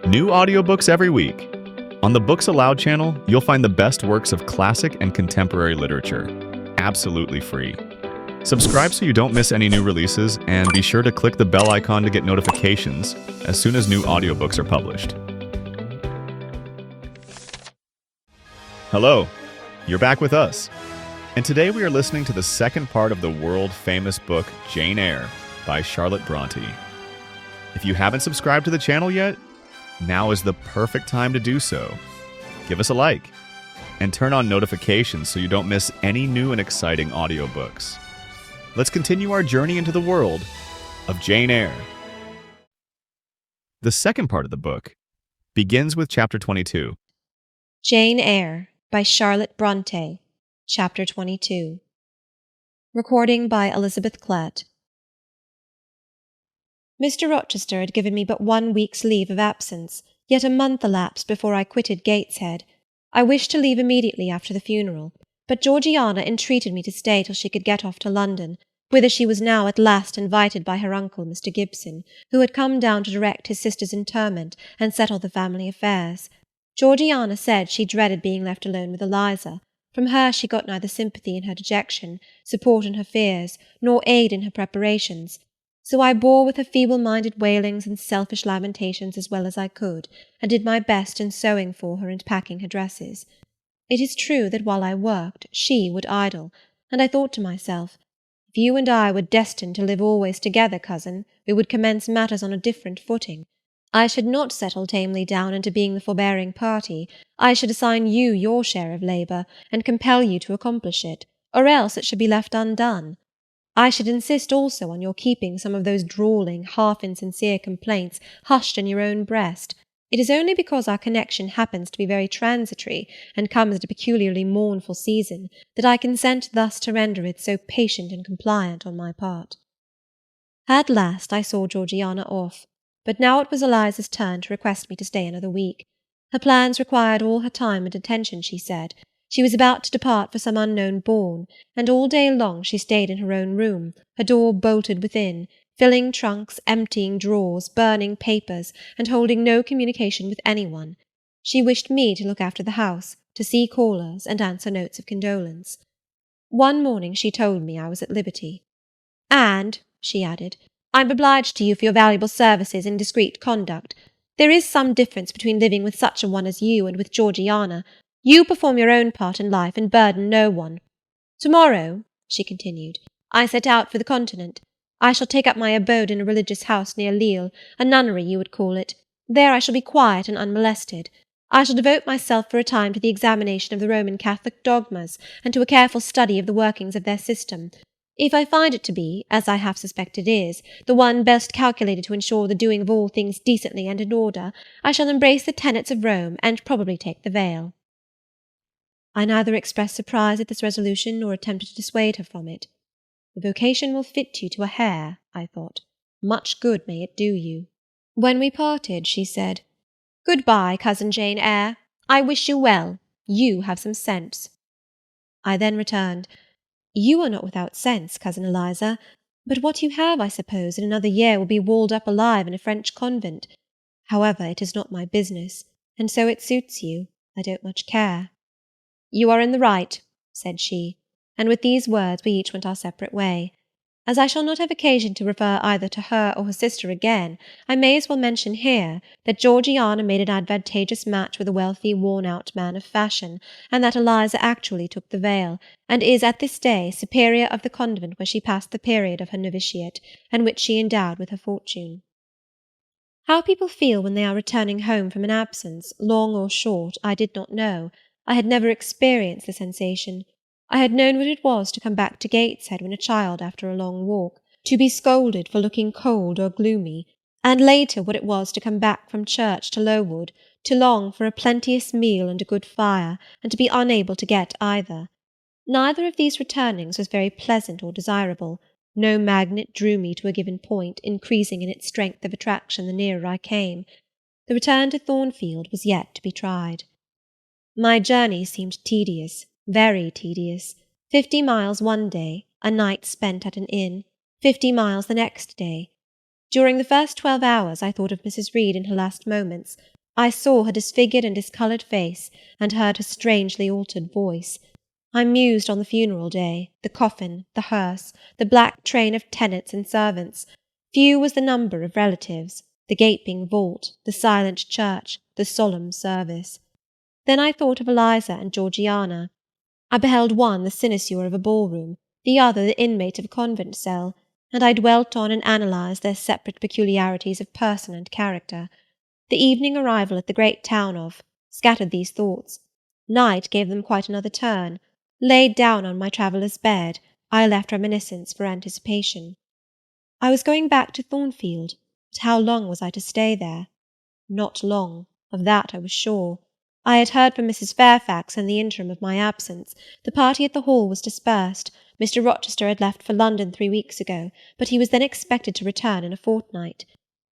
New audiobooks every week. On the Books Aloud channel, you'll find the best works of classic and contemporary literature, absolutely free. Subscribe so you don't miss any new releases, and be sure to click the bell icon to get notifications as soon as new audiobooks are published. Hello, you're back with us. And today we are listening to the second part of the world-famous book Jane Eyre by Charlotte Brontë. If you haven't subscribed to the channel yet, now is the perfect time to do so. Give us a like and turn on notifications so you don't miss any new and exciting audiobooks. Let's continue our journey into the world of Jane Eyre. The second part of the book begins with Chapter 22. Jane Eyre by Charlotte Brontë, Chapter 22. Recording by Elizabeth Klett. Mr. Rochester had given me but 1 week's leave of absence, yet a month elapsed before I quitted Gateshead. I wished to leave immediately after the funeral, but Georgiana entreated me to stay till she could get off to London, whither she was now at last invited by her uncle, Mr. Gibson, who had come down to direct his sister's interment and settle the family affairs. Georgiana said she dreaded being left alone with Eliza. From her she got neither sympathy in her dejection, support in her fears, nor aid in her preparations. So I bore with her feeble-minded wailings and selfish lamentations as well as I could, and did my best in sewing for her and packing her dresses. It is true that while I worked, she would idle, and I thought to myself, if you and I were destined to live always together, cousin, we would commence matters on a different footing. I should not settle tamely down into being the forbearing party. I should assign you your share of labour, and compel you to accomplish it, or else it should be left undone. I should insist also on your keeping some of those drawling, half-insincere complaints hushed in your own breast. It is only because our connection happens to be very transitory, and comes at a peculiarly mournful season, that I consent thus to render it so patient and compliant on my part. At last I saw Georgiana off, but now it was Eliza's turn to request me to stay another week. Her plans required all her time and attention, she said. She was about to depart for some unknown bourne, and all day long she stayed in her own room, her door bolted within, filling trunks, emptying drawers, burning papers, and holding no communication with anyone. She wished me to look after the house, to see callers, and answer notes of condolence. One morning she told me I was at liberty. "And," she added, "I'm obliged to you for your valuable services in discreet conduct. There is some difference between living with such a one as you and with Georgiana. You perform your own part in life and burden no one. To-morrow," she continued, "I set out for the Continent. I shall take up my abode in a religious house near Lille, a nunnery you would call it. There I shall be quiet and unmolested. I shall devote myself for a time to the examination of the Roman Catholic dogmas, and to a careful study of the workings of their system. If I find it to be, as I half suspect it is, the one best calculated to ensure the doing of all things decently and in order, I shall embrace the tenets of Rome, and probably take the veil." I neither expressed surprise at this resolution nor attempted to dissuade her from it. The vocation will fit you to a hair, I thought. Much good may it do you. When we parted, she said, "Good-bye, cousin Jane Eyre. I wish you well. You have some sense." I then returned, "You are not without sense, cousin Eliza, but what you have, I suppose, in another year will be walled up alive in a French convent. However, it is not my business, and so it suits you. I don't much care." "You are in the right," said she, and with these words we each went our separate way. As I shall not have occasion to refer either to her or her sister again, I may as well mention here that Georgiana made an advantageous match with a wealthy, worn-out man of fashion, and that Eliza actually took the veil, and is at this day superior of the convent where she passed the period of her novitiate, and which she endowed with her fortune. How people feel when they are returning home from an absence, long or short, I did not know. I had never experienced the sensation. I had known what it was to come back to Gateshead when a child after a long walk, to be scolded for looking cold or gloomy, and later what it was to come back from church to Lowood, to long for a plenteous meal and a good fire, and to be unable to get either. Neither of these returnings was very pleasant or desirable. No magnet drew me to a given point, increasing in its strength of attraction the nearer I came. The return to Thornfield was yet to be tried. My journey seemed tedious, very tedious. 50 miles one day, a night spent at an inn, 50 miles the next day. During the first 12 hours I thought of Mrs. Reed in her last moments. I saw her disfigured and discoloured face, and heard her strangely altered voice. I mused on the funeral day, the coffin, the hearse, the black train of tenants and servants. Few was the number of relatives, the gaping vault, the silent church, the solemn service. Then I thought of Eliza and Georgiana. I beheld one the cynosure of a ball-room, the other the inmate of a convent cell, and I dwelt on and analysed their separate peculiarities of person and character. The evening arrival at the great town of scattered these thoughts. Night gave them quite another turn. Laid down on my traveller's bed, I left reminiscence for anticipation. I was going back to Thornfield, but how long was I to stay there? Not long, of that I was sure. I had heard from Mrs. Fairfax in the interim of my absence. The party at the Hall was dispersed. Mr. Rochester had left for London 3 weeks ago, but he was then expected to return in a fortnight.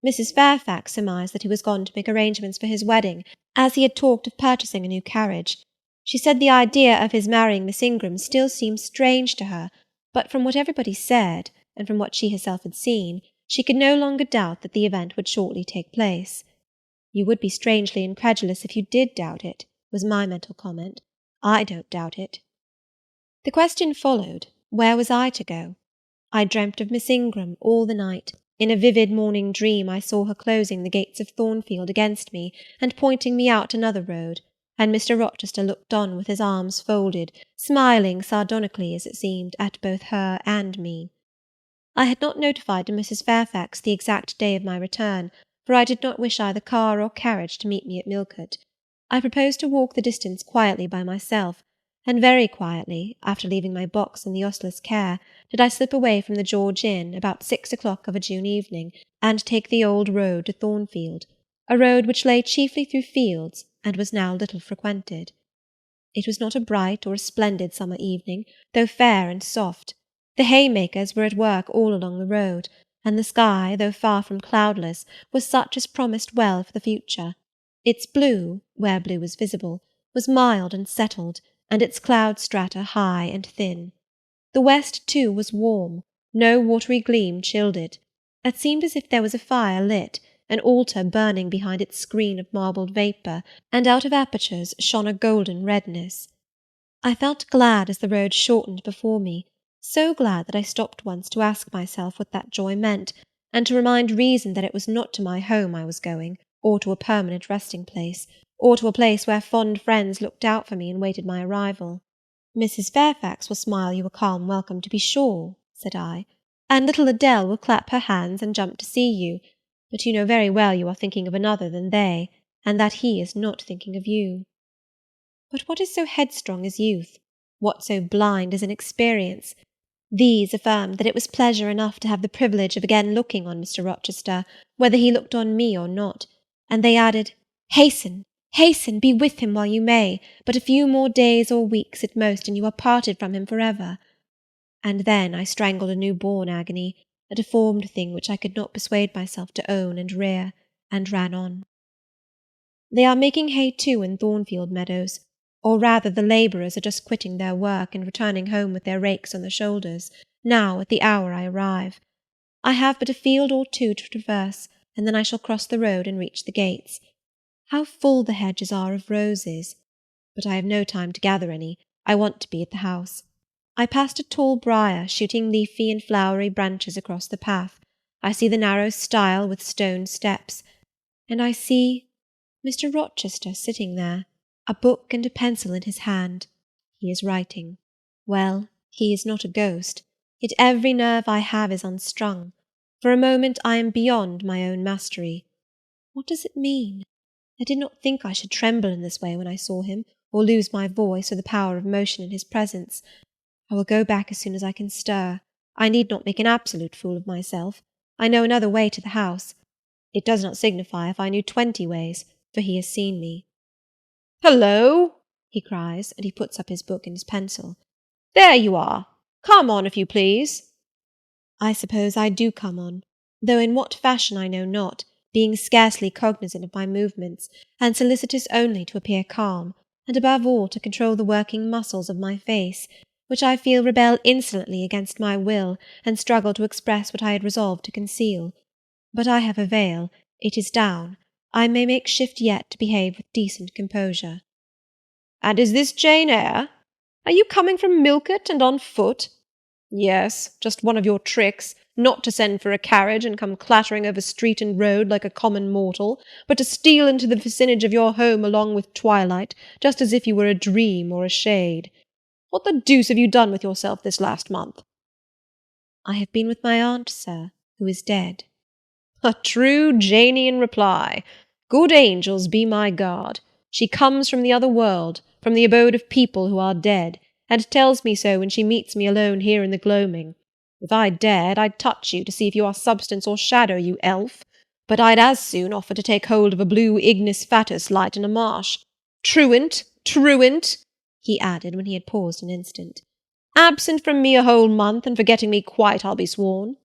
Mrs. Fairfax surmised that he was gone to make arrangements for his wedding, as he had talked of purchasing a new carriage. She said the idea of his marrying Miss Ingram still seemed strange to her, but from what everybody said, and from what she herself had seen, she could no longer doubt that the event would shortly take place. "You would be strangely incredulous if you did doubt it," was my mental comment. "I don't doubt it." The question followed, where was I to go? I dreamt of Miss Ingram all the night. In a vivid morning dream I saw her closing the gates of Thornfield against me, and pointing me out another road, and Mr. Rochester looked on with his arms folded, smiling sardonically, as it seemed, at both her and me. I had not notified to Mrs. Fairfax the exact day of my return, for I did not wish either car or carriage to meet me at Millcote. I proposed to walk the distance quietly by myself, and very quietly, after leaving my box in the ostler's care, did I slip away from the George Inn about 6 o'clock of a June evening, and take the old road to Thornfield, a road which lay chiefly through fields, and was now little frequented. It was not a bright or a splendid summer evening, though fair and soft. The haymakers were at work all along the road, and the sky, though far from cloudless, was such as promised well for the future. Its blue, where blue was visible, was mild and settled, and its cloud strata high and thin. The west, too, was warm. No watery gleam chilled it. It seemed as if there was a fire lit, an altar burning behind its screen of marbled vapour, and out of apertures shone a golden redness. I felt glad as the road shortened before me, so glad that I stopped once to ask myself what that joy meant, and to remind reason that it was not to my home I was going, or to a permanent resting-place, or to a place where fond friends looked out for me and waited my arrival. "Mrs. Fairfax will smile you a calm welcome, to be sure," said I, "and little Adele will clap her hands and jump to see you, but you know very well you are thinking of another than they, and that he is not thinking of you." But what is so headstrong as youth? What so blind as inexperience? These affirmed that it was pleasure enough to have the privilege of again looking on Mr. Rochester, whether he looked on me or not, and they added, "Hasten, hasten, be with him while you may, but a few more days or weeks at most, and you are parted from him for ever." And then I strangled a new-born agony, a deformed thing which I could not persuade myself to own and rear, and ran on. They are making hay too in Thornfield meadows, or rather the labourers are just quitting their work and returning home with their rakes on their shoulders, now at the hour I arrive. I have but a field or two to traverse, and then I shall cross the road and reach the gates. How full the hedges are of roses! But I have no time to gather any. I want to be at the house. I passed a tall briar, shooting leafy and flowery branches across the path. I see the narrow stile with stone steps, and I see Mr. Rochester sitting there, a book and a pencil in his hand. He is writing. Well, he is not a ghost, yet every nerve I have is unstrung. For a moment I am beyond my own mastery. What does it mean? I did not think I should tremble in this way when I saw him, or lose my voice or the power of motion in his presence. I will go back as soon as I can stir. I need not make an absolute fool of myself. I know another way to the house. It does not signify if I knew 20 ways, for he has seen me. "Hullo!" he cries, and he puts up his book and his pencil. "There you are. Come on, if you please." I suppose I do come on, though in what fashion I know not, being scarcely cognizant of my movements, and solicitous only to appear calm, and above all to control the working muscles of my face, which I feel rebel insolently against my will, and struggle to express what I had resolved to conceal. But I have a veil. It is down. I may make shift yet to behave with decent composure. And is this Jane Eyre? Are you coming from Millcote and on foot? Yes, just one of your tricks, not to send for a carriage and come clattering over street and road like a common mortal, but to steal into the vicinage of your home along with twilight, just as if you were a dream or a shade. What the deuce have you done with yourself this last month? I have been with my aunt, sir, who is dead. A true Janian reply. Good angels be my guard. She comes from the other world, from the abode of people who are dead, and tells me so when she meets me alone here in the gloaming. If I dared, I'd touch you to see if you are substance or shadow, you elf. But I'd as soon offer to take hold of a blue ignis fatuus light in a marsh. Truant, truant, he added when he had paused an instant. Absent from me a whole month, and forgetting me quite, I'll be sworn.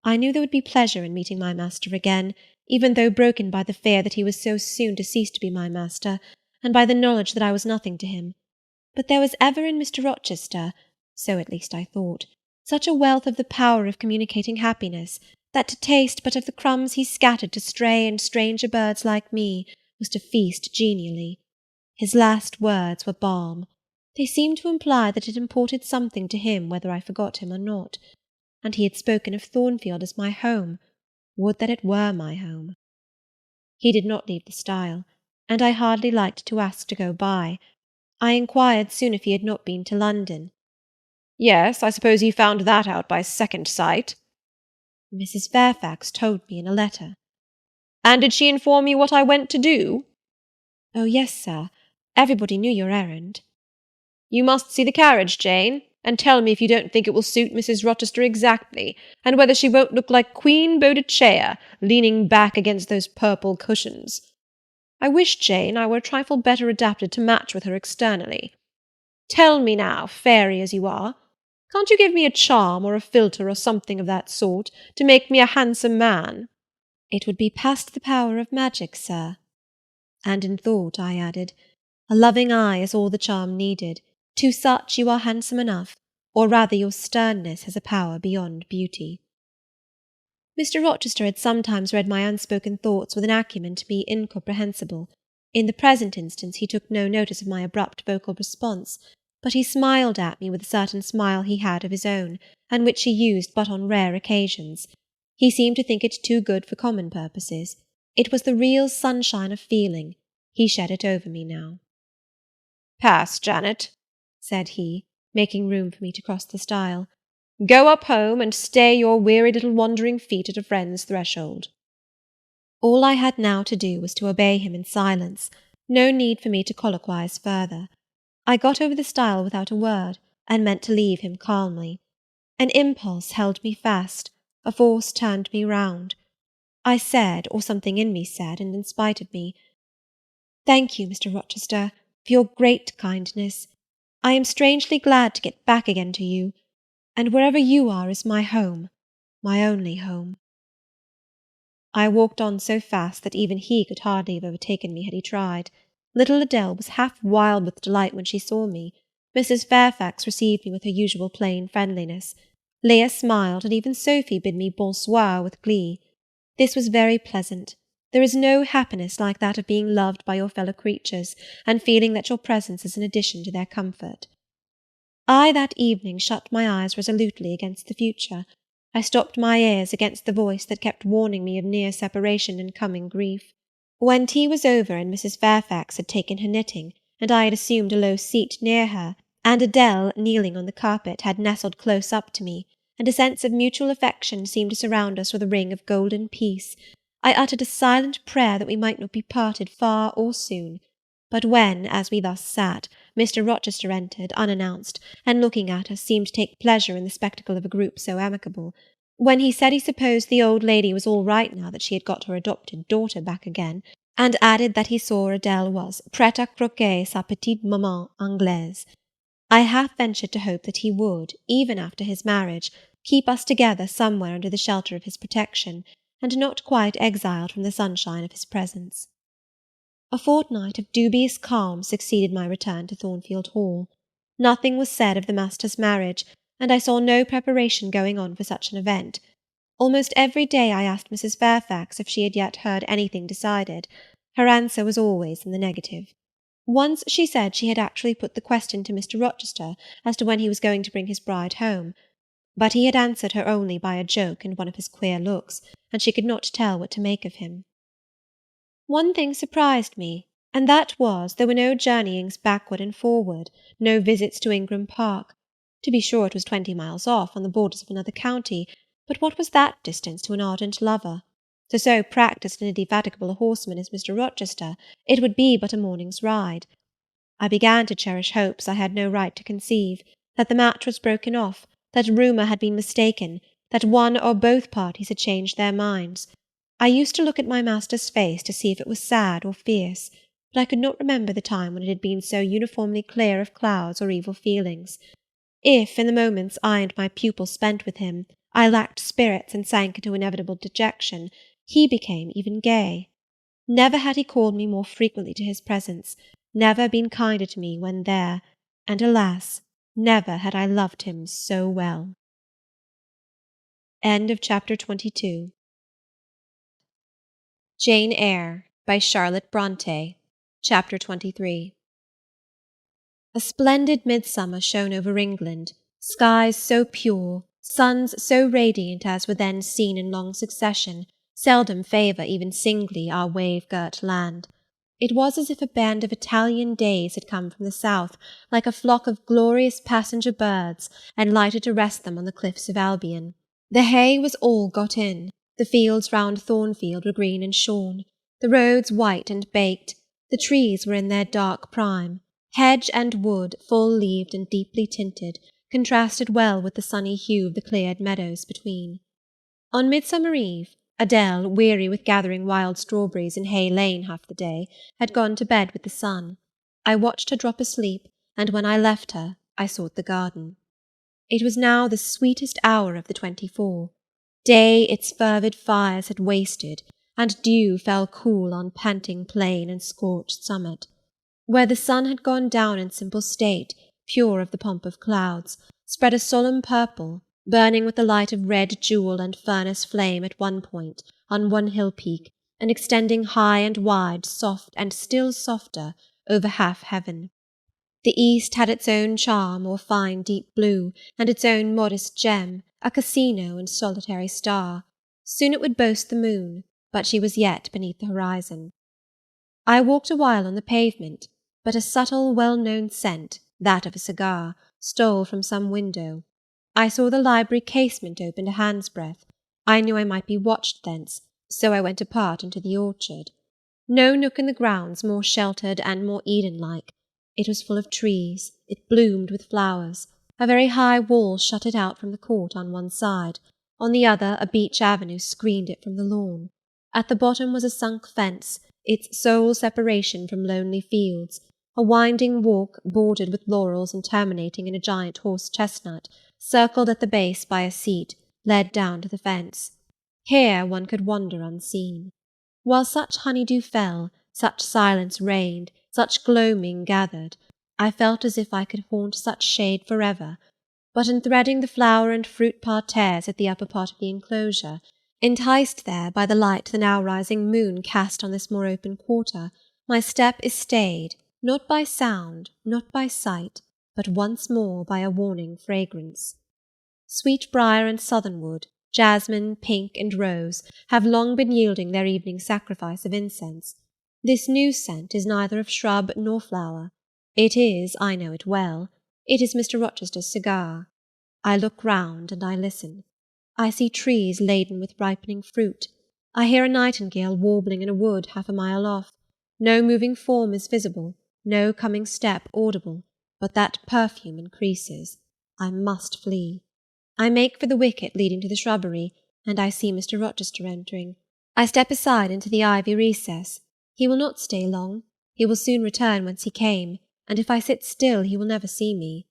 I knew there would be pleasure in meeting my master again, even though broken by the fear that he was so soon to cease to be my master, and by the knowledge that I was nothing to him. But there was ever in Mr. Rochester, so at least I thought, such a wealth of the power of communicating happiness, that to taste but of the crumbs he scattered to stray and stranger birds like me was to feast genially. His last words were balm. They seemed to imply that it imported something to him whether I forgot him or not. And he had spoken of Thornfield as my home. Would that it were my home. He did not leave the stile, and I hardly liked to ask to go by. I inquired soon if he had not been to London. Yes, I suppose he found that out by second sight. Mrs. Fairfax told me in a letter. And did she inform you what I went to do? Oh, yes, sir. Everybody knew your errand. You must see the carriage, Jane, and tell me if you don't think it will suit Mrs. Rochester exactly, and whether she won't look like Queen Boadicea, leaning back against those purple cushions. I wish, Jane, I were a trifle better adapted to match with her externally. Tell me now, fairy as you are, can't you give me a charm or a philtre or something of that sort, to make me a handsome man? It would be past the power of magic, sir. And in thought I added, a loving eye is all the charm needed. To such you are handsome enough, or rather your sternness has a power beyond beauty. Mr. Rochester had sometimes read my unspoken thoughts with an acumen to me incomprehensible. In the present instance he took no notice of my abrupt vocal response, but he smiled at me with a certain smile he had of his own, and which he used but on rare occasions. He seemed to think it too good for common purposes. It was the real sunshine of feeling. He shed it over me now. Pass, Janet, said he, making room for me to cross the stile. Go up home and stay your weary little wandering feet at a friend's threshold. All I had now to do was to obey him in silence. No need for me to colloquize further. I got over the stile without a word, and meant to leave him calmly. An impulse held me fast, a force turned me round. I said, or something in me said, and in spite of me, "Thank you, Mr. Rochester, for your great kindness. I am strangely glad to get back again to you, and wherever you are is my home, my only home." I walked on so fast that even he could hardly have overtaken me had he tried. Little Adele was half wild with delight when she saw me. Mrs. Fairfax received me with her usual plain friendliness. Leah smiled, and even Sophie bid me bonsoir with glee. This was very pleasant. There is no happiness like that of being loved by your fellow creatures, and feeling that your presence is an addition to their comfort. I that evening shut my eyes resolutely against the future. I stopped my ears against the voice that kept warning me of near separation and coming grief. When tea was over and Mrs. Fairfax had taken her knitting, and I had assumed a low seat near her, and Adele, kneeling on the carpet, had nestled close up to me, and a sense of mutual affection seemed to surround us with a ring of golden peace, I uttered a silent prayer that we might not be parted far or soon. But when, as we thus sat, Mr. Rochester entered, unannounced, and looking at us seemed to take pleasure in the spectacle of a group so amicable, when he said he supposed the old lady was all right now that she had got her adopted daughter back again, and added that he saw Adele was prête à croquer sa petite maman anglaise, I half ventured to hope that he would, even after his marriage, keep us together somewhere under the shelter of his protection, and not quite exiled from the sunshine of his presence. A fortnight of dubious calm succeeded my return to Thornfield Hall. Nothing was said of the master's marriage, and I saw no preparation going on for such an event. Almost every day I asked Mrs. Fairfax if she had yet heard anything decided. Her answer was always in the negative. Once she said she had actually put the question to Mr. Rochester as to when he was going to bring his bride home, but he had answered her only by a joke and one of his queer looks, and she could not tell what to make of him. One thing surprised me, and that was there were no journeyings backward and forward, no visits to Ingram Park. To be sure, it was 20 miles off, on the borders of another county, but what was that distance to an ardent lover? To so practised and indefatigable a horseman as Mr. Rochester, it would be but a morning's ride. I began to cherish hopes I had no right to conceive, that the match was broken off, that rumour had been mistaken, that one or both parties had changed their minds. I used to look at my master's face to see if it was sad or fierce, but I could not remember the time when it had been so uniformly clear of clouds or evil feelings. If, in the moments I and my pupil spent with him, I lacked spirits and sank into inevitable dejection, he became even gay. Never had he called me more frequently to his presence, never been kinder to me when there, and alas, never had I loved him so well. End of chapter 22. Jane Eyre by Charlotte Brontë. Chapter 23. A splendid midsummer shone over England, skies so pure, suns so radiant as were then seen in long succession, seldom favour even singly our wave-girt land. It was as if a band of Italian days had come from the south, like a flock of glorious passenger birds, and lighted to rest them on the cliffs of Albion. The hay was all got in, the fields round Thornfield were green and shorn, the roads white and baked, the trees were in their dark prime, hedge and wood, full-leaved and deeply tinted, contrasted well with the sunny hue of the cleared meadows between. On Midsummer Eve, Adele, weary with gathering wild strawberries in Hay Lane half the day, had gone to bed with the sun. I watched her drop asleep, and when I left her, I sought the garden. It was now the sweetest hour of the 24. Day its fervid fires had wasted, and dew fell cool on panting plain and scorched summit. Where the sun had gone down in simple state, pure of the pomp of clouds, spread a solemn purple, burning with the light of red jewel and furnace flame at one point, on one hill peak, and extending high and wide, soft and still softer, over half heaven. The east had its own charm, or fine deep blue, and its own modest gem, a casino and solitary star. Soon it would boast the moon, but she was yet beneath the horizon. I walked a while on the pavement, but a subtle, well-known scent, that of a cigar, stole from some window. I saw the library casement open a hand's breadth. I knew I might be watched thence, so I went apart into the orchard. No nook in the grounds more sheltered and more Eden-like. It was full of trees, it bloomed with flowers. A very high wall shut it out from the court on one side. On the other, a beech avenue screened it from the lawn. At the bottom was a sunk fence, its sole separation from lonely fields, a winding walk bordered with laurels and terminating in a giant horse-chestnut, circled at the base by a seat, led down to the fence. Here one could wander unseen. While such honey-dew fell, such silence reigned, such gloaming gathered, I felt as if I could haunt such shade forever, but in threading the flower and fruit parterres at the upper part of the enclosure, enticed there by the light the now-rising moon cast on this more open quarter, my step is stayed, not by sound, not by sight, but once more by a warning fragrance. Sweetbriar and southernwood, jasmine, pink, and rose have long been yielding their evening sacrifice of incense. This new scent is neither of shrub nor flower. It is, I know it well, it is Mr. Rochester's cigar. I look round and I listen. I see trees laden with ripening fruit. I hear a nightingale warbling in a wood half a mile off. No moving form is visible, no coming step audible, but that perfume increases. I must flee. I make for the wicket leading to the shrubbery, and I see Mr. Rochester entering. I step aside into the ivy recess. He will not stay long. He will soon return whence he came, and if I sit still he will never see me.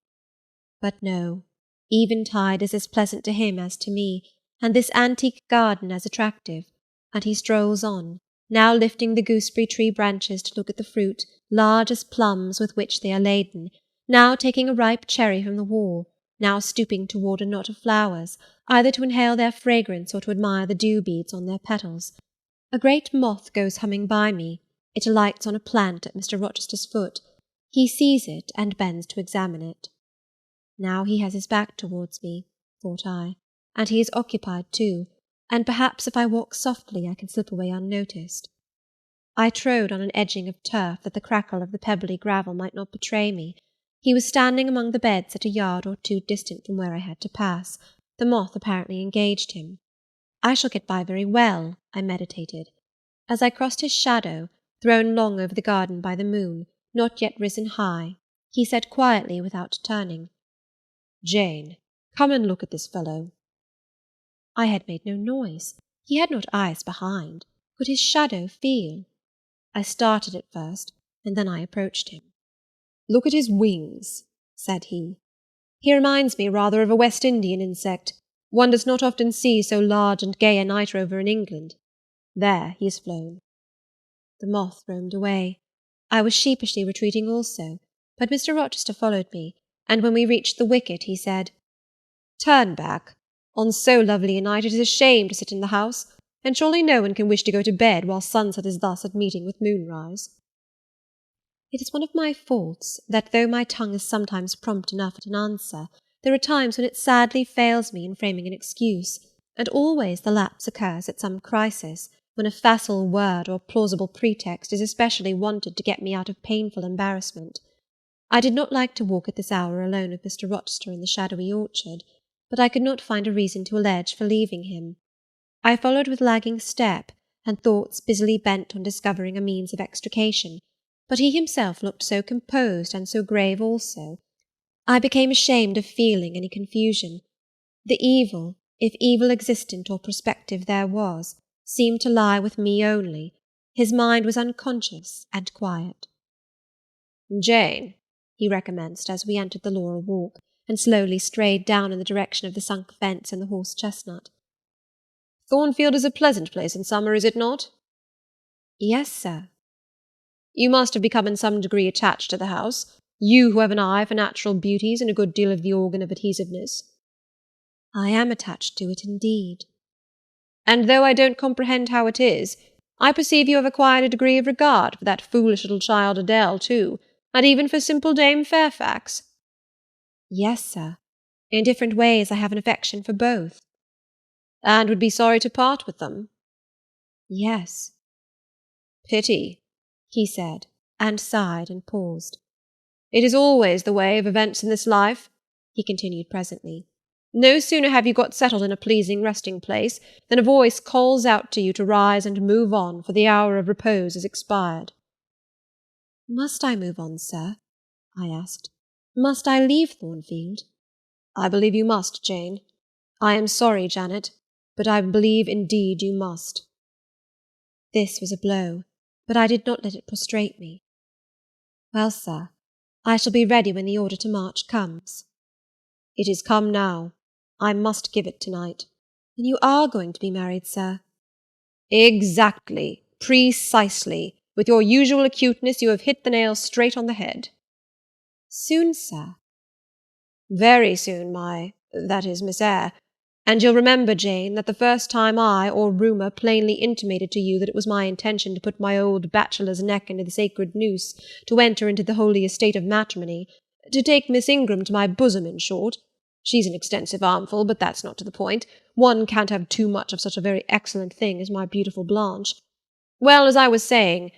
But no, eventide is as pleasant to him as to me, and this antique garden as attractive, and he strolls on, now lifting the gooseberry tree branches to look at the fruit, large as plums, with which they are laden, now taking a ripe cherry from the wall, now stooping toward a knot of flowers, either to inhale their fragrance or to admire the dew-beads on their petals. A great moth goes humming by me. It alights on a plant at Mr. Rochester's foot. He sees it and bends to examine it. Now he has his back towards me, thought I, and he is occupied too, and perhaps if I walk softly I can slip away unnoticed. I trode on an edging of turf that the crackle of the pebbly gravel might not betray me. He was standing among the beds at a yard or two distant from where I had to pass. The moth apparently engaged him. I shall get by very well, I meditated. As I crossed his shadow, thrown long over the garden by the moon, not yet risen high, he said quietly without turning, "Jane, come and look at this fellow." I had made no noise. He had not eyes behind. Could his shadow feel? I started at first, and then I approached him. "Look at his wings," said he. "He reminds me rather of a West Indian insect. One does not often see so large and gay a night rover in England. There, he has flown." The moth roamed away. I was sheepishly retreating also, but Mr. Rochester followed me, and when we reached the wicket he said, "Turn back. On so lovely a night it is a shame to sit in the house, and surely no one can wish to go to bed while sunset is thus at meeting with moonrise." It is one of my faults that though my tongue is sometimes prompt enough at an answer, there are times when it sadly fails me in framing an excuse, and always the lapse occurs at some crisis, when a facile word or plausible pretext is especially wanted to get me out of painful embarrassment. I did not like to walk at this hour alone with Mr. Rochester in the shadowy orchard, but I could not find a reason to allege for leaving him. I followed with lagging step, and thoughts busily bent on discovering a means of extrication, but he himself looked so composed and so grave also. I became ashamed of feeling any confusion. The evil, if evil existent or prospective there was, seemed to lie with me only. His mind was unconscious and quiet. "Jane," he recommenced as we entered the laurel walk, and slowly strayed down in the direction of the sunk fence and the horse-chestnut. "Thornfield is a pleasant place in summer, is it not?" "Yes, sir." "You must have become in some degree attached to the house, you who have an eye for natural beauties and a good deal of the organ of adhesiveness." "I am attached to it, indeed." "And though I don't comprehend how it is, I perceive you have acquired a degree of regard for that foolish little child Adele, too, and even for simple Dame Fairfax." "Yes, sir. In different ways I have an affection for both." "And would be sorry to part with them?" "Yes." "Pity," he said, and sighed and paused. "It is always the way of events in this life," he continued presently. "No sooner have you got settled in a pleasing resting-place than a voice calls out to you to rise and move on, for the hour of repose is expired." "Must I move on, sir?" I asked. "Must I leave Thornfield?" "I believe you must, Jane. I am sorry, Janet, but I believe indeed you must." This was a blow, but I did not let it prostrate me. "Well, sir, I shall be ready when the order to march comes." "It is come now. I must give it tonight." "Then you are going to be married, sir?" "Exactly, precisely. With your usual acuteness you have hit the nail straight on the head." "Soon, sir?" "Very soon, that is, Miss Eyre. And you'll remember, Jane, that the first time I, or rumour, plainly intimated to you that it was my intention to put my old bachelor's neck into the sacred noose, to enter into the holy estate of matrimony, to take Miss Ingram to my bosom, in short. She's an extensive armful, but that's not to the point. One can't have too much of such a very excellent thing as my beautiful Blanche. Well, as I was saying,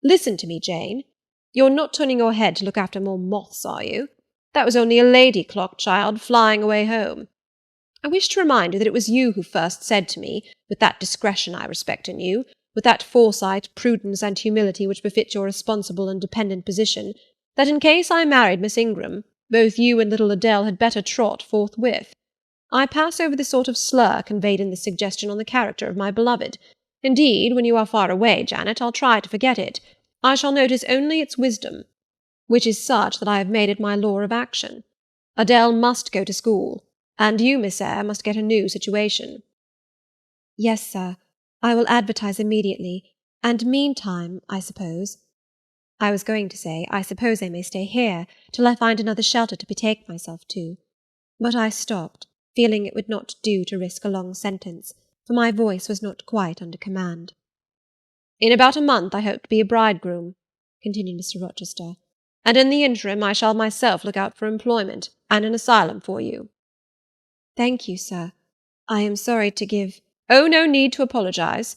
listen to me, Jane. You're not turning your head to look after more moths, are you? That was only a lady clock, child, flying away home. I wish to remind you that it was you who first said to me, with that discretion I respect in you, with that foresight, prudence, and humility which befit your responsible and dependent position, that in case I married Miss Ingram, both you and little Adele had better trot forthwith. I pass over the sort of slur conveyed in this suggestion on the character of my beloved. Indeed, when you are far away, Janet, I'll try to forget it. I shall notice only its wisdom, which is such that I have made it my law of action. Adele must go to school, and you, Miss Eyre, must get a new situation." "Yes, sir. I will advertise immediately, and meantime, I suppose— I was going to say, I suppose I may stay here, till I find another shelter to betake myself to." But I stopped, feeling it would not do to risk a long sentence, for my voice was not quite under command. "In about a month I hope to be a bridegroom," continued Mr. Rochester, "and in the interim I shall myself look out for employment, and an asylum for you." "Thank you, sir. I am sorry to give—" "Oh, no need to apologize.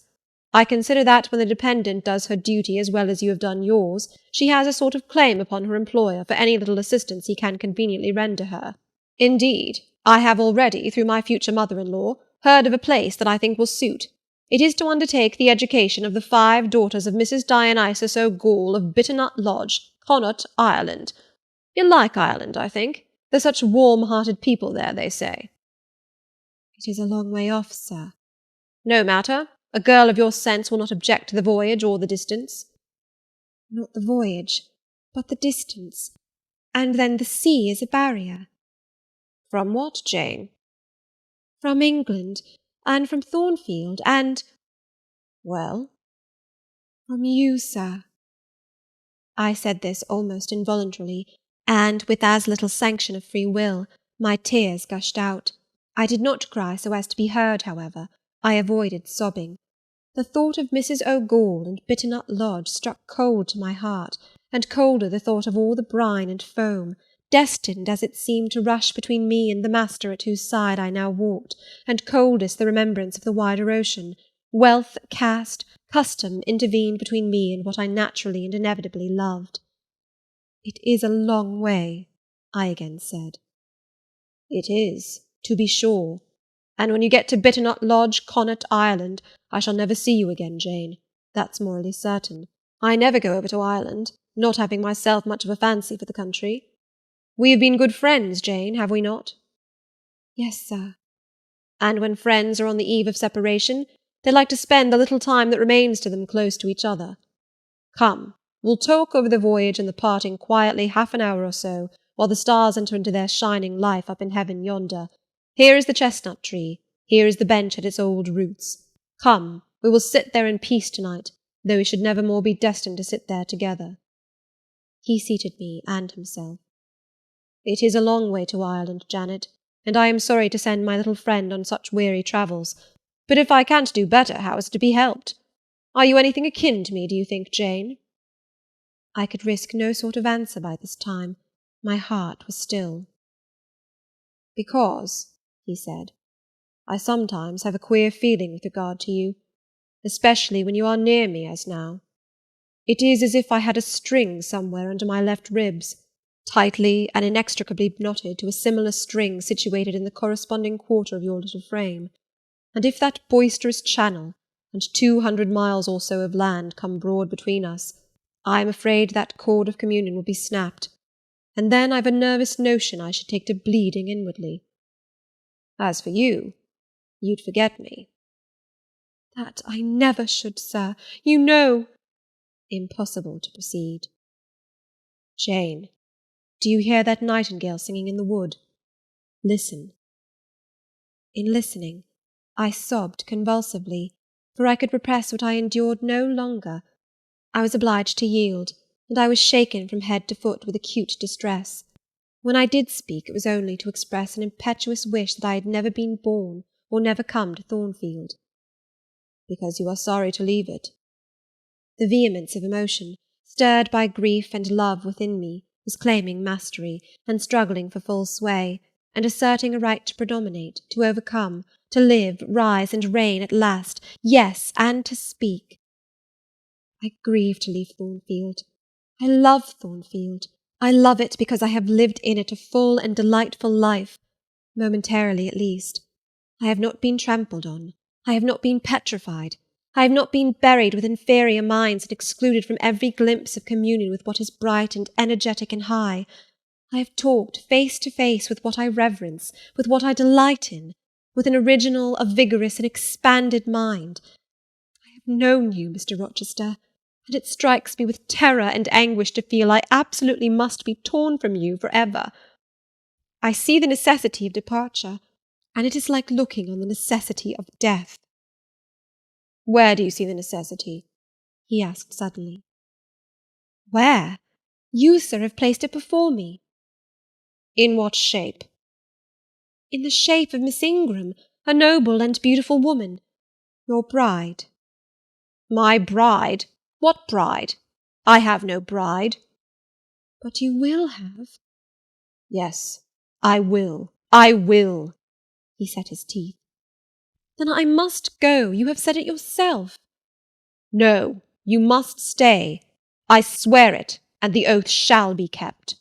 I consider that when the dependent does her duty as well as you have done yours, she has a sort of claim upon her employer for any little assistance he can conveniently render her. Indeed, I have already, through my future mother-in-law, heard of a place that I think will suit. It is to undertake the education of the 5 daughters of Mrs. Dionysius O'Gall of Bitternut Lodge, Connaught, Ireland. You'll like Ireland, I think. There's such warm-hearted people there, they say." "It is a long way off, sir." "No matter. A girl of your sense will not object to the voyage or the distance." "Not the voyage, but the distance. And then the sea is a barrier." "From what, Jane?" "From England, and from Thornfield, and—" "Well?" "From you, sir." I said this almost involuntarily, and, with as little sanction of free will, my tears gushed out. I did not cry so as to be heard, however. I avoided sobbing. The thought of Mrs. O'Gall and Bitternut Lodge struck cold to my heart, and colder the thought of all the brine and foam, destined, as it seemed, to rush between me and the master at whose side I now walked, and coldest the remembrance of the wider ocean. Wealth, caste, custom intervened between me and what I naturally and inevitably loved. "It is a long way," I again said. "It is, to be sure. And when you get to Bitternut Lodge, Connaught, Ireland, I shall never see you again, Jane. That's morally certain. I never go over to Ireland, not having myself much of a fancy for the country. We have been good friends, Jane, have we not?" "Yes, sir." "And when friends are on the eve of separation, they like to spend the little time that remains to them close to each other. Come, we'll talk over the voyage and the parting quietly half an hour or so, while the stars enter into their shining life up in heaven yonder. Here is the chestnut tree, here is the bench at its old roots. Come, we will sit there in peace tonight, though we should never more be destined to sit there together." He seated me and himself. "It is a long way to Ireland, Janet, and I am sorry to send my little friend on such weary travels, but if I can't do better, how is it to be helped? Are you anything akin to me, do you think, Jane?" I could risk no sort of answer by this time. My heart was still. "Because," he said, "I sometimes have a queer feeling with regard to you, especially when you are near me, as now. It is as if I had a string somewhere under my left ribs, tightly and inextricably knotted to a similar string situated in the corresponding quarter of your little frame, and if that boisterous channel, and 200 miles or so of land come broad between us, I am afraid that cord of communion will be snapped, and then I've a nervous notion I should take to bleeding inwardly. As for you, you'd forget me." "That I never should, sir. You know—" Impossible to proceed. "Jane, do you hear that nightingale singing in the wood? Listen." In listening, I sobbed convulsively, for I could repress what I endured no longer. I was obliged to yield, and I was shaken from head to foot with acute distress. When I did speak, it was only to express an impetuous wish that I had never been born or never come to Thornfield. "Because you are sorry to leave it?" The vehemence of emotion, stirred by grief and love within me, was claiming mastery, and struggling for full sway, and asserting a right to predominate, to overcome, to live, rise, and reign at last, yes, and to speak. I grieve to leave Thornfield. I love Thornfield. I love it because I have lived in it a full and delightful life, momentarily at least. I have not been trampled on. I have not been petrified. I have not been buried with inferior minds and excluded from every glimpse of communion with what is bright and energetic and high. I have talked face to face with what I reverence, with what I delight in, with an original, a vigorous, and expanded mind. I have known you, Mr. Rochester, and it strikes me with terror and anguish to feel I absolutely must be torn from you for ever. I see the necessity of departure, and it is like looking on the necessity of death." "Where do you see the necessity?" he asked suddenly. "Where? You, sir, have placed it before me." "In what shape?" In the shape of Miss Ingram, a noble and beautiful woman. Your bride. My bride? What bride? I have no bride. But you will have. Yes, I will. I will. He set his teeth. Then I must go. You have said it yourself. No, you must stay. I swear it, and the oath shall be kept.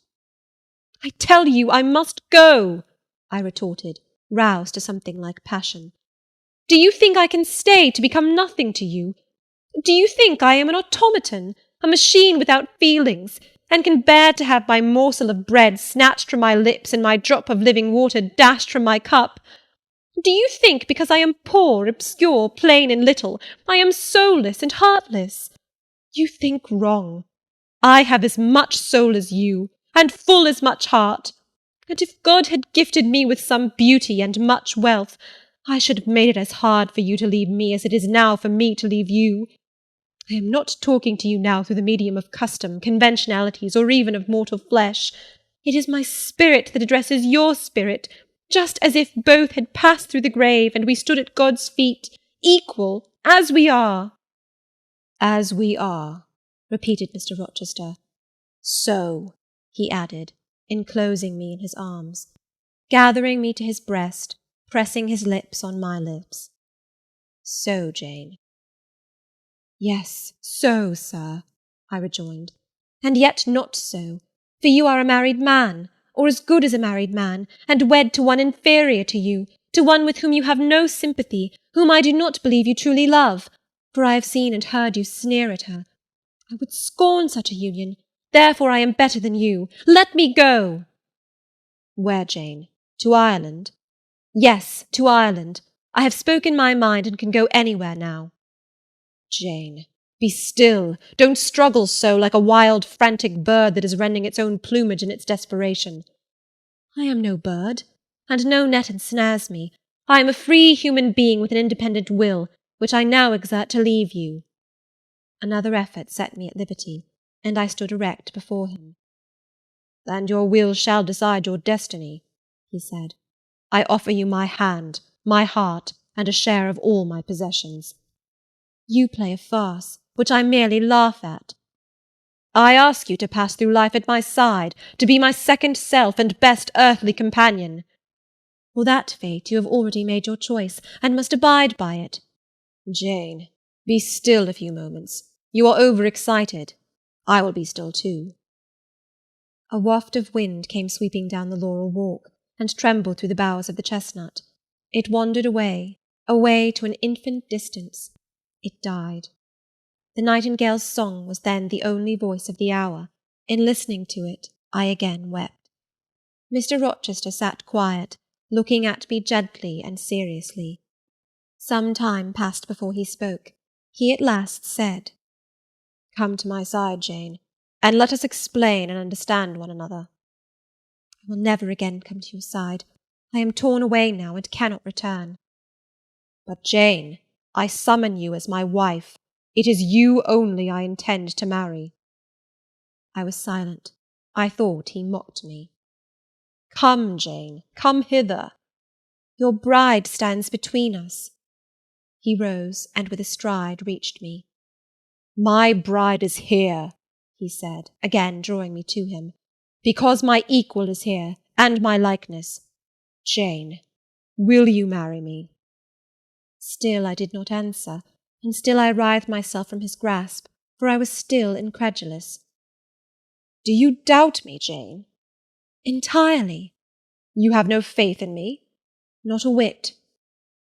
I tell you I must go, I retorted, roused to something like passion. Do you think I can stay to become nothing to you? Do you think I am an automaton, a machine without feelings, and can bear to have my morsel of bread snatched from my lips and my drop of living water dashed from my cup? Do you think because I am poor, obscure, plain, and little, I am soulless and heartless? You think wrong. I have as much soul as you, and full as much heart. And if God had gifted me with some beauty and much wealth, I should have made it as hard for you to leave me as it is now for me to leave you. I am not talking to you now through the medium of custom, conventionalities, or even of mortal flesh. It is my spirit that addresses your spirit, just as if both had passed through the grave, and we stood at God's feet, equal, as we are. As we are, repeated Mr. Rochester. So, he added, enclosing me in his arms, gathering me to his breast, pressing his lips on my lips. So, Jane. Yes, so, sir, I rejoined, and yet not so, for you are a married man, or as good as a married man, and wed to one inferior to you, to one with whom you have no sympathy, whom I do not believe you truly love, for I have seen and heard you sneer at her. I would scorn such a union, therefore I am better than you. Let me go. Where, Jane? To Ireland? Yes, to Ireland. I have spoken my mind and can go anywhere now. Jane, be still. Don't struggle so like a wild, frantic bird that is rending its own plumage in its desperation. I am no bird, and no net ensnares me. I am a free human being with an independent will, which I now exert to leave you. Another effort set me at liberty, and I stood erect before him. And your will shall decide your destiny, he said. I offer you my hand, my heart, and a share of all my possessions. You play a farce, which I merely laugh at. I ask you to pass through life at my side, to be my second self and best earthly companion. For that fate you have already made your choice, and must abide by it. Jane, be still a few moments. You are overexcited. I will be still too. A waft of wind came sweeping down the laurel walk, and trembled through the boughs of the chestnut. It wandered away, away to an infinite distance. It died. The nightingale's song was then the only voice of the hour. In listening to it, I again wept. Mr. Rochester sat quiet, looking at me gently and seriously. Some time passed before he spoke. He at last said, "Come to my side, Jane, and let us explain and understand one another." "I will never again come to your side. I am torn away now, and cannot return." "But, Jane, I summon you as my wife. It is you only I intend to marry." I was silent. I thought he mocked me. "Come, Jane, come hither." "Your bride stands between us." He rose, and with a stride reached me. "My bride is here," he said, again drawing me to him, "because my equal is here, and my likeness. Jane, will you marry me?" Still I did not answer, and still I writhed myself from his grasp, for I was still incredulous. "Do you doubt me, Jane?" "Entirely." "You have no faith in me?" "Not a whit."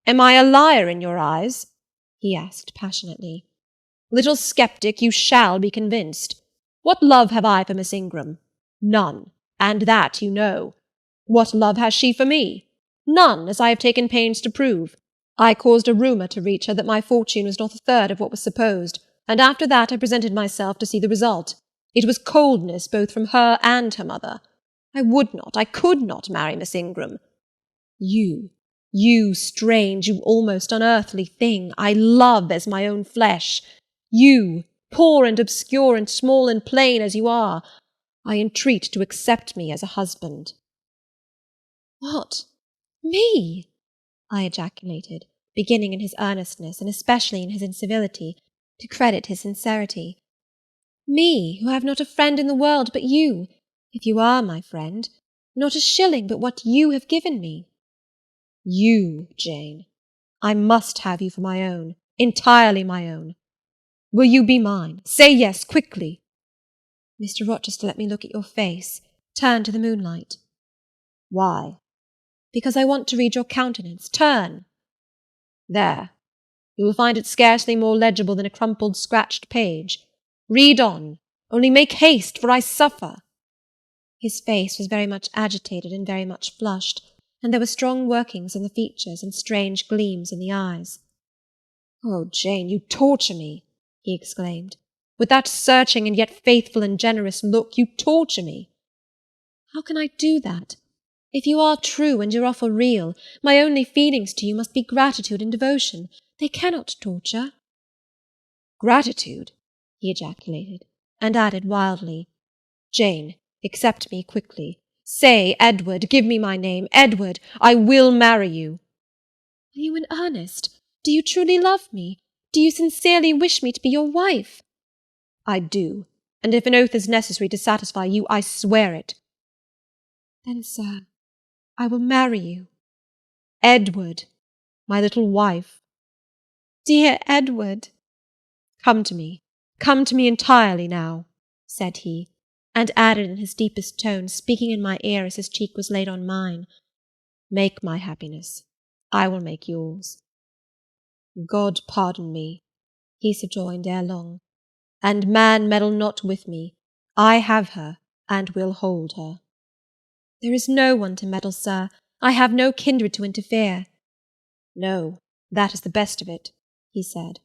"Am I a liar in your eyes?" he asked passionately. "Little sceptic, you shall be convinced. What love have I for Miss Ingram? None, and that you know. What love has she for me? None, as I have taken pains to prove. I caused a rumour to reach her that my fortune was not a third of what was supposed, and after that I presented myself to see the result. It was coldness both from her and her mother. I would not, I could not marry Miss Ingram. You strange, you almost unearthly thing, I love as my own flesh. You, poor and obscure and small and plain as you are, I entreat to accept me as a husband." "What? Me! I ejaculated, beginning in his earnestness, and especially in his incivility, to credit his sincerity. Me, who have not a friend in the world but you, if you are my friend, not a shilling but what you have given me. You, Jane. I must have you for my own, entirely my own. Will you be mine? Say yes, quickly. Mr. Rochester, let me look at your face. Turn to the moonlight. Why? Because I want to read your countenance. Turn. There. You will find it scarcely more legible than a crumpled, scratched page. Read on. Only make haste, for I suffer. His face was very much agitated and very much flushed, and there were strong workings in the features and strange gleams in the eyes. Oh, Jane, you torture me, he exclaimed. With that searching and yet faithful and generous look, you torture me. How can I do that? If you are true and your offer real, my only feelings to you must be gratitude and devotion. They cannot torture. Gratitude, he ejaculated, and added wildly, Jane, accept me quickly. Say, Edward, give me my name, Edward, I will marry you. Are you in earnest? Do you truly love me? Do you sincerely wish me to be your wife? I do, and if an oath is necessary to satisfy you, I swear it. Then, sir, I will marry you. Edward, my little wife. Dear Edward. Come to me entirely now, said he, and added in his deepest tone, speaking in my ear as his cheek was laid on mine, Make my happiness. I will make yours. God pardon me, he subjoined ere long, and man meddle not with me. I have her, and will hold her. There is no one to meddle, sir. I have no kindred to interfere. No, that is the best of it, he said.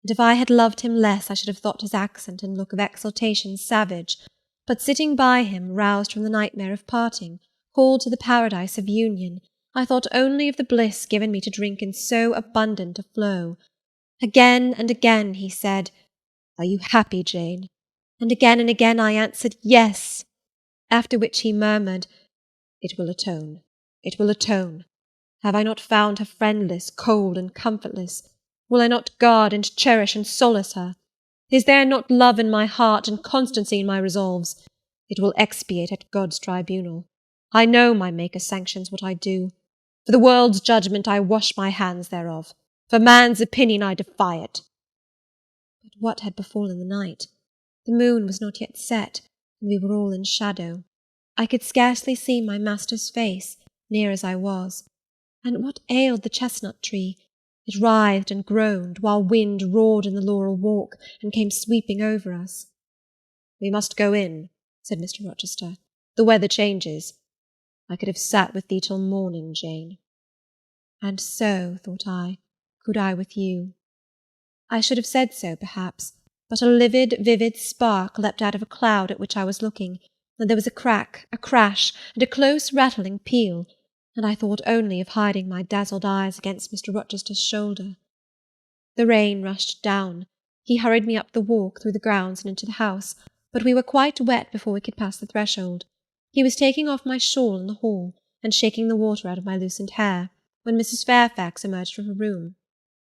And if I had loved him less, I should have thought his accent and look of exultation savage, but sitting by him, roused from the nightmare of parting, called to the paradise of union, I thought only of the bliss given me to drink in so abundant a flow. Again and again he said, Are you happy, Jane? And again I answered, Yes. After which he murmured, It will atone, it will atone. Have I not found her friendless, cold, and comfortless? Will I not guard and cherish and solace her? Is there not love in my heart and constancy in my resolves? It will expiate at God's tribunal. I know my Maker sanctions what I do. For the world's judgment I wash my hands thereof. For man's opinion I defy it. But what had befallen the night? The moon was not yet set, and we were all in shadow. I could scarcely see my master's face, near as I was. And what ailed the chestnut tree? It writhed and groaned, while wind roared in the laurel walk, and came sweeping over us. We must go in, said Mr. Rochester. The weather changes. I could have sat with thee till morning, Jane. And so, thought I, could I with you. I should have said so, perhaps, but a livid, vivid spark leapt out of a cloud at which I was looking, and there was a crack, a crash, and a close rattling peal, and I thought only of hiding my dazzled eyes against Mr. Rochester's shoulder. The rain rushed down. He hurried me up the walk, through the grounds, and into the house, but we were quite wet before we could pass the threshold. He was taking off my shawl in the hall, and shaking the water out of my loosened hair, when Mrs. Fairfax emerged from her room.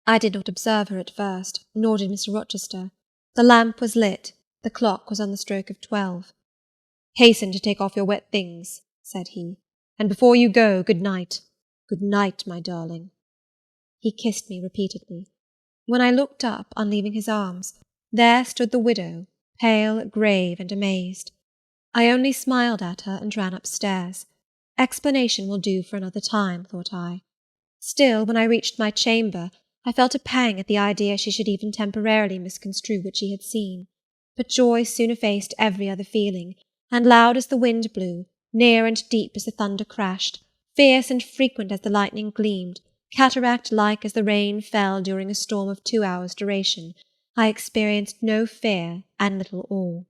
I did not observe her at first, nor did Mr. Rochester. The lamp was lit. The clock was on the stroke of 12. Hasten to take off your wet things, said he, and before you go, good night. Good night, my darling. He kissed me repeatedly. When I looked up, on leaving his arms, there stood the widow, pale, grave, and amazed. I only smiled at her and ran upstairs. Explanation will do for another time, thought I. Still, when I reached my chamber, I felt a pang at the idea she should even temporarily misconstrue what she had seen. But joy soon effaced every other feeling, and loud as the wind blew, near and deep as the thunder crashed, fierce and frequent as the lightning gleamed, cataract-like as the rain fell during a storm of 2 hours' duration, I experienced no fear and little awe.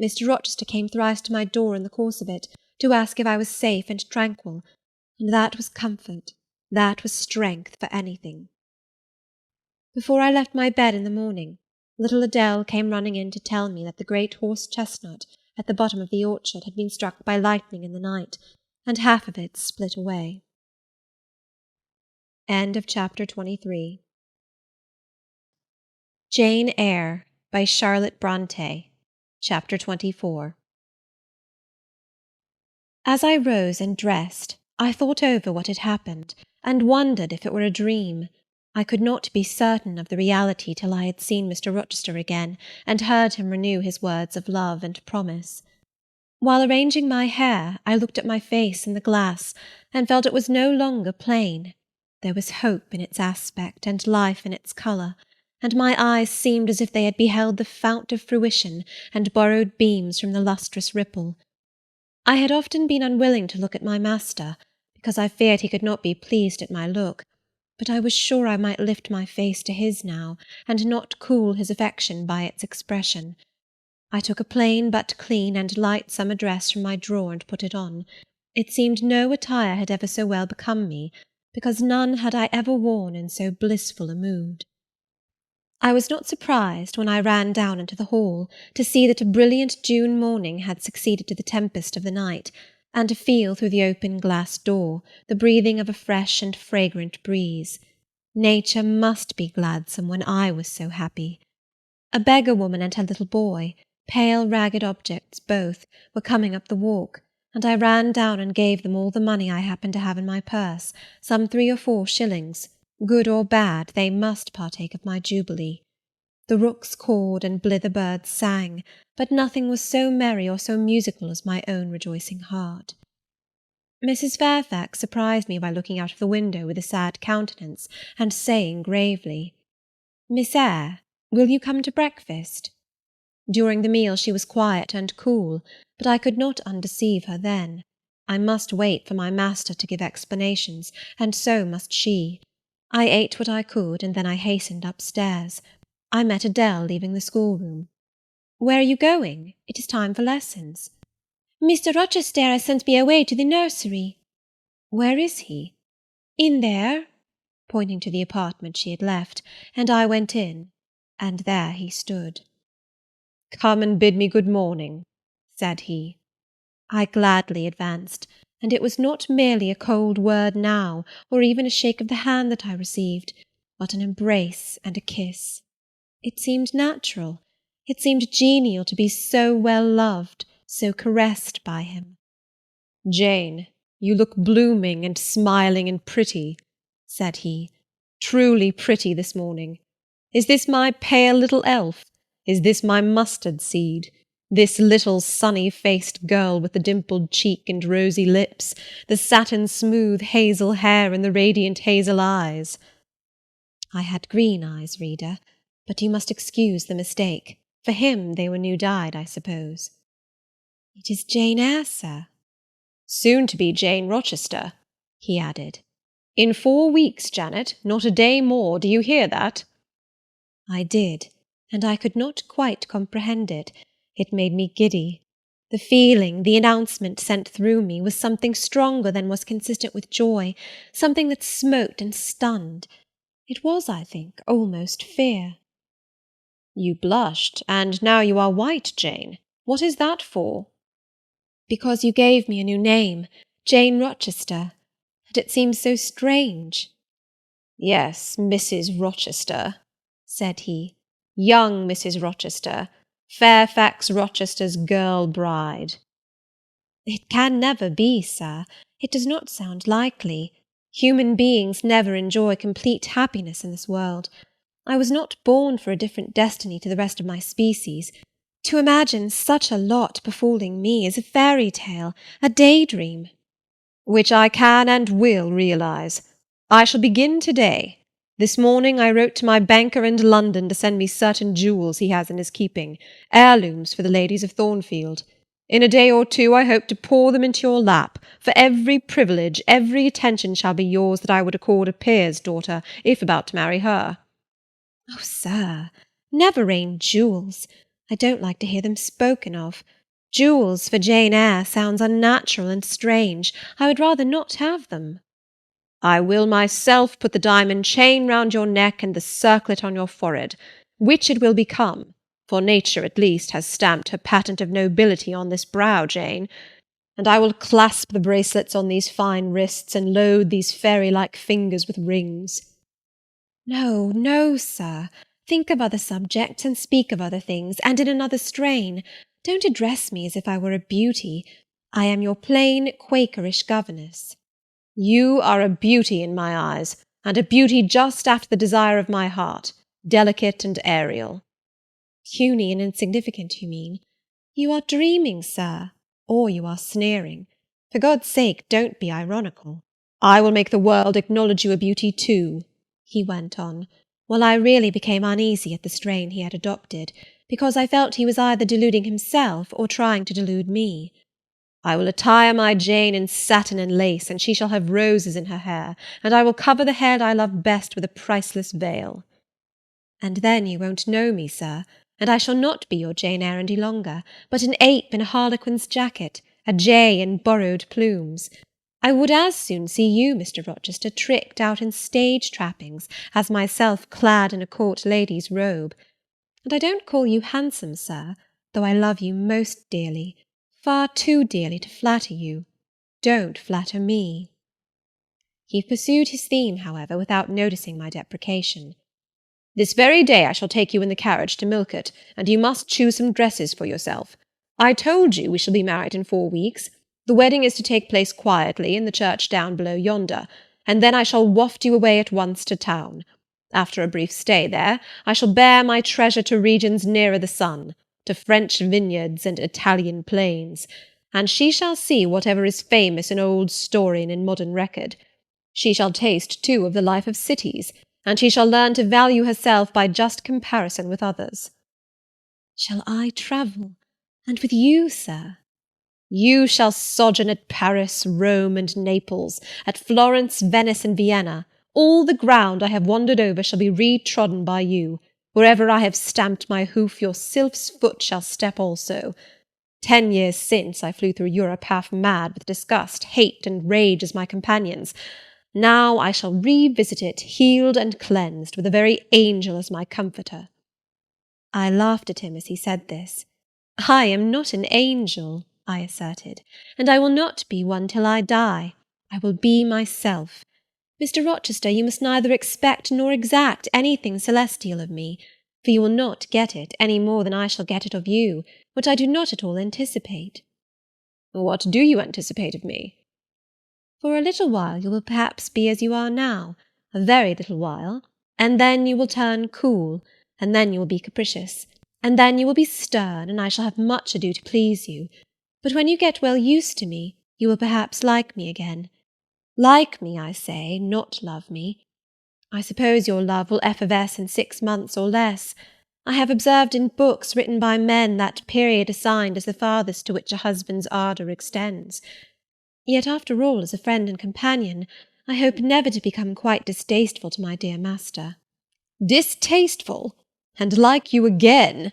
Mr. Rochester came thrice to my door in the course of it, to ask if I was safe and tranquil, and that was comfort, that was strength for anything. Before I left my bed in the morning, little Adele came running in to tell me that the great horse-chestnut at the bottom of the orchard had been struck by lightning in the night, and half of it split away. End of chapter 23. Jane Eyre by Charlotte Brontë. Chapter 24. As I rose and dressed, I thought over what had happened, and wondered if it were a dream. I could not be certain of the reality till I had seen Mr. Rochester again, and heard him renew his words of love and promise. While arranging my hair, I looked at my face in the glass, and felt it was no longer plain. There was hope in its aspect, and life in its colour, and my eyes seemed as if they had beheld the fount of fruition, and borrowed beams from the lustrous ripple. I had often been unwilling to look at my master, because I feared he could not be pleased at my look, but I was sure I might lift my face to his now, and not cool his affection by its expression. I took a plain but clean and light summer dress from my drawer and put it on. It seemed no attire had ever so well become me, because none had I ever worn in so blissful a mood. I was not surprised, when I ran down into the hall, to see that a brilliant June morning had succeeded to the tempest of the night, and to feel through the open glass door the breathing of a fresh and fragrant breeze. Nature must be gladsome when I was so happy. A beggar-woman and her little boy, pale, ragged objects both, were coming up the walk, and I ran down and gave them all the money I happened to have in my purse, some 3 or 4 shillings. Good or bad, they must partake of my jubilee. The rooks cawed and blither birds sang, but nothing was so merry or so musical as my own rejoicing heart. Mrs. Fairfax surprised me by looking out of the window with a sad countenance, and saying gravely, "Miss Eyre, will you come to breakfast?" During the meal she was quiet and cool, but I could not undeceive her then. I must wait for my master to give explanations, and so must she. I ate what I could, and then I hastened upstairs. I met Adele leaving the schoolroom. "Where are you going? It is time for lessons." "Mr. Rochester has sent me away to the nursery." "Where is he?" "In there," pointing to the apartment she had left, and I went in, and there he stood. "Come and bid me good morning," said he. I gladly advanced, and it was not merely a cold word now, or even a shake of the hand that I received, but an embrace and a kiss. It seemed natural, it seemed genial to be so well loved, so caressed by him. "Jane, you look blooming and smiling and pretty," said he, "truly pretty this morning. Is this my pale little elf? Is this my mustard seed? This little sunny-faced girl with the dimpled cheek and rosy lips, the satin-smooth hazel hair and the radiant hazel eyes?" I had green eyes, reader, but you must excuse the mistake. For him they were new-dyed, I suppose. "It is Jane Eyre, sir." "Soon to be Jane Rochester," he added. "In 4 weeks, Janet, not a day more, do you hear that?" I did, and I could not quite comprehend it. It made me giddy. The feeling, the announcement sent through me, was something stronger than was consistent with joy, something that smote and stunned. It was, I think, almost fear. "You blushed, and now you are white, Jane. What is that for?" "Because you gave me a new name, Jane Rochester, and it seems so strange." "Yes, Mrs. Rochester," said he, "young Mrs. Rochester, Fairfax Rochester's girl bride." "It can never be, sir. It does not sound likely. Human beings never enjoy complete happiness in this world. I was not born for a different destiny to the rest of my species. To imagine such a lot befalling me is a fairy tale, a daydream." "Which I can and will realize. I shall begin to-day. This morning I wrote to my banker in London to send me certain jewels he has in his keeping, heirlooms for the ladies of Thornfield. In a day or 2 I hope to pour them into your lap, for every privilege, every attention shall be yours that I would accord a peer's daughter, if about to marry her." "Oh, sir, never rain jewels. I don't like to hear them spoken of. Jewels for Jane Eyre sounds unnatural and strange. I would rather not have them." "I will myself put the diamond chain round your neck and the circlet on your forehead, which it will become, for nature at least has stamped her patent of nobility on this brow, Jane. and I will clasp the bracelets on these fine wrists, and load these fairy-like fingers with rings." "No, no, sir. Think of other subjects, and speak of other things, and in another strain. Don't address me as if I were a beauty. I am your plain Quakerish governess." "You are a beauty in my eyes, and a beauty just after the desire of my heart, delicate and aerial." "Puny and insignificant, you mean? You are dreaming, sir, or you are sneering. For God's sake, don't be ironical." "I will make the world acknowledge you a beauty too," he went on, while I really became uneasy at the strain he had adopted, because I felt he was either deluding himself or trying to delude me. "I will attire my Jane in satin and lace, and she shall have roses in her hair, and I will cover the head I love best with a priceless veil." "And then you won't know me, sir, and I shall not be your Jane Eyre any longer, but an ape in a harlequin's jacket, a jay in borrowed plumes. I would as soon see you, Mr. Rochester, tricked out in stage trappings, as myself clad in a court lady's robe. And I don't call you handsome, sir, though I love you most dearly, far too dearly to flatter you. Don't flatter me." He pursued his theme, however, without noticing my deprecation. "This very day I shall take you in the carriage to Millcote, and you must choose some dresses for yourself. I told you we shall be married in 4 weeks. The wedding is to take place quietly in the church down below yonder, and then I shall waft you away at once to town. After a brief stay there, I shall bear my treasure to regions nearer the sun, to French vineyards and Italian plains, and she shall see whatever is famous in old story and in modern record. She shall taste, too, of the life of cities, and she shall learn to value herself by just comparison with others." "Shall I travel? And with you, sir?" "You shall sojourn at Paris, Rome, and Naples, at Florence, Venice, and Vienna. All the ground I have wandered over shall be re-trodden by you. Wherever I have stamped my hoof, your sylph's foot shall step also. 10 years since, I flew through Europe half mad with disgust, hate, and rage as my companions. Now I shall revisit it, healed and cleansed, with a very angel as my comforter." I laughed at him as he said this. "I am not an angel," I asserted, "and I will not be one till I die. I will be myself. Mr. Rochester, you must neither expect nor exact anything celestial of me, for you will not get it, any more than I shall get it of you, which I do not at all anticipate." "What do you anticipate of me?" "For a little while you will perhaps be as you are now, a very little while, and then you will turn cool, and then you will be capricious, and then you will be stern, and I shall have much ado to please you. But when you get well used to me, you will perhaps like me again. Like me, I say, not love me. I suppose your love will effervesce in 6 months or less. I have observed in books written by men that period assigned as the farthest to which a husband's ardour extends. Yet, after all, as a friend and companion, I hope never to become quite distasteful to my dear master." "Distasteful? And like you again?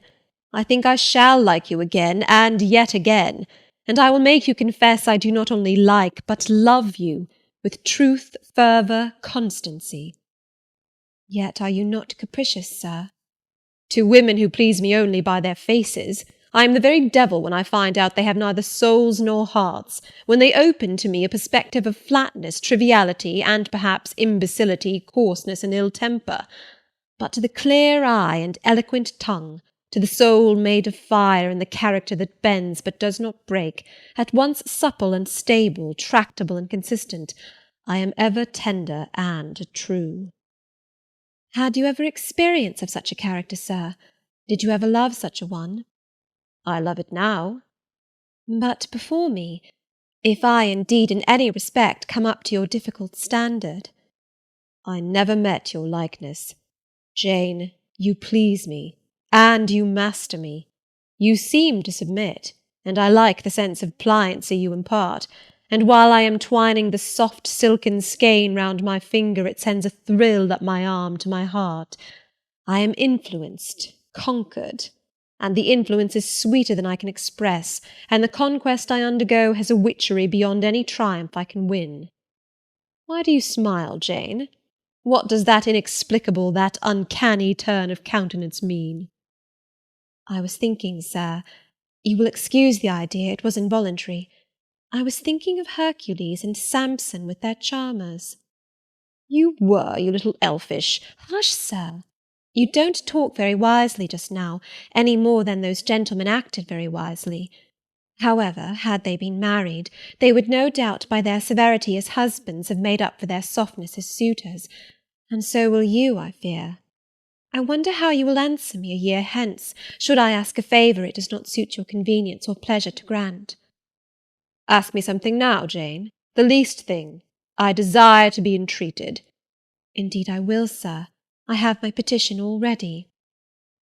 I think I shall like you again, and yet again, and I will make you confess I do not only like, but love you, with truth, fervour, constancy." "Yet are you not capricious, sir?" "To women who please me only by their faces. I am the very devil when I find out they have neither souls nor hearts, when they open to me a perspective of flatness, triviality, and perhaps imbecility, coarseness, and ill temper. But to the clear eye and eloquent tongue, to the soul made of fire, and the character that bends but does not break, at once supple and stable, tractable and consistent, I am ever tender and true." "Had you ever experience of such a character, sir? Did you ever love such a one?" "I love it now." "But before me, if I indeed in any respect come up to your difficult standard?" "I never met your likeness. Jane, you please me, and you master me. You seem to submit, and I like the sense of pliancy you impart, and while I am twining the soft silken skein round my finger, it sends a thrill up my arm to my heart. I am influenced, conquered, and the influence is sweeter than I can express, and the conquest I undergo has a witchery beyond any triumph I can win. Why do you smile, Jane? What does that inexplicable, that uncanny turn of countenance mean?" "I was thinking, sir, you will excuse the idea, it was involuntary, I was thinking of Hercules and Samson with their charmers." "You were, you little elfish—" "Hush, sir! You don't talk very wisely just now, any more than those gentlemen acted very wisely. However, had they been married, they would no doubt by their severity as husbands have made up for their softness as suitors, and so will you, I fear. I wonder how you will answer me a year hence, should I ask a favour it does not suit your convenience or pleasure to grant." "Ask me something now, Jane, the least thing. I desire to be entreated." "Indeed I will, sir. I have my petition all ready."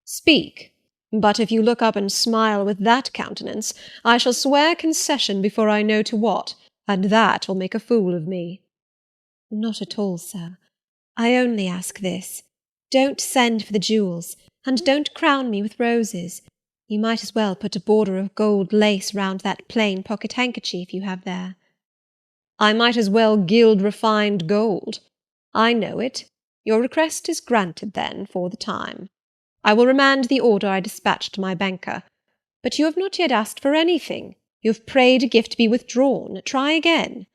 "Speak. But if you look up and smile with that countenance, I shall swear concession before I know to what, and that will make a fool of me." "Not at all, sir. I only ask this. Don't send for the jewels, and don't crown me with roses. You might as well put a border of gold lace round that plain pocket-handkerchief you have there." "I might as well gild refined gold. I know it. Your request is granted, then, for the time. I will remand the order I dispatched to my banker. But you have not yet asked for anything. You have prayed a gift to be withdrawn. Try again."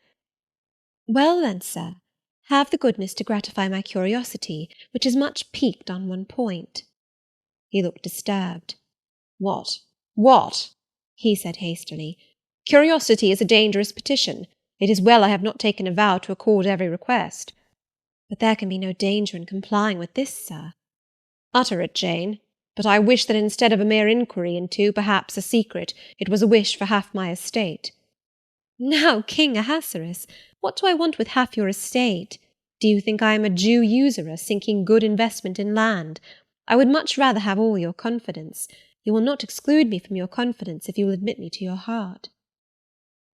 "Well then, sir, have the goodness to gratify my curiosity, which is much piqued on one point." He looked disturbed. What?" he said hastily. "Curiosity is a dangerous petition. It is well I have not taken a vow to accord every request." "But there can be no danger in complying with this, sir." "Utter it, Jane. But I wish that instead of a mere inquiry into, perhaps, a secret, it was a wish for half my estate." "Now, King Ahasuerus, what do I want with half your estate? Do you think I am a Jew usurer sinking good investment in land? I would much rather have all your confidence. You will not exclude me from your confidence if you will admit me to your heart."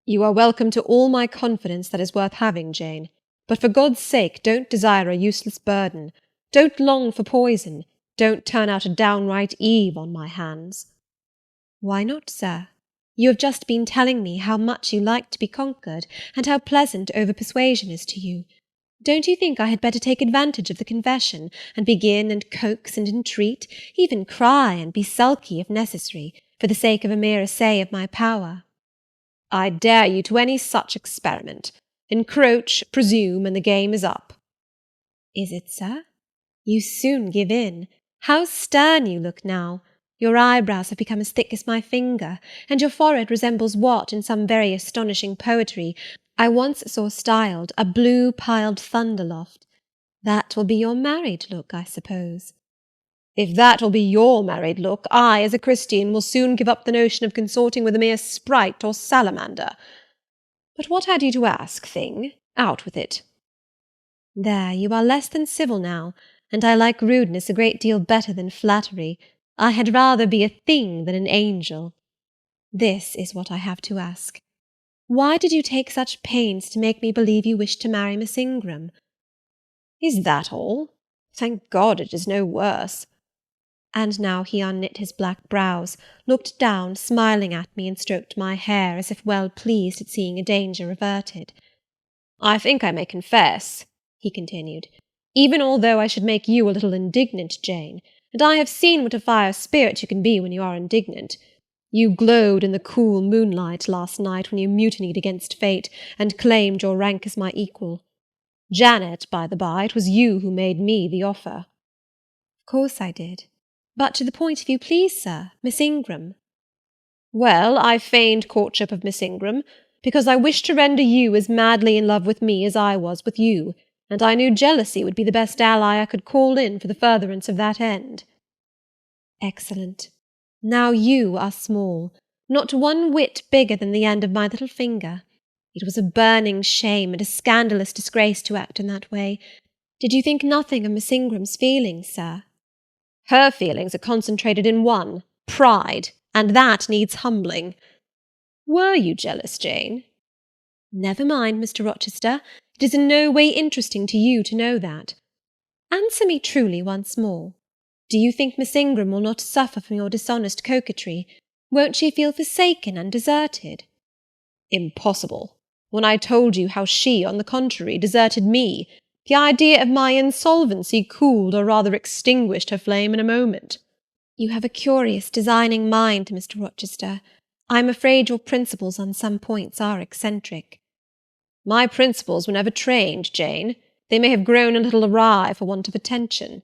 "You are welcome to all my confidence that is worth having, Jane. But for God's sake don't desire a useless burden. Don't long for poison. Don't turn out a downright Eve on my hands." "Why not, sir? You have just been telling me how much you like to be conquered, and how pleasant over-persuasion is to you. Don't you think I had better take advantage of the confession, and begin and coax and entreat, even cry and be sulky if necessary, for the sake of a mere essay of my power?" "I dare you to any such experiment. Encroach, presume, and the game is up." "Is it, sir? You soon give in. How stern you look now! Your eyebrows have become as thick as my finger, and your forehead resembles what, in some very astonishing poetry, I once saw styled a blue-piled thunder-loft. That will be your married look, I suppose." "If that will be your married look, I, as a Christian, will soon give up the notion of consorting with a mere sprite or salamander. But what had you to ask, thing? Out with it." "There, you are less than civil now, and I like rudeness a great deal better than flattery. I had rather be a thing than an angel. This is what I have to ask. Why did you take such pains to make me believe you wished to marry Miss Ingram?" "Is that all? Thank God it is no worse." And now he unknit his black brows, looked down, smiling at me, and stroked my hair, as if well pleased at seeing a danger averted. "I think I may confess," he continued, "even although I should make you a little indignant, Jane, and I have seen what a fire spirit you can be when you are indignant. You glowed in the cool moonlight last night when you mutinied against fate, and claimed your rank as my equal. Janet, by the by, it was you who made me the offer." "Of course I did. But to the point, if you please, sir, Miss Ingram." "Well, I feigned courtship of Miss Ingram, because I wished to render you as madly in love with me as I was with you, and I knew jealousy would be the best ally I could call in for the furtherance of that end." "Excellent. Now you are small, not one whit bigger than the end of my little finger. It was a burning shame and a scandalous disgrace to act in that way. Did you think nothing of Miss Ingram's feelings, sir?" "Her feelings are concentrated in one, pride, and that needs humbling. Were you jealous, Jane?" "Never mind, Mr. Rochester. It is in no way interesting to you to know that. Answer me truly once more. Do you think Miss Ingram will not suffer from your dishonest coquetry? Won't she feel forsaken and deserted?" "Impossible. When I told you how she, on the contrary, deserted me, the idea of my insolvency cooled or rather extinguished her flame in a moment." "You have a curious, designing mind, Mr. Rochester. I am afraid your principles on some points are eccentric." "My principles were never trained, Jane. They may have grown a little awry for want of attention."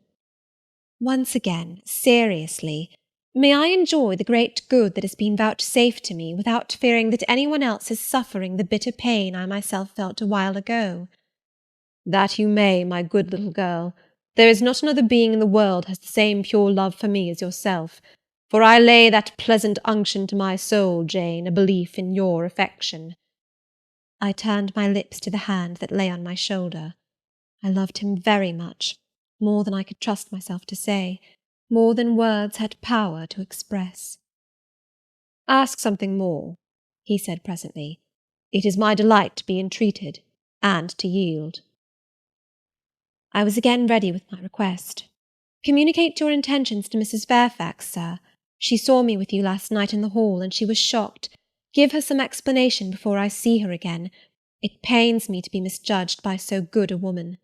"Once again, seriously, may I enjoy the great good that has been vouchsafed to me without fearing that any one else is suffering the bitter pain I myself felt a while ago?" "That you may, my good little girl. There is not another being in the world has the same pure love for me as yourself, for I lay that pleasant unction to my soul, Jane, a belief in your affection." I turned my lips to the hand that lay on my shoulder. I loved him very much, more than I could trust myself to say, more than words had power to express. "Ask something more," he said presently. "It is my delight to be entreated, and to yield." I was again ready with my request. "Communicate your intentions to Mrs. Fairfax, sir. She saw me with you last night in the hall, and she was shocked. Give her some explanation before I see her again. It pains me to be misjudged by so good a woman."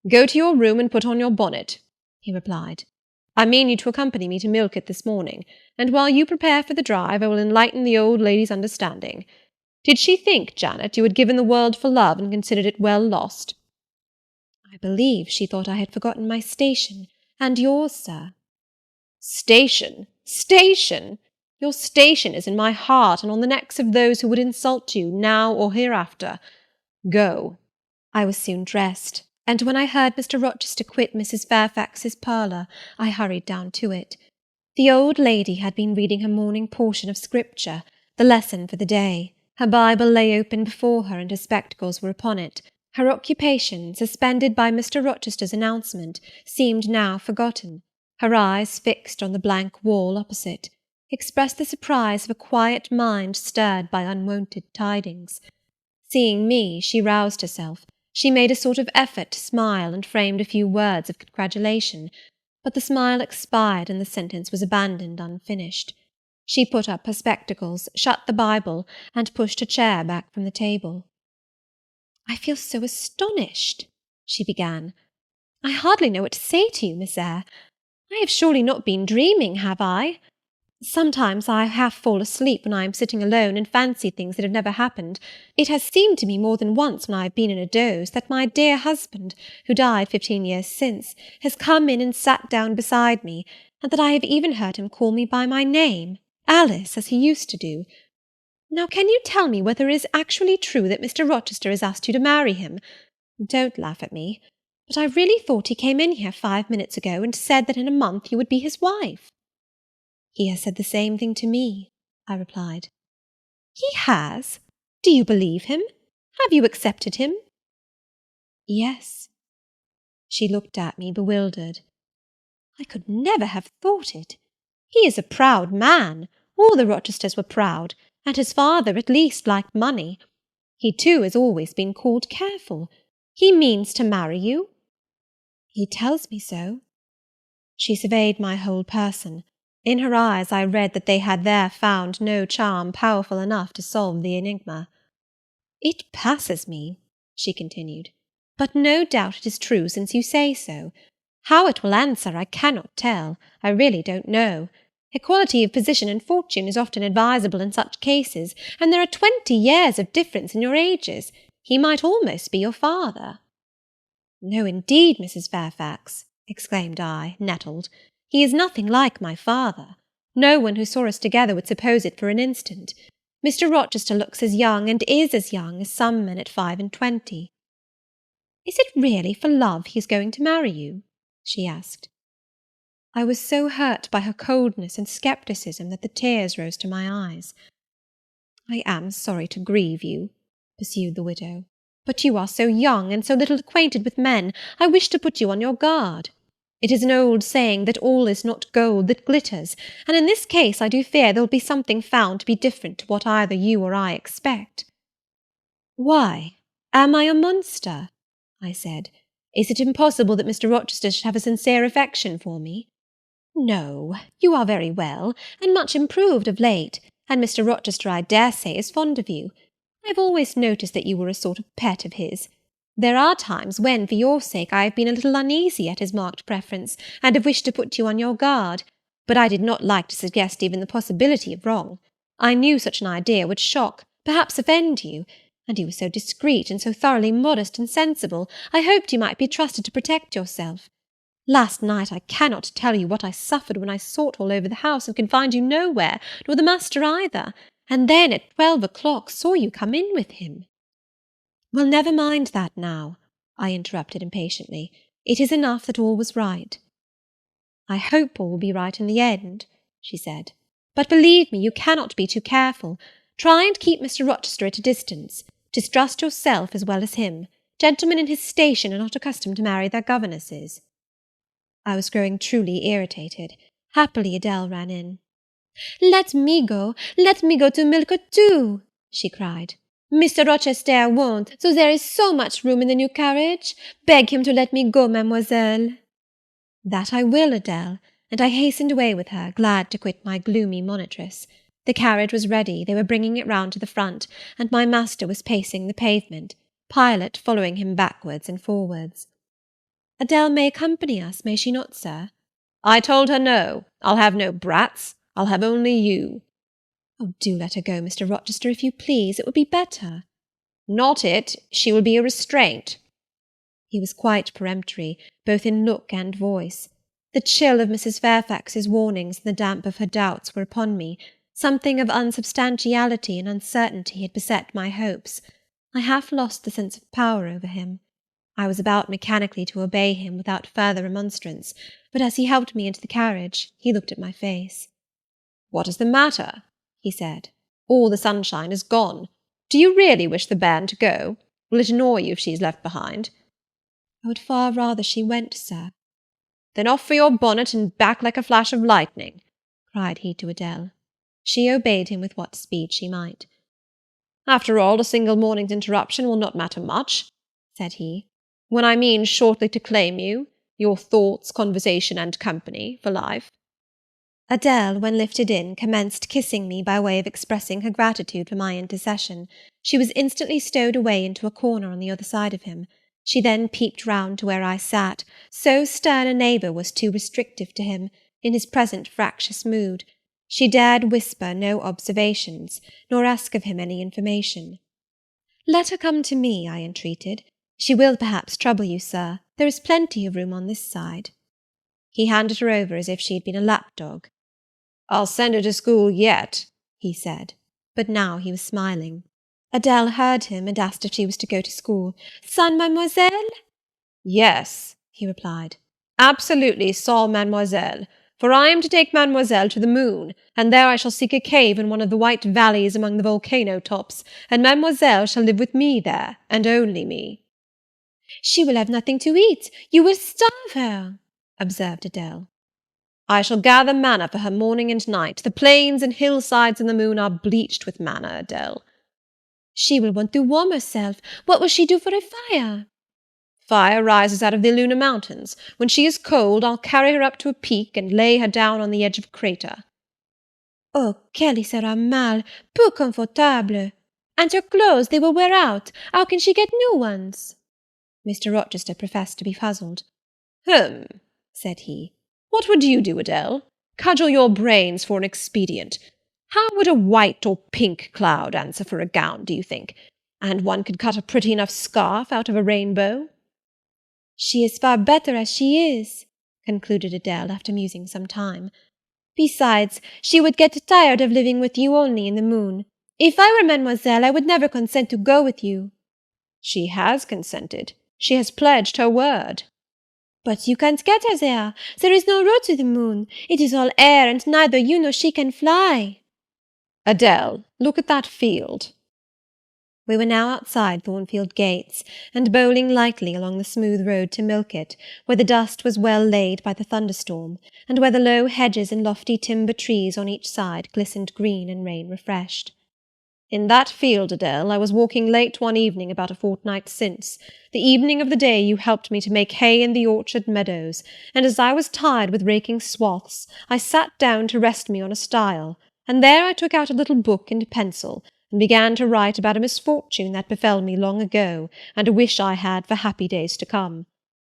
"Go to your room and put on your bonnet," he replied. "I mean you to accompany me to Millcote this morning, and while you prepare for the drive, I will enlighten the old lady's understanding. Did she think, Janet, you had given the world for love and considered it well lost?" "I believe she thought I had forgotten my station, and yours, sir." "Station! Station! Your station is in my heart and on the necks of those who would insult you, now or hereafter. Go." I was soon dressed, and when I heard Mr. Rochester quit Mrs. Fairfax's parlour, I hurried down to it. The old lady had been reading her morning portion of Scripture, the lesson for the day. Her Bible lay open before her, and her spectacles were upon it. Her occupation, suspended by Mr. Rochester's announcement, seemed now forgotten. Her eyes, fixed on the blank wall opposite, expressed the surprise of a quiet mind stirred by unwonted tidings. Seeing me, she roused herself. She made a sort of effort to smile, and framed a few words of congratulation, but the smile expired, and the sentence was abandoned unfinished. She put up her spectacles, shut the Bible, and pushed a chair back from the table. "I feel so astonished," she began. "I hardly know what to say to you, Miss Eyre. I have surely not been dreaming, have I? Sometimes I half fall asleep when I am sitting alone and fancy things that have never happened. It has seemed to me more than once when I have been in a doze that my dear husband, who died 15 years since, has come in and sat down beside me, and that I have even heard him call me by my name, Alice, as he used to do. Now can you tell me whether it is actually true that Mr. Rochester has asked you to marry him? Don't laugh at me, but I really thought he came in here 5 minutes ago and said that in a month you would be his wife." "He has said the same thing to me," I replied. "He has? Do you believe him? Have you accepted him?" "Yes." She looked at me bewildered. "I could never have thought it. He is a proud man. All the Rochesters were proud, and his father at least liked money. He too has always been called careful. He means to marry you." "He tells me so." She surveyed my whole person. In her eyes I read that they had there found no charm powerful enough to solve the enigma. "It passes me," she continued, "but no doubt it is true since you say so. How it will answer I cannot tell. I really don't know. Equality of position and fortune is often advisable in such cases, and there are 20 years of difference in your ages. He might almost be your father." "No, indeed, Mrs. Fairfax," exclaimed I, nettled. "He is nothing like my father. No one who saw us together would suppose it for an instant. Mr. Rochester looks as young, and is as young, as some men at 25. "Is it really for love he is going to marry you?" she asked. I was so hurt by her coldness and scepticism that the tears rose to my eyes. "I am sorry to grieve you," pursued the widow, "but you are so young, and so little acquainted with men, I wish to put you on your guard. It is an old saying that all is not gold that glitters, and in this case I do fear there will be something found to be different to what either you or I expect." "Why, am I a monster?" I said. "Is it impossible that Mr. Rochester should have a sincere affection for me?" "No, you are very well, and much improved of late, and Mr. Rochester, I dare say, is fond of you. I have always noticed that you were a sort of pet of his. There are times when, for your sake, I have been a little uneasy at his marked preference, and have wished to put you on your guard, but I did not like to suggest even the possibility of wrong. I knew such an idea would shock, perhaps offend you, and you were so discreet and so thoroughly modest and sensible, I hoped you might be trusted to protect yourself. Last night I cannot tell you what I suffered when I sought all over the house and could find you nowhere, nor the master either, and then at 12 o'clock saw you come in with him." "Well, never mind that now," I interrupted impatiently. "It is enough that all was right." "I hope all will be right in the end," she said. "But believe me, you cannot be too careful. Try and keep Mr. Rochester at a distance. Distrust yourself as well as him. Gentlemen in his station are not accustomed to marry their governesses." I was growing truly irritated. Happily Adele ran in. Let me go to Millcote too," she cried. "Mr. Rochester won't, so there is so much room in the new carriage. Beg him to let me go, mademoiselle." "That I will, Adele," and I hastened away with her, glad to quit my gloomy monitress. The carriage was ready, they were bringing it round to the front, and my master was pacing the pavement, Pilot following him backwards and forwards. "Adele may accompany us, may she not, sir?" "I told her no. I'll have no brats. I'll have only you." "Oh, do let her go, Mr. Rochester, if you please. It would be better." "Not it. She will be a restraint." He was quite peremptory, both in look and voice. The chill of Mrs. Fairfax's warnings and the damp of her doubts were upon me. Something of unsubstantiality and uncertainty had beset my hopes. I half lost the sense of power over him. I was about mechanically to obey him without further remonstrance, but as he helped me into the carriage, he looked at my face. "What is the matter?" he said. "All the sunshine is gone. Do you really wish the bairn to go? Will it annoy you if she is left behind?" "I would far rather she went, sir." "Then off for your bonnet and back like a flash of lightning," cried he to Adele. She obeyed him with what speed she might. "After all, a single morning's interruption will not matter much," said he, "when I mean shortly to claim you, your thoughts, conversation, and company, for life." Adele, when lifted in, commenced kissing me by way of expressing her gratitude for my intercession. She was instantly stowed away into a corner on the other side of him. She then peeped round to where I sat. So stern a neighbour was too restrictive to him, in his present fractious mood. She dared whisper no observations, nor ask of him any information. "Let her come to me," I entreated. "She will perhaps trouble you, sir. There is plenty of room on this side." He handed her over as if she had been a lap-dog. "I'll send her to school yet," he said, but now he was smiling. Adele heard him, and asked if she was to go to school. "Sans mademoiselle?" "Yes," he replied, "absolutely sans mademoiselle, for I am to take mademoiselle to the moon, and there I shall seek a cave in one of the white valleys among the volcano tops, and mademoiselle shall live with me there, and only me." "She will have nothing to eat. You will starve her," observed Adele. "I shall gather manna for her morning and night. The plains and hillsides in the moon are bleached with manna, Adele." "She will want to warm herself. What will she do for a fire?" "Fire rises out of the Luna Mountains. When she is cold, I'll carry her up to a peak and lay her down on the edge of a crater." "Oh, qu'elle y sera mal, peu confortable. And her clothes, they will wear out. How can she get new ones?" Mr. Rochester professed to be puzzled. Said he. "What would you do, Adele? Cudgel your brains for an expedient. How would a white or pink cloud answer for a gown, do you think? And one could cut a pretty enough scarf out of a rainbow." "She is far better as she is," concluded Adele, after musing some time. "Besides, she would get tired of living with you only in the moon. If I were mademoiselle, I would never consent to go with you." "She has consented. She has pledged her word." "But you can't get her there. There is no road to the moon. It is all air, and neither you nor she can fly." "Adele, look at that field." We were now outside Thornfield gates, and bowling lightly along the smooth road to Millcote, where the dust was well laid by the thunderstorm, and where the low hedges and lofty timber trees on each side glistened green and rain-refreshed. "In that field, Adele, I was walking late one evening about a fortnight since, the evening of the day you helped me to make hay in the orchard meadows, and as I was tired with raking swaths, I sat down to rest me on a stile, and there I took out a little book and pencil, and began to write about a misfortune that befell me long ago, and a wish I had for happy days to come.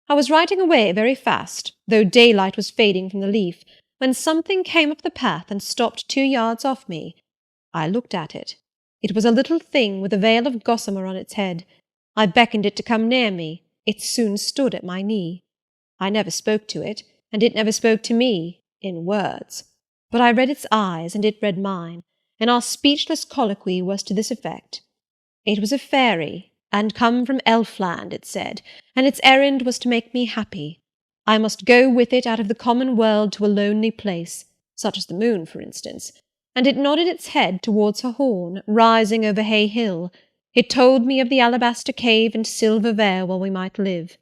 I was writing away very fast, though daylight was fading from the leaf, when something came up the path and stopped 2 yards off me. I looked at it. It was a little thing with a veil of gossamer on its head. I beckoned it to come near me. It soon stood at my knee. I never spoke to it, and it never spoke to me, in words. But I read its eyes, and it read mine, and our speechless colloquy was to this effect. It was a fairy, and come from Elfland, it said, and its errand was to make me happy. I must go with it out of the common world to a lonely place, such as the moon, for instance, and it nodded its head towards her horn, rising over Hay Hill. It told me of the alabaster cave and silver vale where we might live.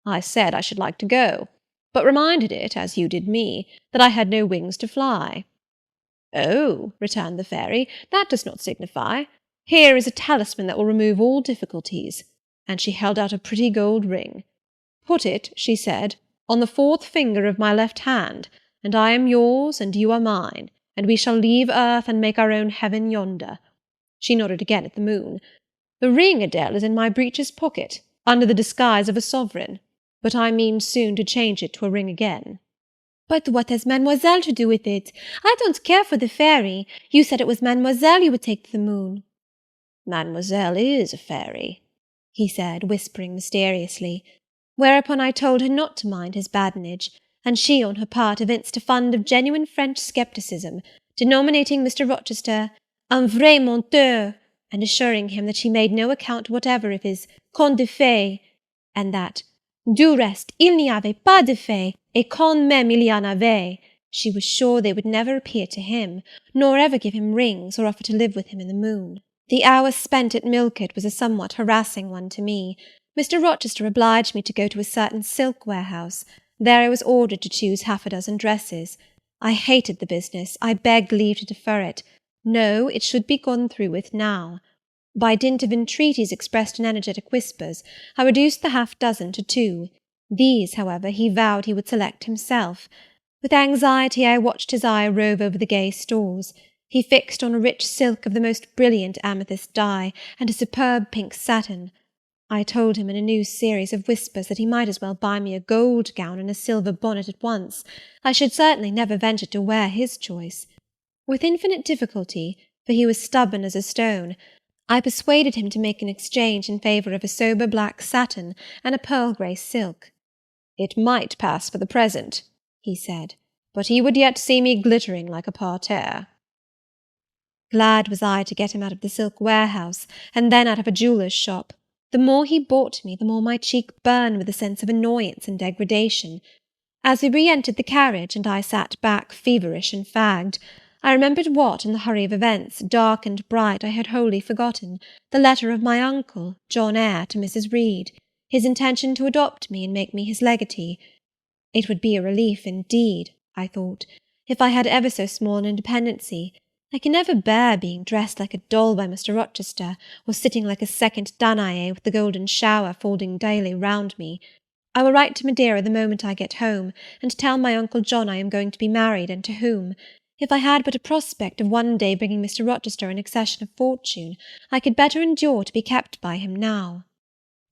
I said I should like to go, but reminded it, as you did me, that I had no wings to fly. Oh, returned the fairy, that does not signify. Here is a talisman that will remove all difficulties. And she held out a pretty gold ring. Put it, she said, on the fourth finger of my left hand, and I am yours, and you are mine, and we shall leave earth and make our own heaven yonder. She nodded again at the moon. The ring, Adele, is in my breeches pocket, under the disguise of a sovereign, but I mean soon to change it to a ring again. But what has mademoiselle to do with it? I don't care for the fairy. You said it was mademoiselle you would take to the moon. Mademoiselle is a fairy, he said, whispering mysteriously, whereupon I told her not to mind his badinage, and she, on her part, evinced a fund of genuine French scepticism, denominating Mr. Rochester un vrai menteur, and assuring him that she made no account whatever of his contes de fées, and that, du reste, il n'y avait pas de fées, et quand même il y en avait, she was sure they would never appear to him, nor ever give him rings, or offer to live with him in the moon. The hour spent at Millcote was a somewhat harassing one to me. Mr. Rochester obliged me to go to a certain silk warehouse. There I was ordered to choose 6 dresses. I hated the business. I begged leave to defer it. No, it should be gone through with now. By dint of entreaties expressed in energetic whispers, I reduced the 6 to 2. These, however, he vowed he would select himself. With anxiety I watched his eye rove over the gay stores. He fixed on a rich silk of the most brilliant amethyst dye, and a superb pink satin. I told him in a new series of whispers that he might as well buy me a gold gown and a silver bonnet at once. I should certainly never venture to wear his choice. With infinite difficulty, for he was stubborn as a stone, I persuaded him to make an exchange in favour of a sober black satin and a pearl-grey silk. It might pass for the present, he said, but he would yet see me glittering like a parterre. Glad was I to get him out of the silk warehouse, and then out of a jeweller's shop. The more he bought me, the more my cheek burned with a sense of annoyance and degradation. As we re-entered the carriage, and I sat back feverish and fagged, I remembered what, in the hurry of events, dark and bright, I had wholly forgotten, the letter of my uncle, John Eyre, to Mrs. Reed, his intention to adopt me and make me his legatee. It would be a relief indeed, I thought, if I had ever so small an independency. I can never bear being dressed like a doll by Mr. Rochester, or sitting like a second Danae with the golden shower falling daily round me. I will write to Madeira the moment I get home, and tell my Uncle John I am going to be married, and to whom. If I had but a prospect of one day bringing Mr. Rochester an accession of fortune, I could better endure to be kept by him now.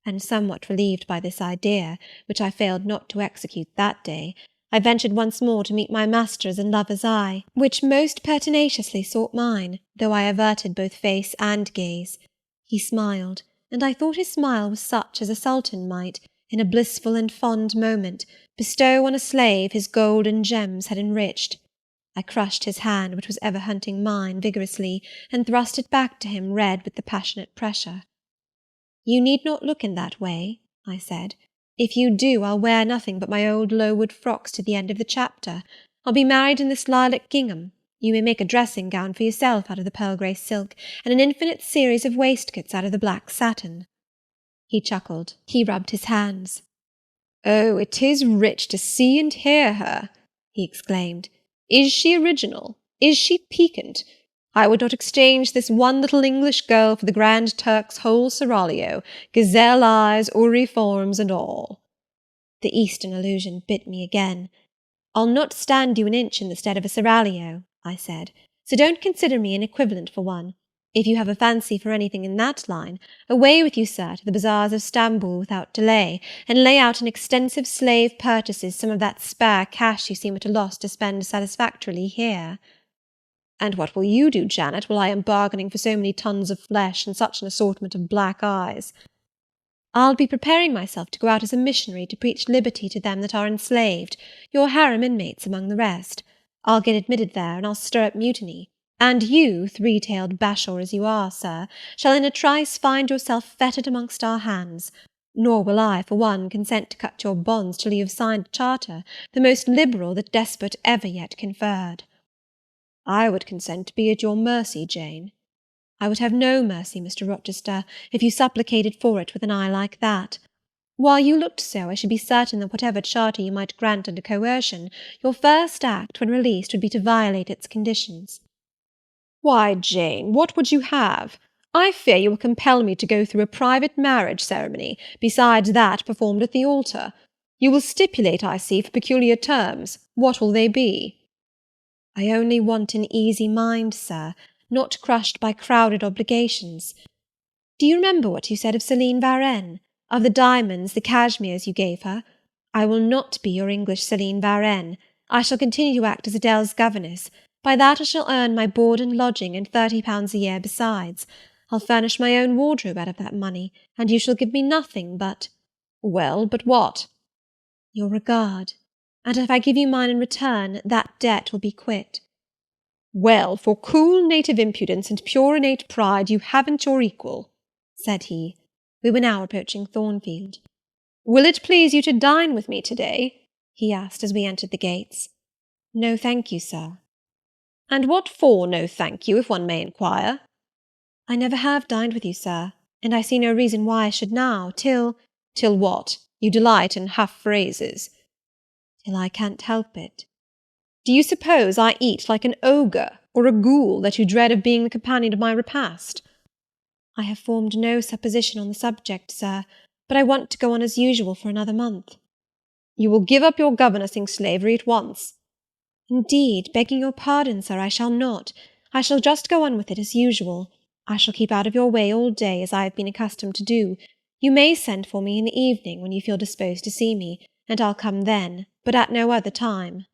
And somewhat relieved by this idea, which I failed not to execute that day, I ventured once more to meet my master's and lover's eye, which most pertinaciously sought mine, though I averted both face and gaze. He smiled, and I thought his smile was such as a sultan might, in a blissful and fond moment, bestow on a slave his gold and gems had enriched. I crushed his hand, which was ever hunting mine, vigorously, and thrust it back to him, red with the passionate pressure. "You need not look in that way," I said. "If you do, I'll wear nothing but my old Lowood frocks to the end of the chapter. I'll be married in this lilac gingham. You may make a dressing gown for yourself out of the pearl-grey silk, and an infinite series of waistcoats out of the black satin." He chuckled. He rubbed his hands. "Oh, it is rich to see and hear her!" he exclaimed. "Is she original? Is she piquant? I would not exchange this one little English girl for the Grand Turk's whole seraglio, gazelle eyes, houri forms, and all." The Eastern allusion bit me again. "I'll not stand you an inch in the stead of a seraglio," I said, "so don't consider me an equivalent for one. If you have a fancy for anything in that line, away with you, sir, to the bazaars of Stamboul without delay, and lay out in extensive slave purchases some of that spare cash you seem at a loss to spend satisfactorily here." And what will you do, Janet, while I am bargaining for so many tons of flesh and such an assortment of black eyes? I'll be preparing myself to go out as a missionary to preach liberty to them that are enslaved, your harem inmates among the rest. I'll get admitted there, and I'll stir up mutiny. And you, three-tailed bashaw as you are, sir, shall in a trice find yourself fettered amongst our hands. Nor will I, for one, consent to cut your bonds till you have signed a charter, the most liberal that despot ever yet conferred. I would consent to be at your mercy, Jane. I would have no mercy, Mr. Rochester, if you supplicated for it with an eye like that. While you looked so, I should be certain that whatever charter you might grant under coercion, your first act, when released, would be to violate its conditions. Why, Jane, what would you have? I fear you will compel me to go through a private marriage ceremony, besides that performed at the altar. You will stipulate, I see, for peculiar terms. What will they be? I only want an easy mind, sir, not crushed by crowded obligations. Do you remember what you said of Céline Varenne, of the diamonds, the cashmeres you gave her? I will not be your English Céline Varenne. I shall continue to act as Adèle's governess. By that I shall earn my board and lodging, and £30 a year besides. I'll furnish my own wardrobe out of that money, and you shall give me nothing but— Well, but what? Your regard. And if I give you mine in return, that debt will be quit. Well, for cool native impudence and pure innate pride, you haven't your equal, said he. We were now approaching Thornfield. Will it please you to dine with me to-day? He asked as we entered the gates. No, thank you, sir. And what for, no thank you, if one may inquire? I never have dined with you, sir, and I see no reason why I should now, till— Till what? You delight in half-phrases. Till I can't help it. Do you suppose I eat like an ogre or a ghoul, that you dread of being the companion of my repast? I have formed no supposition on the subject, sir, but I want to go on as usual for another month. You will give up your governessing slavery at once. Indeed, begging your pardon, sir, I shall not. I shall just go on with it as usual. I shall keep out of your way all day, as I have been accustomed to do. You may send for me in the evening, when you feel disposed to see me, and I'll come then, but at no other time.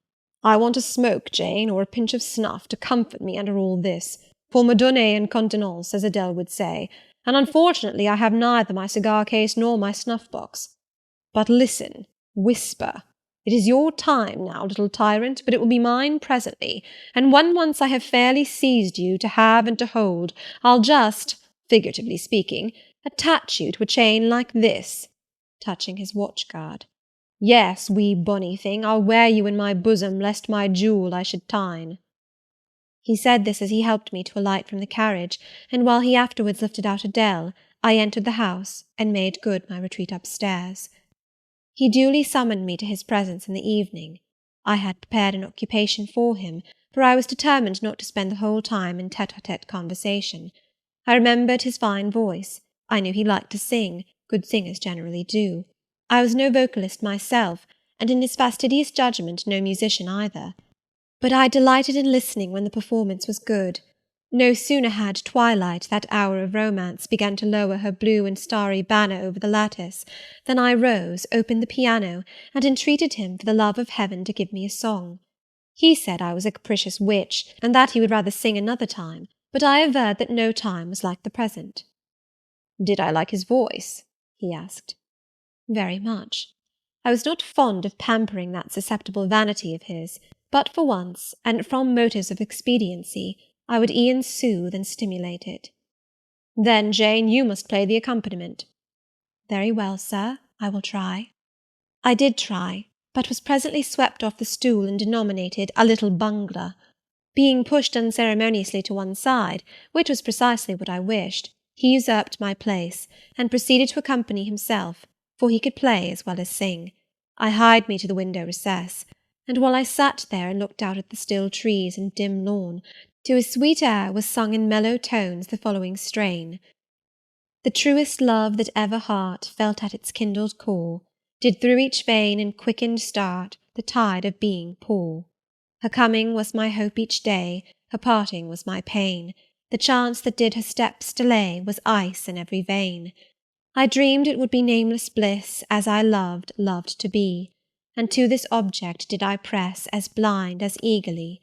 I want a smoke, Jane, or a pinch of snuff, to comfort me under all this, pour me donner une contenance, as Adèle would say, and unfortunately I have neither my cigar-case nor my snuff-box. But listen, whisper. It is your time now, little tyrant, but it will be mine presently, and when once I have fairly seized you to have and to hold, I'll just, figuratively speaking, attach you to a chain like this, touching his watch-guard. Yes, wee bonny thing, I'll wear you in my bosom, lest my jewel I should tine. He said this as he helped me to alight from the carriage, and while he afterwards lifted out Adèle, I entered the house, and made good my retreat upstairs. He duly summoned me to his presence in the evening. I had prepared an occupation for him, for I was determined not to spend the whole time in tête-à-tête conversation. I remembered his fine voice. I knew he liked to sing, good singers generally do. I was no vocalist myself, and in his fastidious judgment no musician either. But I delighted in listening when the performance was good. No sooner had twilight, that hour of romance, begun to lower her blue and starry banner over the lattice, than I rose, opened the piano, and entreated him for the love of heaven to give me a song. He said I was a capricious witch, and that he would rather sing another time, but I averred that no time was like the present. Did I like his voice? He asked. Very much. I was not fond of pampering that susceptible vanity of his, but for once, and from motives of expediency, I would e'en soothe and stimulate it. Then, Jane, you must play the accompaniment. Very well, sir, I will try. I did try, but was presently swept off the stool and denominated a little bungler. Being pushed unceremoniously to one side, which was precisely what I wished, he usurped my place, and proceeded to accompany himself, for he could play as well as sing. I hied me to the window recess, and while I sat there and looked out at the still trees and dim lawn, to a sweet air was sung in mellow tones the following strain. The truest love that ever heart felt at its kindled core, did through each vein in quickened start the tide of being pour. Her coming was my hope each day, her parting was my pain, the chance that did her steps delay was ice in every vein. I dreamed it would be nameless bliss, as I loved to be, and to this object did I press as blind as eagerly.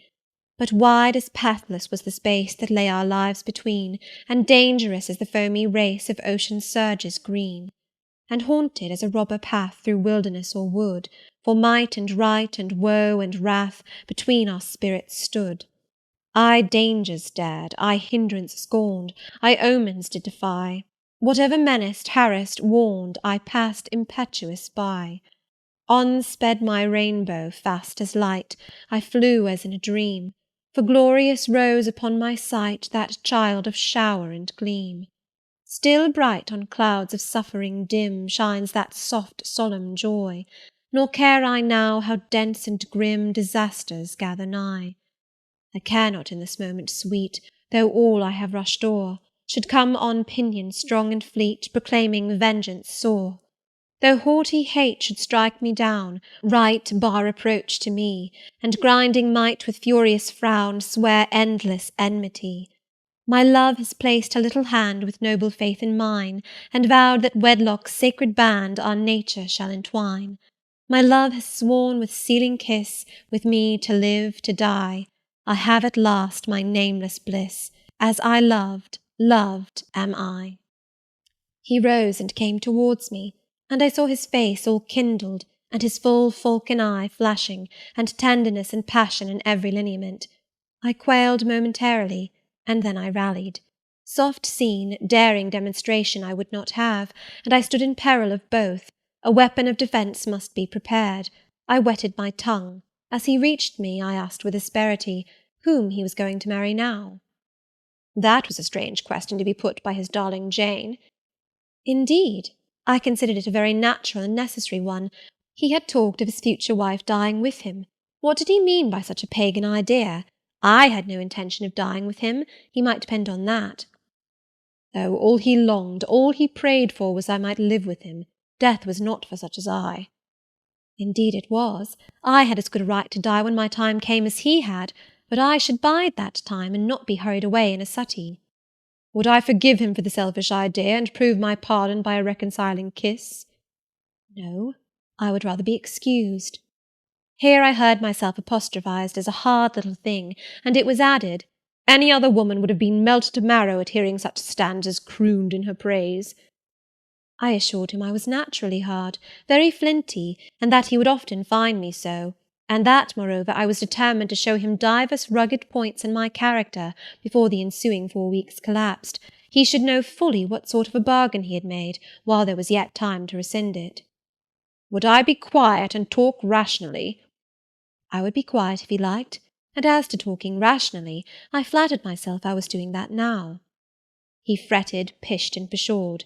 But wide as pathless was the space that lay our lives between, and dangerous as the foamy race of ocean's surges green, and haunted as a robber path through wilderness or wood, for might and right and woe and wrath between our spirits stood. I dangers dared, I hindrance scorned, I omens did defy, whatever menaced, harassed, warned, I passed impetuous by. On sped my rainbow, fast as light, I flew as in a dream, for glorious rose upon my sight that child of shower and gleam. Still bright on clouds of suffering dim shines that soft solemn joy, nor care I now how dense and grim disasters gather nigh. I care not in this moment sweet, though all I have rushed o'er should come on pinion strong and fleet, proclaiming vengeance sore. Though haughty hate should strike me down, right bar reproach to me, and grinding might with furious frown swear endless enmity. My love has placed her little hand with noble faith in mine, and vowed that wedlock's sacred band our nature shall entwine. My love has sworn with sealing kiss, with me to live, to die. I have at last my nameless bliss, as I loved, loved am I. He rose and came towards me, and I saw his face all kindled, and his full falcon eye flashing, and tenderness and passion in every lineament. I quailed momentarily, and then I rallied. Soft scene, daring demonstration I would not have, and I stood in peril of both. A weapon of defence must be prepared. I wetted my tongue. As he reached me, I asked with asperity whom he was going to marry now. That was a strange question to be put by his darling Jane. Indeed, I considered it a very natural and necessary one. He had talked of his future wife dying with him. What did he mean by such a pagan idea? I had no intention of dying with him, he might depend on that. Oh, all he longed, all he prayed for was I might live with him. Death was not for such as I. Indeed it was. I had as good a right to die when my time came as he had, but I should bide that time, and not be hurried away in a suttee. Would I forgive him for the selfish idea, and prove my pardon by a reconciling kiss? No, I would rather be excused. Here I heard myself apostrophized as a hard little thing, and it was added, any other woman would have been melted to marrow at hearing such stanzas crooned in her praise. I assured him I was naturally hard, very flinty, and that he would often find me so, and that, moreover, I was determined to show him divers rugged points in my character before the ensuing 4 weeks collapsed. He should know fully what sort of a bargain he had made, while there was yet time to rescind it. Would I be quiet and talk rationally? I would be quiet if he liked, and as to talking rationally, I flattered myself I was doing that now. He fretted, pished, and pshawed.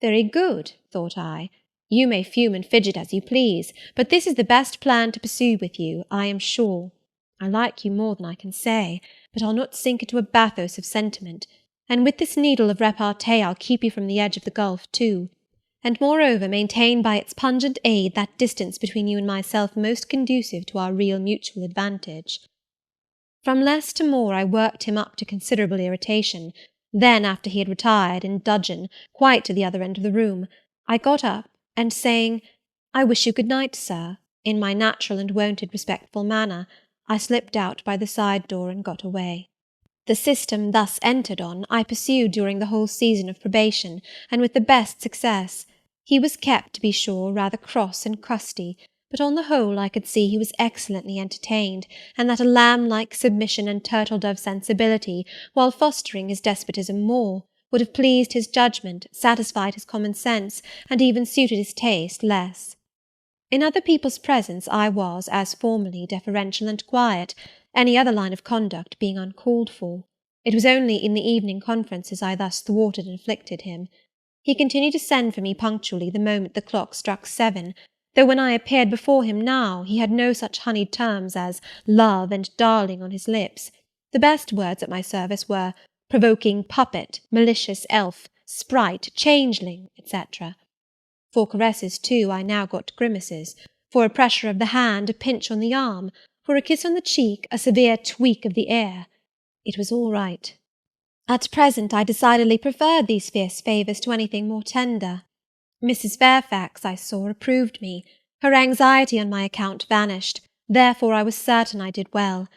Very good, thought I. You may fume and fidget as you please, but this is the best plan to pursue with you, I am sure. I like you more than I can say, but I'll not sink into a bathos of sentiment, and with this needle of repartee I'll keep you from the edge of the gulf too, and moreover maintain by its pungent aid that distance between you and myself most conducive to our real mutual advantage. From less to more I worked him up to considerable irritation. Then, after he had retired, in dudgeon, quite to the other end of the room, I got up, and saying, I wish you good night, sir, in my natural and wonted respectful manner, I slipped out by the side door and got away. The system thus entered on I pursued during the whole season of probation, and with the best success. He was kept, to be sure, rather cross and crusty, but on the whole I could see he was excellently entertained, and that a lamb-like submission and turtle-dove sensibility, while fostering his despotism more, would have pleased his judgment, satisfied his common sense, and even suited his taste less. In other people's presence I was, as formerly, deferential and quiet, any other line of conduct being uncalled for. It was only in the evening conferences I thus thwarted and afflicted him. He continued to send for me punctually the moment the clock struck 7, though when I appeared before him now, he had no such honeyed terms as love and darling on his lips. The best words at my service were provoking puppet, malicious elf, sprite, changeling, etc. For caresses, too, I now got grimaces. For a pressure of the hand, a pinch on the arm. For a kiss on the cheek, a severe tweak of the ear. It was all right. At present I decidedly preferred these fierce favours to anything more tender. Mrs. Fairfax, I saw, approved me. Her anxiety on my account vanished, therefore I was certain I did well.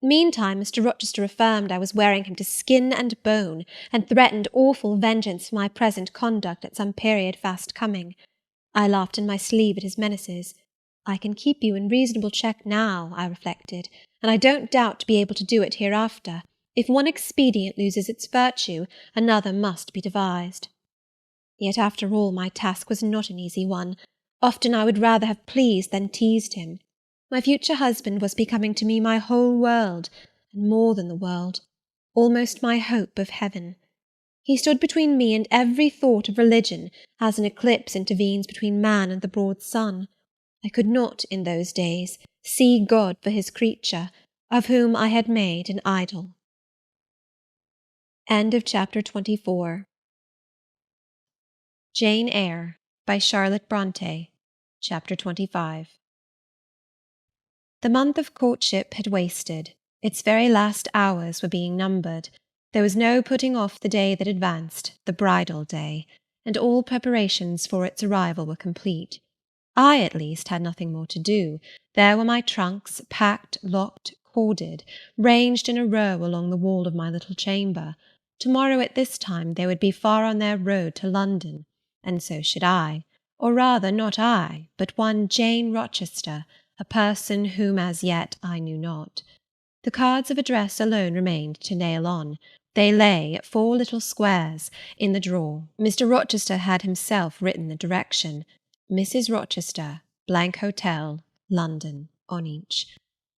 Meantime, Mr. Rochester affirmed I was wearing him to skin and bone, and threatened awful vengeance for my present conduct at some period fast coming. I laughed in my sleeve at his menaces. I can keep you in reasonable check now, I reflected, and I don't doubt to be able to do it hereafter. If one expedient loses its virtue, another must be devised. Yet, after all, my task was not an easy one. Often I would rather have pleased than teased him. My future husband was becoming to me my whole world, and more than the world, almost my hope of heaven. He stood between me and every thought of religion, as an eclipse intervenes between man and the broad sun. I could not, in those days, see God for his creature, of whom I had made an idol. End of chapter 24. Jane Eyre, by Charlotte Brontë. Chapter 25. The month of courtship had wasted. Its very last hours were being numbered. There was no putting off the day that advanced, the bridal day, and all preparations for its arrival were complete. I, at least, had nothing more to do. There were my trunks, packed, locked, corded, ranged in a row along the wall of my little chamber. To-morrow at this time they would be far on their road to London, and so should I, or rather not I, but one Jane Rochester, a person whom as yet I knew not. The cards of address alone remained to nail on. They lay, 4 little squares, in the drawer. Mr. Rochester had himself written the direction, Mrs. Rochester, Blank Hotel, London, on each.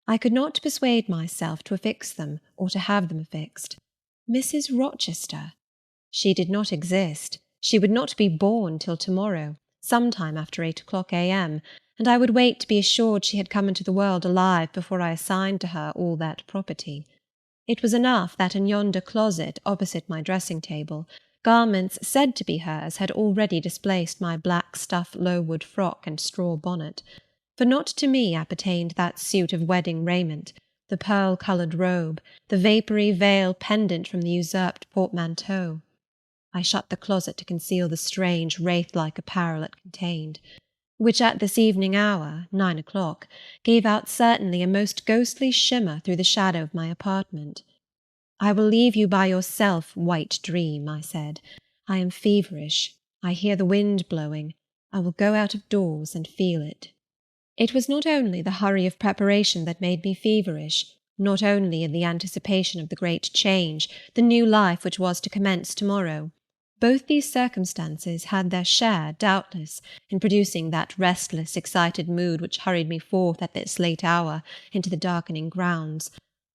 I could not persuade myself to affix them, or to have them affixed. Mrs. Rochester! She did not exist. She would not be born till to-morrow, sometime after 8 o'clock a.m., and I would wait to be assured she had come into the world alive before I assigned to her all that property. It was enough that in yonder closet opposite my dressing-table, garments said to be hers had already displaced my black stuff Lowood frock and straw bonnet, for not to me appertained that suit of wedding raiment, the pearl-coloured robe, the vapoury veil pendant from the usurped portmanteau. I shut the closet to conceal the strange wraith-like apparel it contained, which at this evening hour, 9 o'clock, gave out certainly a most ghostly shimmer through the shadow of my apartment. "I will leave you by yourself, white dream," I said. "I am feverish. I hear the wind blowing. I will go out of doors and feel it." It was not only the hurry of preparation that made me feverish, not only the anticipation of the great change, the new life which was to commence to-morrow. Both these circumstances had their share, doubtless, in producing that restless, excited mood which hurried me forth at this late hour into the darkening grounds,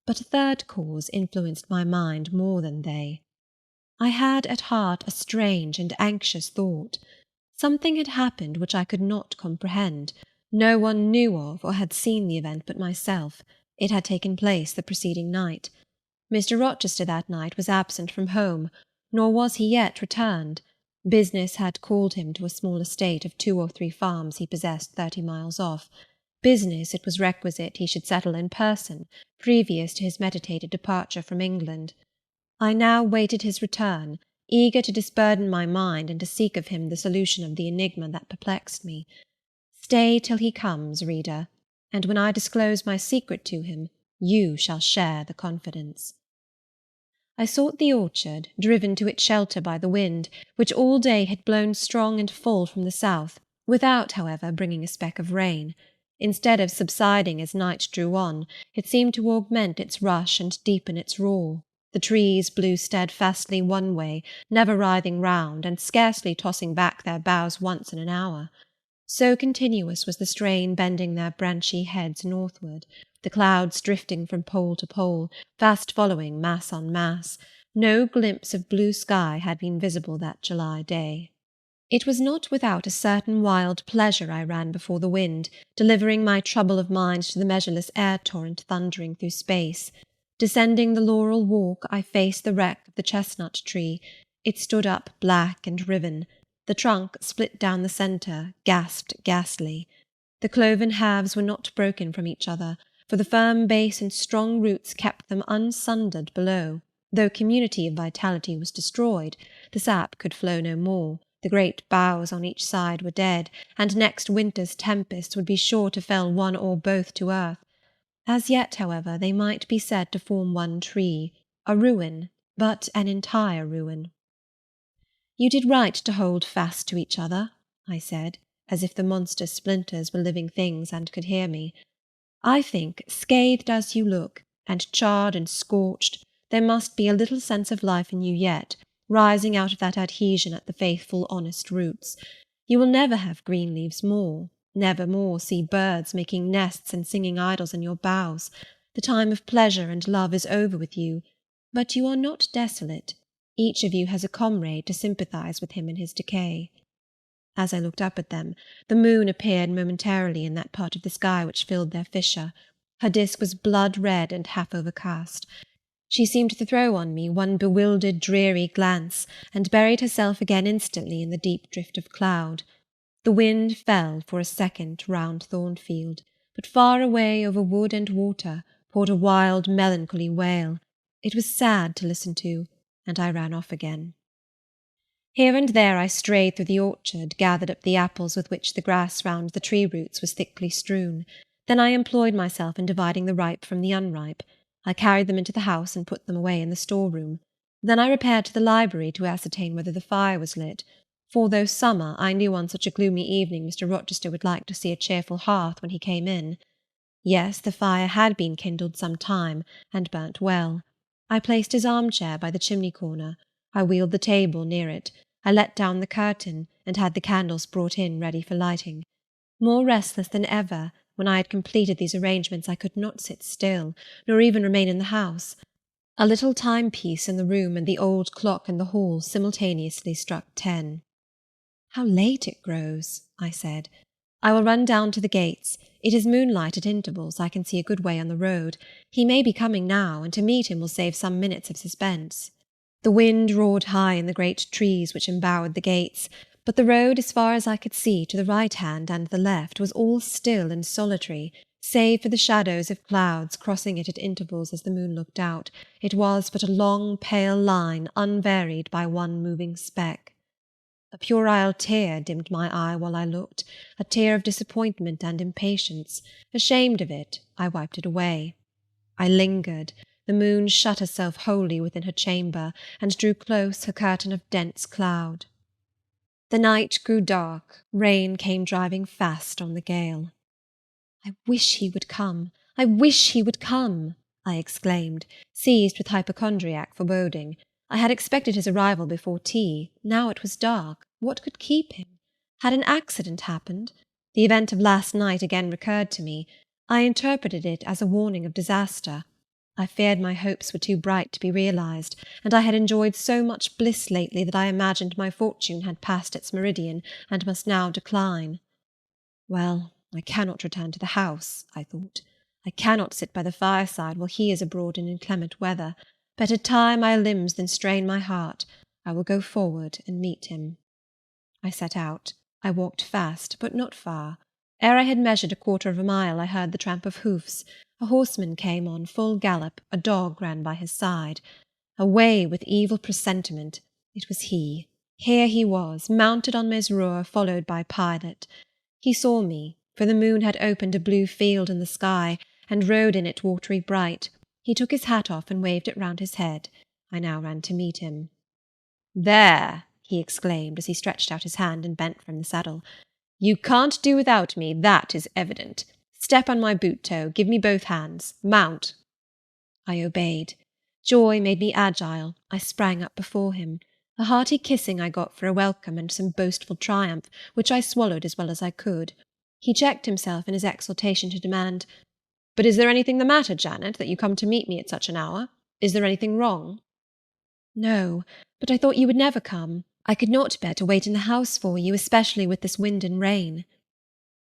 but a third cause influenced my mind more than they. I had at heart a strange and anxious thought. Something had happened which I could not comprehend. No one knew of or had seen the event but myself. It had taken place the preceding night. Mr. Rochester that night was absent from home, nor was he yet returned. Business had called him to a small estate of 2 or 3 farms he possessed 30 miles off. Business it was requisite he should settle in person, previous to his meditated departure from England. I now waited his return, eager to disburden my mind and to seek of him the solution of the enigma that perplexed me. Stay till he comes, reader, and when I disclose my secret to him, you shall share the confidence. I sought the orchard, driven to its shelter by the wind, which all day had blown strong and full from the south, without, however, bringing a speck of rain. Instead of subsiding as night drew on, it seemed to augment its rush and deepen its roar. The trees blew steadfastly one way, never writhing round, and scarcely tossing back their boughs once in an hour. So continuous was the strain bending their branchy heads northward, the clouds drifting from pole to pole, fast following mass on mass. No glimpse of blue sky had been visible that July day. It was not without a certain wild pleasure I ran before the wind, delivering my trouble of mind to the measureless air-torrent thundering through space. Descending the laurel walk, I faced the wreck of the chestnut tree. It stood up black and riven. The trunk, split down the centre, gasped ghastly. The cloven halves were not broken from each other, for the firm base and strong roots kept them unsundered below. Though community of vitality was destroyed, the sap could flow no more. The great boughs on each side were dead, and next winter's tempests would be sure to fell one or both to earth. As yet, however, they might be said to form one tree, a ruin, but an entire ruin. "You did right to hold fast to each other," I said, as if the monstrous splinters were living things and could hear me. "I think, scathed as you look, and charred and scorched, there must be a little sense of life in you yet, rising out of that adhesion at the faithful, honest roots. You will never have green leaves more, never more see birds making nests and singing idyls in your boughs. The time of pleasure and love is over with you, but you are not desolate. Each of you has a comrade to sympathize with him in his decay." As I looked up at them, the moon appeared momentarily in that part of the sky which filled their fissure. Her disk was blood-red and half overcast. She seemed to throw on me one bewildered, dreary glance, and buried herself again instantly in the deep drift of cloud. The wind fell for a second round Thornfield, but far away over wood and water poured a wild, melancholy wail. It was sad to listen to, and I ran off again. Here and there I strayed through the orchard, gathered up the apples with which the grass round the tree roots was thickly strewn. Then I employed myself in dividing the ripe from the unripe. I carried them into the house and put them away in the store-room. Then I repaired to the library to ascertain whether the fire was lit, for though summer, I knew on such a gloomy evening Mr. Rochester would like to see a cheerful hearth when he came in. Yes, the fire had been kindled some time, and burnt well. I placed his arm-chair by the chimney-corner. I wheeled the table near it. I let down the curtain, and had the candles brought in ready for lighting. More restless than ever, when I had completed these arrangements I could not sit still, nor even remain in the house. A little timepiece in the room and the old clock in the hall simultaneously struck 10. "How late it grows," I said. "I will run down to the gates. It is moonlight at intervals. I can see a good way on the road. He may be coming now, and to meet him will save some minutes of suspense." The wind roared high in the great trees which embowered the gates, but the road, as far as I could see, to the right hand and the left, was all still and solitary, save for the shadows of clouds crossing it at intervals as the moon looked out. It was but a long, pale line, unvaried by one moving speck. A puerile tear dimmed my eye while I looked, a tear of disappointment and impatience. Ashamed of it, I wiped it away. I lingered. The moon shut herself wholly within her chamber, and drew close her curtain of dense cloud. The night grew dark, rain came driving fast on the gale. "I wish he would come, I wish he would come," I exclaimed, seized with hypochondriac foreboding. I had expected his arrival before tea. Now it was dark. What could keep him? Had an accident happened? The event of last night again recurred to me. I interpreted it as a warning of disaster. I feared my hopes were too bright to be realized, and I had enjoyed so much bliss lately that I imagined my fortune had passed its meridian, and must now decline. Well, I cannot return to the house, I thought. I cannot sit by the fireside while he is abroad in inclement weather. Better tire my limbs than strain my heart. I will go forward and meet him. I set out. I walked fast, but not far. Ere I had measured 1/4 of a mile, I heard the tramp of hoofs. A horseman came on full gallop, a dog ran by his side. Away with evil presentiment! It was he. Here he was, mounted on Mesrour, followed by Pilot. He saw me, for the moon had opened a blue field in the sky, and rode in it watery bright. He took his hat off and waved it round his head. I now ran to meet him. "There!" he exclaimed, as he stretched out his hand and bent from the saddle. "You can't do without me, that is evident. Step on my boot-toe, give me both hands. Mount." I obeyed. Joy made me agile. I sprang up before him. A hearty kissing I got for a welcome, and some boastful triumph, which I swallowed as well as I could. He checked himself in his exultation to demand, "But is there anything the matter, Janet, that you come to meet me at such an hour? Is there anything wrong?" "No, but I thought you would never come. I could not bear to wait in the house for you, especially with this wind and rain."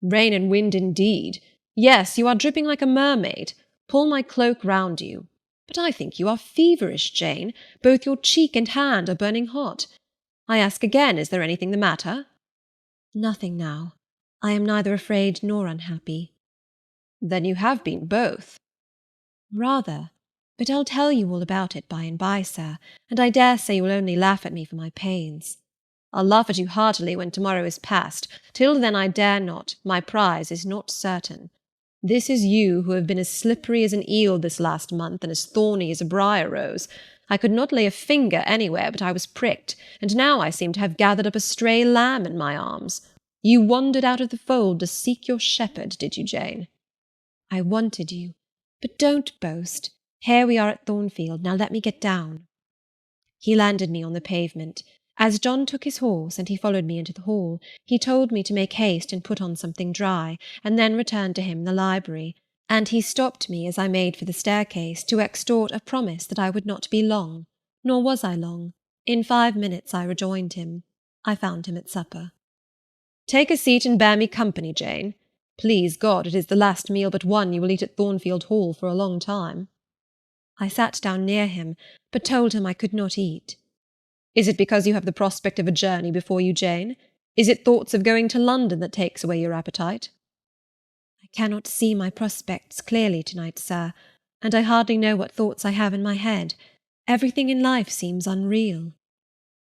"Rain and wind, indeed! Yes, you are dripping like a mermaid. Pull my cloak round you. But I think you are feverish, Jane. Both your cheek and hand are burning hot. I ask again, is there anything the matter?" "Nothing now. I am neither afraid nor unhappy." "Then you have been both." "Rather. But I'll tell you all about it by and by, sir, and I dare say you will only laugh at me for my pains." "I'll laugh at you heartily when tomorrow is past. Till then I dare not. My prize is not certain." This is you who have been as slippery as an eel this last month, and as thorny as a briar rose. I could not lay a finger anywhere but I was pricked, and now I seem to have gathered up a stray lamb in my arms. You wandered out of the fold to seek your shepherd, did you, Jane? I wanted you. But don't boast. Here we are at Thornfield. Now let me get down. He landed me on the pavement. As John took his horse and he followed me into the hall, he told me to make haste and put on something dry, and then return to him in the library, and he stopped me as I made for the staircase to extort a promise that I would not be long. Nor was I long. In 5 minutes I rejoined him. I found him at supper. Take a seat and bear me company, Jane. Please God, it is the last meal but one you will eat at Thornfield Hall for a long time. I sat down near him, but told him I could not eat. Is it because you have the prospect of a journey before you, Jane? Is it thoughts of going to London that takes away your appetite? I cannot see my prospects clearly tonight, sir, and I hardly know what thoughts I have in my head. Everything in life seems unreal.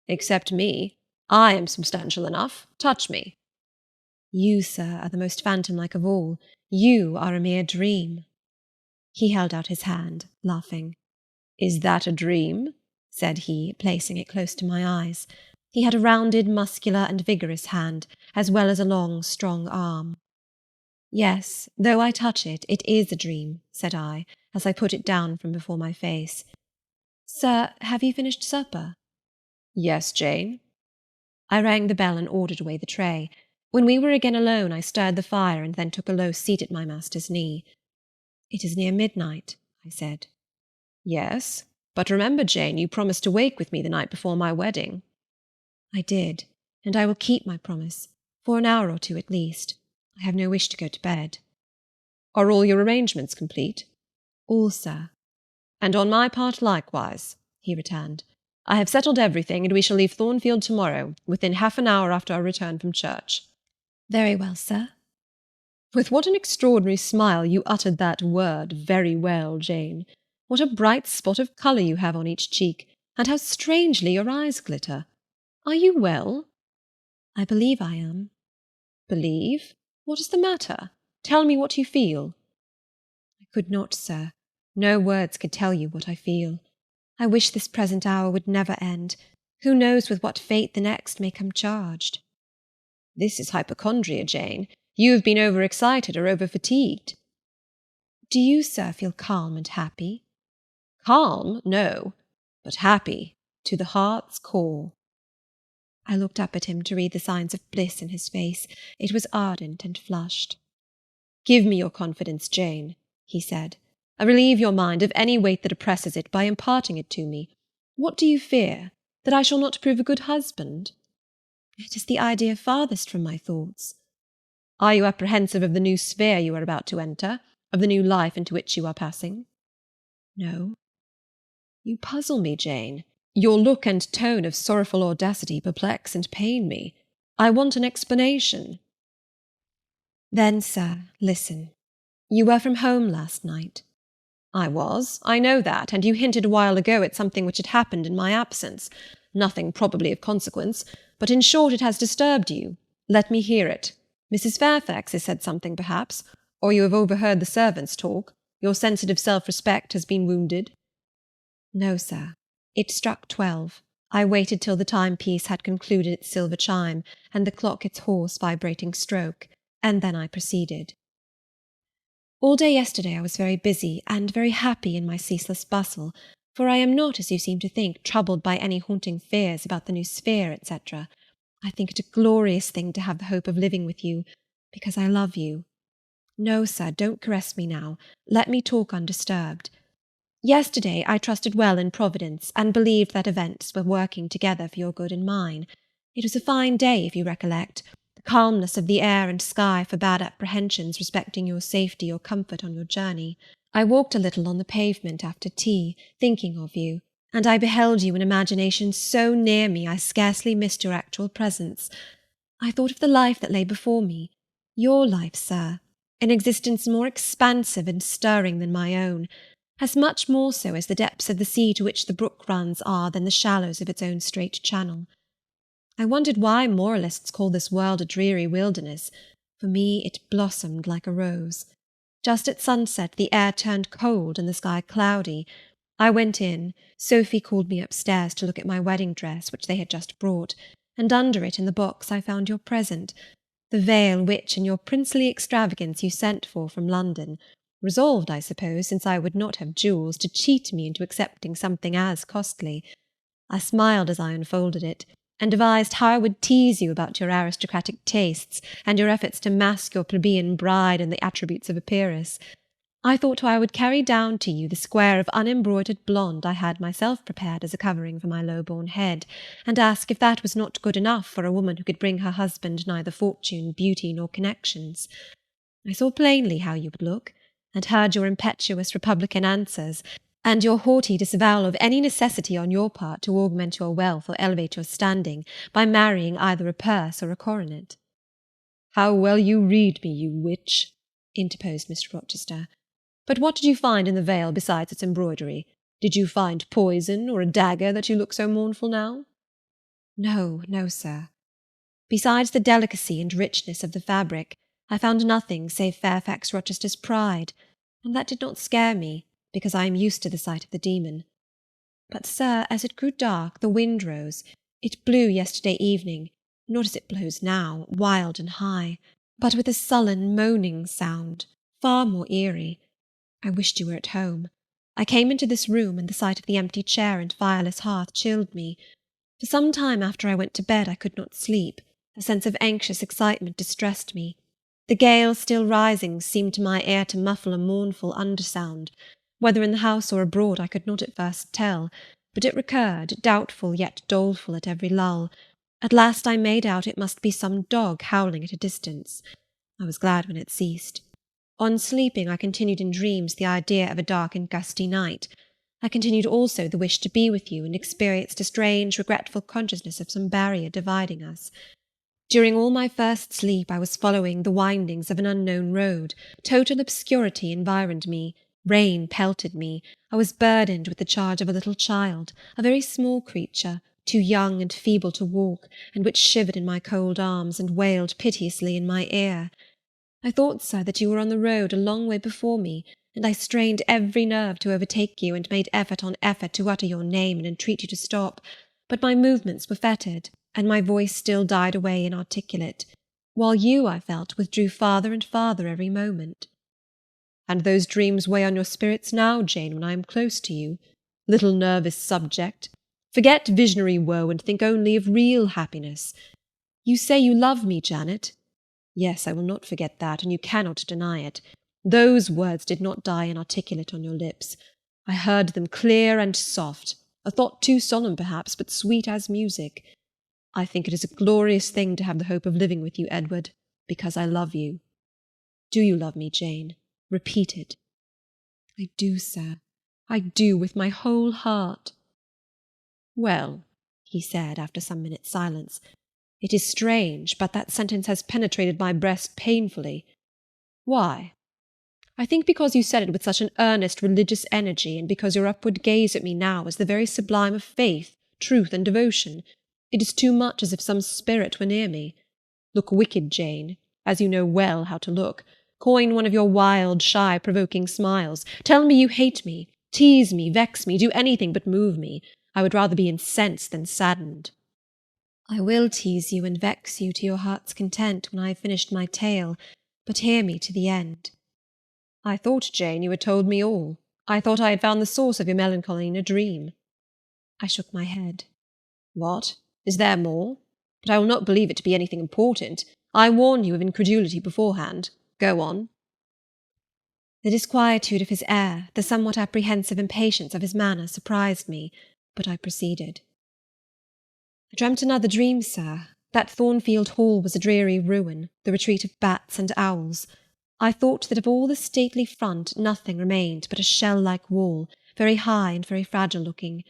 Except me. I am substantial enough. Touch me. You, sir, are the most phantom-like of all. You are a mere dream. He held out his hand, laughing. Is that a dream? Said he, placing it close to my eyes. He had a rounded, muscular, and vigorous hand, as well as a long, strong arm. Yes, though I touch it, it is a dream, said I, as I put it down from before my face. Sir, have you finished supper? Yes, Jane. I rang the bell and ordered away the tray. When we were again alone, I stirred the fire and then took a low seat at my master's knee. It is near midnight, I said. Yes, but remember, Jane, you promised to wake with me the night before my wedding. I did, and I will keep my promise, for an hour or two at least. I have no wish to go to bed. Are all your arrangements complete? All, sir. And on my part likewise, he returned. I have settled everything, and we shall leave Thornfield tomorrow, within half an hour after our return from church. Very well, sir. With what an extraordinary smile you uttered that word, very well, Jane. What a bright spot of colour you have on each cheek, and how strangely your eyes glitter. Are you well? I believe I am. Believe? What is the matter? Tell me what you feel. I could not, sir. No words could tell you what I feel. I wish this present hour would never end. Who knows with what fate the next may come charged? This is hypochondria, Jane. You have been overexcited or overfatigued. Do you, sir, feel calm and happy? Calm? No, but happy, to the heart's core. I looked up at him to read the signs of bliss in his face. It was ardent and flushed. Give me your confidence, Jane, he said. Relieve your mind of any weight that oppresses it by imparting it to me. What do you fear? That I shall not prove a good husband? It is the idea farthest from my thoughts. Are you apprehensive of the new sphere you are about to enter, of the new life into which you are passing? No. You puzzle me, Jane. Your look and tone of sorrowful audacity perplex and pain me. I want an explanation. Then, sir, listen. You were from home last night. I was. I know that, and you hinted a while ago at something which had happened in my absence. Nothing probably of consequence, but in short it has disturbed you. Let me hear it. Mrs. Fairfax has said something, perhaps, or you have overheard the servants talk. Your sensitive self-respect has been wounded. No, sir. It struck 12. I waited till the timepiece had concluded its silver chime, and the clock its hoarse vibrating stroke, and then I proceeded. All day yesterday I was very busy and very happy in my ceaseless bustle, for I am not, as you seem to think, troubled by any haunting fears about the new sphere, etc. I think it a glorious thing to have the hope of living with you, because I love you. No, sir, don't caress me now. Let me talk undisturbed. Yesterday I trusted well in Providence, and believed that events were working together for your good and mine. It was a fine day, if you recollect. The calmness of the air and sky forbade apprehensions respecting your safety or comfort on your journey. I walked a little on the pavement after tea, thinking of you, and I beheld you in imagination so near me I scarcely missed your actual presence. I thought of the life that lay before me, your life, sir, an existence more expansive and stirring than my own, as much more so as the depths of the sea to which the brook runs are than the shallows of its own straight channel. I wondered why moralists call this world a dreary wilderness. For me it blossomed like a rose. Just at sunset the air turned cold and the sky cloudy. I went in. Sophie called me upstairs to look at my wedding dress, which they had just brought, and under it in the box I found your present, the veil which, in your princely extravagance, you sent for from London, resolved, I suppose, since I would not have jewels, to cheat me into accepting something as costly. I smiled as I unfolded it, and devised how I would tease you about your aristocratic tastes, and your efforts to mask your plebeian bride in the attributes of a peeress. I thought how I would carry down to you the square of unembroidered blonde I had myself prepared as a covering for my low-born head, and ask if that was not good enough for a woman who could bring her husband neither fortune, beauty, nor connections. I saw plainly how you would look, and heard your impetuous republican answers, and your haughty disavowal of any necessity on your part to augment your wealth or elevate your standing by marrying either a purse or a coronet. "How well you read me, you witch!" interposed Mr. Rochester. "But what did you find in the veil besides its embroidery? Did you find poison or a dagger that you look so mournful now?" No, no, sir. Besides the delicacy and richness of the fabric, I found nothing save Fairfax Rochester's pride, and that did not scare me, because I am used to the sight of the demon. But, sir, as it grew dark, the wind rose. It blew yesterday evening, not as it blows now, wild and high, but with a sullen, moaning sound, far more eerie. I wished you were at home. I came into this room, and the sight of the empty chair and fireless hearth chilled me. For some time after I went to bed I could not sleep. A sense of anxious excitement distressed me. The gale still rising seemed to my ear to muffle a mournful undersound. Whether in the house or abroad I could not at first tell, but it recurred, doubtful yet doleful at every lull. At last I made out it must be some dog howling at a distance. I was glad when it ceased. On sleeping I continued in dreams the idea of a dark and gusty night. I continued also the wish to be with you, and experienced a strange, regretful consciousness of some barrier dividing us. During all my first sleep I was following the windings of an unknown road. Total obscurity environed me. Rain pelted me. I was burdened with the charge of a little child, a very small creature, too young and feeble to walk, and which shivered in my cold arms and wailed piteously in my ear. I thought, sir, that you were on the road a long way before me, and I strained every nerve to overtake you, and made effort on effort to utter your name and entreat you to stop, but my movements were fettered, and my voice still died away inarticulate, while you, I felt, withdrew farther and farther every moment. "And those dreams weigh on your spirits now, Jane, when I am close to you? Little nervous subject! Forget visionary woe, and think only of real happiness. You say you love me, Janet? Yes, I will not forget that, and you cannot deny it. Those words did not die inarticulate on your lips. I heard them clear and soft, a thought too solemn perhaps, but sweet as music. I think it is a glorious thing to have the hope of living with you, Edward, because I love you. Do you love me, Jane? Repeat it." "I do, sir. I do, with my whole heart." "Well," he said, after some minutes' silence, "it is strange, but that sentence has penetrated my breast painfully. Why? I think because you said it with such an earnest religious energy, and because your upward gaze at me now is the very sublime of faith, truth, and devotion. It is too much as if some spirit were near me. Look wicked, Jane, as you know well how to look. Coin one of your wild, shy, provoking smiles. Tell me you hate me. Tease me, vex me, do anything but move me. I would rather be incensed than saddened." "I will tease you and vex you to your heart's content when I have finished my tale, but hear me to the end." "I thought, Jane, you had told me all. I thought I had found the source of your melancholy in a dream." I shook my head. "What? Is there more? But I will not believe it to be anything important. I warn you of incredulity beforehand. Go on." The disquietude of his air, the somewhat apprehensive impatience of his manner surprised me, but I proceeded. "I dreamt another dream, sir. That Thornfield Hall was a dreary ruin, the retreat of bats and owls. I thought that of all the stately front nothing remained but a shell-like wall, very high and very fragile-looking.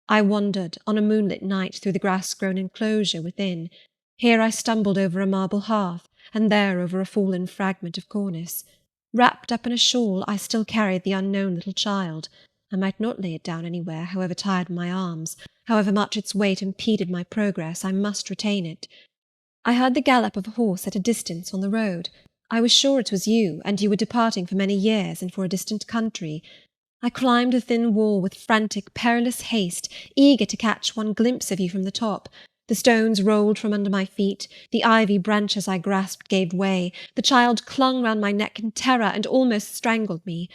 I wandered, on a moonlit night, through the grass-grown enclosure within. Here I stumbled over a marble hearth, and there over a fallen fragment of cornice. Wrapped up in a shawl, I still carried the unknown little child. I might not lay it down anywhere, however tired my arms, however much its weight impeded my progress, I must retain it. I heard the gallop of a horse at a distance on the road. I was sure it was you, and you were departing for many years, and for a distant country. I climbed the thin wall with frantic, perilous haste, eager to catch one glimpse of you from the top. The stones rolled from under my feet, the ivy branches I grasped gave way, the child clung round my neck in terror and almost strangled me.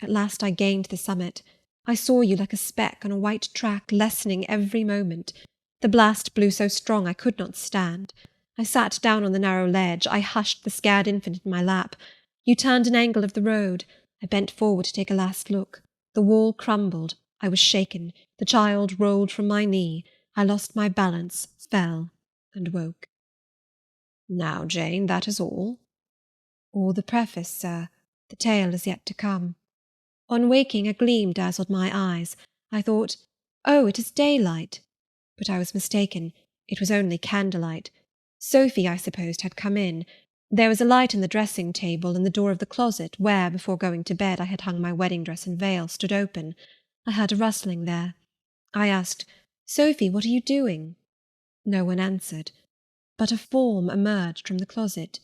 At last I gained the summit. I saw you like a speck on a white track, lessening every moment. The blast blew so strong I could not stand. I sat down on the narrow ledge. I hushed the scared infant in my lap. You turned an angle of the road. I bent forward to take a last look. The wall crumbled. I was shaken. The child rolled from my knee. I lost my balance, fell, and woke. Now, Jane, that is all. All the preface, sir. The tale is yet to come. On waking, a gleam dazzled my eyes. I thought, oh, it is daylight. But I was mistaken. It was only candlelight. Sophie, I supposed, had come in. There was a light in the dressing-table, and the door of the closet, where, before going to bed, I had hung my wedding dress and veil, stood open. I heard a rustling there. I asked, Sophie, what are you doing? No one answered. But a form emerged from the closet.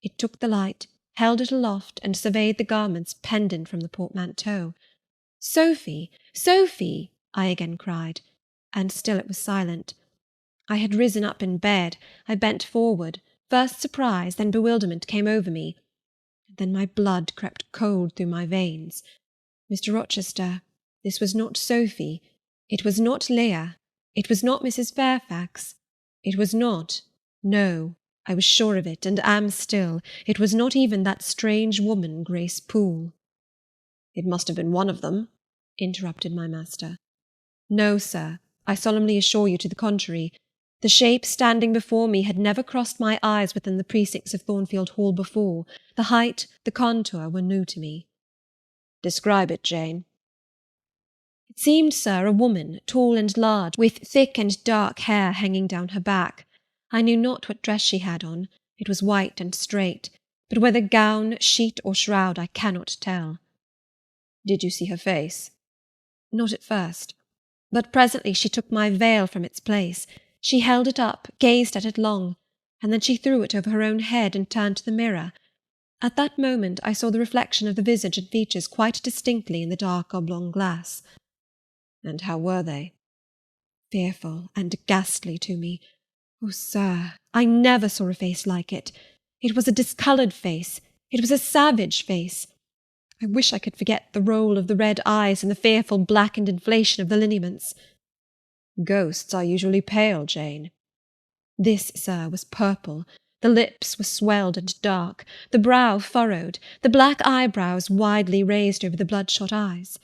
It took the light, held it aloft, and surveyed the garments pendant from the portmanteau. Sophie! Sophie! I again cried, and still it was silent. I had risen up in bed. I bent forward. First surprise, then bewilderment came over me. Then my blood crept cold through my veins. Mr. Rochester, this was not Sophie. It was not Leah. It was not Mrs. Fairfax. It was not, no, I was sure of it, and am still, it was not even that strange woman, Grace Poole. It must have been one of them, interrupted my master. No, sir, I solemnly assure you to the contrary. The shape standing before me had never crossed my eyes within the precincts of Thornfield Hall before. The height, the contour were new to me. Describe it, Jane. It seemed, sir, a woman, tall and large, with thick and dark hair hanging down her back. I knew not what dress she had on. It was white and straight, but whether gown, sheet, or shroud I cannot tell. Did you see her face? Not at first, but presently she took my veil from its place. She held it up, gazed at it long, and then she threw it over her own head and turned to the mirror. At that moment I saw the reflection of the visage and features quite distinctly in the dark oblong glass. And how were they? Fearful and ghastly to me. Oh, sir, I never saw a face like it. It was a discoloured face. It was a savage face. I wish I could forget the roll of the red eyes and the fearful blackened inflation of the lineaments. Ghosts are usually pale, Jane. This, sir, was purple. The lips were swelled and dark, the brow furrowed, the black eyebrows widely raised over the bloodshot eyes.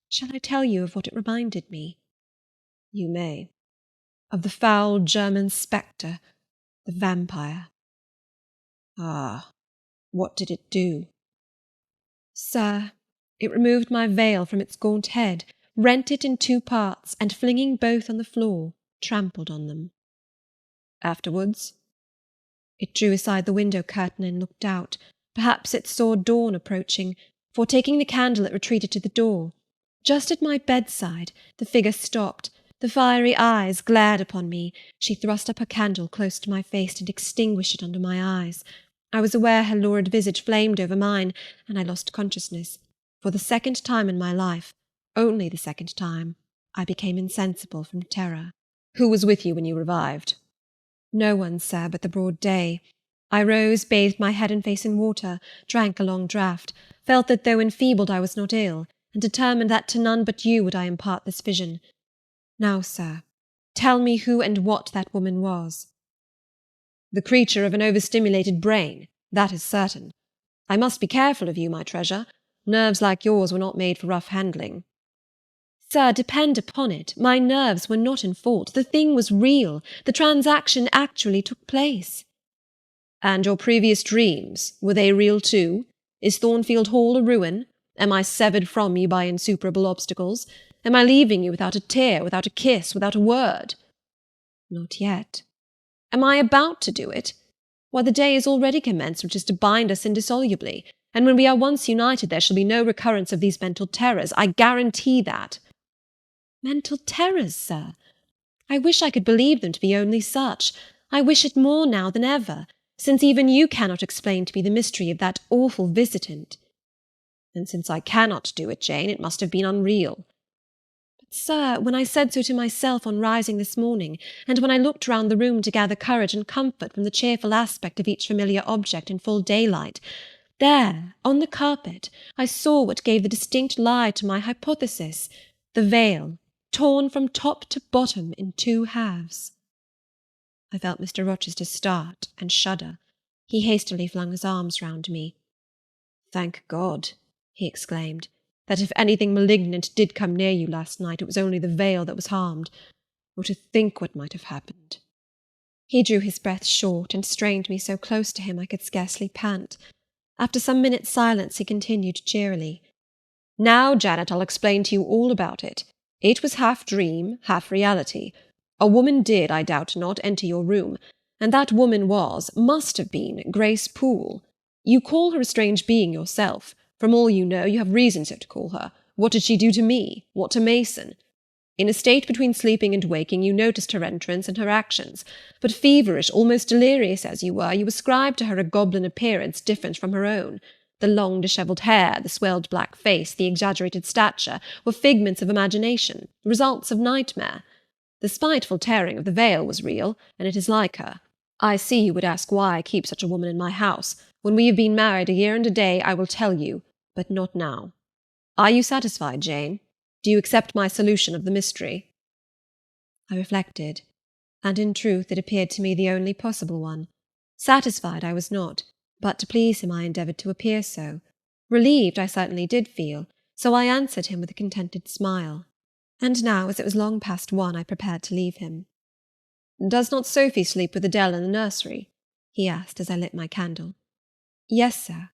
Shall I tell you of what it reminded me? You may. Of the foul German spectre, the vampire. Ah, what did it do? Sir, it removed my veil from its gaunt head, rent it in 2 parts, and flinging both on the floor, trampled on them. Afterwards? It drew aside the window curtain and looked out. Perhaps it saw dawn approaching, for taking the candle it retreated to the door. Just at my bedside, the figure stopped. The fiery eyes glared upon me. She thrust up her candle close to my face and extinguished it under my eyes. I was aware her lurid visage flamed over mine, and I lost consciousness. For the second time in my life, only the second time, I became insensible from terror. Who was with you when you revived? No one, sir, but the broad day. I rose, bathed my head and face in water, drank a long draught, felt that though enfeebled I was not ill, and determined that to none but you would I impart this vision. Now, sir, tell me who and what that woman was. The creature of an overstimulated brain, that is certain. I must be careful of you, my treasure. Nerves like yours were not made for rough handling. Sir, depend upon it, my nerves were not in fault. The thing was real. The transaction actually took place. And your previous dreams, were they real too? Is Thornfield Hall a ruin? Am I severed from you by insuperable obstacles? Am I leaving you without a tear, without a kiss, without a word? Not yet. Am I about to do it? Why, the day is already commenced which is to bind us indissolubly, and when we are once united there shall be no recurrence of these mental terrors. I guarantee that. Mental terrors, sir? I wish I could believe them to be only such. I wish it more now than ever. since even you cannot explain to me the mystery of that awful visitant. And since I cannot do it, Jane, it must have been unreal. But, sir, when I said so to myself on rising this morning, and when I looked round the room to gather courage and comfort from the cheerful aspect of each familiar object in full daylight, there, on the carpet, I saw what gave the distinct lie to my hypothesis, the veil, torn from top to bottom in 2 halves. I felt Mr. Rochester start and shudder. He hastily flung his arms round me. "Thank God," he exclaimed, "that if anything malignant did come near you last night, it was only the veil that was harmed. Or to think what might have happened." He drew his breath short and strained me so close to him I could scarcely pant. After some minutes' silence he continued cheerily. "Now, Janet, I'll explain to you all about it. It was half dream, half reality. A woman did, I doubt not, enter your room, and that woman must have been, Grace Poole. You call her a strange being yourself. From all you know, you have reason so to call her. What did she do to me? What to Mason? In a state between sleeping and waking, you noticed her entrance and her actions, but feverish, almost delirious as you were, you ascribed to her a goblin appearance different from her own. The long dishevelled hair, the swelled black face, the exaggerated stature, were figments of imagination, results of nightmare. The spiteful tearing of the veil was real, and it is like her. I see you would ask why I keep such a woman in my house. When we have been married a year and a day, I will tell you, but not now. Are you satisfied, Jane? Do you accept my solution of the mystery?" I reflected, and in truth it appeared to me the only possible one. Satisfied I was not, but to please him I endeavoured to appear so. Relieved I certainly did feel, so I answered him with a contented smile. And now, as it was long past 1, I prepared to leave him. "Does not Sophie sleep with Adele in the nursery?" he asked as I lit my candle. "Yes, sir."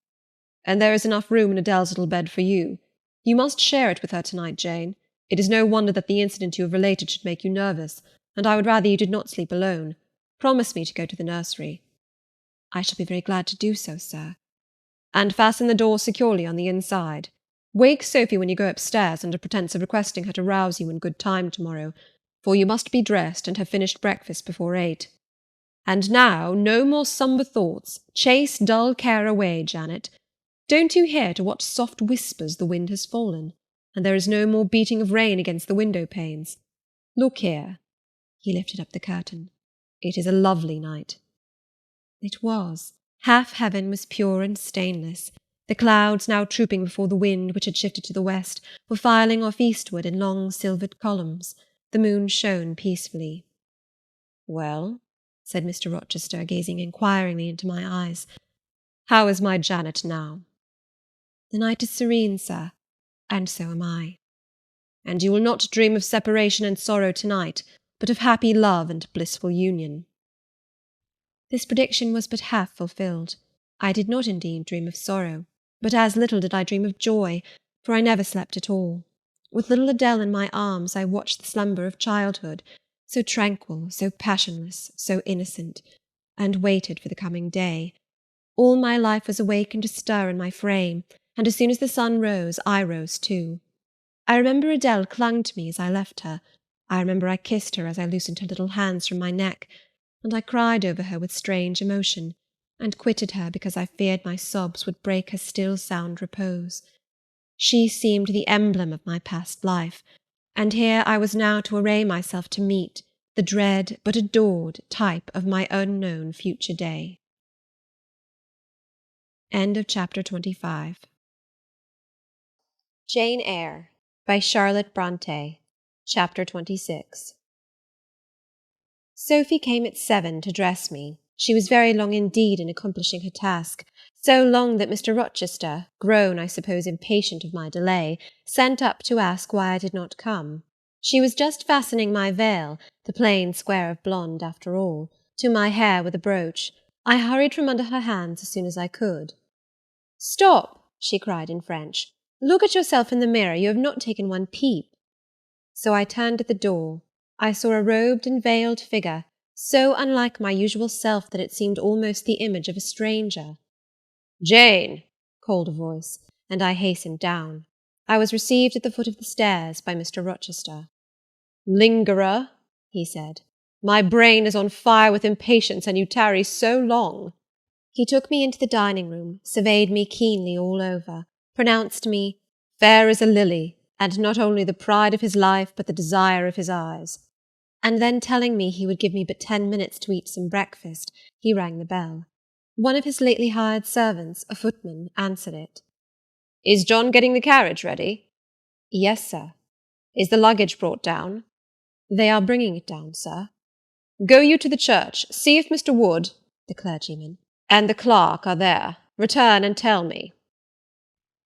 "And there is enough room in Adele's little bed for you. You must share it with her tonight, Jane. It is no wonder that the incident you have related should make you nervous, and I would rather you did not sleep alone. Promise me to go to the nursery." "I shall be very glad to do so, sir." "And fasten the door securely on the inside. Wake Sophie when you go upstairs under pretence of requesting her to rouse you in good time tomorrow, for you must be dressed and have finished breakfast before 8. And now, no more sombre thoughts. Chase dull care away, Janet. Don't you hear to what soft whispers the wind has fallen? And there is no more beating of rain against the window-panes. Look here." He lifted up the curtain. "It is a lovely night." It was. Half heaven was pure and stainless. The clouds, now trooping before the wind, which had shifted to the west, were filing off eastward in long silvered columns. The moon shone peacefully. "Well," said Mr. Rochester, gazing inquiringly into my eyes, "how is my Janet now?" "The night is serene, sir, and so am I." "And you will not dream of separation and sorrow tonight, but of happy love and blissful union?" This prediction was but half fulfilled. I did not indeed dream of sorrow, but as little did I dream of joy, for I never slept at all. With little Adele in my arms, I watched the slumber of childhood, so tranquil, so passionless, so innocent, and waited for the coming day. All my life was awake and astir in my frame, and as soon as the sun rose, I rose too. I remember Adele clung to me as I left her. I remember I kissed her as I loosened her little hands from my neck, and I cried over her with strange emotion, and quitted her because I feared my sobs would break her still sound repose. She seemed the emblem of my past life, and here I was now to array myself to meet the dread but adored type of my unknown future day. End of chapter 25. Jane Eyre by Charlotte Brontë. Chapter 26. Sophie came at 7 to dress me. She was very long indeed in accomplishing her task, so long that Mr. Rochester, grown, I suppose, impatient of my delay, sent up to ask why I did not come. She was just fastening my veil, the plain square of blonde after all, to my hair with a brooch. I hurried from under her hands as soon as I could. "Stop!" she cried in French. "Look at yourself in the mirror. You have not taken one peep." So I turned at the door. I saw a robed and veiled figure, so unlike my usual self that it seemed almost the image of a stranger. "Jane!" called a voice, and I hastened down. I was received at the foot of the stairs by Mr. Rochester. "Lingerer," he said, "my brain is on fire with impatience, and you tarry so long." He took me into the dining-room, surveyed me keenly all over, pronounced me fair as a lily, and not only the pride of his life, but the desire of his eyes. And then, telling me he would give me but 10 minutes to eat some breakfast, he rang the bell. One of his lately hired servants, a footman, answered it. "Is John getting the carriage ready?" "Yes, sir." "Is the luggage brought down?" "They are bringing it down, sir." "Go you to the church, see if Mr. Wood," the clergyman, "and the clerk are there. Return and tell me."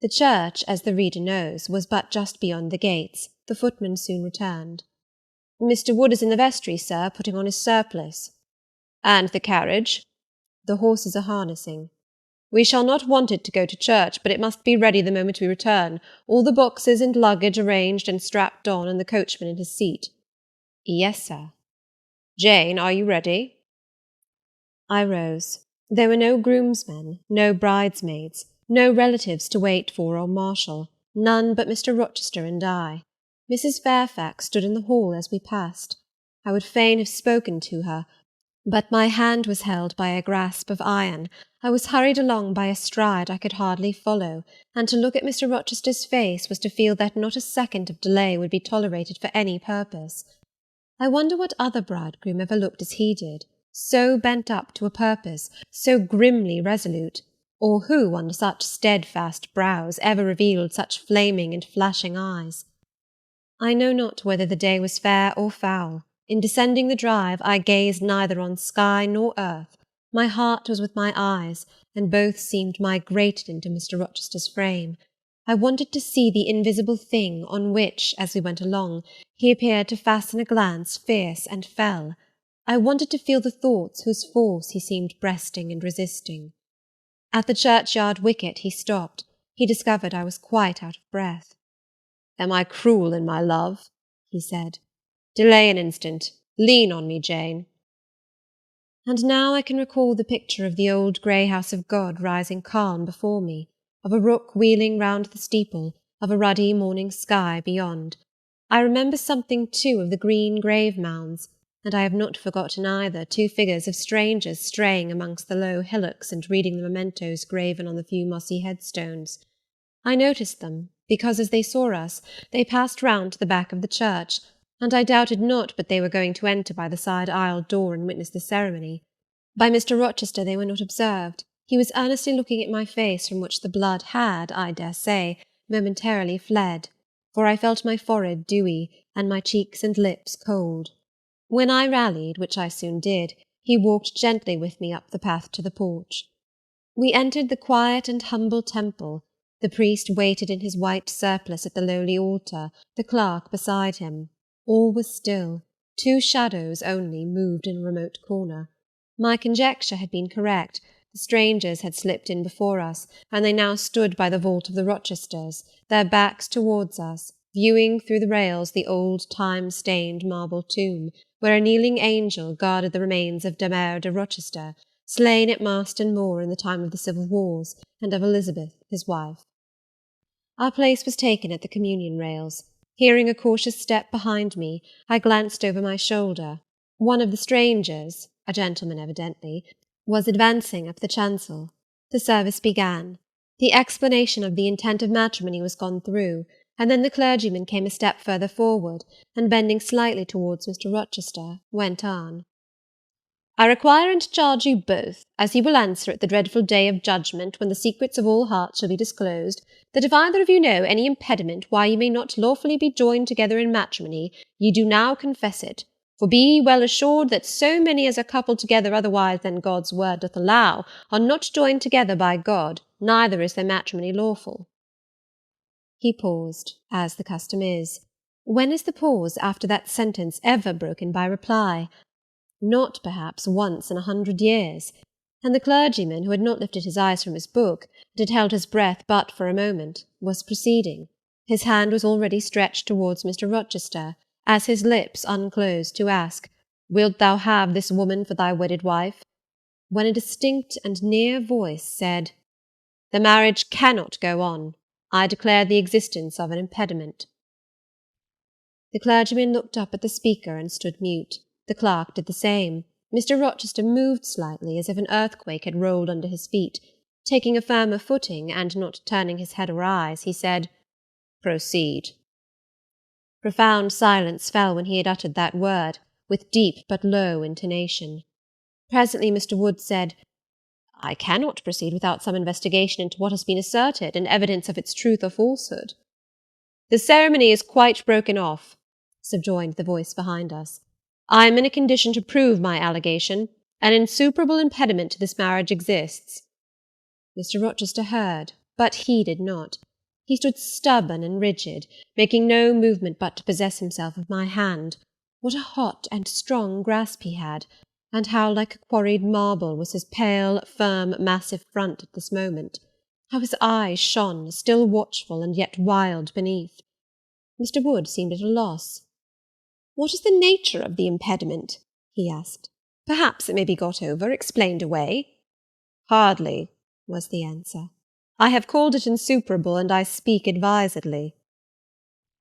The church, as the reader knows, was but just beyond the gates. The footman soon returned. "Mr. Wood is in the vestry, sir, putting on his surplice." "And the carriage?" "The horses are harnessing." "We shall not want it to go to church, but it must be ready the moment we return, all the boxes and luggage arranged and strapped on, and the coachman in his seat." "Yes, sir." "Jane, are you ready?" I rose. There were no groomsmen, no bridesmaids, no relatives to wait for or marshal, none but Mr. Rochester and I. Mrs. Fairfax stood in the hall as we passed. I would fain have spoken to her, but my hand was held by a grasp of iron. I was hurried along by a stride I could hardly follow, and to look at Mr. Rochester's face was to feel that not a second of delay would be tolerated for any purpose. I wonder what other bridegroom ever looked as he did, so bent up to a purpose, so grimly resolute, or who, under such steadfast brows, ever revealed such flaming and flashing eyes. I know not whether the day was fair or foul. In descending the drive, I gazed neither on sky nor earth. My heart was with my eyes, and both seemed migrated into Mr. Rochester's frame. I wanted to see the invisible thing on which, as we went along, he appeared to fasten a glance fierce and fell. I wanted to feel the thoughts whose force he seemed breasting and resisting. At the churchyard wicket he stopped. He discovered I was quite out of breath. "Am I cruel in my love?" he said. "Delay an instant. Lean on me, Jane." And now I can recall the picture of the old grey house of God rising calm before me, of a rook wheeling round the steeple, of a ruddy morning sky beyond. I remember something, too, of the green grave mounds, and I have not forgotten either 2 figures of strangers straying amongst the low hillocks and reading the mementos graven on the few mossy headstones. I noticed them, because as they saw us, they passed round to the back of the church, and I doubted not but they were going to enter by the side aisle door and witness the ceremony. By Mr. Rochester they were not observed. He was earnestly looking at my face, from which the blood had, I dare say, momentarily fled, for I felt my forehead dewy, and my cheeks and lips cold. When I rallied, which I soon did, he walked gently with me up the path to the porch. We entered the quiet and humble temple. The priest waited in his white surplice at the lowly altar, the clerk beside him. All was still. 2 shadows only moved in a remote corner. My conjecture had been correct. The strangers had slipped in before us, and they now stood by the vault of the Rochesters, their backs towards us, viewing through the rails the old time-stained marble tomb, where a kneeling angel guarded the remains of Damer de Rochester, slain at Marston Moor in the time of the civil wars, and of Elizabeth, his wife. Our place was taken at the communion rails. Hearing a cautious step behind me, I glanced over my shoulder. One of the strangers, a gentleman evidently, was advancing up the chancel. The service began. The explanation of the intent of matrimony was gone through, and then the clergyman came a step further forward, and bending slightly towards Mr. Rochester, went on. "I require and charge you both, as you will answer at the dreadful day of judgment, when the secrets of all hearts shall be disclosed, that if either of you know any impediment why ye may not lawfully be joined together in matrimony, ye do now confess it. For be ye well assured that so many as are coupled together otherwise than God's word doth allow, are not joined together by God, neither is their matrimony lawful." He paused, as the custom is. When is the pause after that sentence ever broken by reply? Not, perhaps, once in 100 years. And the clergyman, who had not lifted his eyes from his book, and had held his breath but for a moment, was proceeding. His hand was already stretched towards Mr. Rochester, as his lips unclosed to ask, "Wilt thou have this woman for thy wedded wife?" when a distinct and near voice said, "The marriage cannot go on. I declare the existence of an impediment." The clergyman looked up at the speaker and stood mute. The clerk did the same. Mr. Rochester moved slightly, as if an earthquake had rolled under his feet. Taking a firmer footing, and not turning his head or eyes, he said, "Proceed." Profound silence fell when he had uttered that word, with deep but low intonation. Presently Mr. Wood said, "I cannot proceed without some investigation into what has been asserted, and evidence of its truth or falsehood." "The ceremony is quite broken off," subjoined the voice behind us. "I am in a condition to prove my allegation. An insuperable impediment to this marriage exists." Mr. Rochester heard, but heeded not. He stood stubborn and rigid, making no movement but to possess himself of my hand. What a hot and strong grasp he had, and how like quarried marble was his pale, firm, massive front at this moment! How his eyes shone, still watchful and yet wild beneath! Mr. Wood seemed at a loss. "What is the nature of the impediment?" he asked. "Perhaps it may be got over, explained away." "Hardly," was the answer. "I have called it insuperable, and I speak advisedly."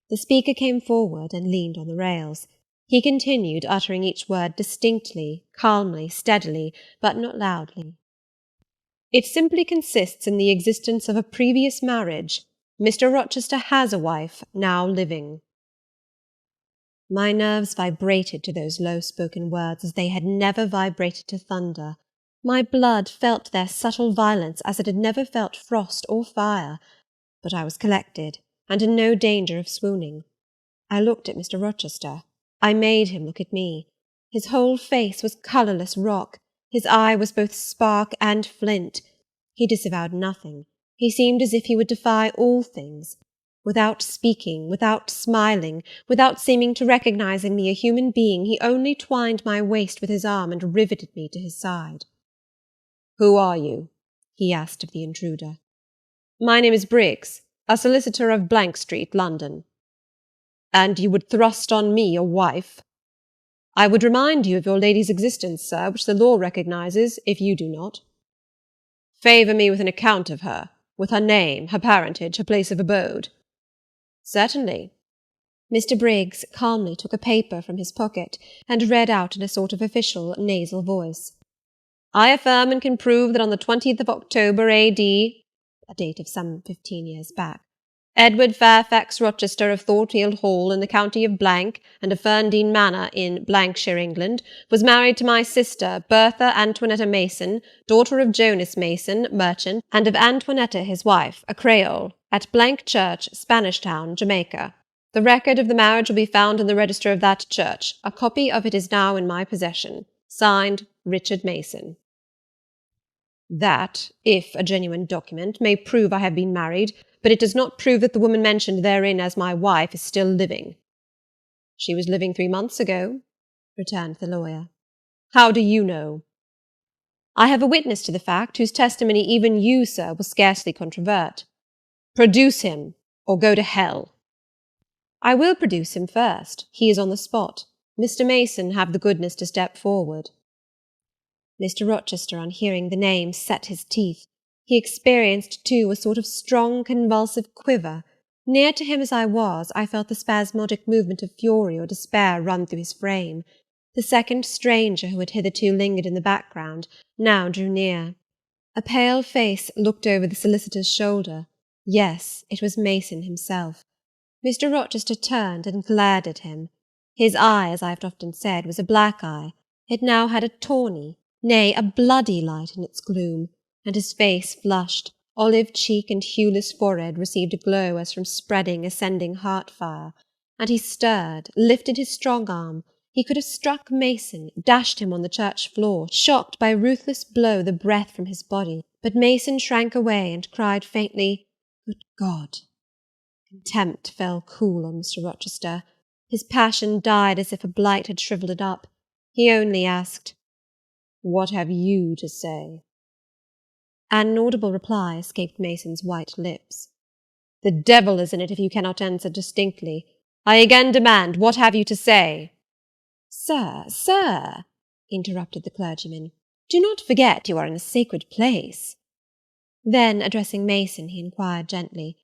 The speaker came forward and leaned on the rails. He continued, uttering each word distinctly, calmly, steadily, but not loudly. "It simply consists in the existence of a previous marriage. Mr. Rochester has a wife, now living." My nerves vibrated to those low-spoken words as they had never vibrated to thunder. My blood felt their subtle violence as it had never felt frost or fire. But I was collected, and in no danger of swooning. I looked at Mr. Rochester. I made him look at me. His whole face was colourless rock. His eye was both spark and flint. He disavowed nothing. He seemed as if he would defy all things. Without speaking, without smiling, without seeming to recognize in me a human being, he only twined my waist with his arm and riveted me to his side. "Who are you?" he asked of the intruder. "My name is Briggs, a solicitor of Street, London." "And you would thrust on me a wife?" "I would remind you of your lady's existence, sir, which the law recognizes, if you do not." "Favour me with an account of her, with her name, her parentage, her place of abode." "Certainly." Mr. Briggs calmly took a paper from his pocket, and read out in a sort of official, nasal voice. "I affirm and can prove that on the 20th of October, A.D., a date of some 15 years back, Edward Fairfax Rochester of Thornfield Hall in the county of Blank, and of Ferndean Manor in Blankshire, England, was married to my sister, Bertha Antoinetta Mason, daughter of Jonas Mason, merchant, and of Antoinetta his wife, a Creole, at Blank Church, Spanish Town, Jamaica. The record of the marriage will be found in the register of that church. A copy of it is now in my possession. Signed, Richard Mason. That, if a genuine document, may prove I have been married, but it does not prove that the woman mentioned therein as my wife is still living." "She was living 3 months ago," returned the lawyer. "How do you know?" "I have a witness to the fact, whose testimony even you, sir, will scarcely controvert." "Produce him, or go to hell." "I will produce him first. He is on the spot. Mr. Mason, have the goodness to step forward." Mr. Rochester, on hearing the name, set his teeth. He experienced, too, a sort of strong convulsive quiver. Near to him as I was, I felt the spasmodic movement of fury or despair run through his frame. The second stranger, who had hitherto lingered in the background, now drew near. A pale face looked over the solicitor's shoulder. Yes, it was Mason himself. Mr. Rochester turned and glared at him. His eye, as I have often said, was a black eye. It now had a tawny, nay, a bloody light in its gloom, and his face flushed, olive cheek and hueless forehead received a glow as from spreading, ascending heart-fire, and he stirred, lifted his strong arm. He could have struck Mason, dashed him on the church floor, shocked by a ruthless blow the breath from his body, but Mason shrank away and cried faintly, "Good God!" Contempt fell cool on Mr. Rochester. His passion died as if a blight had shrivelled it up. He only asked, "What have you to say?" An inaudible reply escaped Mason's white lips. "The devil is in it if you cannot answer distinctly. I again demand, what have you to say?" Sir, interrupted the clergyman, do not forget you are in a sacred place." Then, addressing Mason, he inquired gently,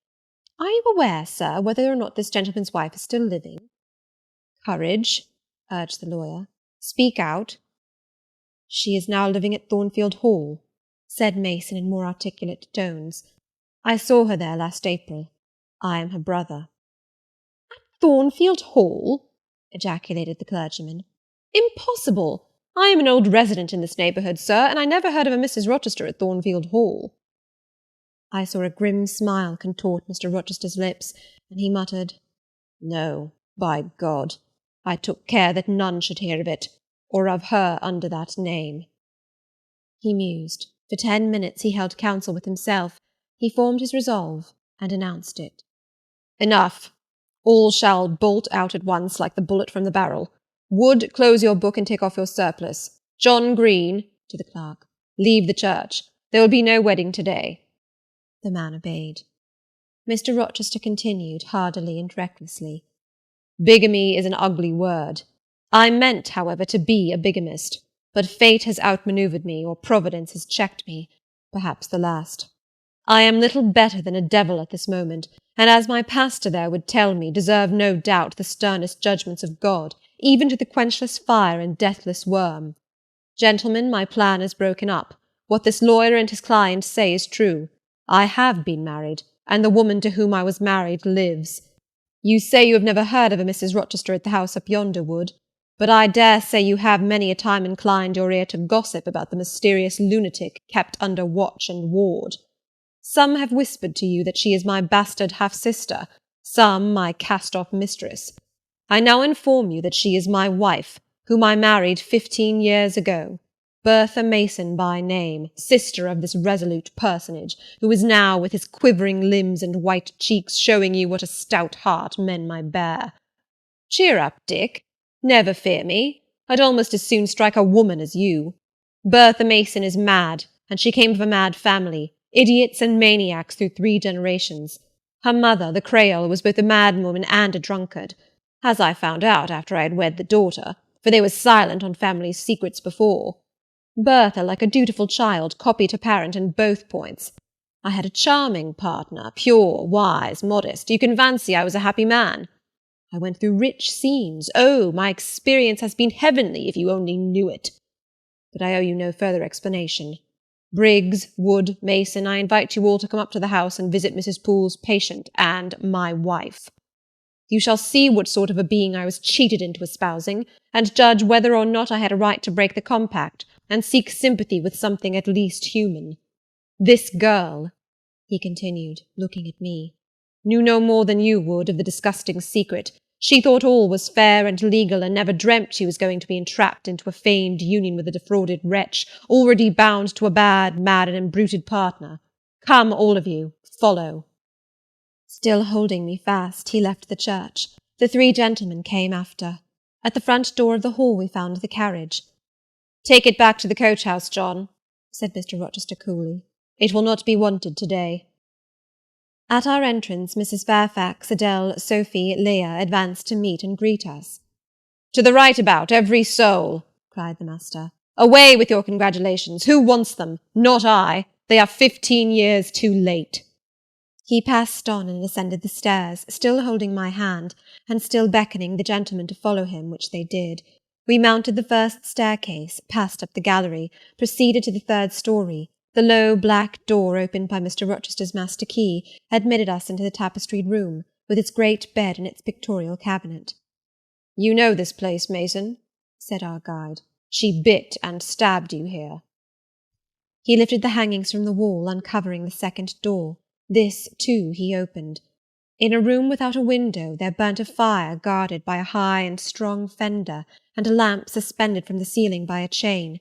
"Are you aware, sir, whether or not this gentleman's wife is still living?" "Courage," urged the lawyer. "Speak out." "She is now living at Thornfield Hall," said Mason in more articulate tones. "I saw her there last April. I am her brother." "Thornfield Hall!" ejaculated the clergyman. "Impossible! I am an old resident in this neighbourhood, sir, and I never heard of a Mrs. Rochester at Thornfield Hall." I saw a grim smile contort Mr. Rochester's lips, and he muttered, "No, by God! I took care that none should hear of it, or of her under that name." He mused. For 10 minutes he held counsel with himself. He formed his resolve, and announced it. "Enough! All shall bolt out at once like the bullet from the barrel. Wood, close your book and take off your surplice. John Green," to the clerk, "leave the church. There will be no wedding to-day." The man obeyed. Mr. Rochester continued, hardily and recklessly. "Bigamy is an ugly word. I meant, however, to be a bigamist, but fate has outmanoeuvred me, or Providence has checked me, perhaps the last. I am little better than a devil at this moment, and, as my pastor there would tell me, deserve no doubt the sternest judgments of God, even to the quenchless fire and deathless worm. Gentlemen, my plan is broken up. What this lawyer and his client say is true. I have been married, and the woman to whom I was married lives. You say you have never heard of a Mrs. Rochester at the house up yonder, Wood, but I dare say you have many a time inclined your ear to gossip about the mysterious lunatic kept under watch and ward. Some have whispered to you that she is my bastard half-sister, some my cast-off mistress. I now inform you that she is my wife, whom I married 15 years ago, Bertha Mason by name, sister of this resolute personage, who is now, with his quivering limbs and white cheeks, showing you what a stout heart men may bear. Cheer up, Dick. Never fear me. I'd almost as soon strike a woman as you. Bertha Mason is mad, and she came of a mad family, idiots and maniacs through 3 generations. Her mother, the Creole, was both a madwoman and a drunkard, as I found out after I had wed the daughter, for they were silent on family secrets before. Bertha, like a dutiful child, copied her parent in both points. I had a charming partner, pure, wise, modest. You can fancy I was a happy man. I went through rich scenes. Oh, my experience has been heavenly, if you only knew it. But I owe you no further explanation. Briggs, Wood, Mason, I invite you all to come up to the house and visit Mrs. Poole's patient and my wife. You shall see what sort of a being I was cheated into espousing, and judge whether or not I had a right to break the compact, and seek sympathy with something at least human. This girl," he continued, looking at me, "knew no more than you would of the disgusting secret. She thought all was fair and legal, and never dreamt she was going to be entrapped into a feigned union with a defrauded wretch, already bound to a bad, mad, and embruted partner. Come, all of you, follow." Still holding me fast, he left the church. The 3 gentlemen came after. At the front door of the hall we found the carriage. "Take it back to the coach-house, John," said Mr. Rochester coolly. "It will not be wanted to-day." At our entrance, Mrs. Fairfax, Adele, Sophie, Leah advanced to meet and greet us. "To the right about, every soul!" cried the master. "Away with your congratulations! Who wants them? Not I! They are 15 years too late." He passed on and ascended the stairs, still holding my hand, and still beckoning the gentlemen to follow him, which they did. We mounted the first staircase, passed up the gallery, proceeded to the 3rd story. The low black door, opened by Mr. Rochester's master key, admitted us into the tapestried room, with its great bed and its pictorial cabinet. "You know this place, Mason?" said our guide. "She bit and stabbed you here." He lifted the hangings from the wall, uncovering the 2nd door. This, too, he opened. In a room without a window there burnt a fire guarded by a high and strong fender, and a lamp suspended from the ceiling by a chain.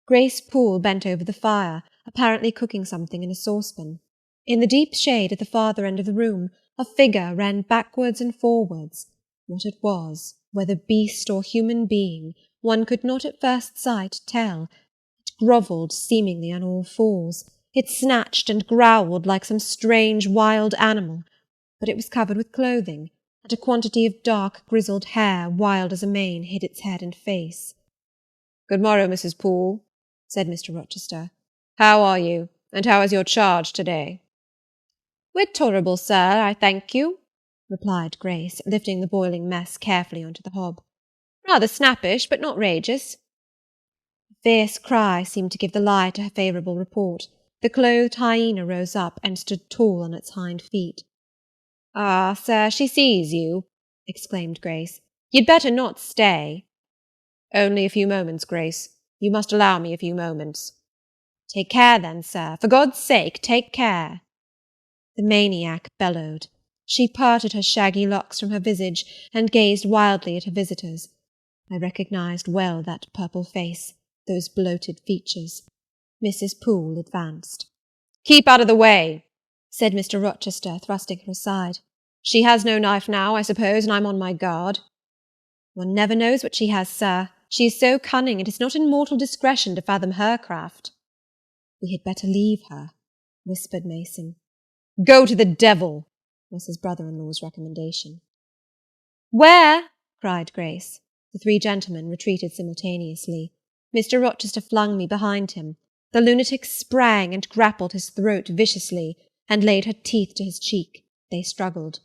Grace Poole bent over the fire, apparently cooking something in a saucepan. In the deep shade at the farther end of the room, a figure ran backwards and forwards. What it was, whether beast or human being, one could not at first sight tell. It grovelled seemingly on all fours. It snatched and growled like some strange wild animal, but it was covered with clothing, and a quantity of dark grizzled hair, wild as a mane, hid its head and face. "Good morrow, Mrs. Poole," said Mr. Rochester. "How are you, and how is your charge to-day?" "We're tolerable, sir, I thank you," replied Grace, lifting the boiling mess carefully on to the hob. "Rather snappish, but not rageous." fierce cry seemed to give the lie to her favourable report. The clothed hyena rose up and stood tall on its hind feet. "Ah, sir, she sees you," exclaimed Grace. "You'd better not stay." "Only a few moments, Grace. You must allow me a few moments." "Take care, then, sir. For God's sake, take care." The maniac bellowed. She parted her shaggy locks from her visage and gazed wildly at her visitors. I recognized well that purple face, those bloated features. Mrs. Poole advanced. "Keep out of the way," said Mr. Rochester, thrusting her aside. "She has no knife now, I suppose, and I'm on my guard." "One never knows what she has, sir. She is so cunning, it is not in mortal discretion to fathom her craft." "We had better leave her," whispered Mason. "Go to the devil," was his brother-in-law's recommendation. "Where?" cried Grace. The three gentlemen retreated simultaneously. Mr. Rochester flung me behind him. The lunatic sprang and grappled his throat viciously, and laid her teeth to his cheek. They struggled.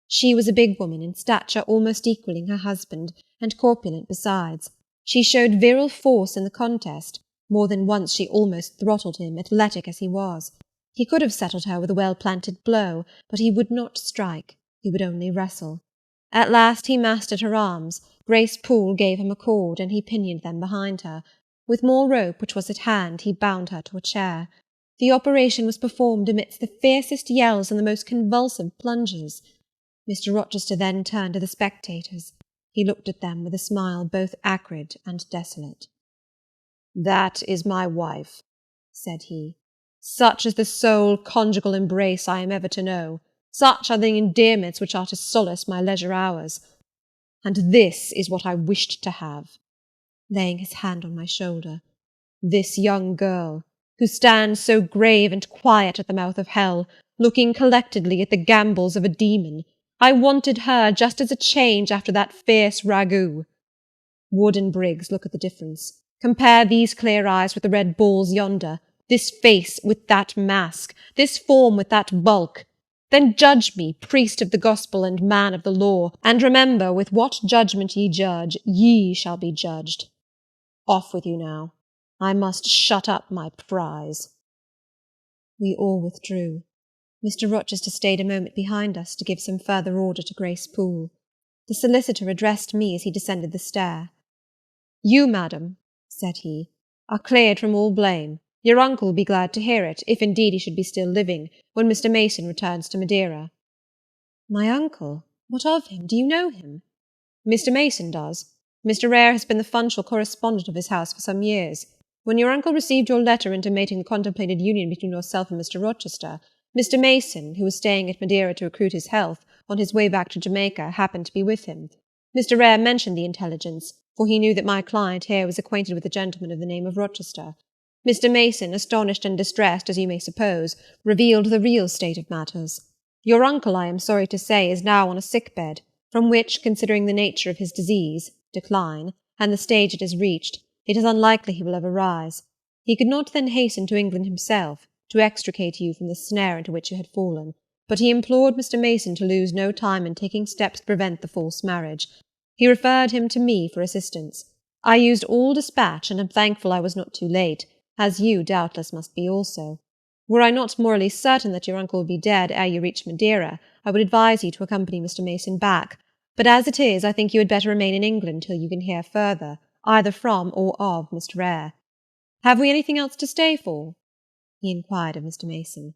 She was a big woman, in stature almost equalling her husband, and corpulent besides. She showed virile force in the contest. More than once she almost throttled him, athletic as he was. He could have settled her with a well-planted blow, but he would not strike. He would only wrestle. At last he mastered her arms. Grace Poole gave him a cord, and he pinioned them behind her. With more rope, which was at hand, he bound her to a chair. The operation was performed amidst the fiercest yells and the most convulsive plunges. Mr. Rochester then turned to the spectators. He looked at them with a smile both acrid and desolate. "That is my wife," said he. "Such is the sole conjugal embrace I am ever to know. Such are the endearments which are to solace my leisure hours. And this is what I wished to have," laying his hand on my shoulder. "This young girl, who stands so grave and quiet at the mouth of hell, looking collectedly at the gambols of a demon. I wanted her just as a change after that fierce ragout. Wood and Briggs, look at the difference. Compare these clear eyes with the red balls yonder, this face with that mask, this form with that bulk. Then judge me, priest of the gospel and man of the law, and remember, with what judgment ye judge, ye shall be judged. Off with you now. I must shut up my prize." We all withdrew. Mr. Rochester stayed a moment behind us to give some further order to Grace Poole. The solicitor addressed me as he descended the stair. "You, madam," said he, "are cleared from all blame. Your uncle will be glad to hear it, if indeed he should be still living, when Mr. Mason returns to Madeira." "My uncle? What of him? Do you know him?" "Mr. Mason does. Mr. Eyre has been the functional correspondent of his house for some years. When your uncle received your letter intimating the contemplated union between yourself and Mr. Rochester, Mr. Mason, who was staying at Madeira to recruit his health, on his way back to Jamaica, happened to be with him. Mr. Eyre mentioned the intelligence, for he knew that my client here was acquainted with a gentleman of the name of Rochester. Mr. Mason, astonished and distressed, as you may suppose, revealed the real state of matters. Your uncle, I am sorry to say, is now on a sick-bed, from which, considering the nature of his disease, decline, and the stage it has reached, it is unlikely he will ever rise. He could not then hasten to England himself, to extricate you from the snare into which you had fallen, but he implored Mr. Mason to lose no time in taking steps to prevent the false marriage. He referred him to me for assistance. I used all dispatch, and am thankful I was not too late, as you doubtless must be also. Were I not morally certain that your uncle would be dead ere you reach Madeira, I would advise you to accompany Mr. Mason back, but as it is, I think you had better remain in England till you can hear further, either from or of Mr. Eyre. Have we anything else to stay for?" he inquired of Mr. Mason.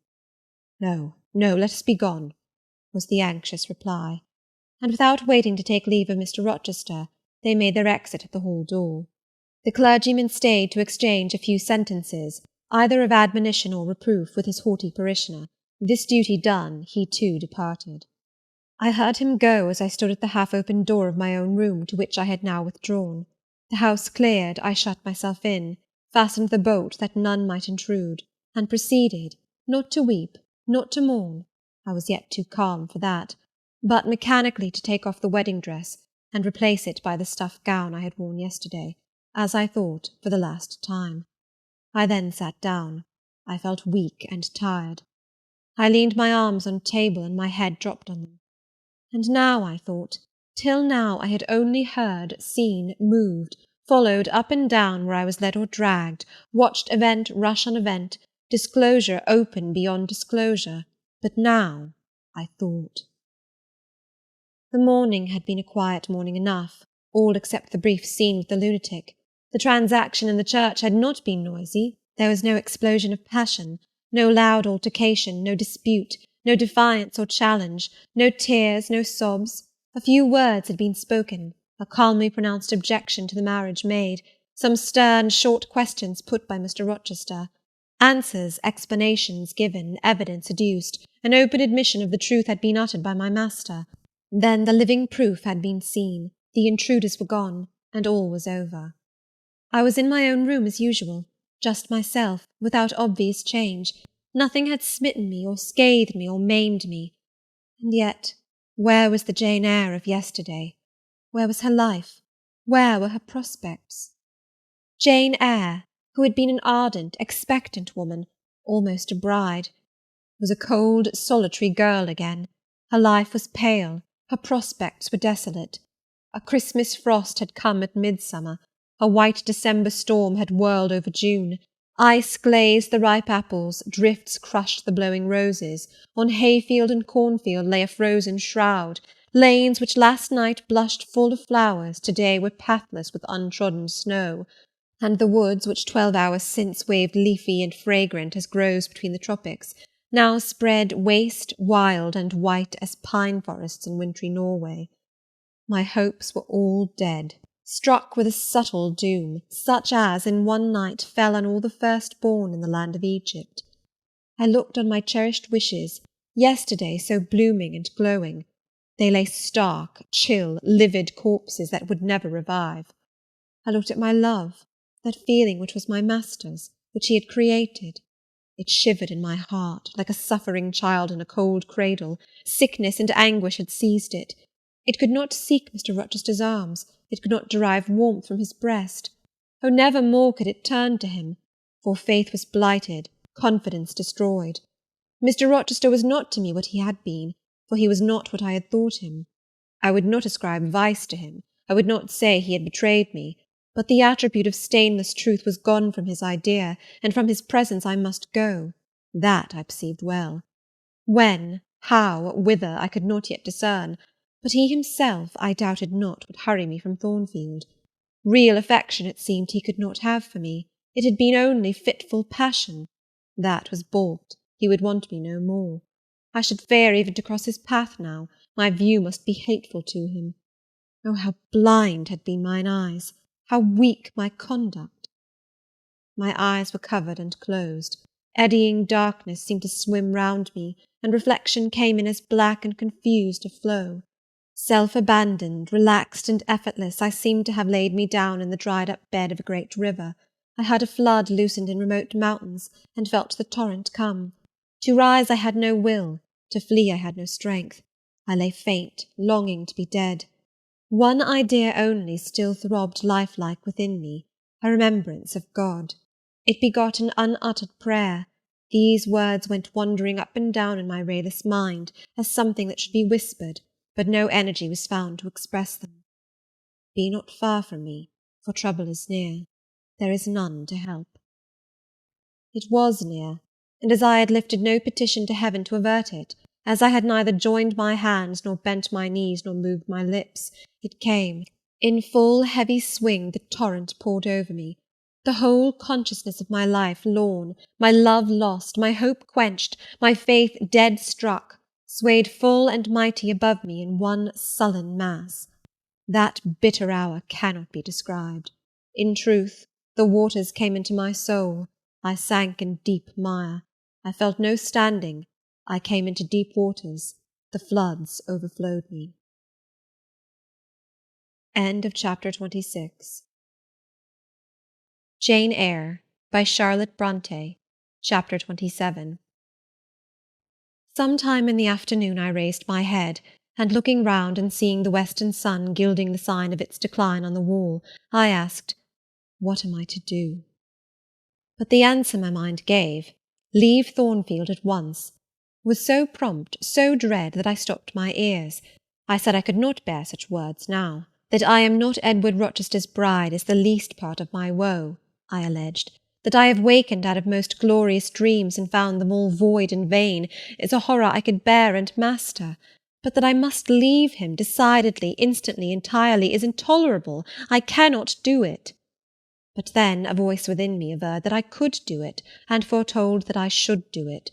"No, no, let us be gone," was the anxious reply, and without waiting to take leave of Mr. Rochester, they made their exit at the hall door. The clergyman stayed to exchange a few sentences, either of admonition or reproof, with his haughty parishioner. This duty done, he too departed. I heard him go as I stood at the half-open door of my own room, to which I had now withdrawn. The house cleared, I shut myself in, fastened the bolt that none might intrude, and proceeded, not to weep, not to mourn, I was yet too calm for that, but mechanically to take off the wedding dress, and replace it by the stuff gown I had worn yesterday, as I thought, for the last time. I then sat down. I felt weak and tired. I leaned my arms on a table, and my head dropped on them. And now, I thought, till now I had only heard, seen, moved, followed up and down where I was led or dragged, watched event rush on event, disclosure open beyond disclosure. But now I thought. The morning had been a quiet morning enough, all except the brief scene with the lunatic. The transaction in the church had not been noisy. There was no explosion of passion, no loud altercation, no dispute, no defiance or challenge, no tears, no sobs. A few words had been spoken, a calmly pronounced objection to the marriage made, some stern, short questions put by Mr. Rochester, answers, explanations given, evidence adduced, an open admission of the truth had been uttered by my master. Then the living proof had been seen, the intruders were gone, and all was over. I was in my own room as usual, just myself, without obvious change. Nothing had smitten me, or scathed me, or maimed me. And yet, where was the Jane Eyre of yesterday? Where was her life? Where were her prospects? Jane Eyre, who had been an ardent, expectant woman, almost a bride, was a cold, solitary girl again. Her life was pale, her prospects were desolate. A Christmas frost had come at midsummer, a white December storm had whirled over June. Ice glazed the ripe apples, drifts crushed the blowing roses. On hayfield and cornfield lay a frozen shroud. Lanes which last night blushed full of flowers, to-day were pathless with untrodden snow. And the woods, which 12 hours since waved leafy and fragrant as groves between the tropics, now spread waste, wild, and white as pine forests in wintry Norway. My hopes were all dead, struck with a subtle doom, such as in one night fell on all the firstborn in the land of Egypt. I looked on my cherished wishes, yesterday so blooming and glowing. They lay stark, chill, livid corpses that would never revive. I looked at my love, that feeling which was my master's, which he had created. It shivered in my heart, like a suffering child in a cold cradle. Sickness and anguish had seized it. It could not seek Mr. Rochester's arms. It could not derive warmth from his breast. Oh, never more could it turn to him, for faith was blighted, confidence destroyed. Mr. Rochester was not to me what he had been, for he was not what I had thought him. I would not ascribe vice to him. I would not say he had betrayed me. But the attribute of stainless truth was gone from his idea, and from his presence I must go. That I perceived well. When, how, whither, I could not yet discern, but he himself, I doubted not, would hurry me from Thornfield. Real affection, it seemed, he could not have for me. It had been only fitful passion. That was balked. He would want me no more. I should fear even to cross his path now. My view must be hateful to him. Oh, how blind had been mine eyes! How weak my conduct! My eyes were covered and closed. Eddying darkness seemed to swim round me, and reflection came in as black and confused a flow. Self-abandoned, relaxed and effortless, I seemed to have laid me down in the dried-up bed of a great river. I heard a flood loosened in remote mountains, and felt the torrent come. To rise I had no will, to flee I had no strength. I lay faint, longing to be dead. One idea only still throbbed lifelike within me, a remembrance of God. It begot an unuttered prayer. These words went wandering up and down in my rayless mind, as something that should be whispered, but no energy was found to express them. Be not far from me, for trouble is near. There is none to help. It was near, and as I had lifted no petition to heaven to avert it, as I had neither joined my hands, nor bent my knees, nor moved my lips, it came. In full heavy swing the torrent poured over me. The whole consciousness of my life lorn, my love lost, my hope quenched, my faith dead struck, swayed full and mighty above me in one sullen mass. That bitter hour cannot be described. In truth, the waters came into my soul. I sank in deep mire. I felt no standing. I came into deep waters. The floods overflowed me. End of chapter 26. Jane Eyre by Charlotte Brontë. Chapter 27. Some time in the afternoon I raised my head, and looking round and seeing the western sun gilding the sign of its decline on the wall, I asked, "What am I to do?" But the answer my mind gave, "Leave Thornfield at once," was so prompt, so dread, that I stopped my ears. I said I could not bear such words now. That I am not Edward Rochester's bride is the least part of my woe, I alleged. That I have wakened out of most glorious dreams and found them all void and vain is a horror I could bear and master. But that I must leave him decidedly, instantly, entirely, is intolerable. I cannot do it. But then a voice within me averred that I could do it, and foretold that I should do it.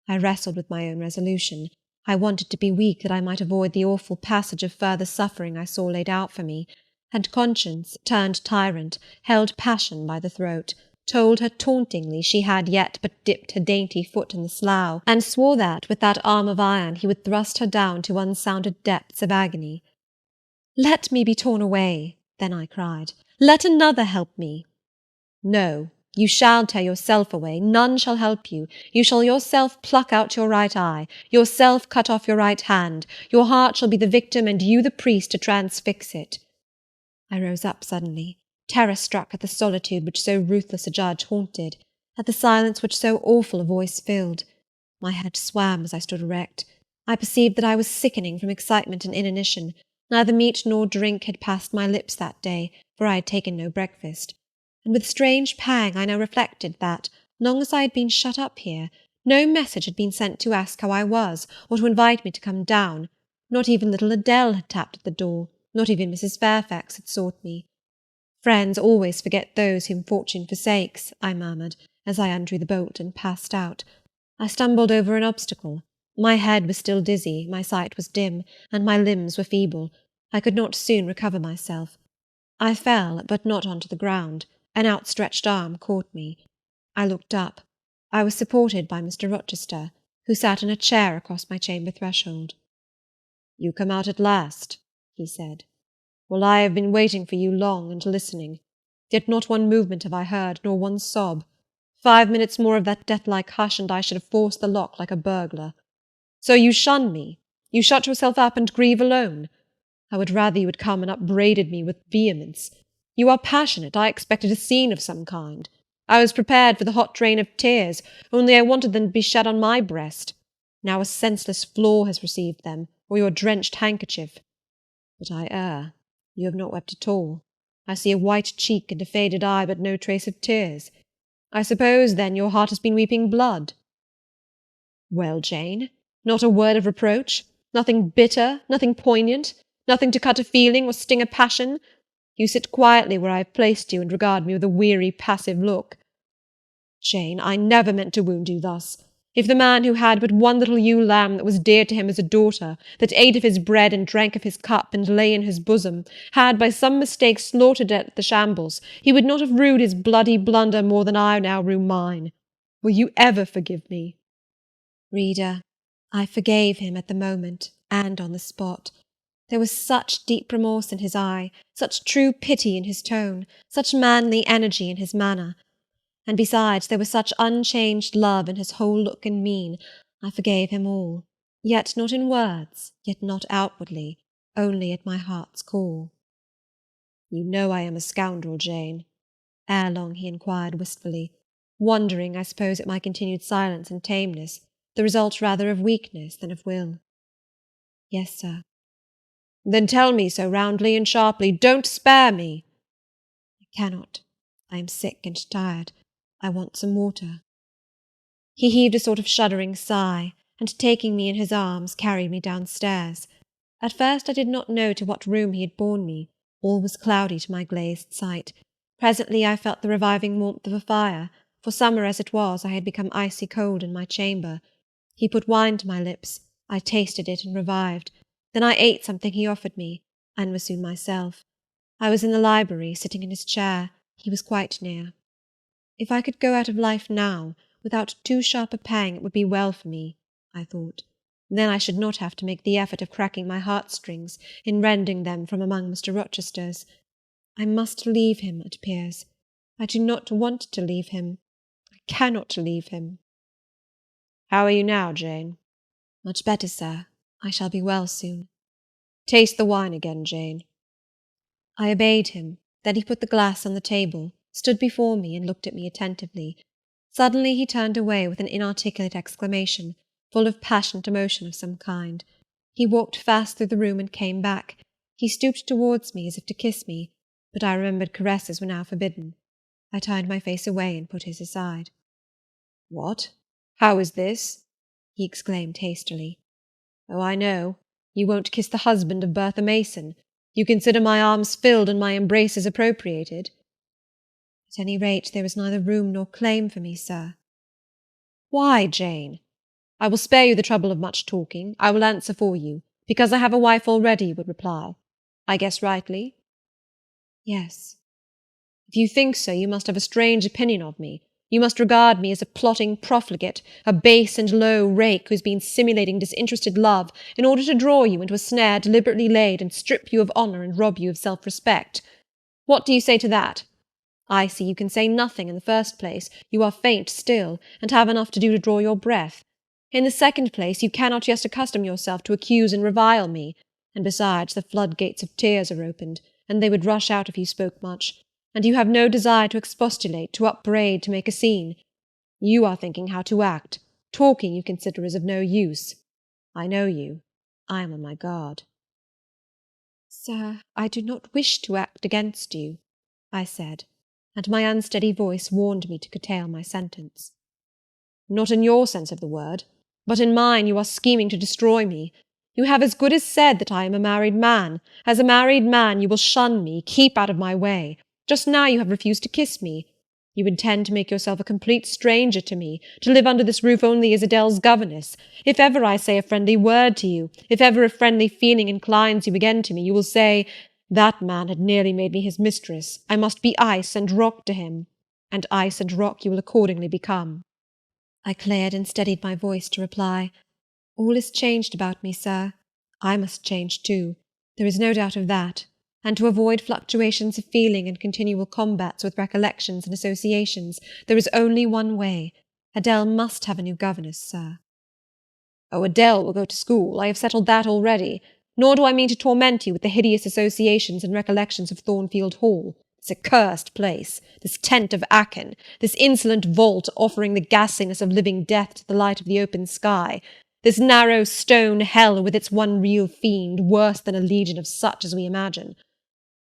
I wrestled with my own resolution. I wanted to be weak that I might avoid the awful passage of further suffering I saw laid out for me, and conscience, turned tyrant, held passion by the throat, told her tauntingly she had yet but dipped her dainty foot in the slough, and swore that with that arm of iron he would thrust her down to unsounded depths of agony. "Let me be torn away," then I cried. "Let another help me." "No, you shall tear yourself away. None shall help you. You shall yourself pluck out your right eye, yourself cut off your right hand. Your heart shall be the victim, and you the priest to transfix it." I rose up suddenly, terror-struck at the solitude which so ruthless a judge haunted, at the silence which so awful a voice filled. My head swam as I stood erect. I perceived that I was sickening from excitement and inanition. Neither meat nor drink had passed my lips that day, for I had taken no breakfast. And with strange pang I now reflected that, long as I had been shut up here, no message had been sent to ask how I was, or to invite me to come down. Not even little Adele had tapped at the door, not even Mrs. Fairfax had sought me. "Friends always forget those whom fortune forsakes," I murmured, as I undrew the bolt and passed out. I stumbled over an obstacle. My head was still dizzy, my sight was dim, and my limbs were feeble. I could not soon recover myself. I fell, but not on to the ground. An outstretched arm caught me. I looked up. I was supported by Mr. Rochester, who sat in a chair across my chamber threshold. "You come out at last," he said. "Well, I have been waiting for you long and listening. Yet not one movement have I heard, nor one sob. 5 minutes more of that death-like hush, and I should have forced the lock like a burglar. So you shun me? You shut yourself up and grieve alone? I would rather you had come and upbraided me with vehemence. You are passionate. I expected a scene of some kind. I was prepared for the hot rain of tears, only I wanted them to be shed on my breast. Now a senseless floor has received them, or your drenched handkerchief. But I err. You have not wept at all. I see a white cheek and a faded eye, but no trace of tears. I suppose, then, your heart has been weeping blood." "Well, Jane, not a word of reproach? Nothing bitter, nothing poignant, nothing to cut a feeling or sting a passion? You sit quietly where I have placed you, and regard me with a weary, passive look. Jane, I never meant to wound you thus. If the man who had but one little ewe lamb that was dear to him as a daughter, that ate of his bread and drank of his cup and lay in his bosom, had by some mistake slaughtered it at the shambles, he would not have rued his bloody blunder more than I now rue mine. Will you ever forgive me?" Reader, I forgave him at the moment, and on the spot. There was such deep remorse in his eye, such true pity in his tone, such manly energy in his manner. And besides, there was such unchanged love in his whole look and mien. I forgave him all, yet not in words, yet not outwardly, only at my heart's core. "You know I am a scoundrel, Jane?" Ere long he inquired wistfully, wondering, I suppose, at my continued silence and tameness, the result rather of weakness than of will. "Yes, sir." "Then tell me so roundly and sharply. Don't spare me." "I cannot. I am sick and tired. I want some water." He heaved a sort of shuddering sigh, and taking me in his arms, carried me downstairs. At first I did not know to what room he had borne me. All was cloudy to my glazed sight. Presently I felt the reviving warmth of a fire, for summer as it was, I had become icy cold in my chamber. He put wine to my lips. I tasted it and revived. Then I ate something he offered me, and was soon myself. I was in the library, sitting in his chair. He was quite near. If I could go out of life now, without too sharp a pang, it would be well for me, I thought. Then I should not have to make the effort of cracking my heartstrings in rending them from among Mr. Rochester's. I must leave him, it appears. I do not want to leave him. I cannot leave him. "How are you now, Jane?" "Much better, sir. I shall be well soon." "Taste the wine again, Jane." I obeyed him. Then he put the glass on the table, stood before me, and looked at me attentively. Suddenly he turned away with an inarticulate exclamation, full of passionate emotion of some kind. He walked fast through the room and came back. He stooped towards me as if to kiss me, but I remembered caresses were now forbidden. I turned my face away and put his aside. "What? How is this?" he exclaimed hastily. "Oh, I know. You won't kiss the husband of Bertha Mason. You consider my arms filled and my embraces appropriated?" "At any rate, there is neither room nor claim for me, sir." "Why, Jane? I will spare you the trouble of much talking. I will answer for you. Because I have a wife already, you would reply. I guess rightly?" "Yes." "If you think so, you must have a strange opinion of me. You must regard me as a plotting profligate, a base and low rake who's been simulating disinterested love in order to draw you into a snare deliberately laid and strip you of honour and rob you of self-respect. What do you say to that? I see you can say nothing in the first place. You are faint still, and have enough to do to draw your breath. In the second place, you cannot yet accustom yourself to accuse and revile me, and besides, the floodgates of tears are opened, and they would rush out if you spoke much, and you have no desire to expostulate, to upbraid, to make a scene. You are thinking how to act. Talking you consider is of no use. I know you. I am on my guard." "Sir, I do not wish to act against you," I said, and my unsteady voice warned me to curtail my sentence. "Not in your sense of the word, but in mine you are scheming to destroy me. You have as good as said that I am a married man. As a married man you will shun me, keep out of my way. Just now you have refused to kiss me. You intend to make yourself a complete stranger to me, to live under this roof only as Adele's governess. If ever I say a friendly word to you, if ever a friendly feeling inclines you again to me, you will say, 'That man had nearly made me his mistress. I must be ice and rock to him.' And ice and rock you will accordingly become." I cleared and steadied my voice to reply, "All is changed about me, sir. I must change too. There is no doubt of that. And to avoid fluctuations of feeling and continual combats with recollections and associations, there is only one way. Adele must have a new governess, sir." "Oh, Adele will go to school. I have settled that already. Nor do I mean to torment you with the hideous associations and recollections of Thornfield Hall. This accursed place, this tent of Achan, this insolent vault offering the ghastliness of living death to the light of the open sky, this narrow stone hell with its one real fiend, worse than a legion of such as we imagine.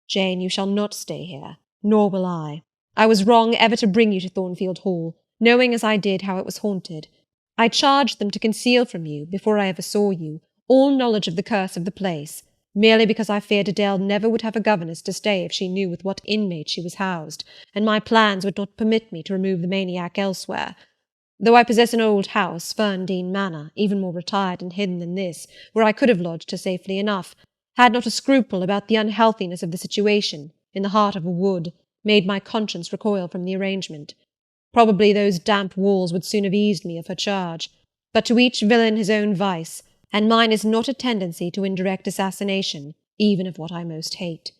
Jane, you shall not stay here, nor will I. I was wrong ever to bring you to Thornfield Hall, knowing as I did how it was haunted. I charged them to conceal from you, before I ever saw you, all knowledge of the curse of the place, merely because I feared Adele never would have a governess to stay if she knew with what inmate she was housed, and my plans would not permit me to remove the maniac elsewhere. Though I possess an old house, Ferndean Manor, even more retired and hidden than this, where I could have lodged her safely enough, had not a scruple about the unhealthiness of the situation, in the heart of a wood, made my conscience recoil from the arrangement. Probably those damp walls would soon have eased me of her charge, but to each villain his own vice, and mine is not a tendency to indirect assassination, even of what I most hate.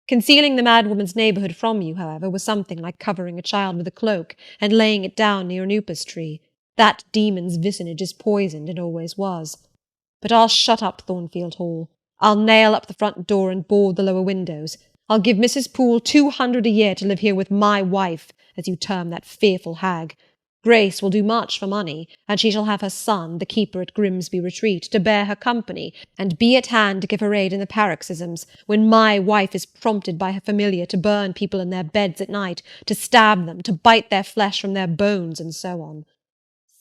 Concealing the madwoman's neighbourhood from you, however, was something like covering a child with a cloak and laying it down near an upas tree. That demon's vicinage is poisoned, and always was. But I'll shut up Thornfield Hall. I'll nail up the front door and board the lower windows. I'll give Mrs. Poole 200 a year to live here with my wife, as you term that fearful hag. Grace will do much for money, and she shall have her son, the keeper at Grimsby Retreat, to bear her company, and be at hand to give her aid in the paroxysms, when my wife is prompted by her familiar to burn people in their beds at night, to stab them, to bite their flesh from their bones, and so on."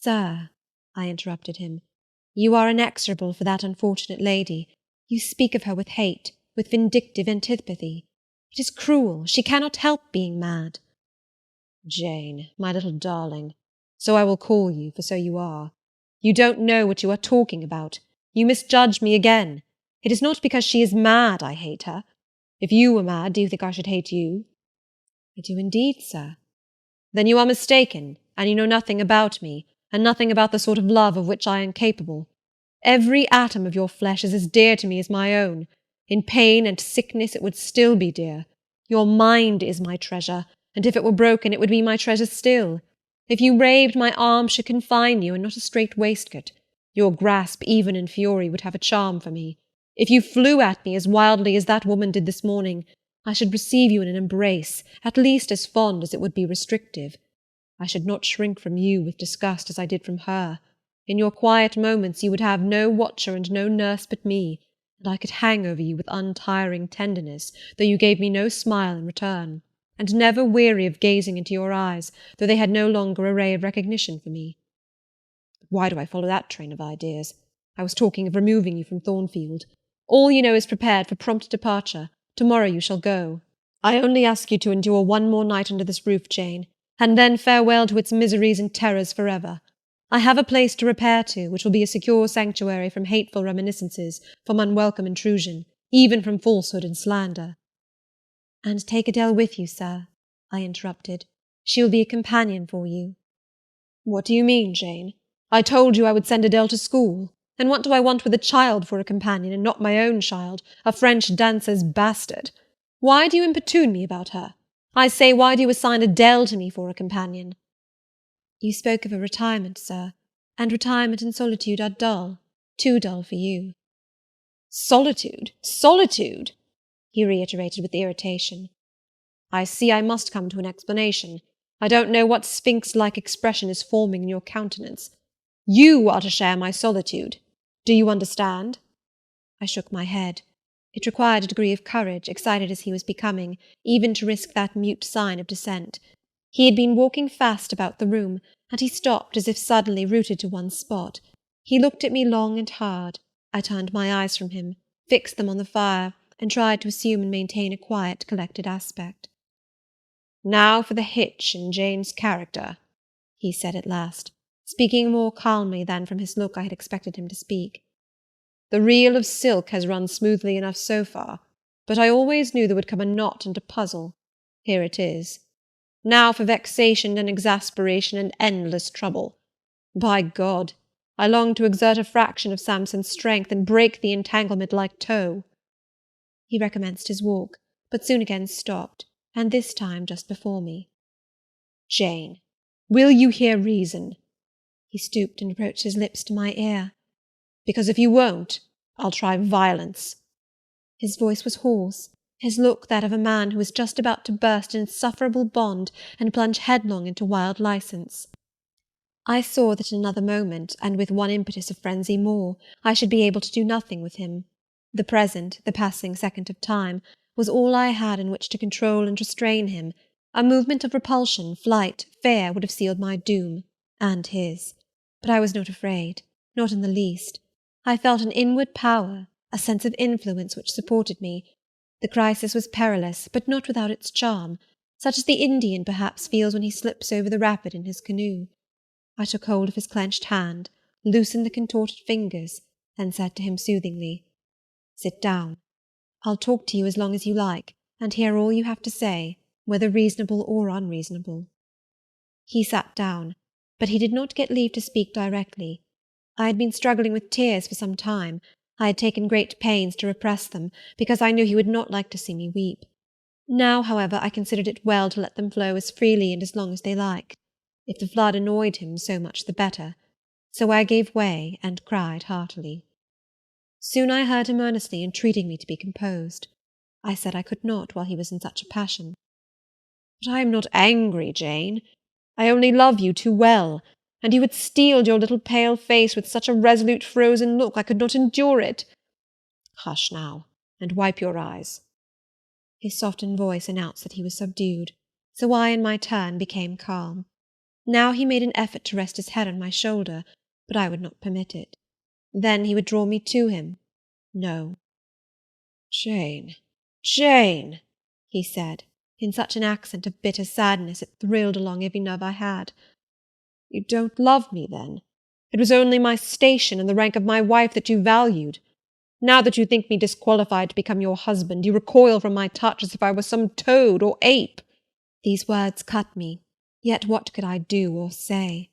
"Sir," I interrupted him, "you are inexorable for that unfortunate lady. You speak of her with hate, with vindictive antipathy. It is cruel. She cannot help being mad." "Jane, my little darling, so I will call you, for so you are. You don't know what you are talking about. You misjudge me again. It is not because she is mad I hate her. If you were mad, do you think I should hate you?" "I do indeed, sir." "Then you are mistaken, and you know nothing about me, and nothing about the sort of love of which I am capable. Every atom of your flesh is as dear to me as my own. In pain and sickness it would still be dear. Your mind is my treasure, and if it were broken it would be my treasure still. If you raved, my arms should confine you, and not a strait waistcoat. Your grasp, even in fury, would have a charm for me. If you flew at me as wildly as that woman did this morning, I should receive you in an embrace, at least as fond as it would be restrictive. I should not shrink from you with disgust as I did from her. In your quiet moments you would have no watcher and no nurse but me. and I could hang over you with untiring tenderness, though you gave me no smile in return, and never weary of gazing into your eyes, though they had no longer a ray of recognition for me. But why do I follow that train of ideas? I was talking of removing you from Thornfield. All you know is prepared for prompt departure. Tomorrow you shall go. I only ask you to endure one more night under this roof, Jane, and then farewell to its miseries and terrors forever. I have a place to repair to, which will be a secure sanctuary from hateful reminiscences, from unwelcome intrusion, even from falsehood and slander. And take Adele with you, sir, I interrupted. She will be a companion for you. What do you mean, Jane? I told you I would send Adele to school. And what do I want with a child for a companion, and not my own child, a French dancer's bastard? Why do you importune me about her? I say, why do you assign Adele to me for a companion? You spoke of a retirement, sir, and retirement and solitude are dull, too dull for you. Solitude, solitude, he reiterated with irritation. I see I must come to an explanation. I don't know what sphinx-like expression is forming in your countenance. You are to share my solitude. Do you understand? I shook my head. It required a degree of courage, excited as he was becoming, even to risk that mute sign of dissent. He had been walking fast about the room, and he stopped as if suddenly rooted to one spot. He looked at me long and hard. I turned my eyes from him, fixed them on the fire, and tried to assume and maintain a quiet, collected aspect. Now for the hitch in Jane's character, he said at last, speaking more calmly than from his look I had expected him to speak. The reel of silk has run smoothly enough so far, but I always knew there would come a knot and a puzzle. Here it is. Now for vexation and exasperation and endless trouble. By God, I long to exert a fraction of Samson's strength and break the entanglement like tow. He recommenced his walk, but soon again stopped, and this time just before me. Jane, will you hear reason? He stooped and approached his lips to my ear. Because if you won't, I'll try violence. His voice was hoarse, his look that of a man who is just about to burst an insufferable bond and plunge headlong into wild license. I saw that in another moment, and with one impetus of frenzy more, I should be able to do nothing with him. The present, the passing second of time, was all I had in which to control and restrain him. A movement of repulsion, flight, fear would have sealed my doom, and his. But I was not afraid, not in the least. I felt an inward power, a sense of influence which supported me. The crisis was perilous, but not without its charm, such as the Indian perhaps feels when he slips over the rapid in his canoe. I took hold of his clenched hand, loosened the contorted fingers, and said to him soothingly, "Sit down. I'll talk to you as long as you like, and hear all you have to say, whether reasonable or unreasonable." He sat down, but he did not get leave to speak directly. I had been struggling with tears for some time. I had taken great pains to repress them, because I knew he would not like to see me weep. Now, however, I considered it well to let them flow as freely and as long as they liked. If the flood annoyed him, so much the better. So I gave way and cried heartily. Soon I heard him earnestly entreating me to be composed. I said I could not while he was in such a passion. But I am not angry, Jane. I only love you too well, and you had steeled your little pale face with such a resolute frozen look I could not endure it. Hush now, and wipe your eyes. His softened voice announced that he was subdued, so I in my turn became calm. Now he made an effort to rest his head on my shoulder, but I would not permit it. Then he would draw me to him. No. Jane, Jane, he said, in such an accent of bitter sadness it thrilled along every nerve I had. You don't love me, then? It was only my station and the rank of my wife that you valued. Now that you think me disqualified to become your husband, you recoil from my touch as if I were some toad or ape. These words cut me, yet what could I do or say?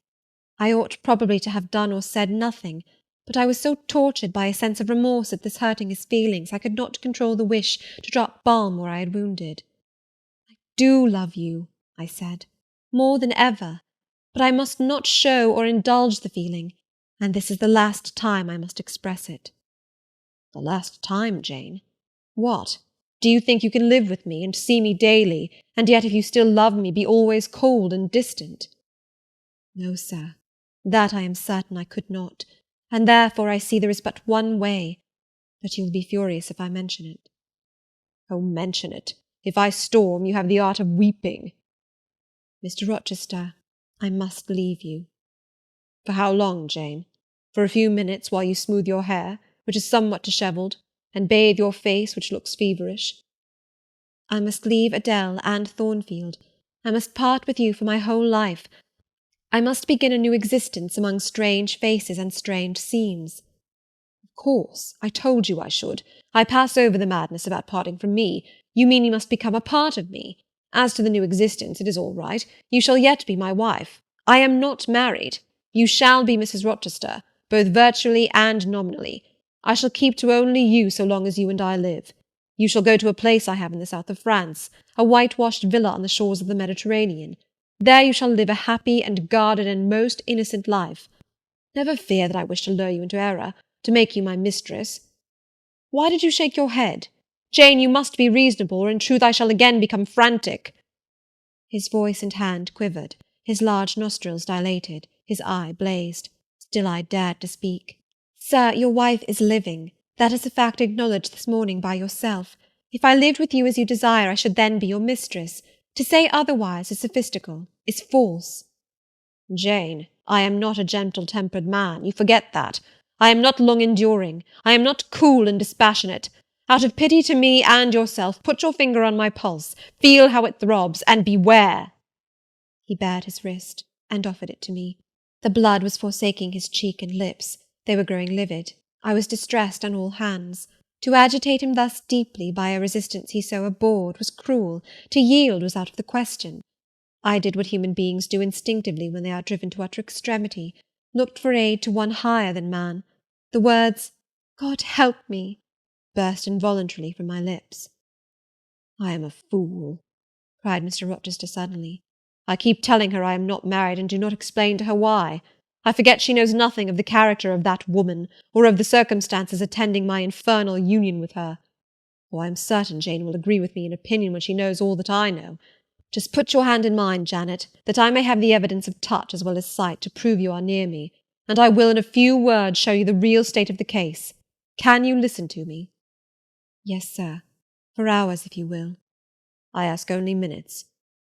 I ought probably to have done or said nothing, but I was so tortured by a sense of remorse at this hurting his feelings I could not control the wish to drop balm where I had wounded. "I do love you," I said, "more than ever. But I must not show or indulge the feeling, and this is the last time I must express it." The last time, Jane? What? Do you think you can live with me and see me daily, and yet if you still love me be always cold and distant? No, sir, that I am certain I could not, and therefore I see there is but one way. But you will be furious if I mention it. Oh, mention it. If I storm, you have the art of weeping. Mr. Rochester, I must leave you. For how long, Jane? For a few minutes while you smooth your hair, which is somewhat dishevelled, and bathe your face, which looks feverish? I must leave Adele and Thornfield. I must part with you for my whole life. I must begin a new existence among strange faces and strange scenes. Of course, I told you I should. I pass over the madness about parting from me. You mean you must become a part of me. As to the new existence, it is all right. You shall yet be my wife. I am not married. You shall be Mrs. Rochester, both virtually and nominally. I shall keep to only you so long as you and I live. You shall go to a place I have in the south of France, a whitewashed villa on the shores of the Mediterranean. There you shall live a happy and guarded and most innocent life. Never fear that I wish to lure you into error, to make you my mistress. Why did you shake your head? Jane, you must be reasonable, or in truth I shall again become frantic. His voice and hand quivered, his large nostrils dilated, his eye blazed. Still I dared to speak. Sir, your wife is living. That is a fact acknowledged this morning by yourself. If I lived with you as you desire, I should then be your mistress. To say otherwise is sophistical, is false. Jane, I am not a gentle-tempered man. You forget that. I am not long-enduring. I am not cool and dispassionate. Out of pity to me and yourself, put your finger on my pulse, feel how it throbs, and beware. He bared his wrist, and offered it to me. The blood was forsaking his cheek and lips. They were growing livid. I was distressed on all hands. To agitate him thus deeply by a resistance he so abhorred was cruel. To yield was out of the question. I did what human beings do instinctively when they are driven to utter extremity, looked for aid to one higher than man. The words, "God help me," burst involuntarily from my lips. I am a fool, cried Mr. Rochester suddenly. I keep telling her I am not married, and do not explain to her why. I forget she knows nothing of the character of that woman, or of the circumstances attending my infernal union with her. Oh, I am certain Jane will agree with me in opinion when she knows all that I know. Just put your hand in mine, Janet, that I may have the evidence of touch as well as sight to prove you are near me, and I will in a few words show you the real state of the case. Can you listen to me? Yes, sir. For hours, if you will. I ask only minutes.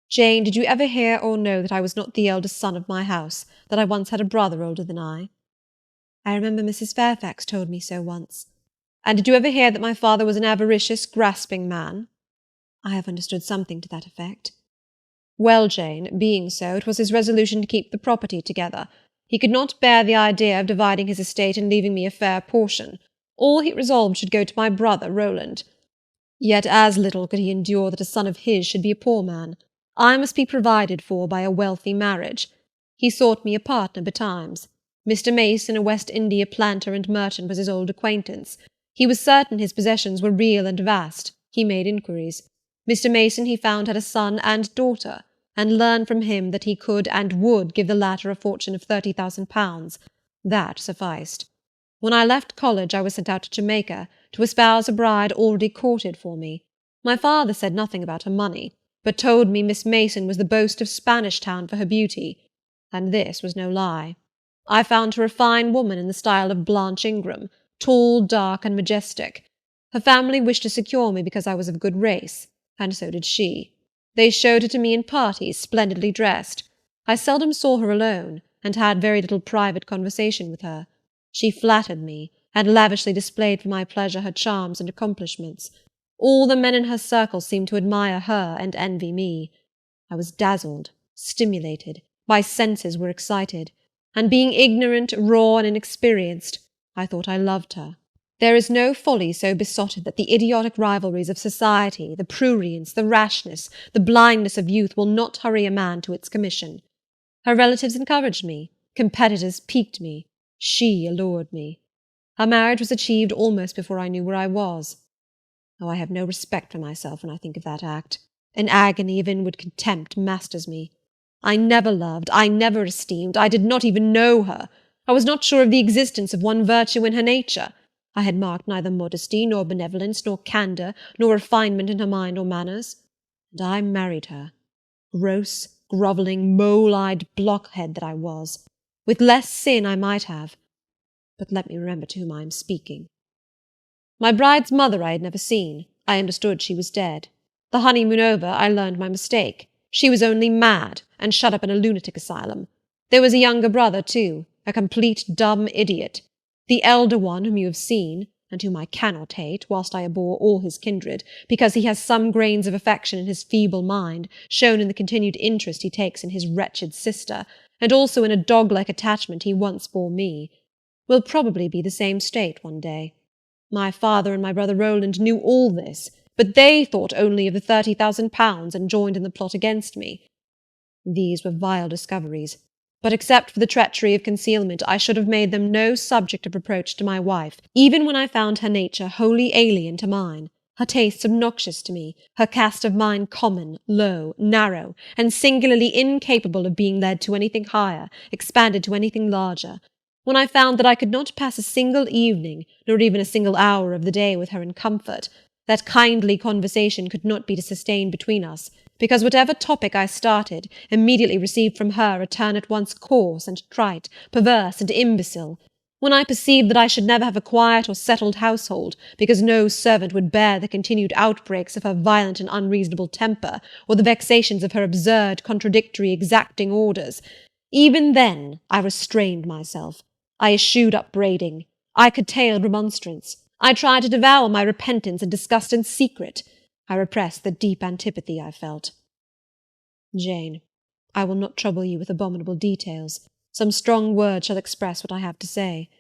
Jane, did you ever hear or know that I was not the eldest son of my house, that I once had a brother older than I? I remember Mrs. Fairfax told me so once. And did you ever hear that my father was an avaricious, grasping man? I have understood something to that effect. Well, Jane, being so, it was his resolution to keep the property together. He could not bear the idea of dividing his estate and leaving me a fair portion. All he resolved should go to my brother Roland. Yet as little could he endure that a son of his should be a poor man. I must be provided for by a wealthy marriage. He sought me a partner betimes. Mr. Mason, a West India planter and merchant, was his old acquaintance. He was certain his possessions were real and vast. He made inquiries. Mr. Mason, he found, had a son and daughter, and learned from him that he could and would give the latter a fortune of £30,000. That sufficed. When I left college, I was sent out to Jamaica to espouse a bride already courted for me. My father said nothing about her money, but told me Miss Mason was the boast of Spanish Town for her beauty, and this was no lie. I found her a fine woman in the style of Blanche Ingram, tall, dark, and majestic. Her family wished to secure me because I was of good race, and so did she. They showed her to me in parties, splendidly dressed. I seldom saw her alone, and had very little private conversation with her. She flattered me, and lavishly displayed for my pleasure her charms and accomplishments. All the men in her circle seemed to admire her and envy me. I was dazzled, stimulated, my senses were excited, and being ignorant, raw, and inexperienced, I thought I loved her. There is no folly so besotted that the idiotic rivalries of society, the prurience, the rashness, the blindness of youth will not hurry a man to its commission. Her relatives encouraged me, competitors piqued me, she allured me. Our marriage was achieved almost before I knew where I was. Oh, I have no respect for myself when I think of that act. An agony of inward contempt masters me. I never loved, I never esteemed, I did not even know her. I was not sure of the existence of one virtue in her nature. I had marked neither modesty, nor benevolence, nor candour, nor refinement in her mind or manners. And I married her. Gross, grovelling, mole-eyed blockhead that I was. With less sin I might have. But let me remember to whom I am speaking. My bride's mother I had never seen. I understood she was dead. The honeymoon over, I learned my mistake. She was only mad, and shut up in a lunatic asylum. There was a younger brother, too, a complete dumb idiot. The elder one, whom you have seen, and whom I cannot hate, whilst I abhor all his kindred, because he has some grains of affection in his feeble mind, shown in the continued interest he takes in his wretched sister, and also in a dog-like attachment he once bore me, will probably be the same state one day. My father and my brother Roland knew all this, but they thought only of the 30,000 pounds and joined in the plot against me. These were vile discoveries, but except for the treachery of concealment, I should have made them no subject of reproach to my wife, even when I found her nature wholly alien to mine, her tastes obnoxious to me, her cast of mind common, low, narrow, and singularly incapable of being led to anything higher, expanded to anything larger. When I found that I could not pass a single evening, nor even a single hour of the day with her in comfort, that kindly conversation could not be sustained between us, because whatever topic I started immediately received from her a turn at once coarse and trite, perverse and imbecile. When I perceived that I should never have a quiet or settled household, because no servant would bear the continued outbreaks of her violent and unreasonable temper, or the vexations of her absurd, contradictory, exacting orders, even then I restrained myself. I eschewed upbraiding. I curtailed remonstrance. I tried to devour my repentance and disgust in secret. I repressed the deep antipathy I felt. Jane, I will not trouble you with abominable details. Some strong words shall express what I have to say.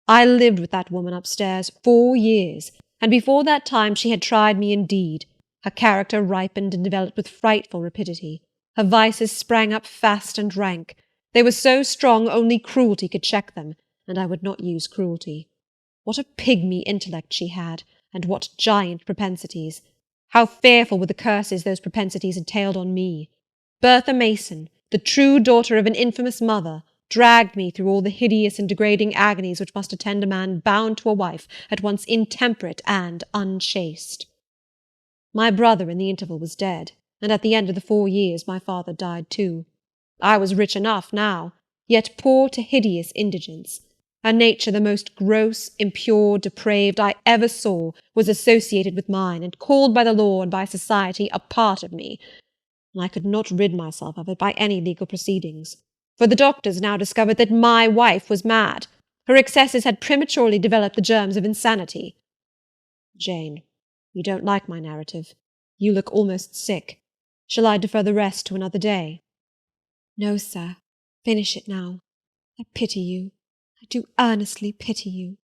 I lived with that woman upstairs 4 years, and before that time she had tried me indeed. Her character ripened and developed with frightful rapidity. Her vices sprang up fast and rank. They were so strong only cruelty could check them, and I would not use cruelty. What a pygmy intellect she had, and what giant propensities! How fearful were the curses those propensities entailed on me! Bertha Mason, the true daughter of an infamous mother, dragged me through all the hideous and degrading agonies which must attend a man bound to a wife at once intemperate and unchaste. My brother in the interval was dead, and at the end of the 4 years my father died too. I was rich enough now, yet poor to hideous indigence. A nature the most gross, impure, depraved I ever saw was associated with mine, and called by the law and by society a part of me, and I could not rid myself of it by any legal proceedings, for the doctors now discovered that my wife was mad. Her excesses had prematurely developed the germs of insanity. Jane, you don't like my narrative. You look almost sick. Shall I defer the rest to another day? No, sir. Finish it now. I pity you. I do earnestly pity you.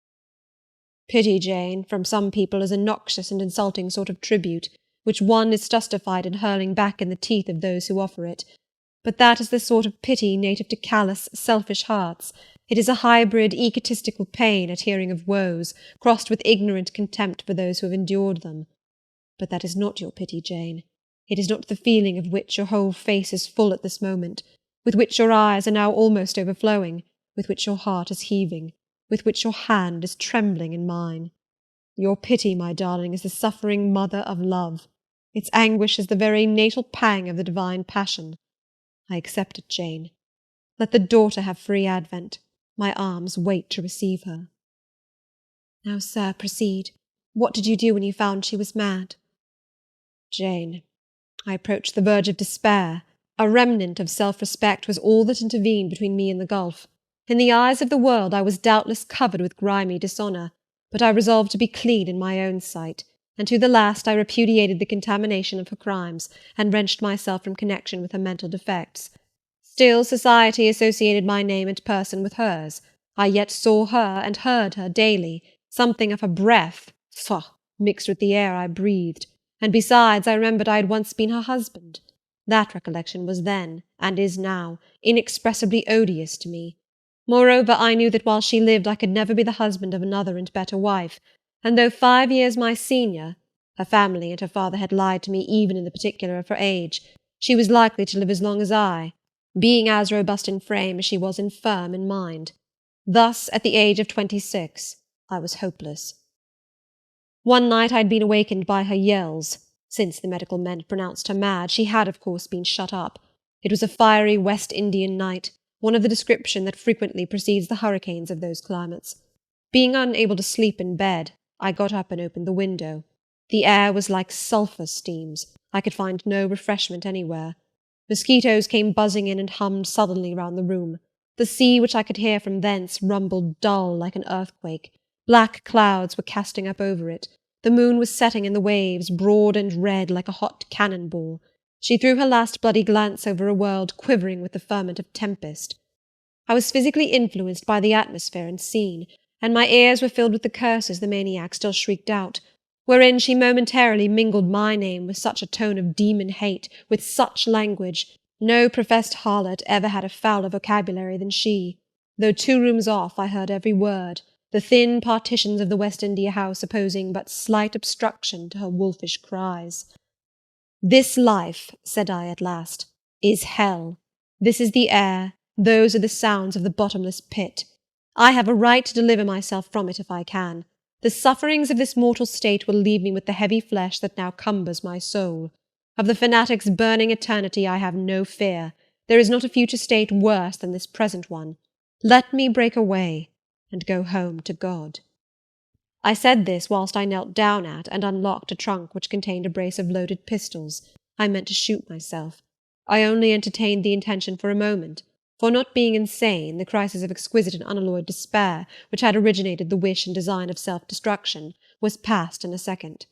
Pity, Jane, from some people is a noxious and insulting sort of tribute, which one is justified in hurling back in the teeth of those who offer it. But that is the sort of pity native to callous, selfish hearts. It is a hybrid, egotistical pain at hearing of woes, crossed with ignorant contempt for those who have endured them. But that is not your pity, Jane. It is not the feeling of which your whole face is full at this moment, with which your eyes are now almost overflowing, with which your heart is heaving, with which your hand is trembling in mine. Your pity, my darling, is the suffering mother of love. Its anguish is the very natal pang of the divine passion. I accept it, Jane. Let the daughter have free advent. My arms wait to receive her. Now, sir, proceed. What did you do when you found she was mad? Jane, I approached the verge of despair. A remnant of self-respect was all that intervened between me and the gulf. In the eyes of the world I was doubtless covered with grimy dishonour, but I resolved to be clean in my own sight, and to the last I repudiated the contamination of her crimes, and wrenched myself from connection with her mental defects. Still society associated my name and person with hers. I yet saw her and heard her daily, something of her breath, faugh, mixed with the air I breathed, and besides I remembered I had once been her husband. That recollection was then, and is now, inexpressibly odious to me. Moreover, I knew that while she lived I could never be the husband of another and better wife, and though 5 years my senior, her family and her father had lied to me even in the particular of her age, she was likely to live as long as I, being as robust in frame as she was infirm in mind. Thus, at the age of 26, I was hopeless. One night I had been awakened by her yells. Since the medical men had pronounced her mad, she had, of course, been shut up. It was a fiery West Indian night, one of the description that frequently precedes the hurricanes of those climates. Being unable to sleep in bed, I got up and opened the window. The air was like sulphur steams. I could find no refreshment anywhere. Mosquitoes came buzzing in and hummed sullenly round the room. The sea, which I could hear from thence, rumbled dull like an earthquake. Black clouds were casting up over it. The moon was setting in the waves, broad and red like a hot cannon-ball. She threw her last bloody glance over a world quivering with the ferment of tempest. I was physically influenced by the atmosphere and scene, and my ears were filled with the curses the maniac still shrieked out, wherein she momentarily mingled my name with such a tone of demon hate, with such language. No professed harlot ever had a fouler vocabulary than she. Though 2 rooms off, I heard every word, the thin partitions of the West India house opposing but slight obstruction to her wolfish cries. "This life," said I at last, "is hell. This is the air, those are the sounds of the bottomless pit. I have a right to deliver myself from it if I can. The sufferings of this mortal state will leave me with the heavy flesh that now cumbers my soul. Of the fanatic's burning eternity I have no fear. There is not a future state worse than this present one. Let me break away and go home to God." I said this whilst I knelt down at and unlocked a trunk which contained a brace of loaded pistols. I meant to shoot myself. I only entertained the intention for a moment, for, not being insane, the crisis of exquisite and unalloyed despair, which had originated the wish and design of self-destruction, was past in a second.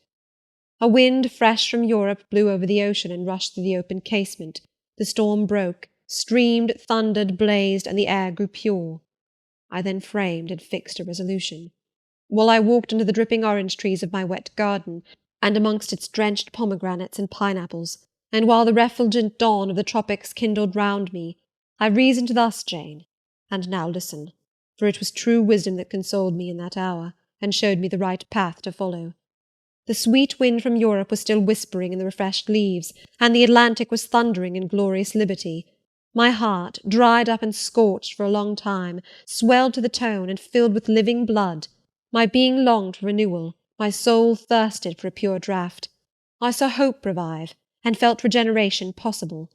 A wind fresh from Europe blew over the ocean and rushed through the open casement. The storm broke, streamed, thundered, blazed, and the air grew pure. I then framed and fixed a resolution. While I walked under the dripping orange trees of my wet garden, and amongst its drenched pomegranates and pineapples, and while the refulgent dawn of the tropics kindled round me, I reasoned thus, Jane, and now listen, for it was true wisdom that consoled me in that hour, and showed me the right path to follow. The sweet wind from Europe was still whispering in the refreshed leaves, and the Atlantic was thundering in glorious liberty. My heart, dried up and scorched for a long time, swelled to the tone, and filled with living blood. My being longed for renewal, my soul thirsted for a pure draught. I saw hope revive, and felt regeneration possible.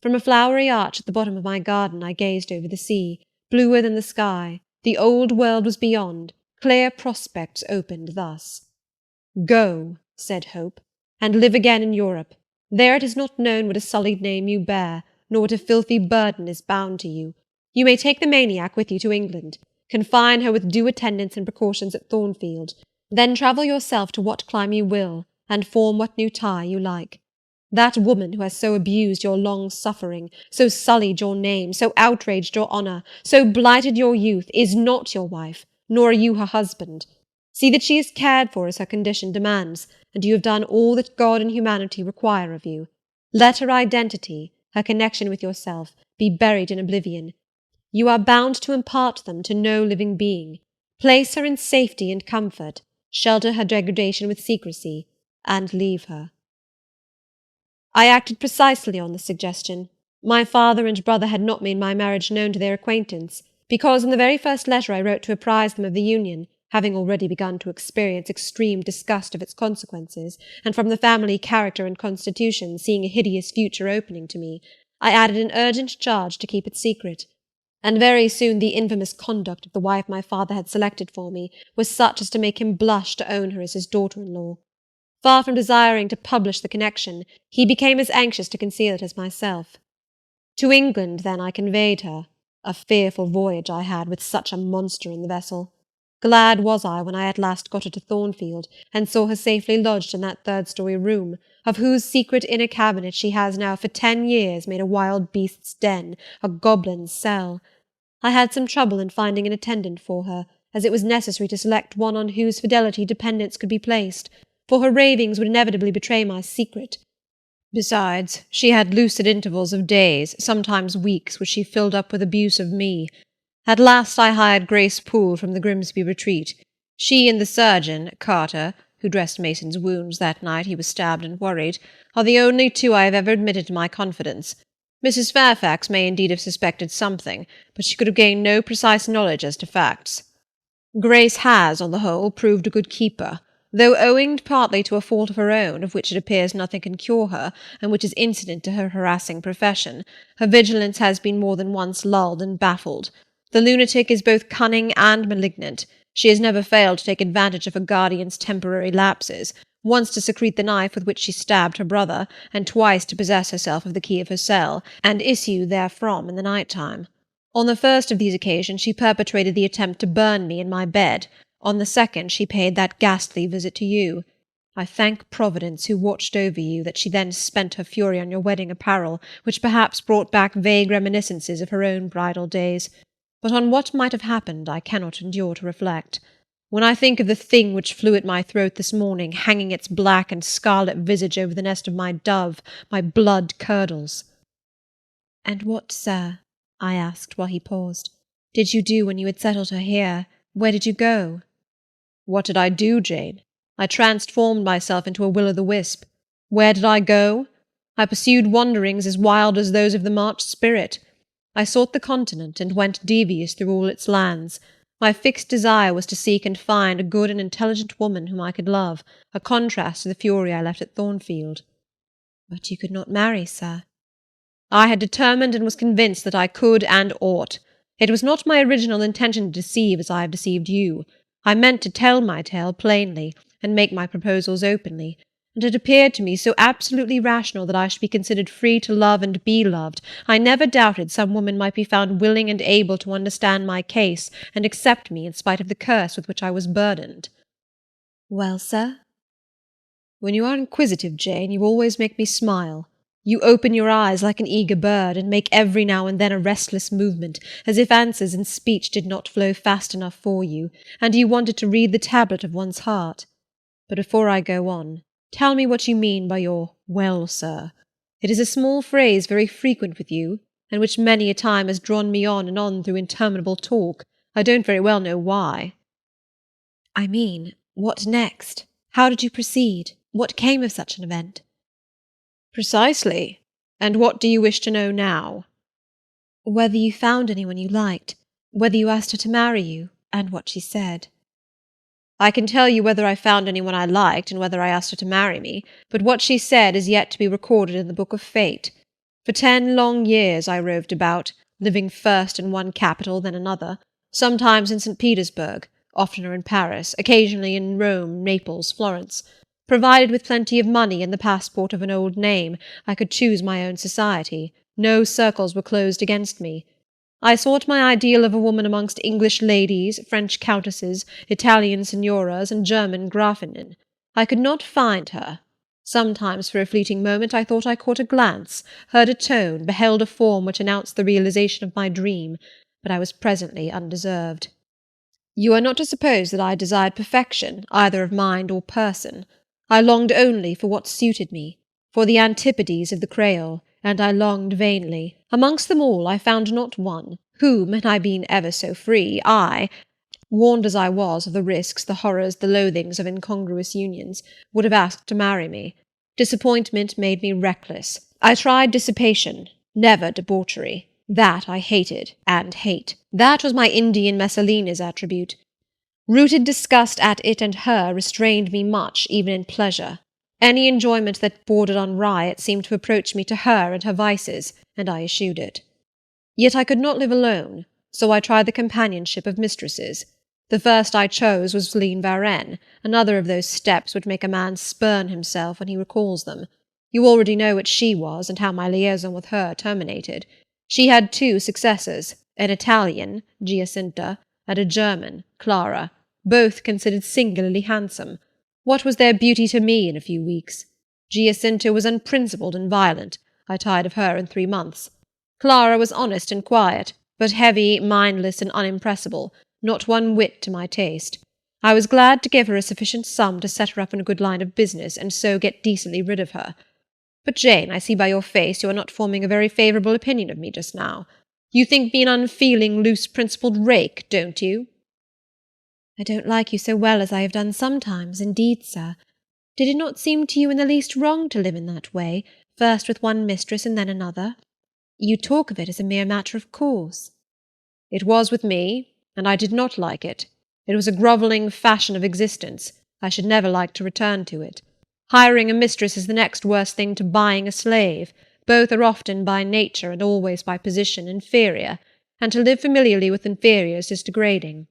From a flowery arch at the bottom of my garden I gazed over the sea, bluer than the sky. The old world was beyond, clear prospects opened thus. "Go," said Hope, "and live again in Europe. There it is not known what a sullied name you bear, nor what a filthy burden is bound to you. You may take the maniac with you to England. Confine her with due attendance and precautions at Thornfield. Then travel yourself to what clime you will, and form what new tie you like. That woman who has so abused your long suffering, so sullied your name, so outraged your honour, so blighted your youth, is not your wife, nor are you her husband. See that she is cared for as her condition demands, and you have done all that God and humanity require of you. Let her identity, her connection with yourself, be buried in oblivion. You are bound to impart them to no living being. Place her in safety and comfort, shelter her degradation with secrecy, and leave her." I acted precisely on this suggestion. My father and brother had not made my marriage known to their acquaintance, because in the very first letter I wrote to apprise them of the union, having already begun to experience extreme disgust of its consequences, and from the family character and constitution seeing a hideous future opening to me, I added an urgent charge to keep it secret. And very soon the infamous conduct of the wife my father had selected for me was such as to make him blush to own her as his daughter-in-law. Far from desiring to publish the connection, he became as anxious to conceal it as myself. To England, then, I conveyed her. A fearful voyage I had, with such a monster in the vessel. Glad was I when I at last got her to Thornfield, and saw her safely lodged in that 3rd-story room, of whose secret inner cabinet she has now for 10 years made a wild beast's den, a goblin's cell. I had some trouble in finding an attendant for her, as it was necessary to select one on whose fidelity dependence could be placed, for her ravings would inevitably betray my secret. Besides, she had lucid intervals of days, sometimes weeks, which she filled up with abuse of me. At last I hired Grace Poole from the Grimsby retreat. She and the surgeon, Carter, who dressed Mason's wounds that night he was stabbed and worried, are the only 2 I have ever admitted to my confidence. Mrs. Fairfax may indeed have suspected something, but she could have gained no precise knowledge as to facts. Grace has, on the whole, proved a good keeper, though owing partly to a fault of her own, of which it appears nothing can cure her, and which is incident to her harassing profession, her vigilance has been more than once lulled and baffled. The lunatic is both cunning and malignant. She has never failed to take advantage of her guardian's temporary lapses, once to secrete the knife with which she stabbed her brother, and twice to possess herself of the key of her cell, and issue therefrom in the night-time. On the first of these occasions she perpetrated the attempt to burn me in my bed. On the second she paid that ghastly visit to you. I thank Providence, who watched over you, that she then spent her fury on your wedding apparel, which perhaps brought back vague reminiscences of her own bridal days. But on what might have happened I cannot endure to reflect. When I think of the thing which flew at my throat this morning, hanging its black and scarlet visage over the nest of my dove, my blood curdles. And what, sir, I asked while he paused, did you do when you had settled her here? Where did you go? What did I do, Jane? I transformed myself into a will-o'-the-wisp. Where did I go? I pursued wanderings as wild as those of the March spirit. I sought the continent, and went devious through all its lands. My fixed desire was to seek and find a good and intelligent woman whom I could love, a contrast to the fury I left at Thornfield. But you could not marry, sir. I had determined and was convinced that I could and ought. It was not my original intention to deceive as I have deceived you. I meant to tell my tale plainly, and make my proposals openly, and it appeared to me so absolutely rational that I should be considered free to love and be loved. I never doubted some woman might be found willing and able to understand my case, and accept me in spite of the curse with which I was burdened. Well, sir? When you are inquisitive, Jane, you always make me smile. You open your eyes like an eager bird, and make every now and then a restless movement, as if answers in speech did not flow fast enough for you, and you wanted to read the tablet of one's heart. But before I go on, tell me what you mean by your "well, sir." It is a small phrase very frequent with you, and which many a time has drawn me on and on through interminable talk. I don't very well know why. I mean, what next? How did you proceed? What came of such an event? Precisely. And what do you wish to know now? Whether you found anyone you liked, whether you asked her to marry you, and what she said. I can tell you whether I found anyone I liked, and whether I asked her to marry me, but what she said is yet to be recorded in the book of fate. For 10 long years I roved about, living first in one capital, then another, sometimes in St. Petersburg, oftener in Paris, occasionally in Rome, Naples, Florence. Provided with plenty of money and the passport of an old name, I could choose my own society. No circles were closed against me. I sought my ideal of a woman amongst English ladies, French countesses, Italian signoras, and German Grafinnen. I could not find her. Sometimes for a fleeting moment I thought I caught a glance, heard a tone, beheld a form which announced the realization of my dream, but I was presently undeserved. You are not to suppose that I desired perfection, either of mind or person. I longed only for what suited me, for the antipodes of the Creole, and I longed vainly. Amongst them all I found not one, whom, had I been ever so free, I, warned as I was of the risks, the horrors, the loathings of incongruous unions, would have asked to marry me. Disappointment made me reckless. I tried dissipation, never debauchery. That I hated, and hate. That was my Indian Messalina's attribute. Rooted disgust at it and her restrained me much, even in pleasure. Any enjoyment that bordered on riot seemed to approach me to her and her vices, and I eschewed it. Yet I could not live alone, so I tried the companionship of mistresses. The first I chose was Celine Varenne, another of those steps which make a man spurn himself when he recalls them. You already know what she was, and how my liaison with her terminated. She had 2 successors, an Italian, Giacinta, and a German, Clara, both considered singularly handsome. What was their beauty to me in a few weeks? Giacinta was unprincipled and violent. I tired of her in 3 months. Clara was honest and quiet, but heavy, mindless, and unimpressible, not one whit to my taste. I was glad to give her a sufficient sum to set her up in a good line of business, and so get decently rid of her. But, Jane, I see by your face you are not forming a very favourable opinion of me just now. You think me an unfeeling, loose-principled rake, don't you? I don't like you so well as I have done sometimes, indeed, sir. Did it not seem to you in the least wrong to live in that way, first with one mistress and then another? You talk of it as a mere matter of course. It was with me, and I did not like it. It was a grovelling fashion of existence. I should never like to return to it. Hiring a mistress is the next worst thing to buying a slave. Both are often by nature, and always by position, inferior, and to live familiarly with inferiors is degrading.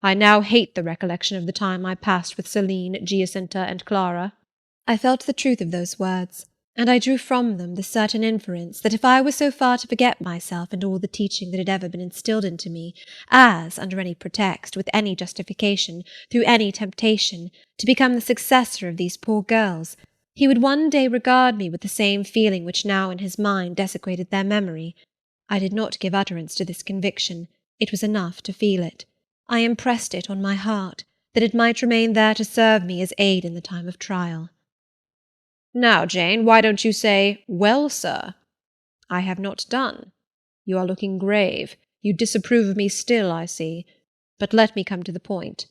I now hate the recollection of the time I passed with Celine, Giacinta, and Clara." I felt the truth of those words, and I drew from them the certain inference that if I were so far to forget myself and all the teaching that had ever been instilled into me, as, under any pretext, with any justification, through any temptation, to become the successor of these poor girls, he would one day regard me with the same feeling which now in his mind desecrated their memory. I did not give utterance to this conviction. It was enough to feel it. I impressed it on my heart, that it might remain there to serve me as aid in the time of trial. "Now, Jane, why don't you say, 'Well, sir'?" "I have not done." "You are looking grave. You disapprove of me still, I see. But let me come to the point.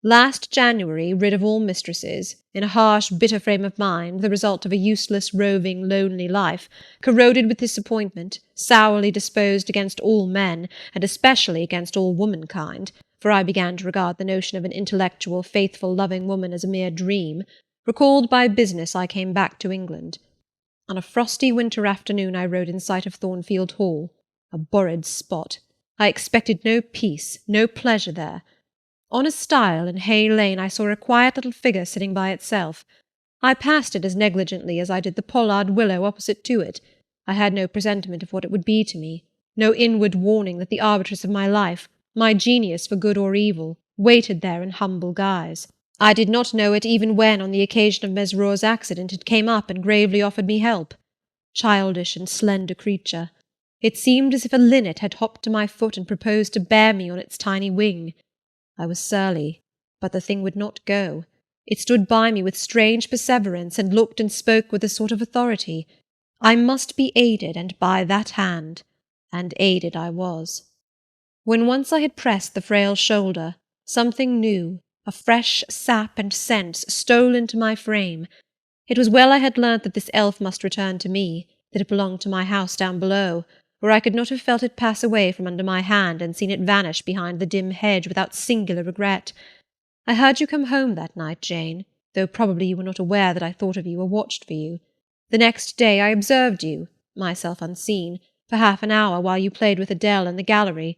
Last January, rid of all mistresses, in a harsh, bitter frame of mind, the result of a useless, roving, lonely life, corroded with disappointment, sourly disposed against all men, and especially against all womankind, for I began to regard the notion of an intellectual, faithful, loving woman as a mere dream, recalled by business, I came back to England. On a frosty winter afternoon I rode in sight of Thornfield Hall, a borrid spot. I expected no peace, no pleasure there. On a stile in Hay Lane I saw a quiet little figure sitting by itself. I passed it as negligently as I did the pollard willow opposite to it. I had no presentiment of what it would be to me, no inward warning that the arbitress of my life, my genius for good or evil, waited there in humble guise. I did not know it even when, on the occasion of Mesrour's accident, it came up and gravely offered me help. Childish and slender creature! It seemed as if a linnet had hopped to my foot and proposed to bear me on its tiny wing. I was surly, but the thing would not go. It stood by me with strange perseverance, and looked and spoke with a sort of authority. I must be aided, and by that hand, and aided I was. When once I had pressed the frail shoulder, something new, a fresh sap and sense, stole into my frame. It was well I had learnt that this elf must return to me, that it belonged to my house down below, or I could not have felt it pass away from under my hand and seen it vanish behind the dim hedge without singular regret. I heard you come home that night, Jane, though probably you were not aware that I thought of you or watched for you. The next day I observed you, myself unseen, for half an hour while you played with Adele in the gallery.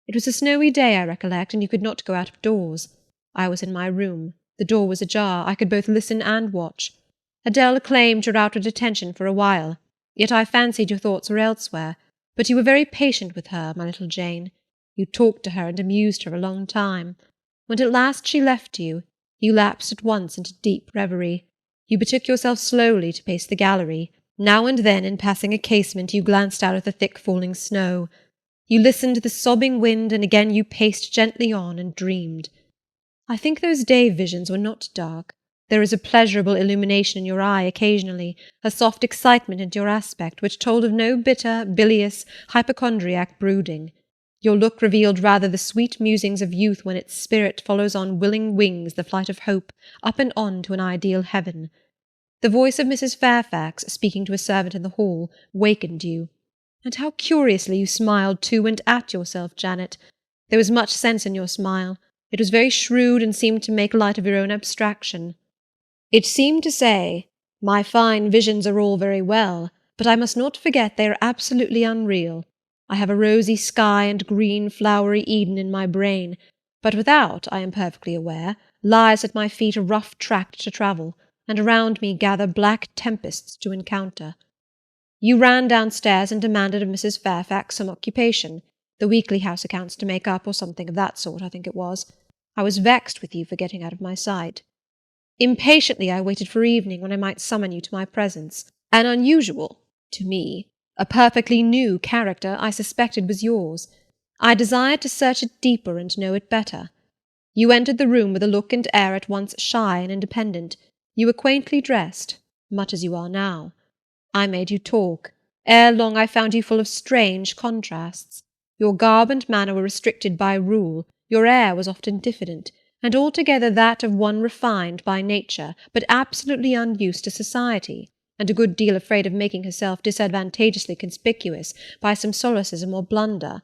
It was a snowy day, I recollect, and you could not go out of doors. I was in my room. The door was ajar. I could both listen and watch. Adele claimed your outward attention for a while, yet I fancied your thoughts were elsewhere. But you were very patient with her, my little Jane. You talked to her and amused her a long time. When at last she left you, you lapsed at once into deep reverie. You betook yourself slowly to pace the gallery. Now and then, in passing a casement, you glanced out at the thick falling snow. You listened to the sobbing wind, and again you paced gently on and dreamed. I think those day visions were not dark. There is a pleasurable illumination in your eye occasionally, a soft excitement in your aspect, which told of no bitter, bilious, hypochondriac brooding. Your look revealed rather the sweet musings of youth when its spirit follows on willing wings the flight of hope, up and on to an ideal heaven. The voice of Mrs. Fairfax, speaking to a servant in the hall, wakened you. And how curiously you smiled to and at yourself, Janet! There was much sense in your smile. It was very shrewd, and seemed to make light of your own abstraction. It seemed to say, "My fine visions are all very well, but I must not forget they are absolutely unreal. I have a rosy sky and green flowery Eden in my brain, but without, I am perfectly aware, lies at my feet a rough tract to travel, and around me gather black tempests to encounter." You ran downstairs and demanded of Mrs. Fairfax some occupation, the weekly house accounts to make up, or something of that sort, I think it was. I was vexed with you for getting out of my sight. Impatiently I waited for evening, when I might summon you to my presence. An unusual, to me, a perfectly new character I suspected was yours. I desired to search it deeper and know it better. You entered the room with a look and air at once shy and independent. You were quaintly dressed, much as you are now. I made you talk. Ere long I found you full of strange contrasts. Your garb and manner were restricted by rule, your air was often diffident, and altogether that of one refined by nature, but absolutely unused to society, and a good deal afraid of making herself disadvantageously conspicuous by some solecism or blunder.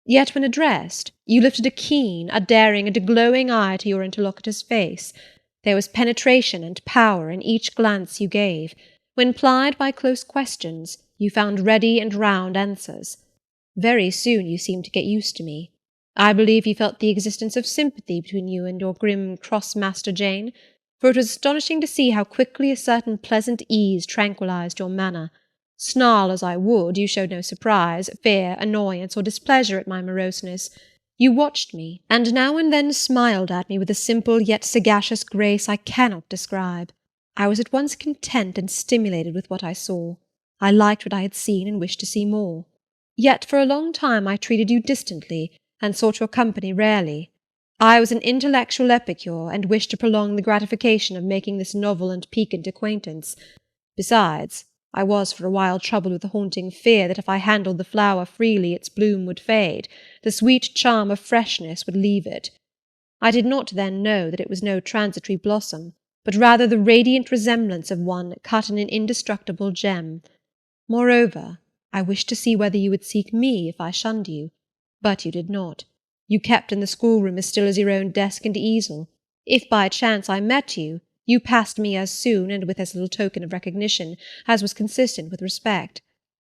Yet when addressed, you lifted a keen, a daring, and a glowing eye to your interlocutor's face. There was penetration and power in each glance you gave. When plied by close questions, you found ready and round answers. Very soon you seemed to get used to me. I believe you felt the existence of sympathy between you and your grim cross-master Jane, for it was astonishing to see how quickly a certain pleasant ease tranquillized your manner. Snarl as I would, you showed no surprise, fear, annoyance, or displeasure at my moroseness. You watched me, and now and then smiled at me with a simple yet sagacious grace I cannot describe. I was at once content and stimulated with what I saw. I liked what I had seen and wished to see more. Yet for a long time I treated you distantly, and sought your company rarely. I was an intellectual epicure, and wished to prolong the gratification of making this novel and piquant acquaintance. Besides, I was for a while troubled with a haunting fear that if I handled the flower freely its bloom would fade, the sweet charm of freshness would leave it. I did not then know that it was no transitory blossom, but rather the radiant resemblance of one cut in an indestructible gem. Moreover, I wished to see whether you would seek me if I shunned you. But you did not. You kept in the schoolroom as still as your own desk and easel. If by chance I met you, you passed me as soon and with as little token of recognition as was consistent with respect.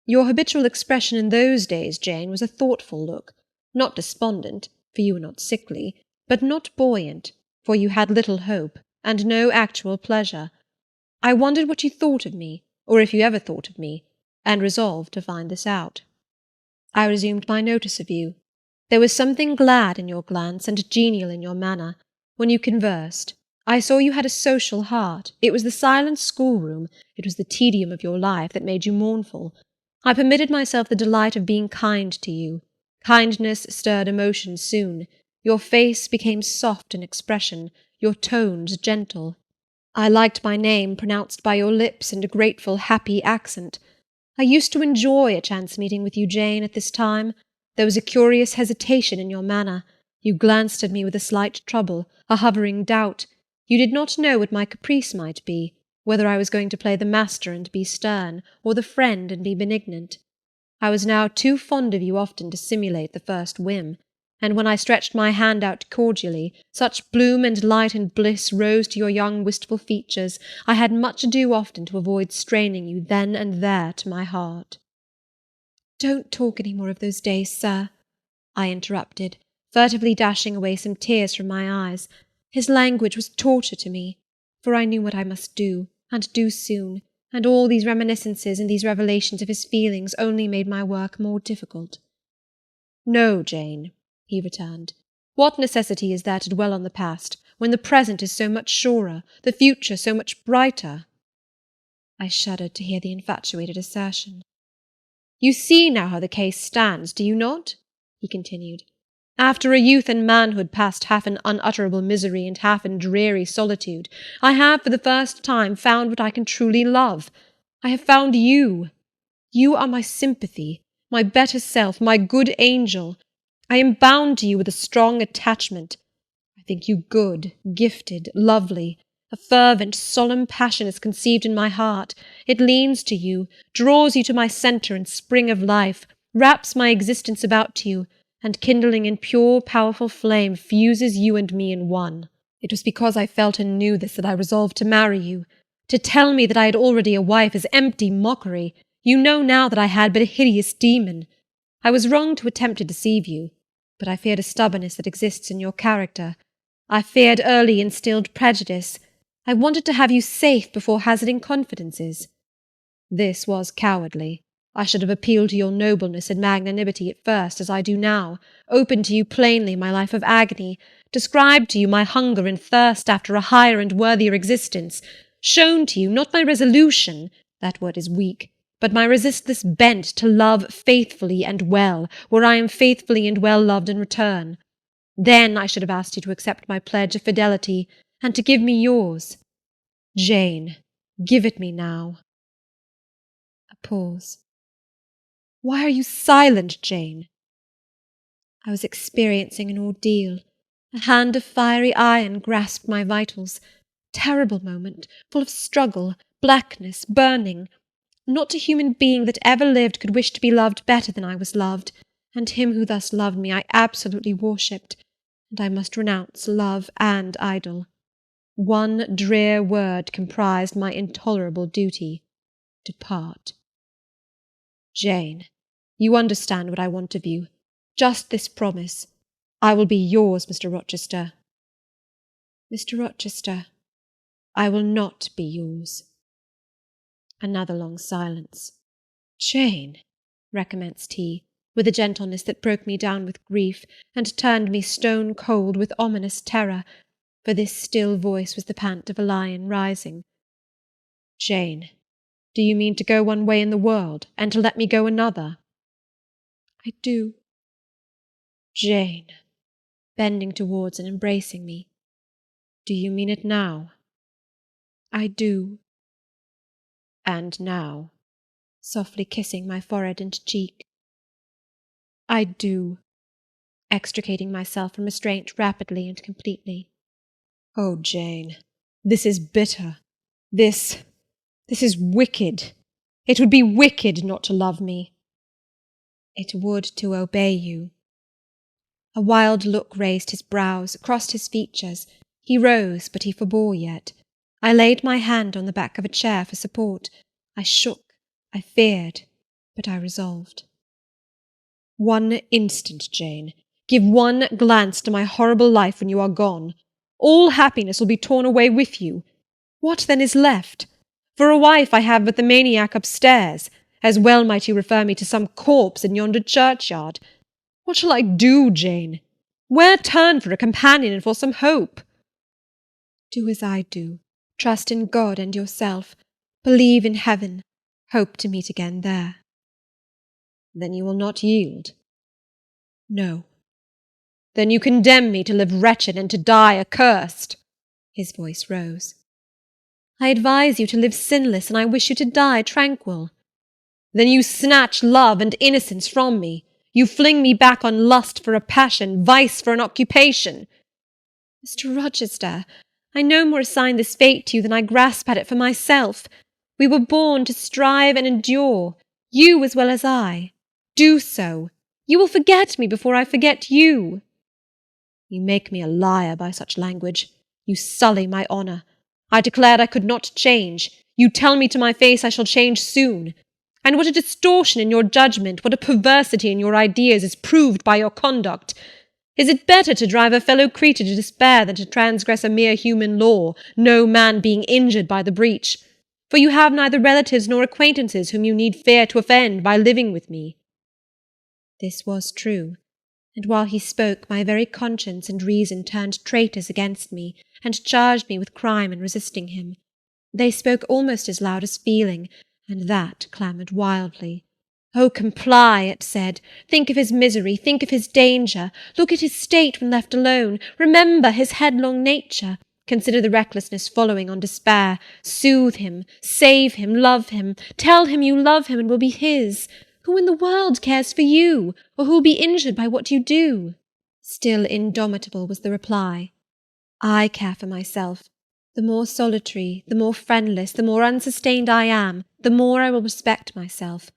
Your habitual expression in those days, Jane, was a thoughtful look, not despondent, for you were not sickly, but not buoyant, for you had little hope, and no actual pleasure. I wondered what you thought of me, or if you ever thought of me, and resolved to find this out. I resumed my notice of you. There was something glad in your glance and genial in your manner. When you conversed, I saw you had a social heart. It was the silent schoolroom, it was the tedium of your life that made you mournful. I permitted myself the delight of being kind to you. Kindness stirred emotion soon. Your face became soft in expression, your tones gentle. I liked my name pronounced by your lips in a grateful, happy accent. I used to enjoy a chance meeting with you, Jane, at this time. There was a curious hesitation in your manner. You glanced at me with a slight trouble, a hovering doubt. You did not know what my caprice might be, whether I was going to play the master and be stern, or the friend and be benignant. I was now too fond of you often to simulate the first whim, and when I stretched my hand out cordially, such bloom and light and bliss rose to your young wistful features, I had much ado often to avoid straining you then and there to my heart. "Don't talk any more of those days, sir," I interrupted, furtively dashing away some tears from my eyes. His language was torture to me, for I knew what I must do, and do soon, and all these reminiscences and these revelations of his feelings only made my work more difficult. "No, Jane," he returned. "What necessity is there to dwell on the past, when the present is so much surer, the future so much brighter?" I shuddered to hear the infatuated assertion. "You see now how the case stands, do you not?" he continued. "After a youth and manhood passed half in unutterable misery and half in dreary solitude, I have for the first time found what I can truly love. I have found you. You are my sympathy, my better self, my good angel. I am bound to you with a strong attachment. I think you good, gifted, lovely. A fervent, solemn passion is conceived in my heart. It leans to you, draws you to my centre and spring of life, wraps my existence about you, and kindling in pure, powerful flame, fuses you and me in one. It was because I felt and knew this that I resolved to marry you. To tell me that I had already a wife is empty mockery. You know now that I had but a hideous demon. I was wrong to attempt to deceive you, but I feared a stubbornness that exists in your character. I feared early instilled prejudice. I wanted to have you safe before hazarding confidences. This was cowardly. I should have appealed to your nobleness and magnanimity at first, as I do now, opened to you plainly my life of agony, described to you my hunger and thirst after a higher and worthier existence, shown to you, not my resolution, that word is weak, but my resistless bent to love faithfully and well, where I am faithfully and well loved in return. Then I should have asked you to accept my pledge of fidelity, and to give me yours. Jane, give it me now." A pause. "Why are you silent, Jane?" I was experiencing an ordeal. A hand of fiery iron grasped my vitals. Terrible moment, full of struggle, blackness, burning. Not a human being that ever lived could wish to be loved better than I was loved, and him who thus loved me I absolutely worshipped, and I must renounce love and idol. One drear word comprised my intolerable duty: depart. Jane, you understand what I want of you. Just this promise. I will be yours, Mr. Rochester. Mr. Rochester, I will not be yours. Another long silence. Jane, recommenced he, with a gentleness that broke me down with grief, and turned me stone cold with ominous terror, for this still voice was the pant of a lion rising. Jane, do you mean to go one way in the world, and to let me go another? I do. Jane, bending towards and embracing me. Do you mean it now? I do. And now? Softly kissing my forehead and cheek. I do, extricating myself from restraint rapidly and completely. Oh, Jane, this is bitter. This is wicked. It would be wicked not to love me. It would to obey you. A wild look raised his brows, crossed his features. He rose, but he forbore yet. I laid my hand on the back of a chair for support. I shook, I feared, but I resolved. One instant, Jane. Give one glance to my horrible life when you are gone. All happiness will be torn away with you. What then is left? For a wife I have but the maniac upstairs. As well might you refer me to some corpse in yonder churchyard. What shall I do, Jane? Where turn for a companion and for some hope? Do as I do. Trust in God and yourself. Believe in heaven. Hope to meet again there. Then you will not yield? No. Then you condemn me to live wretched and to die accursed. His voice rose. I advise you to live sinless, and I wish you to die tranquil. Then you snatch love and innocence from me. You fling me back on lust for a passion, vice for an occupation. Mr. Rochester, I no more assign this fate to you than I grasp at it for myself. We were born to strive and endure, you as well as I. Do so. You will forget me before I forget you. You make me a liar by such language. You sully my honour. I declared I could not change. You tell me to my face I shall change soon. And what a distortion in your judgment, what a perversity in your ideas is proved by your conduct. Is it better to drive a fellow creature to despair than to transgress a mere human law, no man being injured by the breach? For you have neither relatives nor acquaintances whom you need fear to offend by living with me. This was true, and while he spoke, my very conscience and reason turned traitors against me, and charged me with crime in resisting him. They spoke almost as loud as feeling, and that clamoured wildly. "Oh, comply," it said. "Think of his misery, think of his danger. Look at his state when left alone. Remember his headlong nature. Consider the recklessness following on despair. Soothe him, save him, love him. Tell him you love him and will be his. Who in the world cares for you, or who will be injured by what you do?" Still indomitable was the reply. "I care for myself. The more solitary, the more friendless, the more unsustained I am, the more I will respect myself.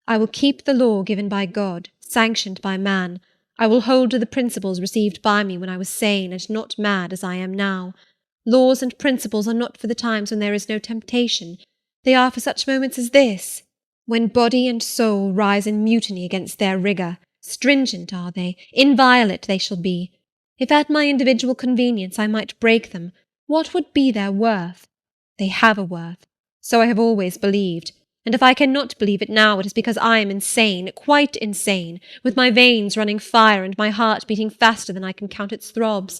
I will keep the law given by God, sanctioned by man. I will hold to the principles received by me when I was sane and not mad as I am now. Laws and principles are not for the times when there is no temptation. They are for such moments as this, when body and soul rise in mutiny against their rigour. Stringent are they, inviolate they shall be. If at my individual convenience I might break them, what would be their worth? They have a worth. So I have always believed. And if I cannot believe it now, it is because I am insane, quite insane, with my veins running fire and my heart beating faster than I can count its throbs.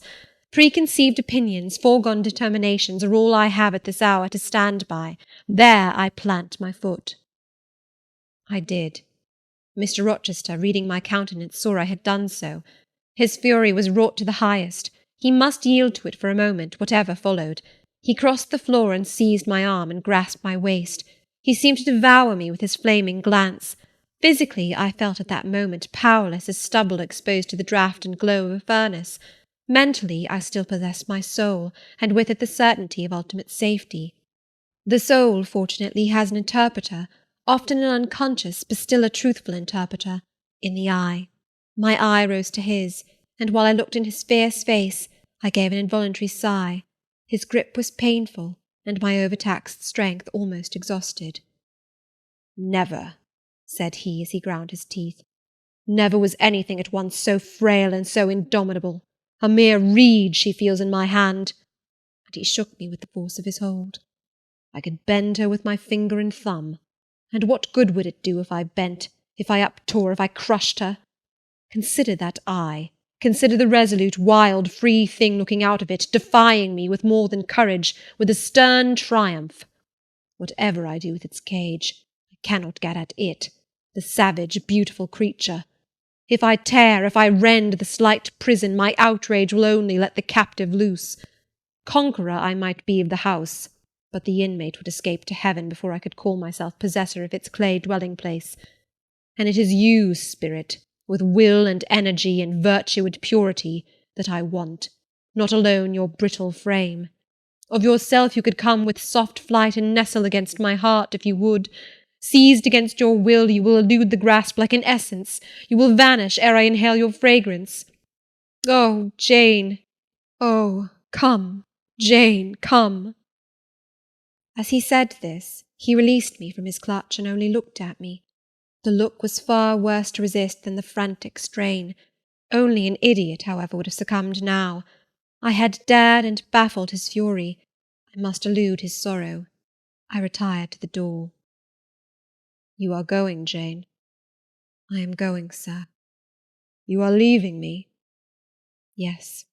Preconceived opinions, foregone determinations are all I have at this hour to stand by. There I plant my foot. I did. Mr. Rochester, reading my countenance, saw I had done so. His fury was wrought to the highest. He must yield to it for a moment, whatever followed. He crossed the floor and seized my arm and grasped my waist. He seemed to devour me with his flaming glance. Physically, I felt at that moment powerless as stubble exposed to the draught and glow of a furnace. Mentally, I still possessed my soul, and with it the certainty of ultimate safety. The soul, fortunately, has an interpreter, often an unconscious, but still a truthful interpreter, in the eye. My eye rose to his, and while I looked in his fierce face, I gave an involuntary sigh. His grip was painful, and my overtaxed strength almost exhausted. "Never," said he, as he ground his teeth, Never was anything at once so frail and so indomitable. A mere reed she feels in my hand. And he shook me with the force of his hold. I could bend her with my finger and thumb. And what good would it do if I bent, if I uptore, if I crushed her? Consider that eye. Consider the resolute, wild, free thing looking out of it, defying me with more than courage, with a stern triumph. Whatever I do with its cage, I cannot get at it, the savage, beautiful creature. If I tear, if I rend the slight prison, my outrage will only let the captive loose. Conqueror I might be of the house, but the inmate would escape to heaven before I could call myself possessor of its clay dwelling-place. And it is you, spirit, with will and energy and virtue and purity, that I want, not alone your brittle frame. Of yourself you could come with soft flight and nestle against my heart if you would. Seized against your will, you will elude the grasp like an essence. You will vanish ere I inhale your fragrance. Oh, Jane! Oh, come, Jane, come! As he said this, he released me from his clutch and only looked at me. The look was far worse to resist than the frantic strain. Only an idiot, however, would have succumbed now. I had dared and baffled his fury. I must elude his sorrow. I retired to the door. You are going, Jane? I am going, sir. You are leaving me? Yes.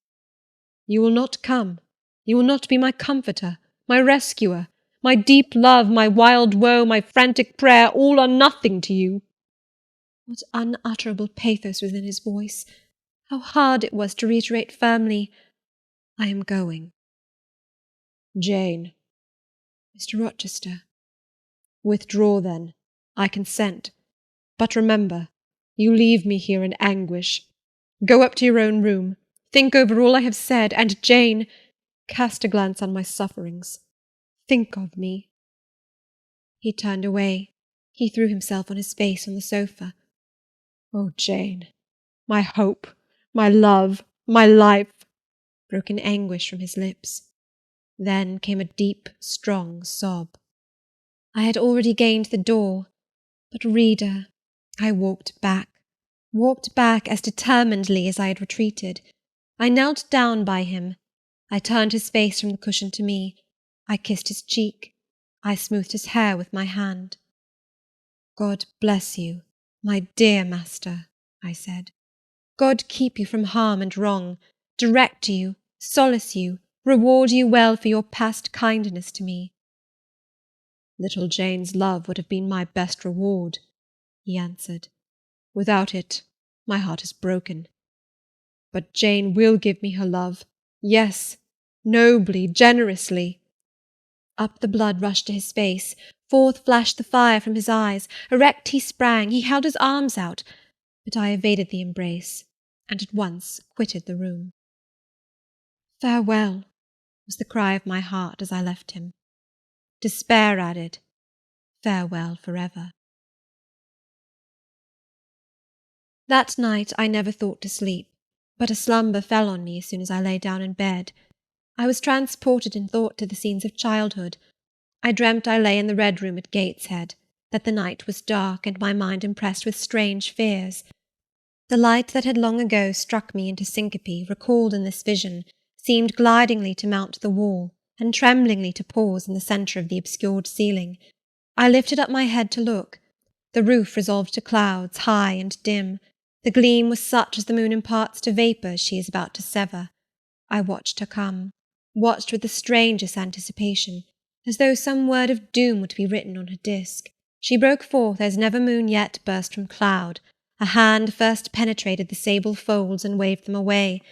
You will not come. You will not be my comforter, my rescuer. My deep love, my wild woe, my frantic prayer, all are nothing to you. What unutterable pathos was in his voice! How hard it was to reiterate firmly, I am going. Jane. Mr. Rochester. Withdraw, then. I consent. But remember, you leave me here in anguish. Go up to your own room. Think over all I have said, and, Jane, cast a glance on my sufferings. Think of me. He turned away. He threw himself on his face on the sofa. Oh, Jane, my hope, my love, my life, broke in anguish from his lips. Then came a deep, strong sob. I had already gained the door, but, reader, I walked back as determinedly as I had retreated. I knelt down by him. I turned his face from the cushion to me. I kissed his cheek. I smoothed his hair with my hand. God bless you, my dear master, I said. God keep you from harm and wrong, direct you, solace you, reward you well for your past kindness to me. Little Jane's love would have been my best reward, he answered. Without it, my heart is broken. But Jane will give me her love, yes, nobly, generously. Up the blood rushed to his face, forth flashed the fire from his eyes, erect he sprang, he held his arms out, but I evaded the embrace, and at once quitted the room. Farewell, was the cry of my heart as I left him. Despair added, farewell forever. That night I never thought to sleep, but a slumber fell on me as soon as I lay down in bed. I was transported in thought to the scenes of childhood. I dreamt I lay in the Red Room at Gateshead, that the night was dark, and my mind impressed with strange fears. The light that had long ago struck me into syncope, recalled in this vision, seemed glidingly to mount the wall, and tremblingly to pause in the centre of the obscured ceiling. I lifted up my head to look. The roof resolved to clouds, high and dim. The gleam was such as the moon imparts to vapours she is about to sever. I watched her come, watched with the strangest anticipation, as though some word of doom would be written on her disk. She broke forth as never moon yet burst from cloud. A hand first penetrated the sable folds and waved them away.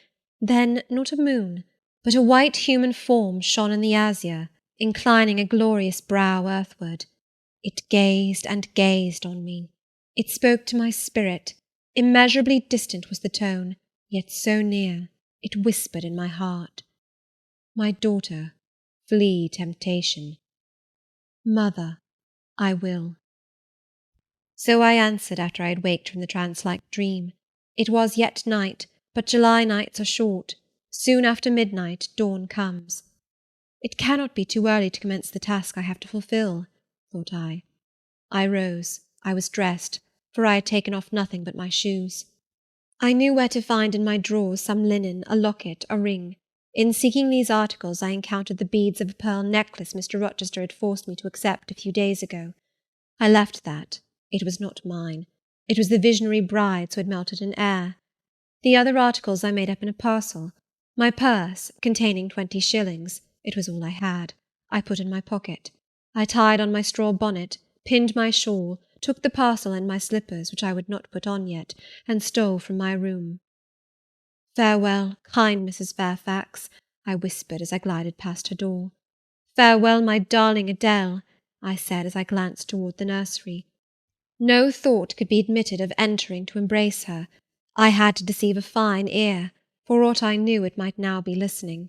Then not a moon, but a white human form shone in the azure, inclining a glorious brow earthward. It gazed and gazed on me. It spoke to my spirit. Immeasurably distant was the tone, yet so near, it whispered in my heart. My daughter, flee temptation. Mother, I will. So I answered after I had waked from the trance-like dream. It was yet night, but July nights are short. Soon after midnight dawn comes. It cannot be too early to commence the task I have to fulfil, thought I. I rose. I was dressed. for I had taken off nothing but my shoes. I knew where to find in my drawers some linen, a locket, a ring. In seeking these articles I encountered the beads of a pearl necklace Mr. Rochester had forced me to accept a few days ago. I left that. It was not mine. It was the visionary bride's who had melted in air. The other articles I made up in a parcel. My purse, containing 20 shillings, it was all I had, I put in my pocket. I tied on my straw bonnet, pinned my shawl, took the parcel and my slippers, which I would not put on yet, and stole from my room. "Farewell, kind Mrs. Fairfax," I whispered as I glided past her door. "Farewell, my darling Adele," I said as I glanced toward the nursery. No thought could be admitted of entering to embrace her. I had to deceive a fine ear. For aught I knew, it might now be listening.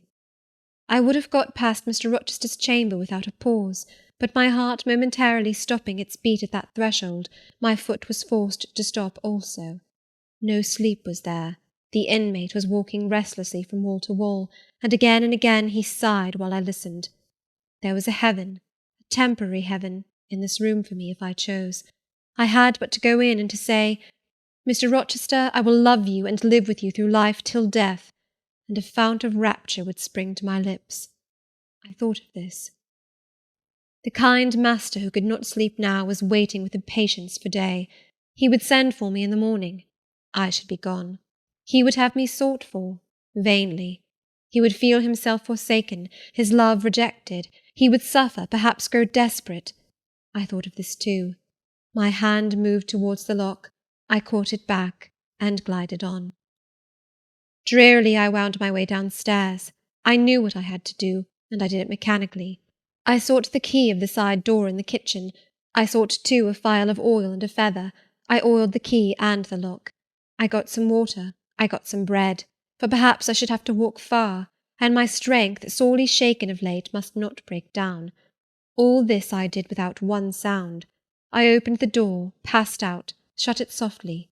I would have got past Mr. Rochester's chamber without a pause, but my heart momentarily stopping its beat at that threshold, my foot was forced to stop also. No sleep was there. The inmate was walking restlessly from wall to wall, and again he sighed while I listened. There was a heaven, a temporary heaven, in this room for me if I chose. I had but to go in and to say, "Mr. Rochester, I will love you and live with you through life till death," and a fount of rapture would spring to my lips. I thought of this. The kind master who could not sleep now was waiting with impatience for day. He would send for me in the morning. I should be gone. He would have me sought for, vainly. He would feel himself forsaken, his love rejected. He would suffer, perhaps grow desperate. I thought of this too. My hand moved towards the lock. I caught it back and glided on. Drearily I wound my way downstairs. I knew what I had to do, and I did it mechanically. I sought the key of the side door in the kitchen. I sought too a phial of oil and a feather. I oiled the key and the lock. I got some water. I got some bread, for perhaps I should have to walk far, and my strength, sorely shaken of late, must not break down. All this I did without one sound. I opened the door, passed out, shut it softly.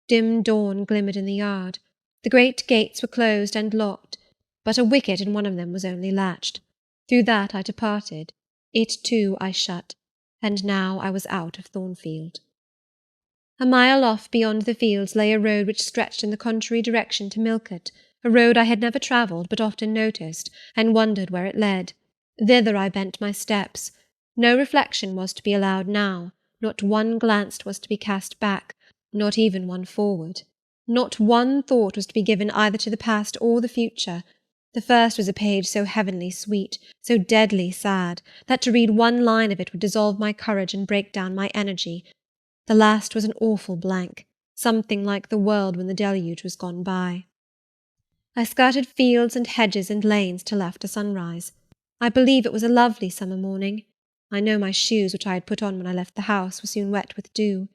Dim dawn glimmered in the yard. The great gates were closed and locked, but a wicket in one of them was only latched. Through that I departed. It too I shut, and now I was out of Thornfield. A mile off beyond the fields lay a road which stretched in the contrary direction to Millcote, a road I had never travelled but often noticed, and wondered where it led. Thither I bent my steps. No reflection was to be allowed now, not one glance was to be cast back, not even one forward. Not one thought was to be given either to the past or the future. The first was a page so heavenly sweet, so deadly sad, that to read one line of it would dissolve my courage and break down my energy. The last was an awful blank, something like the world when the deluge was gone by. I skirted fields and hedges and lanes till after sunrise. I believe it was a lovely summer morning. I know my shoes, which I had put on when I left the house, were soon wet with dew.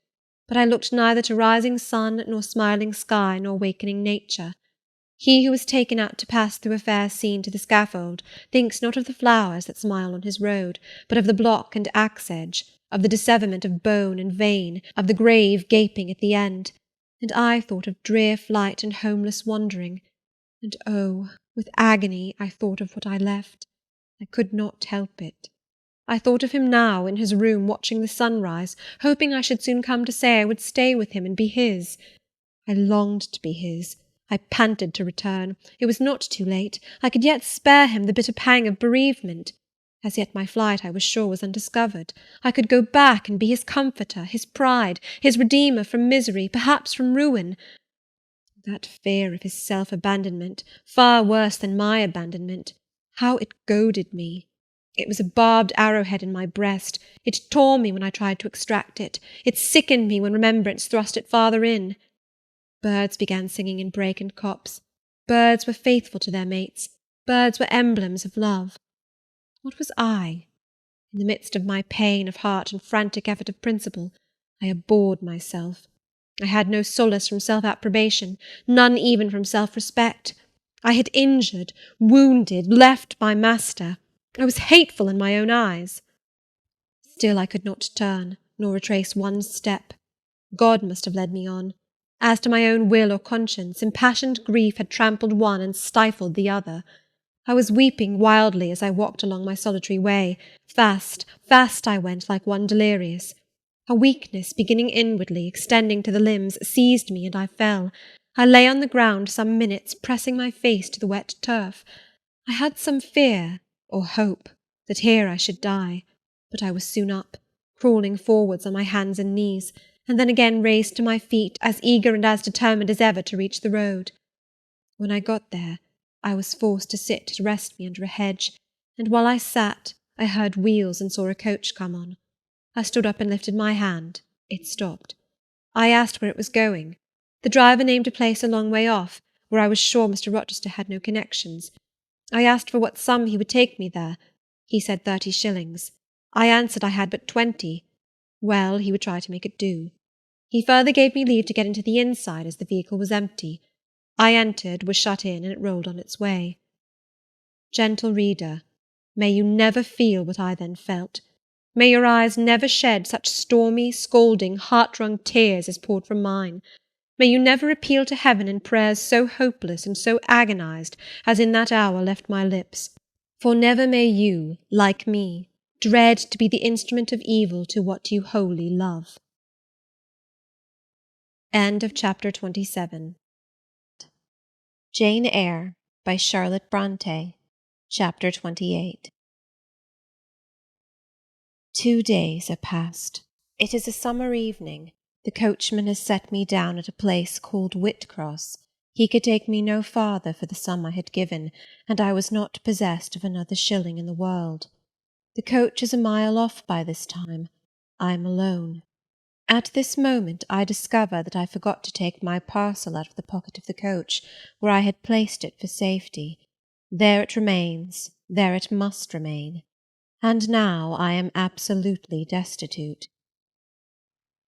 But I looked neither to rising sun, nor smiling sky, nor wakening nature. He who is taken out to pass through a fair scene to the scaffold thinks not of the flowers that smile on his road, but of the block and axe-edge, of the disseverment of bone and vein, of the grave gaping at the end. And I thought of drear flight and homeless wandering. And oh, with agony I thought of what I left. I could not help it. I thought of him now, in his room, watching the sunrise, hoping I should soon come to say I would stay with him and be his. I longed to be his. I panted to return. It was not too late. I could yet spare him the bitter pang of bereavement. As yet my flight, I was sure, was undiscovered. I could go back and be his comforter, his pride, his redeemer from misery, perhaps from ruin. That fear of his self-abandonment, far worse than my abandonment, how it goaded me! It was a barbed arrowhead in my breast. It tore me when I tried to extract it. It sickened me when remembrance thrust it farther in. Birds began singing in brake and copse. Birds were faithful to their mates. Birds were emblems of love. What was I? In the midst of my pain of heart and frantic effort of principle, I abhorred myself. I had no solace from self-approbation, none even from self-respect. I had injured, wounded, left my master. I was hateful in my own eyes. Still I could not turn, nor retrace one step. God must have led me on. As to my own will or conscience, impassioned grief had trampled one and stifled the other. I was weeping wildly as I walked along my solitary way. Fast, fast I went, like one delirious. A weakness, beginning inwardly, extending to the limbs, seized me, and I fell. I lay on the ground some minutes, pressing my face to the wet turf. I had some fear, or hope, that here I should die, but I was soon up, crawling forwards on my hands and knees, and then again raised to my feet, as eager and as determined as ever to reach the road. When I got there, I was forced to sit to rest me under a hedge, and while I sat, I heard wheels and saw a coach come on. I stood up and lifted my hand. It stopped. I asked where it was going. The driver named a place a long way off, where I was sure Mr. Rochester had no connections. I asked for what sum he would take me there. He said 30 shillings. I answered I had but 20. Well, he would try to make it do. He further gave me leave to get into the inside, as the vehicle was empty. I entered, was shut in, and it rolled on its way. Gentle reader, may you never feel what I then felt. May your eyes never shed such stormy, scalding, heart-wrung tears as poured from mine. May you never appeal to heaven in prayers so hopeless and so agonized as in that hour left my lips. For never may you, like me, dread to be the instrument of evil to what you wholly love. End of chapter 27. Jane Eyre by Charlotte Brontë. Chapter 28. 2 days are past. It is a summer evening. The coachman has set me down at a place called Whitcross. He could take me no farther for the sum I had given, and I was not possessed of another shilling in the world. The coach is a mile off by this time. I am alone. At this moment I discover that I forgot to take my parcel out of the pocket of the coach, where I had placed it for safety. There it remains, there it must remain. And now I am absolutely destitute.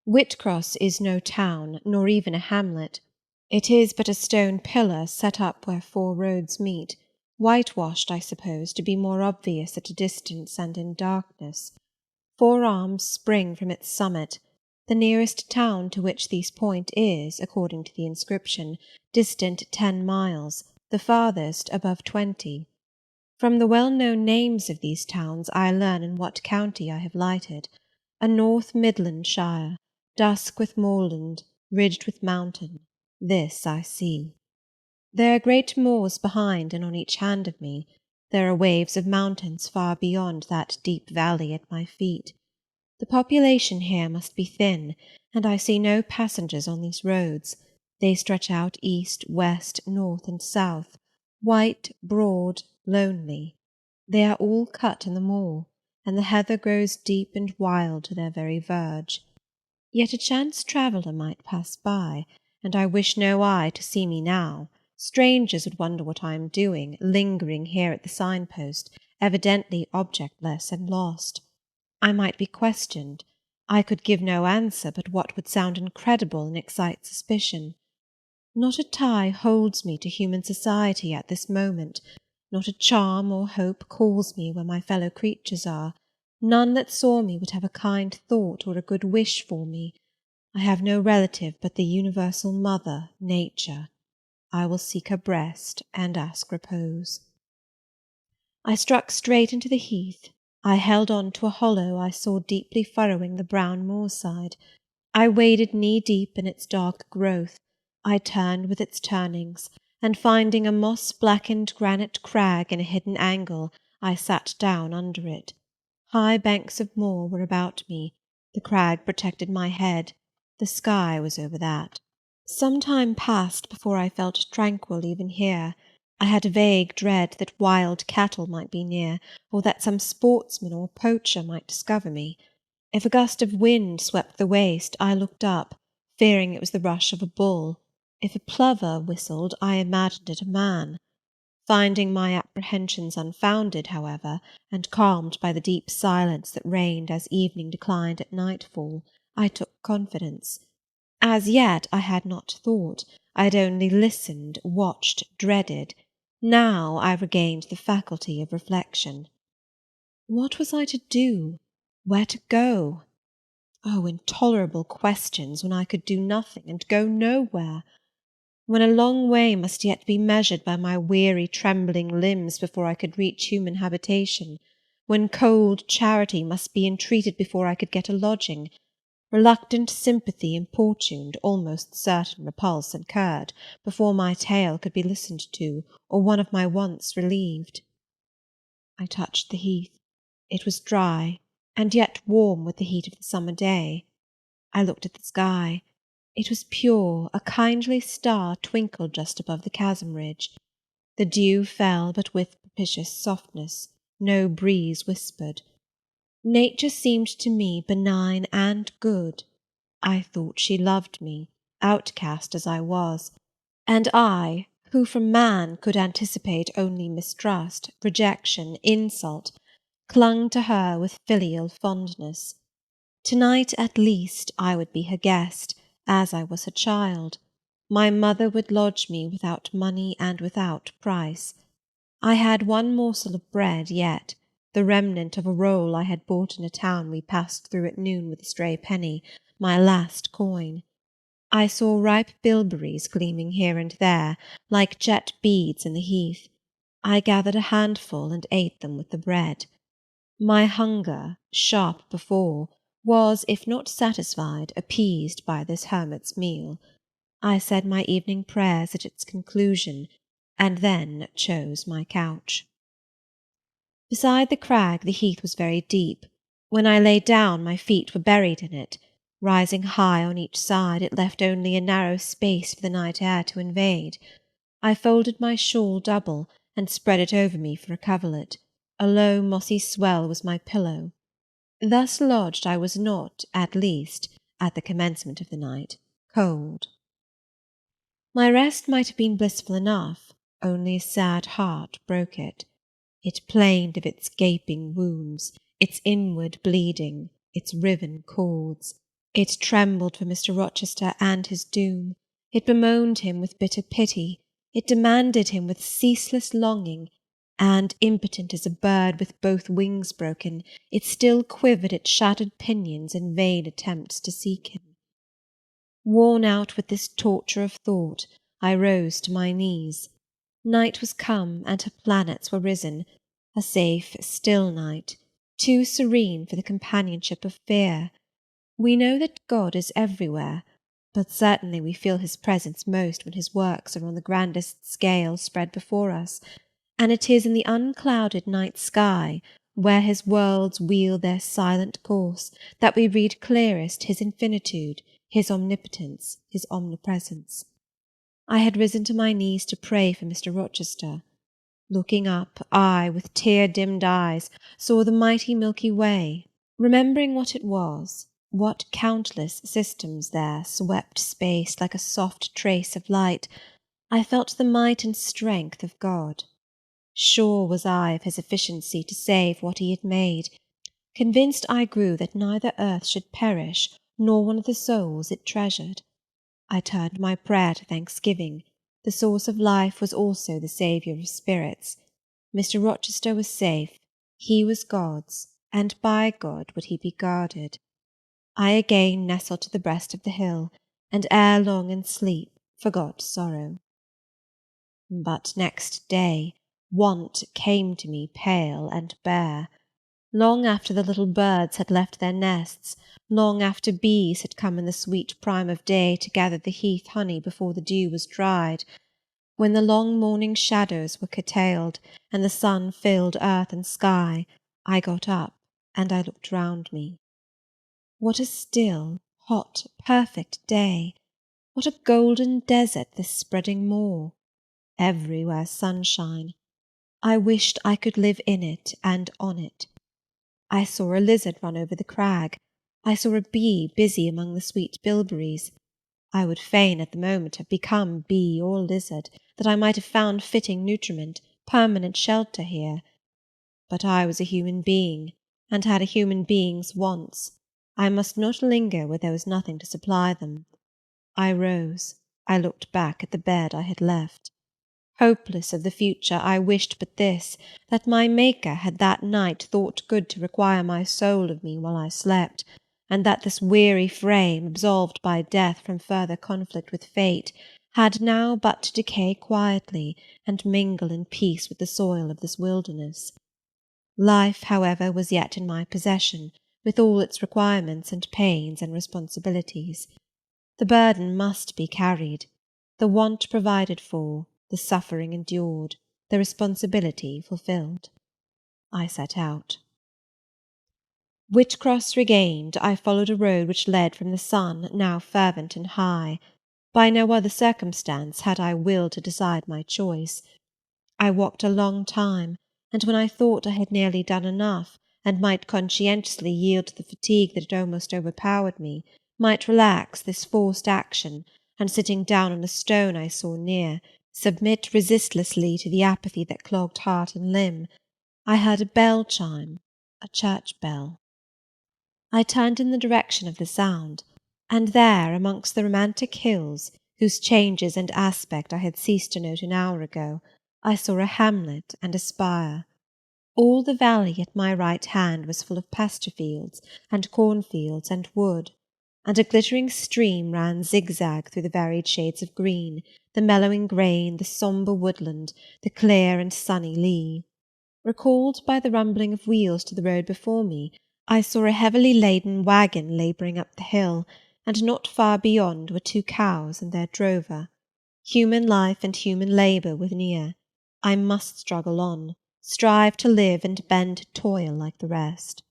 Whitcross is no town, nor even a hamlet. It is but a stone pillar set up where 4 roads meet, whitewashed, I suppose, to be more obvious at a distance and in darkness. 4 arms spring from its summit. The nearest town to which these point is, according to the inscription, distant 10 miles, the farthest above 20. From the well-known names of these towns I learn in what county I have lighted, a North Midland shire, dusk with moorland, ridged with mountain. This I see. There are great moors behind and on each hand of me. There are waves of mountains far beyond that deep valley at my feet. The population here must be thin, and I see no passengers on these roads. They stretch out east, west, north, and south, white, broad, lonely. They are all cut in the moor, and the heather grows deep and wild to their very verge. Yet a chance traveller might pass by, and I wish no eye to see me now. Strangers would wonder what I am doing, lingering here at the signpost, evidently objectless and lost. I might be questioned. I could give no answer but what would sound incredible and excite suspicion. Not a tie holds me to human society at this moment. Not a charm or hope calls me where my fellow creatures are. None that saw me would have a kind thought or a good wish for me. I have no relative but the universal mother, Nature. I will seek her breast and ask repose. I struck straight into the heath. I held on to a hollow I saw deeply furrowing the brown moorside. I waded knee-deep in its dark growth. I turned with its turnings, and finding a moss-blackened granite crag in a hidden angle, I sat down under it. High banks of moor were about me. The crag protected my head. The sky was over that. Some time passed before I felt tranquil even here. I had a vague dread that wild cattle might be near, or that some sportsman or poacher might discover me. If a gust of wind swept the waste, I looked up, fearing it was the rush of a bull. If a plover whistled, I imagined it a man. Finding my apprehensions unfounded, however, and calmed by the deep silence that reigned as evening declined at nightfall, I took confidence. As yet I had not thought, I had only listened, watched, dreaded. Now I regained the faculty of reflection. What was I to do? Where to go? Oh, intolerable questions, when I could do nothing and go nowhere! When a long way must yet be measured by my weary, trembling limbs before I could reach human habitation, when cold charity must be entreated before I could get a lodging, Reluctant sympathy importuned, almost certain repulse incurred, before my tale could be listened to, or one of my wants relieved. I touched the heath. It was dry, and yet warm with the heat of the summer day. I looked at the sky. It was pure, a kindly star twinkled just above the chasm ridge. The dew fell, but with propitious softness. No breeze whispered. Nature seemed to me benign and good. I thought she loved me, outcast as I was, and I, who from man could anticipate only mistrust, rejection, insult, clung to her with filial fondness. To-night, at least, I would be her guest, as I was her child. My mother would lodge me without money and without price. I had one morsel of bread yet, the remnant of a roll I had bought in a town we passed through at noon with a stray penny, my last coin. I saw ripe bilberries gleaming here and there, like jet beads in the heath. I gathered a handful and ate them with the bread. My hunger, sharp before, was, if not satisfied, appeased by this hermit's meal. I said my evening prayers at its conclusion, and then chose my couch. Beside the crag the heath was very deep. When I lay down, my feet were buried in it. Rising high on each side, it left only a narrow space for the night air to invade. I folded my shawl double, and spread it over me for a coverlet. A low mossy swell was my pillow. Thus lodged, I was not, at least, at the commencement of the night, cold. My rest might have been blissful enough, only a sad heart broke it. It plained of its gaping wounds, its inward bleeding, its riven cords. It trembled for Mr. Rochester and his doom. It bemoaned him with bitter pity. It demanded him with ceaseless longing, and, impotent as a bird with both wings broken, it still quivered its shattered pinions in vain attempts to seek him. Worn out with this torture of thought, I rose to my knees. Night was come, and her planets were risen, a safe, still night, too serene for the companionship of fear. We know that God is everywhere, but certainly we feel his presence most when his works are on the grandest scale spread before us, and it is in the unclouded night sky, where his worlds wheel their silent course, that we read clearest his infinitude, his omnipotence, his omnipresence. I had risen to my knees to pray for Mr. Rochester. Looking up, I, with tear-dimmed eyes, saw the mighty Milky Way. Remembering what it was, what countless systems there swept space like a soft trace of light, I felt the might and strength of God. Sure was I of his efficiency to save what he had made. Convinced I grew that neither earth should perish, nor one of the souls it treasured. I turned my prayer to thanksgiving. The source of life was also the Saviour of spirits. Mr. Rochester was safe. He was God's, and by God would he be guarded. I again nestled to the breast of the hill, and ere long in sleep forgot sorrow. But next day want came to me pale and bare. Long after the little birds had left their nests, long after bees had come in the sweet prime of day to gather the heath honey before the dew was dried, when the long morning shadows were curtailed, and the sun filled earth and sky, I got up, and I looked round me. What a still, hot, perfect day! What a golden desert this spreading moor! Everywhere sunshine. I wished I could live in it and on it. I saw a lizard run over the crag. I saw a bee busy among the sweet bilberries. I would fain at the moment have become bee or lizard, that I might have found fitting nutriment, permanent shelter here. But I was a human being, and had a human being's wants. I must not linger where there was nothing to supply them. I rose. I looked back at the bed I had left. Hopeless of the future, I wished but this, that my Maker had that night thought good to require my soul of me while I slept, and that this weary frame, absolved by death from further conflict with fate, had now but to decay quietly, and mingle in peace with the soil of this wilderness. Life, however, was yet in my possession, with all its requirements and pains and responsibilities. The burden must be carried, the want provided for, the suffering endured, the responsibility fulfilled. I set out. Whitcross regained, I followed a road which led from the sun, now fervent and high. By no other circumstance had I will to decide my choice. I walked a long time, and when I thought I had nearly done enough, and might conscientiously yield to the fatigue that had almost overpowered me, might relax this forced action, and sitting down on a stone I saw near, submit resistlessly to the apathy that clogged heart and limb, I heard a bell chime, a church bell. I turned in the direction of the sound, and there, amongst the romantic hills, whose changes and aspect I had ceased to note an hour ago, I saw a hamlet and a spire. All the valley at my right hand was full of pasture fields, and cornfields, and wood, and a glittering stream ran zigzag through the varied shades of green, the mellowing grain, the sombre woodland, the clear and sunny lea. Recalled by the rumbling of wheels to the road before me, I saw a heavily laden waggon labouring up the hill, and not far beyond were 2 cows and their drover. Human life and human labour were near. I must struggle on, strive to live and bend to toil like the rest.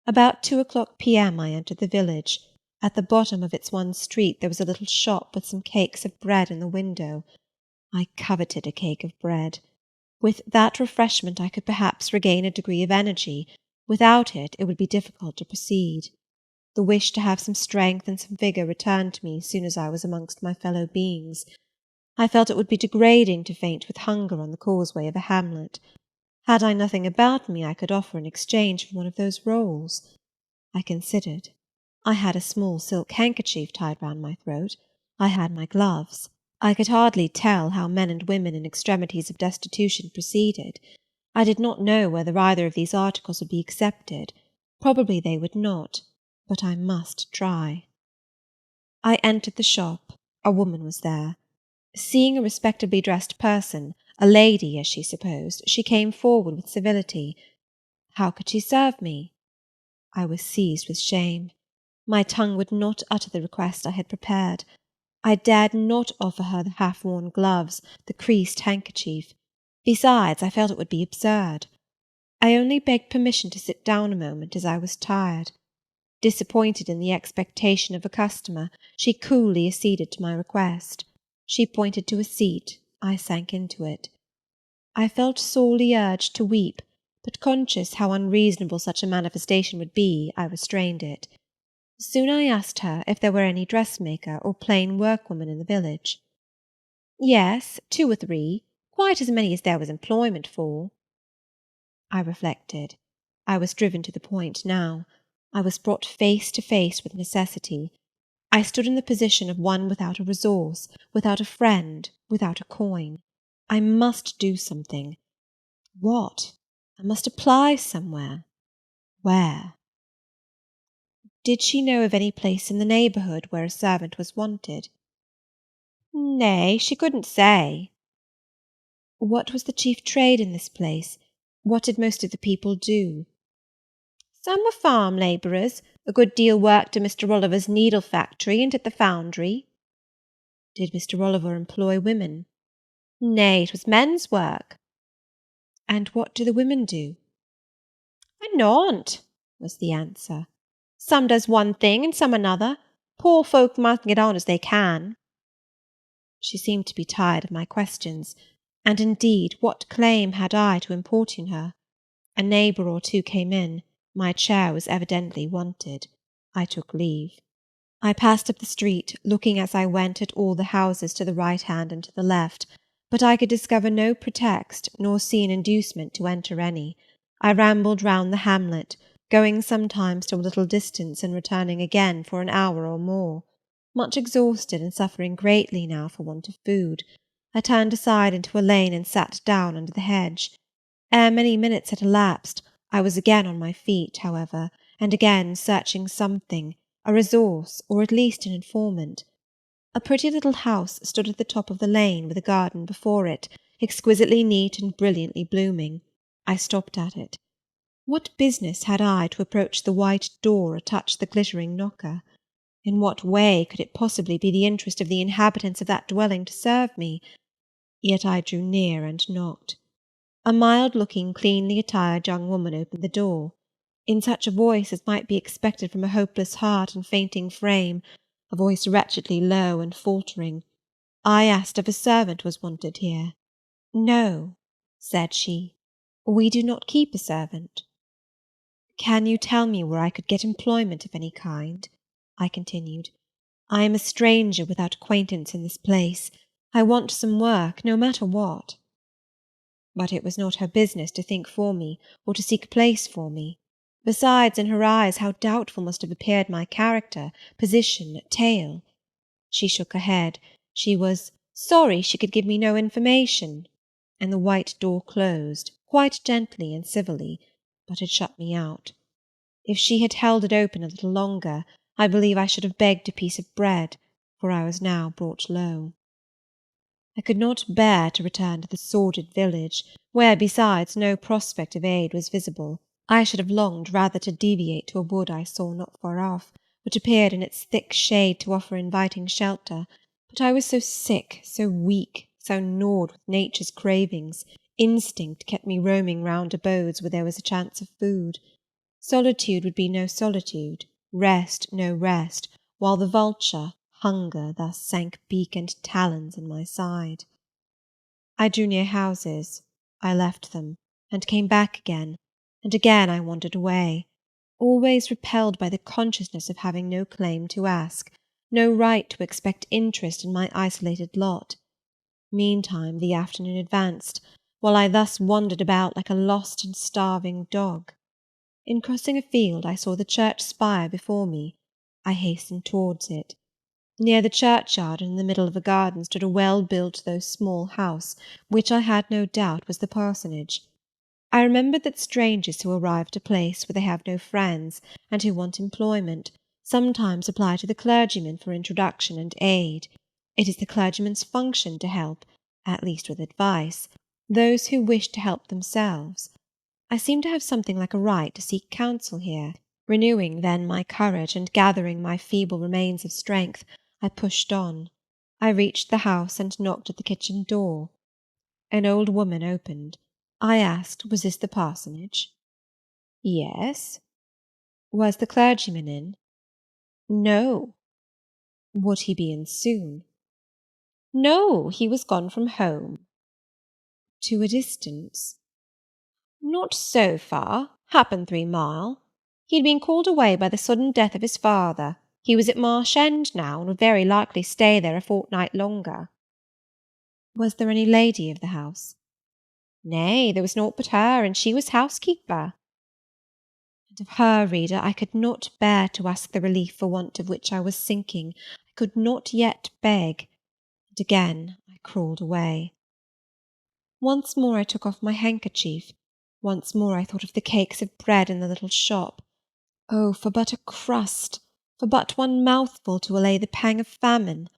About 2 o'clock p.m. I entered the village. At the bottom of its one street there was a little shop with some cakes of bread in the window. I coveted a cake of bread. With that refreshment I could perhaps regain a degree of energy. Without it, it would be difficult to proceed. The wish to have some strength and some vigour returned to me as soon as I was amongst my fellow beings. I felt it would be degrading to faint with hunger on the causeway of a hamlet. Had I nothing about me I could offer in exchange for one of those rolls? I considered. I had a small silk handkerchief tied round my throat. I had my gloves. I could hardly tell how men and women in extremities of destitution proceeded. I did not know whether either of these articles would be accepted. Probably they would not, but I must try. I entered the shop. A woman was there. Seeing a respectably dressed person, a lady as she supposed, she came forward with civility. How could she serve me? I was seized with shame. My tongue would not utter the request I had prepared. I dared not offer her the half-worn gloves, the creased handkerchief. Besides, I felt it would be absurd. I only begged permission to sit down a moment, as I was tired. Disappointed in the expectation of a customer, she coolly acceded to my request. She pointed to a seat. I sank into it. I felt sorely urged to weep, but conscious how unreasonable such a manifestation would be, I restrained it. Soon I asked her if there were any dressmaker or plain workwoman in the village. Yes, 2 or 3, quite as many as there was employment for. I reflected. I was driven to the point now. I was brought face to face with necessity. I stood in the position of one without a resource, without a friend, without a coin. I must do something. What? I must apply somewhere. Where? Did she know of any place in the neighbourhood where a servant was wanted? Nay, she couldn't say. What was the chief trade in this place? What did most of the people do? Some were farm labourers. A good deal worked at Mr. Rolliver's needle factory and at the foundry. Did Mr. Rolliver employ women? Nay, it was men's work. And what do the women do? A naunt, was the answer. Some does one thing and some another. Poor folk must get on as they can. She seemed to be tired of my questions, and indeed what claim had I to importune her? A neighbour or 2 came in. My chair was evidently wanted. I took leave. I passed up the street, looking as I went at all the houses to the right hand and to the left, but I could discover no pretext, nor see an inducement to enter any. I rambled round the hamlet, going sometimes to a little distance and returning again for an hour or more. Much exhausted and suffering greatly now for want of food, I turned aside into a lane and sat down under the hedge. Ere many minutes had elapsed, I was again on my feet, however, and again searching something, a resource, or at least an informant. A pretty little house stood at the top of the lane, with a garden before it, exquisitely neat and brilliantly blooming. I stopped at it. What business had I to approach the white door or touch the glittering knocker? In what way could it possibly be the interest of the inhabitants of that dwelling to serve me? Yet I drew near and knocked. A mild-looking, cleanly attired young woman opened the door. In such a voice as might be expected from a hopeless heart and fainting frame, a voice wretchedly low and faltering, I asked if a servant was wanted here. No, said she, we do not keep a servant. Can you tell me where I could get employment of any kind? I continued. I am a stranger without acquaintance in this place. I want some work, no matter what. But it was not her business to think for me, or to seek place for me. Besides, in her eyes, how doubtful must have appeared my character, position, tale. She shook her head. She was sorry she could give me no information, and the white door closed, quite gently and civilly, but had shut me out. If she had held it open a little longer, I believe I should have begged a piece of bread, for I was now brought low. I could not bear to return to the sordid village, where, besides, no prospect of aid was visible. I should have longed rather to deviate to a wood I saw not far off, which appeared in its thick shade to offer inviting shelter, but I was so sick, so weak, so gnawed with nature's cravings, instinct kept me roaming round abodes where there was a chance of food. Solitude would be no solitude, rest no rest, while the vulture, hunger, thus sank beak and talons in my side. I drew near houses. I left them, and came back again, and again I wandered away, always repelled by the consciousness of having no claim to ask, no right to expect interest in my isolated lot. Meantime the afternoon advanced, while I thus wandered about like a lost and starving dog. In crossing a field I saw the church spire before me. I hastened towards it. Near the churchyard and in the middle of a garden stood a well-built though small house, which I had no doubt was the parsonage. I remembered that strangers who arrive at a place where they have no friends, and who want employment, sometimes apply to the clergyman for introduction and aid. It is the clergyman's function to help, at least with advice, those who wish to help themselves. I seemed to have something like a right to seek counsel here. Renewing then my courage, and gathering my feeble remains of strength, I pushed on. I reached the house and knocked at the kitchen door. An old woman opened. I asked, was this the parsonage? Yes. Was the clergyman in? No. Would he be in soon? No, he was gone from home. To a distance? Not so far, happen 3 mile. He had been called away by the sudden death of his father. He was at Marsh End now, and would very likely stay there a fortnight longer. Was there any lady of the house? Nay, there was naught but her, and she was housekeeper. And of her, reader, I could not bear to ask the relief for want of which I was sinking. I could not yet beg, and again I crawled away. Once more I took off my handkerchief. Once more I thought of the cakes of bread in the little shop. Oh, for but a crust, for but one mouthful to allay the pang of famine!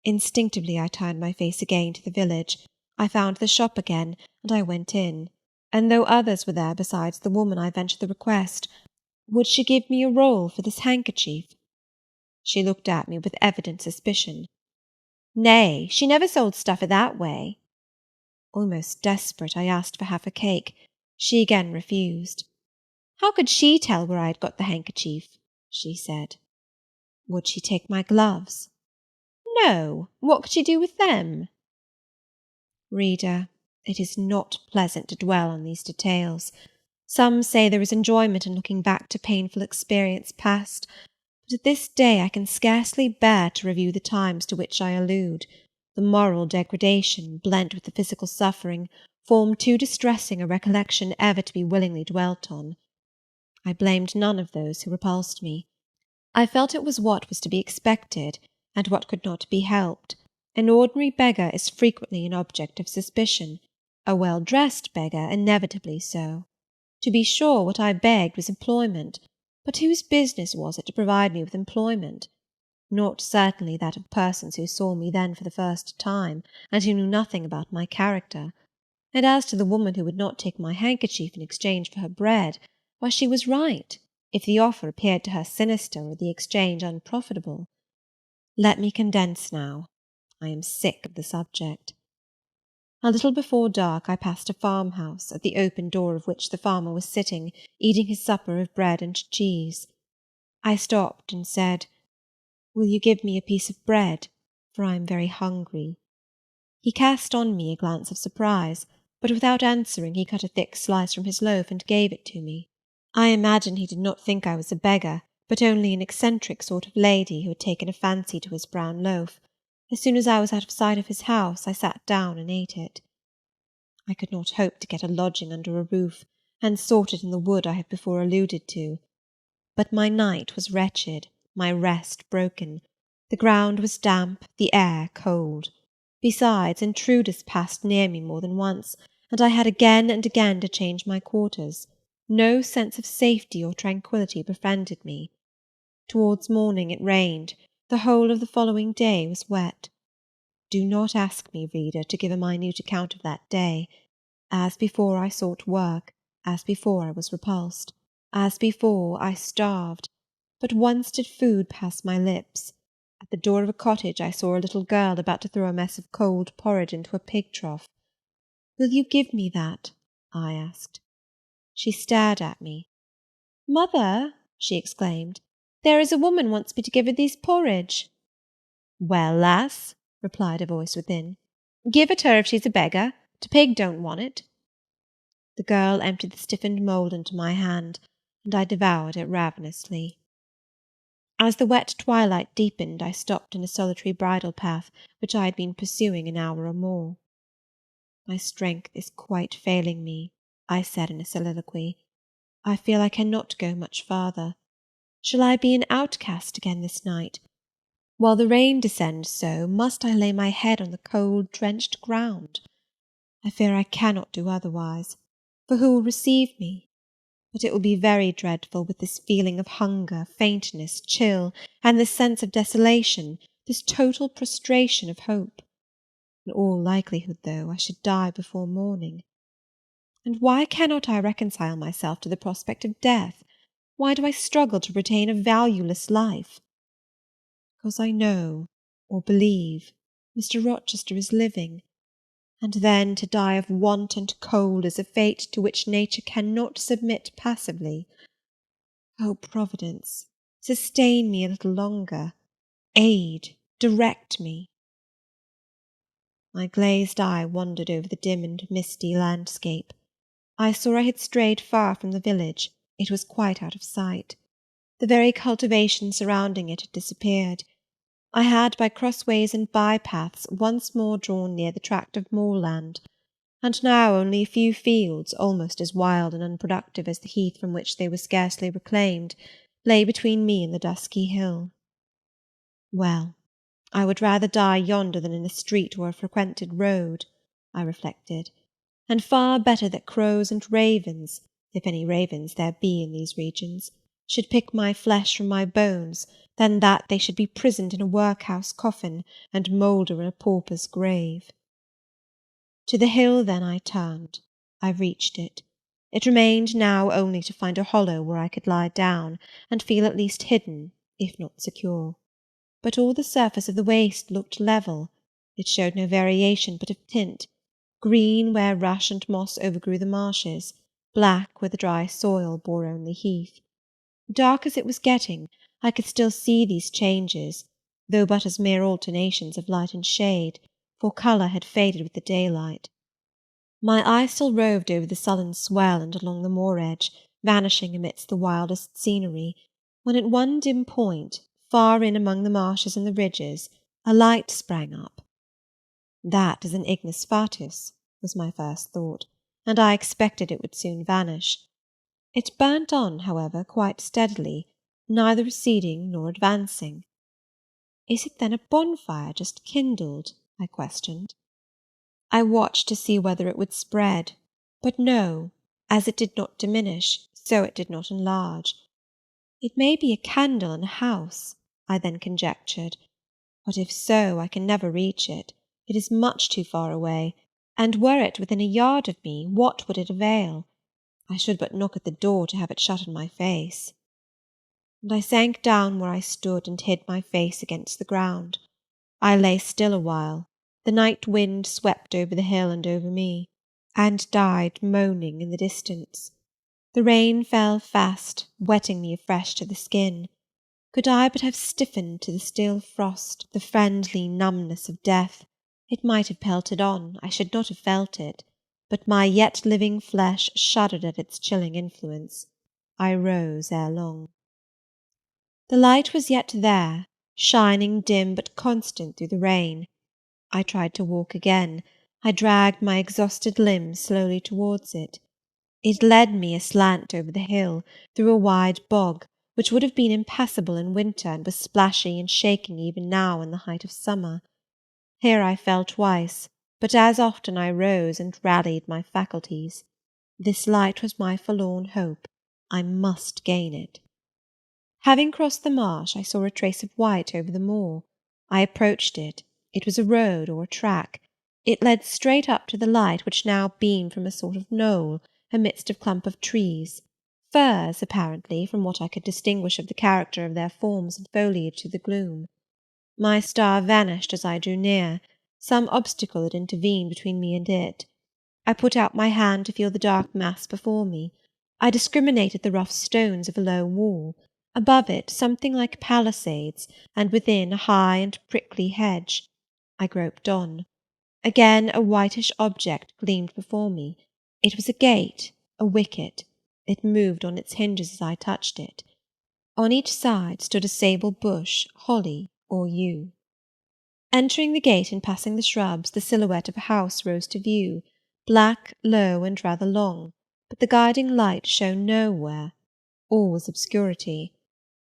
Instinctively I turned my face again to the village. I found the shop again, and I went in. And though others were there besides the woman, I ventured the request, would she give me a roll for this handkerchief? She looked at me with evident suspicion. Nay, she never sold stuff that way. Almost desperate, I asked for half a cake. She again refused. How could she tell where I had got the handkerchief? She said. Would she take my gloves? No, what could she do with them? Reader, it is not pleasant to dwell on these details. Some say there is enjoyment in looking back to painful experience past, but at this day I can scarcely bear to review the times to which I allude. The moral degradation, blent with the physical suffering, form too distressing a recollection ever to be willingly dwelt on. I blamed none of those who repulsed me. I felt it was what was to be expected, and what could not be helped. An ordinary beggar is frequently an object of suspicion, a well-dressed beggar inevitably so. To be sure, what I begged was employment, but whose business was it to provide me with employment? Not certainly that of persons who saw me then for the first time, and who knew nothing about my character. And as to the woman who would not take my handkerchief in exchange for her bread, Why, she was right, if the offer appeared to her sinister or the exchange unprofitable. Let me condense now. I am sick of the subject. A little before dark I passed a farmhouse, at the open door of which the farmer was sitting, eating his supper of bread and cheese. I stopped and said, "Will you give me a piece of bread? For I am very hungry." He cast on me a glance of surprise, but without answering he cut a thick slice from his loaf and gave it to me. I imagine he did not think I was a beggar, but only an eccentric sort of lady who had taken a fancy to his brown loaf. As soon as I was out of sight of his house, I sat down and ate it. I could not hope to get a lodging under a roof, and sought it in the wood I have before alluded to. But my night was wretched, my rest broken. The ground was damp, the air cold. Besides, intruders passed near me more than once, and I had again and again to change my quarters. No sense of safety or tranquillity befriended me. Towards morning it rained. The whole of the following day was wet. Do not ask me, reader, to give a minute account of that day. As before I sought work, as before I was repulsed, as before I starved. But once did food pass my lips. At the door of a cottage I saw a little girl about to throw a mess of cold porridge into a pig trough. "Will you give me that?" I asked. She stared at me. "Mother," she exclaimed, "there is a woman wants me to give her this porridge." "Well, lass," replied a voice within, "give it her if she's a beggar. T' pig don't want it." The girl emptied the stiffened mould into my hand, and I devoured it ravenously. As the wet twilight deepened, I stopped in a solitary bridle path which I had been pursuing an hour or more. "My strength is quite failing me," I said in a soliloquy. "I feel I cannot go much farther. Shall I be an outcast again this night? While the rain descends so, must I lay my head on the cold, drenched ground? I fear I cannot do otherwise, for who will receive me? But it will be very dreadful with this feeling of hunger, faintness, chill, and this sense of desolation, this total prostration of hope. In all likelihood, though, I should die before morning. And why cannot I reconcile myself to the prospect of death? Why do I struggle to retain a valueless life? Because I know, or believe, Mr. Rochester is living, and then to die of want and cold is a fate to which nature cannot submit passively. O Providence, sustain me a little longer. Aid, direct me." My glazed eye wandered over the dim and misty landscape. I saw I had strayed far from the village. It was quite out of sight. The very cultivation surrounding it had disappeared. I had, by crossways and by-paths, once more drawn near the tract of moorland, and now only a few fields, almost as wild and unproductive as the heath from which they were scarcely reclaimed, lay between me and the dusky hill. Well, I would rather die yonder than in a street or a frequented road, I reflected, and far better that crows and ravens, if any ravens there be in these regions, should pick my flesh from my bones, than that they should be prisoned in a workhouse coffin, and moulder in a pauper's grave. To the hill then I turned. I reached it. It remained now only to find a hollow where I could lie down, and feel at least hidden, if not secure. But all the surface of the waste looked level. It showed no variation but of tint, green where rush and moss overgrew the marshes, black where the dry soil bore only heath. Dark as it was getting, I could still see these changes, though but as mere alternations of light and shade, for colour had faded with the daylight. My eye still roved over the sullen swell and along the moor-edge, vanishing amidst the wildest scenery, when at one dim point, far in among the marshes and the ridges, a light sprang up. "That is an ignis fatuus," was my first thought, and I expected it would soon vanish. It burnt on, however, quite steadily, neither receding nor advancing. "Is it then a bonfire just kindled?" I questioned. I watched to see whether it would spread, but no, as it did not diminish, so it did not enlarge. It may be a candle in a house, I then conjectured, but if so, I can never reach it. It is much too far away, and were it within a yard of me, what would it avail? I should but knock at the door to have it shut in my face. And I sank down where I stood and hid my face against the ground. I lay still a while. The night wind swept over the hill and over me, and died moaning in the distance. The rain fell fast, wetting me afresh to the skin. Could I but have stiffened to the still frost, the friendly numbness of death, it might have pelted on, I should not have felt it, but my yet living flesh shuddered at its chilling influence. I rose ere long. The light was yet there, shining dim but constant through the rain. I tried to walk again. I dragged my exhausted limbs slowly towards it. It led me aslant over the hill, through a wide bog, which would have been impassable in winter and was splashy and shaking even now in the height of summer. Here I fell twice, but as often I rose and rallied my faculties. This light was my forlorn hope. I must gain it. Having crossed the marsh, I saw a trace of white over the moor. I approached it. It was a road or a track. It led straight up to the light, which now beamed from a sort of knoll, amidst a clump of trees, firs, apparently, from what I could distinguish of the character of their forms and foliage through the gloom. My star vanished as I drew near. Some obstacle had intervened between me and it. I put out my hand to feel the dark mass before me. I discriminated the rough stones of a low wall. Above it something like palisades, and within a high and prickly hedge. I groped on. Again a whitish object gleamed before me. It was a gate, a wicket. It moved on its hinges as I touched it. On each side stood a sable bush, holly or yew. Entering the gate and passing the shrubs, the silhouette of a house rose to view, black, low, and rather long, but the guiding light shone nowhere. All was obscurity.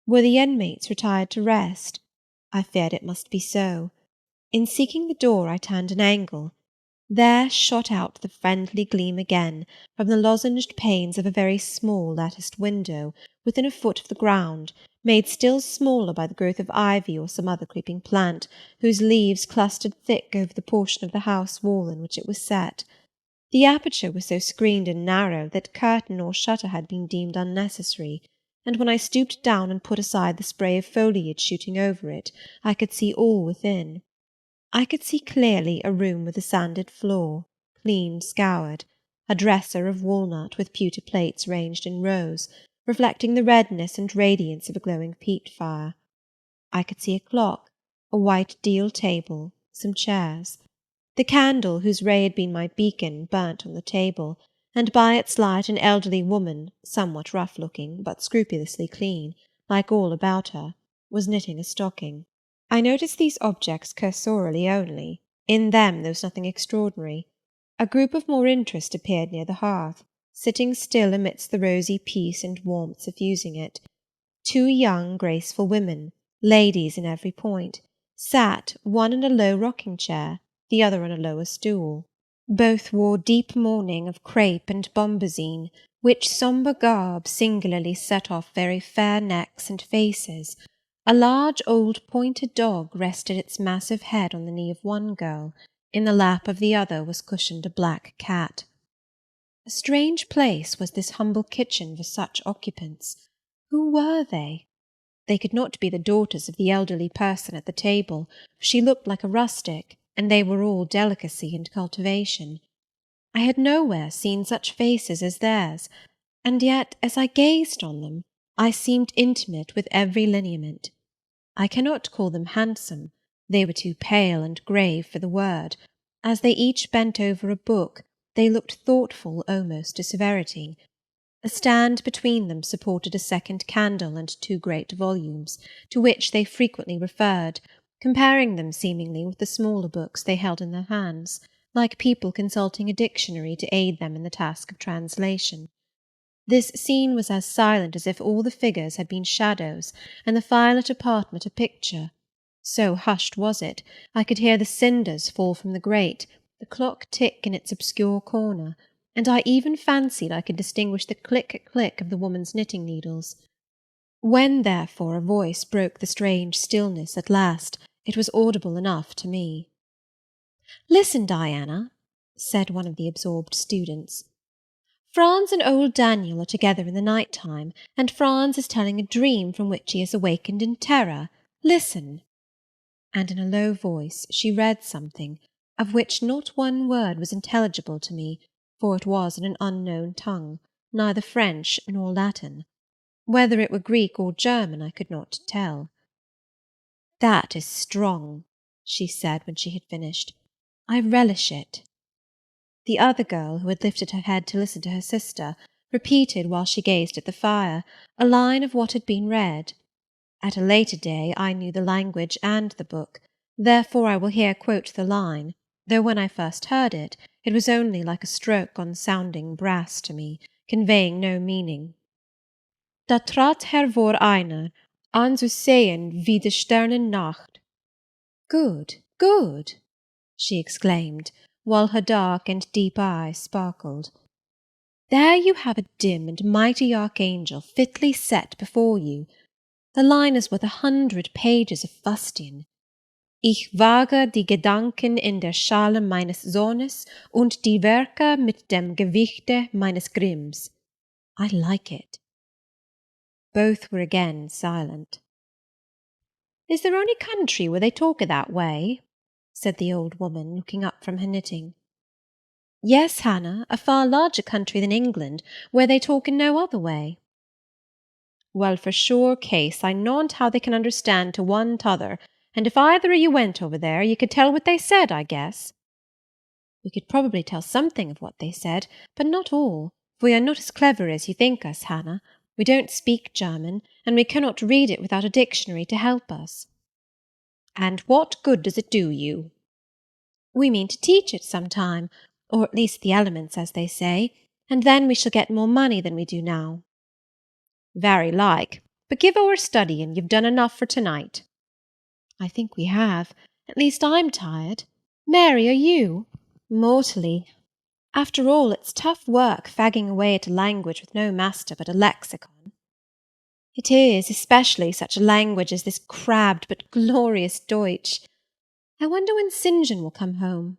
Were the inmates retired to rest? I feared it must be so. In seeking the door I turned an angle. There shot out the friendly gleam again from the lozenged panes of a very small latticed window within a foot of the ground, made still smaller by the growth of ivy or some other creeping plant, whose leaves clustered thick over the portion of the house wall in which it was set. The aperture was so screened and narrow that curtain or shutter had been deemed unnecessary, and when I stooped down and put aside the spray of foliage shooting over it, I could see all within. I could see clearly a room with a sanded floor, clean scoured, a dresser of walnut with pewter plates ranged in rows, reflecting the redness and radiance of a glowing peat fire. I could see a clock, a white deal table, some chairs. The candle, whose ray had been my beacon, burnt on the table, and by its light an elderly woman, somewhat rough-looking, but scrupulously clean, like all about her, was knitting a stocking. I noticed these objects cursorily only. In them there was nothing extraordinary. A group of more interest appeared near the hearth, sitting still amidst the rosy peace and warmth suffusing it. Two young, graceful women, ladies in every point, sat, one in a low rocking-chair, the other on a lower stool. Both wore deep mourning of crape and bombazine, which sombre garb singularly set off very fair necks and faces. A large old pointed dog rested its massive head on the knee of one girl. In the lap of the other was cushioned a black cat. A strange place was this humble kitchen for such occupants. Who were they? They could not be the daughters of the elderly person at the table, for she looked like a rustic, and they were all delicacy and cultivation. I had nowhere seen such faces as theirs, and yet, as I gazed on them, I seemed intimate with every lineament. I cannot call them handsome, they were too pale and grave for the word. As they each bent over a book, they looked thoughtful almost to severity. A stand between them supported a second candle and two great volumes, to which they frequently referred, comparing them seemingly with the smaller books they held in their hands, like people consulting a dictionary to aid them in the task of translation. This scene was as silent as if all the figures had been shadows, and the firelit apartment a picture. So hushed was it, I could hear the cinders fall from the grate, the clock tick in its obscure corner, and I even fancied I could distinguish the click-click of the woman's knitting needles. When, therefore, a voice broke the strange stillness at last, it was audible enough to me. "Listen, Diana," said one of the absorbed students. Franz and old Daniel are together in the night-time, and Franz is telling a dream from which he is awakened in terror. Listen." And in a low voice she read something, of which not one word was intelligible to me, for it was in an unknown tongue, neither French nor Latin. Whether it were Greek or German I could not tell. "That is strong," she said when she had finished. "I relish it." The other girl, who had lifted her head to listen to her sister, repeated, while she gazed at the fire, a line of what had been read. At a later day I knew the language and the book, therefore I will here quote the line, though when I first heard it, it was only like a stroke on sounding brass to me, conveying no meaning. "Da trat hervor einer, anzusehen wie die Sternennacht." "Good, good," she exclaimed, while her dark and deep eyes sparkled. "There you have a dim and mighty archangel fitly set before you. The line is worth 100 pages of fustian. Ich wage die Gedanken in der Schale meines Sohnes und die Werke mit dem Gewichte meines Grimms. I like it." Both were again silent. "Is there any country where they talk it that way?" said the old woman, looking up from her knitting. "Yes, Hannah, a far larger country than England, where they talk in no other way." "Well, for sure case, I knownt how they can understand to one t'other, and if either of you went over there, you could tell what they said, I guess." "We could probably tell something of what they said, but not all, for we are not as clever as you think us, Hannah. We don't speak German, and we cannot read it without a dictionary to help us." "And what good does it do you?" "We mean to teach it some time, or at least the elements, as they say, and then we shall get more money than we do now." "Very like, but give over studying, you've done enough for to-night." "I think we have. At least I'm tired. Mary, are you?" "Mortally. After all, it's tough work fagging away at a language with no master but a lexicon." "It is, especially such a language as this crabbed but glorious Deutsch. I wonder when St. John will come home."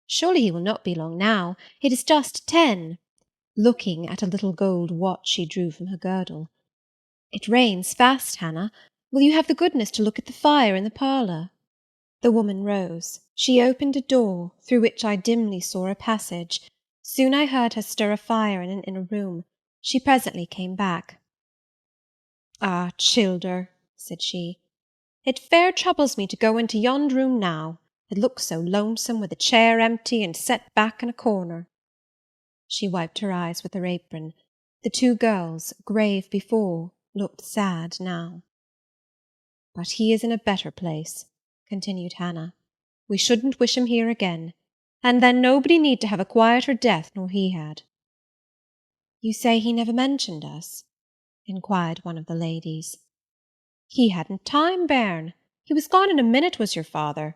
"Surely he will not be long now. It is just 10, looking at a little gold watch she drew from her girdle. "It rains fast, Hannah. Will you have the goodness to look at the fire in the parlour?" The woman rose. She opened a door, through which I dimly saw a passage. Soon I heard her stir a fire in an inner room. She presently came back. "Ah, childer," said she, "it fair troubles me to go into yond room now. It looks so lonesome, with a chair empty and set back in a corner." She wiped her eyes with her apron. The two girls, grave before, looked sad now. "But he is in a better place," continued Hannah. "We shouldn't wish him here again, and then nobody need to have a quieter death nor he had." "You say he never mentioned us?" inquired one of the ladies. "He hadn't time, bairn. He was gone in a minute, was your father.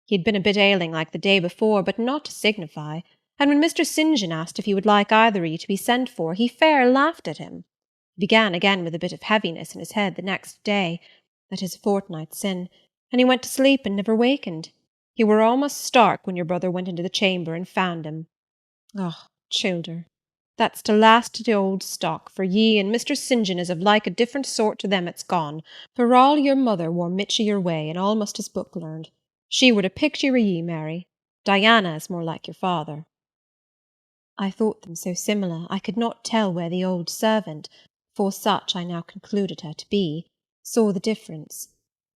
He had been a bit ailing like the day before, but not to signify, and when Mr. St. John asked if he would like either of you to be sent for, he fair laughed at him. He began again with a bit of heaviness in his head the next day, that is a fortnight sin, and he went to sleep and never wakened. He were almost stark when your brother went into the chamber and found him. Oh, childer, that's to last to the old stock, for ye and Mr. St. John is of like a different sort to them that's gone, for all your mother wore mitch o' your way, and almost as book learned. She were the picture o' ye, Mary. Diana is more like your father." I thought them so similar, I could not tell where the old servant, for such I now concluded her to be, saw the difference.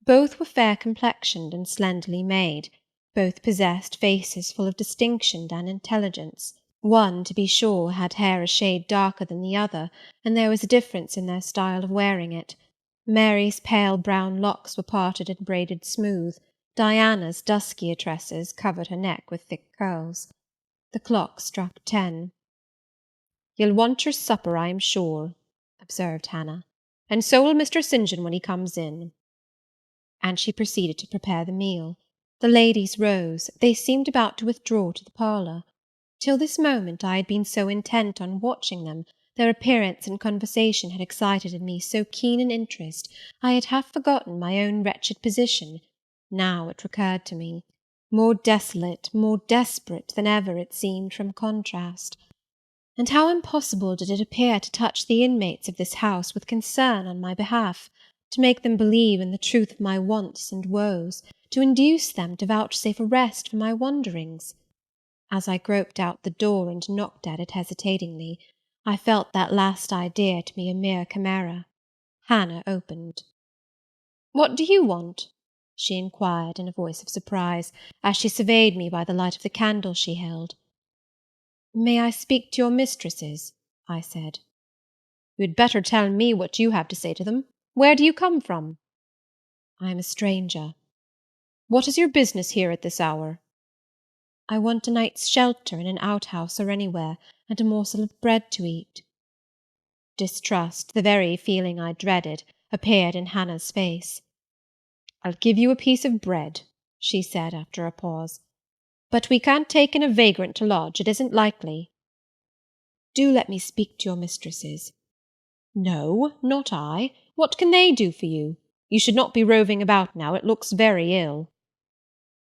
Both were fair-complexioned and slenderly made. Both possessed faces full of distinction and intelligence. One, to be sure, had hair a shade darker than the other, and there was a difference in their style of wearing it. Mary's pale brown locks were parted and braided smooth. Diana's duskier tresses covered her neck with thick curls. The clock struck 10. "You'll want your supper, I am sure," observed Hannah, "and so will Mr. St. John when he comes in." And she proceeded to prepare the meal. The ladies rose. They seemed about to withdraw to the parlour. Till this moment I had been so intent on watching them, their appearance and conversation had excited in me so keen an interest, I had half forgotten my own wretched position. Now it recurred to me, more desolate, more desperate than ever it seemed from contrast. And how impossible did it appear to touch the inmates of this house with concern on my behalf, to make them believe in the truth of my wants and woes, to induce them to vouchsafe a rest for my wanderings. As I groped out the door and knocked at it hesitatingly, I felt that last idea to be a mere chimera. Hannah opened. "What do you want?" she inquired in a voice of surprise, as she surveyed me by the light of the candle she held. "May I speak to your mistresses?" I said. "You had better tell me what you have to say to them. Where do you come from?" "I am a stranger." "What is your business here at this hour?" "I want a night's shelter in an outhouse or anywhere, and a morsel of bread to eat." Distrust, the very feeling I dreaded, appeared in Hannah's face. "I'll give you a piece of bread," she said after a pause. "But we can't take in a vagrant to lodge. It isn't likely." "Do let me speak to your mistresses." "No, not I. What can they do for you? You should not be roving about now. It looks very ill."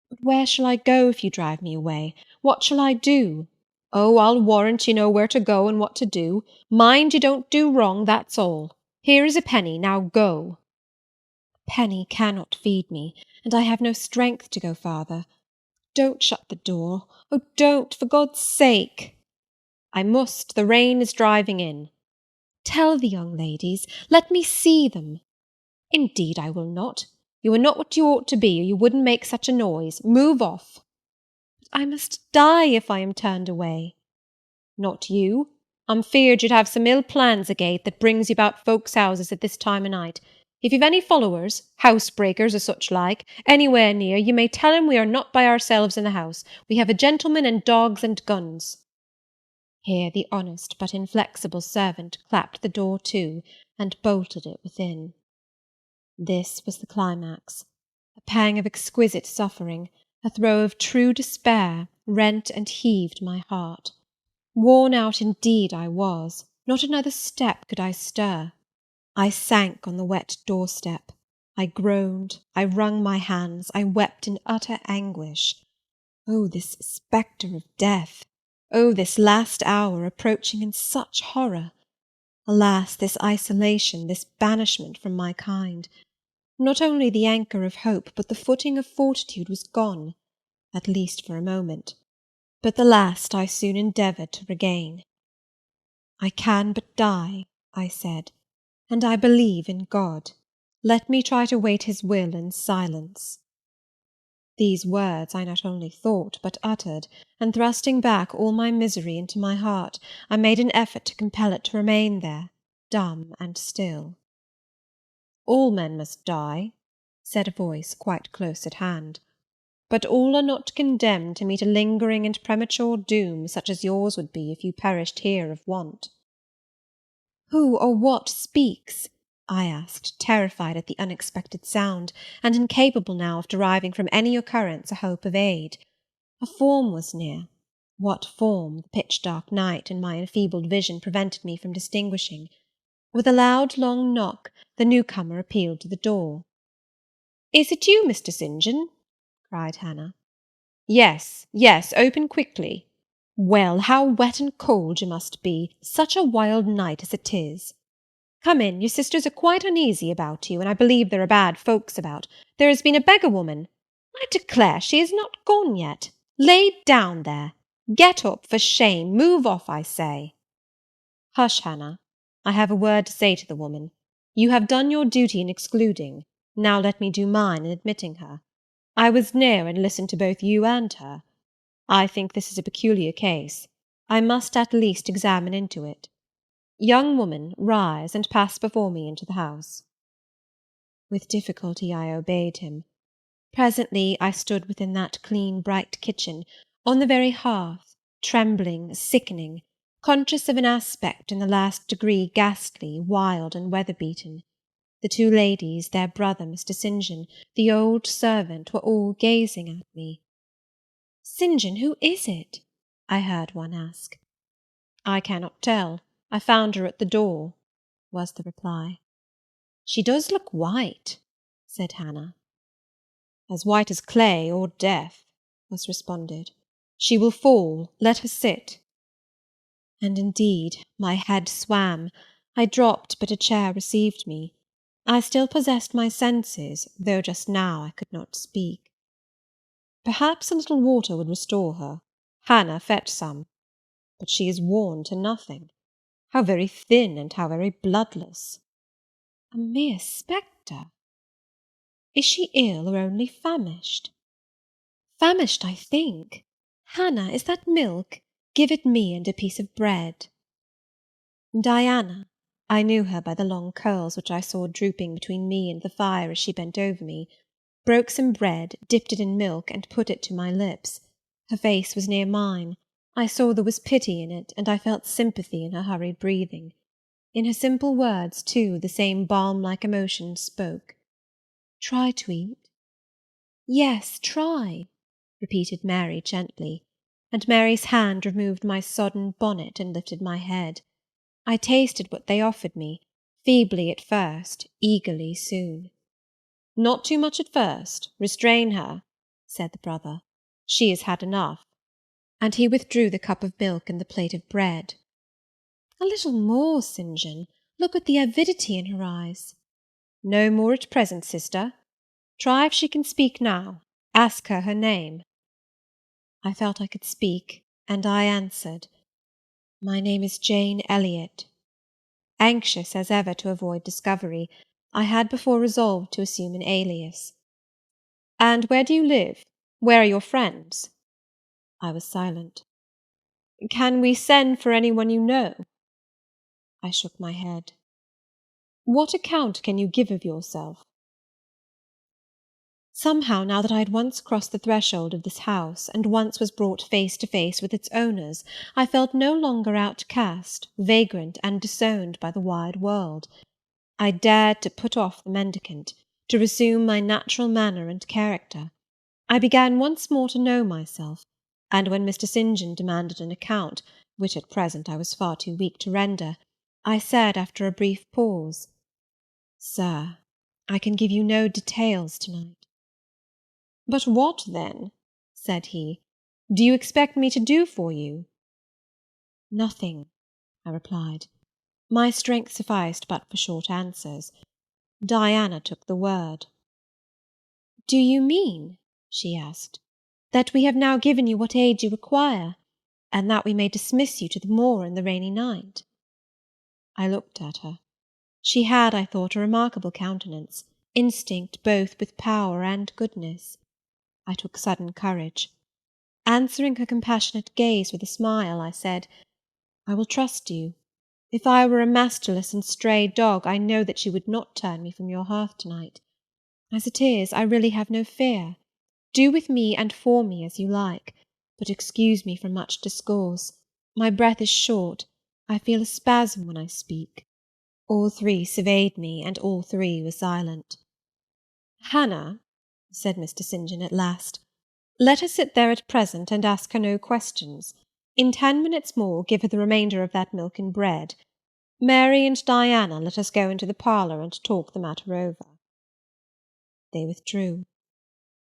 "But where shall I go if you drive me away? What shall I do?" "Oh, I'll warrant you know where to go and what to do. Mind you don't do wrong, that's all. Here is a penny. Now go." "A penny cannot feed me, and I have no strength to go farther. Don't shut the door. Oh, don't, for God's sake." "I must. The rain is driving in." "Tell the young ladies. Let me see them." "Indeed I will not. You are not what you ought to be, or you wouldn't make such a noise. Move off." "But I must die if I am turned away." "Not you. I'm feared you'd have some ill plans agate that brings you about folks' houses at this time o' night. If you've any followers, housebreakers or such like, anywhere near, you may tell 'em we are not by ourselves in the house. We have a gentleman and dogs and guns." Here the honest but inflexible servant clapped the door to, and bolted it within. This was the climax. A pang of exquisite suffering, a throe of true despair, rent and heaved my heart. Worn out indeed I was. Not another step could I stir. I sank on the wet doorstep. I groaned, I wrung my hands, I wept in utter anguish. Oh, this spectre of death! Oh, this last hour approaching in such horror! Alas, this isolation, this banishment from my kind! Not only the anchor of hope, but the footing of fortitude was gone, at least for a moment, but the last I soon endeavoured to regain. "I can but die," I said, "and I believe in God. Let me try to wait his will in silence." These words I not only thought, but uttered, and thrusting back all my misery into my heart, I made an effort to compel it to remain there, dumb and still. "All men must die," said a voice quite close at hand, "but all are not condemned to meet a lingering and premature doom such as yours would be if you perished here of want." "Who or what speaks?" I asked, terrified at the unexpected sound, and incapable now of deriving from any occurrence a hope of aid. A form was near. What form, the pitch-dark night and my enfeebled vision prevented me from distinguishing. With a loud long knock, the newcomer appealed to the door. "Is it you, Mr. St. John?" cried Hannah. "Yes, yes, open quickly." "Well, how wet and cold you must be, such a wild night as it is. Come in, your sisters are quite uneasy about you, and I believe there are bad folks about. There has been a beggar-woman. I declare she is not gone yet. Lay down there. Get up, for shame. Move off, I say." "Hush, Hannah. I have a word to say to the woman. You have done your duty in excluding. Now let me do mine in admitting her. I was near and listened to both you and her. I think this is a peculiar case. I must at least examine into it. Young woman, rise, and pass before me into the house." With difficulty I obeyed him. Presently I stood within that clean bright kitchen, on the very hearth, trembling, sickening, conscious of an aspect in the last degree ghastly, wild, and weather-beaten. The two ladies, their brother, Mr. St. John, the old servant, were all gazing at me. "St. John, who is it?" I heard one ask. "I cannot tell. I found her at the door," was the reply. "She does look white," said Hannah. "As white as clay or death," was responded. "She will fall. Let her sit." And indeed my head swam. I dropped, but a chair received me. I still possessed my senses, though just now I could not speak. Perhaps a little water would restore her. Hannah, fetch some. But she is worn to nothing. How very thin, and how very bloodless! A mere spectre! Is she ill, or only famished? Famished, I think. Hannah, is that milk? Give it me, and a piece of bread. Diana, I knew her by the long curls which I saw drooping between me and the fire as she bent over me, broke some bread, dipped it in milk, and put it to my lips. Her face was near mine. I saw there was pity in it, and I felt sympathy in her hurried breathing. In her simple words, too, the same balm-like emotion spoke. "Try to eat." "Yes, try," repeated Mary gently, and Mary's hand removed my sodden bonnet and lifted my head. I tasted what they offered me, feebly at first, eagerly soon. "Not too much at first. Restrain her," said the brother. "She has had enough." And he withdrew the cup of milk and the plate of bread. "A little more, St. John. Look at the avidity in her eyes." "No more at present, sister. Try if she can speak now. Ask her her name." I felt I could speak, and I answered, "My name is Jane Elliot." Anxious as ever to avoid discovery, I had before resolved to assume an alias. "And where do you live? Where are your friends?" I was silent. "Can we send for any one you know?" I shook my head. "What account can you give of yourself?" Somehow, now that I had once crossed the threshold of this house, and once was brought face to face with its owners, I felt no longer outcast, vagrant, and disowned by the wide world. I dared to put off the mendicant, to resume my natural manner and character. I began once more to know myself, and when Mr. St. John demanded an account, which at present I was far too weak to render, I said, after a brief pause, "Sir, I can give you no details to-night." "But what, then," said he, "do you expect me to do for you?" "Nothing," I replied. My strength sufficed but for short answers. Diana took the word. "Do you mean," she asked, "that we have now given you what aid you require, and that we may dismiss you to the moor in the rainy night?" I looked at her. She had, I thought, a remarkable countenance, instinct both with power and goodness. I took sudden courage. Answering her compassionate gaze with a smile, I said, "I will trust you. If I were a masterless and stray dog, I know that you would not turn me from your hearth to-night. As it is, I really have no fear. Do with me and for me as you like, but excuse me from much discourse. My breath is short. I feel a spasm when I speak." All three surveyed me, and all three were silent. "Hannah," said Mr. St. John at last, "let her sit there at present, and ask her no questions. In 10 minutes more give her the remainder of that milk and bread. Mary and Diana, let us go into the parlour and talk the matter over." They withdrew.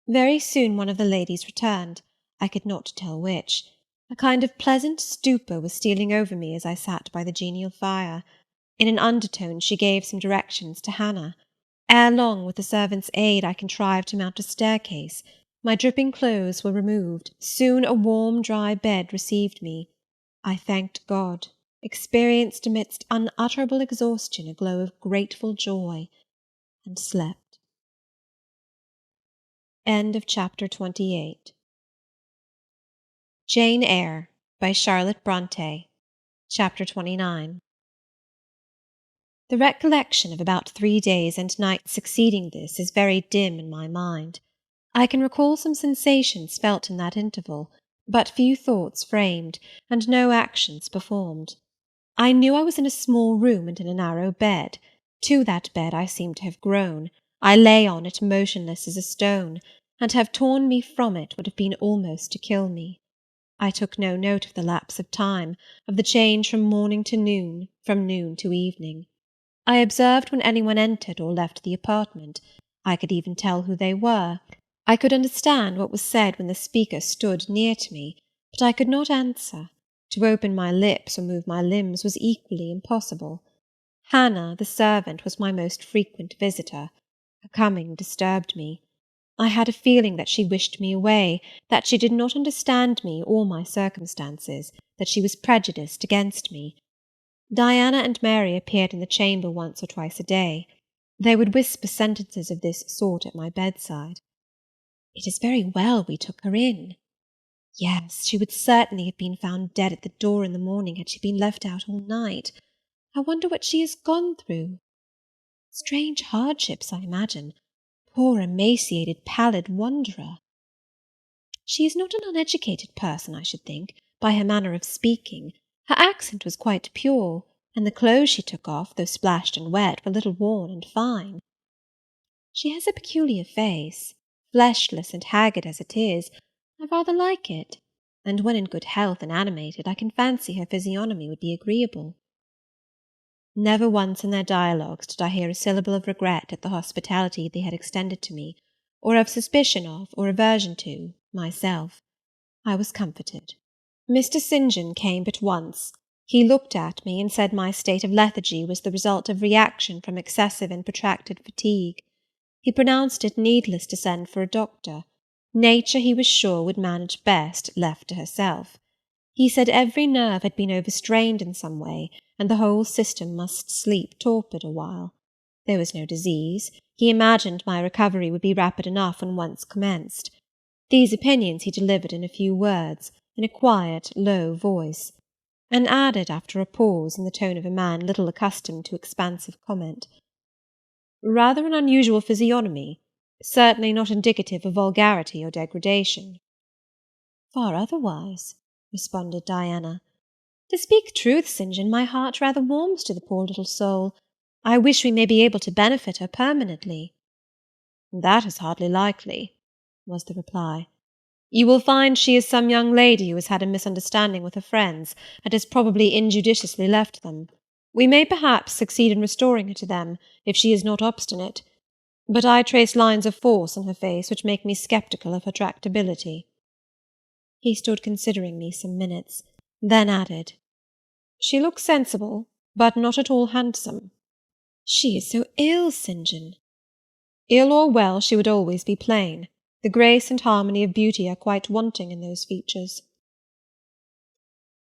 Very soon one of the ladies returned, I could not tell which. A kind of pleasant stupor was stealing over me as I sat by the genial fire. In an undertone she gave some directions to Hannah. Ere long, with the servant's aid, I contrived to mount a staircase. My dripping clothes were removed. Soon a warm, dry bed received me. I thanked God, experienced amidst unutterable exhaustion a glow of grateful joy, and slept. End of chapter 28. Jane Eyre by Charlotte Brontë. Chapter 29. The recollection of about 3 days and nights succeeding this is very dim in my mind. I can recall some sensations felt in that interval, but few thoughts framed, and no actions performed. I knew I was in a small room and in a narrow bed. To that bed I seemed to have grown. I lay on it motionless as a stone, and to have torn me from it would have been almost to kill me. I took no note of the lapse of time, of the change from morning to noon, from noon to evening. I observed when any one entered or left the apartment. I could even tell who they were. I could understand what was said when the speaker stood near to me, but I could not answer. To open my lips or move my limbs was equally impossible. Hannah, the servant, was my most frequent visitor. Her coming disturbed me. I had a feeling that she wished me away, that she did not understand me or my circumstances, that she was prejudiced against me. Diana and Mary appeared in the chamber once or twice a day. They would whisper sentences of this sort at my bedside. "It is very well we took her in." "Yes, she would certainly have been found dead at the door in the morning had she been left out all night. I wonder what she has gone through. Strange hardships, I imagine. Poor emaciated, pallid wanderer. She is not an uneducated person, I should think, by her manner of speaking. Her accent was quite pure, and the clothes she took off, though splashed and wet, were little worn and fine. She has a peculiar face, fleshless and haggard as it is. I rather like it, and when in good health and animated, I can fancy her physiognomy would be agreeable." Never once in their dialogues did I hear a syllable of regret at the hospitality they had extended to me, or of suspicion of, or aversion to, myself. I was comforted. Mr. St. John came but once. He looked at me, and said my state of lethargy was the result of reaction from excessive and protracted fatigue. He pronounced it needless to send for a doctor. Nature, he was sure, would manage best, left to herself. He said every nerve had been overstrained in some way, and the whole system must sleep torpid a while. There was no disease. He imagined my recovery would be rapid enough when once commenced. These opinions he delivered in a few words, in a quiet, low voice, and added, after a pause, in the tone of a man little accustomed to expansive comment, "Rather an unusual physiognomy, certainly not indicative of vulgarity or degradation." "Far otherwise," responded Diana. "To speak truth, St. John, my heart rather warms to the poor little soul. I wish we may be able to benefit her permanently." "That is hardly likely," was the reply. "You will find she is some young lady who has had a misunderstanding with her friends, and has probably injudiciously left them. We may perhaps succeed in restoring her to them, if she is not obstinate, but I trace lines of force in her face which make me sceptical of her tractability." He stood considering me some minutes, then added, "She looks sensible, but not at all handsome." "She is so ill, St. John." "Ill or well, she would always be plain. The grace and harmony of beauty are quite wanting in those features."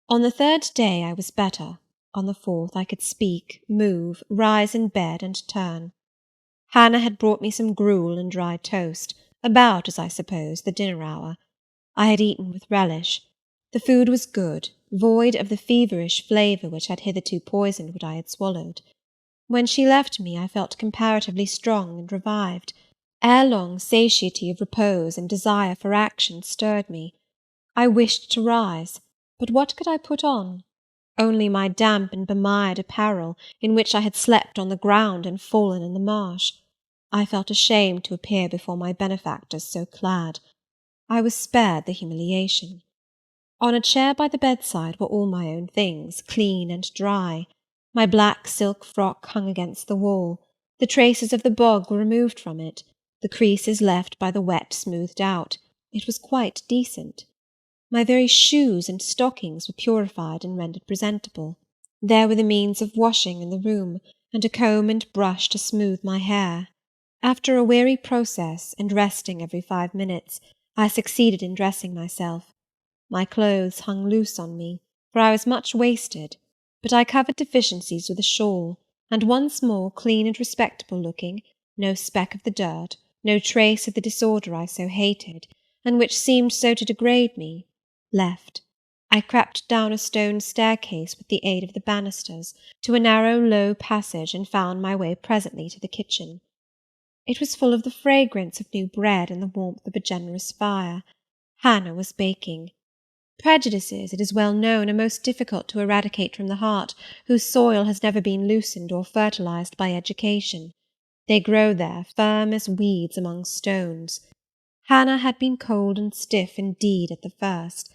On the third day I was better. On the fourth I could speak, move, rise in bed, and turn. Hannah had brought me some gruel and dry toast, about, as I suppose, the dinner hour. I had eaten with relish. The food was good, void of the feverish flavour which had hitherto poisoned what I had swallowed. When she left me, I felt comparatively strong and revived. Ere long, satiety of repose and desire for action stirred me. I wished to rise, but what could I put on? Only my damp and bemired apparel, in which I had slept on the ground and fallen in the marsh. I felt ashamed to appear before my benefactors so clad. I was spared the humiliation. On a chair by the bedside were all my own things, clean and dry. My black silk frock hung against the wall. The traces of the bog were removed from it. The creases left by the wet smoothed out. It was quite decent. My very shoes and stockings were purified and rendered presentable. There were the means of washing in the room, and a comb and brush to smooth my hair. After a weary process, and resting every 5 minutes, I succeeded in dressing myself. My clothes hung loose on me, for I was much wasted, but I covered deficiencies with a shawl, and once more clean and respectable looking, no speck of the dirt, no trace of the disorder I so hated, and which seemed so to degrade me, left. I crept down a stone staircase with the aid of the banisters to a narrow low passage, and found my way presently to the kitchen. It was full of the fragrance of new bread and the warmth of a generous fire. Hannah was baking. Prejudices, it is well known, are most difficult to eradicate from the heart, whose soil has never been loosened or fertilized by education. They grow there, firm as weeds among stones. Hannah had been cold and stiff indeed at the first.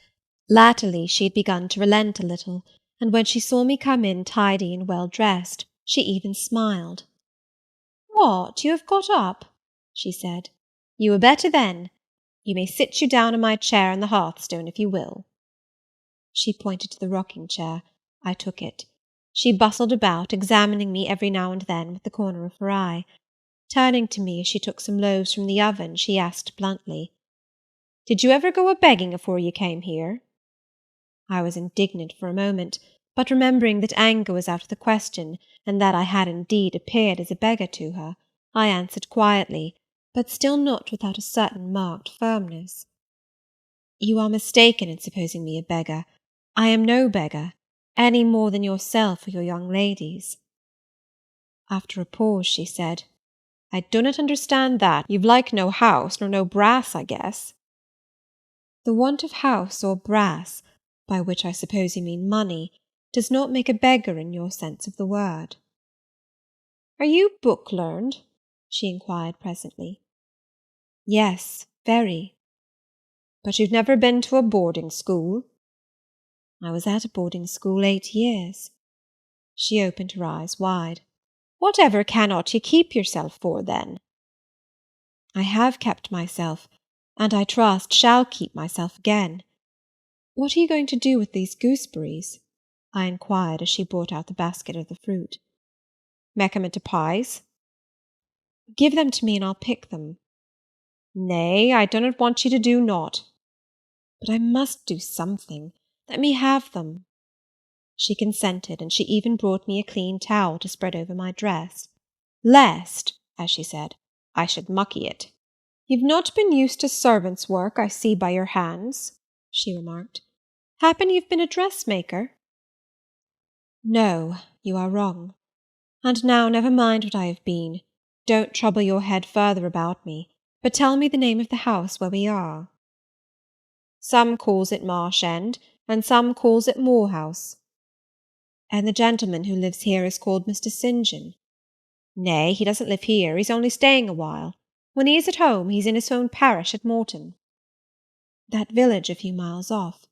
Latterly she had begun to relent a little, and when she saw me come in tidy and well dressed, she even smiled. "What, you have got up?" she said. "You were better then. You may sit you down on my chair on the hearthstone if you will." She pointed to the rocking-chair. I took it. She bustled about, examining me every now and then with the corner of her eye. Turning to me as she took some loaves from the oven, she asked bluntly, "Did you ever go a-begging afore you came here?" I was indignant for a moment, but remembering that anger was out of the question, and that I had indeed appeared as a beggar to her, I answered quietly, but still not without a certain marked firmness. "You are mistaken in supposing me a beggar. I am no beggar, any more than yourself or your young ladies." After a pause, she said, "I dunnot understand that. You've like no house, nor no brass, I guess." "The want of house or brass, by which I suppose you mean money, does not make a beggar in your sense of the word." "Are you book-learned?" she inquired presently. "Yes, very." "But you've never been to a boarding-school?" "I was at a boarding-school 8 years." She opened her eyes wide. "Whatever cannot you keep yourself for, then?" "I have kept myself, and I trust shall keep myself again. What are you going to do with these gooseberries?" I inquired as she brought out the basket of the fruit. "Mek 'em into pies." "Give them to me, and I'll pick them." "Nay, I dunnot want you to do naught." "But I must do something. Let me have them." She consented, and she even brought me a clean towel to spread over my dress, "lest," as she said, "I should mucky it." "You've not been used to servants' work, I see by your hands," she remarked. "Happen you've been a dressmaker?" "No, you are wrong. And now never mind what I have been. Don't trouble your head further about me, but tell me the name of the house where we are." "Some calls it Marsh End, and some calls it Moor House." "And the gentleman who lives here is called Mr. St. John?" "Nay, he doesn't live here, he's only staying a while. When he is at home, he's in his own parish at Morton." "That village a few miles off?"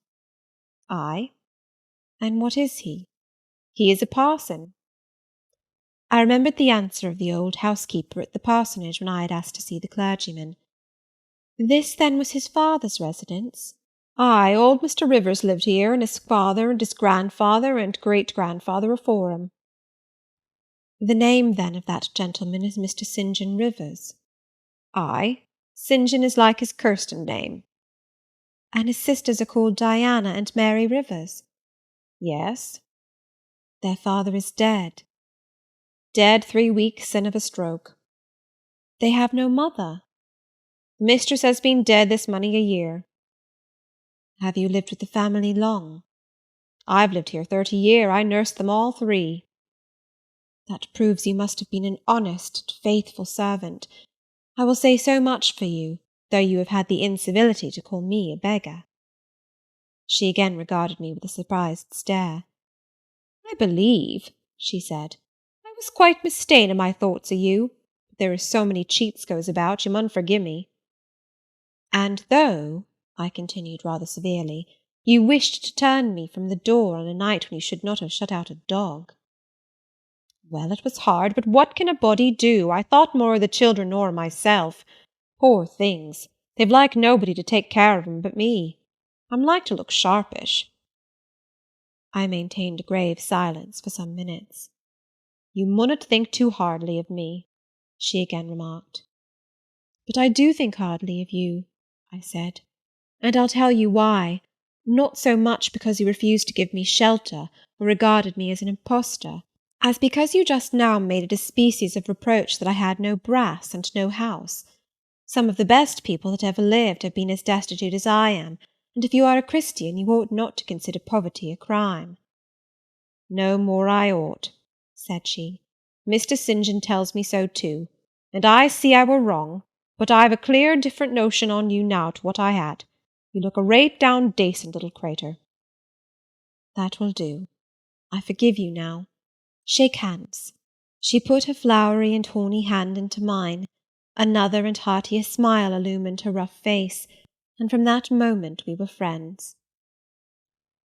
"Ay." "And what is he?" "He is a parson." I remembered the answer of the old housekeeper at the parsonage when I had asked to see the clergyman. This, then, was his father's residence? "Ay, old Mr. Rivers lived here, and his father and his grandfather and great-grandfather afore him." "The name, then, of that gentleman is Mr. St. John Rivers?" "Ay, St. John is like his Kirsten name." "And his sisters are called Diana and Mary Rivers?" "Yes." "Their father is dead?" "Dead 3 weeks, and of a stroke." "They have no mother?" "The mistress has been dead this many a year." "Have you lived with the family long?" "I've lived here 30 year. I nursed them all 3. "That proves you must have been an honest and faithful servant. I will say so much for you, though you have had the incivility to call me a beggar." She again regarded me with a surprised stare. "I believe," she said, "I was quite mista'en in my thoughts o' you, but there is so many cheats goes about, you mun forgive me." "And though," I continued rather severely, "you wished to turn me from the door on a night when you should not have shut out a dog." "Well, it was hard, but what can a body do? I thought more o' the children nor o' myself. Poor things, they've like nobody to take care of 'em but me. I'm like to look sharpish." I maintained a grave silence for some minutes. "You munnot think too hardly of me," she again remarked. "But I do think hardly of you," I said, "and I'll tell you why. Not so much because you refused to give me shelter or regarded me as an impostor, as because you just now made it a species of reproach that I had no brass and no house. Some of the best people that ever lived have been as destitute as I am, and if you are a Christian, you ought not to consider poverty a crime." "No more I ought," said she. "Mr. St. John tells me so too, and I see I were wrong, but I've a clear different notion on you now to what I had. You look a rate down dacent little crater." "That will do. I forgive you now. Shake hands." She put her flowery and horny hand into mine. Another and heartier smile illumined her rough face, and from that moment we were friends.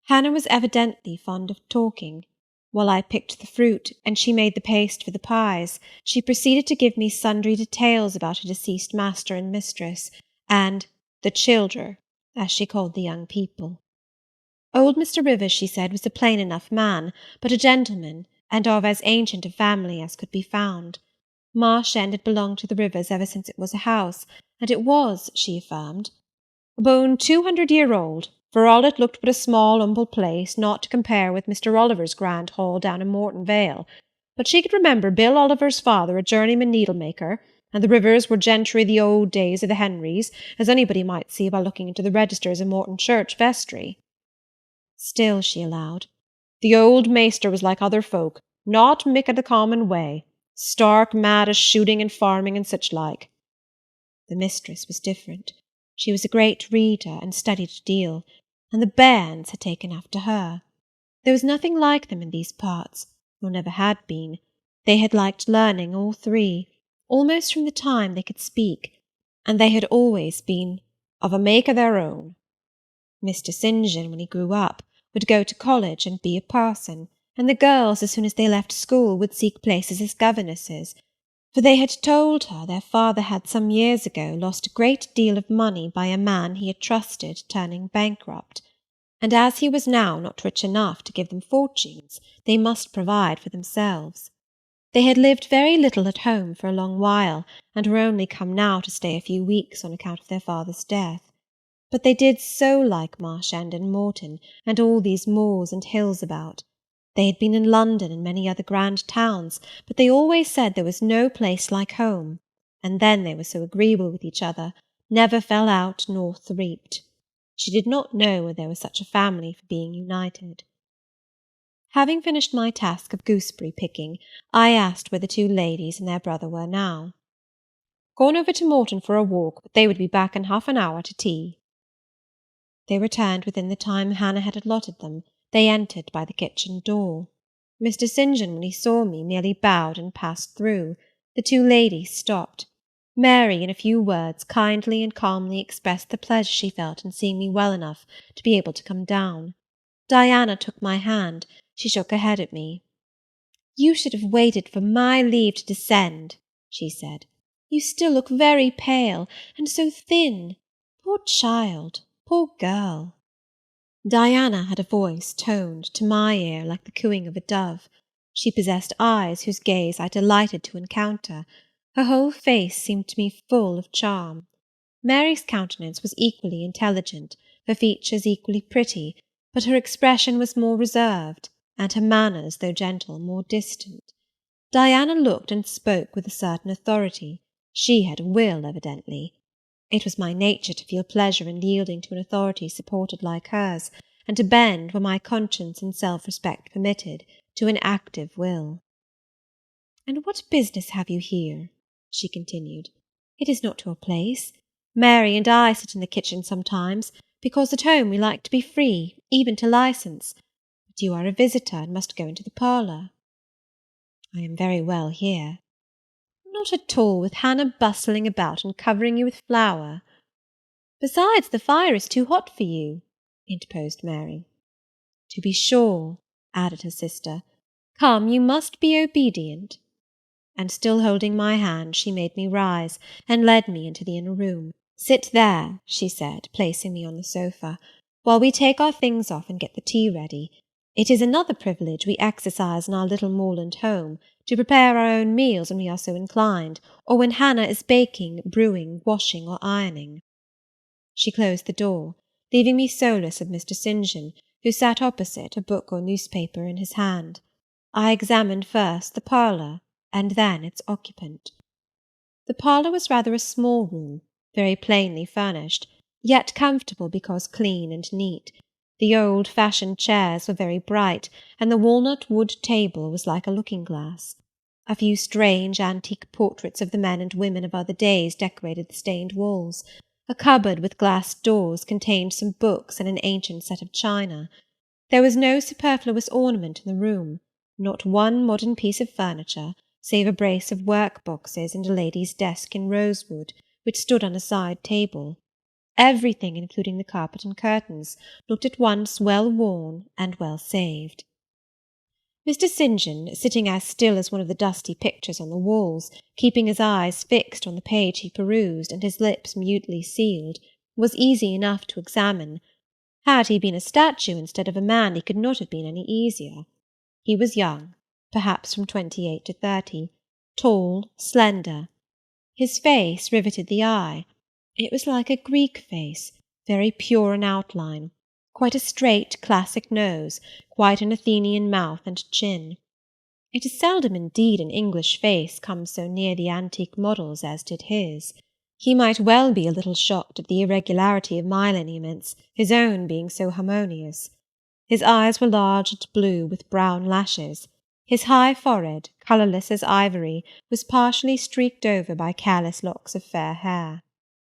Hannah was evidently fond of talking. While I picked the fruit, and she made the paste for the pies, she proceeded to give me sundry details about her deceased master and mistress, and "the childer," as she called the young people. Old Mr. Rivers, she said, was a plain enough man, but a gentleman, and of as ancient a family as could be found. Marsh End had belonged to the Rivers ever since it was a house, and it was, she affirmed, abone 200 year old, for all it looked but a small humble place, not to compare with Mr. Oliver's grand hall down in Morton Vale. But she could remember Bill Oliver's father a journeyman needle-maker, and the Rivers were gentry the old days of the Henrys, as anybody might see by looking into the registers of Morton Church vestry. Still, she allowed, the old maester was like other folk, not mick o' the common way, stark mad as shooting and farming and such like. The mistress was different. She was a great reader, and studied a deal, and the bairns had taken after her. There was nothing like them in these parts, nor never had been. They had liked learning, all three, almost from the time they could speak, and they had always been of a make o' their own. Mr. St. John, when he grew up, would go to college and be a parson, and the girls, as soon as they left school, would seek places as governesses, for they had told her their father had some years ago lost a great deal of money by a man he had trusted turning bankrupt, and as he was now not rich enough to give them fortunes, they must provide for themselves. They had lived very little at home for a long while, and were only come now to stay a few weeks on account of their father's death. But they did so like Marsh End and Morton, and all these moors and hills about. They had been in London and many other grand towns, but they always said there was no place like home, and then they were so agreeable with each other, never fell out nor threaped. She did not know there was such a family for being united. Having finished my task of gooseberry picking, I asked where the two ladies and their brother were now. Gone over to Morton for a walk, but they would be back in half an hour to tea. They returned within the time Hannah had allotted them. They entered by the kitchen door. Mr. St. John, when he saw me, merely bowed and passed through. The two ladies stopped. Mary, in a few words, kindly and calmly expressed the pleasure she felt in seeing me well enough to be able to come down. Diana took my hand. She shook her head at me. "You should have waited for my leave to descend," she said. "You still look very pale, and so thin. Poor child, poor girl." Diana had a voice toned, to my ear, like the cooing of a dove. She possessed eyes whose gaze I delighted to encounter. Her whole face seemed to me full of charm. Mary's countenance was equally intelligent, her features equally pretty, but her expression was more reserved, and her manners, though gentle, more distant. Diana looked and spoke with a certain authority. She had will, evidently. It was my nature to feel pleasure in yielding to an authority supported like hers, and to bend, where my conscience and self-respect permitted, to an active will. "And what business have you here?" she continued. "It is not your place. Mary and I sit in the kitchen sometimes, because at home we like to be free, even to license. But you are a visitor, and must go into the parlour." "I am very well here." "Not at all, with Hannah bustling about and covering you with flour." "Besides, the fire is too hot for you," interposed Mary. "To be sure," added her sister. "Come, you must be obedient." And still holding my hand, she made me rise, and led me into the inner room. "Sit there," she said, placing me on the sofa, "while we take our things off and get the tea ready. It is another privilege we exercise in our little moorland home, to prepare our own meals when we are so inclined, or when Hannah is baking, brewing, washing, or ironing." She closed the door, leaving me solus of Mr. St. John, who sat opposite, a book or newspaper in his hand. I examined first the parlour, and then its occupant. The parlour was rather a small room, very plainly furnished, yet comfortable because clean and neat. The old-fashioned chairs were very bright, and the walnut wood table was like a looking-glass. A few strange antique portraits of the men and women of other days decorated the stained walls. A cupboard with glass doors contained some books and an ancient set of china. There was no superfluous ornament in the room, not one modern piece of furniture, save a brace of work-boxes and a lady's desk in rosewood, which stood on a side table. Everything, including the carpet and curtains, looked at once well worn and well saved. Mr. St. John, sitting as still as one of the dusty pictures on the walls, keeping his eyes fixed on the page he perused, and his lips mutely sealed, was easy enough to examine. Had he been a statue instead of a man, he could not have been any easier. He was young, perhaps from 28 to 30, tall, slender. His face riveted the eye. It was like a Greek face, very pure in outline, quite a straight classic nose, quite an Athenian mouth and chin. It is seldom indeed an English face comes so near the antique models as did his. He might well be a little shocked at the irregularity of my lineaments, his own being so harmonious. His eyes were large and blue, with brown lashes. His high forehead, colourless as ivory, was partially streaked over by careless locks of fair hair.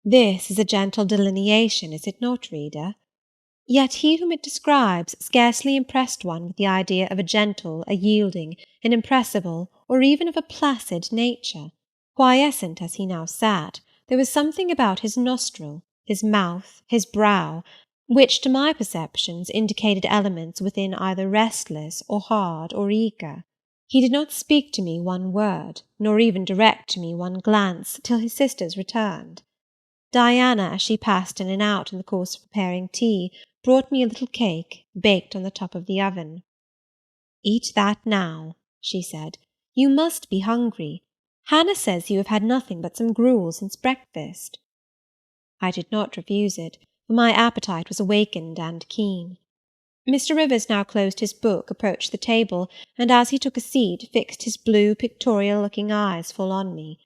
This is a gentle delineation, is it not, reader? Yet he whom it describes scarcely impressed one with the idea of a gentle, a yielding, an impressible, or even of a placid nature. Quiescent as he now sat, there was something about his nostril, his mouth, his brow, which to my perceptions indicated elements within either restless or hard or eager. He did not speak to me one word, nor even direct to me one glance, till his sisters returned. Diana, as she passed in and out in the course of preparing tea, brought me a little cake, baked on the top of the oven. "Eat that now," she said. "You must be hungry. Hannah says you have had nothing but some gruel since breakfast." I did not refuse it, for my appetite was awakened and keen. Mr. Rivers now closed his book, approached the table, and as he took a seat, fixed his blue, pictorial-looking eyes full on me.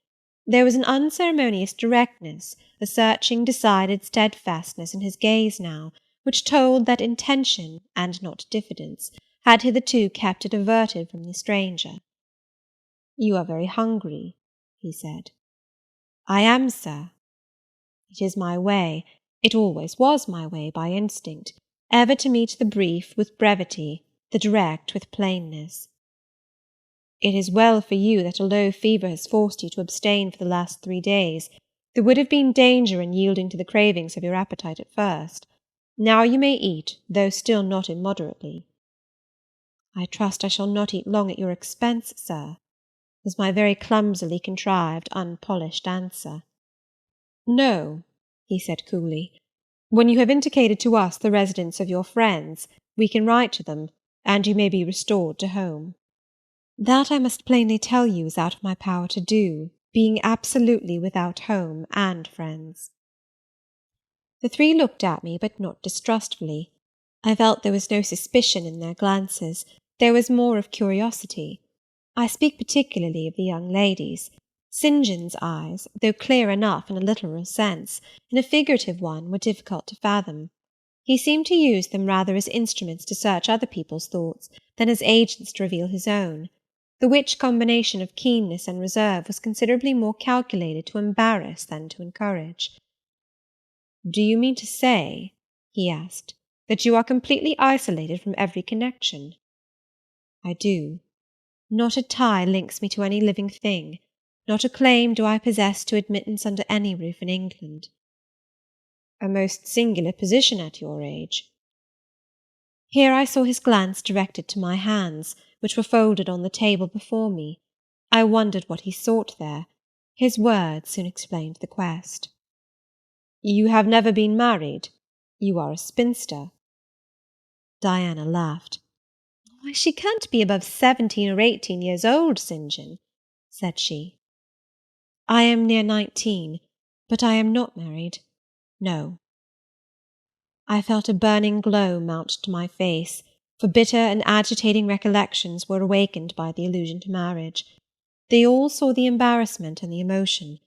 There was an unceremonious directness, a searching, decided steadfastness in his gaze now, which told that intention, and not diffidence, had hitherto kept it averted from the stranger. "You are very hungry," he said. "I am, sir." It is my way, it always was my way by instinct, ever to meet the brief with brevity, the direct with plainness. "It is well for you that a low fever has forced you to abstain for the last 3 days. There would have been danger in yielding to the cravings of your appetite at first. Now you may eat, though still not immoderately." "I trust I shall not eat long at your expense, sir," was my very clumsily contrived, unpolished answer. "No," he said coolly. "When you have indicated to us the residence of your friends, we can write to them, and you may be restored to home." "That I must plainly tell you is out of my power to do, being absolutely without home and friends." The three looked at me, but not distrustfully. I felt there was no suspicion in their glances, there was more of curiosity. I speak particularly of the young ladies. St. John's eyes, though clear enough in a literal sense, in a figurative one were difficult to fathom. He seemed to use them rather as instruments to search other people's thoughts than as agents to reveal his own, the which combination of keenness and reserve was considerably more calculated to embarrass than to encourage. "Do you mean to say," he asked, "that you are completely isolated from every connection?" "I do. Not a tie links me to any living thing, not a claim do I possess to admittance under any roof in England." "A most singular position at your age." Here I saw his glance directed to my hands, which were folded on the table before me. I wondered what he sought there. His words soon explained the quest. "You have never been married? You are a spinster?" Diana laughed. "Why, she can't be above 17 or 18 years old, St. John," said she. "I am near 19, but I am not married. No." I felt a burning glow mount to my face, for bitter and agitating recollections were awakened by the allusion to marriage. They all saw the embarrassment and the emotion.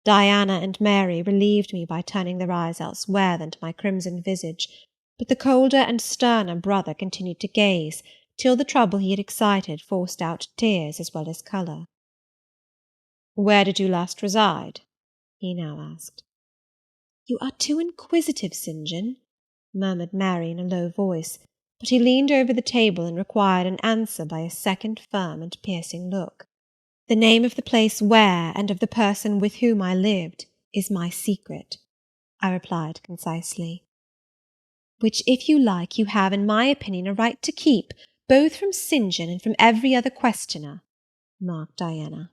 Diana and Mary relieved me by turning their eyes elsewhere than to my crimson visage, but the colder and sterner brother continued to gaze, till the trouble he had excited forced out tears as well as colour. "Where did you last reside?" he now asked. "You are too inquisitive, St. John," murmured Mary in a low voice, but he leaned over the table and required an answer by a second firm and piercing look. "The name of the place where, and of the person with whom I lived, is my secret," I replied concisely. "Which, if you like, you have, in my opinion, a right to keep, both from St. John and from every other questioner," remarked Diana.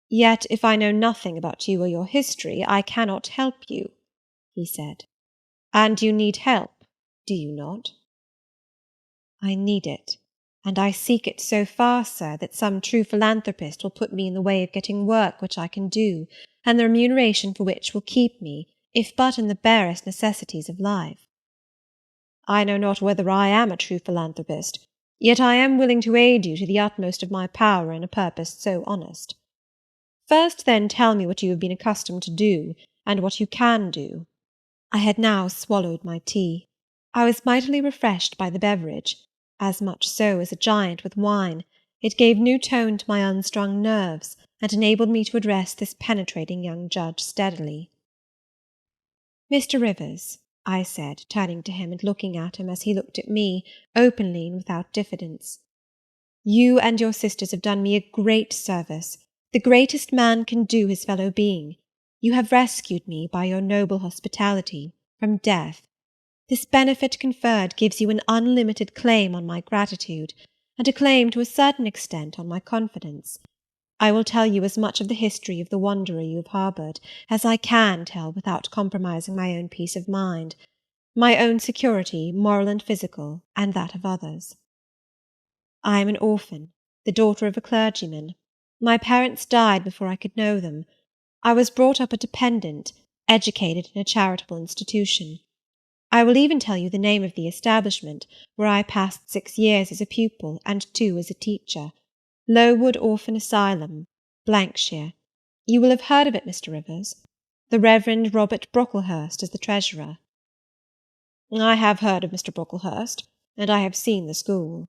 "Yet, if I know nothing about you or your history, I cannot help you," he said. "And you need help?" Do you not? I need it, and I seek it so far, sir, that some true philanthropist will put me in the way of getting work which I can do, and the remuneration for which will keep me, if but in the barest necessities of life. I know not whether I am a true philanthropist, yet I am willing to aid you to the utmost of my power in a purpose so honest. First, then, tell me what you have been accustomed to do, and what you can do. I had now swallowed my tea. I was mightily refreshed by the beverage, as much so as a giant with wine. It gave new tone to my unstrung nerves, and enabled me to address this penetrating young judge steadily. Mr. Rivers, I said, turning to him and looking at him as he looked at me, openly and without diffidence, you and your sisters have done me a great service, the greatest man can do his fellow being. You have rescued me, by your noble hospitality, from death. This benefit conferred gives you an unlimited claim on my gratitude, and a claim to a certain extent on my confidence. I will tell you as much of the history of the wanderer you have harboured as I can tell without compromising my own peace of mind, my own security, moral and physical, and that of others. I am an orphan, the daughter of a clergyman. My parents died before I could know them. I was brought up a dependent, educated in a charitable institution. I will even tell you the name of the establishment, where I passed 6 years as a pupil and 2 as a teacher. Lowood Orphan Asylum, shire. You will have heard of it, Mr. Rivers. The Reverend Robert Brocklehurst is the treasurer. I have heard of Mr. Brocklehurst, and I have seen the school.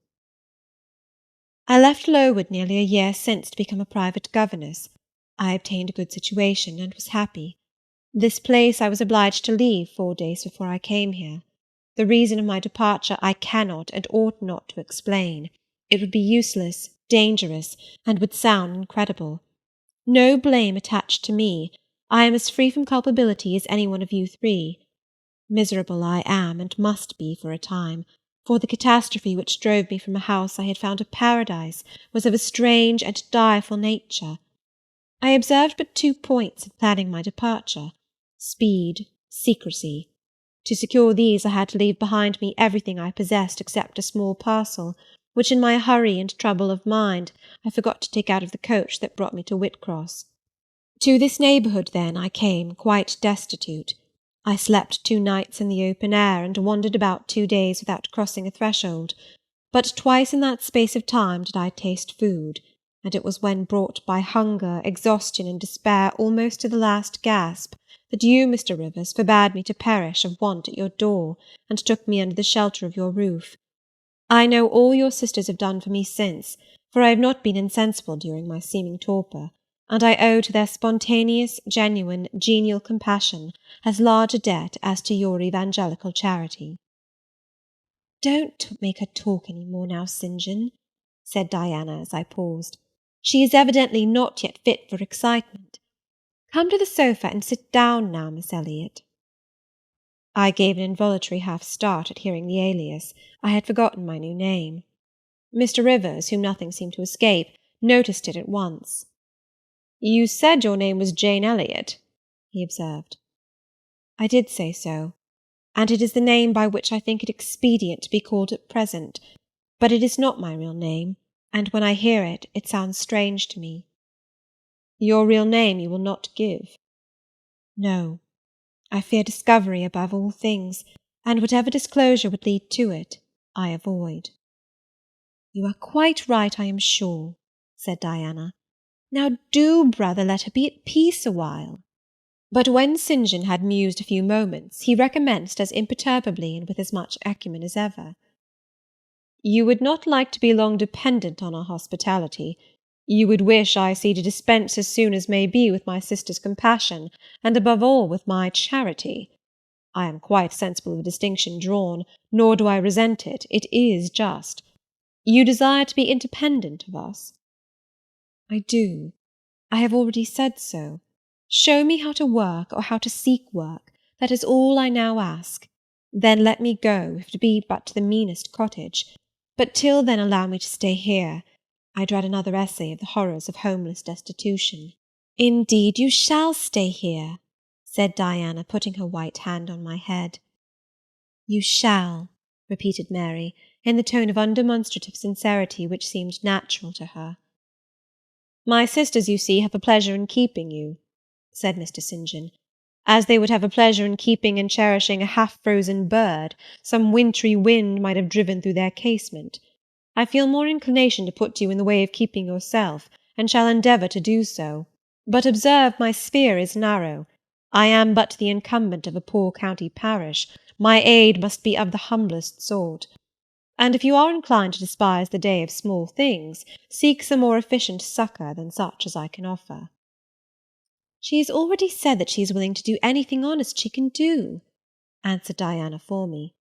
I left Lowood nearly a year since to become a private governess. I obtained a good situation, and was happy. This place I was obliged to leave 4 days before I came here. The reason of my departure I cannot and ought not to explain. It would be useless, dangerous, and would sound incredible. No blame attached to me. I am as free from culpability as any one of you 3. Miserable I am, and must be for a time, for the catastrophe which drove me from a house I had found a paradise was of a strange and direful nature. I observed but 2 points in planning my departure: speed, secrecy. To secure these I had to leave behind me everything I possessed except a small parcel, which in my hurry and trouble of mind I forgot to take out of the coach that brought me to Whitcross. To this neighbourhood, then, I came, quite destitute. I slept 2 nights in the open air, and wandered about 2 days without crossing a threshold. But twice in that space of time did I taste food, and it was when brought by hunger, exhaustion, and despair almost to the last gasp, that you, Mr. Rivers, forbade me to perish of want at your door, and took me under the shelter of your roof. I know all your sisters have done for me since, for I have not been insensible during my seeming torpor, and I owe to their spontaneous, genuine, genial compassion as large a debt as to your evangelical charity. "Don't make her talk any more now, St. John," said Diana as I paused. "She is evidently not yet fit for excitement. Come to the sofa and sit down now, Miss Elliot." I gave an involuntary half-start at hearing the alias. I had forgotten my new name. Mr. Rivers, whom nothing seemed to escape, noticed it at once. "You said your name was Jane Elliot," he observed. "I did say so, and it is the name by which I think it expedient to be called at present, but it is not my real name, and when I hear it, it sounds strange to me." "Your real name you will not give?" "No. I fear discovery above all things, and whatever disclosure would lead to it, I avoid." "You are quite right, I am sure," said Diana. "Now do, brother, let her be at peace a while." But when St. John had mused a few moments, he recommenced as imperturbably and with as much acumen as ever. "You would not like to be long dependent on our hospitality. You would wish, I see, to dispense as soon as may be with my sister's compassion, and above all with my charity. I am quite sensible of the distinction drawn, nor do I resent it. It is just. You desire to be independent of us?" "I do. I have already said so. Show me how to work, or how to seek work. That is all I now ask. Then let me go, if it be but to the meanest cottage. But till then allow me to stay here. I dread another essay of the horrors of homeless destitution." "Indeed, you shall stay here," said Diana, putting her white hand on my head. You shall, repeated Mary, in the tone of undemonstrative sincerity which seemed natural to her. My sisters, you see, have a pleasure in keeping you, said Mr. St. John, as they would have a pleasure in keeping and cherishing a half-frozen bird some wintry wind might have driven through their casement. I feel more inclination to put you in the way of keeping yourself, and shall endeavour to do so. But observe, my sphere is narrow. I am but the incumbent of a poor county parish. My aid must be of the humblest sort. And if you are inclined to despise the day of small things, seek some more efficient succour than such as I can offer. She has already said that she is willing to do anything honest she can do, answered Diana for me.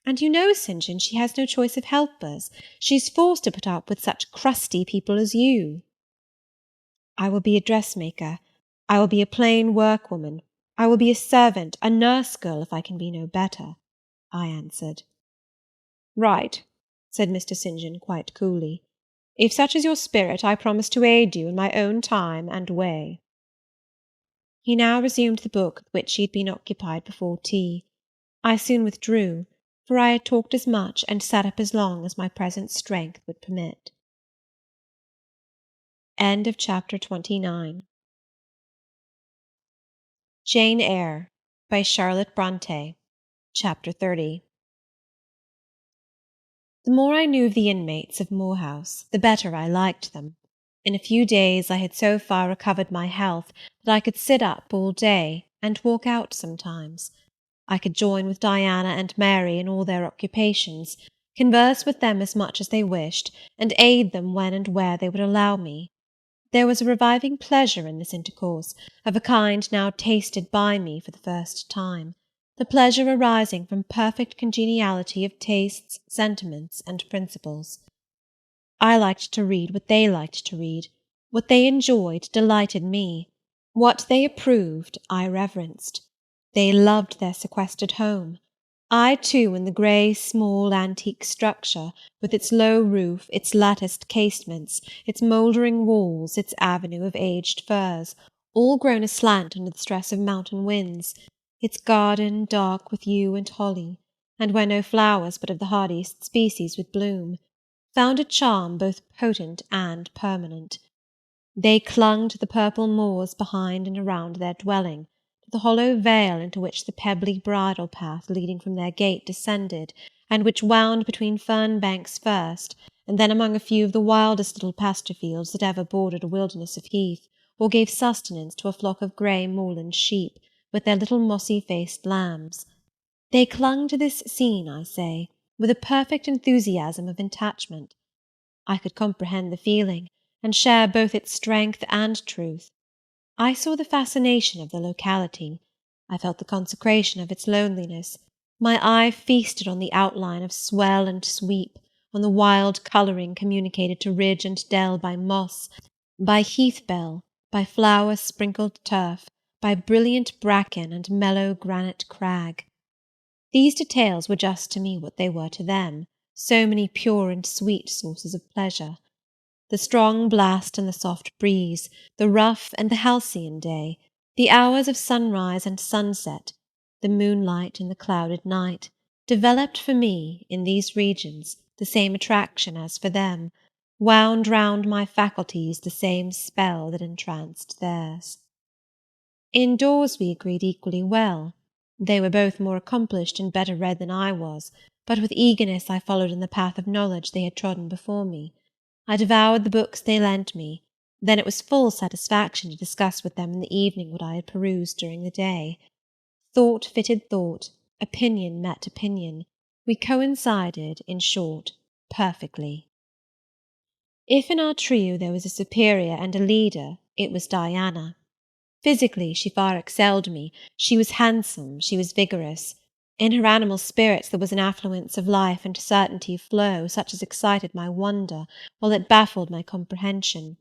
And you know, St. John, she has no choice of helpers. She is forced to put up with such crusty people as you. I will be a dressmaker. I will be a plain workwoman. I will be a servant, a nurse-girl, if I can be no better, I answered. Right, said Mr. St. John quite coolly. If such is your spirit, I promise to aid you in my own time and way. He now resumed the book with which he had been occupied before tea. I soon withdrew, for I had talked as much and sat up as long as my present strength would permit. Chapter 29. Jane Eyre, by Charlotte Brontë. Chapter 30. The more I knew of the inmates of Moor House, the better I liked them. In a few days I had so far recovered my health that I could sit up all day, and walk out sometimes. I could join with Diana and Mary in all their occupations, converse with them as much as they wished, and aid them when and where they would allow me. There was a reviving pleasure in this intercourse, of a kind now tasted by me for the first time, the pleasure arising from perfect congeniality of tastes, sentiments, and principles. I liked to read what they liked to read. What they enjoyed delighted me. What they approved I reverenced. They loved their sequestered home. I too, in the grey, small, antique structure, with its low roof, its latticed casements, its mouldering walls, its avenue of aged firs, all grown aslant under the stress of mountain winds, its garden dark with yew and holly, and where no flowers but of the hardiest species would bloom, found a charm both potent and permanent. They clung to the purple moors behind and around their dwelling, to the hollow vale into which the pebbly bridle path leading from their gate descended, and which wound between fern banks first, and then among a few of the wildest little pasture fields that ever bordered a wilderness of heath, or gave sustenance to a flock of grey moorland sheep, with their little mossy-faced lambs. They clung to this scene, I say, with a perfect enthusiasm of attachment. I could comprehend the feeling, and share both its strength and truth. I saw the fascination of the locality. I felt the consecration of its loneliness. My eye feasted on the outline of swell and sweep, on the wild colouring communicated to ridge and dell by moss, by heath-bell, by flower-sprinkled turf, by brilliant bracken and mellow granite crag. These details were just to me what they were to them, so many pure and sweet sources of pleasure. The strong blast and the soft breeze, the rough and the halcyon day, the hours of sunrise and sunset, the moonlight and the clouded night, developed for me, in these regions, the same attraction as for them, wound round my faculties the same spell that entranced theirs. Indoors we agreed equally well. They were both more accomplished and better read than I was, but with eagerness I followed in the path of knowledge they had trodden before me. I devoured the books they lent me. Then it was full satisfaction to discuss with them in the evening what I had perused during the day. Thought fitted thought, opinion met opinion. We coincided, in short, perfectly. If in our trio there was a superior and a leader, it was Diana. Physically she far excelled me. She was handsome, she was vigorous. In her animal spirits there was an affluence of life and certainty of flow, such as excited my wonder, while it baffled my comprehension.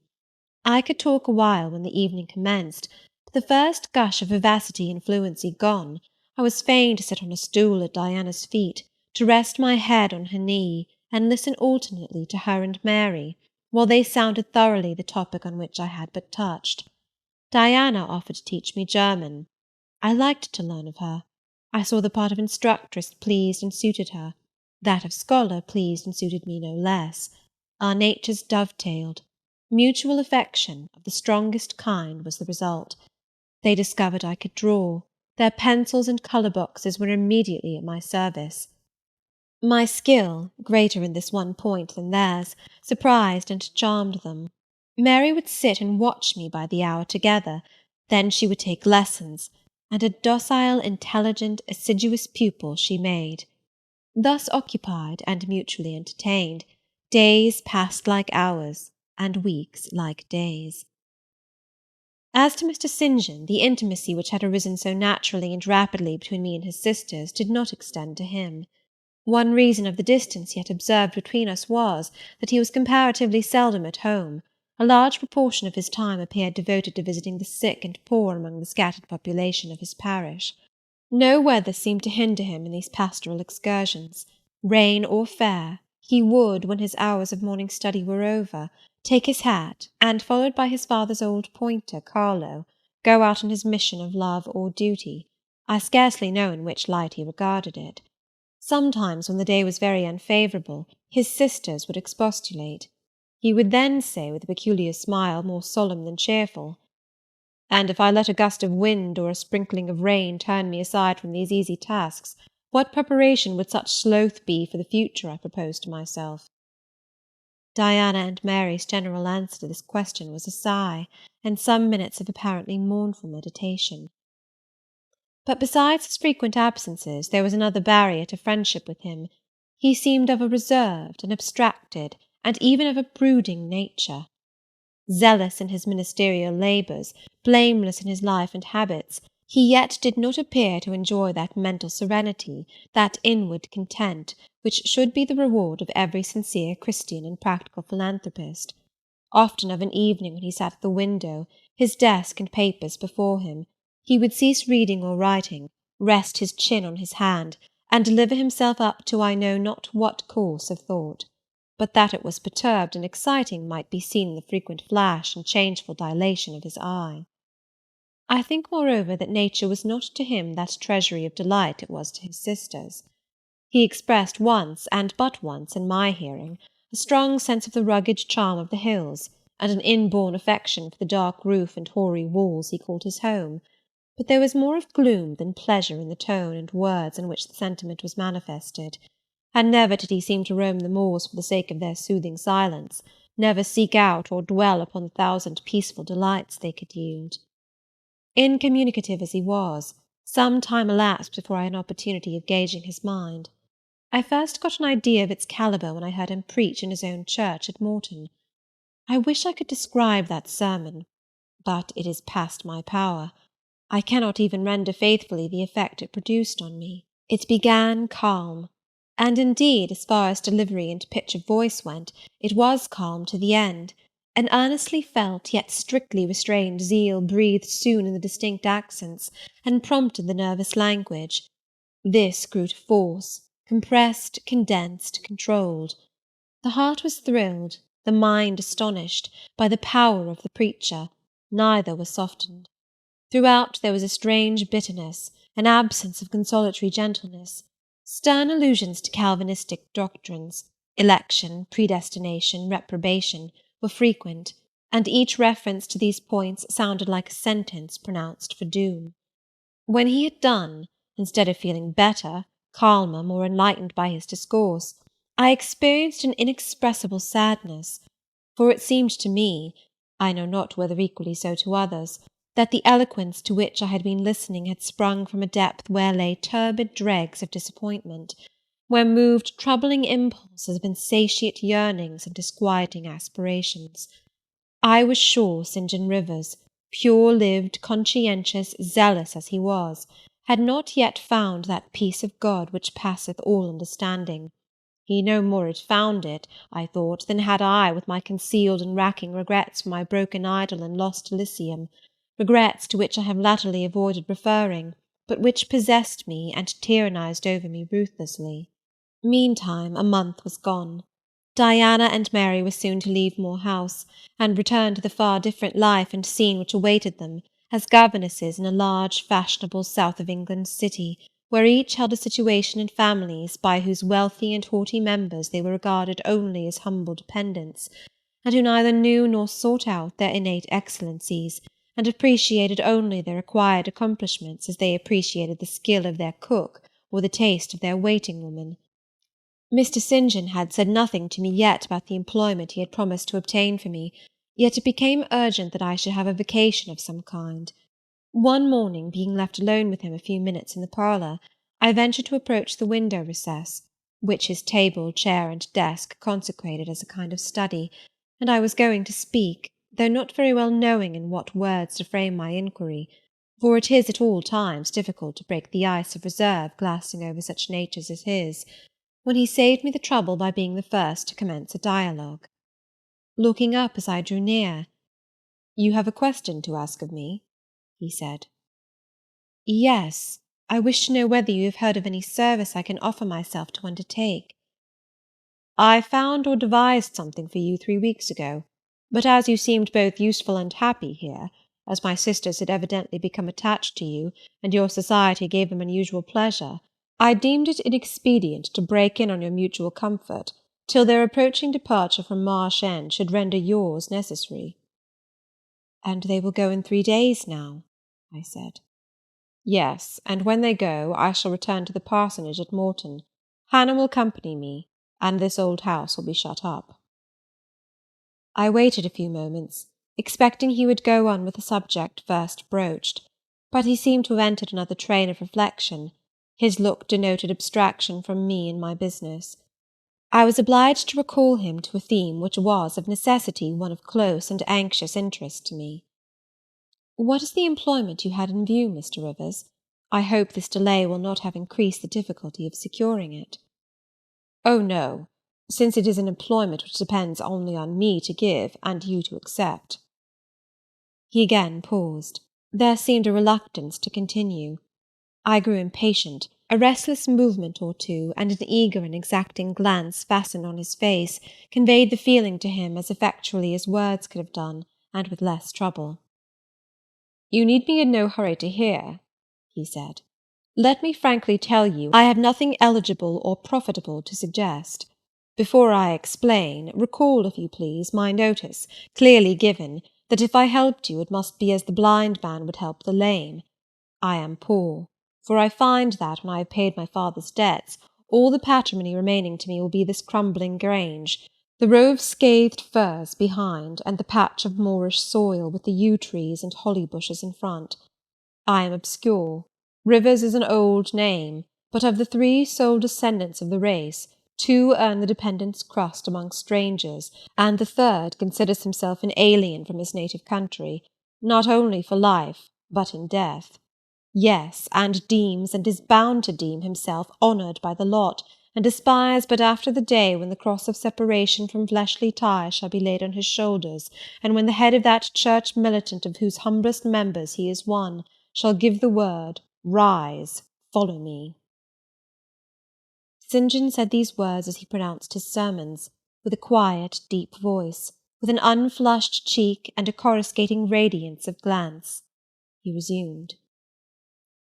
I could talk a while when the evening commenced, but the first gush of vivacity and fluency gone, I was fain to sit on a stool at Diana's feet, to rest my head on her knee, and listen alternately to her and Mary, while they sounded thoroughly the topic on which I had but touched. Diana offered to teach me German. I liked to learn of her. I saw the part of instructress pleased and suited her. That of scholar pleased and suited me no less. Our natures dovetailed. Mutual affection of the strongest kind was the result. They discovered I could draw. Their pencils and colour boxes were immediately at my service. My skill, greater in this one point than theirs, surprised and charmed them. Mary would sit and watch me by the hour together, then she would take lessons, and a docile, intelligent, assiduous pupil she made. Thus occupied and mutually entertained, days passed like hours, and weeks like days. As to Mr. St. John, the intimacy which had arisen so naturally and rapidly between me and his sisters did not extend to him. One reason of the distance yet observed between us was, that he was comparatively seldom at home. A large proportion of his time appeared devoted to visiting the sick and poor among the scattered population of his parish. No weather seemed to hinder him in these pastoral excursions. Rain or fair, he would, when his hours of morning study were over, take his hat, and, followed by his father's old pointer, Carlo, go out on his mission of love or duty. I scarcely know in which light he regarded it. Sometimes, when the day was very unfavourable, his sisters would expostulate. He would then say, with a peculiar smile, more solemn than cheerful, "And if I let a gust of wind or a sprinkling of rain turn me aside from these easy tasks, what preparation would such sloth be for the future I propose to myself?" Diana and Mary's general answer to this question was a sigh, and some minutes of apparently mournful meditation. But besides his frequent absences, there was another barrier to friendship with him. He seemed of a reserved, an abstracted, and even of a brooding nature. Zealous in his ministerial labours, blameless in his life and habits, he yet did not appear to enjoy that mental serenity, that inward content, which should be the reward of every sincere Christian and practical philanthropist. Often of an evening, when he sat at the window, his desk and papers before him, he would cease reading or writing, rest his chin on his hand, and deliver himself up to I know not what course of thought. But that it was perturbed and exciting might be seen in the frequent flash and changeful dilation of his eye. I think, moreover, that nature was not to him that treasury of delight it was to his sisters. He expressed once, and but once, in my hearing, a strong sense of the rugged charm of the hills, and an inborn affection for the dark roof and hoary walls he called his home. But there was more of gloom than pleasure in the tone and words in which the sentiment was manifested, and never did he seem to roam the moors for the sake of their soothing silence, never seek out or dwell upon the thousand peaceful delights they could yield. Incommunicative as he was, some time elapsed before I had an opportunity of gauging his mind. I first got an idea of its calibre when I heard him preach in his own church at Morton. I wish I could describe that sermon, but it is past my power. I cannot even render faithfully the effect it produced on me. It began calm, and indeed, as far as delivery and pitch of voice went, it was calm to the end. An earnestly felt, yet strictly restrained zeal breathed soon in the distinct accents, and prompted the nervous language. This grew to force, compressed, condensed, controlled. The heart was thrilled, the mind astonished, by the power of the preacher. Neither was softened. Throughout there was a strange bitterness, an absence of consolatory gentleness. Stern allusions to Calvinistic doctrines, election, predestination, reprobation, were frequent, and each reference to these points sounded like a sentence pronounced for doom. When he had done, instead of feeling better, calmer, more enlightened by his discourse, I experienced an inexpressible sadness, for it seemed to me, I know not whether equally so to others, that the eloquence to which I had been listening had sprung from a depth where lay turbid dregs of disappointment, where moved troubling impulses of insatiate yearnings and disquieting aspirations. I was sure St. John Rivers, pure-lived, conscientious, zealous as he was, had not yet found that peace of God which passeth all understanding. He no more had found it, I thought, than had I, with my concealed and racking regrets for my broken idol and lost Elysium, regrets to which I have latterly avoided referring, but which possessed me and tyrannized over me ruthlessly. Meantime a month was gone. Diana and Mary were soon to leave Moor House, and return to the far different life and scene which awaited them, as governesses in a large, fashionable, south of England city, where each held a situation in families by whose wealthy and haughty members they were regarded only as humble dependents, and who neither knew nor sought out their innate excellencies, and appreciated only their acquired accomplishments as they appreciated the skill of their cook or the taste of their waiting-woman. Mr. St. John had said nothing to me yet about the employment he had promised to obtain for me, yet it became urgent that I should have a vacation of some kind. One morning, being left alone with him a few minutes in the parlour, I ventured to approach the window recess, which his table, chair, and desk consecrated as a kind of study, and I was going to speak, though not very well knowing in what words to frame my inquiry, for it is at all times difficult to break the ice of reserve glassing over such natures as his, when he saved me the trouble by being the first to commence a dialogue. Looking up as I drew near, "You have a question to ask of me?" he said. "Yes, I wish to know whether you have heard of any service I can offer myself to undertake." "I found or devised something for you 3 weeks ago, but as you seemed both useful and happy here, as my sisters had evidently become attached to you, and your society gave them unusual pleasure, I deemed it inexpedient to break in on your mutual comfort, till their approaching departure from Marsh End should render yours necessary." "And they will go in 3 days now?" I said. "Yes, and when they go, I shall return to the parsonage at Morton. Hannah will accompany me, and this old house will be shut up." I waited a few moments, expecting he would go on with the subject first broached, but he seemed to have entered another train of reflection. His look denoted abstraction from me and my business. I was obliged to recall him to a theme which was of necessity one of close and anxious interest to me. "What is the employment you had in view, Mr. Rivers? I hope this delay will not have increased the difficulty of securing it." "Oh, no, since it is an employment which depends only on me to give and you to accept." He again paused. There seemed a reluctance to continue. I grew impatient. A restless movement or two, and an eager and exacting glance fastened on his face, conveyed the feeling to him as effectually as words could have done, and with less trouble. "You need be in no hurry to hear," he said. "Let me frankly tell you, I have nothing eligible or profitable to suggest. Before I explain, recall, if you please, my notice, clearly given, that if I helped you, it must be as the blind man would help the lame. I am poor, for I find that, when I have paid my father's debts, all the patrimony remaining to me will be this crumbling grange, the row of scathed firs behind, and the patch of moorish soil with the yew trees and holly bushes in front. I am obscure. Rivers is an old name, but of the 3 sole descendants of the race, 2 earn the dependent's crust among strangers, and the 3rd considers himself an alien from his native country, not only for life, but in death. Yes, and deems, and is bound to deem, himself honoured by the lot, and aspires but after the day when the cross of separation from fleshly ties shall be laid on his shoulders, and when the head of that church militant of whose humblest members he is one, shall give the word, "Rise, follow me." St. John said these words as he pronounced his sermons, with a quiet, deep voice, with an unflushed cheek and a coruscating radiance of glance. He resumed,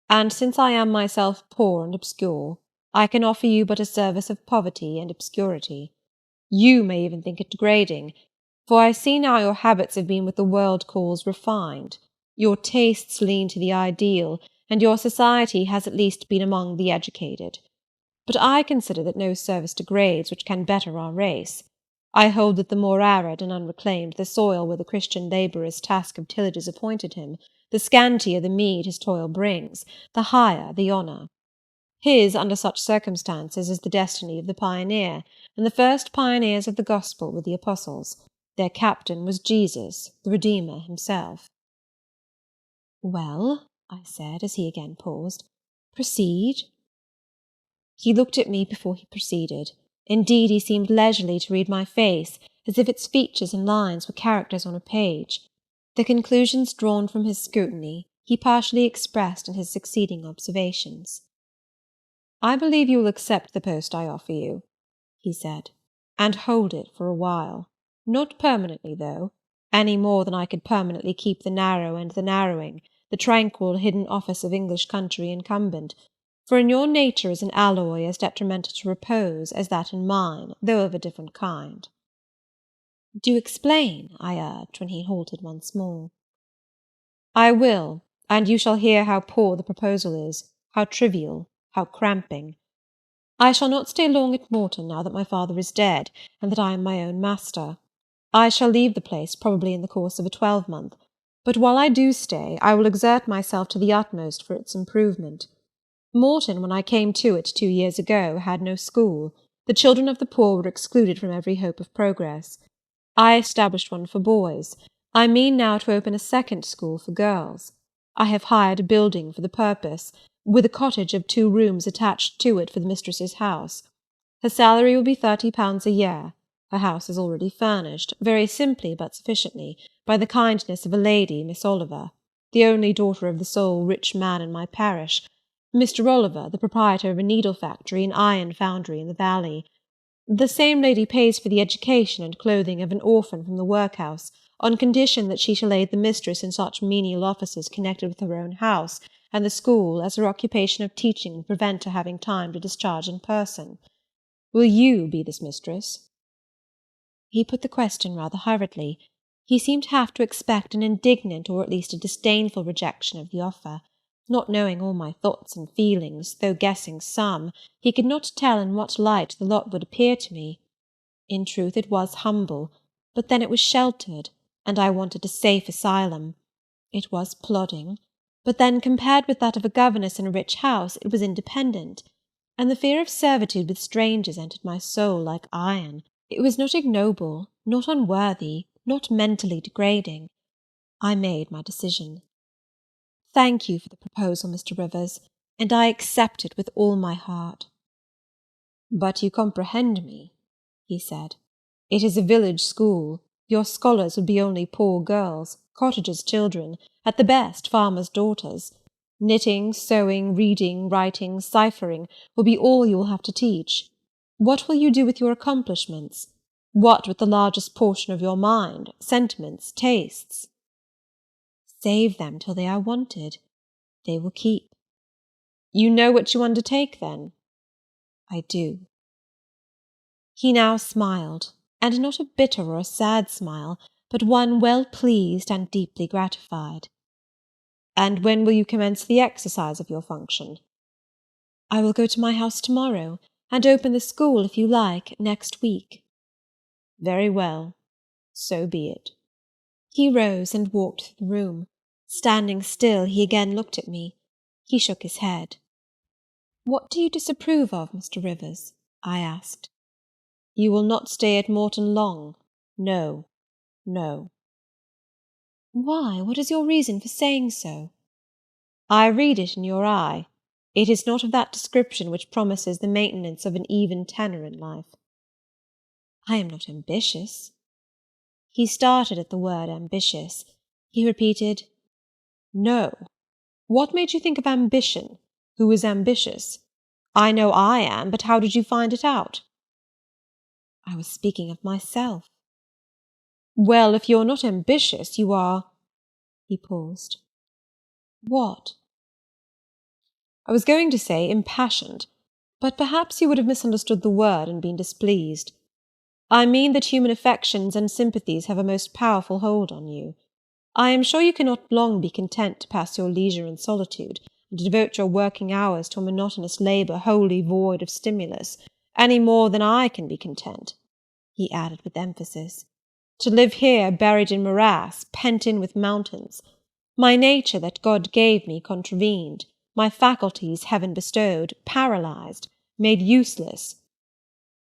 "And since I am myself poor and obscure, I can offer you but a service of poverty and obscurity. You may even think it degrading, for I see now your habits have been what the world calls refined, your tastes lean to the ideal, and your society has at least been among the educated. But I consider that no service degrades which can better our race. I hold that the more arid and unreclaimed the soil where the Christian labourer's task of tillage is appointed him, the scantier the meed his toil brings, the higher the honour. His, under such circumstances, is the destiny of the pioneer, and the first pioneers of the gospel were the apostles. Their captain was Jesus, the Redeemer himself. "Well," I said, as he again paused, "proceed." He looked at me before he proceeded. Indeed, he seemed leisurely to read my face, as if its features and lines were characters on a page. The conclusions drawn from his scrutiny he partially expressed in his succeeding observations. "I believe you will accept the post I offer you," he said, "and hold it for a while. Not permanently, though, any more than I could permanently keep the narrow and the narrowing, the tranquil hidden office of English country incumbent, For in your nature is an alloy as detrimental to repose as that in mine, though of a different kind." "Do explain," I urged, when he halted once more. "I will, and you shall hear how poor the proposal is, how trivial, how cramping. I shall not stay long at Morton now that my father is dead, and that I am my own master. I shall leave the place probably in the course of a 12-month, but while I do stay, I will exert myself to the utmost for its improvement. Morton, when I came to it 2 years ago, had no school. The children of the poor were excluded from every hope of progress. I established one for boys. I mean now to open a second school for girls. I have hired a building for the purpose, with a cottage of 2 rooms attached to it for the mistress's house. Her salary will be £30 a year. Her house is already furnished, very simply but sufficiently, by the kindness of a lady, Miss Oliver, the only daughter of the sole rich man in my parish, Mr. Oliver, the proprietor of a needle factory and iron foundry in the valley. The same lady pays for the education and clothing of an orphan from the workhouse, on condition that she shall aid the mistress in such menial offices connected with her own house and the school as her occupation of teaching will prevent her having time to discharge in person. Will you be this mistress?" He put the question rather hurriedly. He seemed half to expect an indignant or at least a disdainful rejection of the offer. Not knowing all my thoughts and feelings, though guessing some, he could not tell in what light the lot would appear to me. In truth, it was humble, but then it was sheltered, and I wanted a safe asylum. It was plodding, but then compared with that of a governess in a rich house, it was independent, and the fear of servitude with strangers entered my soul like iron. It was not ignoble, not unworthy, not mentally degrading. I made my decision. "Thank you for the proposal, Mr. Rivers, and I accept it with all my heart." "But you comprehend me," he said. "It is a village school. Your scholars would be only poor girls, cottagers' children, at the best farmers' daughters. Knitting, sewing, reading, writing, ciphering will be all you will have to teach. What will you do with your accomplishments? What with the largest portion of your mind, sentiments, tastes?" "Save them till they are wanted. They will keep." "You know what you undertake, then?" "I do." He now smiled, and not a bitter or a sad smile, but one well pleased and deeply gratified. "And when will you commence the exercise of your function?" "I will go to my house to-morrow, and open the school, if you like, next week." "Very well. So be it." He rose and walked through the room. Standing still, he again looked at me. He shook his head. "What do you disapprove of, Mr. Rivers?" I asked. "You will not stay at Morton long. No, no." "Why, what is your reason for saying so?" "I read it in your eye. It is not of that description which promises the maintenance of an even tenor in life." "I am not ambitious." He started at the word ambitious. He repeated, "No. What made you think of ambition? Who is ambitious? I know I am, but how did you find it out?" "I was speaking of myself." "Well, if you are not ambitious, you are—" He paused. "What?" "I was going to say impassioned, but perhaps you would have misunderstood the word and been displeased. I mean that human affections and sympathies have a most powerful hold on you. I am sure you cannot long be content to pass your leisure in solitude, and to devote your working hours to a monotonous labour wholly void of stimulus, any more than I can be content," he added with emphasis, "to live here buried in morass, pent in with mountains. My nature that God gave me contravened, my faculties heaven bestowed, paralysed, made useless.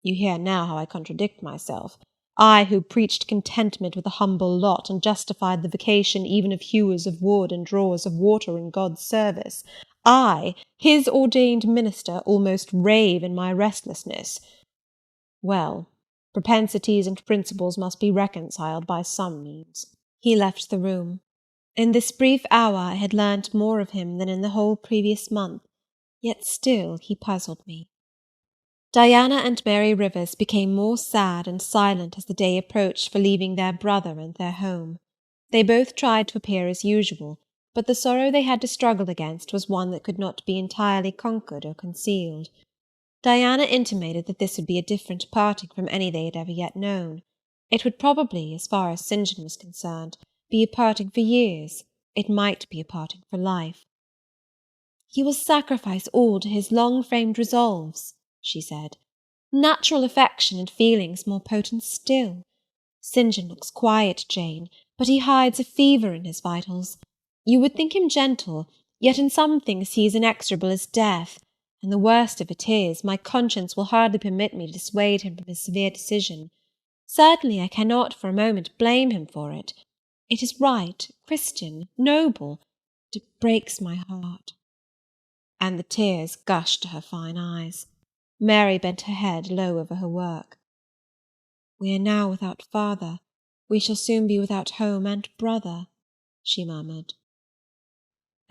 You hear now how I contradict myself. I, who preached contentment with a humble lot, and justified the vocation even of hewers of wood and drawers of water in God's service, I, his ordained minister, almost rave in my restlessness. Well, propensities and principles must be reconciled by some means." He left the room. In this brief hour I had learnt more of him than in the whole previous month, yet still he puzzled me. Diana and Mary Rivers became more sad and silent as the day approached for leaving their brother and their home. They both tried to appear as usual, but the sorrow they had to struggle against was one that could not be entirely conquered or concealed. Diana intimated that this would be a different parting from any they had ever yet known. It would probably, as far as St. John was concerned, be a parting for years. It might be a parting for life. "He will sacrifice all to his long-framed resolves," she said. "Natural affection and feelings more potent still. St. John looks quiet, Jane, but he hides a fever in his vitals. You would think him gentle, yet in some things he is inexorable as death, and the worst of it is, my conscience will hardly permit me to dissuade him from his severe decision. Certainly I cannot for a moment blame him for it. It is right, Christian, noble, but it breaks my heart." And the tears gushed to her fine eyes. Mary bent her head low over her work. "We are now without father. We shall soon be without home and brother," she murmured.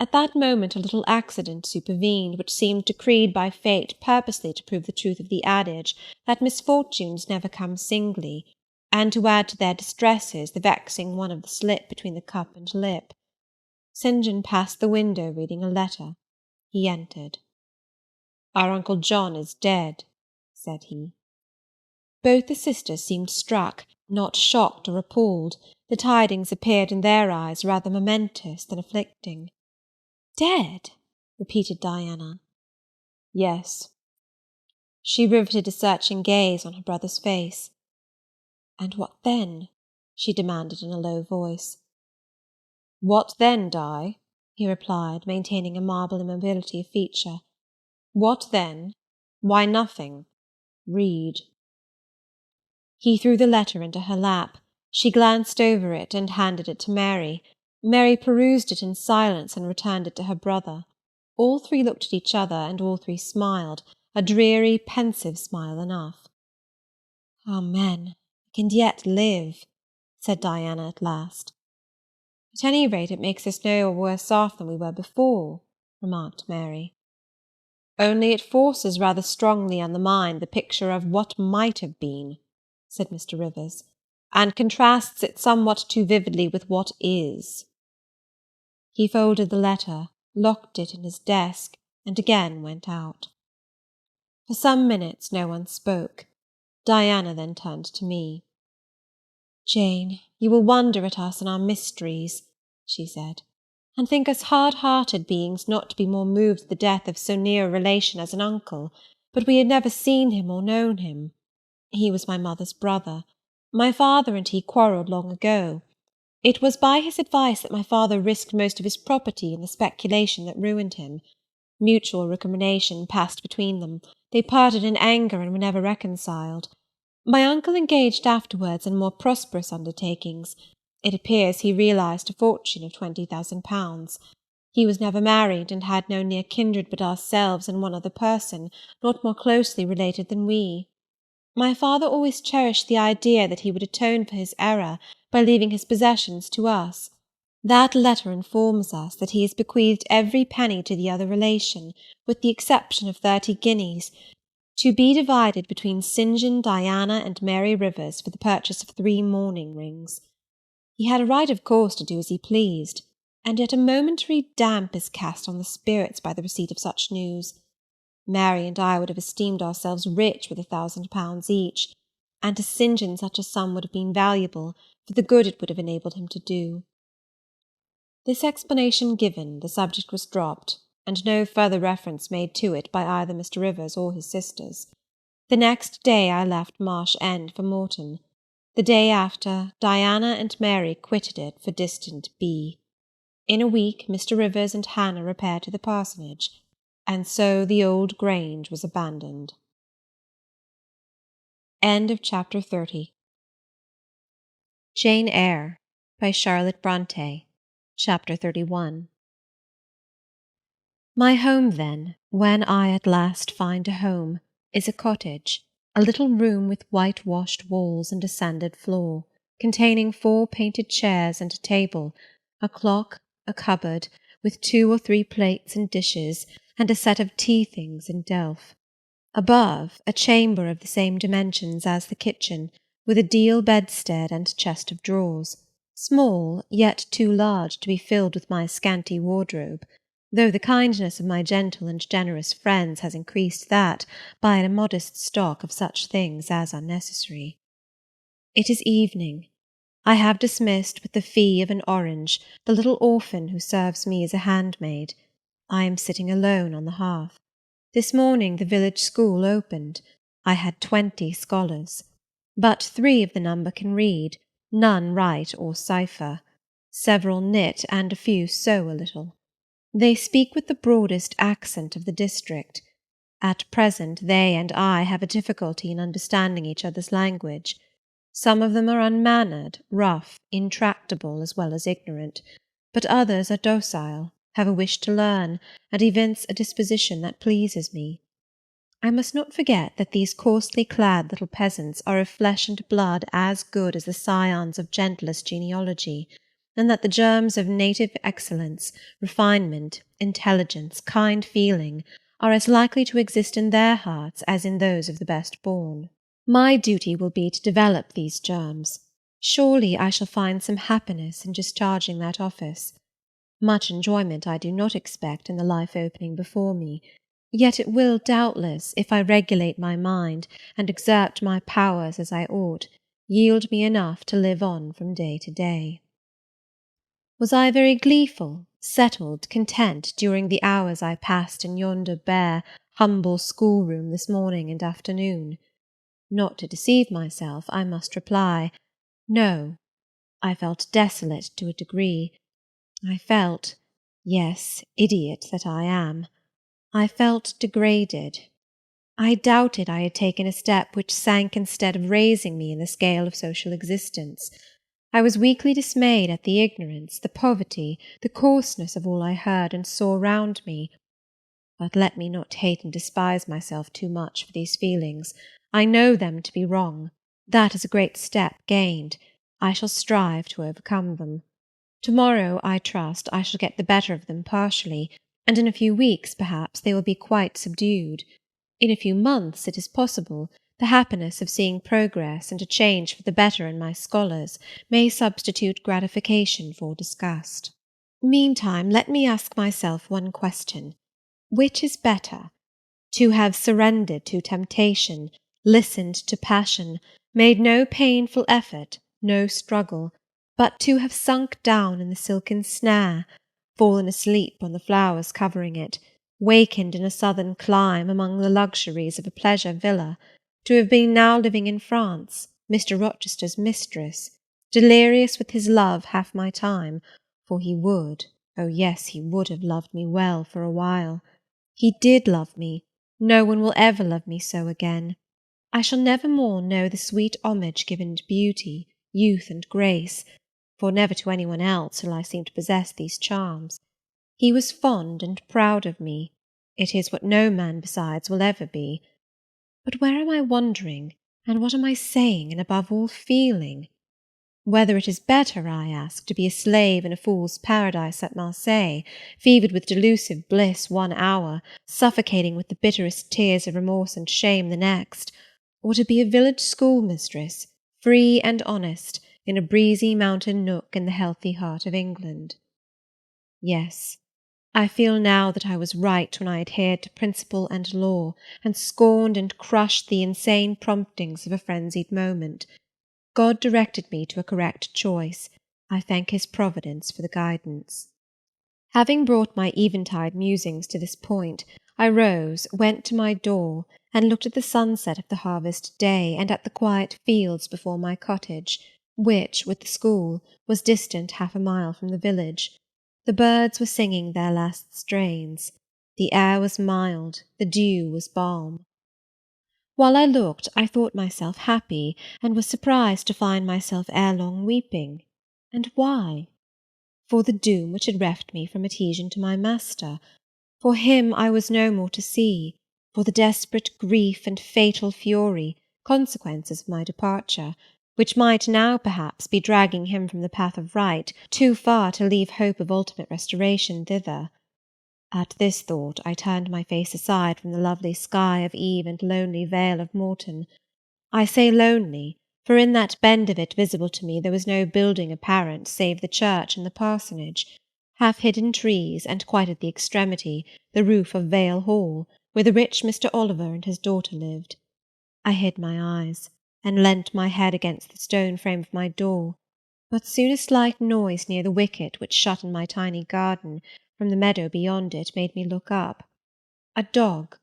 At that moment a little accident supervened, which seemed decreed by fate purposely to prove the truth of the adage that misfortunes never come singly, and to add to their distresses the vexing one of the slip between the cup and lip. St. John passed the window reading a letter. He entered. "Our Uncle John is dead," said he. Both the sisters seemed struck, not shocked or appalled. The tidings appeared in their eyes rather momentous than afflicting. "Dead?" repeated Diana. "Yes." She riveted a searching gaze on her brother's face. "And what then?" she demanded in a low voice. "What then, Di?" he replied, maintaining a marble immobility of feature. "What then? Why, nothing. Read." He threw the letter into her lap. She glanced over it and handed it to Mary. Mary perused it in silence and returned it to her brother. All three looked at each other, and all three smiled, a dreary, pensive smile enough. "Amen, I can yet live," said Diana at last. "At any rate it makes us no worse off than we were before," remarked Mary. "Only it forces rather strongly on the mind the picture of what might have been," said Mr. Rivers, "and contrasts it somewhat too vividly with what is." He folded the letter, locked it in his desk, and again went out. For some minutes no one spoke. Diana then turned to me. "Jane, you will wonder at us and our mysteries," she said, "and think us hard-hearted beings not to be more moved at the death of so near a relation as an uncle, but we had never seen him or known him. He was my mother's brother. My father and he quarrelled long ago. It was by his advice that my father risked most of his property in the speculation that ruined him. Mutual recrimination passed between them. They parted in anger and were never reconciled. My uncle engaged afterwards in more prosperous undertakings. It appears he realized a fortune of 20,000 pounds. He was never married, and had no near kindred but ourselves and one other person, not more closely related than we. My father always cherished the idea that he would atone for his error by leaving his possessions to us. That letter informs us that he has bequeathed every penny to the other relation, with the exception of 30 guineas, to be divided between St. John, Diana, and Mary Rivers for the purchase of 3 mourning rings. He had a right, of course, to do as he pleased, and yet a momentary damp is cast on the spirits by the receipt of such news. Mary and I would have esteemed ourselves rich with 1,000 pounds each, and to St. John such a sum would have been valuable, for the good it would have enabled him to do. This explanation given, the subject was dropped, and no further reference made to it by either Mr. Rivers or his sisters. The next day I left Marsh End for Morton. The day after, Diana and Mary quitted it for distant B. In a week Mr. Rivers and Hannah repaired to the parsonage, and so the old Grange was abandoned. End of Chapter 30. Jane Eyre by Charlotte Brontë. Chapter 31. My home, then, when I at last find a home, is a cottage, a little room with whitewashed walls and a sanded floor, containing 4 painted chairs and a table, a clock, a cupboard, with 2 or 3 plates and dishes, and a set of tea-things in delf. Above, a chamber of the same dimensions as the kitchen, with a deal bedstead and chest of drawers. small, yet too large to be filled with my scanty wardrobe, though the kindness of my gentle and generous friends has increased that by a modest stock of such things as are necessary. It is evening. I have dismissed with the fee of an orange the little orphan who serves me as a handmaid. I am sitting alone on the hearth. This morning the village school opened. I had 20 scholars. But 3 of the number can read, none write or cipher. Several knit, and a few sew a little. They speak with the broadest accent of the district. At present they and I have a difficulty in understanding each other's language. Some of them are unmannered, rough, intractable, as well as ignorant, but others are docile, have a wish to learn, and evince a disposition that pleases me. I must not forget that these coarsely clad little peasants are of flesh and blood as good as the scions of gentlest genealogy, and that the germs of native excellence, refinement, intelligence, kind feeling, are as likely to exist in their hearts as in those of the best born. My duty will be to develop these germs. Surely I shall find some happiness in discharging that office. Much enjoyment I do not expect in the life opening before me, yet it will, doubtless, if I regulate my mind and exert my powers as I ought, yield me enough to live on from day to day. Was I very gleeful, settled, content during the hours I passed in yonder bare, humble schoolroom this morning and afternoon? Not to deceive myself, I must reply, no. I felt desolate to a degree. I felt, yes, idiot that I am, I felt degraded. I doubted I had taken a step which sank instead of raising me in the scale of social existence. I was weakly dismayed at the ignorance, the poverty, the coarseness of all I heard and saw round me. But let me not hate and despise myself too much for these feelings. I know them to be wrong. That is a great step gained. I shall strive to overcome them. To-morrow, I trust, I shall get the better of them partially, and in a few weeks, perhaps, they will be quite subdued. In a few months, it is possible, the happiness of seeing progress and a change for the better in my scholars may substitute gratification for disgust. Meantime, let me ask myself one question. Which is better? To have surrendered to temptation, listened to passion, made no painful effort, no struggle, but to have sunk down in the silken snare, fallen asleep on the flowers covering it, wakened in a southern clime among the luxuries of a pleasure villa, to have been now living in France, Mr. Rochester's mistress, delirious with his love half my time, for he would, oh yes, he would have loved me well for a while. He did love me. No one will ever love me so again. I shall never more know the sweet homage given to beauty, youth, and grace, for never to any one else shall I seem to possess these charms. He was fond and proud of me. It is what no man besides will ever be. But where am I wandering, and what am I saying, and above all feeling? Whether it is better, I ask, to be a slave in a fool's paradise at Marseilles, fevered with delusive bliss one hour, suffocating with the bitterest tears of remorse and shame the next, or to be a village schoolmistress, free and honest, in a breezy mountain nook in the healthy heart of England? Yes, I feel now that I was right when I adhered to principle and law, and scorned and crushed the insane promptings of a frenzied moment. God directed me to a correct choice. I thank his providence for the guidance. Having brought my eventide musings to this point, I rose, went to my door, and looked at the sunset of the harvest day, and at the quiet fields before my cottage, which, with the school, was distant 1/2 mile from the village. The birds were singing their last strains. The air was mild, the dew was balm. While I looked, I thought myself happy, and was surprised to find myself ere long weeping. And why? For the doom which had reft me from adhesion to my master. For him I was no more to see, for the desperate grief and fatal fury, consequences of my departure, which might now perhaps be dragging him from the path of right, too far to leave hope of ultimate restoration thither. At this thought I turned my face aside from the lovely sky of eve and lonely vale of Morton. I say lonely, for in that bend of it visible to me there was no building apparent save the church and the parsonage, half-hidden trees, and quite at the extremity the roof of Vale Hall, where the rich Mr. Oliver and his daughter lived. I hid my eyes, and leant my head against the stone frame of my door, but soon a slight noise near the wicket which shut in my tiny garden from the meadow beyond it made me look up. A dog,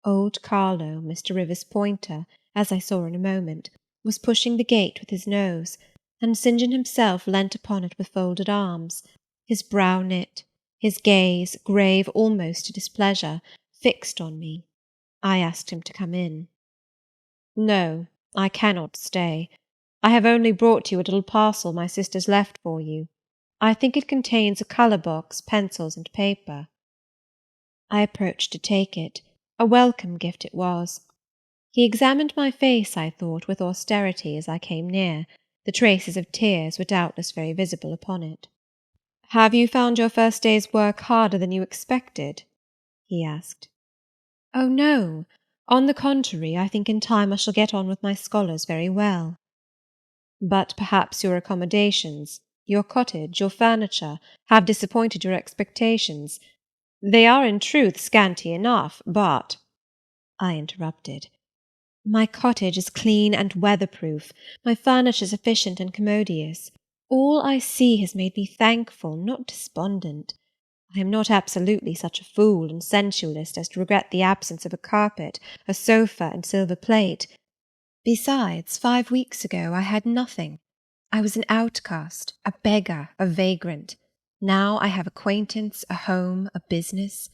old Carlo, Mr. Rivers' pointer, as I saw in a moment, was pushing the gate with his nose, and St. John himself leant upon it with folded arms, his brow knit, his gaze, grave almost to displeasure, fixed on me. I asked him to come in. "No, I cannot stay. I have only brought you a little parcel my sisters left for you. I think it contains a colour box, pencils, and paper." I approached to take it. A welcome gift it was. He examined my face, I thought, with austerity as I came near. The traces of tears were doubtless very visible upon it. "Have you found your first day's work harder than you expected?" he asked. "Oh, no. On the contrary, I think in time I shall get on with my scholars very well." "But perhaps your accommodations, your cottage, your furniture, have disappointed your expectations. They are in truth scanty enough, but—" I interrupted. "My cottage is clean and weather-proof, my furniture sufficient and commodious. All I see has made me thankful, not despondent. I am not absolutely such a fool and sensualist as to regret the absence of a carpet, a sofa, and silver plate. Besides, 5 weeks ago I had nothing. I was an outcast, a beggar, a vagrant. Now I have acquaintance, a home, a business.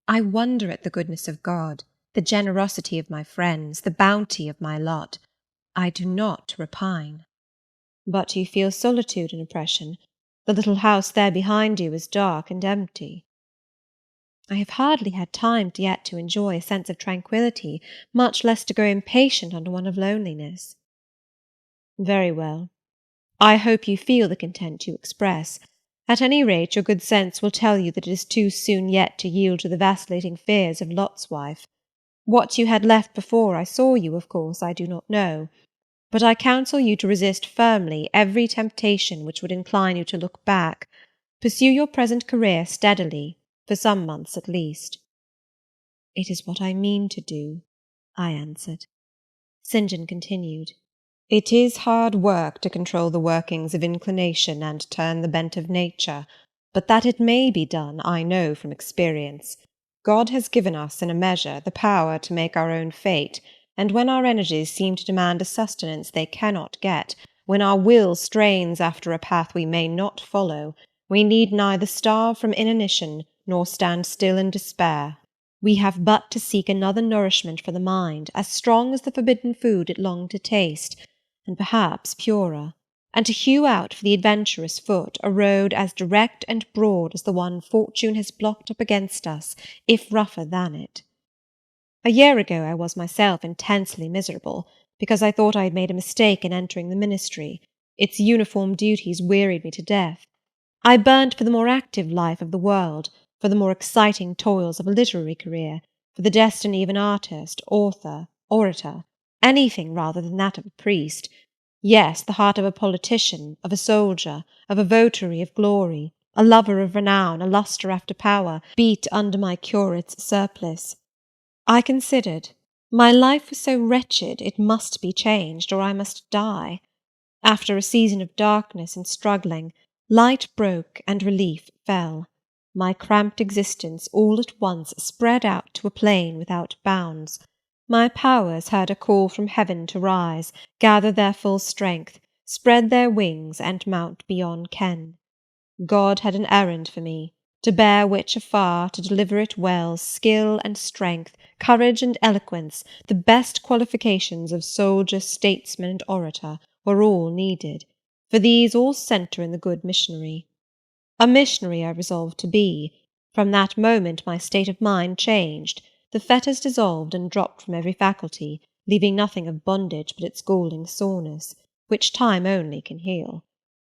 I wonder at the goodness of God, the generosity of my friends, the bounty of my lot. I do not repine." "But you feel solitude and oppression. The little house there behind you is dark and empty." "I have hardly had time yet to enjoy a sense of tranquillity, much less to grow impatient under one of loneliness." "Very well. I hope you feel the content you express. At any rate, your good sense will tell you that it is too soon yet to yield to the vacillating fears of Lot's wife. What you had left before I saw you, of course, I do not know. But I counsel you to resist firmly every temptation which would incline you to look back. Pursue your present career steadily, for some months at least." "It is what I mean to do," I answered. St. John continued. "It is hard work to control the workings of inclination and turn the bent of nature, but that it may be done I know from experience. God has given us, in a measure, the power to make our own fate, and when our energies seem to demand a sustenance they cannot get, when our will strains after a path we may not follow, we need neither starve from inanition nor stand still in despair. We have but to seek another nourishment for the mind, as strong as the forbidden food it longed to taste, and perhaps purer, and to hew out for the adventurous foot a road as direct and broad as the one fortune has blocked up against us, if rougher than it. A year ago I was myself intensely miserable, because I thought I had made a mistake in entering the ministry. Its uniform duties wearied me to death. I burnt for the more active life of the world, for the more exciting toils of a literary career, for the destiny of an artist, author, orator, anything rather than that of a priest. Yes, the heart of a politician, of a soldier, of a votary of glory, a lover of renown, a lustre after power, beat under my curate's surplice. I considered. My life was so wretched it must be changed, or I must die. After a season of darkness and struggling, light broke and relief fell. My cramped existence all at once spread out to a plain without bounds. My powers heard a call from heaven to rise, gather their full strength, spread their wings, and mount beyond ken. God had an errand for me, to bear which afar, to deliver it well, skill and strength, courage and eloquence, the best qualifications of soldier, statesman, and orator, were all needed, for these all centre in the good missionary. A missionary I resolved to be. From that moment my state of mind changed. The fetters dissolved and dropped from every faculty, leaving nothing of bondage but its galling soreness, which time only can heal.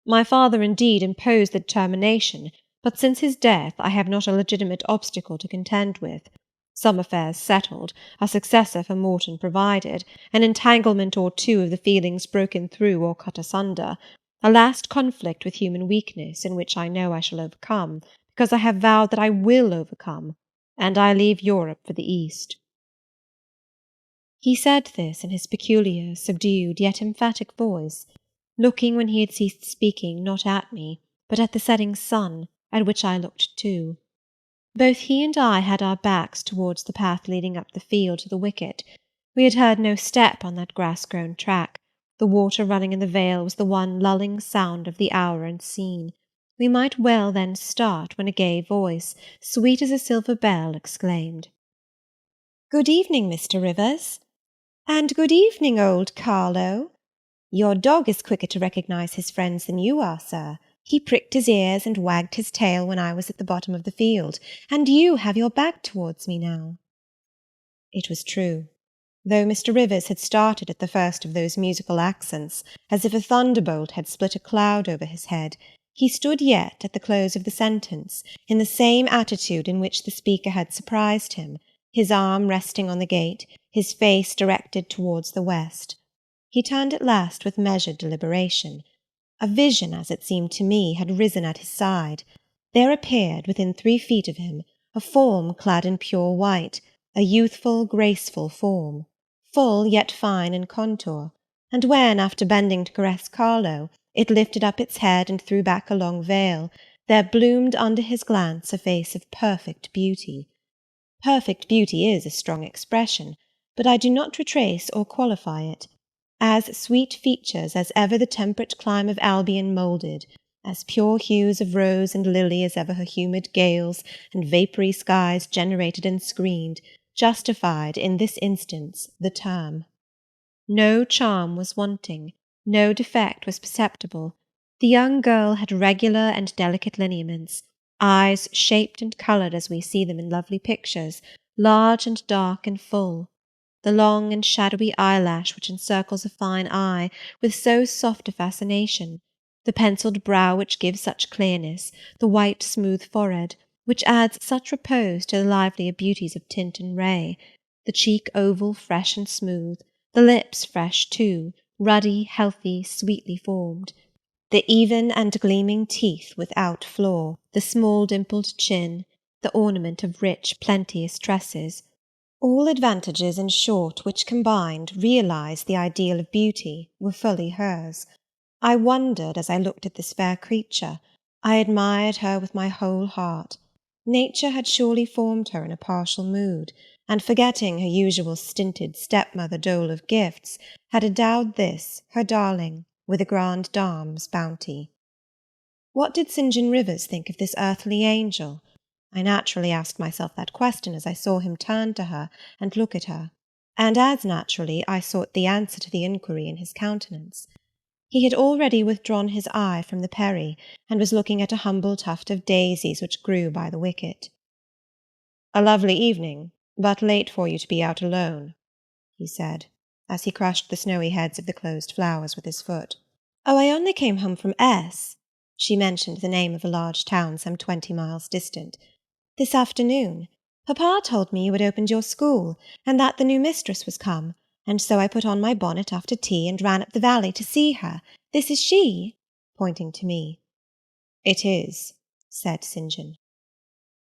My father indeed imposed the determination, but since his death I have not a legitimate obstacle to contend with. Some affairs settled, a successor for Morton provided, an entanglement or two of the feelings broken through or cut asunder, a last conflict with human weakness, in which I know I shall overcome, because I have vowed that I will overcome, and I leave Europe for the East. He said this in his peculiar, subdued, yet emphatic voice, looking, when he had ceased speaking, not at me, but at the setting sun, at which I looked too. Both he and I had our backs towards the path leading up the field to the wicket. We had heard no step on that grass-grown track. The water running in the vale was the one lulling sound of the hour and scene. We might well then start, when a gay voice, sweet as a silver bell, exclaimed, "Good evening, Mr. Rivers." "And good evening, old Carlo. Your dog is quicker to recognise his friends than you are, sir. He pricked his ears and wagged his tail when I was at the bottom of the field, and you have your back towards me now." It was true. Though Mr. Rivers had started at the first of those musical accents, as if a thunderbolt had split a cloud over his head, he stood yet, at the close of the sentence, in the same attitude in which the speaker had surprised him, his arm resting on the gate, his face directed towards the west. He turned at last with measured deliberation. A vision, as it seemed to me, had risen at his side. There appeared, within 3 feet of him, a form clad in pure white, a youthful, graceful form, full yet fine in contour, and when, after bending to caress Carlo, it lifted up its head and threw back a long veil, there bloomed under his glance a face of perfect beauty. Perfect beauty is a strong expression, but I do not retrace or qualify it. As sweet features as ever the temperate clime of Albion moulded, as pure hues of rose and lily as ever her humid gales and vapoury skies generated and screened, justified, in this instance, the term. No charm was wanting, no defect was perceptible. The young girl had regular and delicate lineaments, eyes shaped and coloured as we see them in lovely pictures, large and dark and full. The long and shadowy eyelash which encircles a fine eye with so soft a fascination, the pencilled brow which gives such clearness, the white smooth forehead, which adds such repose to the livelier beauties of tint and ray, the cheek oval, fresh and smooth, the lips fresh too, ruddy, healthy, sweetly formed, the even and gleaming teeth without flaw, the small dimpled chin, the ornament of rich, plenteous tresses, all advantages, in short, which combined realized the ideal of beauty, were fully hers. I wondered as I looked at this fair creature. I admired her with my whole heart. Nature had surely formed her in a partial mood, and forgetting her usual stinted stepmother dole of gifts, had endowed this, her darling, with a grande dame's bounty. What did St. John Rivers think of this earthly angel? I naturally asked myself that question as I saw him turn to her and look at her, and as naturally I sought the answer to the inquiry in his countenance. He had already withdrawn his eye from the Perry, and was looking at a humble tuft of daisies which grew by the wicket. "A lovely evening, but late for you to be out alone," he said, as he crushed the snowy heads of the closed flowers with his foot. "Oh, I only came home from S." She mentioned the name of a large town some 20 miles distant. "This afternoon. Papa told me you had opened your school, and that the new mistress was come, and so I put on my bonnet after tea and ran up the valley to see her. This is she?" pointing to me. "It is," said St. John.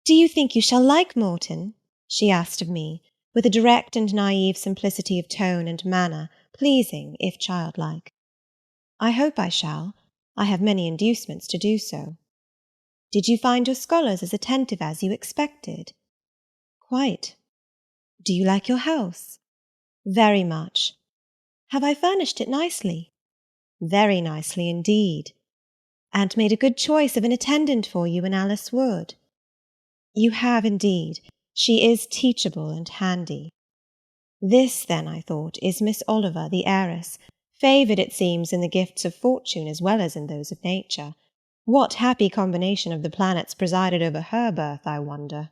"Do you think you shall like Morton?" she asked of me, with a direct and naive simplicity of tone and manner, pleasing if childlike. "I hope I shall. I have many inducements to do so." "Did you find your scholars as attentive as you expected?" "Quite." "Do you like your house?" "Very much." "Have I furnished it nicely?" "Very nicely indeed." "And made a good choice of an attendant for you in Alice Wood?" "You have indeed. She is teachable and handy." This, then, I thought, is Miss Oliver, the heiress, favoured, it seems, in the gifts of fortune as well as in those of nature. What happy combination of the planets presided over her birth, I wonder?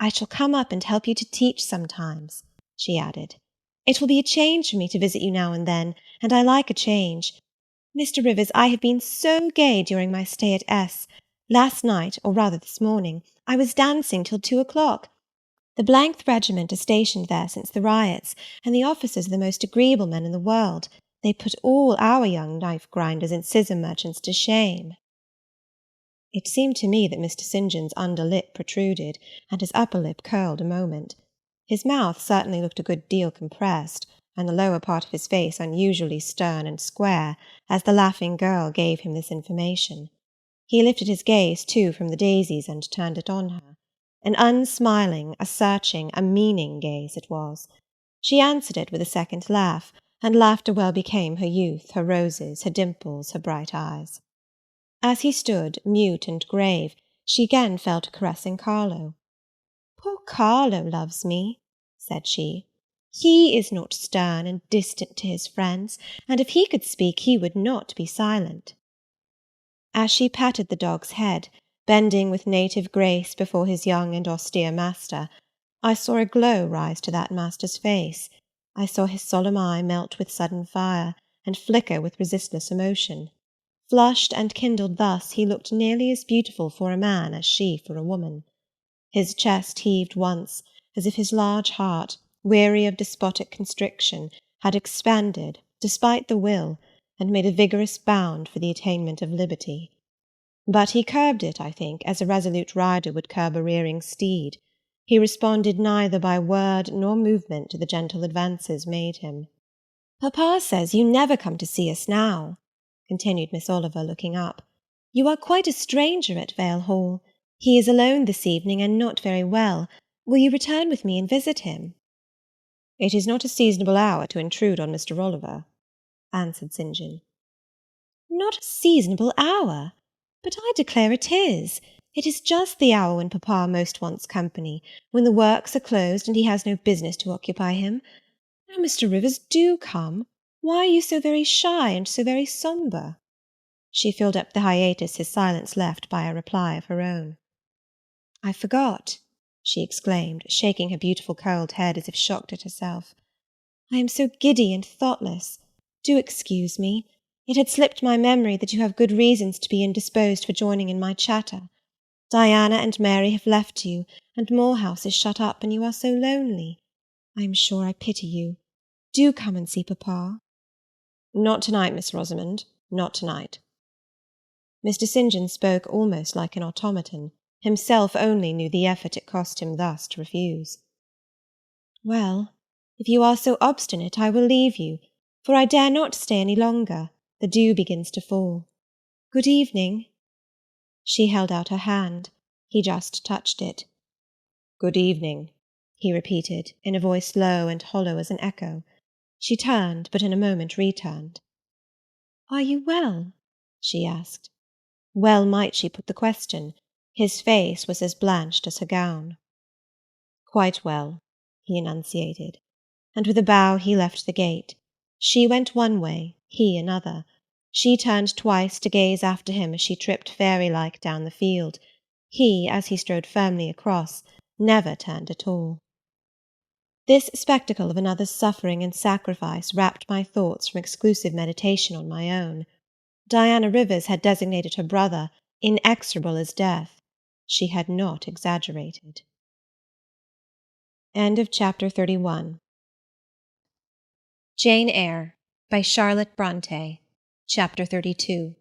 "I shall come up and help you to teach sometimes," she added. "It will be a change for me to visit you now and then, and I like a change. Mr. Rivers, I have been so gay during my stay at S. Last night, or rather this morning, I was dancing till 2 o'clock. The th Regiment are stationed there since the riots, and the officers are the most agreeable men in the world. They put all our young knife-grinders and scissor merchants to shame." It seemed to me that Mr. St. John's under lip protruded, and his upper lip curled a moment. His mouth certainly looked a good deal compressed, and the lower part of his face unusually stern and square, as the laughing girl gave him this information. He lifted his gaze, too, from the daisies, and turned it on her. An unsmiling, a searching, a meaning gaze it was. She answered it with a second laugh, and laughter well became her youth, her roses, her dimples, her bright eyes. As he stood, mute and grave, she again fell to caressing Carlo. "Poor Carlo loves me," said she. "He is not stern and distant to his friends, and if he could speak he would not be silent." As she patted the dog's head, bending with native grace before his young and austere master, I saw a glow rise to that master's face. I saw his solemn eye melt with sudden fire, and flicker with resistless emotion. Flushed and kindled thus, he looked nearly as beautiful for a man as she for a woman. His chest heaved once, as if his large heart, weary of despotic constriction, had expanded, despite the will, and made a vigorous bound for the attainment of liberty. But he curbed it, I think, as a resolute rider would curb a rearing steed. He responded neither by word nor movement to the gentle advances made him. "Papa says you never come to see us now," continued Miss Oliver, looking up. "You are quite a stranger at Vale Hall. He is alone this evening, and not very well. Will you return with me and visit him?" "It is not a seasonable hour to intrude on Mr. Oliver," answered St. John. "Not a seasonable hour? But I declare it is. It is just the hour when papa most wants company, when the works are closed and he has no business to occupy him. Now, Mr. Rivers, do come. Why are you so very shy and so very sombre?" She filled up the hiatus his silence left by a reply of her own. "I forgot," she exclaimed, shaking her beautiful curled head as if shocked at herself. "I am so giddy and thoughtless. Do excuse me. It had slipped my memory that you have good reasons to be indisposed for joining in my chatter. Diana and Mary have left you, and Moor House is shut up, and you are so lonely. I am sure I pity you. Do come and see papa." "Not to-night, Miss Rosamond, not to-night." Mr. St. John spoke almost like an automaton. Himself only knew the effort it cost him thus to refuse. "Well, if you are so obstinate, I will leave you, for I dare not stay any longer. The dew begins to fall. Good evening." She held out her hand. He just touched it. "Good evening," he repeated, in a voice low and hollow as an echo. She turned, but in a moment returned. "Are you well?" she asked. Well might she put the question. His face was as blanched as her gown. "Quite well," he enunciated, and with a bow he left the gate. She went one way, he another. She turned twice to gaze after him as she tripped fairy-like down the field. He, as he strode firmly across, never turned at all. This spectacle of another's suffering and sacrifice rapt my thoughts from exclusive meditation on my own. Diana Rivers had designated her brother inexorable as death. She had not exaggerated. End of chapter 31. Jane Eyre by Charlotte Brontë. Chapter 32.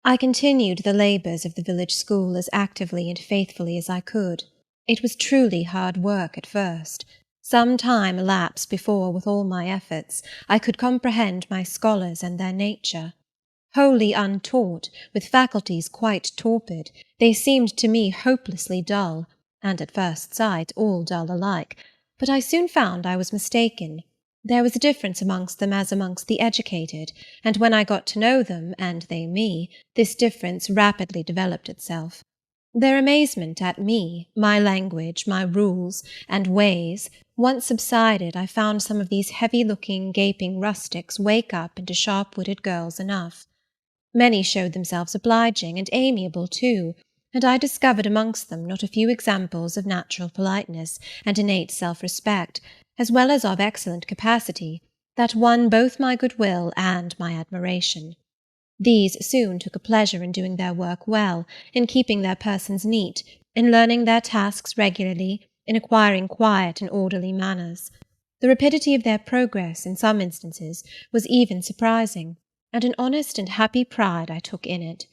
I continued the labours of the village school as actively and faithfully as I could. It was truly hard work at first. Some time elapsed before, with all my efforts, I could comprehend my scholars and their nature. Wholly untaught, with faculties quite torpid, they seemed to me hopelessly dull, and at first sight all dull alike, but I soon found I was mistaken. There was a difference amongst them as amongst the educated, and when I got to know them, and they me, this difference rapidly developed itself. Their amazement at me, my language, my rules, and ways, once subsided, I found some of these heavy-looking, gaping rustics wake up into sharp-witted girls enough. Many showed themselves obliging and amiable too, and I discovered amongst them not a few examples of natural politeness and innate self-respect, as well as of excellent capacity, that won both my good-will and my admiration. These soon took a pleasure in doing their work well, in keeping their persons neat, in learning their tasks regularly, in acquiring quiet and orderly manners. The rapidity of their progress, in some instances, was even surprising, and an honest and happy pride I took in it.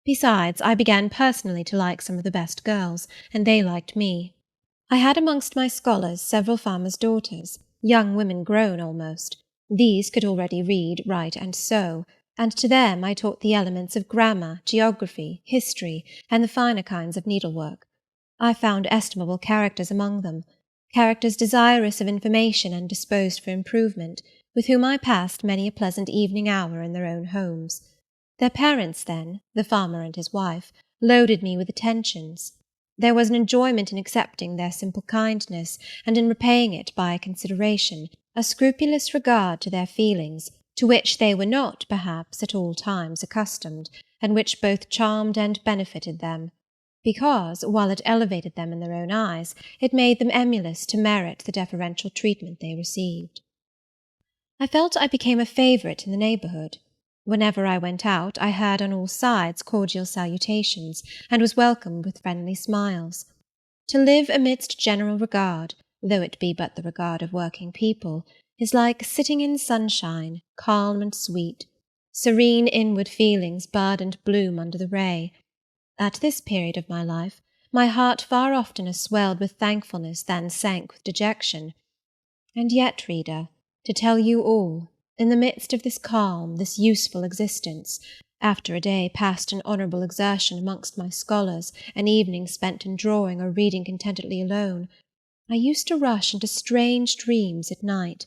Besides, I began personally to like some of the best girls, and they liked me. I had amongst my scholars several farmers' daughters, young women grown almost. These could already read, write, and sew, and to them I taught the elements of grammar, geography, history, and the finer kinds of needlework. I found estimable characters among them, characters desirous of information and disposed for improvement, with whom I passed many a pleasant evening hour in their own homes. Their parents then, the farmer and his wife, loaded me with attentions. There was an enjoyment in accepting their simple kindness, and in repaying it by a consideration, a scrupulous regard to their feelings, to which they were not, perhaps, at all times accustomed, and which both charmed and benefited them, because, while it elevated them in their own eyes, it made them emulous to merit the deferential treatment they received. I felt I became a favourite in the neighbourhood. Whenever I went out, I heard on all sides cordial salutations, and was welcomed with friendly smiles. To live amidst general regard, though it be but the regard of working people, is like sitting in sunshine, calm and sweet. Serene inward feelings bud and bloom under the ray. At this period of my life, my heart far oftener swelled with thankfulness than sank with dejection. And yet, reader, to tell you all, in the midst of this calm, this useful existence, after a day passed in honourable exertion amongst my scholars, an evening spent in drawing or reading contentedly alone, I used to rush into strange dreams at night,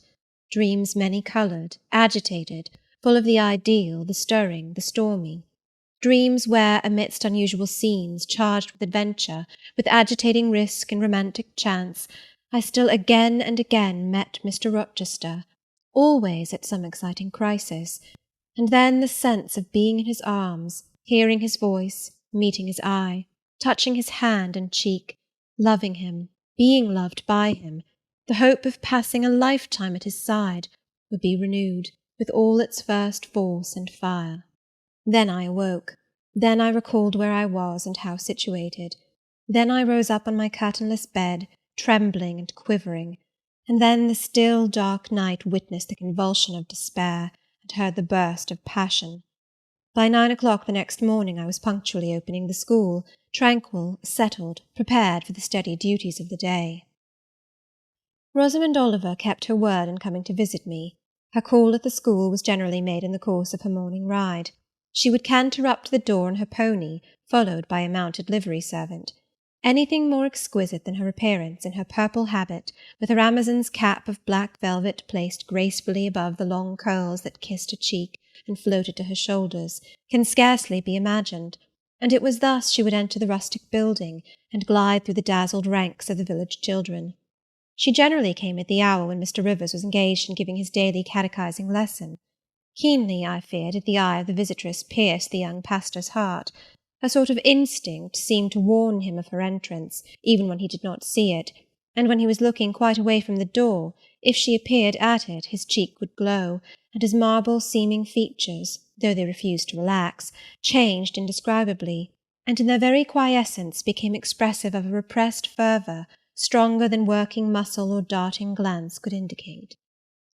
dreams many-coloured, agitated, full of the ideal, the stirring, the stormy. Dreams where, amidst unusual scenes, charged with adventure, with agitating risk and romantic chance, I still again and again met Mr. Rochester, always at some exciting crisis, and then the sense of being in his arms, hearing his voice, meeting his eye, touching his hand and cheek, loving him, being loved by him, the hope of passing a lifetime at his side, would be renewed, with all its first force and fire. Then I awoke. Then I recalled where I was and how situated. Then I rose up on my curtainless bed, trembling and quivering, and then the still dark night witnessed the convulsion of despair, and heard the burst of passion. By 9 o'clock the next morning I was punctually opening the school, tranquil, settled, prepared for the steady duties of the day. Rosamond Oliver kept her word in coming to visit me. Her call at the school was generally made in the course of her morning ride. She would canter up to the door on her pony, followed by a mounted livery servant. Anything more exquisite than her appearance in her purple habit, with her Amazon's cap of black velvet placed gracefully above the long curls that kissed her cheek and floated to her shoulders, can scarcely be imagined, and it was thus she would enter the rustic building, and glide through the dazzled ranks of the village children. She generally came at the hour when Mr. Rivers was engaged in giving his daily catechizing lesson. Keenly, I fear, did the eye of the visitress pierce the young pastor's heart. A sort of instinct seemed to warn him of her entrance, even when he did not see it, and when he was looking quite away from the door, if she appeared at it, his cheek would glow, and his marble-seeming features, though they refused to relax, changed indescribably, and in their very quiescence became expressive of a repressed fervour, stronger than working muscle or darting glance could indicate.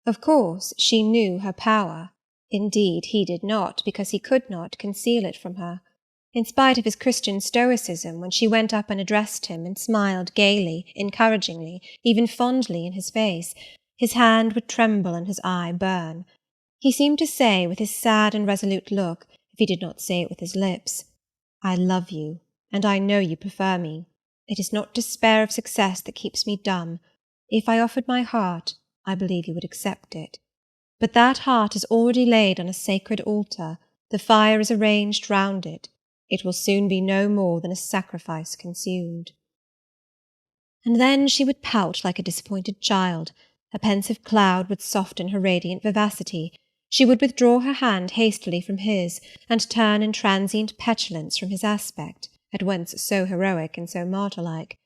Of course, she knew her power. Indeed, he did not, because he could not, conceal it from her. In spite of his Christian stoicism, when she went up and addressed him, and smiled gaily, encouragingly, even fondly in his face, his hand would tremble and his eye burn. He seemed to say, with his sad and resolute look, if he did not say it with his lips, "I love you, and I know you prefer me. It is not despair of success that keeps me dumb. If I offered my heart, I believe you would accept it. But that heart is already laid on a sacred altar, the fire is arranged round it. It will soon be no more than a sacrifice consumed." And then she would pout like a disappointed child. A pensive cloud would soften her radiant vivacity. She would withdraw her hand hastily from his, and turn in transient petulance from his aspect, at once so heroic and so martyr-like.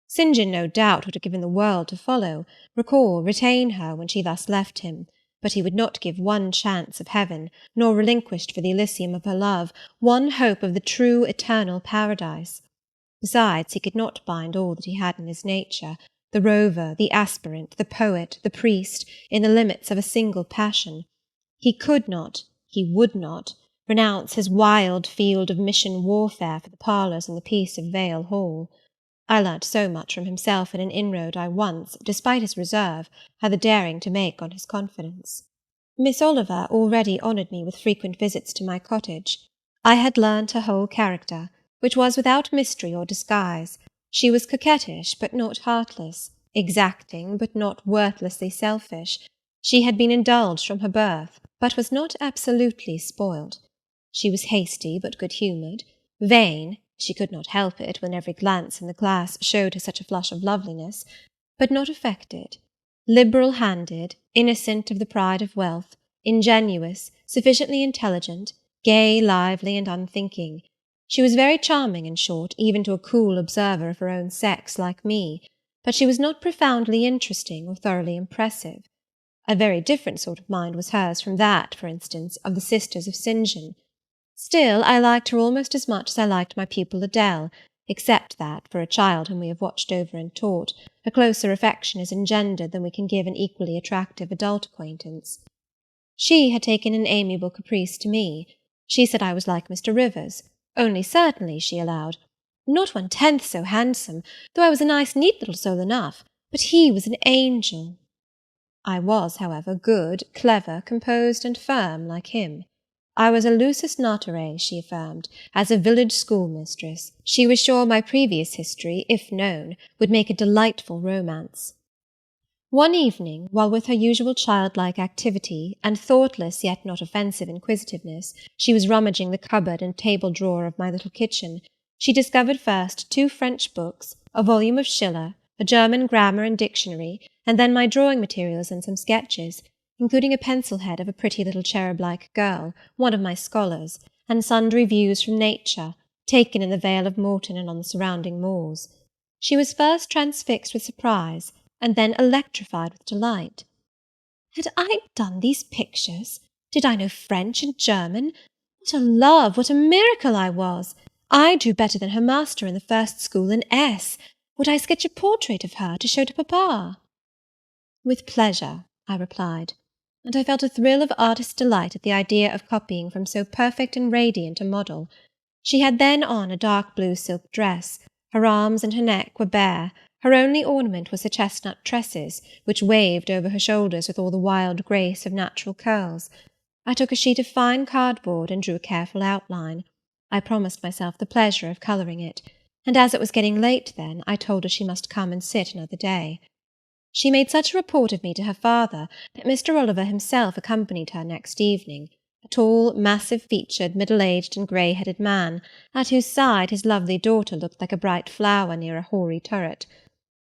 St. John no doubt would have given the world to follow, recall, retain her when she thus left him, but he would not give one chance of heaven, nor relinquished for the Elysium of her love one hope of the true eternal paradise. Besides, he could not bind all that he had in his nature, the rover, the aspirant, the poet, the priest, in the limits of a single passion. He could not, he would not, renounce his wild field of mission warfare for the parlours and the peace of Vale Hall. I learnt so much from himself in an inroad I once, despite his reserve, had the daring to make on his confidence. Miss Oliver already honoured me with frequent visits to my cottage. I had learnt her whole character, which was without mystery or disguise. She was coquettish, but not heartless, exacting, but not worthlessly selfish. She had been indulged from her birth, but was not absolutely spoiled. She was hasty, but good-humoured, vain, she could not help it when every glance in the class showed her such a flush of loveliness, but not affected, liberal-handed, innocent of the pride of wealth, ingenuous, sufficiently intelligent, gay, lively, and unthinking. She was very charming, in short, even to a cool observer of her own sex like me, but she was not profoundly interesting or thoroughly impressive. A very different sort of mind was hers from that, for instance, of the sisters of St. John. Still, I liked her almost as much as I liked my pupil Adele, except that, for a child whom we have watched over and taught, a closer affection is engendered than we can give an equally attractive adult acquaintance. She had taken an amiable caprice to me. She said I was like Mr. Rivers, only certainly, she allowed, not 1/10 so handsome, though I was a nice neat little soul enough, but he was an angel. I was, however, good, clever, composed, and firm, like him. I was a lusus naturae, she affirmed, as a village schoolmistress. She was sure my previous history, if known, would make a delightful romance. One evening, while with her usual childlike activity, and thoughtless yet not offensive inquisitiveness, she was rummaging the cupboard and table drawer of my little kitchen, she discovered first 2 French books, a volume of Schiller, a German grammar and dictionary, and then my drawing materials and some sketches, including a pencil-head of a pretty little cherub-like girl, one of my scholars, and sundry views from nature, taken in the Vale of Morton and on the surrounding moors. She was first transfixed with surprise, and then electrified with delight. Had I done these pictures? Did I know French and German? What a love, what a miracle I was! I drew better than her master in the first school in S. Would I sketch a portrait of her to show to papa? With pleasure, I replied, and I felt a thrill of artist's delight at the idea of copying from so perfect and radiant a model. She had then on a dark blue silk dress, her arms and her neck were bare, her only ornament was her chestnut tresses, which waved over her shoulders with all the wild grace of natural curls. I took a sheet of fine cardboard and drew a careful outline. I promised myself the pleasure of colouring it, and as it was getting late then, I told her she must come and sit another day. She made such a report of me to her father that Mr. Oliver himself accompanied her next evening, a tall, massive-featured, middle-aged and grey-headed man, at whose side his lovely daughter looked like a bright flower near a hoary turret.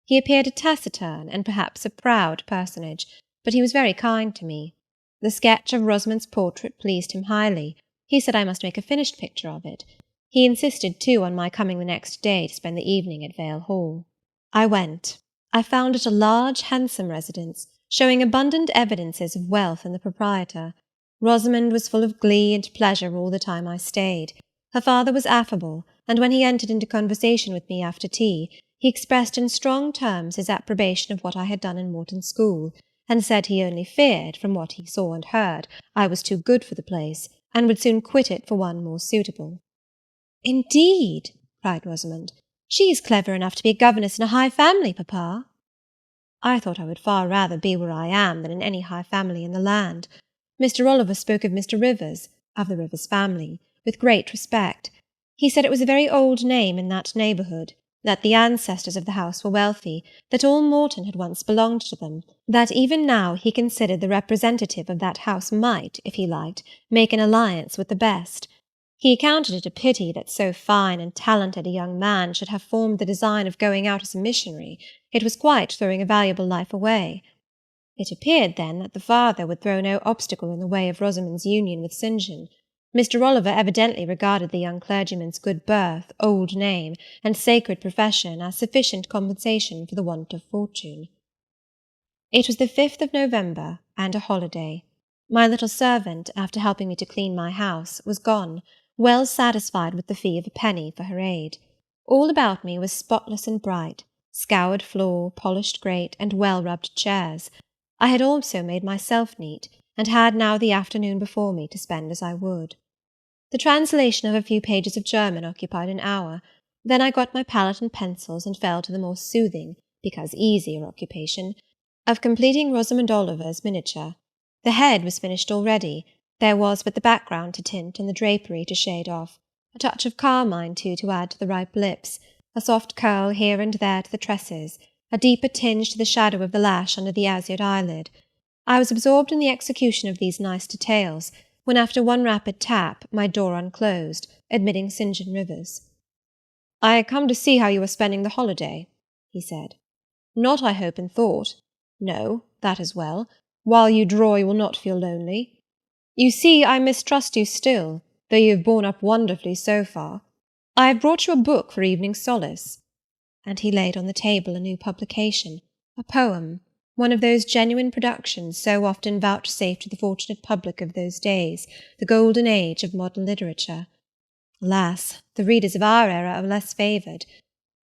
He appeared a taciturn and perhaps a proud personage, but he was very kind to me. The sketch of Rosamond's portrait pleased him highly. He said I must make a finished picture of it. He insisted, too, on my coming the next day to spend the evening at Vale Hall. I went. I found it a large, handsome residence, showing abundant evidences of wealth in the proprietor. Rosamond was full of glee and pleasure all the time I stayed. Her father was affable, and when he entered into conversation with me after tea, he expressed in strong terms his approbation of what I had done in Morton School, and said he only feared, from what he saw and heard, I was too good for the place, and would soon quit it for one more suitable. "Indeed," cried Rosamond, "she is clever enough to be a governess in a high family, papa." I thought I would far rather be where I am than in any high family in the land. Mr. Oliver spoke of Mr. Rivers, of the Rivers family, with great respect. He said it was a very old name in that neighbourhood, that the ancestors of the house were wealthy, that all Morton had once belonged to them, that even now he considered the representative of that house might, if he liked, make an alliance with the best. He accounted it a pity that so fine and talented a young man should have formed the design of going out as a missionary. It was quite throwing a valuable life away. It appeared, then, that the father would throw no obstacle in the way of Rosamond's union with St. John. Mr. Oliver evidently regarded the young clergyman's good birth, old name, and sacred profession as sufficient compensation for the want of fortune. It was the 5th of November, and a holiday. My little servant, after helping me to clean my house, was gone, well satisfied with the fee of a penny for her aid. All about me was spotless and bright, scoured floor, polished grate, and well-rubbed chairs. I had also made myself neat, and had now the afternoon before me to spend as I would. The translation of a few pages of German occupied an hour. Then I got my palette and pencils, and fell to the more soothing, because easier occupation, of completing Rosamond Oliver's miniature. The head was finished already. There was but the background to tint, and the drapery to shade off. A touch of carmine, too, to add to the ripe lips, a soft curl here and there to the tresses, a deeper tinge to the shadow of the lash under the azured eyelid. I was absorbed in the execution of these nice details, when after one rapid tap my door unclosed, admitting St. John Rivers. "I come to see how you are spending the holiday," he said. "Not, I hope, in thought. No, that is well. While you draw you will not feel lonely. You see, I mistrust you still, though you have borne up wonderfully so far. I have brought you a book for evening solace." And he laid on the table a new publication, a poem, one of those genuine productions so often vouchsafed to the fortunate public of those days, the golden age of modern literature. Alas, the readers of our era are less favoured.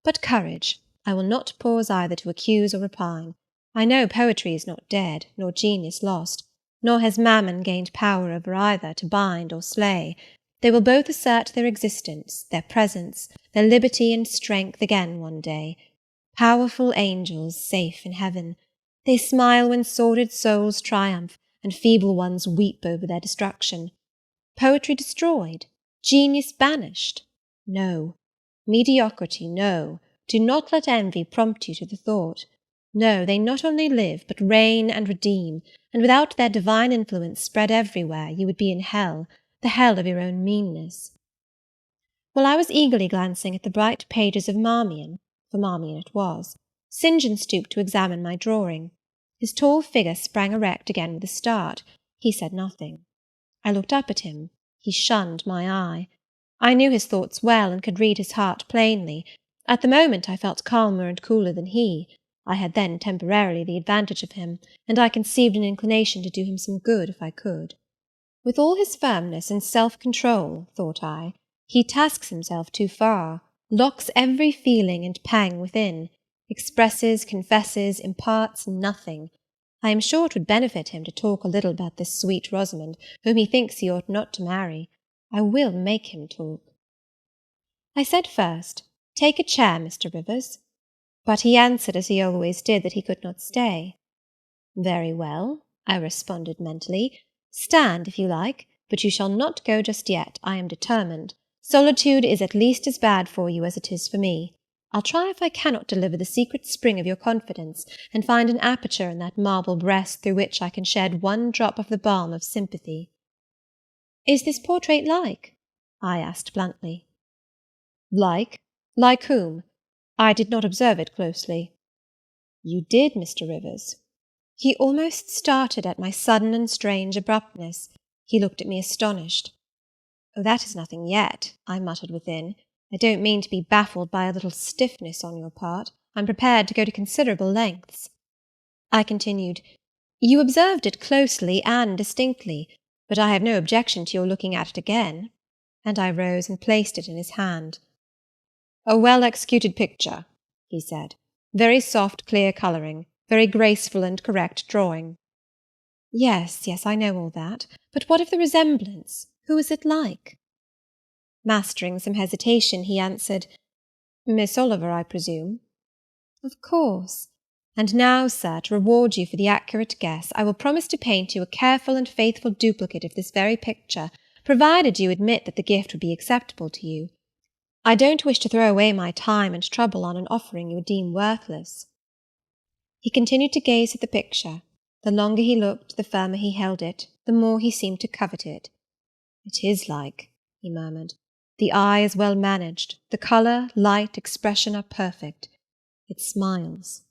But courage! I will not pause either to accuse or repine. I know poetry is not dead, nor genius lost, nor has Mammon gained power over either to bind or slay. They will both assert their existence, their presence, their liberty and strength again one day. Powerful angels, safe in heaven. They smile when sordid souls triumph, and feeble ones weep over their destruction. Poetry destroyed? Genius banished? No. Mediocrity, no. Do not let envy prompt you to the thought. No, they not only live, but reign and redeem, and without their divine influence spread everywhere, you would be in hell, the hell of your own meanness. While I was eagerly glancing at the bright pages of Marmion, for Marmion it was, St. John stooped to examine my drawing. His tall figure sprang erect again with a start. He said nothing. I looked up at him. He shunned my eye. I knew his thoughts well, and could read his heart plainly. At the moment I felt calmer and cooler than he. I had then temporarily the advantage of him, and I conceived an inclination to do him some good if I could. With all his firmness and self-control, thought I, he tasks himself too far, locks every feeling and pang within, expresses, confesses, imparts nothing. I am sure it would benefit him to talk a little about this sweet Rosamond, whom he thinks he ought not to marry. I will make him talk. I said first, "Take a chair, Mr. Rivers." But he answered, as he always did, that he could not stay. "Very well," I responded mentally. "Stand, if you like, but you shall not go just yet. I am determined. Solitude is at least as bad for you as it is for me. I'll try if I cannot deliver the secret spring of your confidence, and find an aperture in that marble breast through which I can shed one drop of the balm of sympathy." "Is this portrait like?" I asked bluntly. "Like? Like whom? I did not observe it closely." "You did, Mr. Rivers." He almost started at my sudden and strange abruptness. He looked at me astonished. "Oh, that is nothing yet," I muttered within. "I don't mean to be baffled by a little stiffness on your part. I'm prepared to go to considerable lengths." I continued, "You observed it closely and distinctly, but I have no objection to your looking at it again." And I rose and placed it in his hand. "A well-executed picture," he said. "Very soft, clear colouring, very graceful and correct drawing." Yes, I know all that. But what of the resemblance? Who is it like?" Mastering some hesitation, he answered, "Miss Oliver, I presume?" "Of course. And now, sir, to reward you for the accurate guess, I will promise to paint you a careful and faithful duplicate of this very picture, provided you admit that the gift would be acceptable to you. I don't wish to throw away my time and trouble on an offering you would deem worthless." He continued to gaze at the picture. The longer he looked, the firmer he held it, the more he seemed to covet it. "It is like," he murmured. "The eye is well managed, the colour, light, expression are perfect. It smiles."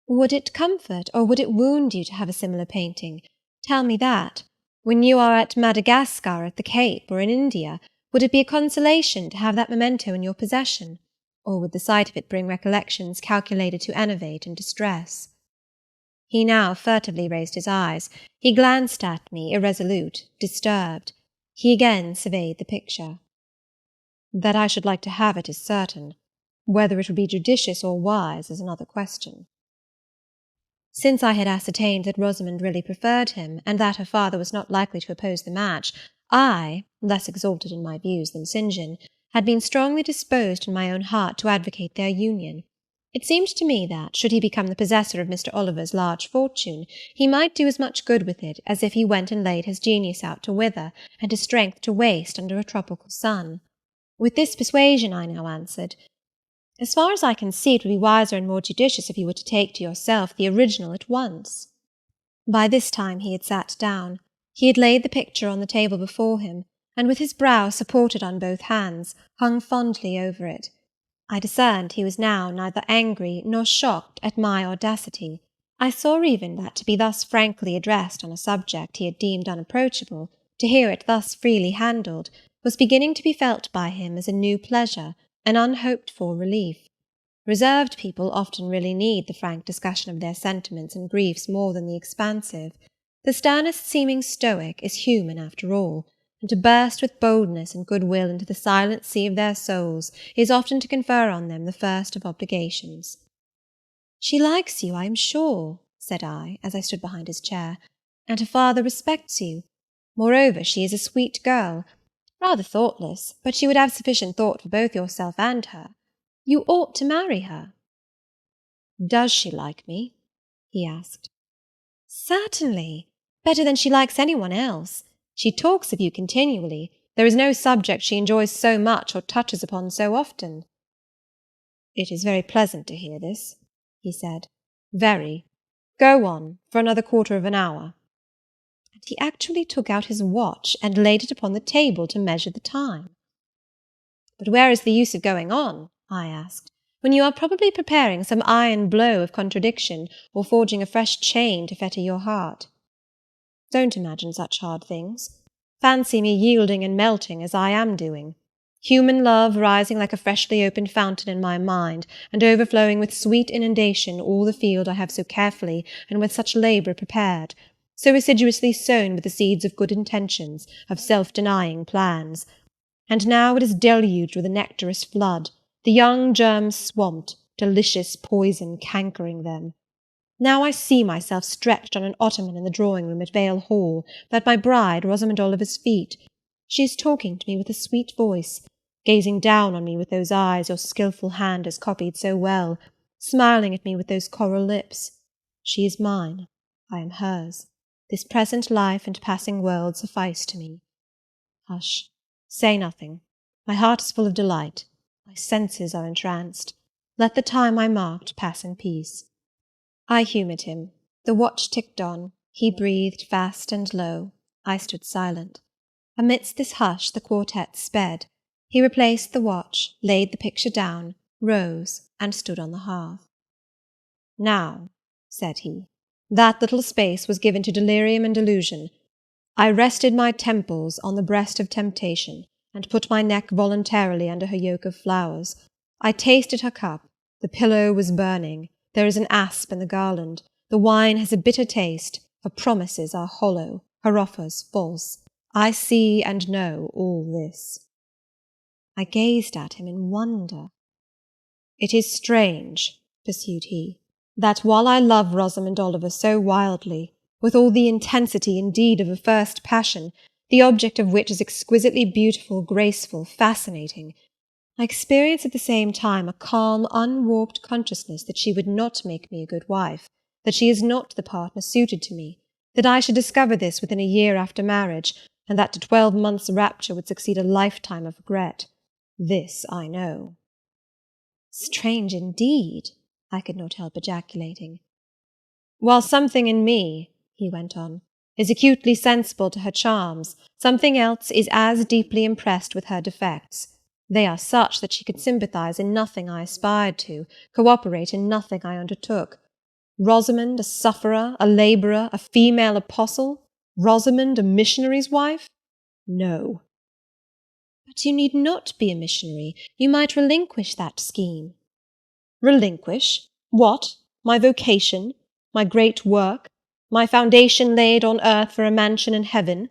"Would it comfort or would it wound you to have a similar painting? Tell me that. When you are at Madagascar, at the Cape, or in India, would it be a consolation to have that memento in your possession? Or would the sight of it bring recollections calculated to enervate and distress?" He now furtively raised his eyes. He glanced at me, irresolute, disturbed. He again surveyed the picture. That I should like to have it is certain. Whether it would be judicious or wise is another question. Since I had ascertained that Rosamond really preferred him, and that her father was not likely to oppose the match, I, less exalted in my views than St. John, had been strongly disposed in my own heart to advocate their union. It seemed to me that, should he become the possessor of Mr. Oliver's large fortune, he might do as much good with it as if he went and laid his genius out to wither, and his strength to waste under a tropical sun. With this persuasion I now answered, "As far as I can see, it would be wiser and more judicious if you were to take to yourself the original at once." By this time he had sat down. He had laid the picture on the table before him, and with his brow supported on both hands, hung fondly over it. I discerned he was now neither angry nor shocked at my audacity. I saw even that to be thus frankly addressed on a subject he had deemed unapproachable, to hear it thus freely handled, was beginning to be felt by him as a new pleasure, an unhoped-for relief. Reserved people often really need the frank discussion of their sentiments and griefs more than the expansive. The sternest seeming stoic is human after all, and to burst with boldness and good-will into the silent sea of their souls is often to confer on them the first of obligations. "She likes you, I am sure," said I, as I stood behind his chair, "and her father respects you. Moreover, she is a sweet girl, rather thoughtless, but she would have sufficient thought for both yourself and her. You ought to marry her." "Does she like me?" he asked. "Certainly. Better than she likes any one else. She talks of you continually. There is no subject she enjoys so much or touches upon so often." "It is very pleasant to hear this," he said. "Very. Go on, for another quarter of an hour." And he actually took out his watch and laid it upon the table to measure the time. "But where is the use of going on?" I asked, "when you are probably preparing some iron blow of contradiction, or forging a fresh chain to fetter your heart? Don't imagine such hard things. Fancy me yielding and melting as I am doing. Human love rising like a freshly opened fountain in my mind, and overflowing with sweet inundation all the field I have so carefully and with such labour prepared, so assiduously sown with the seeds of good intentions, of self-denying plans. And now it is deluged with a nectarous flood, the young germs swamped, delicious poison cankering them. Now I see myself stretched on an ottoman in the drawing-room at Vale Hall, at my bride Rosamond Oliver's feet. She is talking to me with a sweet voice, gazing down on me with those eyes your skilful hand has copied so well, smiling at me with those coral lips. She is mine, I am hers. This present life and passing world suffice to me. Hush, say nothing. My heart is full of delight. My senses are entranced. Let the time I marked pass in peace." I humoured him. The watch ticked on. He breathed fast and low. I stood silent. Amidst this hush the quartet sped. He replaced the watch, laid the picture down, rose, and stood on the hearth. "Now," said he, "that little space was given to delirium and delusion. I rested my temples on the breast of temptation, and put my neck voluntarily under her yoke of flowers. I tasted her cup. The pillow was burning. There is an asp in the garland. The wine has a bitter taste. Her promises are hollow, her offers false. I see and know all this." I gazed at him in wonder. "It is strange," pursued he, "that while I love Rosamond Oliver so wildly, with all the intensity indeed of a first passion, the object of which is exquisitely beautiful, graceful, fascinating, I experience at the same time a calm, unwarped consciousness that she would not make me a good wife, that she is not the partner suited to me, that I should discover this within a year after marriage, and that to 12 months' rapture would succeed a lifetime of regret. This I know." "Strange indeed!" I could not help ejaculating. "While something in me," he went on, "is acutely sensible to her charms, something else is as deeply impressed with her defects. They are such that she could sympathize in nothing I aspired to, co-operate in nothing I undertook. Rosamond a sufferer, a labourer, a female apostle? Rosamond a missionary's wife? No." "But you need not be a missionary. You might relinquish that scheme." "Relinquish? What? My vocation? My great work? My foundation laid on earth for a mansion in heaven?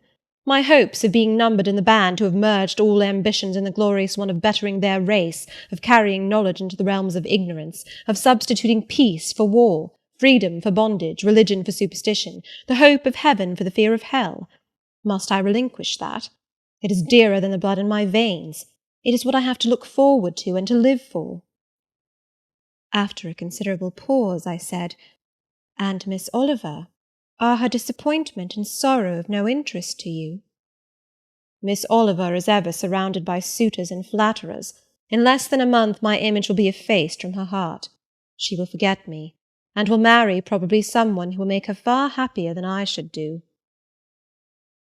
My hopes of being numbered in the band who have merged all ambitions in the glorious one of bettering their race, of carrying knowledge into the realms of ignorance, of substituting peace for war, freedom for bondage, religion for superstition, the hope of heaven for the fear of hell. Must I relinquish that? It is dearer than the blood in my veins. It is what I have to look forward to and to live for. After a considerable pause, I said, "And Miss Oliver? Are her disappointment and sorrow of no interest to you?" "Miss Oliver is ever surrounded by suitors and flatterers. In less than a month my image will be effaced from her heart. She will forget me, and will marry probably someone who will make her far happier than I should do."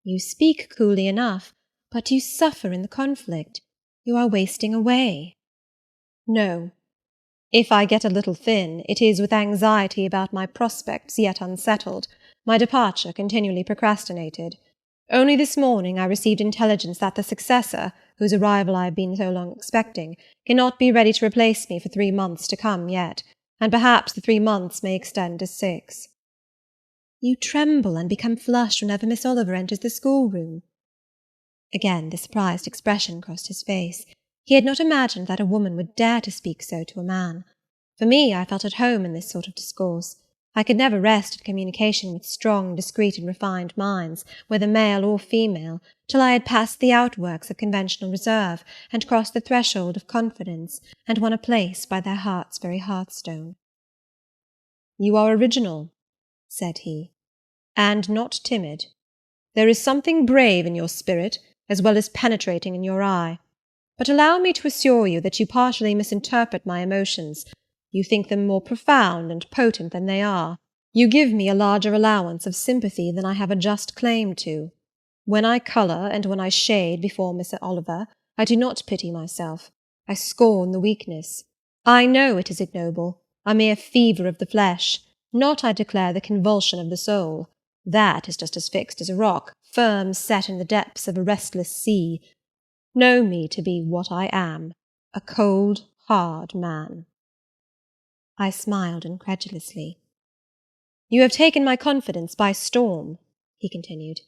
"You speak coolly enough, but you suffer in the conflict. You are wasting away." "No. If I get a little thin, it is with anxiety about my prospects yet unsettled, my departure continually procrastinated. Only this morning I received intelligence that the successor, whose arrival I have been so long expecting, cannot be ready to replace me for 3 months to come yet, and perhaps the 3 months may extend to 6. "You tremble and become flushed whenever Miss Oliver enters the schoolroom." Again the surprised expression crossed his face. He had not imagined that a woman would dare to speak so to a man. For me, I felt at home in this sort of discourse. I could never rest in communication with strong, discreet, and refined minds, whether male or female, till I had passed the outworks of conventional reserve, and crossed the threshold of confidence, and won a place by their heart's very hearthstone. "You are original," said he, "and not timid. There is something brave in your spirit, as well as penetrating in your eye. But allow me to assure you that you partially misinterpret my emotions. You think them more profound and potent than they are. You give me a larger allowance of sympathy than I have a just claim to. When I colour and when I shade before Miss Oliver, I do not pity myself. I scorn the weakness. I know it is ignoble, a mere fever of the flesh, not, I declare, the convulsion of the soul. That is just as fixed as a rock, firm set in the depths of a restless sea. Know me to be what I am, a cold, hard man." I smiled incredulously. "You have taken my confidence by storm," he continued,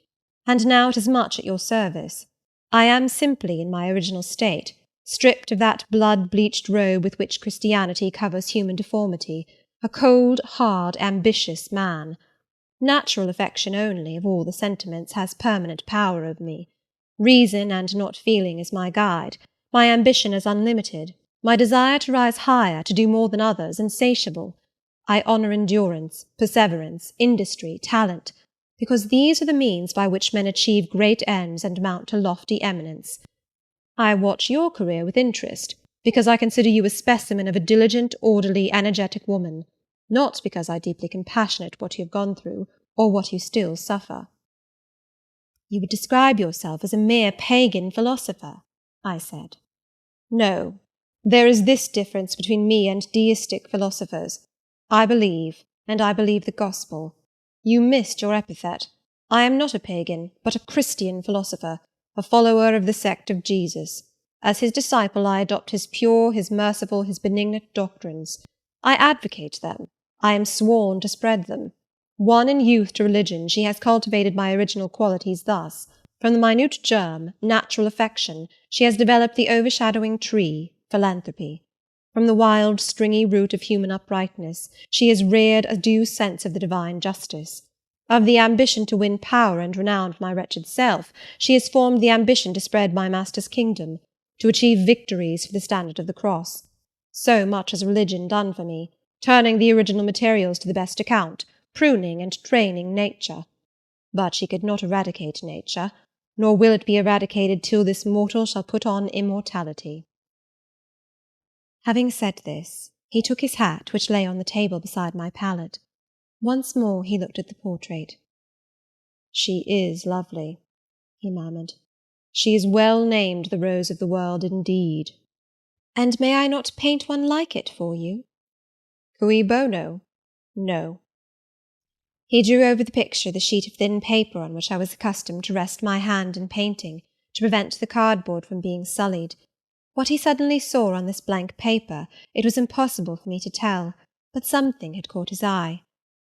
"and now it is much at your service. I am simply in my original state, stripped of that blood-bleached robe with which Christianity covers human deformity, a cold, hard, ambitious man. Natural affection only, of all the sentiments, has permanent power over me. Reason and not feeling is my guide. My ambition is unlimited. My desire to rise higher, to do more than others, insatiable. I honour endurance, perseverance, industry, talent, because these are the means by which men achieve great ends and mount to lofty eminence. I watch your career with interest, because I consider you a specimen of a diligent, orderly, energetic woman, not because I deeply compassionate what you have gone through, or what you still suffer." "You would describe yourself as a mere pagan philosopher," I said. "No. There is this difference between me and deistic philosophers. I believe, and I believe the gospel. You missed your epithet. I am not a pagan, but a Christian philosopher, a follower of the sect of Jesus. As his disciple I adopt his pure, his merciful, his benignant doctrines. I advocate them. I am sworn to spread them. Won in youth to religion, she has cultivated my original qualities thus. From the minute germ, natural affection, she has developed the overshadowing tree, philanthropy. From the wild, stringy root of human uprightness, she has reared a due sense of the divine justice. Of the ambition to win power and renown for my wretched self, she has formed the ambition to spread my Master's kingdom, to achieve victories for the standard of the cross. So much has religion done for me, turning the original materials to the best account, pruning and training nature. But she could not eradicate nature, nor will it be eradicated till this mortal shall put on immortality." Having said this, he took his hat, which lay on the table beside my pallet. Once more he looked at the portrait. "She is lovely," he murmured. "She is well named the rose of the world indeed." "And may I not paint one like it for you?" "Cui bono? No." He drew over the picture the sheet of thin paper on which I was accustomed to rest my hand in painting, to prevent the cardboard from being sullied. What he suddenly saw on this blank paper, it was impossible for me to tell, but something had caught his eye.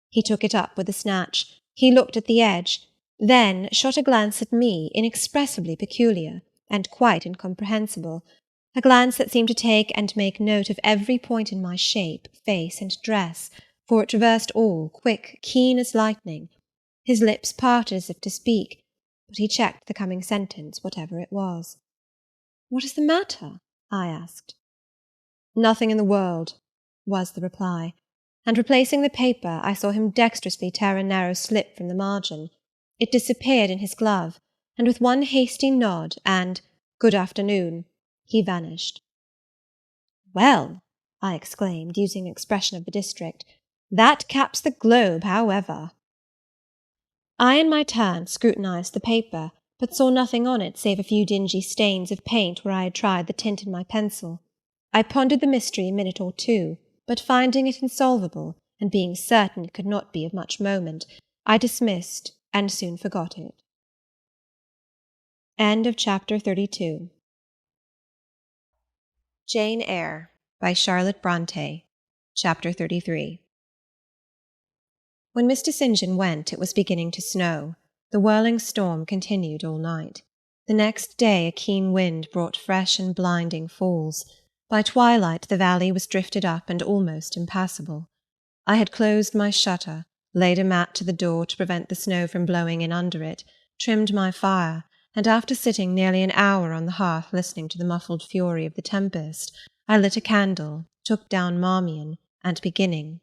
He took it up with a snatch. He looked at the edge. then shot a glance at me inexpressibly peculiar and quite incomprehensible, a glance that seemed to take and make note of every point in my shape, face, and dress, for it traversed all, quick, keen as lightning. His lips parted as if to speak, but he checked the coming sentence, whatever it was. "What is the matter?" I asked. "Nothing in the world," was the reply, and replacing the paper, I saw him dexterously tear a narrow slip from the margin. It disappeared in his glove, and with one hasty nod and "Good afternoon," he vanished. "Well," I exclaimed, using an expression of the district, "that caps the globe, however." I in my turn scrutinized the paper, but saw nothing on it save a few dingy stains of paint where I had tried the tint in my pencil. I pondered the mystery a minute or two, but finding it insolvable, and being certain it could not be of much moment, I dismissed and soon forgot it. End of chapter 32. Jane Eyre by Charlotte Brontë. Chapter 33. When Mr. St. John went, it was beginning to snow. The whirling storm continued all night. The next day a keen wind brought fresh and blinding falls. By twilight the valley was drifted up and almost impassable. I had closed my shutter, laid a mat to the door to prevent the snow from blowing in under it, trimmed my fire, and after sitting nearly an hour on the hearth listening to the muffled fury of the tempest, I lit a candle, took down Marmion, and beginning.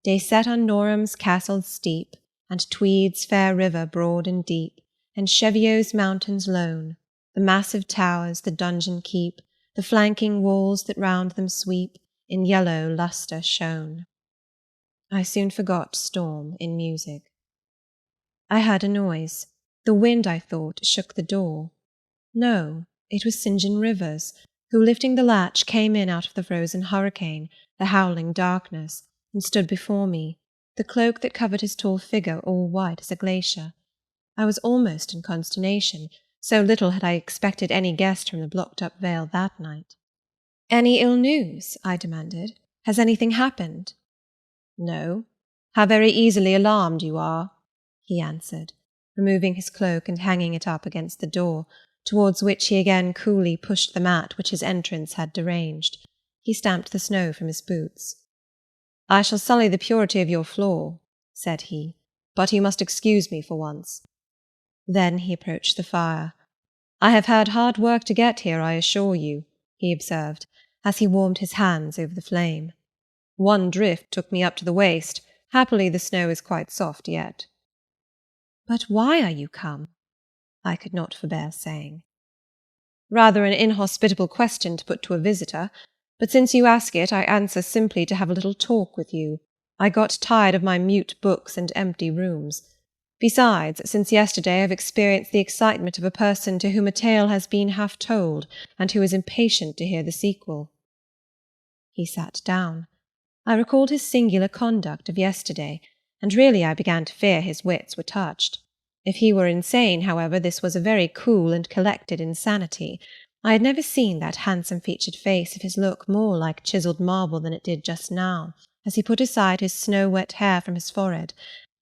They set on Norham's castle steep, and Tweed's fair river broad and deep, and Cheviot's mountains lone, the massive towers the dungeon keep, the flanking walls that round them sweep, in yellow lustre shone. I soon forgot storm in music. I heard a noise. The wind, I thought, shook the door. No, it was St. John Rivers, who, lifting the latch, came in out of the frozen hurricane, the howling darkness, and stood before me, the cloak that covered his tall figure all white as a glacier. I was almost in consternation, so little had I expected any guest from the blocked-up vale that night. "Any ill news?" I demanded. "Has anything happened?" "No. How very easily alarmed you are," he answered, removing his cloak and hanging it up against the door, towards which he again coolly pushed the mat which his entrance had deranged. He stamped the snow from his boots. "I shall sully the purity of your floor," said he, "but you must excuse me for once." Then he approached the fire. "I have had hard work to get here, I assure you," he observed, as he warmed his hands over the flame. "One drift took me up to the waist. Happily the snow is quite soft yet." "But why are you come?" I could not forbear saying. "Rather an inhospitable question to put to a visitor, but since you ask it, I answer simply to have a little talk with you. I got tired of my mute books and empty rooms. Besides, since yesterday I have experienced the excitement of a person to whom a tale has been half told, and who is impatient to hear the sequel." He sat down. I recalled his singular conduct of yesterday, and really I began to fear his wits were touched. If he were insane, however, this was a very cool and collected insanity. I had never seen that handsome-featured face of his look more like chiselled marble than it did just now, as he put aside his snow-wet hair from his forehead,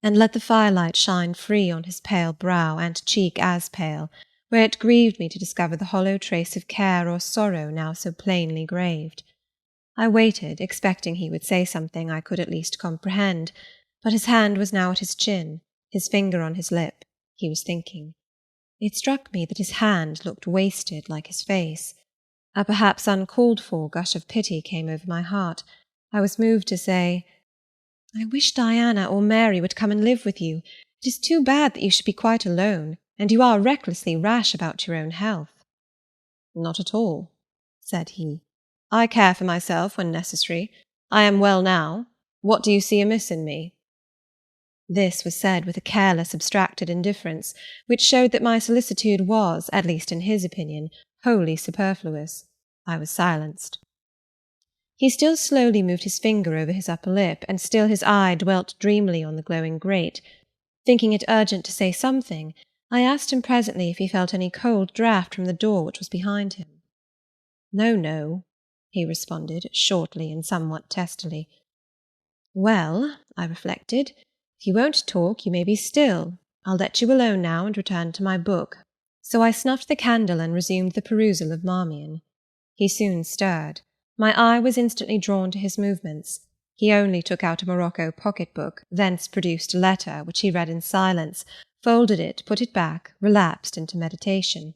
and let the firelight shine free on his pale brow and cheek as pale, where it grieved me to discover the hollow trace of care or sorrow now so plainly graved. I waited, expecting he would say something I could at least comprehend, but his hand was now at his chin, his finger on his lip. He was thinking. It struck me that his hand looked wasted like his face. A perhaps uncalled-for gush of pity came over my heart. I was moved to say, "I wish Diana or Mary would come and live with you. It is too bad that you should be quite alone, and you are recklessly rash about your own health." "Not at all," said he. "I care for myself when necessary. I am well now. What do you see amiss in me?" This was said with a careless, abstracted indifference, which showed that my solicitude was, at least in his opinion, wholly superfluous. I was silenced. He still slowly moved his finger over his upper lip, and still his eye dwelt dreamily on the glowing grate. Thinking it urgent to say something, I asked him presently if he felt any cold draught from the door which was behind him. "No, no," he responded, shortly and somewhat testily. "Well," I reflected, "if you won't talk, you may be still. I'll let you alone now and return to my book. So I snuffed the candle and resumed the perusal of Marmion. He soon stirred. My eye was instantly drawn to his movements. He only took out a morocco pocket-book, thence produced a letter, which he read in silence, folded it, put it back, relapsed into meditation.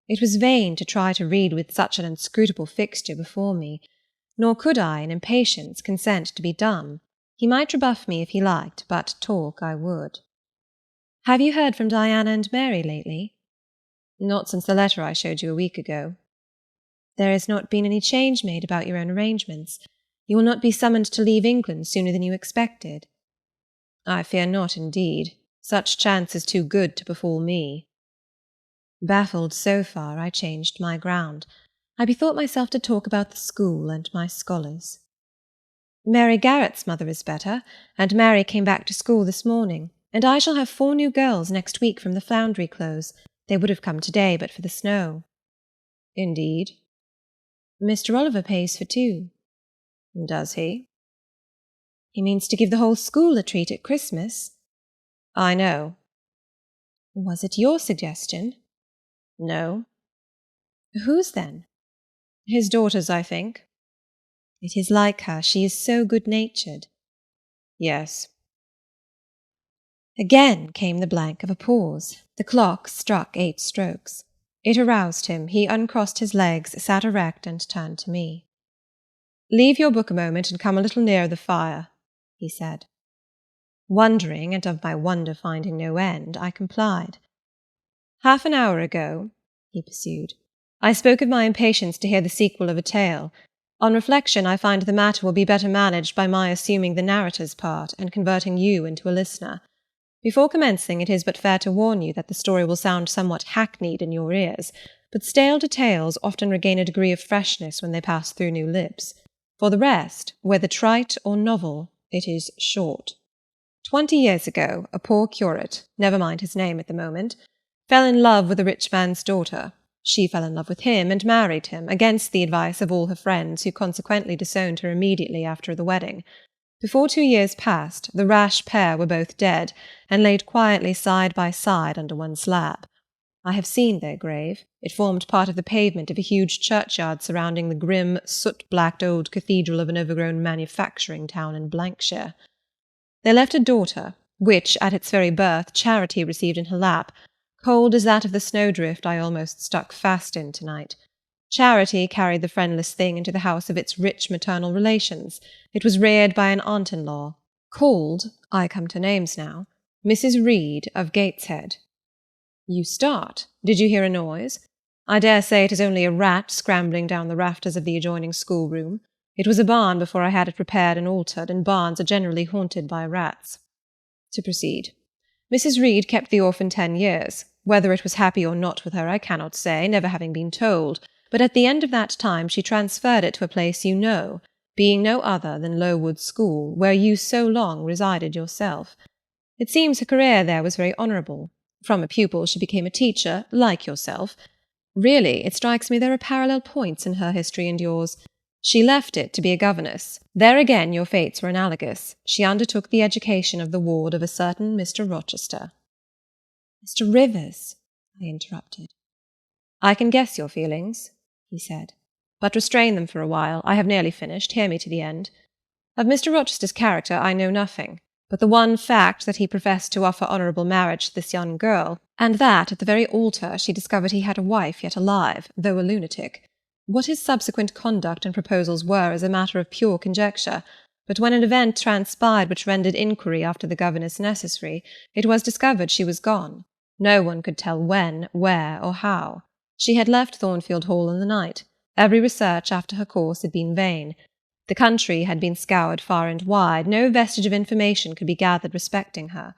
It was vain to try to read with such an inscrutable fixture before me, nor could I, in impatience, consent to be dumb. He might rebuff me if he liked, but talk I would. "Have you heard from Diana and Mary lately?" "Not since the letter I showed you a week ago." "There has not been any change made about your own arrangements? You will not be summoned to leave England sooner than you expected?" "I fear not, indeed. Such chance is too good to befall me." Baffled so far, I changed my ground. I bethought myself to talk about the school and my scholars. "Mary Garrett's mother is better, and Mary came back to school this morning, and I shall have 4 new girls next week from the Foundry Close. They would have come to-day but for the snow." "Indeed?" "Mr. Oliver pays for 2. "Does he?" "He means to give the whole school a treat at Christmas." "I know." "Was it your suggestion?" "No." "Whose, then?" "His daughter's, I think." "It is like her. She is so good-natured." "Yes." Again came the blank of a pause. The clock struck 8 strokes. It aroused him. He uncrossed his legs, sat erect, and turned to me. "Leave your book a moment and come a little nearer the fire," he said. Wondering, and of my wonder finding no end, I complied. "Half an hour ago," he pursued, "I spoke of my impatience to hear the sequel of a tale. On reflection, I find the matter will be better managed by my assuming the narrator's part, and converting you into a listener. Before commencing, it is but fair to warn you that the story will sound somewhat hackneyed in your ears, but stale tales often regain a degree of freshness when they pass through new lips. For the rest, whether trite or novel, it is short. 20 years ago, a poor curate, never mind his name at the moment, fell in love with a rich man's daughter. She fell in love with him and married him, against the advice of all her friends, who consequently disowned her immediately after the wedding. Before 2 years passed, the rash pair were both dead, and laid quietly side by side under one slab. I have seen their grave. It formed part of the pavement of a huge churchyard surrounding the grim, soot-blacked old cathedral of an overgrown manufacturing town in Blankshire. They left a daughter, which, at its very birth, Charity received in her lap, cold as that of the snowdrift I almost stuck fast in to-night. Charity carried the friendless thing into the house of its rich maternal relations. It was reared by an aunt-in-law, called, I come to names now, Mrs. Reed of Gateshead. You start. Did you hear a noise? I dare say it is only a rat scrambling down the rafters of the adjoining schoolroom. It was a barn before I had it repaired and altered, and barns are generally haunted by rats. To proceed. Mrs. Reed kept the orphan 10 years. Whether it was happy or not with her I cannot say, never having been told, but at the end of that time she transferred it to a place you know, being no other than Lowood School, where you so long resided yourself. It seems her career there was very honourable. From a pupil she became a teacher, like yourself. Really, it strikes me there are parallel points in her history and yours. She left it to be a governess. There again your fates were analogous. She undertook the education of the ward of a certain Mr. Rochester. Mr. Rivers, I interrupted. I can guess your feelings, he said, but restrain them for a while. I have nearly finished. Hear me to the end. Of Mr. Rochester's character I know nothing, but the one fact that he professed to offer honourable marriage to this young girl, and that at the very altar she discovered he had a wife yet alive, though a lunatic. What his subsequent conduct and proposals were is a matter of pure conjecture, but when an event transpired which rendered inquiry after the governess necessary, it was discovered she was gone. No one could tell when, where, or how. She had left Thornfield Hall in the night. Every research after her course had been vain. The country had been scoured far and wide. No vestige of information could be gathered respecting her.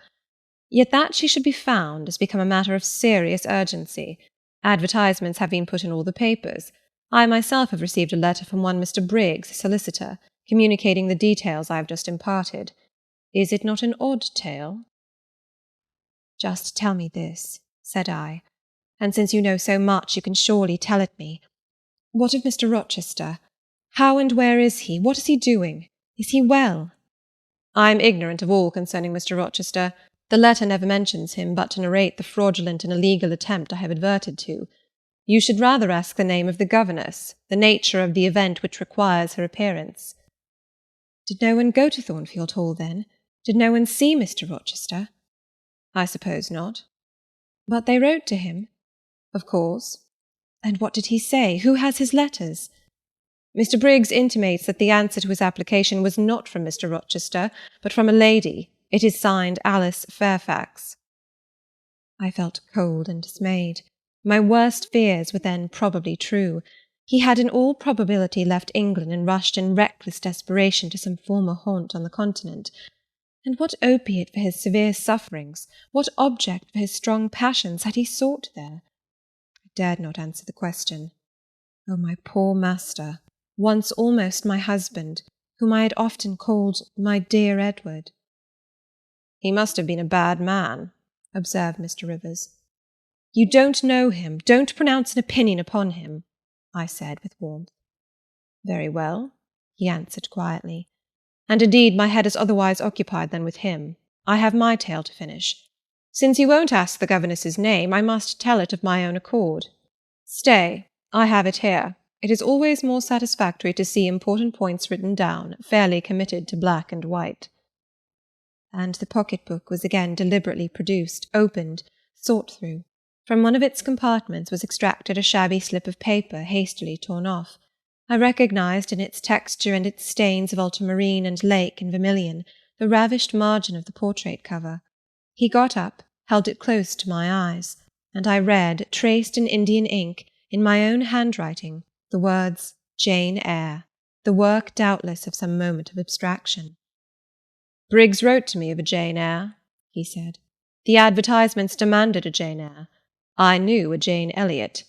Yet that she should be found has become a matter of serious urgency. Advertisements have been put in all the papers. I myself have received a letter from one Mr. Briggs, solicitor, communicating the details I have just imparted. Is it not an odd tale? Just tell me this, said I, and since you know so much, you can surely tell it me. What of Mr. Rochester? How and where is he? What is he doing? Is he well? I am ignorant of all concerning Mr. Rochester. The letter never mentions him but to narrate the fraudulent and illegal attempt I have adverted to. You should rather ask the name of the governess, the nature of the event which requires her appearance." "Did no one go to Thornfield Hall, then? Did no one see Mr. Rochester?" "I suppose not." "But they wrote to him?" "Of course." "And what did he say? Who has his letters?" "Mr. Briggs intimates that the answer to his application was not from Mr. Rochester, but from a lady. It is signed Alice Fairfax." I felt cold and dismayed. My worst fears were then probably true. He had in all probability left England and rushed in reckless desperation to some former haunt on the continent. And what opiate for his severe sufferings, what object for his strong passions had he sought there? I dared not answer the question. Oh, my poor master, once almost my husband, whom I had often called my dear Edward. "He must have been a bad man," observed Mr. Rivers. "You don't know him, don't pronounce an opinion upon him," I said with warmth. "Very well," he answered quietly. "And indeed my head is otherwise occupied than with him. I have my tale to finish. Since you won't ask the governess's name, I must tell it of my own accord. Stay, I have it here. It is always more satisfactory to see important points written down, fairly committed to black and white." And the pocket-book was again deliberately produced, opened, sought through. From one of its compartments was extracted a shabby slip of paper hastily torn off. I recognized in its texture and its stains of ultramarine and lake and vermilion the ravished margin of the portrait cover. He got up, held it close to my eyes, and I read, traced in Indian ink, in my own handwriting, the words Jane Eyre, the work doubtless of some moment of abstraction. "Briggs wrote to me of a Jane Eyre," he said. "The advertisements demanded a Jane Eyre. I knew a Jane Elliot.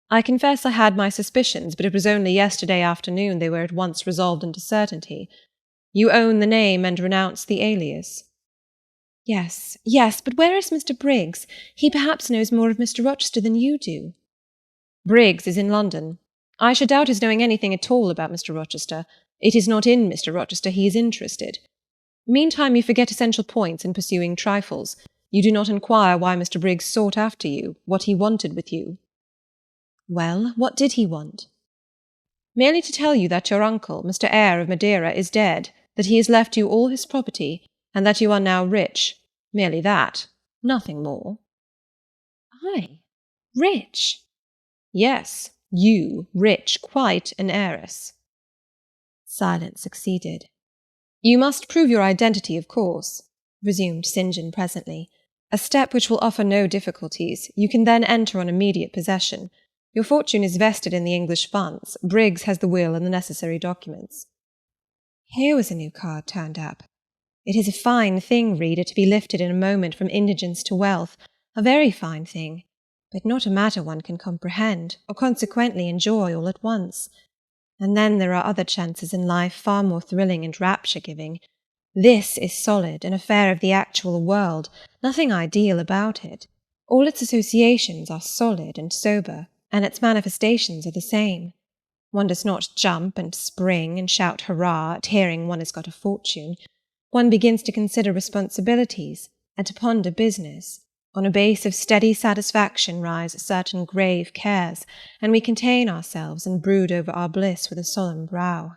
I confess I had my suspicions, but it was only yesterday afternoon they were at once resolved into certainty. You own the name and renounce the alias?" "Yes, yes, but where is Mr. Briggs? He perhaps knows more of Mr. Rochester than you do." "Briggs is in London. I should doubt his knowing anything at all about Mr. Rochester. It is not in Mr. Rochester he is interested. Meantime you forget essential points in pursuing trifles. You do not inquire why Mr. Briggs sought after you, what he wanted with you." "Well, what did he want?" "Merely to tell you that your uncle, Mr. Eyre of Madeira, is dead, that he has left you all his property, and that you are now rich. Merely that. Nothing more." "I? Rich?" "Yes, you, rich, quite an heiress." Silence succeeded. "You must prove your identity, of course," resumed St. John presently. "A step which will offer no difficulties. You can then enter on immediate possession. Your fortune is vested in the English funds. Briggs has the will and the necessary documents." Here was a new card turned up. It is a fine thing, reader, to be lifted in a moment from indigence to wealth, a very fine thing, but not a matter one can comprehend, or consequently enjoy all at once. And then there are other chances in life far more thrilling and rapture-giving. This is solid, an affair of the actual world, nothing ideal about it. All its associations are solid and sober, and its manifestations are the same. One does not jump and spring and shout hurrah at hearing one has got a fortune. One begins to consider responsibilities, and to ponder business. On a base of steady satisfaction rise certain grave cares, and we contain ourselves and brood over our bliss with a solemn brow.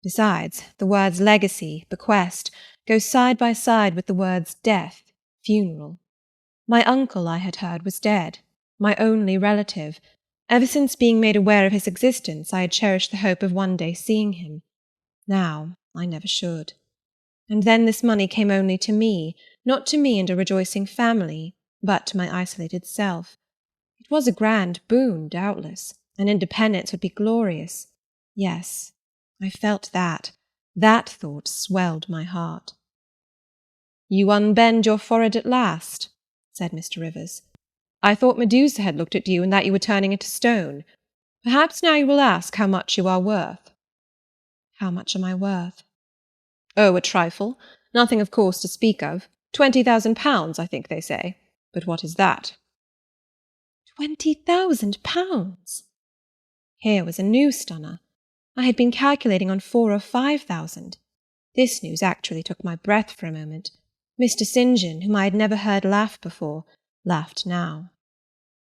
Besides, the words legacy, bequest, go side by side with the words death, funeral. My uncle, I had heard, was dead, my only relative. Ever since being made aware of his existence, I had cherished the hope of one day seeing him. Now I never should. And then this money came only to me, not to me and a rejoicing family, but to my isolated self. It was a grand boon, doubtless, and independence would be glorious. Yes, I felt that. That thought swelled my heart. "You unbend your forehead at last," said Mr. Rivers. "I thought Medusa had looked at you, and that you were turning into stone. Perhaps now you will ask how much you are worth." "How much am I worth?" "Oh, a trifle. Nothing, of course, to speak of. 20,000 pounds, I think they say. But what is that?" 20,000 pounds! Here was a new stunner. I had been calculating on 4,000 or 5,000. This news actually took my breath for a moment. Mr. St. John, whom I had never heard laugh before, laughed now.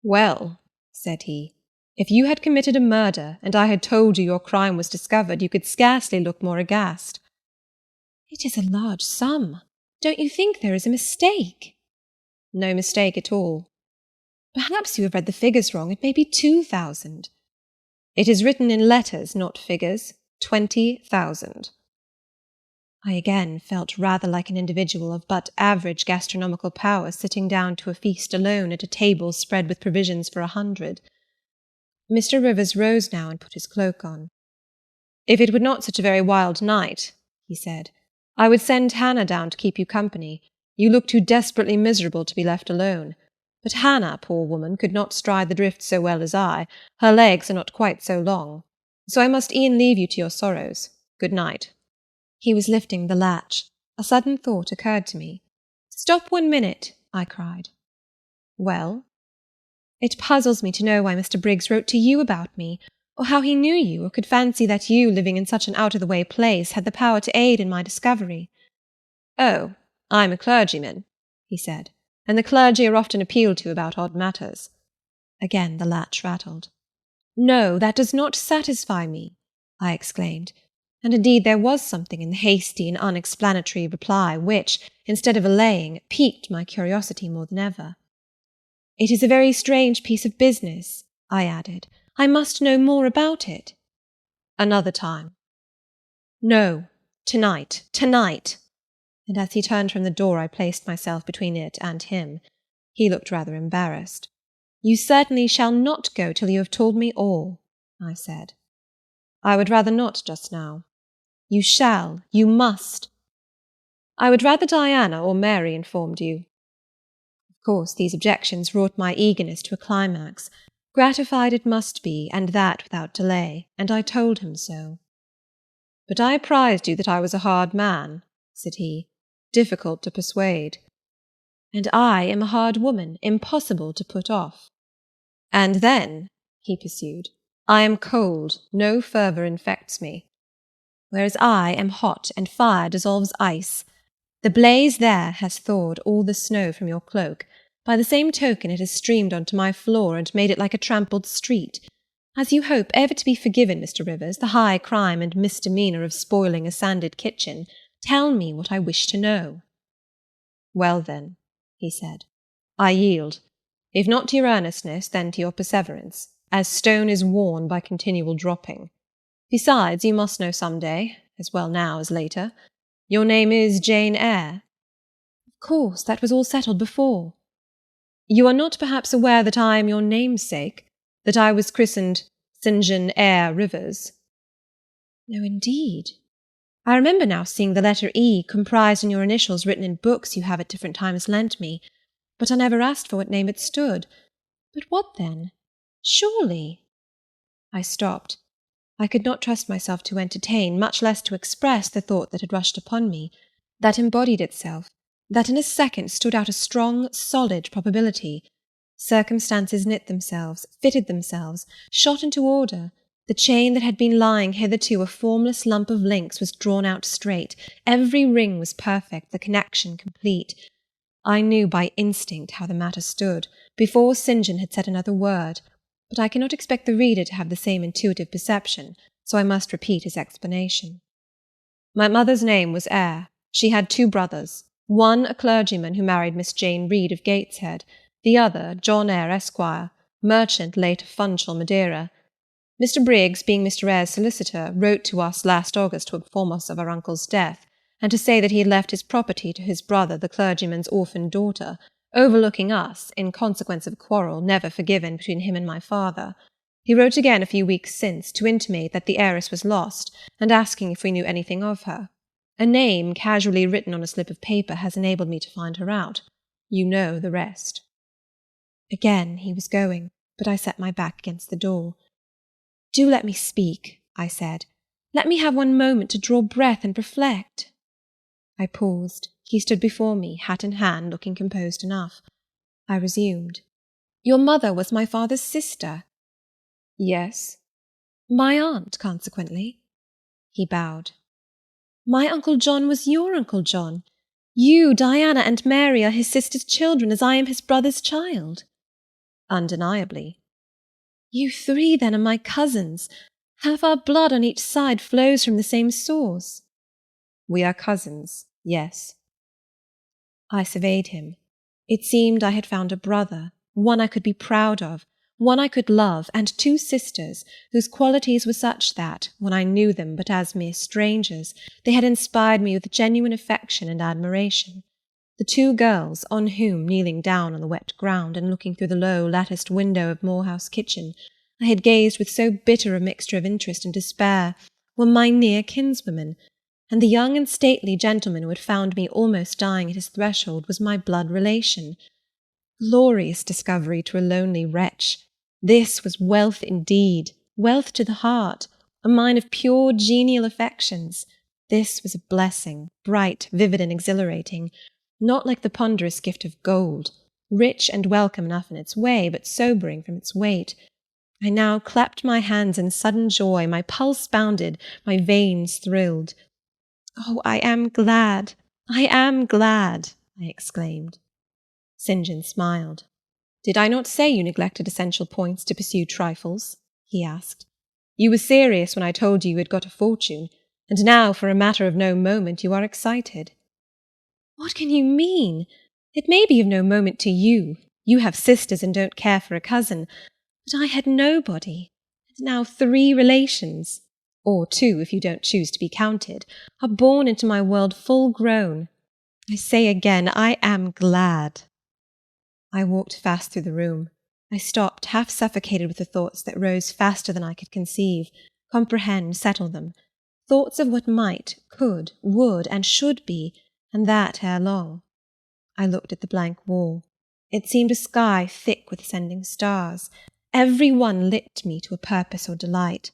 "Well," said he, "if you had committed a murder, and I had told you your crime was discovered, you could scarcely look more aghast." It is a large sum. Don't you think there is a mistake? No mistake at all. Perhaps you have read the figures wrong. It may be 2,000. It is written in letters, not figures. 20,000. I again felt rather like an individual of but average gastronomical power sitting down to a feast alone at a table spread with provisions for 100. Mr. Rivers rose now and put his cloak on. "If it were not such a very wild night," he said, "I would send Hannah down to keep you company. You look too desperately miserable to be left alone. But Hannah, poor woman, could not stride the drift so well as I. Her legs are not quite so long. So I must e'en leave you to your sorrows. Good night." He was lifting the latch. A sudden thought occurred to me. "Stop 1 minute," I cried. "Well?" "It puzzles me to know why Mr. Briggs wrote to you about me, or how he knew you, or could fancy that you, living in such an out-of-the-way place, had the power to aid in my discovery." "Oh, I'm a clergyman," he said, "and the clergy are often appealed to about odd matters." Again the latch rattled. "No, that does not satisfy me," I exclaimed, and indeed there was something in the hasty and unexplanatory reply which, instead of allaying, piqued my curiosity more than ever. "It is a very strange piece of business," I added. "I must know more about it." "Another time." "No, tonight, tonight." And as he turned from the door, I placed myself between it and him. He looked rather embarrassed. "You certainly shall not go till you have told me all," I said. "I would rather not just now." "You shall, you must." "I would rather Diana or Mary informed you." Of course these objections wrought my eagerness to a climax. Gratified it must be, and that without delay, and I told him so. "But I apprized you that I was a hard man," said he, "difficult to persuade." "And I am a hard woman, impossible to put off." "And then," he pursued, "I am cold, no fervour infects me." "Whereas I am hot, and fire dissolves ice. The blaze there has thawed all the snow from your cloak. By the same token it has streamed on to my floor, and made it like a trampled street. As you hope ever to be forgiven, Mr. Rivers, the high crime and misdemeanour of spoiling a sanded kitchen, tell me what I wish to know." "Well, then," he said, "I yield. If not to your earnestness, then to your perseverance, as stone is worn by continual dropping. Besides, you must know some day, as well now as later. Your name is Jane Eyre?" "Of course, that was all settled before." "You are not perhaps aware that I am your namesake, that I was christened St. John Eyre Rivers?" "No, indeed. I remember now seeing the letter E comprised in your initials written in books you have at different times lent me, but I never asked for what name it stood. But what then? Surely—" I stopped. I could not trust myself to entertain, much less to express, the thought that had rushed upon me, that embodied itself, that in a second stood out a strong, solid probability. Circumstances knit themselves, fitted themselves, shot into order. The chain that had been lying hitherto a formless lump of links was drawn out straight. Every ring was perfect, the connection complete. I knew by instinct how the matter stood, before St. John had said another word, but I cannot expect the reader to have the same intuitive perception, so I must repeat his explanation. "My mother's name was Eyre. She had 2 brothers, one a clergyman who married Miss Jane Reed of Gateshead, the other John Eyre, Esquire, merchant late of Funchal, Madeira. Mr. Briggs, being Mr. Eyre's solicitor, wrote to us last August to inform us of our uncle's death, and to say that he had left his property to his brother, the clergyman's orphan daughter, overlooking us, in consequence of a quarrel never forgiven between him and my father. He wrote again a few weeks since, to intimate that the heiress was lost, and asking if we knew anything of her. A name casually written on a slip of paper has enabled me to find her out. You know the rest." Again he was going, but I set my back against the door. "Do let me speak," I said. "Let me have 1 moment to draw breath and reflect." I paused. He stood before me, hat in hand, looking composed enough. I resumed. "Your mother was my father's sister?" "Yes." "My aunt, consequently?" He bowed. "My Uncle John was your Uncle John? You, Diana, and Mary are his sister's children, as I am his brother's child. Undeniably. You three, then, are my cousins. Half our blood on each side flows from the same source. We are cousins, yes. I surveyed him. It seemed I had found a brother, one I could be proud of, one I could love, and two sisters, whose qualities were such that, when I knew them but as mere strangers, they had inspired me with genuine affection and admiration. The two girls, on whom, kneeling down on the wet ground and looking through the low latticed window of Moor House kitchen, I had gazed with so bitter a mixture of interest and despair, were my near kinswomen, and the young and stately gentleman who had found me almost dying at his threshold was my blood relation. Glorious discovery to a lonely wretch! This was wealth indeed, wealth to the heart, a mine of pure, genial affections. This was a blessing, bright, vivid, and exhilarating, not like the ponderous gift of gold, rich and welcome enough in its way, but sobering from its weight. I now clapped my hands in sudden joy, my pulse bounded, my veins thrilled. "Oh, I am glad, I am glad!" I exclaimed. St. John smiled. "Did I not say you neglected essential points to pursue trifles?" he asked. "You were serious when I told you had got a fortune, and now, for a matter of no moment, you are excited." "What can you mean? It may be of no moment to you. You have sisters and don't care for a cousin. But I had nobody, and now 3 relations, or 2 if you don't choose to be counted, are born into my world full grown. I say again, I am glad." I walked fast through the room. I stopped, half suffocated with the thoughts that rose faster than I could conceive, comprehend, settle them. Thoughts of what might, could, would, and should be, and that ere long. I looked at the blank wall. It seemed a sky thick with ascending stars. Every one lit me to a purpose or delight.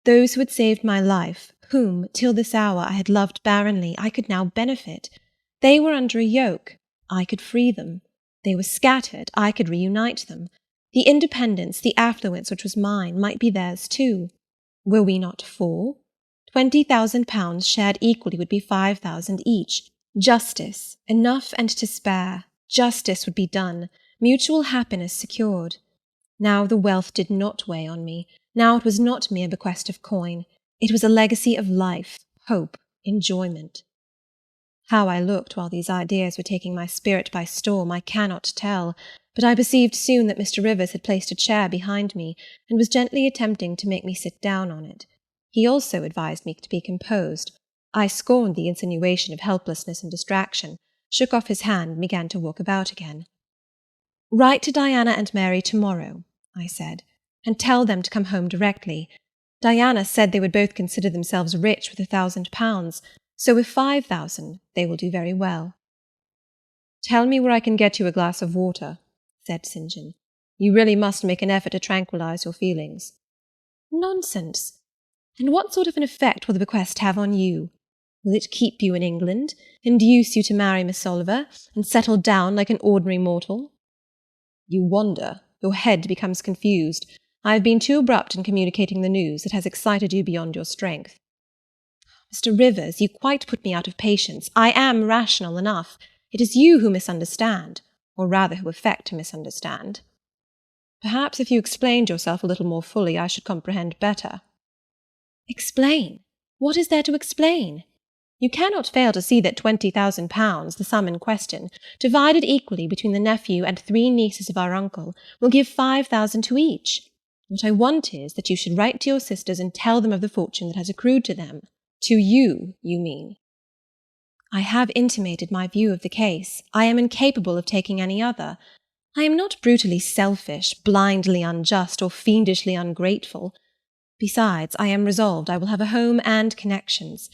Those who had saved my life, whom, till this hour, I had loved barrenly, I could now benefit. They were under a yoke. I could free them. They were scattered. I could reunite them. The independence, the affluence which was mine, might be theirs too. Were we not 4? 20,000 shared equally would be 5,000 each. Justice, enough and to spare. Justice would be done. Mutual happiness secured. Now the wealth did not weigh on me. Now it was not mere bequest of coin. It was a legacy of life, hope, enjoyment. How I looked while these ideas were taking my spirit by storm I cannot tell, but I perceived soon that Mr. Rivers had placed a chair behind me, and was gently attempting to make me sit down on it. He also advised me to be composed. I scorned the insinuation of helplessness and distraction, shook off his hand, and began to walk about again. "Write to Diana and Mary tomorrow," I said, "and tell them to come home directly. Diana said they would both consider themselves rich with £1,000, so with 5,000 they will do very well." "Tell me where I can get you a glass of water," said St. John. "You really must make an effort to tranquillize your feelings." "Nonsense! And what sort of an effect will the bequest have on you? Will it keep you in England, induce you to marry Miss Oliver, and settle down like an ordinary mortal?" "You wonder. Your head becomes confused. I have been too abrupt in communicating the news. It has excited you beyond your strength." "Mr. Rivers, you quite put me out of patience. I am rational enough. It is you who misunderstand, or rather who affect to misunderstand." "Perhaps if you explained yourself a little more fully, I should comprehend better." "Explain? What is there to explain? You cannot fail to see that £20,000, the sum in question, divided equally between the nephew and 3 nieces of our uncle, will give 5,000 to each. What I want is that you should write to your sisters and tell them of the fortune that has accrued to them. To you, you mean." "I have intimated my view of the case. I am incapable of taking any other. I am not brutally selfish, blindly unjust, or fiendishly ungrateful. Besides, I am resolved I will have a home and connections.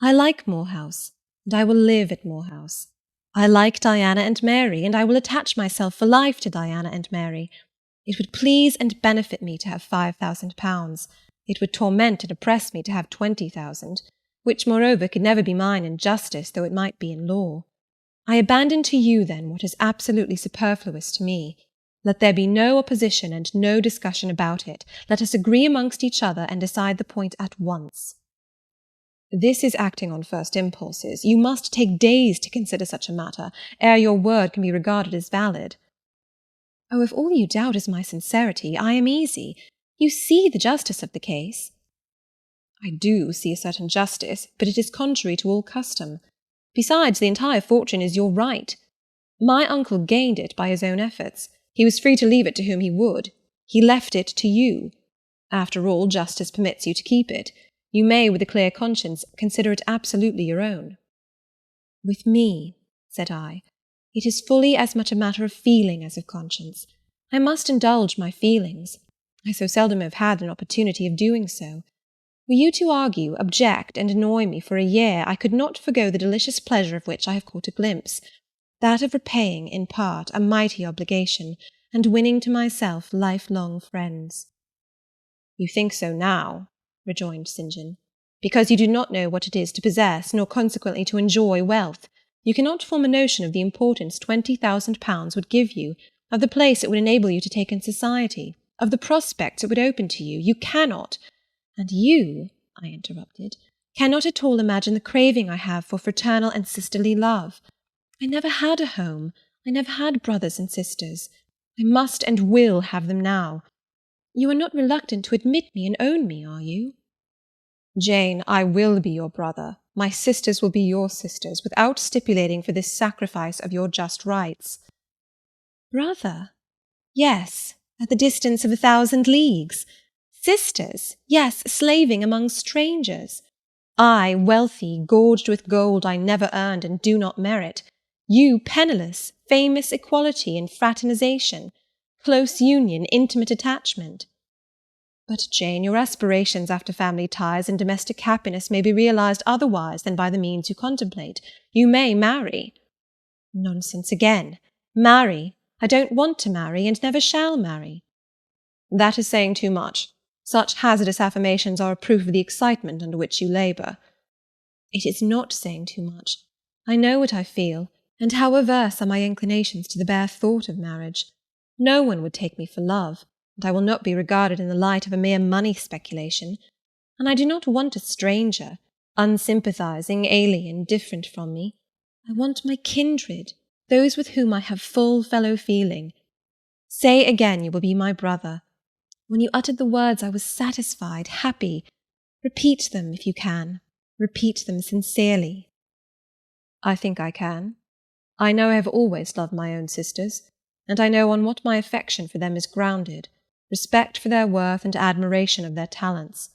I like Moor House, and I will live at Moor House. I like Diana and Mary, and I will attach myself for life to Diana and Mary. It would please and benefit me to have £5,000. It would torment and oppress me to have 20,000, which, moreover, could never be mine in justice, though it might be in law. I abandon to you, then, what is absolutely superfluous to me. Let there be no opposition and no discussion about it. Let us agree amongst each other and decide the point at once." This is acting on first impulses. You must take days to consider such a matter, ere your word can be regarded as valid. Oh, if all you doubt is my sincerity, I am easy. You see the justice of the case. I do see a certain justice, but it is contrary to all custom. Besides, the entire fortune is your right. My uncle gained it by his own efforts. He was free to leave it to whom he would. He left it to you. After all, justice permits you to keep it. You may, with a clear conscience, consider it absolutely your own. With me, said I, it is fully as much a matter of feeling as of conscience. I must indulge my feelings. I so seldom have had an opportunity of doing so. Were you to argue, object, and annoy me for a year, I could not forego the delicious pleasure of which I have caught a glimpse, that of repaying, in part, a mighty obligation, and winning to myself lifelong friends. You think so now, rejoined St. John, because you do not know what it is to possess, nor consequently to enjoy wealth. You cannot form a notion of the importance 20,000 would give you, of the place it would enable you to take in society, of the prospects it would open to you. You cannot. And you, I interrupted, cannot at all imagine the craving I have for fraternal and sisterly love. I never had a home. I never had brothers and sisters. I must and will have them now. You are not reluctant to admit me and own me, are you? Jane, I will be your brother. My sisters will be your sisters, without stipulating for this sacrifice of your just rights. Brother? Yes, at the distance of 1,000 leagues. Sisters? Yes, slaving among strangers. I, wealthy, gorged with gold I never earned and do not merit. You, penniless, famous equality and fraternization, close union, intimate attachment. But, Jane, your aspirations after family ties and domestic happiness may be realized otherwise than by the means you contemplate. You may marry. Nonsense again. Marry? I don't want to marry, and never shall marry. That is saying too much. Such hazardous affirmations are a proof of the excitement under which you labour. It is not saying too much. I know what I feel, and how averse are my inclinations to the bare thought of marriage. No one would take me for love, and I will not be regarded in the light of a mere money speculation. And I do not want a stranger, unsympathizing, alien, different from me. I want my kindred, those with whom I have full fellow-feeling. Say again you will be my brother. When you uttered the words I was satisfied, happy. Repeat them, if you can. Repeat them sincerely. I think I can. I know I have always loved my own sisters, and I know on what my affection for them is grounded, respect for their worth and admiration of their talents.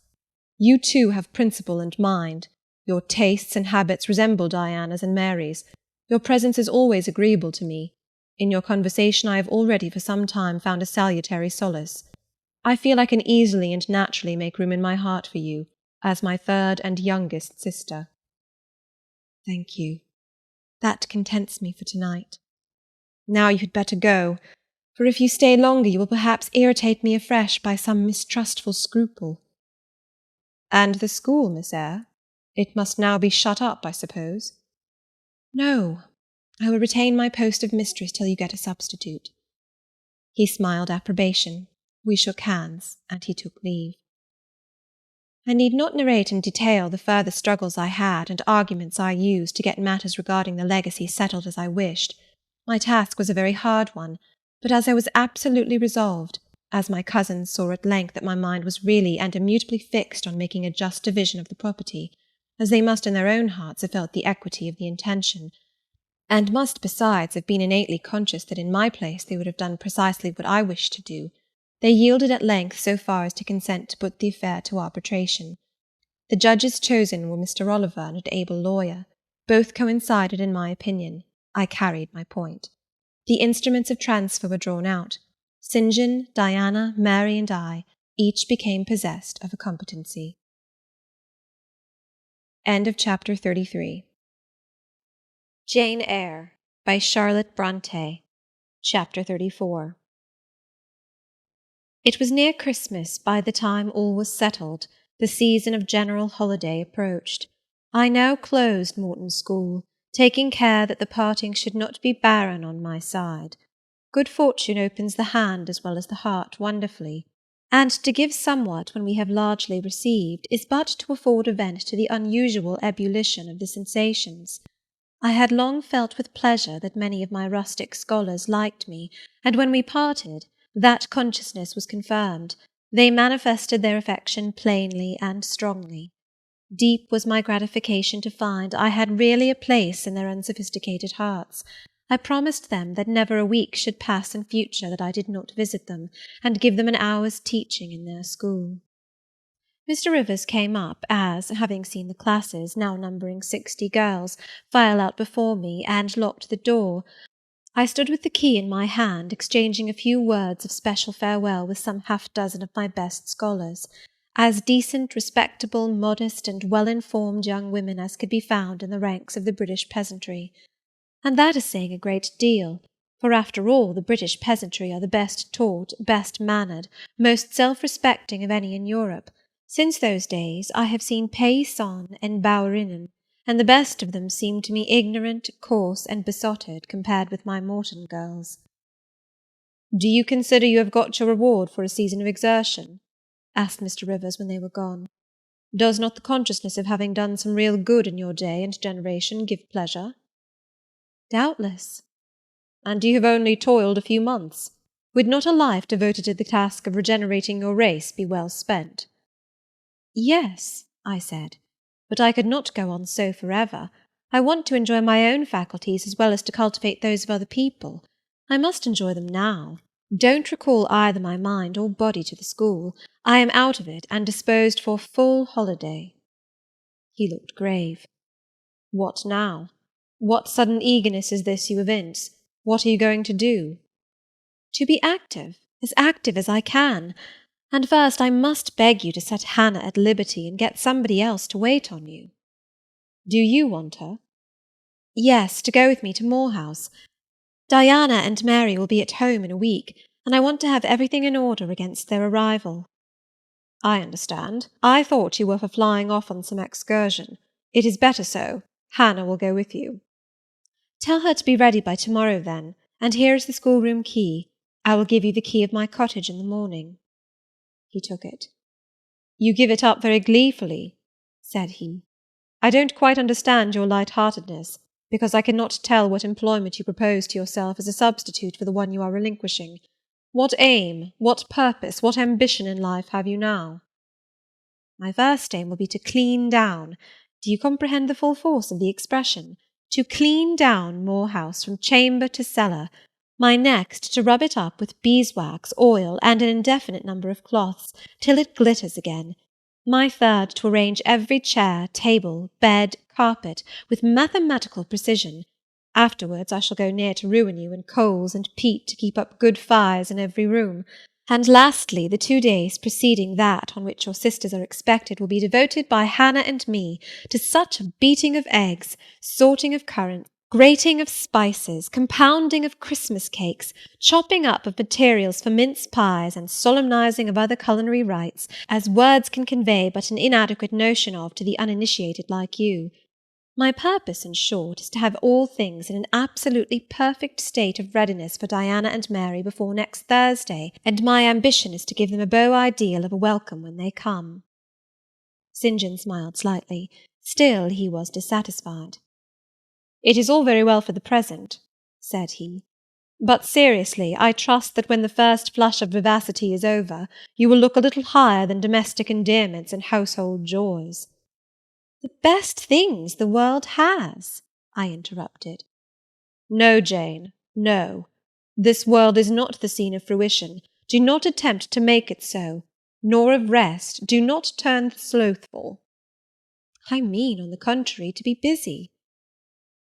You too have principle and mind. Your tastes and habits resemble Diana's and Mary's. Your presence is always agreeable to me. In your conversation I have already for some time found a salutary solace. I feel I can easily and naturally make room in my heart for you, as my third and youngest sister. Thank you. That contents me for tonight. Now you had better go, for if you stay longer you will perhaps irritate me afresh by some mistrustful scruple. And the school, Miss Eyre? It must now be shut up, I suppose? No, I will retain my post of mistress till you get a substitute. He smiled approbation. We shook hands, and he took leave. I need not narrate in detail the further struggles I had and arguments I used to get matters regarding the legacy settled as I wished. My task was a very hard one, but as I was absolutely resolved, as my cousins saw at length that my mind was really and immutably fixed on making a just division of the property, as they must in their own hearts have felt the equity of the intention, and must besides have been innately conscious that in my place they would have done precisely what I wished to do, they yielded at length so far as to consent to put the affair to arbitration. The judges chosen were Mr. Oliver and an able lawyer. Both coincided in my opinion. I carried my point. The instruments of transfer were drawn out. St. John, Diana, Mary, and I each became possessed of a competency. End of chapter 33. Jane Eyre by Charlotte Brontë. Chapter 34. It was near Christmas by the time all was settled. The season of general holiday approached. I now closed Morton School, taking care that the parting should not be barren on my side. Good fortune opens the hand as well as the heart wonderfully. and to give somewhat when we have largely received is but to afford a vent to the unusual ebullition of the sensations. I had long felt with pleasure that many of my rustic scholars liked me, and when we parted, that consciousness was confirmed. They manifested their affection plainly and strongly. Deep was my gratification to find I had really a place in their unsophisticated hearts. I promised them that never a week should pass in future that I did not visit them, and give them an hour's teaching in their school. Mr. Rivers came up as, having seen the classes, now numbering 60 girls, file out before me, and locked the door, I stood with the key in my hand, exchanging a few words of special farewell with some half-dozen of my best scholars, as decent, respectable, modest, and well-informed young women as could be found in the ranks of the British peasantry. And that is saying a great deal, for after all the British peasantry are the best taught, best mannered, most self-respecting of any in Europe. Since those days I have seen paysans and bouwerinnen, and the best of them seemed to me ignorant, coarse, and besotted compared with my Morton girls. "Do you consider you have got your reward for a season of exertion?" asked Mr. Rivers when they were gone. "Does not the consciousness of having done some real good in your day and generation give pleasure?" "Doubtless." "And you have only toiled a few months. Would not a life devoted to the task of regenerating your race be well spent?" "Yes," I said, "but I could not go on so forever. I want to enjoy my own faculties as well as to cultivate those of other people. I must enjoy them now. Don't recall either my mind or body to the school. I am out of it, and disposed for full holiday." He looked grave. "What now? What sudden eagerness is this you evince? What are you going to do?" "To be active as I can. And first I must beg you to set Hannah at liberty and get somebody else to wait on you." "Do you want her?" "Yes, to go with me to Moor House. Diana and Mary will be at home in a week, and I want to have everything in order against their arrival." "I understand. I thought you were for flying off on some excursion. It is better so. Hannah will go with you." "Tell her to be ready by tomorrow, then, and here is the schoolroom key. I will give you the key of my cottage in the morning." He took it. "You give it up very gleefully," said he. "I don't quite understand your light-heartedness, because I cannot tell what employment you propose to yourself as a substitute for the one you are relinquishing. What aim, what purpose, what ambition in life have you now?" "My first aim will be to clean down. Do you comprehend the full force of the expression? To clean down Moor House from chamber to cellar. My next, to rub it up with beeswax, oil, and an indefinite number of cloths, till it glitters again. My third, to arrange every chair, table, bed, carpet, with mathematical precision. Afterwards I shall go near to ruin you in coals and peat to keep up good fires in every room. And lastly, the 2 days preceding that on which your sisters are expected will be devoted by Hannah and me to such a beating of eggs, sorting of currants, grating of spices, compounding of Christmas cakes, chopping up of materials for mince pies, and solemnizing of other culinary rites, as words can convey but an inadequate notion of to the uninitiated like you. My purpose, in short, is to have all things in an absolutely perfect state of readiness for Diana and Mary before next Thursday, and my ambition is to give them a beau ideal of a welcome when they come." St. John smiled slightly. Still he was dissatisfied. "It is all very well for the present," said he, "but seriously, I trust that when the first flush of vivacity is over, you will look a little higher than domestic endearments and household joys." "The best things the world has," I interrupted. "No, Jane, no. This world is not the scene of fruition. Do not attempt to make it so, nor of rest. Do not turn slothful." "I mean, on the contrary, to be busy."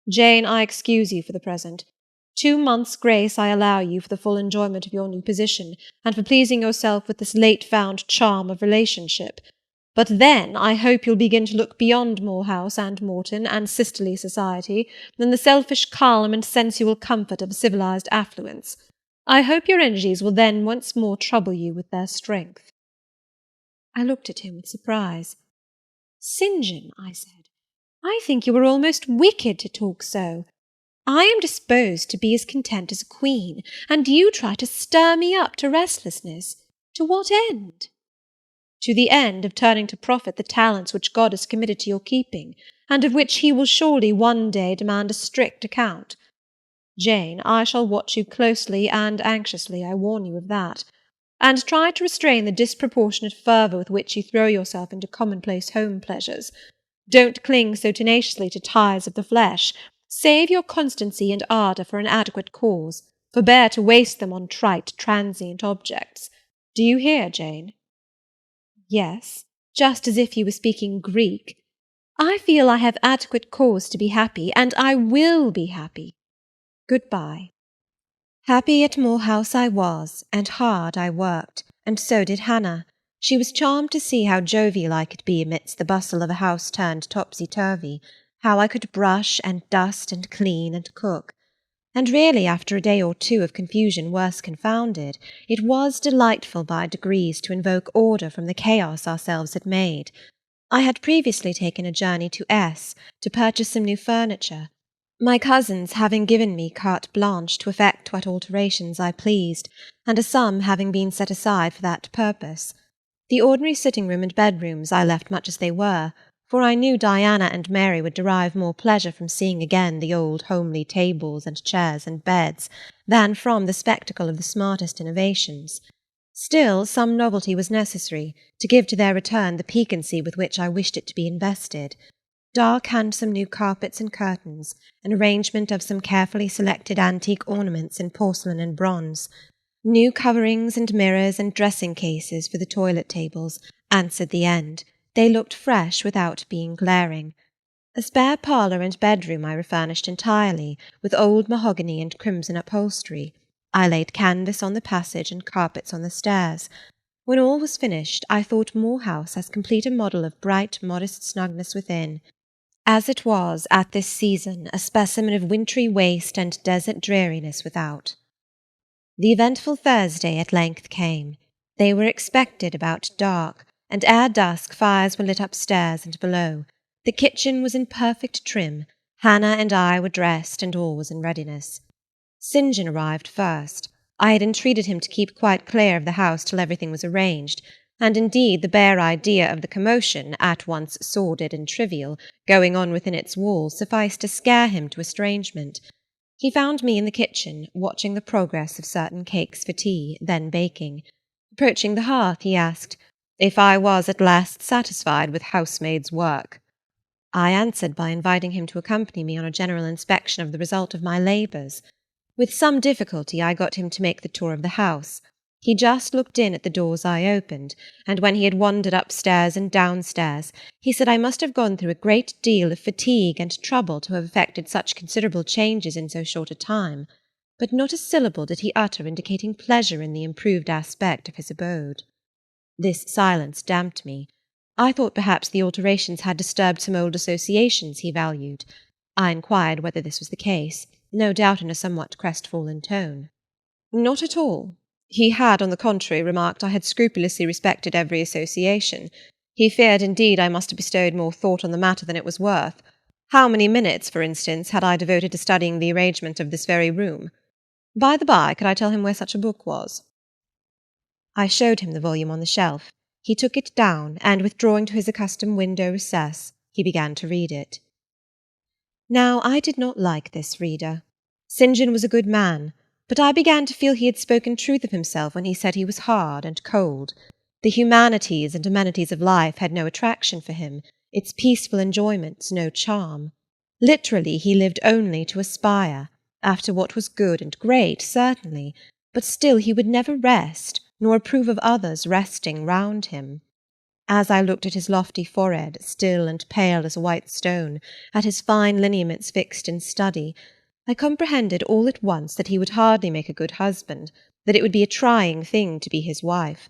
"Jane, I excuse you for the present. 2 months' grace I allow you for the full enjoyment of your new position, and for pleasing yourself with this late-found charm of relationship. But then I hope you'll begin to look beyond Moor House and Morton and sisterly society than the selfish calm and sensual comfort of a civilized affluence. I hope your energies will then once more trouble you with their strength." I looked at him with surprise. "St. John," I said, "I think you are almost wicked to talk so. I am disposed to be as content as a queen, and you try to stir me up to restlessness. To what end? To the end of turning to profit the talents which God has committed to your keeping, and of which he will surely one day demand a strict account. Jane, I shall watch you closely and anxiously, I warn you of that, and try to restrain the disproportionate fervour with which you throw yourself into commonplace home pleasures. Don't cling so tenaciously to ties of the flesh. Save your constancy and ardour for an adequate cause. Forbear to waste them on trite, transient objects. Do you hear, Jane? Yes, just as if you were speaking Greek. I feel I have adequate cause to be happy, and I will be happy. Good-bye. Happy at Moor House I was, and hard I worked, and so did Hannah. She was charmed to see how jovial I could be amidst the bustle of a house turned topsy-turvy, how I could brush and dust and clean and cook. And really, after a day or two of confusion worse confounded, it was delightful by degrees to invoke order from the chaos ourselves had made. I had previously taken a journey to S. to purchase some new furniture, my cousins having given me carte blanche to effect what alterations I pleased, and a sum having been set aside for that purpose. The ordinary sitting-room and bedrooms I left much as they were, for I knew Diana and Mary would derive more pleasure from seeing again the old homely tables and chairs and beds than from the spectacle of the smartest innovations. Still, some novelty was necessary to give to their return the piquancy with which I wished it to be invested. Dark handsome new carpets and curtains, an arrangement of some carefully selected antique ornaments in porcelain and bronze, new coverings and mirrors and dressing-cases for the toilet tables, answered the end. They looked fresh without being glaring. A spare parlour and bedroom I refurnished entirely, with old mahogany and crimson upholstery. I laid canvas on the passage and carpets on the stairs. When all was finished, I thought Moor House as complete a model of bright, modest snugness within, as it was, at this season, a specimen of wintry waste and desert dreariness without. The eventful Thursday at length came. They were expected about dark, and ere dusk fires were lit upstairs and below. The kitchen was in perfect trim. Hannah and I were dressed, and all was in readiness. St. John arrived first. I had entreated him to keep quite clear of the house till everything was arranged, and indeed the bare idea of the commotion, at once sordid and trivial, going on within its walls sufficed to scare him to estrangement. He found me in the kitchen, watching the progress of certain cakes for tea, then baking. Approaching the hearth, he asked, if I was at last satisfied with housemaid's work. I answered by inviting him to accompany me on a general inspection of the result of my labours. With some difficulty I got him to make the tour of the house. He just looked in at the doors I opened, and when he had wandered upstairs and downstairs, he said I must have gone through a great deal of fatigue and trouble to have effected such considerable changes in so short a time, but not a syllable did he utter indicating pleasure in the improved aspect of his abode. This silence damped me. I thought perhaps the alterations had disturbed some old associations he valued. I inquired whether this was the case, no doubt in a somewhat crestfallen tone. Not at all. He had, on the contrary, remarked I had scrupulously respected every association. He feared, indeed, I must have bestowed more thought on the matter than it was worth. How many minutes, for instance, had I devoted to studying the arrangement of this very room? By the by, could I tell him where such a book was? I showed him the volume on the shelf. He took it down, and withdrawing to his accustomed window recess, he began to read it. Now I did not like this reader. St. John was a good man, but I began to feel he had spoken truth of himself when he said he was hard and cold. The humanities and amenities of life had no attraction for him, its peaceful enjoyments no charm. Literally, he lived only to aspire, after what was good and great, certainly, but still he would never rest, nor approve of others resting round him. As I looked at his lofty forehead, still and pale as a white stone, at his fine lineaments fixed in study, I comprehended all at once that he would hardly make a good husband, that it would be a trying thing to be his wife.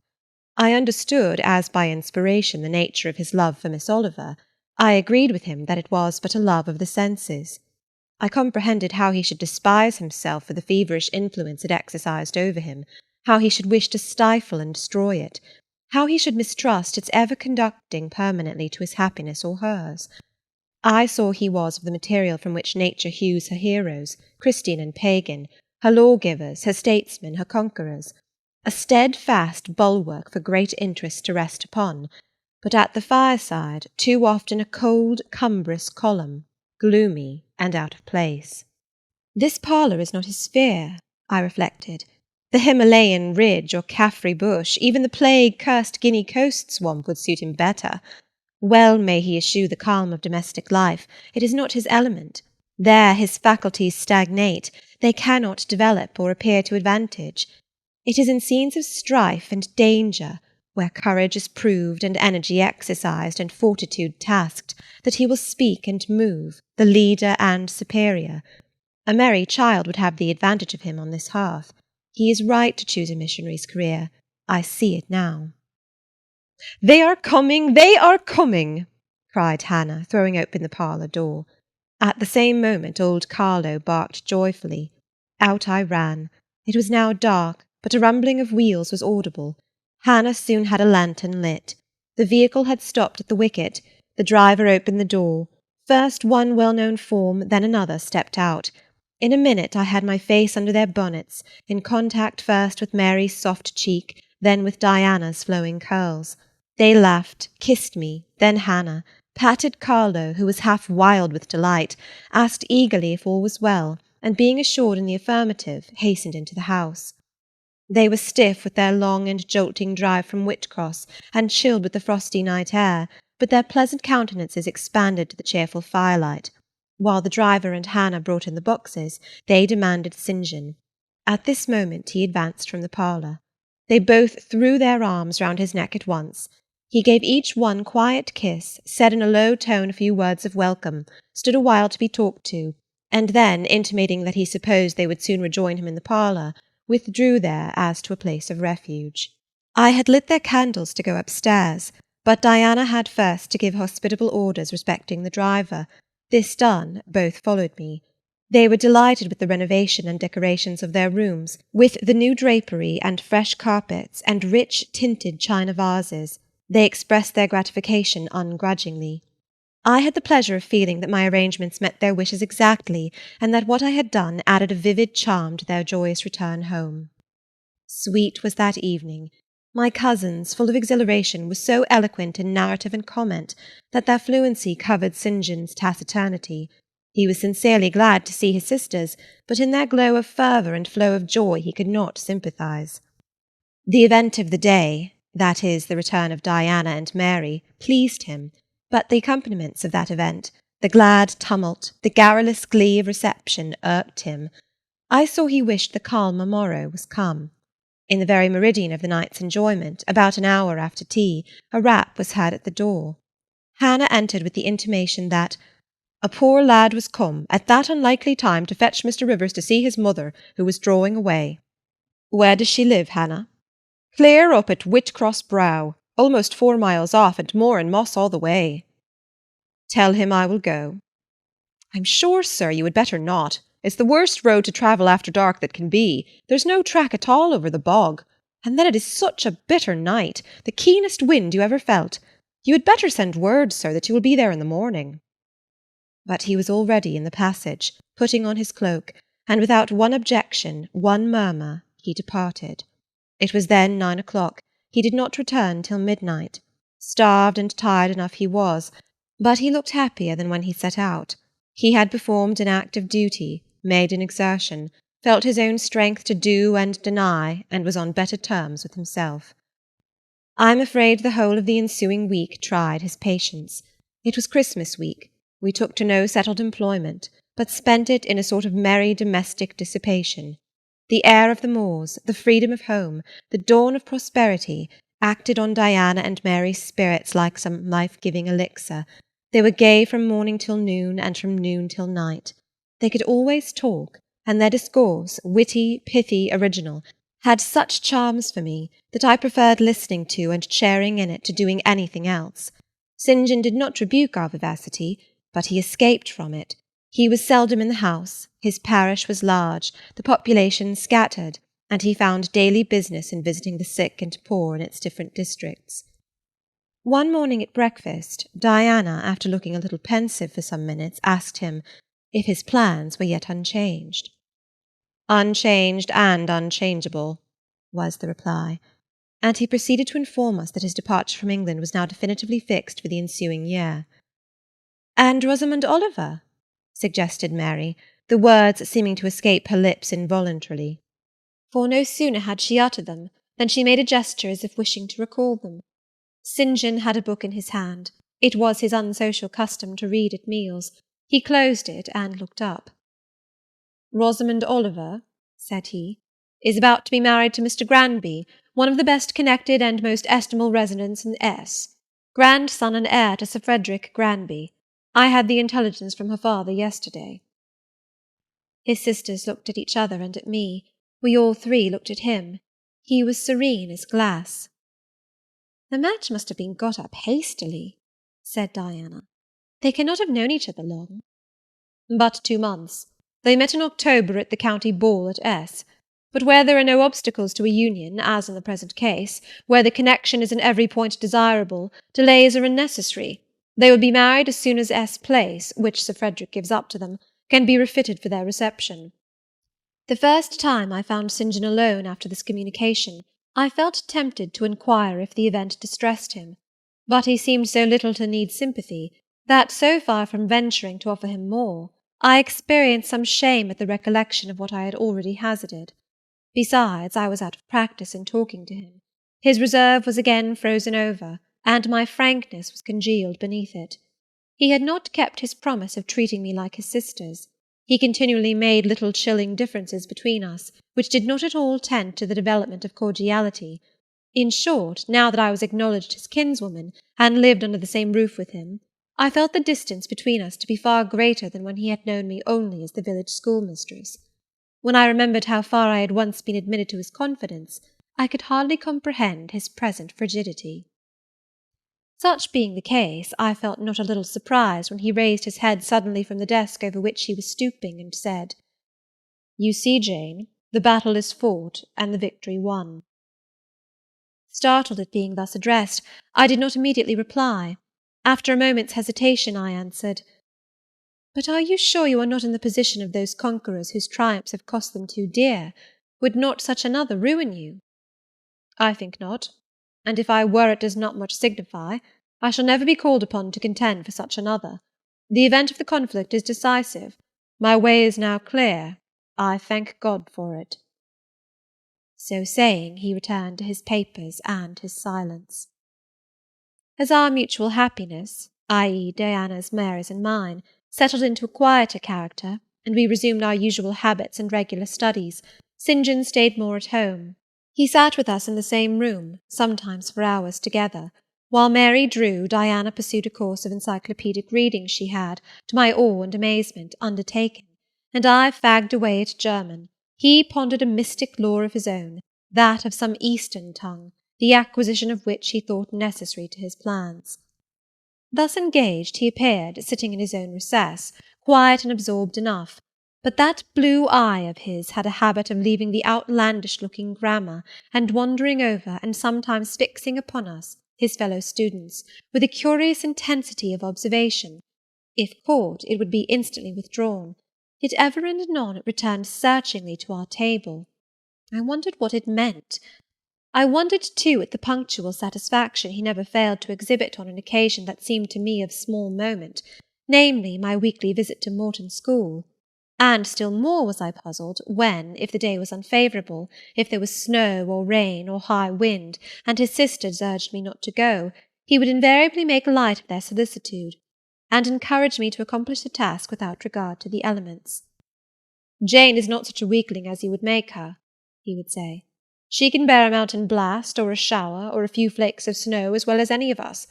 I understood, as by inspiration, the nature of his love for Miss Oliver. I agreed with him that it was but a love of the senses. I comprehended how he should despise himself for the feverish influence it exercised over him, how he should wish to stifle and destroy it, how he should mistrust its ever conducting permanently to his happiness or hers. I saw he was of the material from which nature hews her heroes, Christian and pagan, her lawgivers, her statesmen, her conquerors. a steadfast bulwark for great interest to rest upon, but at the fireside too often a cold, cumbrous column, gloomy and out of place. This parlour is not his sphere, I reflected. The Himalayan ridge or Caffrey bush, even the plague-cursed Guinea coast swamp would suit him better. Well may he eschew the calm of domestic life. It is not his element. There his faculties stagnate. They cannot develop or appear to advantage. It is in scenes of strife and danger, where courage is proved and energy exercised and fortitude tasked, that he will speak and move, the leader and superior. A merry child would have the advantage of him on this hearth. He is right to choose a missionary's career. I see it now. "They are coming! They are coming!" cried Hannah, throwing open the parlour door. At the same moment old Carlo barked joyfully. Out I ran. It was now dark, but a rumbling of wheels was audible. Hannah soon had a lantern lit. The vehicle had stopped at the wicket. The driver opened the door. First one well-known form, then another stepped out. In a minute I had my face under their bonnets, in contact first with Mary's soft cheek, then with Diana's flowing curls. They laughed, kissed me, then Hannah, patted Carlo, who was half wild with delight, asked eagerly if all was well, and being assured in the affirmative, hastened into the house. They were stiff with their long and jolting drive from Whitcross, and chilled with the frosty night air, but their pleasant countenances expanded to the cheerful firelight. While the driver and Hannah brought in the boxes, they demanded St. John. At this moment he advanced from the parlour. They both threw their arms round his neck at once. He gave each one quiet kiss, said in a low tone a few words of welcome, stood a while to be talked to, and then, intimating that he supposed they would soon rejoin him in the parlour, withdrew there as to a place of refuge. I had lit their candles to go upstairs, but Diana had first to give hospitable orders respecting the driver. This done, both followed me. They were delighted with the renovation and decorations of their rooms, with the new drapery and fresh carpets and rich tinted china vases. They expressed their gratification ungrudgingly. I had the pleasure of feeling that my arrangements met their wishes exactly, and that what I had done added a vivid charm to their joyous return home. Sweet was that evening. My cousins, full of exhilaration, were so eloquent in narrative and comment that their fluency covered St. John's taciturnity. He was sincerely glad to see his sisters, but in their glow of fervour and flow of joy he could not sympathize. The event of the day, that is, the return of Diana and Mary, pleased him, but the accompaniments of that event, the glad tumult, the garrulous glee of reception, irked him. I saw he wished the calmer morrow was come. In the very meridian of the night's enjoyment, about an hour after tea, a rap was heard at the door. Hannah entered with the intimation that a poor lad was come at that unlikely time to fetch Mr. Rivers to see his mother, who was drawing away. "Where does she live, Hannah?" "Clear up at Whitcross Brow, almost 4 miles off, and more in moss all the way." "Tell him I will go." "I'm sure, sir, you had better not. It's the worst road to travel after dark that can be. There's no track at all over the bog. And then it is such a bitter night, the keenest wind you ever felt. You had better send word, sir, that you will be there in the morning." But he was already in the passage, putting on his cloak, and without one objection, one murmur, he departed. It was then 9 o'clock. He did not return till midnight. Starved and tired enough he was, but he looked happier than when he set out. He had performed an act of duty, made an exertion, felt his own strength to do and deny, and was on better terms with himself. I am afraid the whole of the ensuing week tried his patience. It was Christmas week. We took to no settled employment, but spent it in a sort of merry domestic dissipation. The air of the moors, the freedom of home, the dawn of prosperity, acted on Diana and Mary's spirits like some life-giving elixir. They were gay from morning till noon, and from noon till night. They could always talk, and their discourse, witty, pithy, original, had such charms for me that I preferred listening to and sharing in it to doing anything else. St. John did not rebuke our vivacity, but he escaped from it. He was seldom in the house, his parish was large, the population scattered, and he found daily business in visiting the sick and poor in its different districts. One morning at breakfast, Diana, after looking a little pensive for some minutes, asked him if his plans were yet unchanged. "Unchanged and unchangeable," was the reply, and he proceeded to inform us that his departure from England was now definitively fixed for the ensuing year. "And Rosamond Oliver?" suggested Mary, the words seeming to escape her lips involuntarily. For no sooner had she uttered them than she made a gesture as if wishing to recall them. St. John had a book in his hand. It was his unsocial custom to read at meals. He closed it and looked up. "Rosamond Oliver," said he, "is about to be married to Mr. Granby, one of the best connected and most estimable residents in S., grandson and heir to Sir Frederick Granby. I had the intelligence from her father yesterday." His sisters looked at each other and at me. We all three looked at him. He was serene as glass. "The match must have been got up hastily," said Diana. "They cannot have known each other long." "But 2 months. They met in October at the county ball at S. But where there are no obstacles to a union, as in the present case, where the connection is in every point desirable, delays are unnecessary. They will be married as soon as S. Place, which Sir Frederick gives up to them, can be refitted for their reception." The first time I found St. John alone after this communication, I felt tempted to inquire if the event distressed him, but he seemed so little to need sympathy, that, so far from venturing to offer him more, I experienced some shame at the recollection of what I had already hazarded. Besides, I was out of practice in talking to him. His reserve was again frozen over, and my frankness was congealed beneath it. He had not kept his promise of treating me like his sisters. He continually made little chilling differences between us, which did not at all tend to the development of cordiality. In short, now that I was acknowledged his kinswoman, and lived under the same roof with him, I felt the distance between us to be far greater than when he had known me only as the village schoolmistress. When I remembered how far I had once been admitted to his confidence, I could hardly comprehend his present frigidity. Such being the case, I felt not a little surprised when he raised his head suddenly from the desk over which he was stooping, and said, "You see, Jane, the battle is fought, and the victory won." Startled at being thus addressed, I did not immediately reply. After a moment's hesitation, I answered, "But are you sure you are not in the position of those conquerors whose triumphs have cost them too dear? Would not such another ruin you?" "I think not, and if I were it does not much signify. I shall never be called upon to contend for such another. The event of the conflict is decisive. My way is now clear. I thank God for it." So saying, he returned to his papers and his silence. As our mutual happiness, i.e. Diana's, Mary's, and mine, settled into a quieter character, and we resumed our usual habits and regular studies, St. John stayed more at home. He sat with us in the same room, sometimes for hours together. While Mary drew, Diana pursued a course of encyclopedic reading she had, to my awe and amazement, undertaken, and I fagged away at German. He pondered a mystic lore of his own, that of some Eastern tongue, the acquisition of which he thought necessary to his plans. Thus engaged, he appeared, sitting in his own recess, quiet and absorbed enough, but that blue eye of his had a habit of leaving the outlandish-looking grammar, and wandering over, and sometimes fixing upon us, his fellow-students, with a curious intensity of observation. If caught, it would be instantly withdrawn, yet ever and anon it returned searchingly to our table. I wondered what it meant. I wondered, too, at the punctual satisfaction he never failed to exhibit on an occasion that seemed to me of small moment, namely, my weekly visit to Morton School. And still more was I puzzled, when, if the day was unfavourable, if there was snow or rain or high wind, and his sisters urged me not to go, he would invariably make light of their solicitude, and encourage me to accomplish the task without regard to the elements. "Jane is not such a weakling as you would make her," he would say. "She can bear a mountain blast, or a shower, or a few flakes of snow, as well as any of us.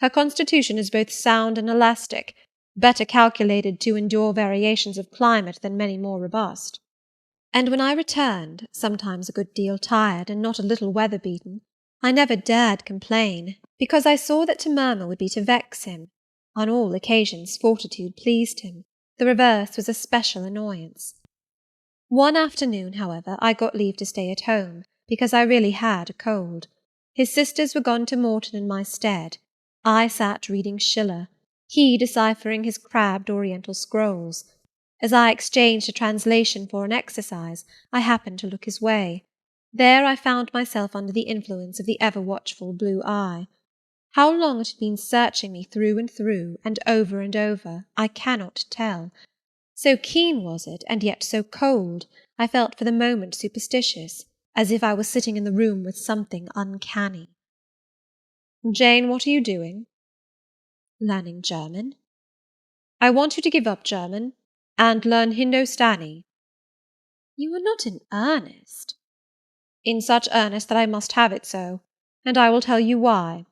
Her constitution is both sound and elastic, better calculated to endure variations of climate than many more robust." And when I returned, sometimes a good deal tired, and not a little weather-beaten, I never dared complain, because I saw that to murmur would be to vex him. On all occasions fortitude pleased him. The reverse was a special annoyance. One afternoon, however, I got leave to stay at home, because I really had a cold. His sisters were gone to Morton in my stead. I sat reading Schiller, he deciphering his crabbed oriental scrolls. As I exchanged a translation for an exercise, I happened to look his way. There I found myself under the influence of the ever-watchful blue eye. How long it had been searching me through, and over, I cannot tell. So keen was it, and yet so cold, I felt for the moment superstitious, as if I was sitting in the room with something uncanny. "Jane, what are you doing?" "Learning German." "I want you to give up German, and learn Hindostani." "You are not in earnest?" "In such earnest that I must have it so, and I will tell you why."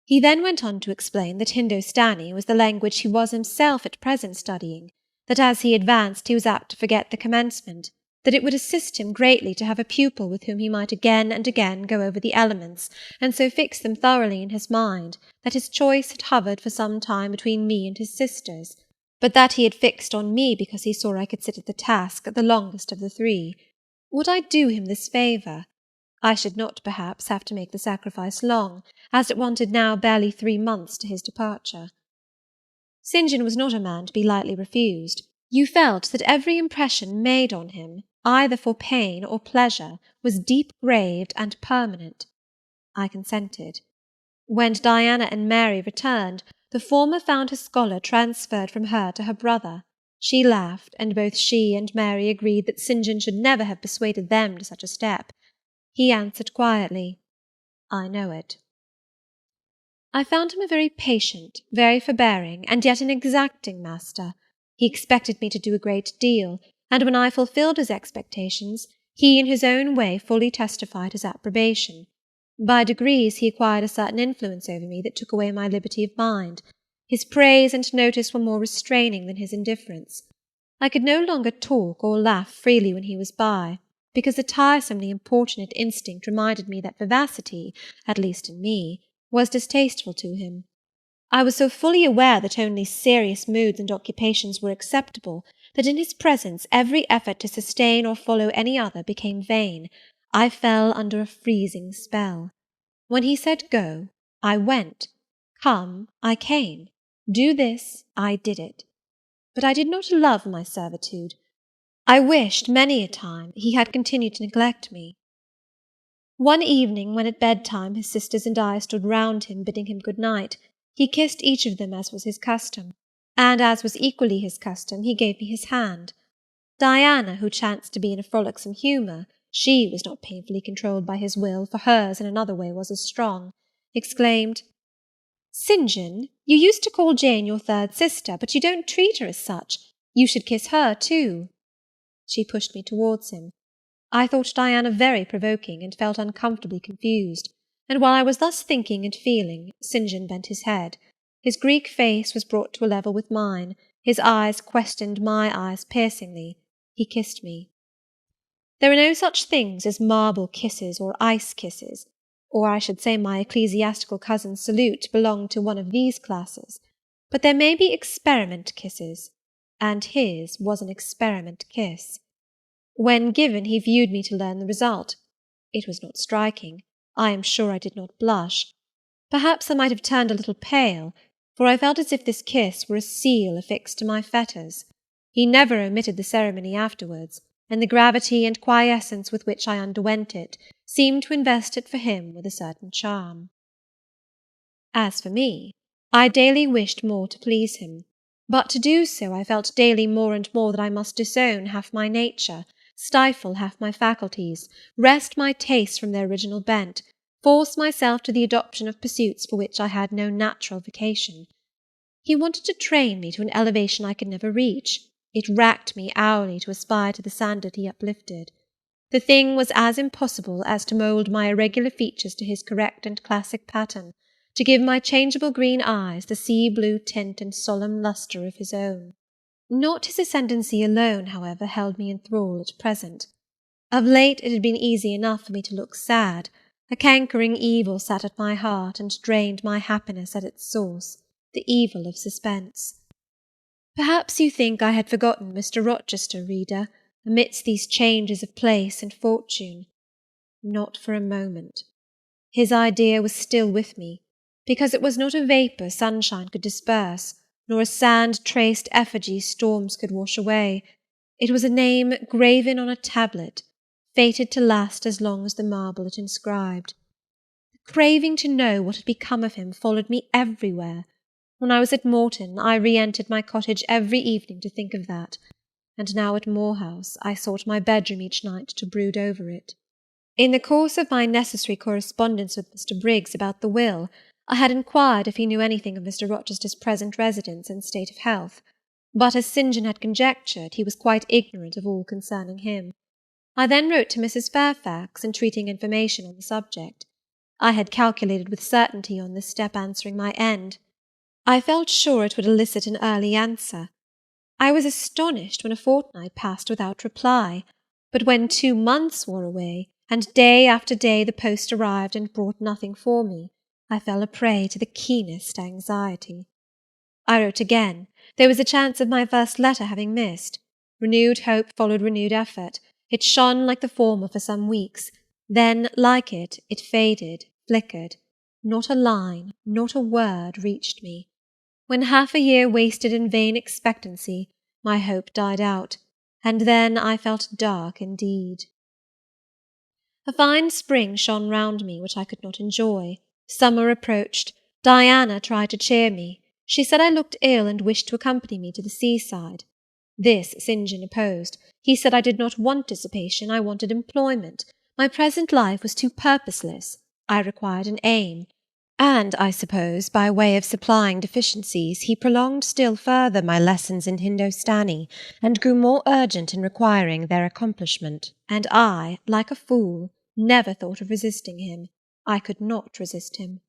He then went on to explain that Hindostani was the language he was himself at present studying, that as he advanced he was apt to forget the commencement, that it would assist him greatly to have a pupil with whom he might again and again go over the elements, and so fix them thoroughly in his mind, that his choice had hovered for some time between me and his sisters, but that he had fixed on me because he saw I could sit at the task the longest of the three. Would I do him this favour? I should not, perhaps, have to make the sacrifice long, as it wanted now barely 3 months to his departure. St. John was not a man to be lightly refused. You felt that every impression made on him, either for pain or pleasure, was deep-graved and permanent. I consented. When Diana and Mary returned, the former found her scholar transferred from her to her brother. She laughed, and both she and Mary agreed that St. John should never have persuaded them to such a step. He answered quietly, "I know it." I found him a very patient, very forbearing, and yet an exacting master. He expected me to do a great deal, and when I fulfilled his expectations, he in his own way fully testified his approbation. By degrees he acquired a certain influence over me that took away my liberty of mind. His praise and notice were more restraining than his indifference. I could no longer talk or laugh freely when he was by, because a tiresomely importunate instinct reminded me that vivacity, at least in me, was distasteful to him. I was so fully aware that only serious moods and occupations were acceptable, that in his presence every effort to sustain or follow any other became vain. I fell under a freezing spell. When he said go, I went. Come, I came. Do this, I did it. But I did not love my servitude. I wished many a time he had continued to neglect me. One evening, when at bedtime his sisters and I stood round him, bidding him good night, he kissed each of them as was his custom, and as was equally his custom, he gave me his hand. Diana, who chanced to be in a frolicsome humour, she was not painfully controlled by his will, for hers in another way was as strong, exclaimed, "St. John, you used to call Jane your third sister, but you don't treat her as such. You should kiss her too." She pushed me towards him. I thought Diana very provoking, and felt uncomfortably confused, and while I was thus thinking and feeling, St. John bent his head. His Greek face was brought to a level with mine, his eyes questioned my eyes piercingly. He kissed me. There are no such things as marble kisses or ice kisses, or I should say my ecclesiastical cousin's salute belonged to one of these classes, but there may be experiment kisses, and his was an experiment kiss. When given, he viewed me to learn the result. It was not striking. I am sure I did not blush. Perhaps I might have turned a little pale, for I felt as if this kiss were a seal affixed to my fetters. He never omitted the ceremony afterwards, and the gravity and quiescence with which I underwent it seemed to invest it for him with a certain charm. As for me, I daily wished more to please him, but to do so I felt daily more and more that I must disown half my nature, stifle half my faculties, wrest my tastes from their original bent, force myself to the adoption of pursuits for which I had no natural vocation. He wanted to train me to an elevation I could never reach. It racked me hourly to aspire to the standard he uplifted. The thing was as impossible as to mould my irregular features to his correct and classic pattern, to give my changeable green eyes the sea-blue tint and solemn lustre of his own. Not his ascendancy alone, however, held me in thrall at present. Of late it had been easy enough for me to look sad. A cankering evil sat at my heart and drained my happiness at its source, the evil of suspense. Perhaps you think I had forgotten Mr. Rochester, reader, amidst these changes of place and fortune. Not for a moment. His idea was still with me, because it was not a vapour sunshine could disperse, nor a sand-traced effigy storms could wash away. It was a name graven on a tablet, fated to last as long as the marble it inscribed. The craving to know what had become of him followed me everywhere. When I was at Morton, I re-entered my cottage every evening to think of that, and now at Moor House I sought my bedroom each night to brood over it. In the course of my necessary correspondence with Mr. Briggs about the will, I had inquired if he knew anything of Mr. Rochester's present residence and state of health, but as St. John had conjectured, he was quite ignorant of all concerning him. I then wrote to Mrs. Fairfax, entreating information on the subject. I had calculated with certainty on this step answering my end. I felt sure it would elicit an early answer. I was astonished when a fortnight passed without reply, but when 2 months wore away, and day after day the post arrived and brought nothing for me, I fell a prey to the keenest anxiety. I wrote again. There was a chance of my first letter having missed. Renewed hope followed renewed effort. It shone like the former for some weeks. Then, like it faded, flickered. Not a line, not a word reached me. When half a year wasted in vain expectancy, my hope died out, and then I felt dark indeed. A fine spring shone round me, which I could not enjoy. Summer approached. Diana tried to cheer me. She said I looked ill and wished to accompany me to the seaside. This St. John opposed. He said I did not want dissipation, I wanted employment. My present life was too purposeless. I required an aim. And, I suppose, by way of supplying deficiencies, he prolonged still further my lessons in Hindostani, and grew more urgent in requiring their accomplishment. And I, like a fool, never thought of resisting him. I could not resist him.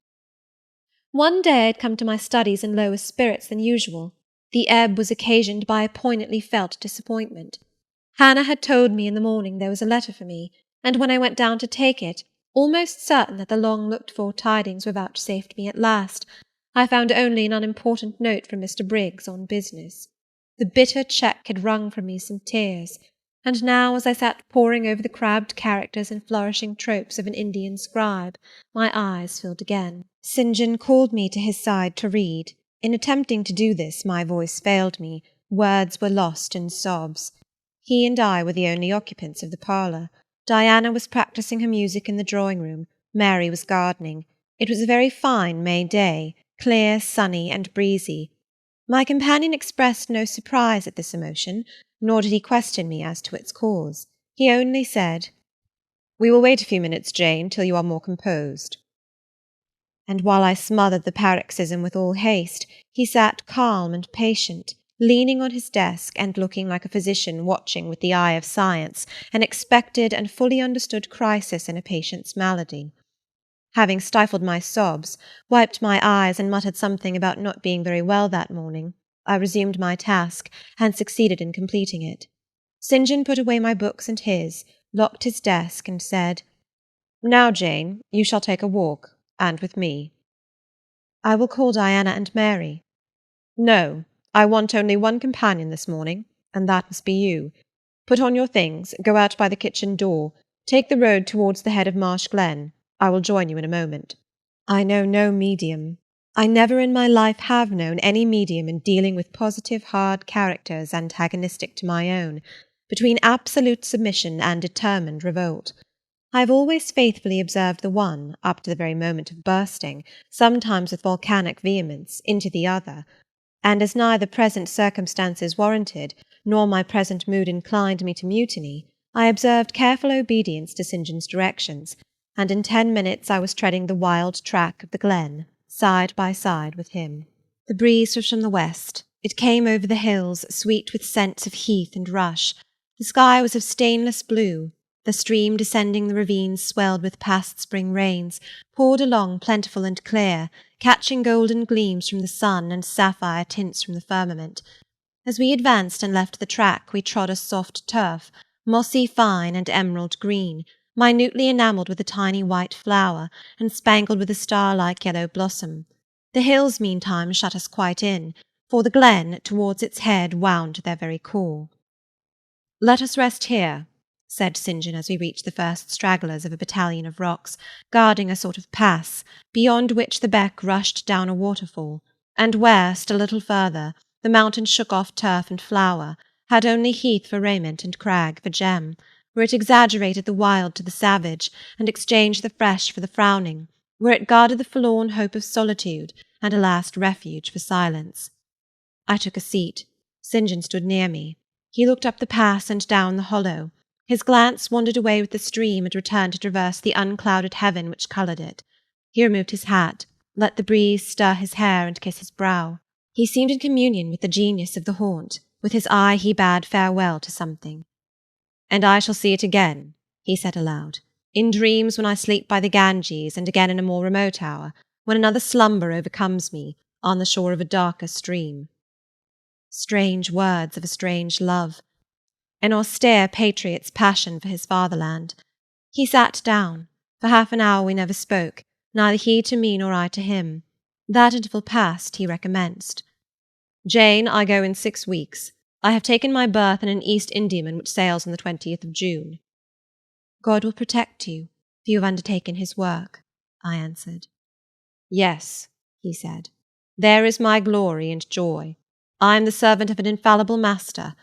One day I had come to my studies in lower spirits than usual. The ebb was occasioned by a poignantly felt disappointment. Hannah had told me in the morning there was a letter for me, and when I went down to take it, almost certain that the long-looked-for tidings were vouchsafed me at last, I found only an unimportant note from Mr. Briggs on business. The bitter check had wrung from me some tears, and now, as I sat poring over the crabbed characters and flourishing tropes of an Indian scribe, my eyes filled again. St. John called me to his side to read. In attempting to do this, my voice failed me, words were lost in sobs. He and I were the only occupants of the parlour. Diana was practising her music in the drawing-room. Mary was gardening. It was a very fine May day, clear, sunny, and breezy. My companion expressed no surprise at this emotion, nor did he question me as to its cause. He only said, "We will wait a few minutes, Jane, till you are more composed." And while I smothered the paroxysm with all haste, he sat calm and patient, leaning on his desk and looking like a physician watching with the eye of science an expected and fully understood crisis in a patient's malady. Having stifled my sobs, wiped my eyes, and muttered something about not being very well that morning, I resumed my task, and succeeded in completing it. St. John put away my books and his, locked his desk, and said, "Now, Jane, you shall take a walk, and with me." "I will call Diana and Mary." "No, I want only one companion this morning, and that must be you. Put on your things, go out by the kitchen door, take the road towards the head of Marsh Glen. I will join you in a moment." I know no medium. I never in my life have known any medium in dealing with positive hard characters antagonistic to my own, between absolute submission and determined revolt. I have always faithfully observed the one, up to the very moment of bursting, sometimes with volcanic vehemence, into the other, and as neither present circumstances warranted, nor my present mood inclined me to mutiny, I observed careful obedience to St. John's directions, and in 10 minutes I was treading the wild track of the glen, side by side with him. The breeze was from the west. It came over the hills, sweet with scents of heath and rush. The sky was of stainless blue. The stream descending the ravines swelled with past spring rains, poured along plentiful and clear, catching golden gleams from the sun and sapphire tints from the firmament. As we advanced and left the track, we trod a soft turf, mossy fine and emerald green, minutely enamelled with a tiny white flower, and spangled with a star-like yellow blossom. The hills meantime shut us quite in, for the glen, towards its head, wound to their very core. "Let us rest here," said St. John as we reached the first stragglers of a battalion of rocks, guarding a sort of pass, beyond which the beck rushed down a waterfall, and where, still a little further, the mountain shook off turf and flower, had only heath for raiment and crag for gem, where it exaggerated the wild to the savage, and exchanged the fresh for the frowning, where it guarded the forlorn hope of solitude, and a last refuge for silence. I took a seat. St. John stood near me. He looked up the pass and down the hollow. His glance wandered away with the stream and returned to traverse the unclouded heaven which coloured it. He removed his hat, let the breeze stir his hair and kiss his brow. He seemed in communion with the genius of the haunt. With his eye he bade farewell to something. "And I shall see it again," he said aloud, "in dreams when I sleep by the Ganges, and again in a more remote hour, when another slumber overcomes me, on the shore of a darker stream." Strange words of a strange love. An austere patriot's passion for his fatherland. He sat down. For half an hour we never spoke, neither he to me nor I to him. That interval past, he recommenced. "Jane, I go in 6 weeks. I have taken my berth in an East Indiaman which sails on the 20th of June. "God will protect you, for you have undertaken his work," I answered. "Yes," he said, "there is my glory and joy. I am the servant of an infallible master.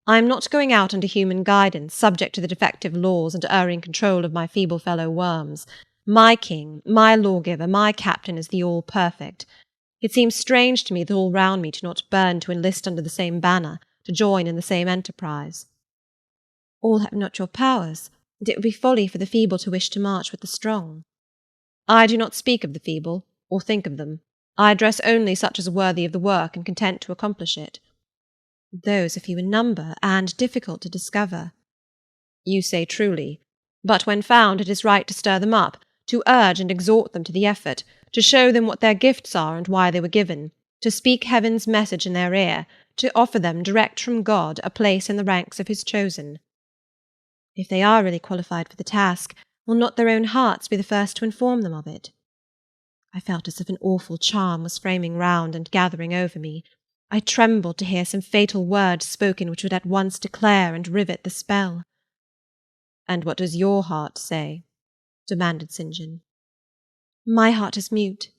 I am not going out under human guidance, subject to the defective laws and erring control of my feeble fellow-worms. My king, my lawgiver, my captain is the all-perfect. It seems strange to me that all round me do not burn to enlist under the same banner, to join in the same enterprise." "All have not your powers, and it would be folly for the feeble to wish to march with the strong." "I do not speak of the feeble, or think of them. I address only such as are worthy of the work and content to accomplish it." "Those are few in number, and difficult to discover." "You say truly. But when found, it is right to stir them up, to urge and exhort them to the effort, to show them what their gifts are and why they were given, to speak heaven's message in their ear, to offer them, direct from God, a place in the ranks of his chosen." "If they are really qualified for the task, will not their own hearts be the first to inform them of it?" I felt as if an awful charm was framing round and gathering over me. I trembled to hear some fatal words spoken which would at once declare and rivet the spell. "And what does your heart say?" demanded St. John. "My heart is mute.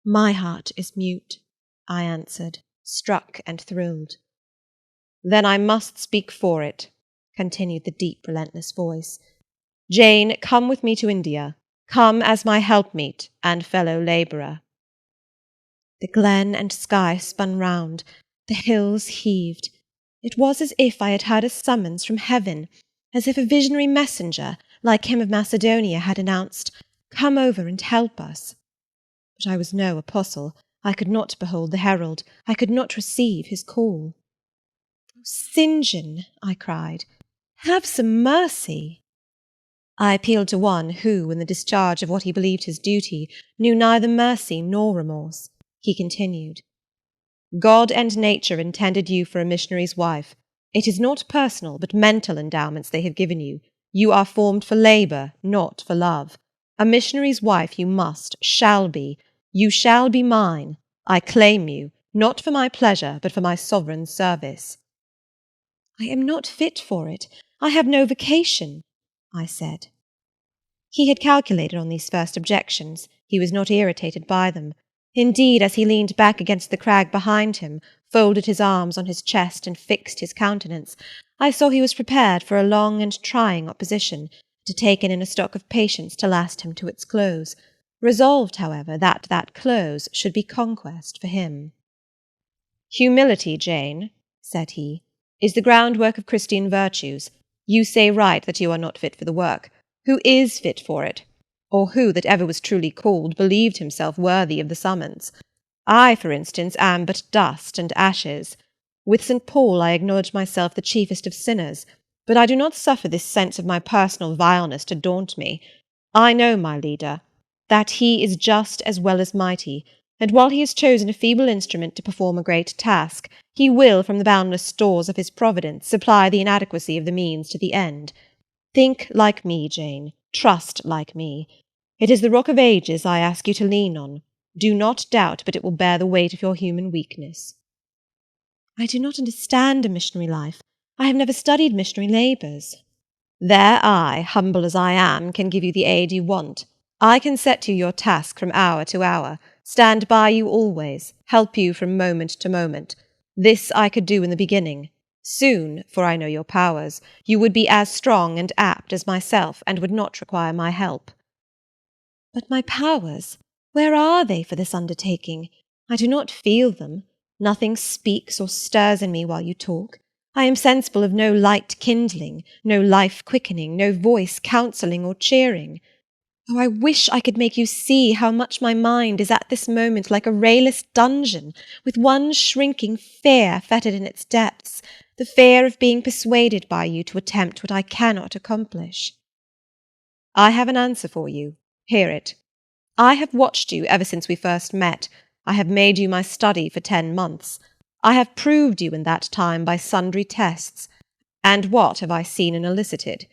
My heart is mute," I answered, struck and thrilled. "Then I must speak for it," continued the deep, relentless voice. "Jane, come with me to India. Come as my helpmeet and fellow-labourer." The glen and sky spun round. The hills heaved. It was as if I had heard a summons from heaven, as if a visionary messenger, like him of Macedonia, had announced, "Come over and help us." But I was no apostle. I could not behold the herald. I could not receive his call. "Oh, St. John," I cried, "have some mercy." I appealed to one who, in the discharge of what he believed his duty, knew neither mercy nor remorse. He continued, "God and nature intended you for a missionary's wife. It is not personal, but mental endowments they have given you. You are formed for labour, not for love. A missionary's wife you must, shall be. You shall be mine. I claim you, not for my pleasure, but for my sovereign's service." "I am not fit for it. I have no vocation," I said. He had calculated on these first objections. He was not irritated by them. Indeed, as he leaned back against the crag behind him, folded his arms on his chest, and fixed his countenance, I saw he was prepared for a long and trying opposition, to taken in a stock of patience to last him to its close, resolved, however, that that close should be conquest for him. "Humility, Jane," said he, "is the groundwork of Christian virtues. You say right that you are not fit for the work. Who is fit for it? Or who, that ever was truly called, believed himself worthy of the summons? I, for instance, am but dust and ashes. With St. Paul I acknowledge myself the chiefest of sinners, but I do not suffer this sense of my personal vileness to daunt me. I know my leader, that he is just as well as mighty, and while he has chosen a feeble instrument to perform a great task, he will, from the boundless stores of his providence, supply the inadequacy of the means to the end. Think like me, Jane. Trust like me. It is the rock of ages I ask you to lean on. Do not doubt but it will bear the weight of your human weakness." "I do not understand a missionary life. I have never studied missionary labours." "There I, humble as I am, can give you the aid you want. I can set you your task from hour to hour, stand by you always, help you from moment to moment. This I could do in the beginning. Soon, for I know your powers, you would be as strong and apt as myself, and would not require my help. But my powers, where are they for this undertaking? I do not feel them. Nothing speaks or stirs in me while you talk. I am sensible of no light kindling, no life quickening, no voice counselling or cheering. Oh, I wish I could make you see how much my mind is at this moment like a rayless dungeon, with one shrinking fear fettered in its depths, the fear of being persuaded by you to attempt what I cannot accomplish. I have an answer for you. Hear it. I have watched you ever since we first met. I have made you my study for 10 months. I have proved you in that time by sundry tests. And what have I seen and elicited?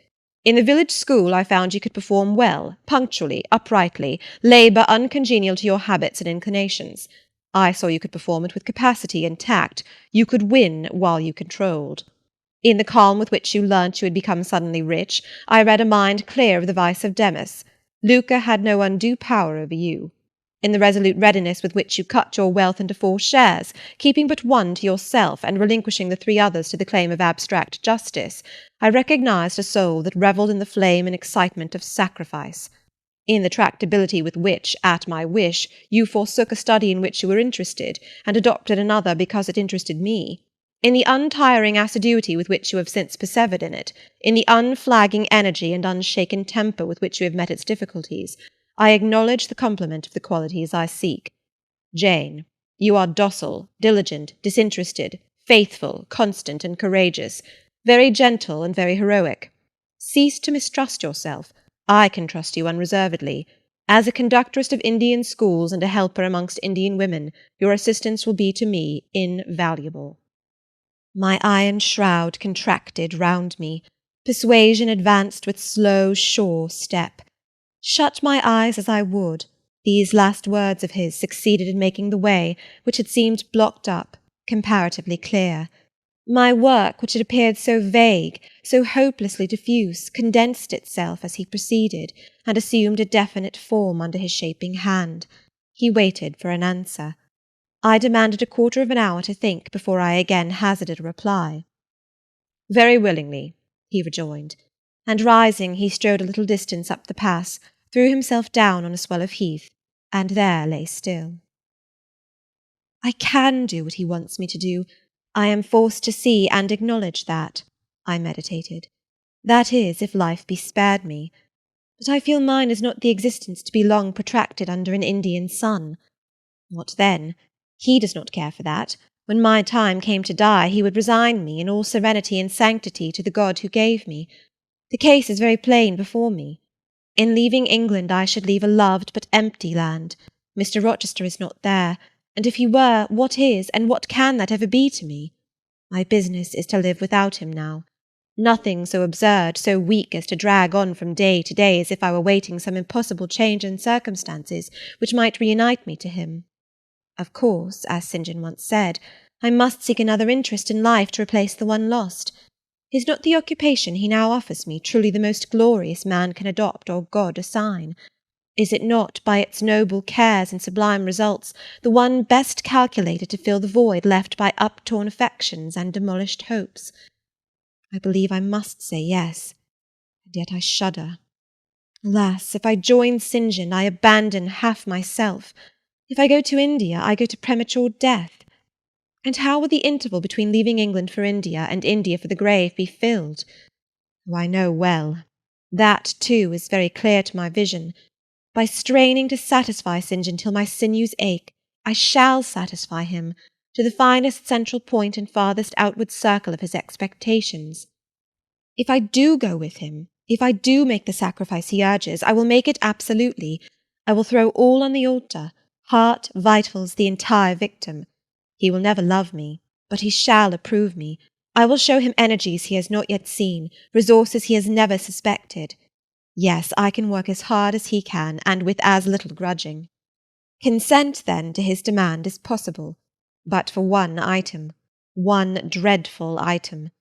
In the village school I found you could perform well, punctually, uprightly, labour uncongenial to your habits and inclinations. I saw you could perform it with capacity and tact. You could win while you controlled. In the calm with which you learnt you had become suddenly rich, I read a mind clear of the vice of Demas. Lucre had no undue power over you. In the resolute readiness with which you cut your wealth into 4 shares, keeping but one to yourself, and relinquishing the 3 others to the claim of abstract justice, I recognized a soul that revelled in the flame and excitement of sacrifice. In the tractability with which, at my wish, you forsook a study in which you were interested, and adopted another because it interested me, in the untiring assiduity with which you have since persevered in it, in the unflagging energy and unshaken temper with which you have met its difficulties, I acknowledge the complement of the qualities I seek. Jane, you are docile, diligent, disinterested, faithful, constant, and courageous, very gentle and very heroic. Cease to mistrust yourself. I can trust you unreservedly. As a conductress of Indian schools and a helper amongst Indian women, your assistance will be to me invaluable. My iron shroud contracted round me. Persuasion advanced with slow, sure step. Shut my eyes as I would, these last words of his succeeded in making the way, which had seemed blocked up, comparatively clear. My work, which had appeared so vague, so hopelessly diffuse, condensed itself as he proceeded, and assumed a definite form under his shaping hand. He waited for an answer. I demanded a quarter of an hour to think before I again hazarded a reply. Very willingly, he rejoined, and rising he strode a little distance up the pass, threw himself down on a swell of heath, and there lay still. I can do what he wants me to do. I am forced to see and acknowledge that, I meditated. That is, if life be spared me. But I feel mine is not the existence to be long protracted under an Indian sun. What then? He does not care for that. When my time came to die, he would resign me in all serenity and sanctity to the God who gave me. The case is very plain before me. In leaving England I should leave a loved but empty land. Mr. Rochester is not there, and if he were, what is, and what can that ever be to me? My business is to live without him now. Nothing so absurd, so weak as to drag on from day to day as if I were waiting some impossible change in circumstances which might reunite me to him. Of course, as St. John once said, I must seek another interest in life to replace the one lost. Is not the occupation he now offers me truly the most glorious man can adopt or God assign? Is it not, by its noble cares and sublime results, the one best calculated to fill the void left by uptorn affections and demolished hopes? I believe I must say yes, and yet I shudder. Alas, if I join St. John, I abandon half myself. If I go to India, I go to premature death. And how will the interval between leaving England for India and India for the grave be filled? Oh, I know well. That, too, is very clear to my vision. By straining to satisfy St. John till my sinews ache, I shall satisfy him, to the finest central point and farthest outward circle of his expectations. If I do go with him, if I do make the sacrifice he urges, I will make it absolutely. I will throw all on the altar, heart, vitals, the entire victim. He will never love me, but he shall approve me. I will show him energies he has not yet seen, resources he has never suspected. Yes, I can work as hard as he can, and with as little grudging. Consent, then, to his demand is possible, but for one item, one dreadful item.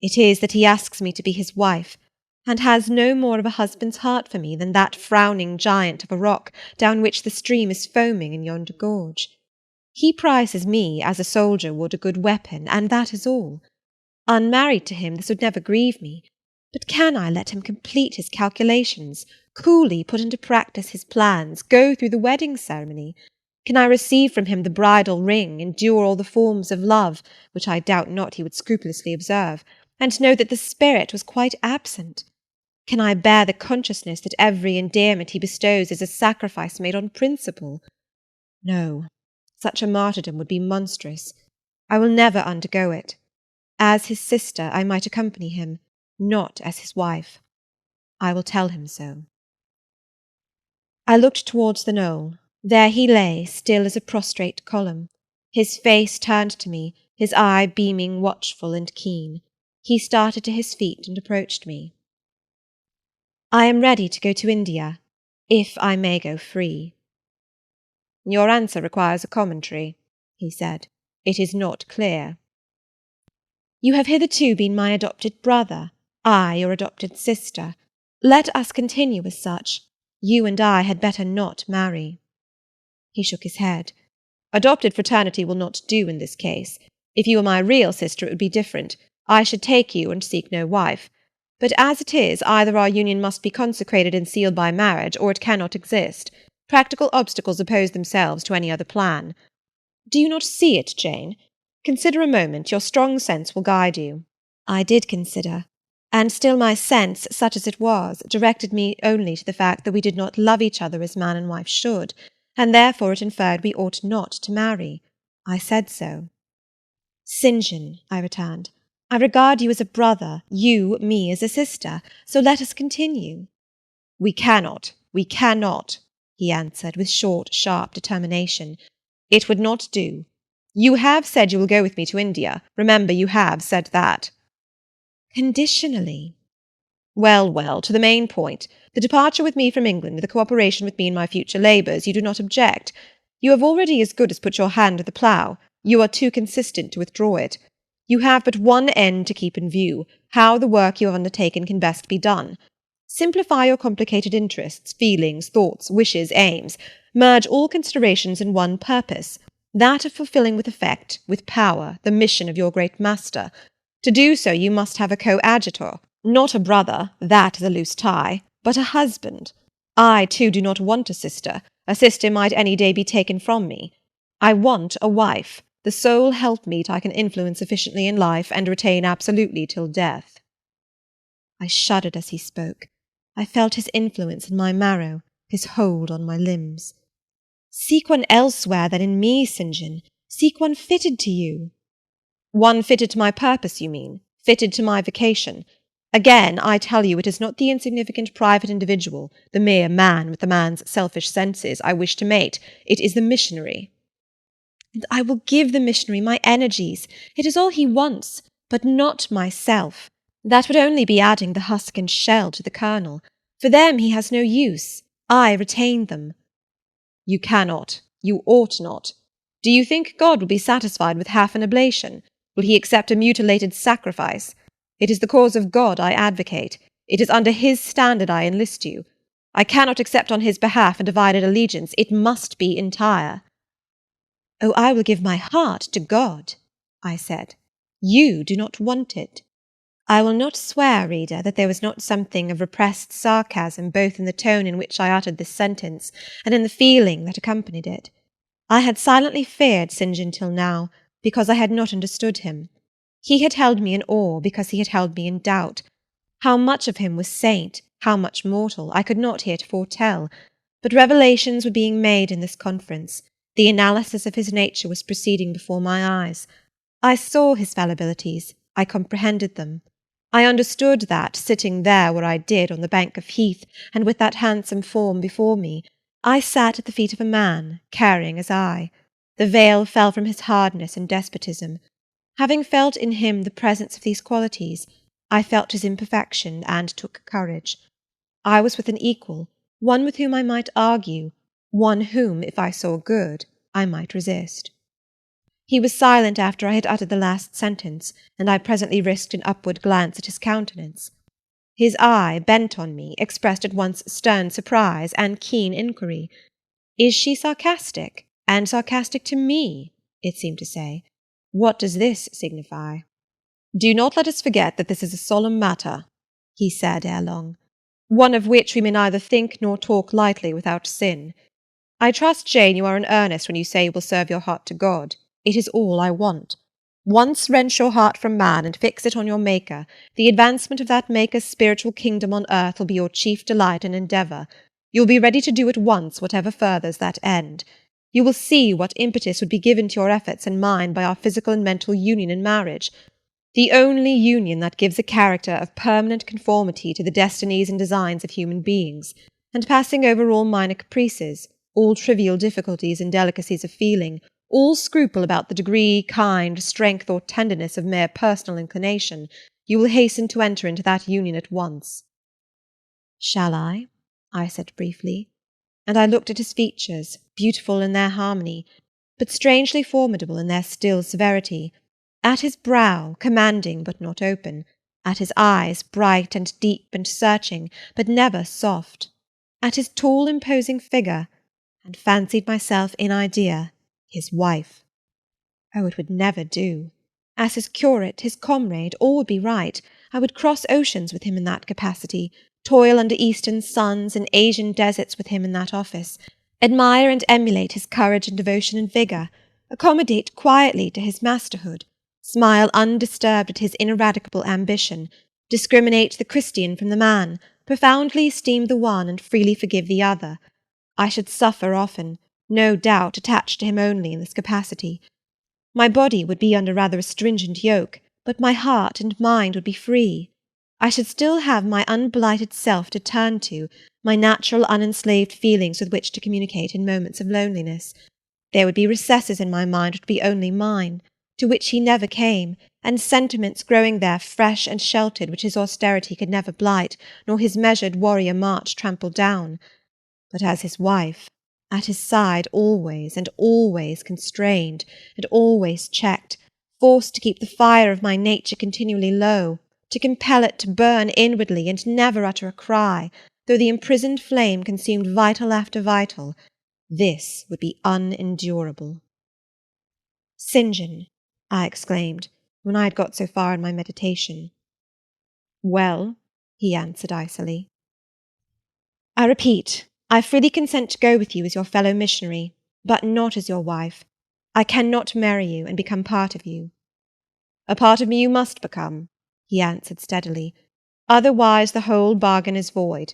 It is that he asks me to be his wife, and has no more of a husband's heart for me than that frowning giant of a rock down which the stream is foaming in yonder gorge. He prizes me as a soldier would a good weapon, and that is all. Unmarried to him, this would never grieve me. But can I let him complete his calculations, coolly put into practice his plans, go through the wedding ceremony? Can I receive from him the bridal ring, endure all the forms of love, which I doubt not he would scrupulously observe, and know that the spirit was quite absent? Can I bear the consciousness that every endearment he bestows is a sacrifice made on principle? No, such a martyrdom would be monstrous. I will never undergo it. As his sister I might accompany him, not as his wife. I will tell him so. I looked towards the knoll. There he lay, still as a prostrate column. His face turned to me, his eye beaming watchful and keen. He started to his feet and approached me. I am ready to go to India, if I may go free. Your answer requires a commentary, he said. It is not clear. You have hitherto been my adopted brother, I your adopted sister. Let us continue as such. You and I had better not marry. He shook his head. Adopted fraternity will not do in this case. If you were my real sister, it would be different. I should take you and seek no wife. But as it is, either our union must be consecrated and sealed by marriage, or it cannot exist. Practical obstacles oppose themselves to any other plan. Do you not see it, Jane? Consider a moment. Your strong sense will guide you. I did consider, and still my sense, such as it was, directed me only to the fact that we did not love each other as man and wife should, and therefore it inferred we ought not to marry. I said so. St. John, I returned, I regard you as a brother, you me as a sister, so let us continue. We cannot, he answered, with short, sharp determination. It would not do. You have said you will go with me to India. Remember, you have said that. Conditionally. Well, to the main point. The departure with me from England, the cooperation with me in my future labours, you do not object. You have already as good as put your hand to the plough. You are too consistent to withdraw it. You have but one end to keep in view, how the work you have undertaken can best be done. Simplify your complicated interests, feelings, thoughts, wishes, aims. Merge all considerations in one purpose, that of fulfilling with effect, with power, the mission of your great master. To do so you must have a coadjutor, not a brother, that is a loose tie, but a husband. I, too, do not want a sister. A sister might any day be taken from me. I want a wife, the sole helpmeet I can influence sufficiently in life and retain absolutely till death. I shuddered as he spoke. I felt his influence in my marrow, his hold on my limbs. Seek one elsewhere than in me, St. John. Seek one fitted to you. One fitted to my purpose, you mean? Fitted to my vocation? Again, I tell you, it is not the insignificant private individual, the mere man with the man's selfish senses, I wish to mate. It is the missionary. And I will give the missionary my energies. It is all he wants, but not myself. That would only be adding the husk and shell to the kernel. For them he has no use. I retain them. You cannot. You ought not. Do you think God will be satisfied with half an oblation? Will he accept a mutilated sacrifice? It is the cause of God I advocate. It is under his standard I enlist you. I cannot accept on his behalf a divided allegiance. It must be entire. Oh, I will give my heart to God, I said. You do not want it. I will not swear, reader, that there was not something of repressed sarcasm both in the tone in which I uttered this sentence and in the feeling that accompanied it. I had silently feared St. John till now, because I had not understood him. He had held me in awe because he had held me in doubt. How much of him was saint, how much mortal, I could not heretofore tell, but revelations were being made in this conference. The analysis of his nature was proceeding before my eyes. I saw his fallibilities, I comprehended them. I understood that, sitting there where I did on the bank of heath, and with that handsome form before me, I sat at the feet of a man, caring as I. The veil fell from his hardness and despotism. Having felt in him the presence of these qualities, I felt his imperfection and took courage. I was with an equal, one with whom I might argue, one whom, if I saw good, I might resist. He was silent after I had uttered the last sentence, and I presently risked an upward glance at his countenance. His eye, bent on me, expressed at once stern surprise and keen inquiry. Is she sarcastic, and sarcastic to me? It seemed to say. What does this signify? Do not let us forget that this is a solemn matter, he said ere long, one of which we may neither think nor talk lightly without sin. I trust, Jane, you are in earnest when you say you will serve your heart to God. It is all I want. Once wrench your heart from man and fix it on your Maker. The advancement of that Maker's spiritual kingdom on earth will be your chief delight and endeavour. You will be ready to do at once whatever furthers that end. You will see what impetus would be given to your efforts and mine by our physical and mental union in marriage, the only union that gives a character of permanent conformity to the destinies and designs of human beings, and passing over all minor caprices, all trivial difficulties and delicacies of feeling, all scruple about the degree, kind, strength, or tenderness of mere personal inclination, you will hasten to enter into that union at once. Shall I said briefly, and I looked at his features, beautiful in their harmony, but strangely formidable in their still severity, at his brow, commanding but not open, at his eyes, bright and deep and searching, but never soft, at his tall imposing figure, and fancied myself in idea his wife. Oh, it would never do. As his curate, his comrade, all would be right. I would cross oceans with him in that capacity, toil under eastern suns and Asian deserts with him in that office, admire and emulate his courage and devotion and vigour, accommodate quietly to his masterhood, smile undisturbed at his ineradicable ambition, discriminate the Christian from the man, profoundly esteem the one and freely forgive the other. I should suffer often, no doubt, attached to him only in this capacity. My body would be under rather a stringent yoke, but my heart and mind would be free. I should still have my unblighted self to turn to, my natural unenslaved feelings with which to communicate in moments of loneliness. There would be recesses in my mind which would be only mine, to which he never came, and sentiments growing there fresh and sheltered which his austerity could never blight, nor his measured warrior march trample down. But as his wife, at his side always and always constrained, and always checked, forced to keep the fire of my nature continually low, to compel it to burn inwardly and never utter a cry, though the imprisoned flame consumed vital after vital, this would be unendurable. St. John, I exclaimed, when I had got so far in my meditation. Well, he answered icily. I repeat, I freely consent to go with you as your fellow missionary, but not as your wife. I cannot marry you and become part of you. A part of me you must become, he answered steadily. Otherwise the whole bargain is void.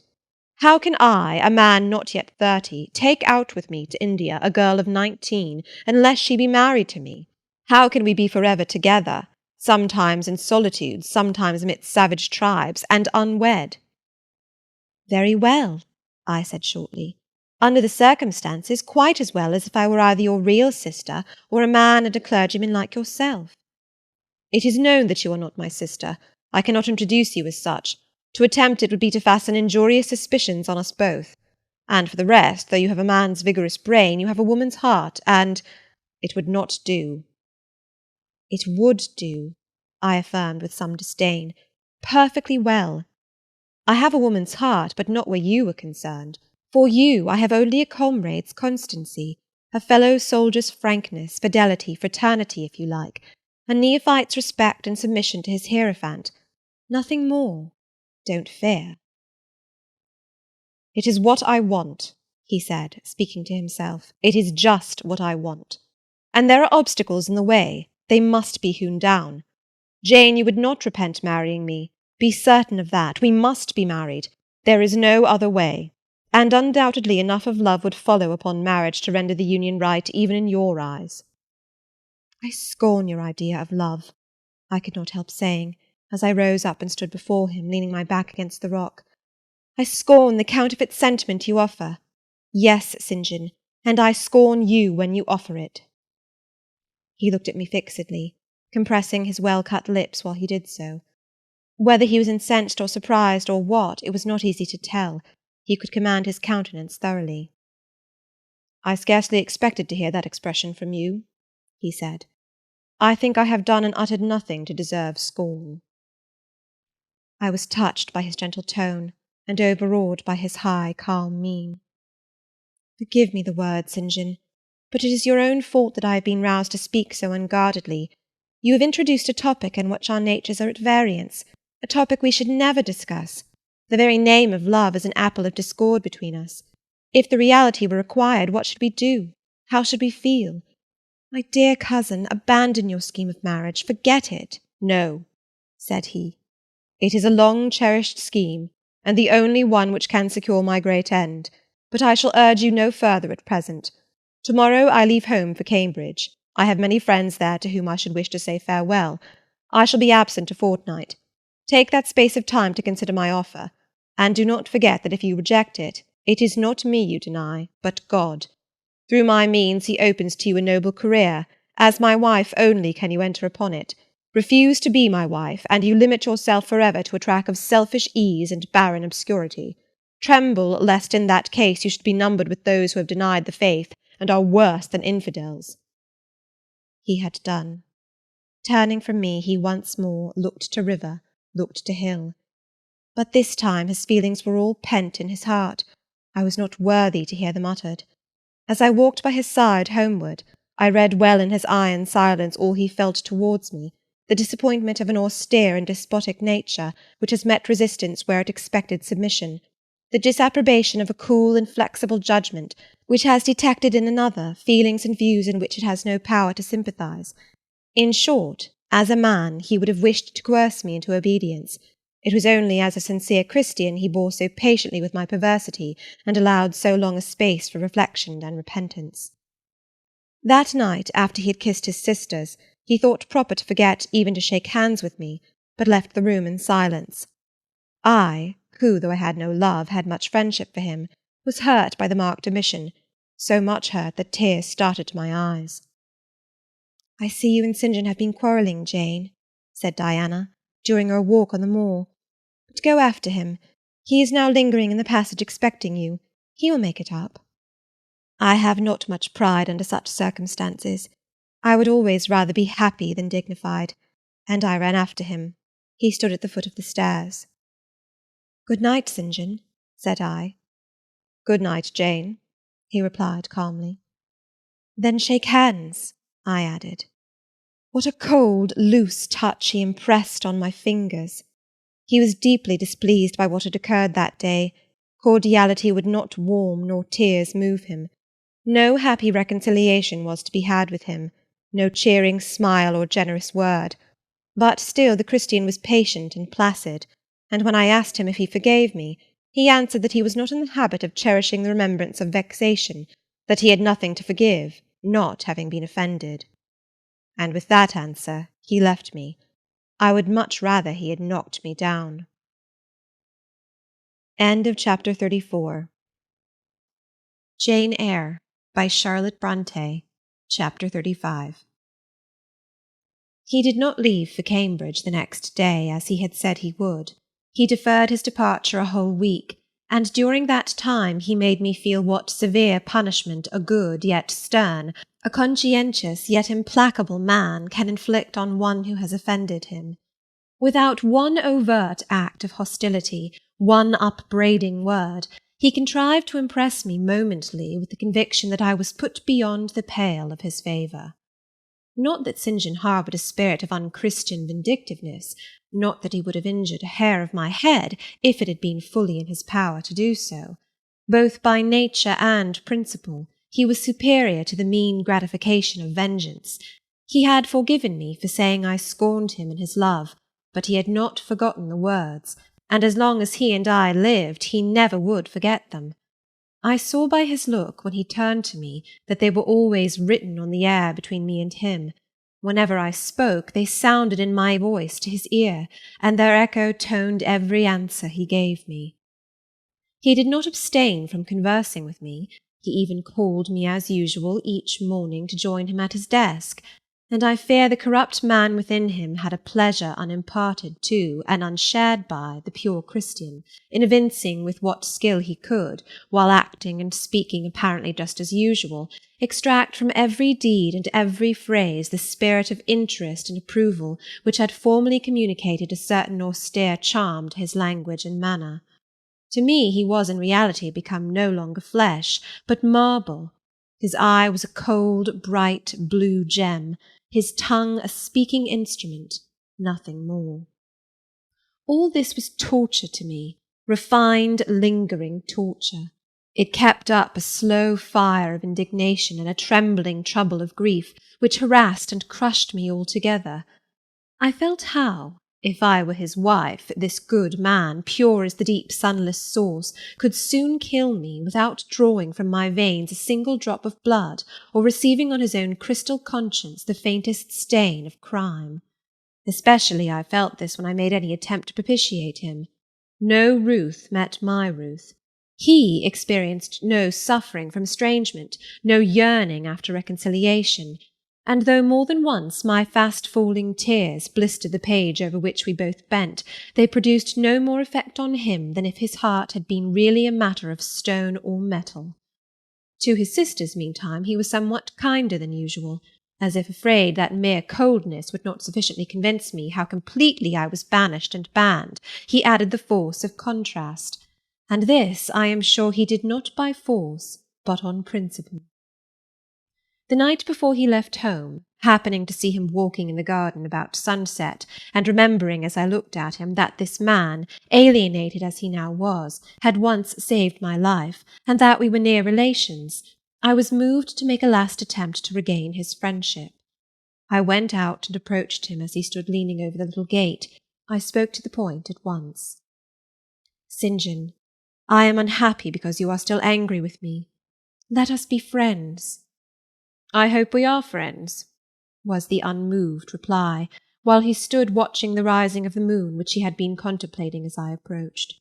How can I, a man not yet 30, take out with me to India a girl of 19, unless she be married to me? How can we be forever together, sometimes in solitude, sometimes amidst savage tribes, and unwed? Very well, I said shortly. Under the circumstances, quite as well as if I were either your real sister or a man and a clergyman like yourself. It is known that you are not my sister. I cannot introduce you as such. To attempt it would be to fasten injurious suspicions on us both. And for the rest, though you have a man's vigorous brain, you have a woman's heart, and it would not do. It would do, I affirmed with some disdain. Perfectly well. I have a woman's heart, but not where you are concerned. For you I have only a comrade's constancy, a fellow soldier's frankness, fidelity, fraternity, if you like, a neophyte's respect and submission to his hierophant. Nothing more. Don't fear. It is what I want, he said, speaking to himself. It is just what I want. And there are obstacles in the way. They must be hewn down. Jane, you would not repent marrying me. Be certain of that. We must be married. There is no other way. And undoubtedly enough of love would follow upon marriage to render the union right even in your eyes. I scorn your idea of love, I could not help saying, as I rose up and stood before him, leaning my back against the rock. I scorn the counterfeit sentiment you offer. Yes, St. John, and I scorn you when you offer it. He looked at me fixedly, compressing his well-cut lips while he did so. Whether he was incensed or surprised or what, it was not easy to tell. He could command his countenance thoroughly. I scarcely expected to hear that expression from you, he said. I think I have done and uttered nothing to deserve scorn. I was touched by his gentle tone, and overawed by his high, calm mien. Forgive me the word, St. John, but it is your own fault that I have been roused to speak so unguardedly. You have introduced a topic in which our natures are at variance, a topic we should never discuss. The very name of love is an apple of discord between us. If the reality were required, what should we do? How should we feel? My dear cousin, abandon your scheme of marriage. Forget it. No, said he. It is a long-cherished scheme, and the only one which can secure my great end, but I shall urge you no further at present. To-morrow I leave home for Cambridge. I have many friends there to whom I should wish to say farewell. I shall be absent a fortnight. Take that space of time to consider my offer, and do not forget that if you reject it, it is not me you deny, but God. Through my means he opens to you a noble career. As my wife only can you enter upon it. Refuse to be my wife, and you limit yourself forever to a track of selfish ease and barren obscurity. Tremble lest in that case you should be numbered with those who have denied the faith, and are worse than infidels. He had done. Turning from me, he once more looked to river, looked to hill. But this time his feelings were all pent in his heart. I was not worthy to hear them uttered. As I walked by his side homeward, I read well in his iron silence all he felt towards me, the disappointment of an austere and despotic nature which has met resistance where it expected submission, the disapprobation of a cool, inflexible judgment which has detected in another feelings and views in which it has no power to sympathize. In short, as a man, he would have wished to coerce me into obedience. It was only as a sincere Christian he bore so patiently with my perversity, and allowed so long a space for reflection and repentance. That night, after he had kissed his sisters, he thought proper to forget even to shake hands with me, but left the room in silence. I, who, though I had no love, had much friendship for him, was hurt by the marked omission, so much hurt that tears started to my eyes. "I see you and St. John have been quarrelling, Jane," said Diana, during our walk on the moor. "But go after him. He is now lingering in the passage expecting you. He will make it up." I have not much pride under such circumstances. I would always rather be happy than dignified, and I ran after him. He stood at the foot of the stairs. "Good night, St. John," said I. "Good night, Jane," he replied calmly. "Then shake hands," I added. What a cold, loose touch he impressed on my fingers! He was deeply displeased by what had occurred that day. Cordiality would not warm nor tears move him. No happy reconciliation was to be had with him, no cheering smile or generous word. But still the Christian was patient and placid, and when I asked him if he forgave me, he answered that he was not in the habit of cherishing the remembrance of vexation, that he had nothing to forgive, not having been offended. And with that answer he left me. I would much rather he had knocked me down. End of chapter 34. Jane Eyre by Charlotte Brontë. Chapter 35. He did not leave for Cambridge the next day, as he had said he would. He deferred his departure a whole week, and during that time he made me feel what severe punishment a good yet stern, a conscientious yet implacable man can inflict on one who has offended him. Without one overt act of hostility, one upbraiding word, he contrived to impress me momently with the conviction that I was put beyond the pale of his favour. Not that St. John harboured a spirit of unchristian vindictiveness, not that he would have injured a hair of my head if it had been fully in his power to do so. Both by nature and principle, he was superior to the mean gratification of vengeance. He had forgiven me for saying I scorned him in his love, but he had not forgotten the words, and as long as he and I lived, he never would forget them. I saw by his look, when he turned to me, that they were always written on the air between me and him. Whenever I spoke, they sounded in my voice to his ear, and their echo toned every answer he gave me. He did not abstain from conversing with me. He even called me as usual each morning to join him at his desk, and I fear the corrupt man within him had a pleasure unimparted to, and unshared by, the pure Christian, in evincing with what skill he could, while acting and speaking apparently just as usual, extract from every deed and every phrase the spirit of interest and approval which had formerly communicated a certain austere charm to his language and manner. To me he was in reality become no longer flesh, but marble. His eye was a cold, bright, blue gem. his tongue a speaking instrument, nothing more. All this was torture to me, refined, lingering torture. It kept up a slow fire of indignation and a trembling trouble of grief, which harassed and crushed me altogether. I felt how, if I were his wife, this good man, pure as the deep sunless source, could soon kill me without drawing from my veins a single drop of blood, or receiving on his own crystal conscience the faintest stain of crime. Especially I felt this when I made any attempt to propitiate him. No Ruth met my Ruth. He experienced no suffering from estrangement, no yearning after reconciliation, and though more than once my fast-falling tears blistered the page over which we both bent, they produced no more effect on him than if his heart had been really a matter of stone or metal. To his sisters, meantime, he was somewhat kinder than usual, as if afraid that mere coldness would not sufficiently convince me how completely I was banished and banned. He added the force of contrast, and this I am sure he did not by force, but on principle. The night before he left home, happening to see him walking in the garden about sunset, and remembering as I looked at him that this man, alienated as he now was, had once saved my life, and that we were near relations, I was moved to make a last attempt to regain his friendship. I went out and approached him as he stood leaning over the little gate. I spoke to the point at once. "St. John, I am unhappy because you are still angry with me. Let us be friends." "I hope we are friends," was the unmoved reply, while he stood watching the rising of the moon, which he had been contemplating as I approached.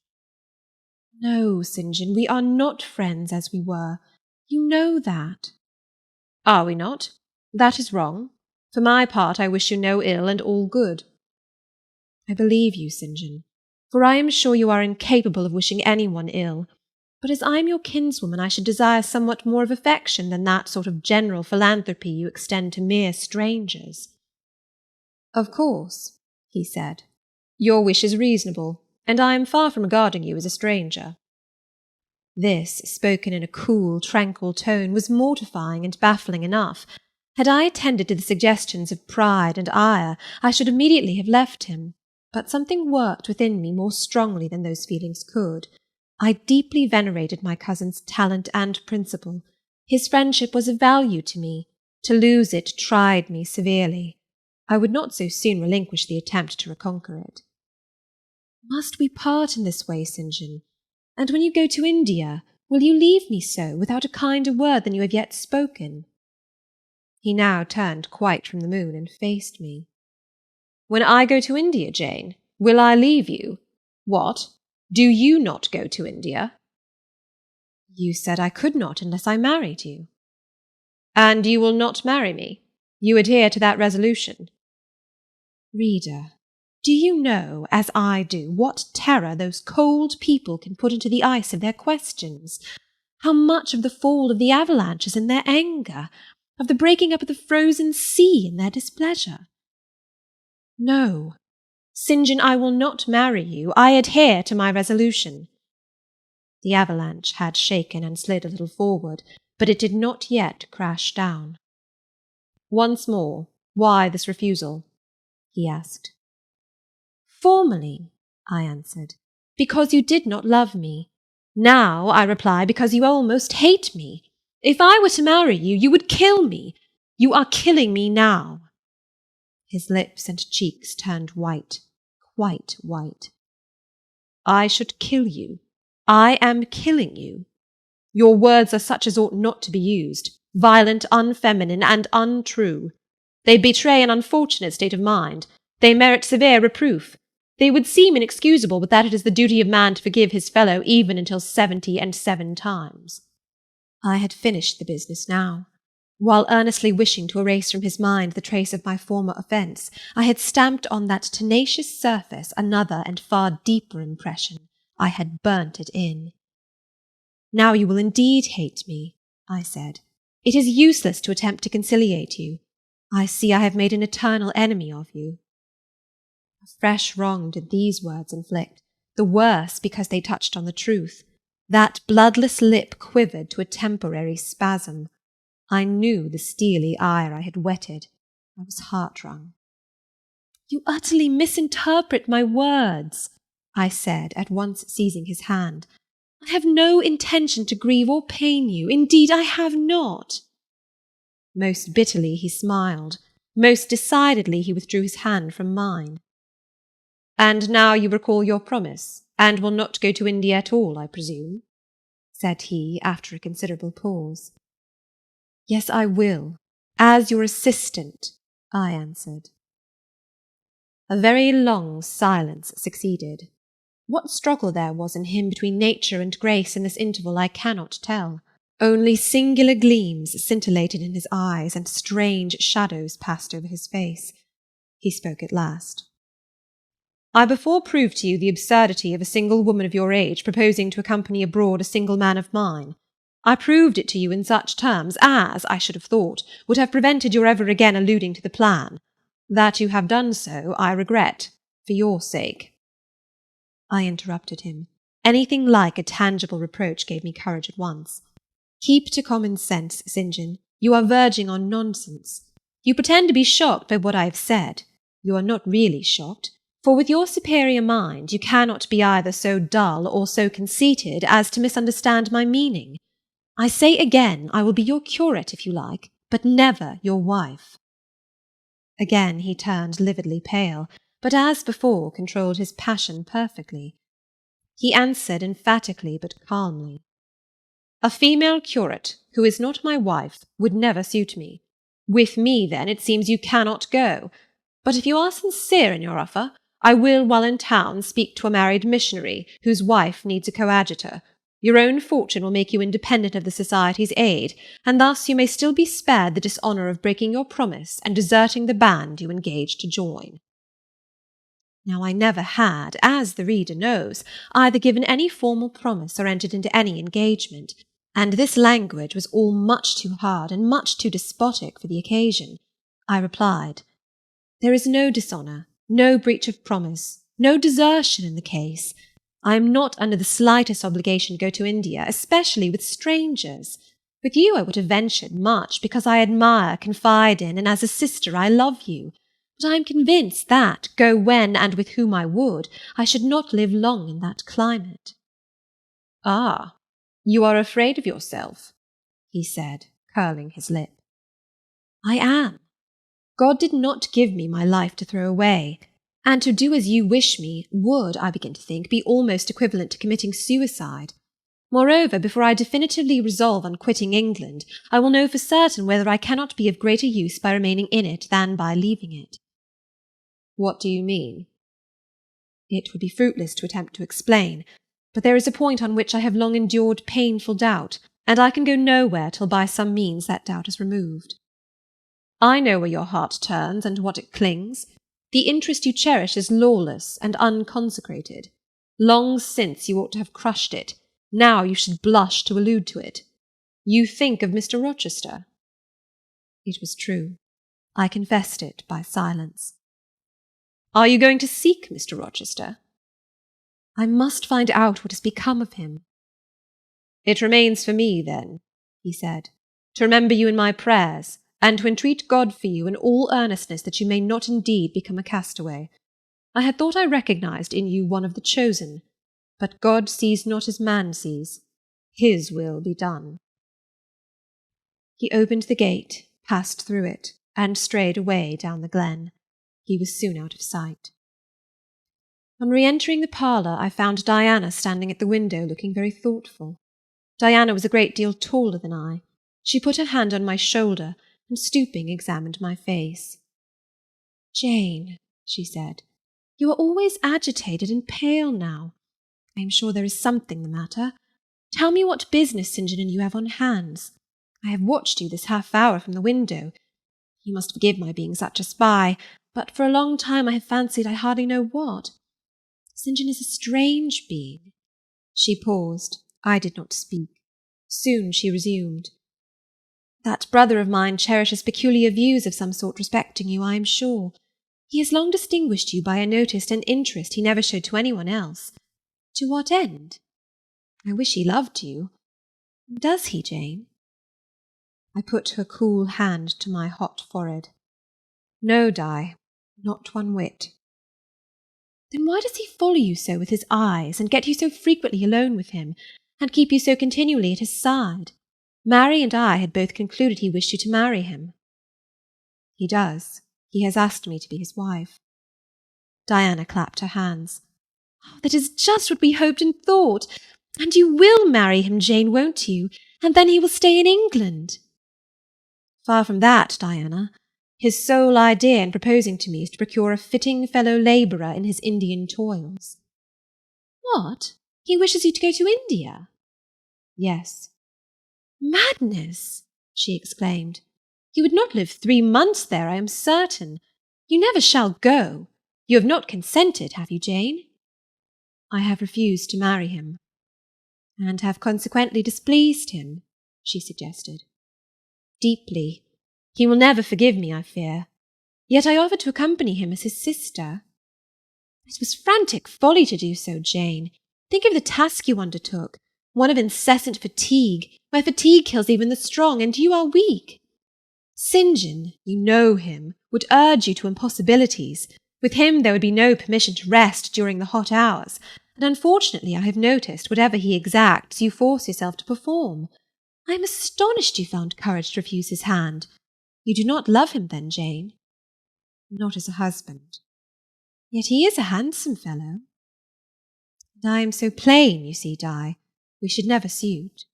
"No, St. John, we are not friends as we were. You know that." "Are we not? That is wrong. For my part, I wish you no ill and all good." "I believe you, St. John, for I am sure you are incapable of wishing anyone ill. But as I am your kinswoman, I should desire somewhat more of affection than that sort of general philanthropy you extend to mere strangers." "Of course," he said, "your wish is reasonable, and I am far from regarding you as a stranger." This, spoken in a cool, tranquil tone, was mortifying and baffling enough. Had I attended to the suggestions of pride and ire, I should immediately have left him, but something worked within me more strongly than those feelings could. I deeply venerated my cousin's talent and principle. His friendship was of value to me. To lose it tried me severely. I would not so soon relinquish the attempt to reconquer it. "Must we part in this way, St. John? And when you go to India, will you leave me so, without a kinder word than you have yet spoken?" He now turned quite from the moon and faced me. "When I go to India, Jane, will I leave you? What? Do you not go to India?" "You said I could not unless I married you." "And you will not marry me? You adhere to that resolution?" Reader, do you know, as I do, what terror those cold people can put into the ice of their questions? How much of the fall of the avalanche is in their anger, of the breaking up of the frozen sea in their displeasure? No, St. John, I will not marry you. I adhere to my resolution. The avalanche had shaken and slid a little forward, but it did not yet crash down. "Once more, why this refusal?" he asked. "Formerly," I answered, "because you did not love me. Now, I reply, because you almost hate me. If I were to marry you, you would kill me. You are killing me now." His lips and cheeks turned white, quite white. "I should kill you. I am killing you. Your words are such as ought not to be used, violent, unfeminine, and untrue. They betray an unfortunate state of mind. They merit severe reproof. They would seem inexcusable, but that it is the duty of man to forgive his fellow even until 77 times. I had finished the business now. While earnestly wishing to erase from his mind the trace of my former offence, I had stamped on that tenacious surface another and far deeper impression. I had burnt it in. "Now you will indeed hate me," I said. "It is useless to attempt to conciliate you. I see I have made an eternal enemy of you." A fresh wrong did these words inflict, the worse because they touched on the truth. That bloodless lip quivered to a temporary spasm. I knew the steely ire I had whetted. I was heart-wrung. You utterly misinterpret my words, I said, at once seizing his hand. I have no intention to grieve or pain you. Indeed, I have not. Most bitterly he smiled. Most decidedly he withdrew his hand from mine. And now you recall your promise, and will not go to India at all, I presume? Said he, after a considerable pause. Yes, I will, as your assistant, I answered. A very long silence succeeded. What struggle there was in him between nature and grace in this interval I cannot tell. Only singular gleams scintillated in his eyes, and strange shadows passed over his face. He spoke at last. I before proved to you the absurdity of a single woman of your age proposing to accompany abroad a single man of mine. I proved it to you in such terms as, I should have thought, would have prevented your ever again alluding to the plan. That you have done so, I regret, for your sake. I interrupted him. Anything like a tangible reproach gave me courage at once. Keep to common sense, St. John. You are verging on nonsense. You pretend to be shocked by what I have said. You are not really shocked, for with your superior mind you cannot be either so dull or so conceited as to misunderstand my meaning. I say again, I will be your curate if you like, but never your wife. Again he turned lividly pale, but as before controlled his passion perfectly. He answered emphatically but calmly. A female curate, who is not my wife, would never suit me. With me, then, it seems you cannot go. But if you are sincere in your offer, I will, while in town, speak to a married missionary, whose wife needs a coadjutor. Your own fortune will make you independent of the Society's aid, and thus you may still be spared the dishonour of breaking your promise and deserting the band you engaged to join. Now I never had, as the reader knows, either given any formal promise or entered into any engagement, and this language was all much too hard and much too despotic for the occasion. I replied, There is no dishonour, no breach of promise, no desertion in the case. I am not under the slightest obligation to go to India, especially with strangers. With you I would have ventured much, because I admire, confide in, and as a sister I love you. But I am convinced that, go when and with whom I would, I should not live long in that climate. Ah, you are afraid of yourself, he said, curling his lip. I am. God did not give me my life to throw away, and to do as you wish me would, I begin to think, be almost equivalent to committing suicide. Moreover, before I definitively resolve on quitting England, I will know for certain whether I cannot be of greater use by remaining in it than by leaving it. What do you mean? It would be fruitless to attempt to explain, but there is a point on which I have long endured painful doubt, and I can go nowhere till by some means that doubt is removed. I know where your heart turns and to what it clings. The interest you cherish is lawless and unconsecrated. Long since you ought to have crushed it. Now you should blush to allude to it. You think of Mr. Rochester. It was true. I confessed it by silence. Are you going to seek Mr. Rochester? I must find out what has become of him. It remains for me, then, he said, to remember you in my prayers, and to entreat God for you in all earnestness that you may not indeed become a castaway. I had thought I recognized in you one of the chosen, but God sees not as man sees. His will be done. He opened the gate, passed through it, and strayed away down the glen. He was soon out of sight. On re-entering the parlour, I found Diana standing at the window looking very thoughtful. Diana was a great deal taller than I. She put her hand on my shoulder, and stooping examined my face. Jane, she said, you are always agitated and pale now. I am sure there is something the matter. Tell me what business St. John and you have on hands. I have watched you this half-hour from the window. You must forgive my being such a spy, but for a long time I have fancied I hardly know what. St. John is a strange being. She paused. I did not speak. Soon she resumed. That brother of mine cherishes peculiar views of some sort respecting you, I am sure. He has long distinguished you by a notice and interest he never showed to anyone else. To what end? I wish he loved you. Does he, Jane? I put her cool hand to my hot forehead. No, Di, not one whit. Then why does he follow you so with his eyes, and get you so frequently alone with him, and keep you so continually at his side? Mary and I had both concluded he wished you to marry him. He does. He has asked me to be his wife. Diana clapped her hands. Oh, that is just what we hoped and thought. And you will marry him, Jane, won't you? And then he will stay in England. Far from that, Diana. His sole idea in proposing to me is to procure a fitting fellow-labourer in his Indian toils. What? He wishes you to go to India? Yes. Madness! She exclaimed. You would not live 3 months there, I am certain. You never shall go. You have not consented, have you, Jane? I have refused to marry him. And have consequently displeased him, she suggested. Deeply. He will never forgive me, I fear. Yet I offered to accompany him as his sister. It was frantic folly to do so, Jane. Think of the task you undertook, one of incessant fatigue, where fatigue kills even the strong, and you are weak. St. John, you know him, would urge you to impossibilities. With him there would be no permission to rest during the hot hours, and unfortunately I have noticed whatever he exacts you force yourself to perform. I am astonished you found courage to refuse his hand. You do not love him, then, Jane? Not as a husband. Yet he is a handsome fellow. And I am so plain, you see, Di. We should never suit.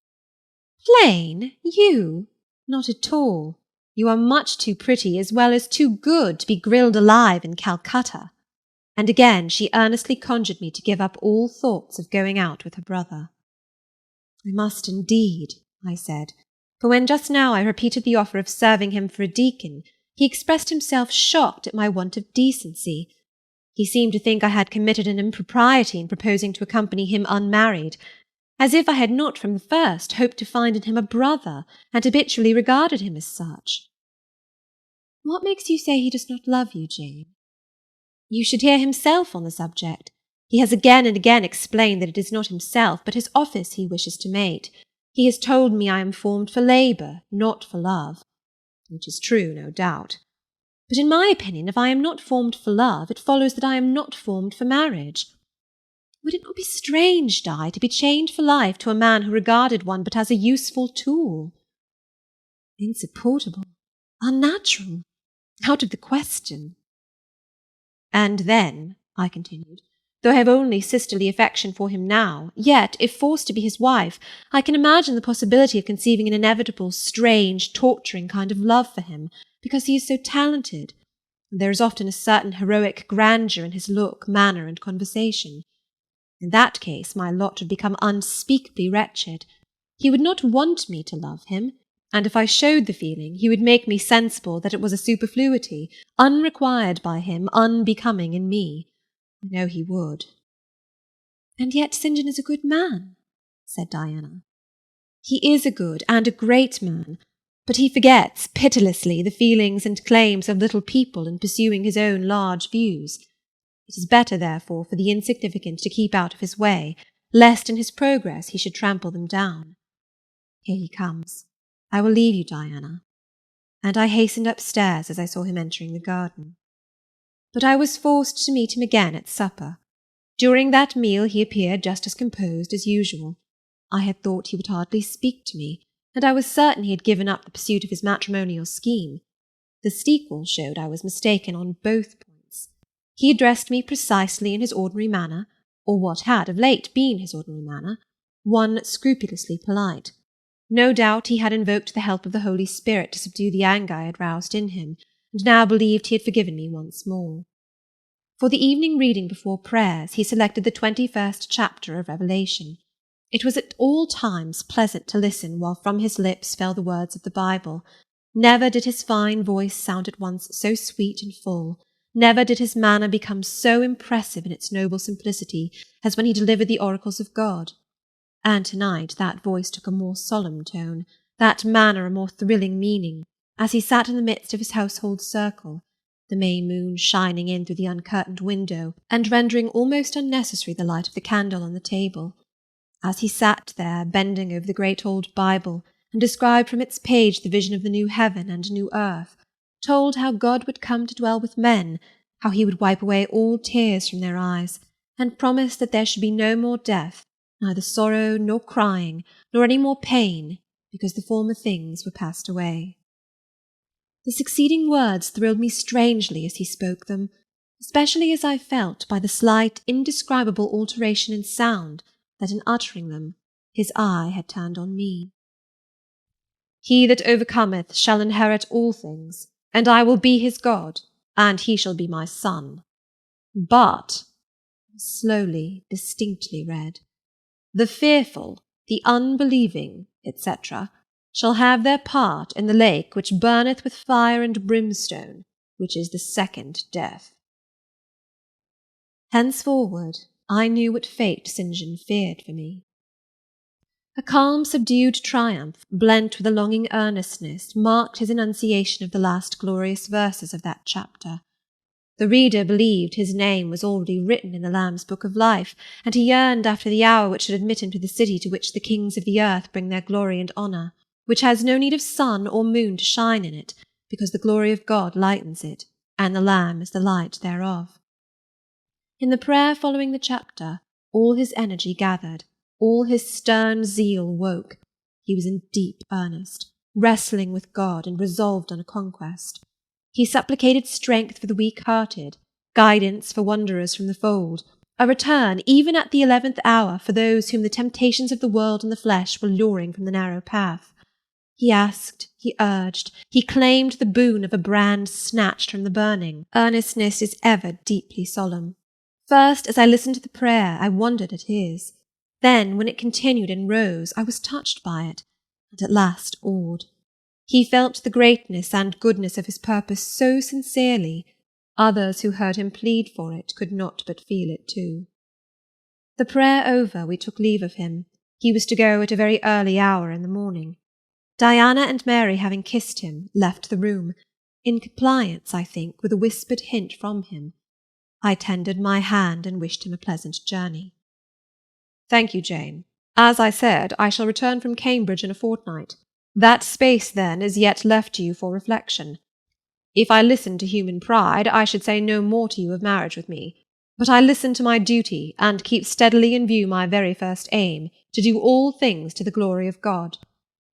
Plain? You? Not at all. You are much too pretty as well as too good to be grilled alive in Calcutta. And again she earnestly conjured me to give up all thoughts of going out with her brother. I must indeed, I said, for when just now I repeated the offer of serving him for a deacon, he expressed himself shocked at my want of decency. He seemed to think I had committed an impropriety in proposing to accompany him unmarried, as if I had not from the first hoped to find in him a brother, and habitually regarded him as such. What makes you say he does not love you, Jane? You should hear himself on the subject. He has again and again explained that it is not himself, but his office he wishes to mate. He has told me I am formed for labour, not for love, which is true, no doubt. But in my opinion, if I am not formed for love, it follows that I am not formed for marriage. Would it not be strange, Di, to be chained for life to a man who regarded one but as a useful tool? Insupportable, unnatural, out of the question. And then, I continued, though I have only sisterly affection for him now, yet, if forced to be his wife, I can imagine the possibility of conceiving an inevitable, strange, torturing kind of love for him, because he is so talented, and there is often a certain heroic grandeur in his look, manner, and conversation. In that case my lot would become unspeakably wretched. He would not want me to love him, and if I showed the feeling, he would make me sensible that it was a superfluity, unrequired by him, unbecoming in me. I know he would. And yet St. John is a good man, said Diana. He is a good and a great man, but he forgets pitilessly the feelings and claims of little people in pursuing his own large views. It is better, therefore, for the insignificant to keep out of his way, lest in his progress he should trample them down. Here he comes. I will leave you, Diana. And I hastened upstairs as I saw him entering the garden. But I was forced to meet him again at supper. During that meal he appeared just as composed as usual. I had thought he would hardly speak to me, and I was certain he had given up the pursuit of his matrimonial scheme. The sequel showed I was mistaken on both points. He addressed me precisely in his ordinary manner, or what had of late been his ordinary manner, one scrupulously polite. No doubt he had invoked the help of the Holy Spirit to subdue the anger I had roused in him, and now believed he had forgiven me once more. For the evening reading before prayers he selected the 21st chapter of Revelation. It was at all times pleasant to listen while from his lips fell the words of the Bible. Never did his fine voice sound at once so sweet and full, never did his manner become so impressive in its noble simplicity as when he delivered the oracles of God. And tonight that voice took a more solemn tone, that manner a more thrilling meaning, as he sat in the midst of his household circle, the May moon shining in through the uncurtained window, and rendering almost unnecessary the light of the candle on the table. As he sat there, bending over the great old Bible, and described from its page the vision of the new heaven and new earth, told how God would come to dwell with men, how he would wipe away all tears from their eyes, and promised that there should be no more death, neither sorrow nor crying, nor any more pain, because the former things were passed away. The succeeding words thrilled me strangely as he spoke them, especially as I felt by the slight, indescribable alteration in sound that in uttering them his eye had turned on me. "He that overcometh shall inherit all things, and I will be his God, and he shall be my son. But," slowly, distinctly read, "the fearful, the unbelieving, etc., shall have their part in the lake which burneth with fire and brimstone, which is the second death." Henceforward I knew what fate St. John feared for me. A calm, subdued triumph, blent with a longing earnestness, marked his enunciation of the last glorious verses of that chapter. The reader believed his name was already written in the Lamb's book of life, and he yearned after the hour which should admit him to the city to which the kings of the earth bring their glory and honour, which has no need of sun or moon to shine in it, because the glory of God lightens it, and the Lamb is the light thereof. In the prayer following the chapter, all his energy gathered, all his stern zeal woke. He was in deep earnest, wrestling with God and resolved on a conquest. He supplicated strength for the weak-hearted, guidance for wanderers from the fold, a return, even at the 11th hour, for those whom the temptations of the world and the flesh were luring from the narrow path. He asked, he urged, he claimed the boon of a brand snatched from the burning. Earnestness is ever deeply solemn. First, as I listened to the prayer, I wondered at his. Then, when it continued and rose, I was touched by it, and at last awed. He felt the greatness and goodness of his purpose so sincerely, others who heard him plead for it could not but feel it too. The prayer over, we took leave of him. He was to go at a very early hour in the morning. Diana and Mary, having kissed him, left the room, in compliance, I think, with a whispered hint from him. I tendered my hand and wished him a pleasant journey. "Thank you, Jane. As I said, I shall return from Cambridge in a fortnight. That space, then, is yet left to you for reflection. If I listened to human pride, I should say no more to you of marriage with me. But I listen to my duty, and keep steadily in view my very first aim, to do all things to the glory of God.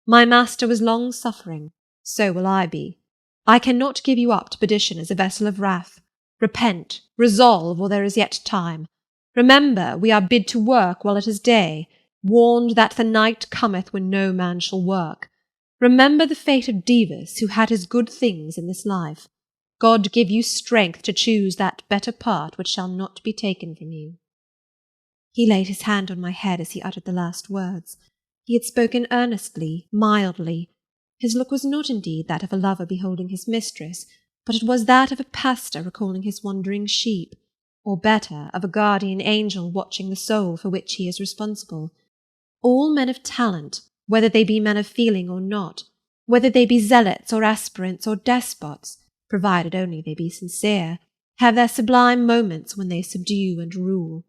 My master was long-suffering, so will I be. I cannot give you up to perdition as a vessel of wrath. Repent, resolve, while there is yet time. Remember, we are bid to work while it is day, warned that the night cometh when no man shall work. Remember the fate of Dives, who had his good things in this life. God give you strength to choose that better part which shall not be taken from you." He laid his hand on my head as he uttered the last words. He had spoken earnestly, mildly. His look was not indeed that of a lover beholding his mistress, but it was that of a pastor recalling his wandering sheep, or better, of a guardian angel watching the soul for which he is responsible. All men of talent, whether they be men of feeling or not, whether they be zealots or aspirants or despots, provided only they be sincere, have their sublime moments when they subdue and rule.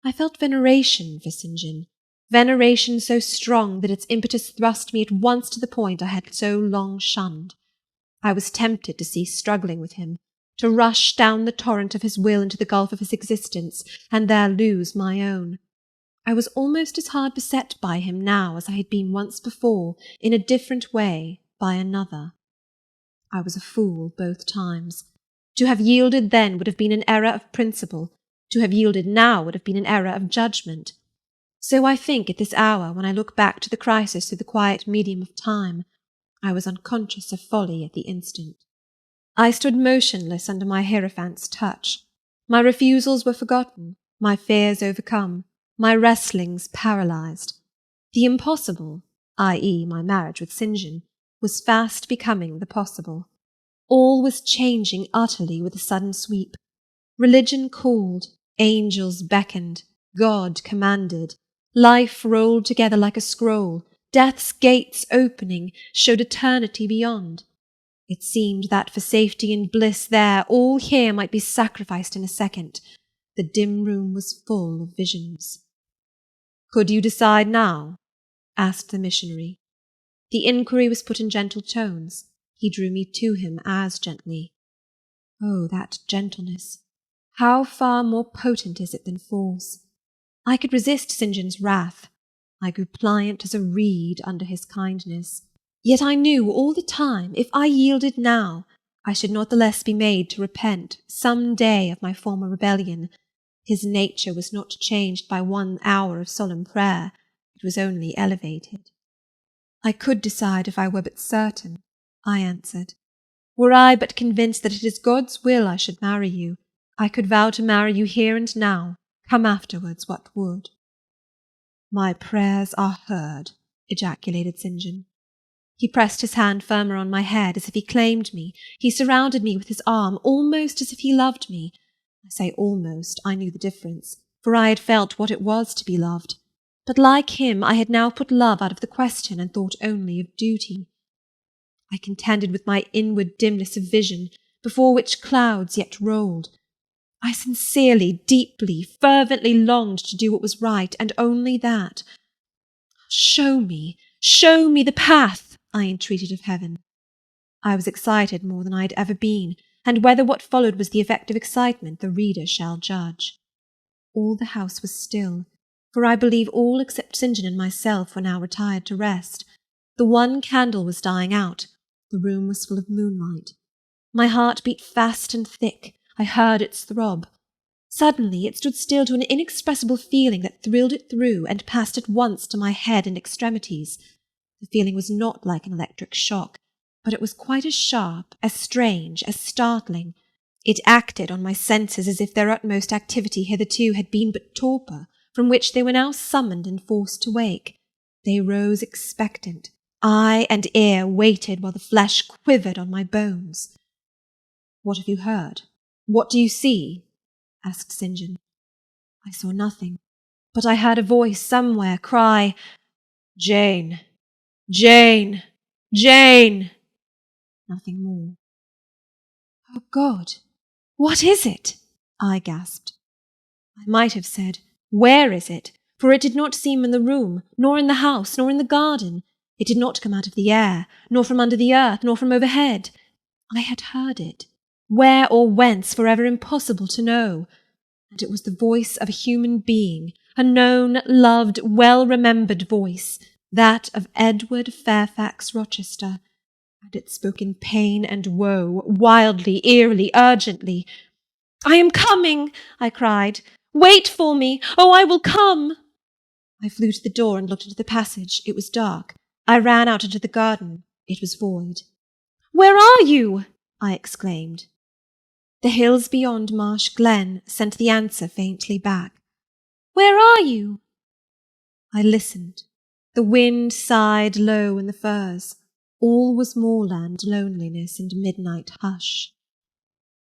I felt veneration for St. John, veneration so strong that its impetus thrust me at once to the point I had so long shunned. I was tempted to cease struggling with him, to rush down the torrent of his will into the gulf of his existence, and there lose my own. I was almost as hard beset by him now as I had been once before, in a different way, by another. I was a fool both times. To have yielded then would have been an error of principle. To have yielded now would have been an error of judgment. So I think at this hour, when I look back to the crisis through the quiet medium of time, I was unconscious of folly at the instant. I stood motionless under my hierophant's touch. My refusals were forgotten, my fears overcome, my wrestlings paralyzed. The impossible, i.e., my marriage with St. John, was fast becoming the possible. All was changing utterly with a sudden sweep. Religion called, angels beckoned, God commanded, life rolled together like a scroll, death's gates opening showed eternity beyond. It seemed that for safety and bliss there, all here might be sacrificed in a second. The dim room was full of visions. "Could you decide now?" asked the missionary. The inquiry was put in gentle tones. He drew me to him as gently. Oh, that gentleness! How far more potent is it than force! I could resist St. John's wrath. I grew pliant as a reed under his kindness. Yet I knew all the time, if I yielded now, I should not the less be made to repent some day of my former rebellion. His nature was not changed by 1 hour of solemn prayer. It was only elevated. I could decide if I were but certain, I answered. Were I but convinced that it is God's will I should marry you, I could vow to marry you here and now, come afterwards what would. My prayers are heard, ejaculated St. John. He pressed his hand firmer on my head, as if he claimed me. He surrounded me with his arm, almost as if he loved me. I say almost, I knew the difference, for I had felt what it was to be loved. But like him, I had now put love out of the question and thought only of duty. I contended with my inward dimness of vision, before which clouds yet rolled. I sincerely, deeply, fervently longed to do what was right, and only that. Show me the path, I entreated of heaven. I was excited more than I had ever been, and whether what followed was the effect of excitement the reader shall judge. All the house was still, for I believe all except St. John and myself were now retired to rest. The one candle was dying out. The room was full of moonlight. My heart beat fast and thick. I heard its throb. Suddenly it stood still to an inexpressible feeling that thrilled it through and passed at once to my head and extremities. The feeling was not like an electric shock, but it was quite as sharp, as strange, as startling. It acted on my senses as if their utmost activity hitherto had been but torpor, from which they were now summoned and forced to wake. They rose expectant. Eye and ear waited while the flesh quivered on my bones. What have you heard? What do you see? Asked St. John. I saw nothing, but I heard a voice somewhere cry, Jane, Jane, Jane. Nothing more. Oh, God, what is it? I gasped. I might have said, where is it? For it did not seem in the room, nor in the house, nor in the garden. It did not come out of the air, nor from under the earth, nor from overhead. I had heard it. Where or whence, forever impossible to know. And it was the voice of a human being, a known, loved, well-remembered voice, that of Edward Fairfax Rochester. And it spoke in pain and woe, wildly, eerily, urgently. I am coming, I cried. Wait for me. Oh, I will come. I flew to the door and looked into the passage. It was dark. I ran out into the garden. It was void. Where are you? I exclaimed. The hills beyond Marsh Glen sent the answer faintly back. Where are you? I listened. The wind sighed low in the firs. All was moorland loneliness and midnight hush.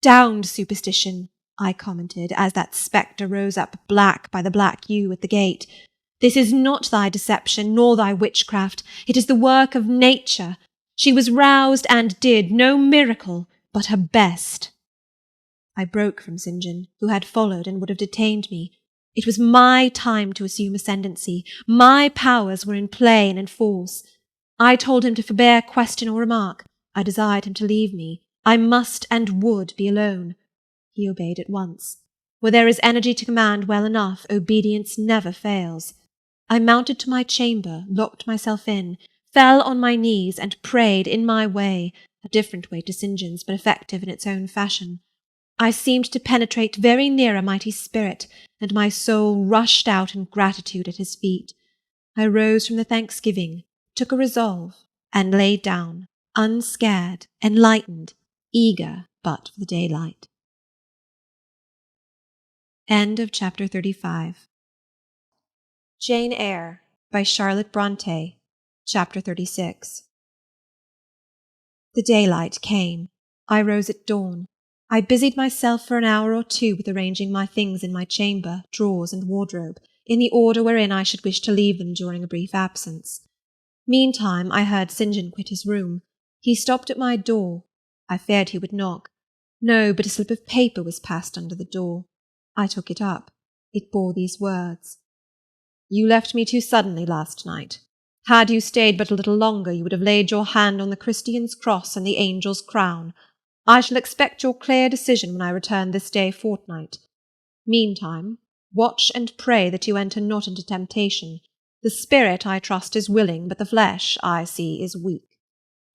Downed superstition, I commented, as that spectre rose up black by the black yew at the gate. This is not thy deception, nor thy witchcraft. It is the work of nature. She was roused and did no miracle, but her best. I broke from St. John, who had followed and would have detained me. It was my time to assume ascendancy. My powers were in play and in force. I told him to forbear question or remark. I desired him to leave me. I must and would be alone. He obeyed at once. Where there is energy to command well enough, obedience never fails. I mounted to my chamber, locked myself in, fell on my knees, and prayed in my way, a different way to St. John's, but effective in its own fashion. I seemed to penetrate very near a mighty spirit, and my soul rushed out in gratitude at his feet. I rose from the thanksgiving, took a resolve, and lay down, unscared, enlightened, eager but for the daylight. End of chapter 35. Jane Eyre by Charlotte Brontë. Chapter 36. The daylight came. I rose at dawn. I busied myself for an hour or two with arranging my things in my chamber, drawers, and wardrobe, in the order wherein I should wish to leave them during a brief absence. Meantime I heard St. John quit his room. He stopped at my door. I feared he would knock. No, but a slip of paper was passed under the door. I took it up. It bore these words. You left me too suddenly last night. Had you stayed but a little longer, you would have laid your hand on the Christian's cross and the angel's crown. I shall expect your clear decision when I return this day fortnight. Meantime, watch and pray that you enter not into temptation. The spirit, I trust, is willing, but the flesh, I see, is weak.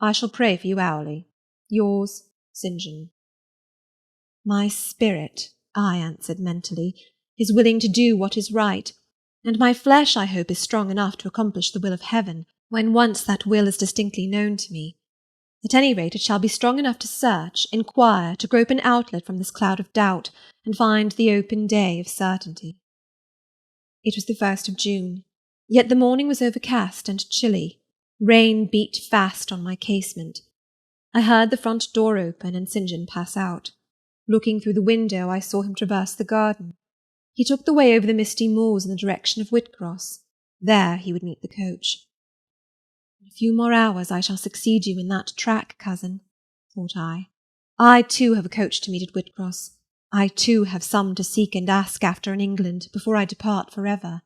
I shall pray for you hourly. Yours, St. John. My spirit, I answered mentally, is willing to do what is right, and my flesh, I hope, is strong enough to accomplish the will of heaven, when once that will is distinctly known to me. At any rate, it shall be strong enough to search, inquire, to grope an outlet from this cloud of doubt, and find the open day of certainty. It was the 1st of June, yet the morning was overcast and chilly. Rain beat fast on my casement. I heard the front door open and St. John pass out. Looking through the window, I saw him traverse the garden. He took the way over the misty moors in the direction of Whitcross. There he would meet the coach. In a few more hours I shall succeed you in that track, cousin, thought I. I too have a coach to meet at Whitcross. I too have some to seek and ask after in England before I depart for ever.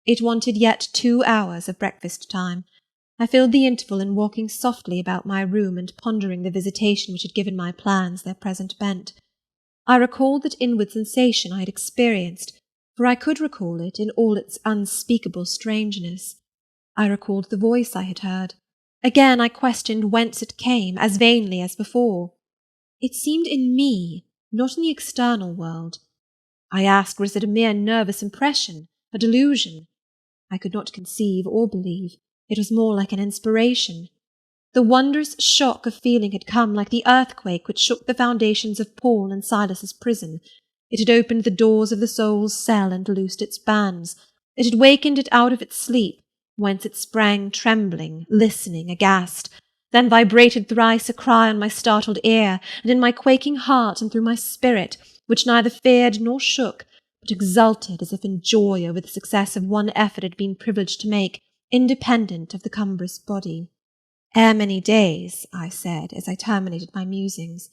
It wanted yet 2 hours of breakfast time. I filled the interval in walking softly about my room and pondering the visitation which had given my plans their present bent. I recalled that inward sensation I had experienced, for I could recall it in all its unspeakable strangeness. I recalled the voice I had heard. Again I questioned whence it came, as vainly as before. It seemed in me, not in the external world. I asked, was it a mere nervous impression, a delusion? I could not conceive or believe. It was more like an inspiration. The wondrous shock of feeling had come like the earthquake which shook the foundations of Paul and Silas's prison. It had opened the doors of the soul's cell and loosed its bands. It had wakened it out of its sleep, whence it sprang trembling, listening, aghast, then vibrated thrice a cry on my startled ear, and in my quaking heart and through my spirit, which neither feared nor shook, but exulted as if in joy over the success of one effort it had been privileged to make, independent of the cumbrous body. Ere many days, I said, as I terminated my musings,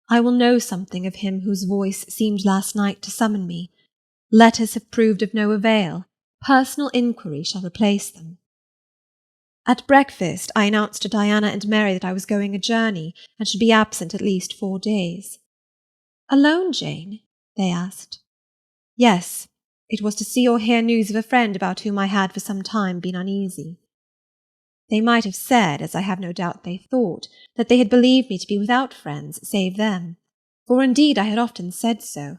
I will know something of him whose voice seemed last night to summon me. Letters have proved of no avail. Personal inquiry shall replace them. At breakfast I announced to Diana and Mary that I was going a journey, and should be absent at least 4 days. "Alone, Jane?" they asked. Yes, it was to see or hear news of a friend about whom I had for some time been uneasy. They might have said, as I have no doubt they thought, that they had believed me to be without friends save them, for indeed I had often said so,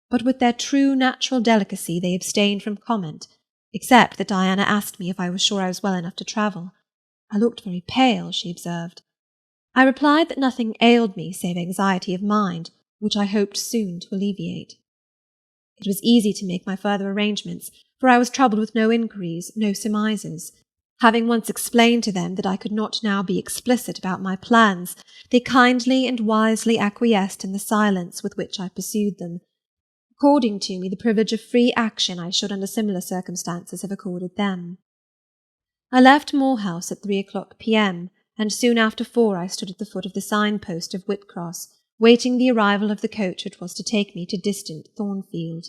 but with their true natural delicacy they abstained from comment, except that Diana asked me if I was sure I was well enough to travel. I looked very pale, she observed. I replied that nothing ailed me save anxiety of mind, which I hoped soon to alleviate. It was easy to make my further arrangements, for I was troubled with no inquiries, no surmises. Having once explained to them that I could not now be explicit about my plans, they kindly and wisely acquiesced in the silence with which I pursued them, according to me the privilege of free action I should under similar circumstances have accorded them. I left Moor House at 3:00 p.m., and soon after 4 I stood at the foot of the sign-post of Whitcross, waiting the arrival of the coach which was to take me to distant Thornfield.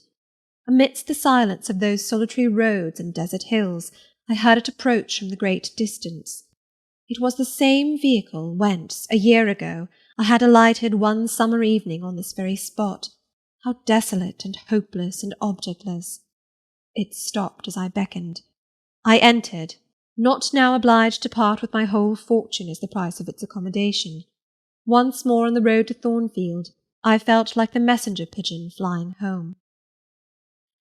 Amidst the silence of those solitary roads and desert hills, I heard it approach from the great distance. It was the same vehicle whence, a year ago, I had alighted one summer evening on this very spot. How desolate and hopeless and objectless! It stopped as I beckoned. I entered, not now obliged to part with my whole fortune as the price of its accommodation. Once more on the road to Thornfield, I felt like the messenger pigeon flying home.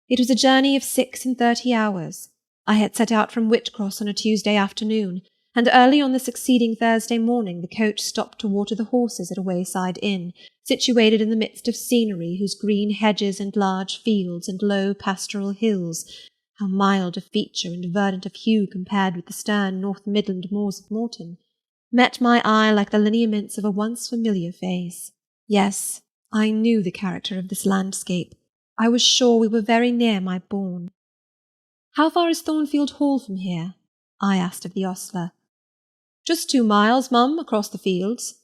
It was a journey of 36 hours. I had set out from Whitcross on a Tuesday afternoon, and early on the succeeding Thursday morning the coach stopped to water the horses at a wayside inn, situated in the midst of scenery whose green hedges and large fields and low pastoral hills, how mild of feature and verdant of hue compared with the stern North Midland moors of Morton, met my eye like the lineaments of a once familiar face. Yes, I knew the character of this landscape. I was sure we were very near my bourne. "How far is Thornfield Hall from here?" I asked of the ostler. "Just 2 miles, mum, across the fields."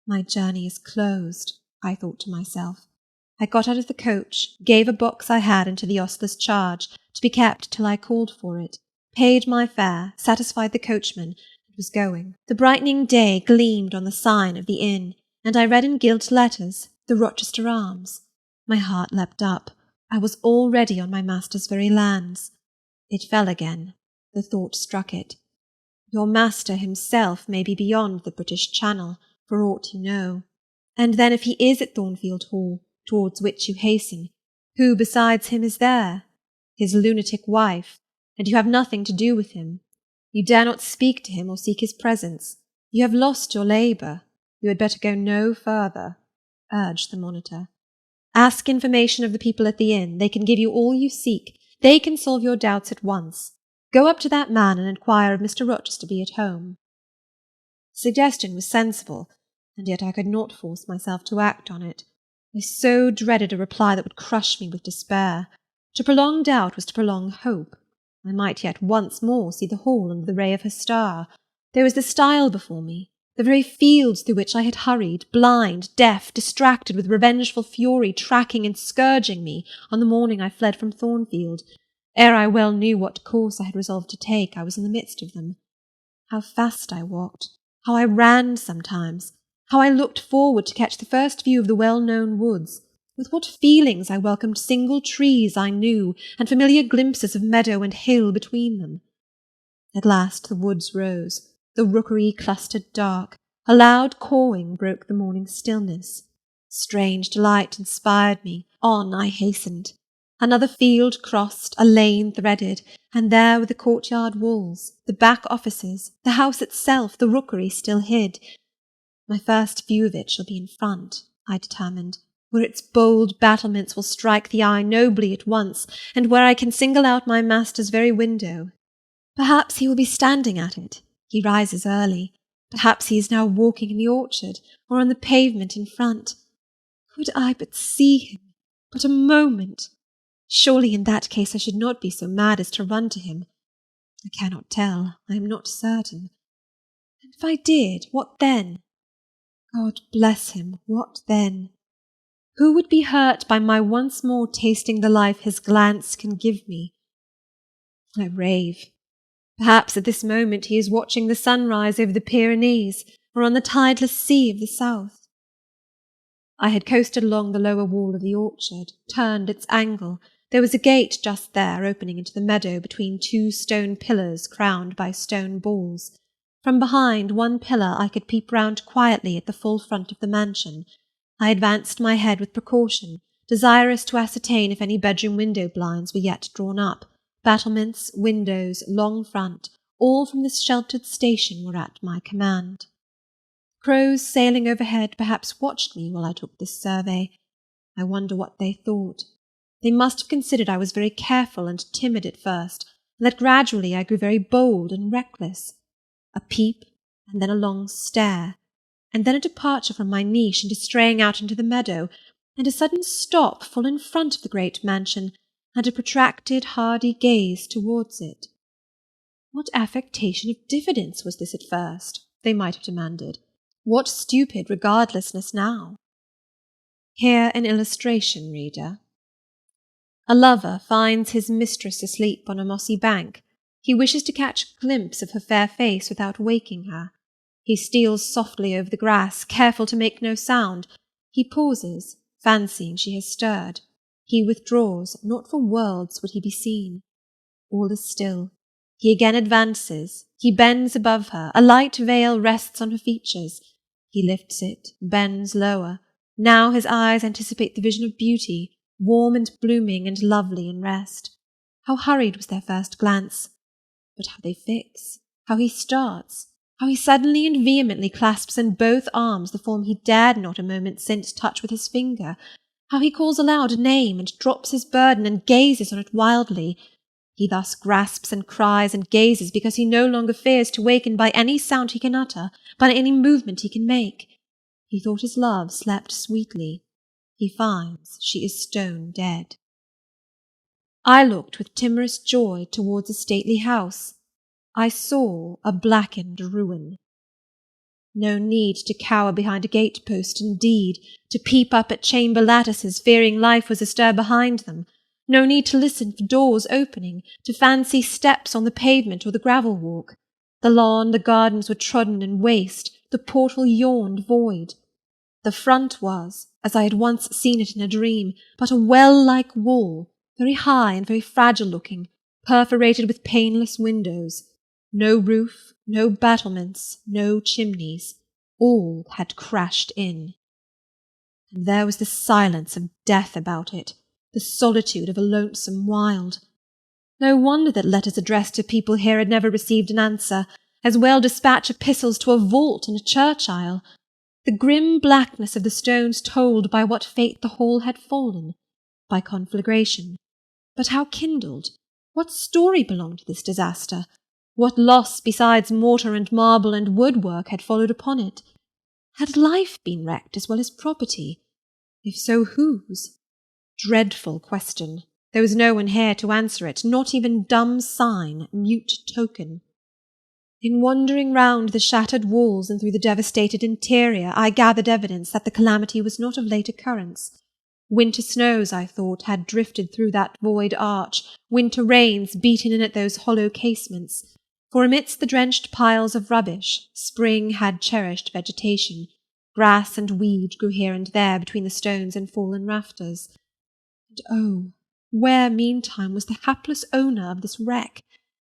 My journey is closed, I thought to myself. I got out of the coach, gave a box I had into the ostler's charge, to be kept till I called for it, paid my fare, satisfied the coachman, and was going. The brightening day gleamed on the sign of the inn, and I read in gilt letters, "The Rochester Arms." My heart leapt up. I was already on my master's very lands. It fell again. The thought struck it. Your master himself may be beyond the British Channel, for aught you know. And then if he is at Thornfield Hall, towards which you hasten, who besides him is there? His lunatic wife, and you have nothing to do with him. You dare not speak to him or seek his presence. You have lost your labour. You had better go no further, urged the monitor. Ask information of the people at the inn. They can give you all you seek. They can solve your doubts at once. Go up to that man and inquire if Mr. Rochester be at home. The suggestion was sensible, and yet I could not force myself to act on it. I so dreaded a reply that would crush me with despair. To prolong doubt was to prolong hope. I might yet once more see the hall under the ray of her star. There was the stile before me, the very fields through which I had hurried, blind, deaf, distracted with revengeful fury, tracking and scourging me on the morning I fled from Thornfield. Ere I well knew what course I had resolved to take, I was in the midst of them. How fast I walked, how I ran sometimes, how I looked forward to catch the first view of the well-known woods. With what feelings I welcomed single trees I knew, and familiar glimpses of meadow and hill between them. At last the woods rose, the rookery clustered dark, a loud cawing broke the morning stillness. Strange delight inspired me, on I hastened. Another field crossed, a lane threaded, and there were the courtyard walls, the back offices, the house itself, the rookery still hid. My first view of it shall be in front, I determined, where its bold battlements will strike the eye nobly at once, and where I can single out my master's very window. Perhaps he will be standing at it. He rises early. Perhaps he is now walking in the orchard, or on the pavement in front. Could I but see him, but a moment! Surely in that case I should not be so mad as to run to him. I cannot tell. I am not certain. And if I did, what then? God bless him, what then? Who would be hurt by my once more tasting the life his glance can give me? I rave. Perhaps at this moment he is watching the sunrise over the Pyrenees, or on the tideless sea of the south. I had coasted along the lower wall of the orchard, turned its angle. There was a gate just there, opening into the meadow between two stone pillars crowned by stone balls. From behind one pillar I could peep round quietly at the full front of the mansion. I advanced my head with precaution, desirous to ascertain if any bedroom window blinds were yet drawn up. Battlements, windows, long front, all from this sheltered station were at my command. Crows sailing overhead perhaps watched me while I took this survey. I wonder what they thought. They must have considered I was very careful and timid at first, and that gradually I grew very bold and reckless. A peep, and then a long stare, and then a departure from my niche into straying out into the meadow, and a sudden stop full in front of the great mansion, and a protracted, hardy gaze towards it. What affectation of diffidence was this at first? They might have demanded. What stupid regardlessness now? Hear an illustration, reader. A lover finds his mistress asleep on a mossy bank. He wishes to catch a glimpse of her fair face without waking her. He steals softly over the grass, careful to make no sound. He pauses, fancying she has stirred. He withdraws, not for worlds would he be seen. All is still. He again advances. He bends above her. A light veil rests on her features. He lifts it, bends lower. Now his eyes anticipate the vision of beauty, warm and blooming and lovely in rest. How hurried was their first glance! But how they fix! How he starts! How he suddenly and vehemently clasps in both arms the form he dared not a moment since touch with his finger! How he calls aloud a name and drops his burden and gazes on it wildly! He thus grasps and cries and gazes because he no longer fears to waken by any sound he can utter, by any movement he can make. He thought his love slept sweetly. He finds she is stone dead. I looked with timorous joy towards a stately house. I saw a blackened ruin. No need to cower behind a gate-post, indeed, to peep up at chamber lattices, fearing life was astir behind them. no need to listen for doors opening, to fancy steps on the pavement or the gravel walk. The lawn, the gardens were trodden and waste, the portal yawned void. The front was, as I had once seen it in a dream, but a well-like wall, very high and very fragile-looking, perforated with paneless windows. No roof, no battlements, no chimneys. All had crashed in. And there was the silence of death about it, the solitude of a lonesome wild. No wonder that letters addressed to people here had never received an answer, as well dispatch epistles to a vault in a church aisle. The grim blackness of the stones told by what fate the hall had fallen, by conflagration. But how kindled? What story belonged to this disaster? What loss besides mortar and marble and woodwork had followed upon it? Had life been wrecked as well as property? If so, whose? Dreadful question. There was no one here to answer it, not even dumb sign, mute token. In wandering round the shattered walls and through the devastated interior, I gathered evidence that the calamity was not of late occurrence. Winter snows, I thought, had drifted through that void arch, winter rains beaten in at those hollow casements. For amidst the drenched piles of rubbish, spring had cherished vegetation. Grass and weed grew here and there between the stones and fallen rafters. And oh, where meantime was the hapless owner of this wreck?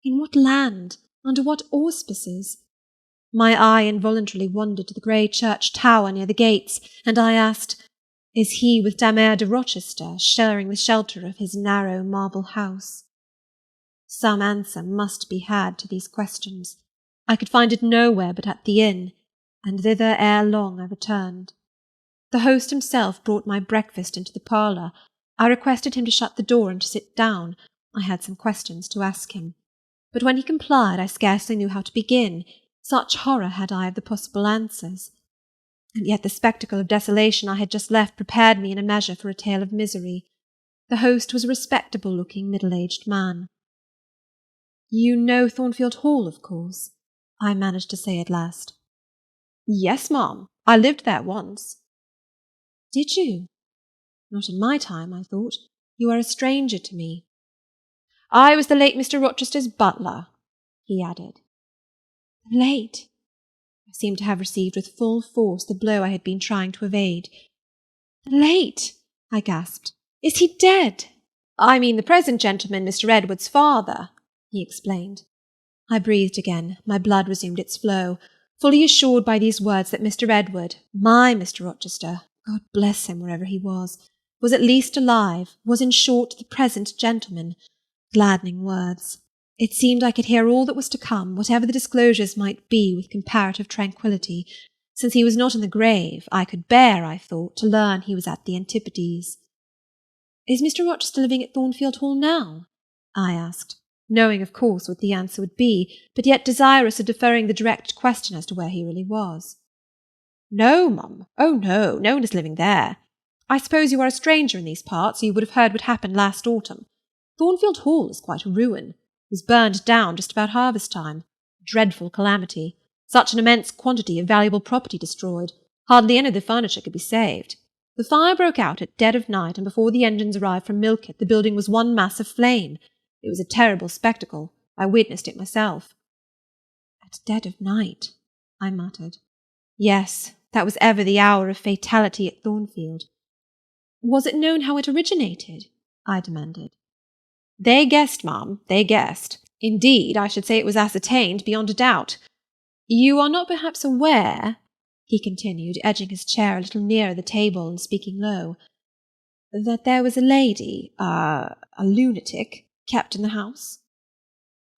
In what land? Under what auspices? My eye involuntarily wandered to the grey church tower near the gates, and I asked, Is he with Dame Eyre de Rochester sharing the shelter of his narrow marble house? Some answer must be had to these questions. I could find it nowhere but at the inn, and thither ere long I returned. The host himself brought my breakfast into the parlour. I requested him to shut the door and to sit down. I had some questions to ask him. But when he complied, I scarcely knew how to begin, such horror had I of the possible answers. And yet the spectacle of desolation I had just left prepared me in a measure for a tale of misery. The host was a respectable-looking, middle-aged man. "You know Thornfield Hall, of course?" I managed to say at last. "Yes, ma'am. I lived there once." "Did you? Not in my time, I thought. You are a stranger to me." "I was the late Mr. Rochester's butler," he added. "Late?" I seemed to have received with full force the blow I had been trying to evade. "Late?" I gasped. "Is he dead?" "I mean the present gentleman, Mr. Edward's father," he explained. I breathed again. My blood resumed its flow, fully assured by these words that Mr. Edward, my Mr. Rochester, God bless him wherever he was at least alive, was in short the present gentleman. Gladdening words. It seemed I could hear all that was to come, whatever the disclosures might be, with comparative tranquillity. Since he was not in the grave, I could bear, I thought, to learn he was at the Antipodes. "Is Mr. Rochester living at Thornfield Hall now?" I asked, knowing, of course, what the answer would be, but yet desirous of deferring the direct question as to where he really was. "No, mum. Oh, no, no one is living there. I suppose you are a stranger in these parts, or you would have heard what happened last autumn. Thornfield Hall is quite a ruin. It was burned down just about harvest time. A dreadful calamity. Such an immense quantity of valuable property destroyed. Hardly any of the furniture could be saved. The fire broke out at dead of night, and before the engines arrived from Millcote, the building was one mass of flame. It was a terrible spectacle. I witnessed it myself." "At dead of night," I muttered. "Yes, that was ever the hour of fatality at Thornfield." "Was it known how it originated?" I demanded. "They guessed, ma'am, they guessed. Indeed, I should say it was ascertained beyond a doubt. You are not perhaps aware," he continued, edging his chair a little nearer the table and speaking low, "that there was a lady, a lunatic, kept in the house?"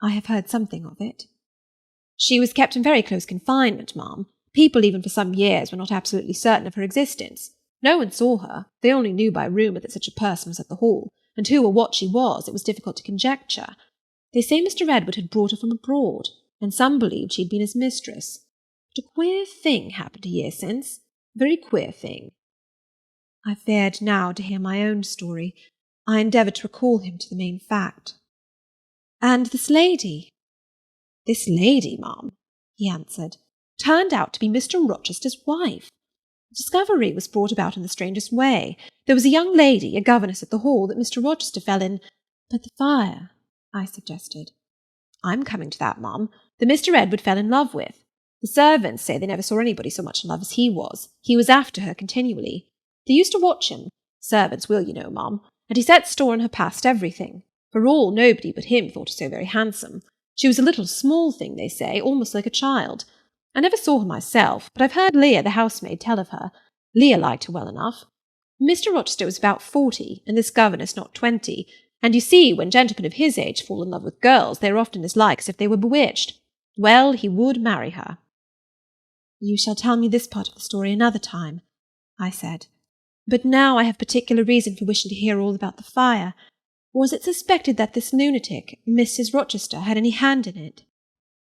"I have heard something of it." "She was kept in very close confinement, ma'am. People even for some years were not absolutely certain of her existence. No one saw her. They only knew by rumour that such a person was at the Hall, and who or what she was it was difficult to conjecture. They say Mr. Edward had brought her from abroad, and some believed she had been his mistress. But a queer thing happened a year since. A very queer thing." I feared now to hear my own story. I endeavoured to recall him to the main fact. "And this lady?" "This lady, ma'am," he answered, "turned out to be Mr. Rochester's wife. The discovery was brought about in the strangest way. There was a young lady, a governess at the Hall, that Mr. Rochester fell in— But the fire, I suggested. I'm coming to that, Mum. The Mr. Edward fell in love with. The servants say they never saw anybody so much in love as he was. He was after her continually. They used to watch him. Servants will, you know, Mum. And he set store on her past everything. For all, nobody but him thought her so very handsome. She was a little small thing, they say, almost like a child. I never saw her myself, but I've heard Leah, the housemaid, tell of her. Leah liked her well enough. Mr. Rochester was about 40, and this governess not 20, and you see, when gentlemen of his age fall in love with girls, they are often as like as if they were bewitched. Well, he would marry her. You shall tell me this part of the story another time, I said. But now I have particular reason for wishing to hear all about the fire. Was it suspected that this lunatic, Mrs. Rochester, had any hand in it?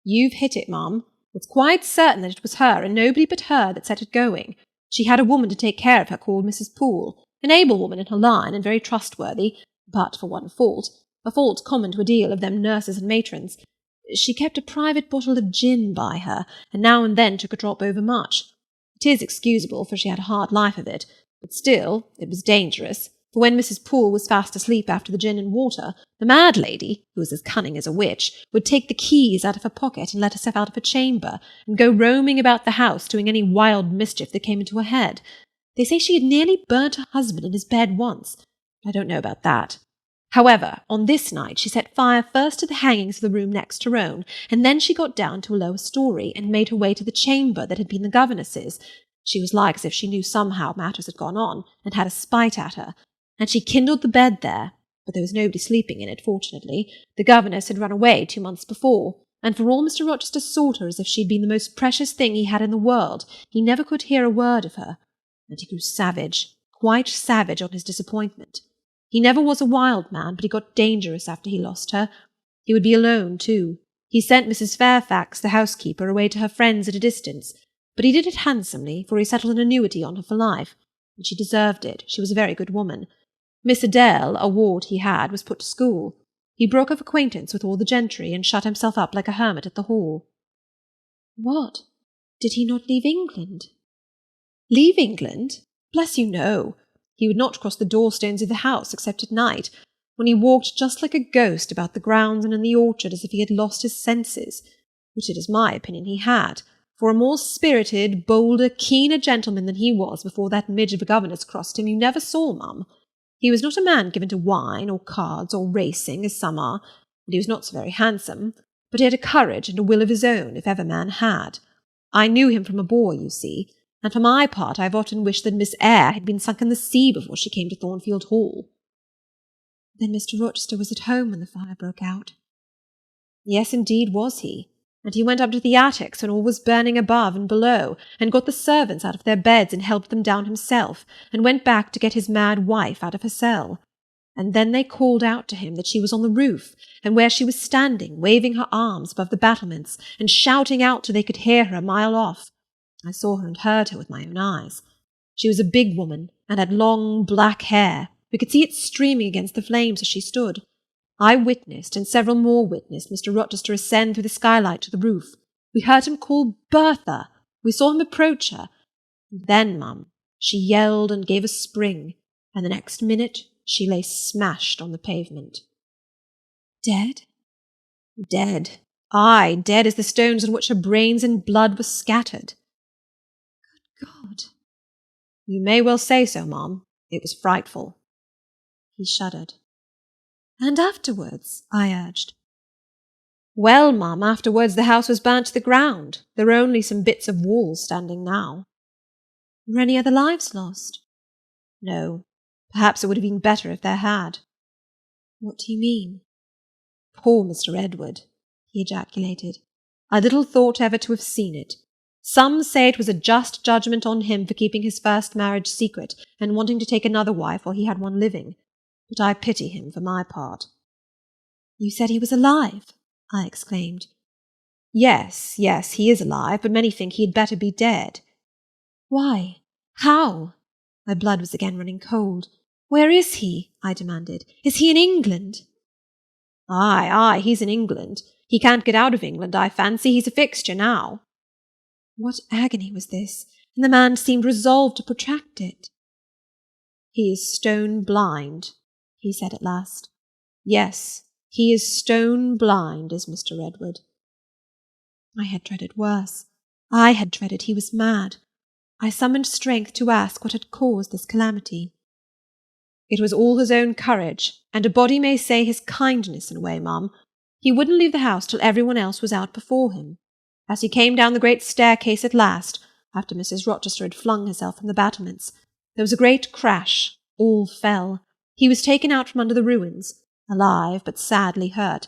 You've hit it, Mum. It's quite certain that it was her, and nobody but her, that set it going. She had a woman to take care of her called Mrs. Poole, an able woman in her line, and very trustworthy, but for one fault, a fault common to a deal of them nurses and matrons. She kept a private bottle of gin by her, and now and then took a drop overmuch. It is excusable, for she had a hard life of it, but still it was dangerous, for when Mrs. Poole was fast asleep after the gin and water, the mad lady, who was as cunning as a witch, would take the keys out of her pocket and let herself out of her chamber, and go roaming about the house, doing any wild mischief that came into her head. They say she had nearly burnt her husband in his bed once. I don't know about that. However, on this night she set fire first to the hangings of the room next her own, and then she got down to a lower story, and made her way to the chamber that had been the governess's. She was like as if she knew somehow matters had gone on, and had a spite at her, and she kindled the bed there, but there was nobody sleeping in it, fortunately. The governess had run away 2 months before, and for all Mr. Rochester sought her as if she'd been the most precious thing he had in the world, he never could hear a word of her, and he grew savage, quite savage on his disappointment. He never was a wild man, but he got dangerous after he lost her. He would be alone, too. He sent Mrs. Fairfax, the housekeeper, away to her friends at a distance, but he did it handsomely, for he settled an annuity on her for life, and she deserved it. She was a very good woman. Miss Adele, a ward he had, was put to school. He broke off acquaintance with all the gentry, and shut himself up like a hermit at the Hall. What? Did he not leave England? Leave England? Bless you, no. He would not cross the door-stones of the house except at night, when he walked just like a ghost about the grounds and in the orchard as if he had lost his senses, which it is my opinion he had, for a more spirited, bolder, keener gentleman than he was before that midge of a governess crossed him you never saw, Mum. He was not a man given to wine, or cards, or racing, as some are, and he was not so very handsome, but he had a courage and a will of his own, if ever man had. I knew him from a boy, you see, and for my part I have often wished that Miss Eyre had been sunk in the sea before she came to Thornfield Hall. Then Mr. Rochester was at home when the fire broke out? Yes, indeed was he, and he went up to the attics when all was burning above and below, and got the servants out of their beds and helped them down himself, and went back to get his mad wife out of her cell. And then they called out to him that she was on the roof, and where she was standing, waving her arms above the battlements, and shouting out till they could hear her a mile off. I saw her and heard her with my own eyes. She was a big woman, and had long black hair. We could see it streaming against the flames as she stood. I witnessed, and several more witnessed, Mr. Rochester ascend through the skylight to the roof. We heard him call Bertha. We saw him approach her. And then, Mum, she yelled and gave a spring, and the next minute she lay smashed on the pavement. Dead? Dead. Aye, dead as the stones on which her brains and blood were scattered. Good God! You may well say so, Mum. It was frightful. He shuddered. And afterwards? I urged. Well, Mum, afterwards the house was burnt to the ground. There are only some bits of walls standing now. Were any other lives lost? No. Perhaps it would have been better if there had. What do you mean? Poor Mr. Edward, he ejaculated. I little thought ever to have seen it. Some say it was a just judgment on him for keeping his first marriage secret, and wanting to take another wife while he had one living. But I pity him for my part. You said he was alive? I exclaimed. Yes, he is alive, but many think he had better be dead. Why? How? My blood was again running cold. Where is he? I demanded. Is he in England? Aye, he's in England. He can't get out of England, I fancy. He's a fixture now. What agony was this? and the man seemed resolved to protract it. "He is stone blind," he said at last. "Yes, he is stone blind, is Mr. Redwood." I had dreaded worse. I had dreaded he was mad. I summoned strength to ask what had caused this calamity. "It was all his own courage, and a body may say his kindness in a way, ma'am. He wouldn't leave the house till every one else was out before him. As he came down the great staircase at last, after Mrs. Rochester had flung herself from the battlements, there was a great crash. All fell. He was taken out from under the ruins, alive but sadly hurt.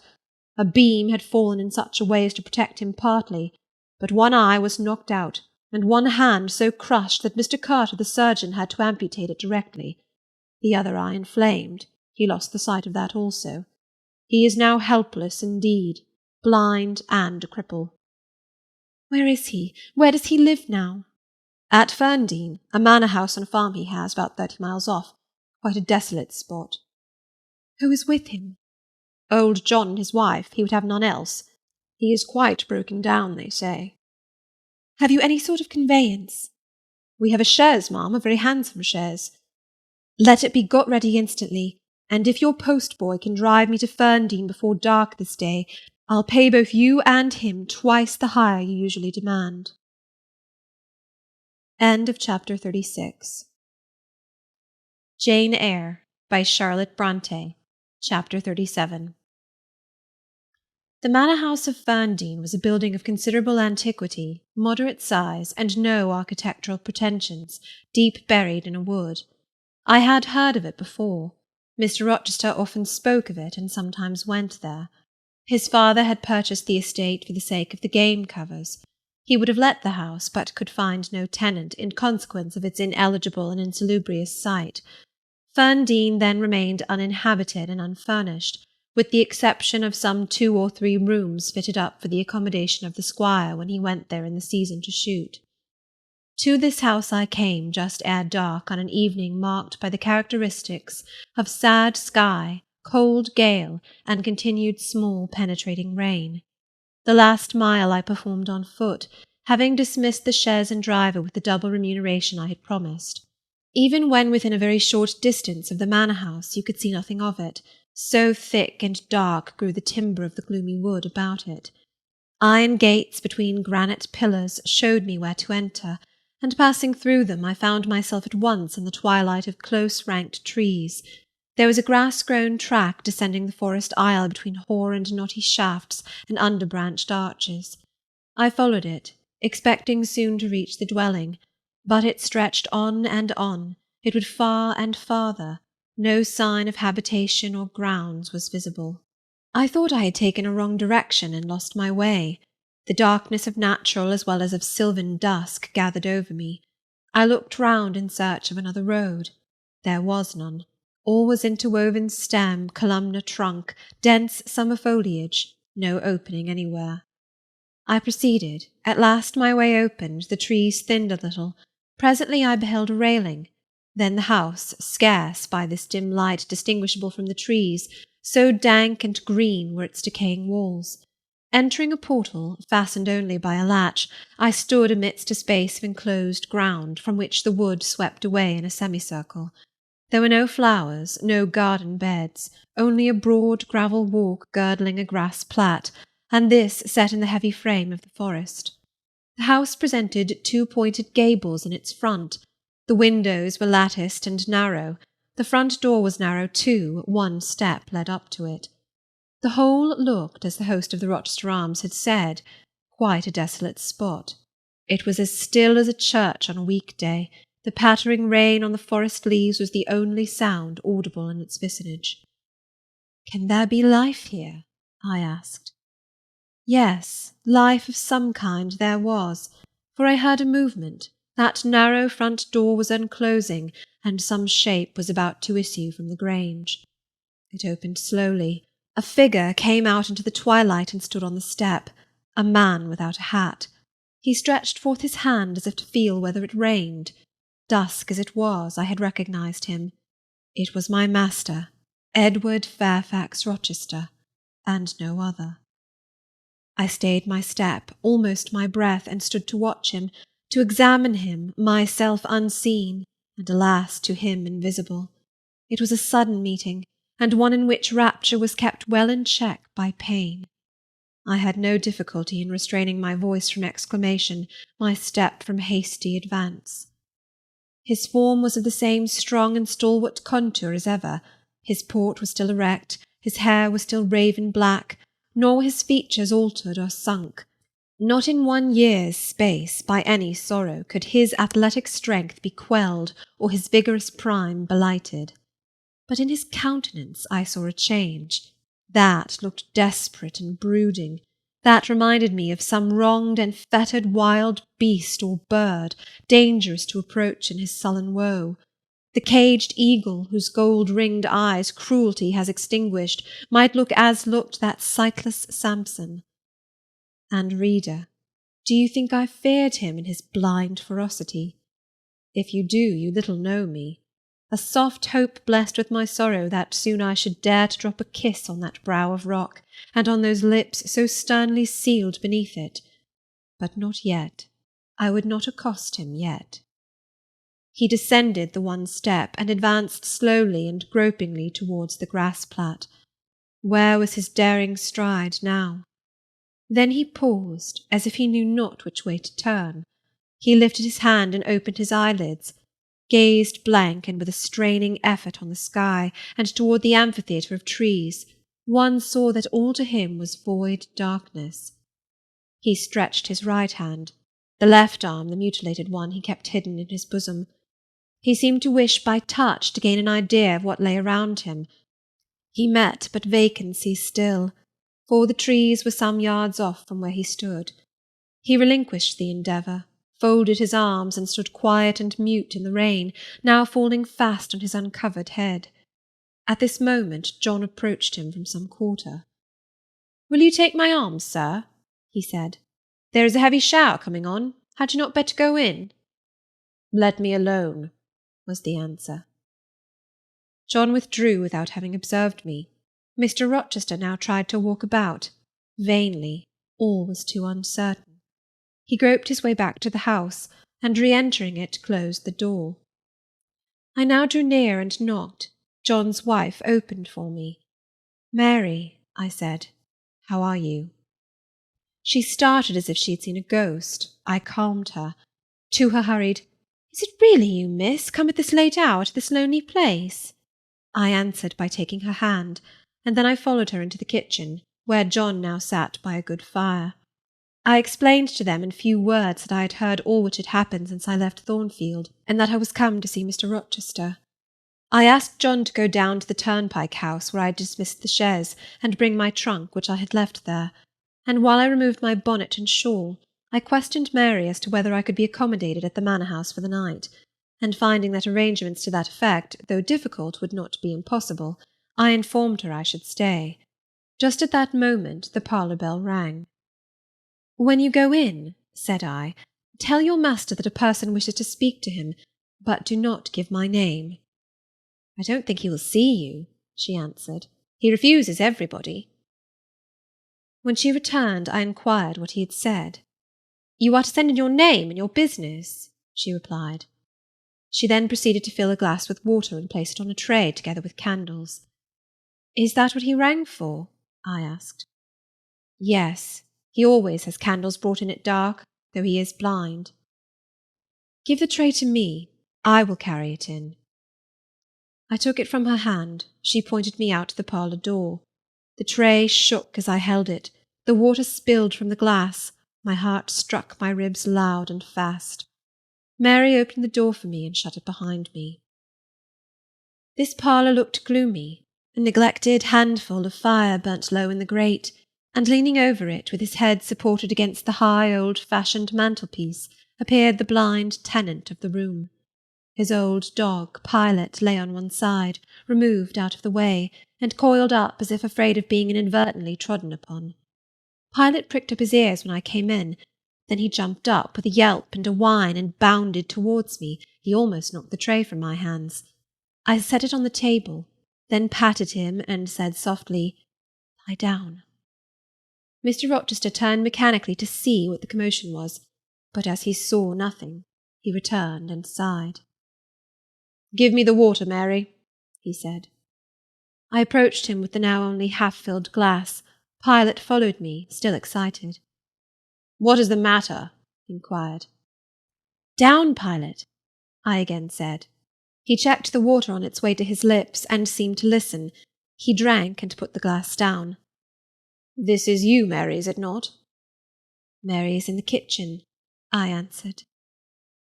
A beam had fallen in such a way as to protect him partly, but one eye was knocked out, and one hand so crushed that Mr. Carter the surgeon had to amputate it directly. The other eye inflamed. He lost the sight of that also. He is now helpless indeed, blind and a cripple." "Where is he? Where does he live now?" "At Ferndean, a manor house on a farm he has, about 30 miles off. Quite a desolate spot." "Who is with him?" "Old John and his wife. He would have none else. He is quite broken down, they say." "Have you any sort of conveyance?" "We have a chaise, ma'am, a very handsome chaise." "Let it be got ready instantly, and if your post-boy can drive me to Ferndean before dark this day, I'll pay both you and him twice the hire you usually demand." End of chapter 36. Jane Eyre by Charlotte Brontë. Chapter 37. The manor house of Ferndean was a building of considerable antiquity, moderate size, and no architectural pretensions, deep buried in a wood. I had heard of it before. Mr. Rochester often spoke of it, and sometimes went there. His father had purchased the estate for the sake of the game covers. He would have let the house, but could find no tenant, in consequence of its ineligible and insalubrious site. Ferndean then remained uninhabited and unfurnished, with the exception of some 2 or 3 rooms fitted up for the accommodation of the squire when he went there in the season to shoot. To this house I came just ere dark on an evening marked by the characteristics of sad sky, cold gale, and continued small penetrating rain. The last mile I performed on foot, having dismissed the chaise and driver with the double remuneration I had promised. Even when within a very short distance of the manor-house you could see nothing of it, so thick and dark grew the timber of the gloomy wood about it. Iron gates between granite pillars showed me where to enter, and passing through them I found myself at once in the twilight of close-ranked trees. There was a grass-grown track descending the forest aisle between hoar and knotty shafts and under-branched arches. I followed it, expecting soon to reach the dwelling, but it stretched on and on, it would far and farther. No sign of habitation or grounds was visible. I thought I had taken a wrong direction and lost my way. The darkness of natural as well as of sylvan dusk gathered over me. I looked round in search of another road. There was none. All was interwoven stem, columnar trunk, dense summer foliage, no opening anywhere. I proceeded. At last my way opened, the trees thinned a little. Presently I beheld a railing. Then the house, scarce by this dim light distinguishable from the trees, so dank and green were its decaying walls. Entering a portal, fastened only by a latch, I stood amidst a space of enclosed ground, from which the wood swept away in a semicircle. There were no flowers, no garden beds, only a broad gravel walk girdling a grass plat, and this set in the heavy frame of the forest. The house presented 2 pointed gables in its front. The windows were latticed and narrow. The front door was narrow too, 1 step led up to it. The whole looked, as the host of the Rochester Arms had said, quite a desolate spot. It was as still as a church on a week-day. The pattering rain on the forest leaves was the only sound audible in its vicinage. "Can there be life here?" I asked. Yes, life of some kind there was, for I heard a movement. That narrow front door was unclosing, and some shape was about to issue from the grange. It opened slowly. A figure came out into the twilight and stood on the step, a man without a hat. He stretched forth his hand as if to feel whether it rained. Dusk as it was, I had recognized him. It was my master, Edward Fairfax Rochester, and no other. I stayed my step, almost my breath, and stood to watch him, to examine him, myself unseen, and alas, to him invisible. It was a sudden meeting, and one in which rapture was kept well in check by pain. I had no difficulty in restraining my voice from exclamation, my step from hasty advance. His form was of the same strong and stalwart contour as ever. His port was still erect, his hair was still raven black, nor were his features altered or sunk. Not in 1 year's space, by any sorrow, could his athletic strength be quelled or his vigorous prime blighted. But in his countenance I saw a change. That looked desperate and brooding. That reminded me of some wronged and fettered wild beast or bird, dangerous to approach in his sullen woe. The caged eagle, whose gold-ringed eyes cruelty has extinguished, might look as looked that sightless Samson. And, reader, do you think I feared him in his blind ferocity? If you do, you little know me. A soft hope blessed with my sorrow that soon I should dare to drop a kiss on that brow of rock, and on those lips so sternly sealed beneath it. But not yet. I would not accost him yet. He descended the 1 step, and advanced slowly and gropingly towards the grass-plat. Where was his daring stride now? Then he paused, as if he knew not which way to turn. He lifted his hand and opened his eyelids, gazed blank and with a straining effort on the sky, and toward the amphitheatre of trees. One saw that all to him was void darkness. He stretched his right hand. The left arm, the mutilated one, he kept hidden in his bosom. He seemed to wish by touch to gain an idea of what lay around him. He met but vacancy still, for the trees were some yards off from where he stood. He relinquished the endeavour, folded his arms, and stood quiet and mute in the rain, now falling fast on his uncovered head. At this moment John approached him from some quarter. "Will you take my arms, sir?" he said. "There is a heavy shower coming on. Had you not better go in?" "Let me alone," was the answer. John withdrew without having observed me. Mr. Rochester now tried to walk about. Vainly. All was too uncertain. He groped his way back to the house, and re-entering it, closed the door. I now drew near and knocked. John's wife opened for me. "Mary," I said, "how are you?" She started as if she had seen a ghost. I calmed her. To her hurried, "Is it really you, miss, come at this late hour to this lonely place?" I answered by taking her hand, and then I followed her into the kitchen, where John now sat by a good fire. I explained to them in few words that I had heard all which had happened since I left Thornfield, and that I was come to see Mr. Rochester. I asked John to go down to the turnpike house where I had dismissed the chaise, and bring my trunk, which I had left there, and while I removed my bonnet and shawl, I questioned Mary as to whether I could be accommodated at the manor house for the night, and finding that arrangements to that effect, though difficult, would not be impossible, I informed her I should stay. Just at that moment the parlour bell rang. "When you go in," said I, "tell your master that a person wishes to speak to him, but do not give my name." "I don't think he will see you," she answered. "He refuses everybody." When she returned, I inquired what he had said. "You are to send in your name and your business," she replied. She then proceeded to fill a glass with water and place it on a tray together with candles. "Is that what he rang for?" I asked. "Yes. He always has candles brought in at dark, though he is blind." "Give the tray to me. I will carry it in." I took it from her hand. She pointed me out to the parlour door. The tray shook as I held it. The water spilled from the glass. My heart struck my ribs loud and fast. Mary opened the door for me and shut it behind me. This parlour looked gloomy. A neglected handful of fire burnt low in the grate, and leaning over it, with his head supported against the high old-fashioned mantelpiece, appeared the blind tenant of the room. His old dog, Pilot, lay on one side, removed out of the way, and coiled up as if afraid of being inadvertently trodden upon. Pilot pricked up his ears when I came in. Then he jumped up with a yelp and a whine and bounded towards me. He almost knocked the tray from my hands. I set it on the table, then patted him and said softly, "Lie down." Mr. Rochester turned mechanically to see what the commotion was. But as he saw nothing, he returned and sighed. "Give me the water, Mary," he said. I approached him with the now only half-filled glass. Pilot followed me, still excited. "What is the matter?" he inquired. "Down, Pilot," I again said. He checked the water on its way to his lips and seemed to listen. He drank and put the glass down. "This is you, Mary, is it not?" "Mary is in the kitchen," I answered.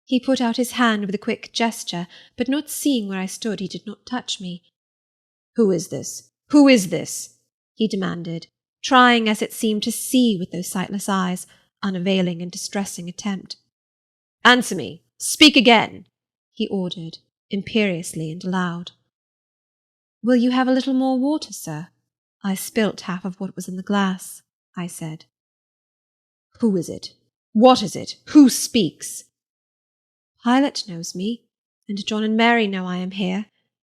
He put out his hand with a quick gesture, but not seeing where I stood, he did not touch me. "Who is this? Who is this?" he demanded, trying as it seemed to see with those sightless eyes, unavailing and distressing attempt. "Answer me! Speak again!" he ordered, imperiously and aloud. "Will you have a little more water, sir? I spilt half of what was in the glass," I said. "Who is it? What is it? Who speaks?" "Pilot knows me, and John and Mary know I am here.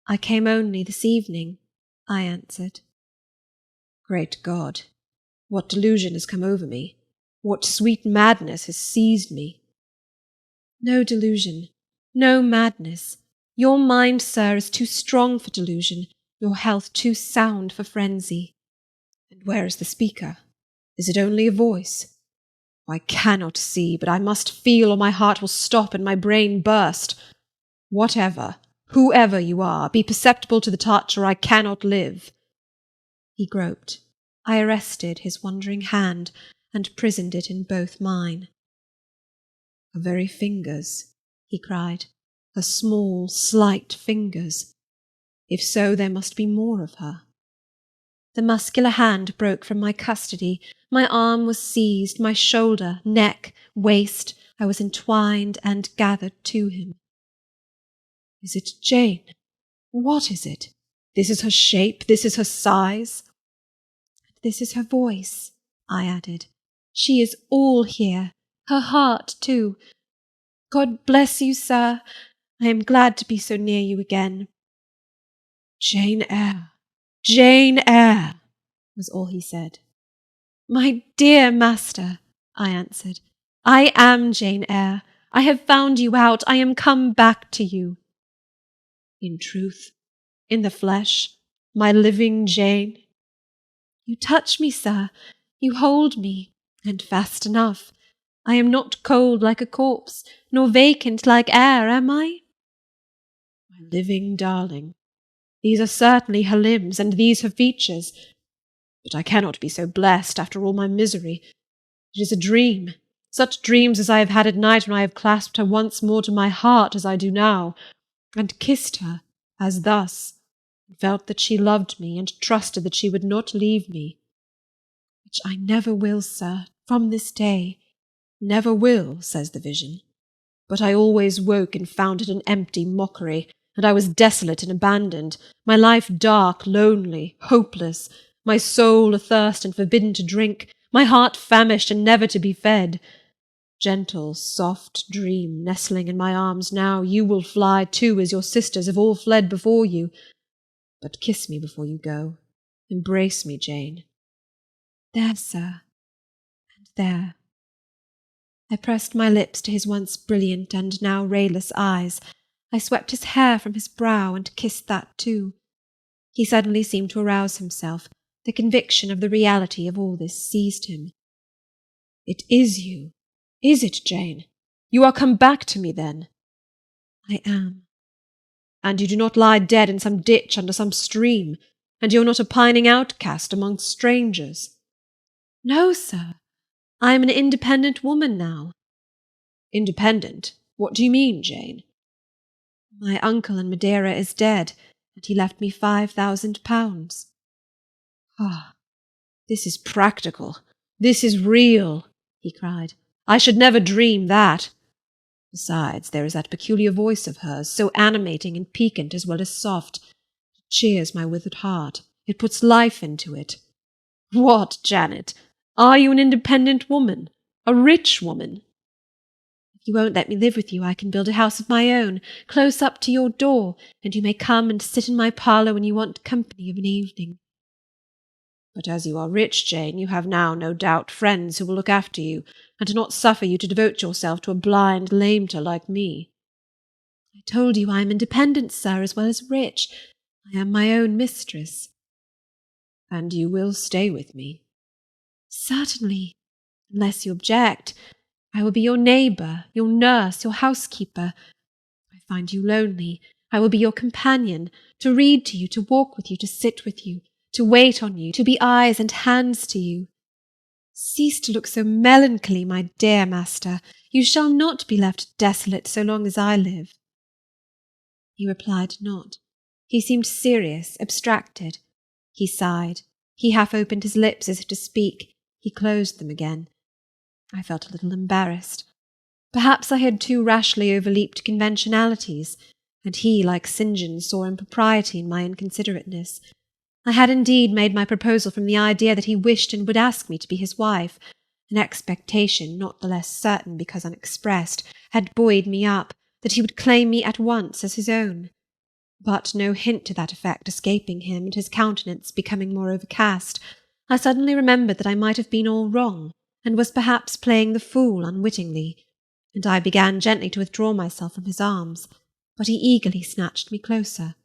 I came only this evening," I answered. Great God! What delusion has come over me? What sweet madness has seized me? "No delusion, no madness. Your mind, sir, is too strong for delusion, your health too sound for frenzy." "And where is the speaker? Is it only a voice? I cannot see, but I must feel, or my heart will stop and my brain burst. Whatever, whoever you are, be perceptible to the touch, or I cannot live." He groped. I arrested his wandering hand and prisoned it in both mine. "Her very fingers," he cried. "Her small, slight fingers. If so, there must be more of her." The muscular hand broke from my custody. My arm was seized, my shoulder, neck, waist. I was entwined and gathered to him. "Is it Jane? What is it? This is her shape, this is her size." "This is her voice," I added. "She is all here, her heart too. God bless you, sir. I am glad to be so near you again." "Jane Eyre! Jane Eyre!" was all he said. "My dear master," I answered, "I am Jane Eyre. I have found you out. I am come back to you." "In truth, in the flesh, my living Jane?" "You touch me, sir. You hold me, and fast enough. I am not cold like a corpse, nor vacant like air, am I?" "My living darling, these are certainly her limbs, and these her features. But I cannot be so blessed after all my misery. It is a dream, such dreams as I have had at night when I have clasped her once more to my heart as I do now, and kissed her, as thus, and felt that she loved me, and trusted that she would not leave me. Which I never will, sir, from this day." "Never will," says the vision. But I always woke and found it an empty mockery, and I was desolate and abandoned, my life dark, lonely, hopeless, my soul athirst and forbidden to drink, my heart famished and never to be fed. Gentle, soft dream, nestling in my arms now, you will fly too, as your sisters have all fled before you. But kiss me before you go. Embrace me, Jane." "There, sir, and there." I pressed my lips to his once brilliant and now rayless eyes. I swept his hair from his brow and kissed that too. He suddenly seemed to arouse himself. The conviction of the reality of all this seized him. "It is you, is it, Jane? You are come back to me, then?" "I am." "And you do not lie dead in some ditch under some stream, and you are not a pining outcast among strangers?" "No, sir. I am an independent woman now." "Independent? What do you mean, Jane?" "My uncle in Madeira is dead, and he left me £5,000. "Ah, this is practical, this is real," he cried. "I should never dream that. Besides, there is that peculiar voice of hers, so animating and piquant as well as soft. It cheers my withered heart. It puts life into it. What, Janet? Are you an independent woman? A rich woman?" "If you won't let me live with you, I can build a house of my own, close up to your door, and you may come and sit in my parlour when you want company of an evening." But as you are rich, Jane, you have now, no doubt, friends who will look after you, and do not suffer you to devote yourself to a blind lamenter like me." "I told you I am independent, sir, as well as rich. I am my own mistress." "And you will stay with me?" "Certainly, unless you object. I will be your neighbour, your nurse, your housekeeper. I find you lonely. I will be your companion, to read to you, to walk with you, to sit with you, to wait on you, to be eyes and hands to you. Cease to look so melancholy, my dear master. You shall not be left desolate so long as I live." He replied not. He seemed serious, abstracted. He sighed. He half opened his lips as if to speak. He closed them again. I felt a little embarrassed. Perhaps I had too rashly overleaped conventionalities, and he, like St. John, saw impropriety in my inconsiderateness. I had indeed made my proposal from the idea that he wished and would ask me to be his wife. An expectation, not the less certain because unexpressed, had buoyed me up, that he would claim me at once as his own. But no hint to that effect escaping him, and his countenance becoming more overcast, I suddenly remembered that I might have been all wrong, and was perhaps playing the fool unwittingly, and I began gently to withdraw myself from his arms, but he eagerly snatched me closer.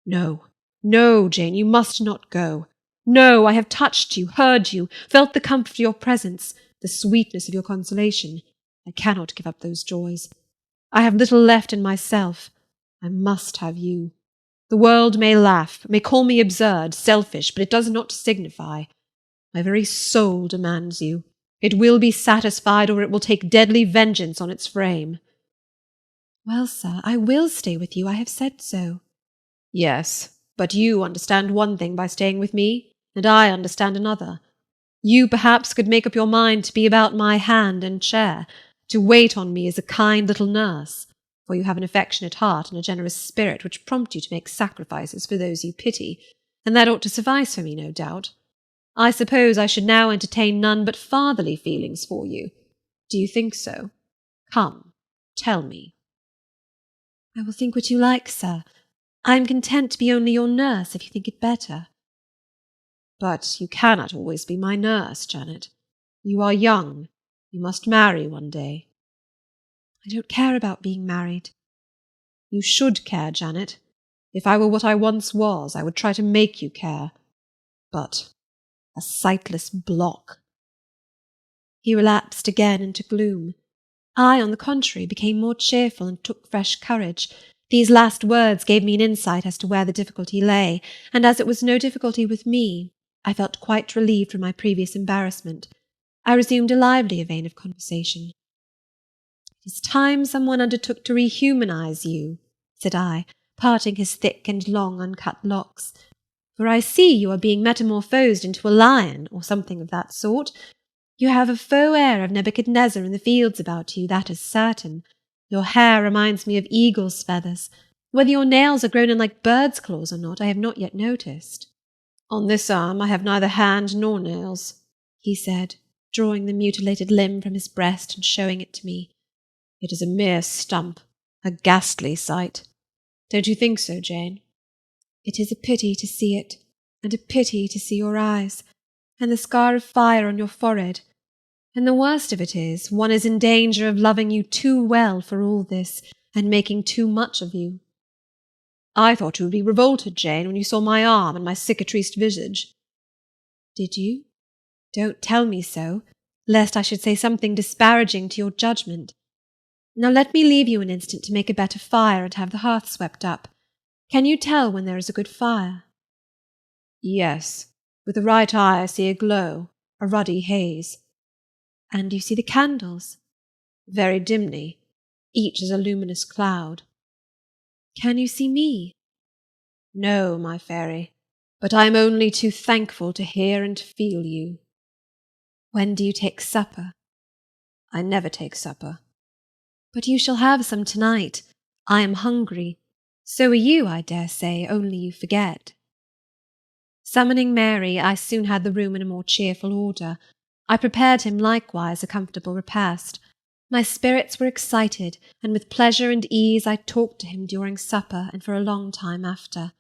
"No, no, Jane, you must not go. No, I have touched you, heard you, felt the comfort of your presence, the sweetness of your consolation. I cannot give up those joys. I have little left in myself. I must have you. The world may laugh, may call me absurd, selfish, but it does not signify. My very soul demands you. It will be satisfied, or it will take deadly vengeance on its frame." "Well, sir, I will stay with you. I have said so." "Yes, but you understand one thing by staying with me, and I understand another. You perhaps could make up your mind to be about my hand and chair, to wait on me as a kind little nurse, for you have an affectionate heart and a generous spirit which prompt you to make sacrifices for those you pity, and that ought to suffice for me, no doubt. I suppose I should now entertain none but fatherly feelings for you. Do you think so? Come, tell me." "I will think what you like, sir. I am content to be only your nurse, if you think it better." "But you cannot always be my nurse, Janet. You are young. You must marry one day." "I don't care about being married." "You should care, Janet. If I were what I once was, I would try to make you care. But a sightless block." He relapsed again into gloom. I, on the contrary, became more cheerful and took fresh courage. These last words gave me an insight as to where the difficulty lay, and as it was no difficulty with me, I felt quite relieved from my previous embarrassment. I resumed a livelier vein of conversation. "It is time some one undertook to rehumanize you," said I, parting his thick and long uncut locks. "For I see you are being metamorphosed into a lion, or something of that sort. You have a faux air of Nebuchadnezzar in the fields about you, that is certain. Your hair reminds me of eagle's feathers. Whether your nails are grown in like bird's claws or not, I have not yet noticed." "On this arm I have neither hand nor nails," he said, drawing the mutilated limb from his breast and showing it to me. "It is a mere stump, a ghastly sight. Don't you think so, Jane?" "It is a pity to see it, and a pity to see your eyes, and the scar of fire on your forehead. And the worst of it is, one is in danger of loving you too well for all this, and making too much of you." "I thought you would be revolted, Jane, when you saw my arm and my cicatriced visage." "Did you? Don't tell me so, lest I should say something disparaging to your judgment. Now let me leave you an instant to make a better fire and have the hearth swept up. Can you tell when there is a good fire?" "Yes. With the right eye I see a glow, a ruddy haze." "And you see the candles?" "Very dimly. Each is a luminous cloud." "Can you see me?" "No, my fairy, but I am only too thankful to hear and feel you." "When do you take supper?" "I never take supper." "But you shall have some tonight. I am hungry. So are you, I dare say, only you forget." Summoning Mary, I soon had the room in a more cheerful order. I prepared him likewise a comfortable repast. My spirits were excited, and with pleasure and ease I talked to him during supper and for a long time after.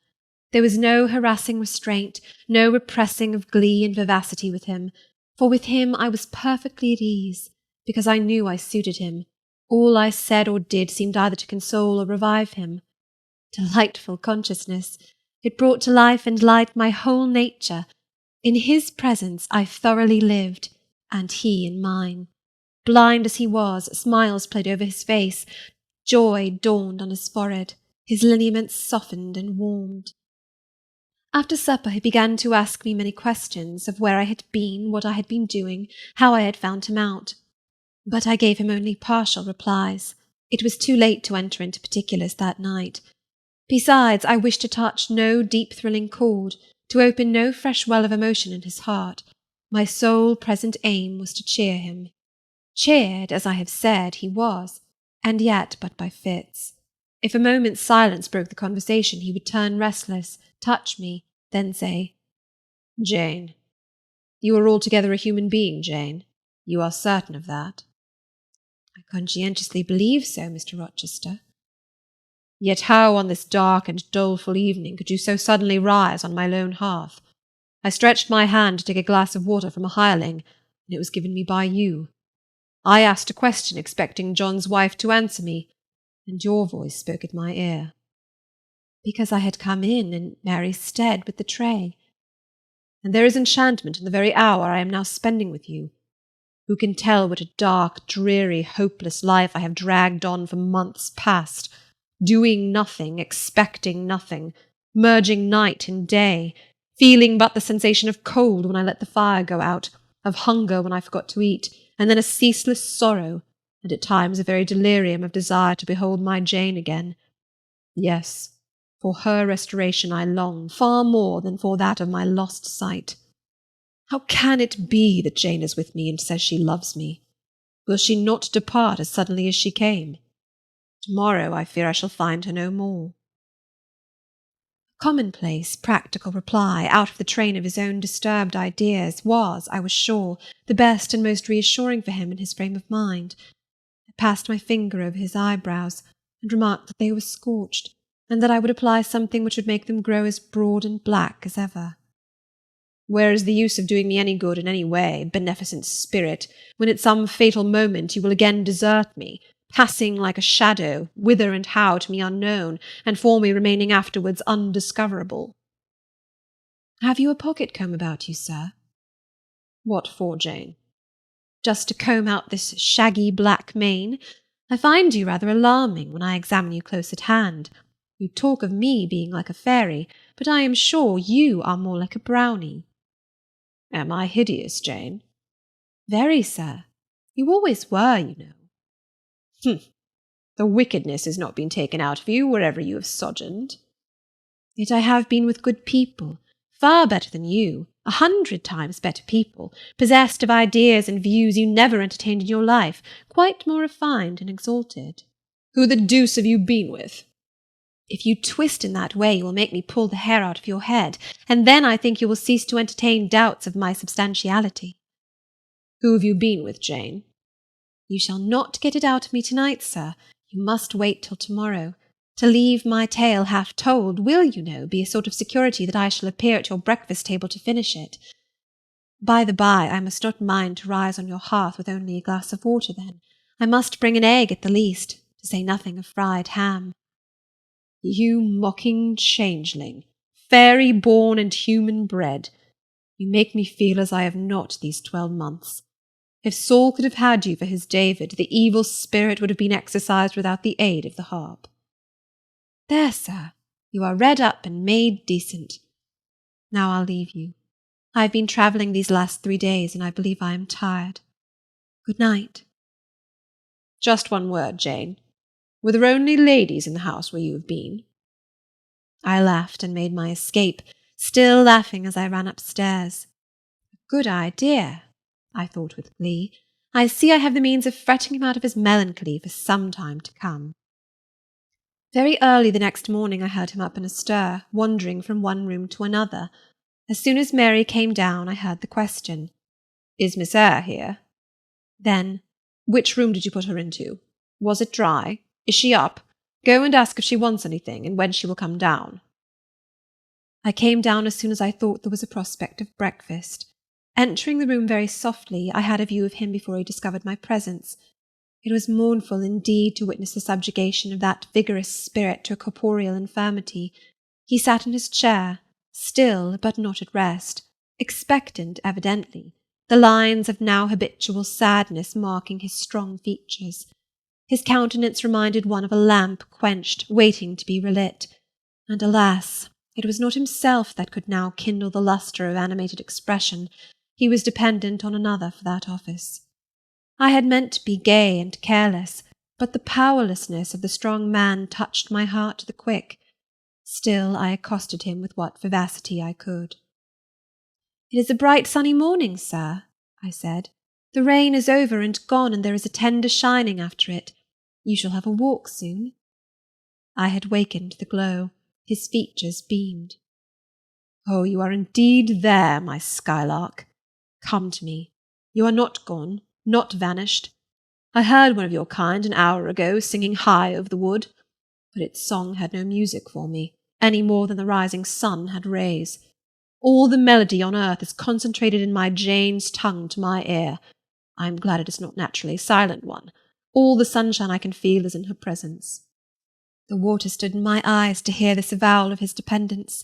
There was no harassing restraint, no repressing of glee and vivacity with him, for with him I was perfectly at ease, because I knew I suited him. All I said or did seemed either to console or revive him. Delightful consciousness! It brought to life and light my whole nature. In his presence I thoroughly lived, and he in mine. Blind as he was, smiles played over his face, joy dawned on his forehead, his lineaments softened and warmed. After supper he began to ask me many questions of where I had been, what I had been doing, how I had found him out. But I gave him only partial replies. It was too late to enter into particulars that night. Besides, I wished to touch no deep thrilling chord, to open no fresh well of emotion in his heart. My sole present aim was to cheer him. Cheered, as I have said, he was, and yet but by fits. If a moment's silence broke the conversation, he would turn restless, touch me, then say, "Jane, you are altogether a human being, Jane. You are certain of that?" "I conscientiously believe so, Mr. Rochester." "Yet how on this dark and doleful evening could you so suddenly rise on my lone hearth? I stretched my hand to take a glass of water from a hireling, and it was given me by you. I asked a question expecting John's wife to answer me, and your voice spoke at my ear." "Because I had come in Mary's stead with the tray." "And there is enchantment in the very hour I am now spending with you. Who can tell what a dark, dreary, hopeless life I have dragged on for months past, doing nothing, expecting nothing, merging night in day, feeling but the sensation of cold when I let the fire go out, of hunger when I forgot to eat, and then a ceaseless sorrow, and at times a very delirium of desire to behold my Jane again. Yes, for her restoration I long, far more than for that of my lost sight. How can it be that Jane is with me and says she loves me? Will she not depart as suddenly as she came? Tomorrow I fear I shall find her no more." A commonplace, practical reply, out of the train of his own disturbed ideas, was, I was sure, the best and most reassuring for him in his frame of mind. I passed my finger over his eyebrows, and remarked that they were scorched, and that I would apply something which would make them grow as broad and black as ever. "Where is the use of doing me any good in any way, beneficent spirit, when at some fatal moment you will again desert me, passing like a shadow, whither and how to me unknown, and for me remaining afterwards undiscoverable?" "Have you a pocket-comb about you, sir?" "What for, Jane?" "Just to comb out this shaggy black mane. I find you rather alarming when I examine you close at hand. You talk of me being like a fairy, but I am sure you are more like a brownie." "Am I hideous, Jane?" "Very, sir. You always were, you know." "Humph! The wickedness has not been taken out of you wherever you have sojourned." "Yet I have been with good people, far better than you, 100 times better people, possessed of ideas and views you never entertained in your life, quite more refined and exalted." "Who the deuce have you been with?" "If you twist in that way you will make me pull the hair out of your head, and then I think you will cease to entertain doubts of my substantiality." "Who have you been with, Jane?" "You shall not get it out of me tonight, sir. You must wait till tomorrow. To leave my tale half told will, you know, be a sort of security that I shall appear at your breakfast-table to finish it. By the by, I must not mind to rise on your hearth with only a glass of water then. I must bring an egg at the least, to say nothing of fried ham." "You mocking changeling, fairy-born and human-bred, you make me feel as I have not these 12 months. If Saul could have had you for his David, the evil spirit would have been exorcised without the aid of the harp." "There, sir, you are read up and made decent. Now I'll leave you. I have been travelling these last 3 days, and I believe I am tired. Good night." "Just one word, Jane. Were there only ladies in the house where you have been?" I laughed and made my escape, still laughing as I ran upstairs. "A good idea," I thought with glee. "I see I have the means of fretting him out of his melancholy for some time to come." Very early the next morning I heard him up in a stir, wandering from one room to another. As soon as Mary came down, I heard the question, "Is Miss Eyre here?" Then, "Which room did you put her into? Was it dry? Is she up? Go and ask if she wants anything, and when she will come down." I came down as soon as I thought there was a prospect of breakfast. Entering the room very softly, I had a view of him before he discovered my presence. It was mournful indeed to witness the subjugation of that vigorous spirit to a corporeal infirmity. He sat in his chair, still but not at rest, expectant evidently, the lines of now habitual sadness marking his strong features. His countenance reminded one of a lamp quenched, waiting to be relit. And alas, it was not himself that could now kindle the lustre of animated expression. He was dependent on another for that office. I had meant to be gay and careless, but the powerlessness of the strong man touched my heart to the quick. Still I accosted him with what vivacity I could. "It is a bright sunny morning, sir," I said. "The rain is over and gone, and there is a tender shining after it. You shall have a walk soon." I had wakened the glow. His features beamed. "Oh, you are indeed there, my skylark. Come to me. You are not gone, not vanished. I heard one of your kind an hour ago singing high over the wood, but its song had no music for me, any more than the rising sun had rays. All the melody on earth is concentrated in my Jane's tongue to my ear. I am glad it is not naturally a silent one. All the sunshine I can feel is in her presence." The water stood in my eyes to hear this avowal of his dependence,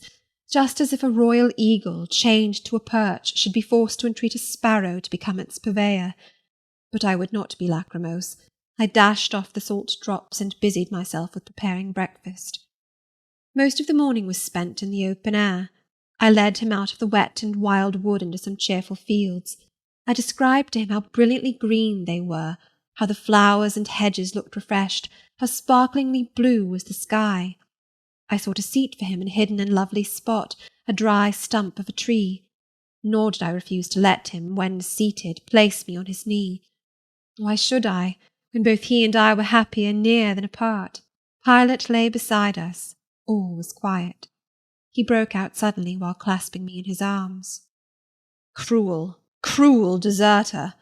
just as if a royal eagle, chained to a perch, should be forced to entreat a sparrow to become its purveyor. But I would not be lachrymose. I dashed off the salt drops and busied myself with preparing breakfast. Most of the morning was spent in the open air. I led him out of the wet and wild wood into some cheerful fields. I described to him how brilliantly green they were, how the flowers and hedges looked refreshed, how sparklingly blue was the sky. I sought a seat for him in a hidden and lovely spot, a dry stump of a tree. Nor did I refuse to let him, when seated, place me on his knee. Why should I, when both he and I were happier near than apart? Pilot lay beside us. All was quiet. He broke out suddenly while clasping me in his arms. "Cruel, cruel deserter!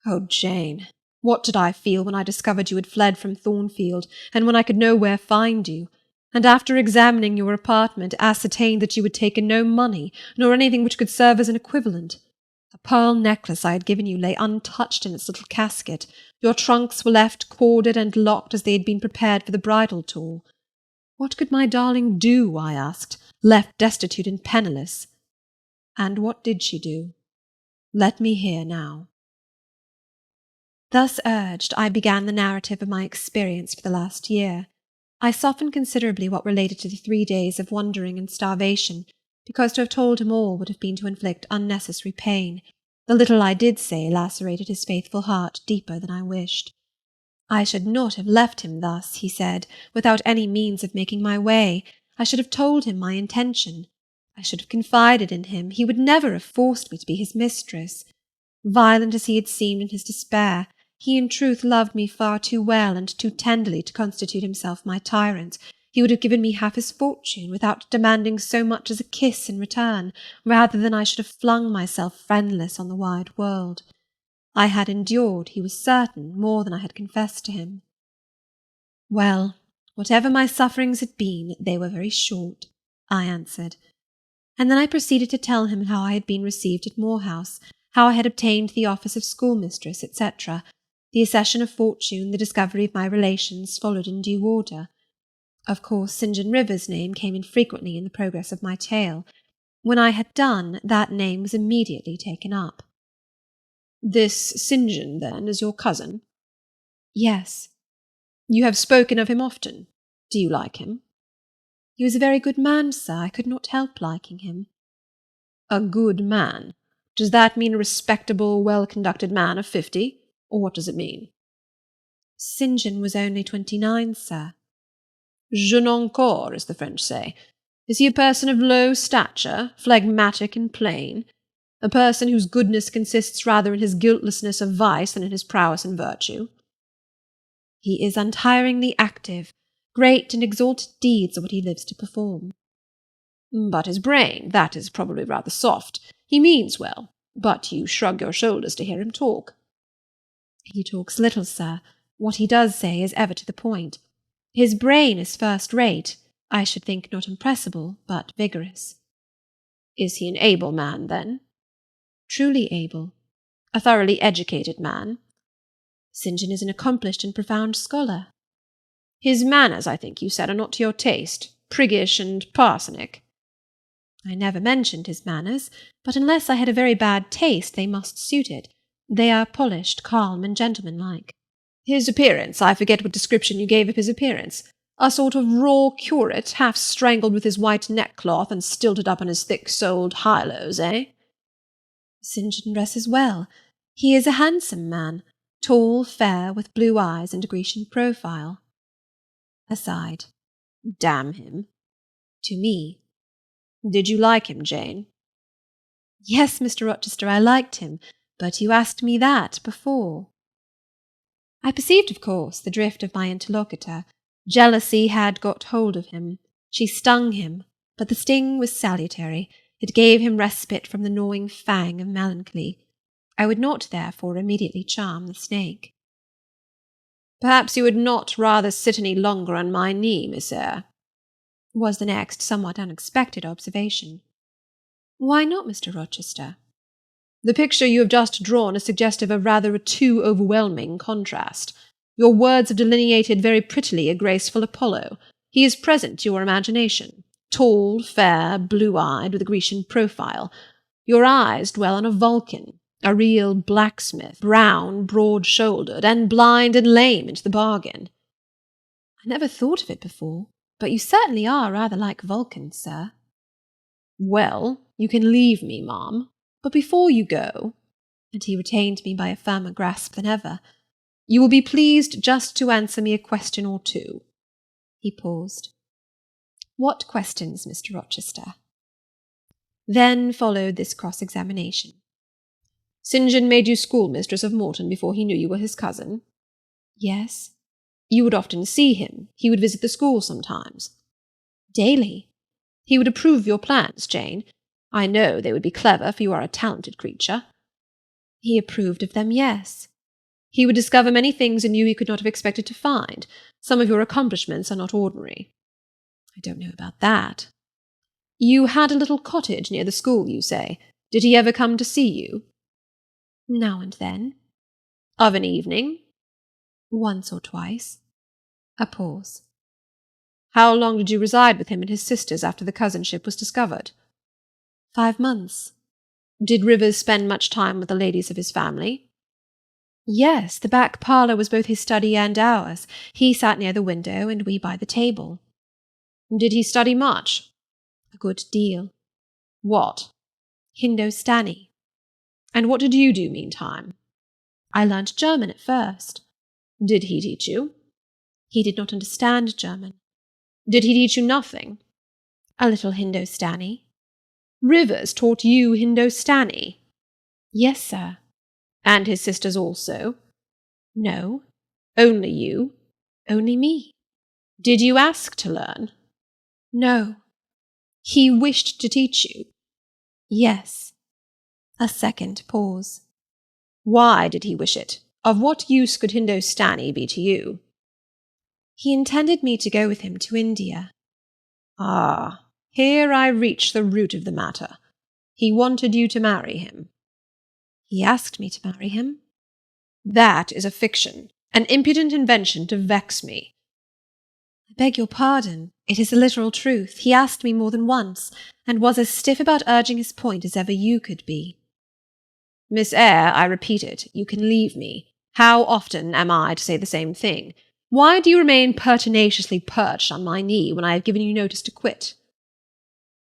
Oh, Jane, what did I feel when I discovered you had fled from Thornfield, and when I could nowhere find you, and after examining your apartment ascertained that you had taken no money, nor anything which could serve as an equivalent. The pearl necklace I had given you lay untouched in its little casket. Your trunks were left corded and locked as they had been prepared for the bridal tour. What could my darling do, I asked, left destitute and penniless? And what did she do? Let me hear now." Thus urged, I began the narrative of my experience for the last year. I softened considerably what related to the 3 days of wandering and starvation, because to have told him all would have been to inflict unnecessary pain. The little I did say lacerated his faithful heart deeper than I wished. I should not have left him thus, he said, without any means of making my way. I should have told him my intention. I should have confided in him. He would never have forced me to be his mistress. Violent as he had seemed in his despair, he in truth loved me far too well and too tenderly to constitute himself my tyrant. He would have given me half his fortune without demanding so much as a kiss in return, rather than I should have flung myself friendless on the wide world. I had endured, he was certain, more than I had confessed to him. Well, whatever my sufferings had been, they were very short, I answered. And then I proceeded to tell him how I had been received at Moor House, how I had obtained the office of schoolmistress, etc. The accession of fortune, the discovery of my relations, followed in due order. Of course, St. John River's name came in frequently in the progress of my tale. When I had done, that name was immediately taken up. "This St. John, then, is your cousin?" "Yes." "You have spoken of him often. Do you like him?" "He was a very good man, sir. I could not help liking him." "A good man? Does that mean a respectable, well-conducted man of 50? Or what does it mean?" "St. John was only 29, sir." "Jeune encore, as the French say. Is he a person of low stature, phlegmatic and plain? A person whose goodness consists rather in his guiltlessness of vice than in his prowess in virtue?" "He is untiringly active. Great and exalted deeds are what he lives to perform." "But his brain, that is probably rather soft. He means well, but you shrug your shoulders to hear him talk." "He talks little, sir. What he does say is ever to the point. His brain is first-rate, I should think not impressible, but vigorous." Is he an able man, then? Truly able. A thoroughly educated man? St. John is an accomplished and profound scholar. His manners, I think you said, are not to your taste, priggish and parsonic. I never mentioned his manners, but unless I had a very bad taste, they must suit it. They are polished, calm, and gentlemanlike. His appearance, I forget what description you gave of his appearance. A sort of raw curate, half strangled with his white neckcloth and stilted up on his thick-soled high-lows, eh? St. John dresses well. He is a handsome man, tall, fair, with blue eyes and a Grecian profile. Aside. Damn him. To me. Did you like him, Jane? Yes, Mr. Rochester, I liked him, but you asked me that before. I perceived, of course, the drift of my interlocutor. Jealousy had got hold of him. She stung him, but the sting was salutary. It gave him respite from the gnawing fang of melancholy. I would not, therefore, immediately charm the snake. Perhaps you would not rather sit any longer on my knee, Miss Eyre? Was the next somewhat unexpected observation. Why not, Mr. Rochester? The picture you have just drawn is suggestive of rather a too overwhelming contrast. Your words have delineated very prettily a graceful Apollo. He is present to your imagination, tall, fair, blue-eyed, with a Grecian profile. Your eyes dwell on a Vulcan, a real blacksmith, brown, broad-shouldered, and blind and lame into the bargain. I never thought of it before, but you certainly are rather like Vulcan, sir. Well, you can leave me, ma'am, but before you go, and he retained me by a firmer grasp than ever, you will be pleased just to answer me a question or two. He paused. What questions, Mr. Rochester? Then followed this cross-examination. St. John made you schoolmistress of Morton before he knew you were his cousin? Yes. You would often see him. He would visit the school sometimes. Daily. He would approve of your plans, Jane. I know they would be clever, for you are a talented creature. He approved of them, yes. He would discover many things in you he could not have expected to find. Some of your accomplishments are not ordinary. I don't know about that. You had a little cottage near the school, you say. Did he ever come to see you? Now and then. Of an evening? Once or twice. A pause. How long did you reside with him and his sisters after the cousinship was discovered? 5 months. Did Rivers spend much time with the ladies of his family? Yes, the back parlour was both his study and ours. He sat near the window, and we by the table. Did he study much? A good deal. What? Hindostani. And what did you do meantime? I learnt German at first. Did he teach you? He did not understand German. Did he teach you nothing? A little Hindostani. Rivers taught you Hindostani? Yes, sir. And his sisters also? No. Only you? Only me. Did you ask to learn? No. He wished to teach you? Yes. A second pause. Why did he wish it? Of what use could Hindostani be to you? He intended me to go with him to India. Ah, here I reach the root of the matter. He wanted you to marry him. He asked me to marry him. That is a fiction, an impudent invention to vex me. I beg your pardon. It is the literal truth. He asked me more than once, and was as stiff about urging his point as ever you could be. Miss Eyre, I repeat it, you can leave me. How often am I to say the same thing? Why do you remain pertinaciously perched on my knee when I have given you notice to quit?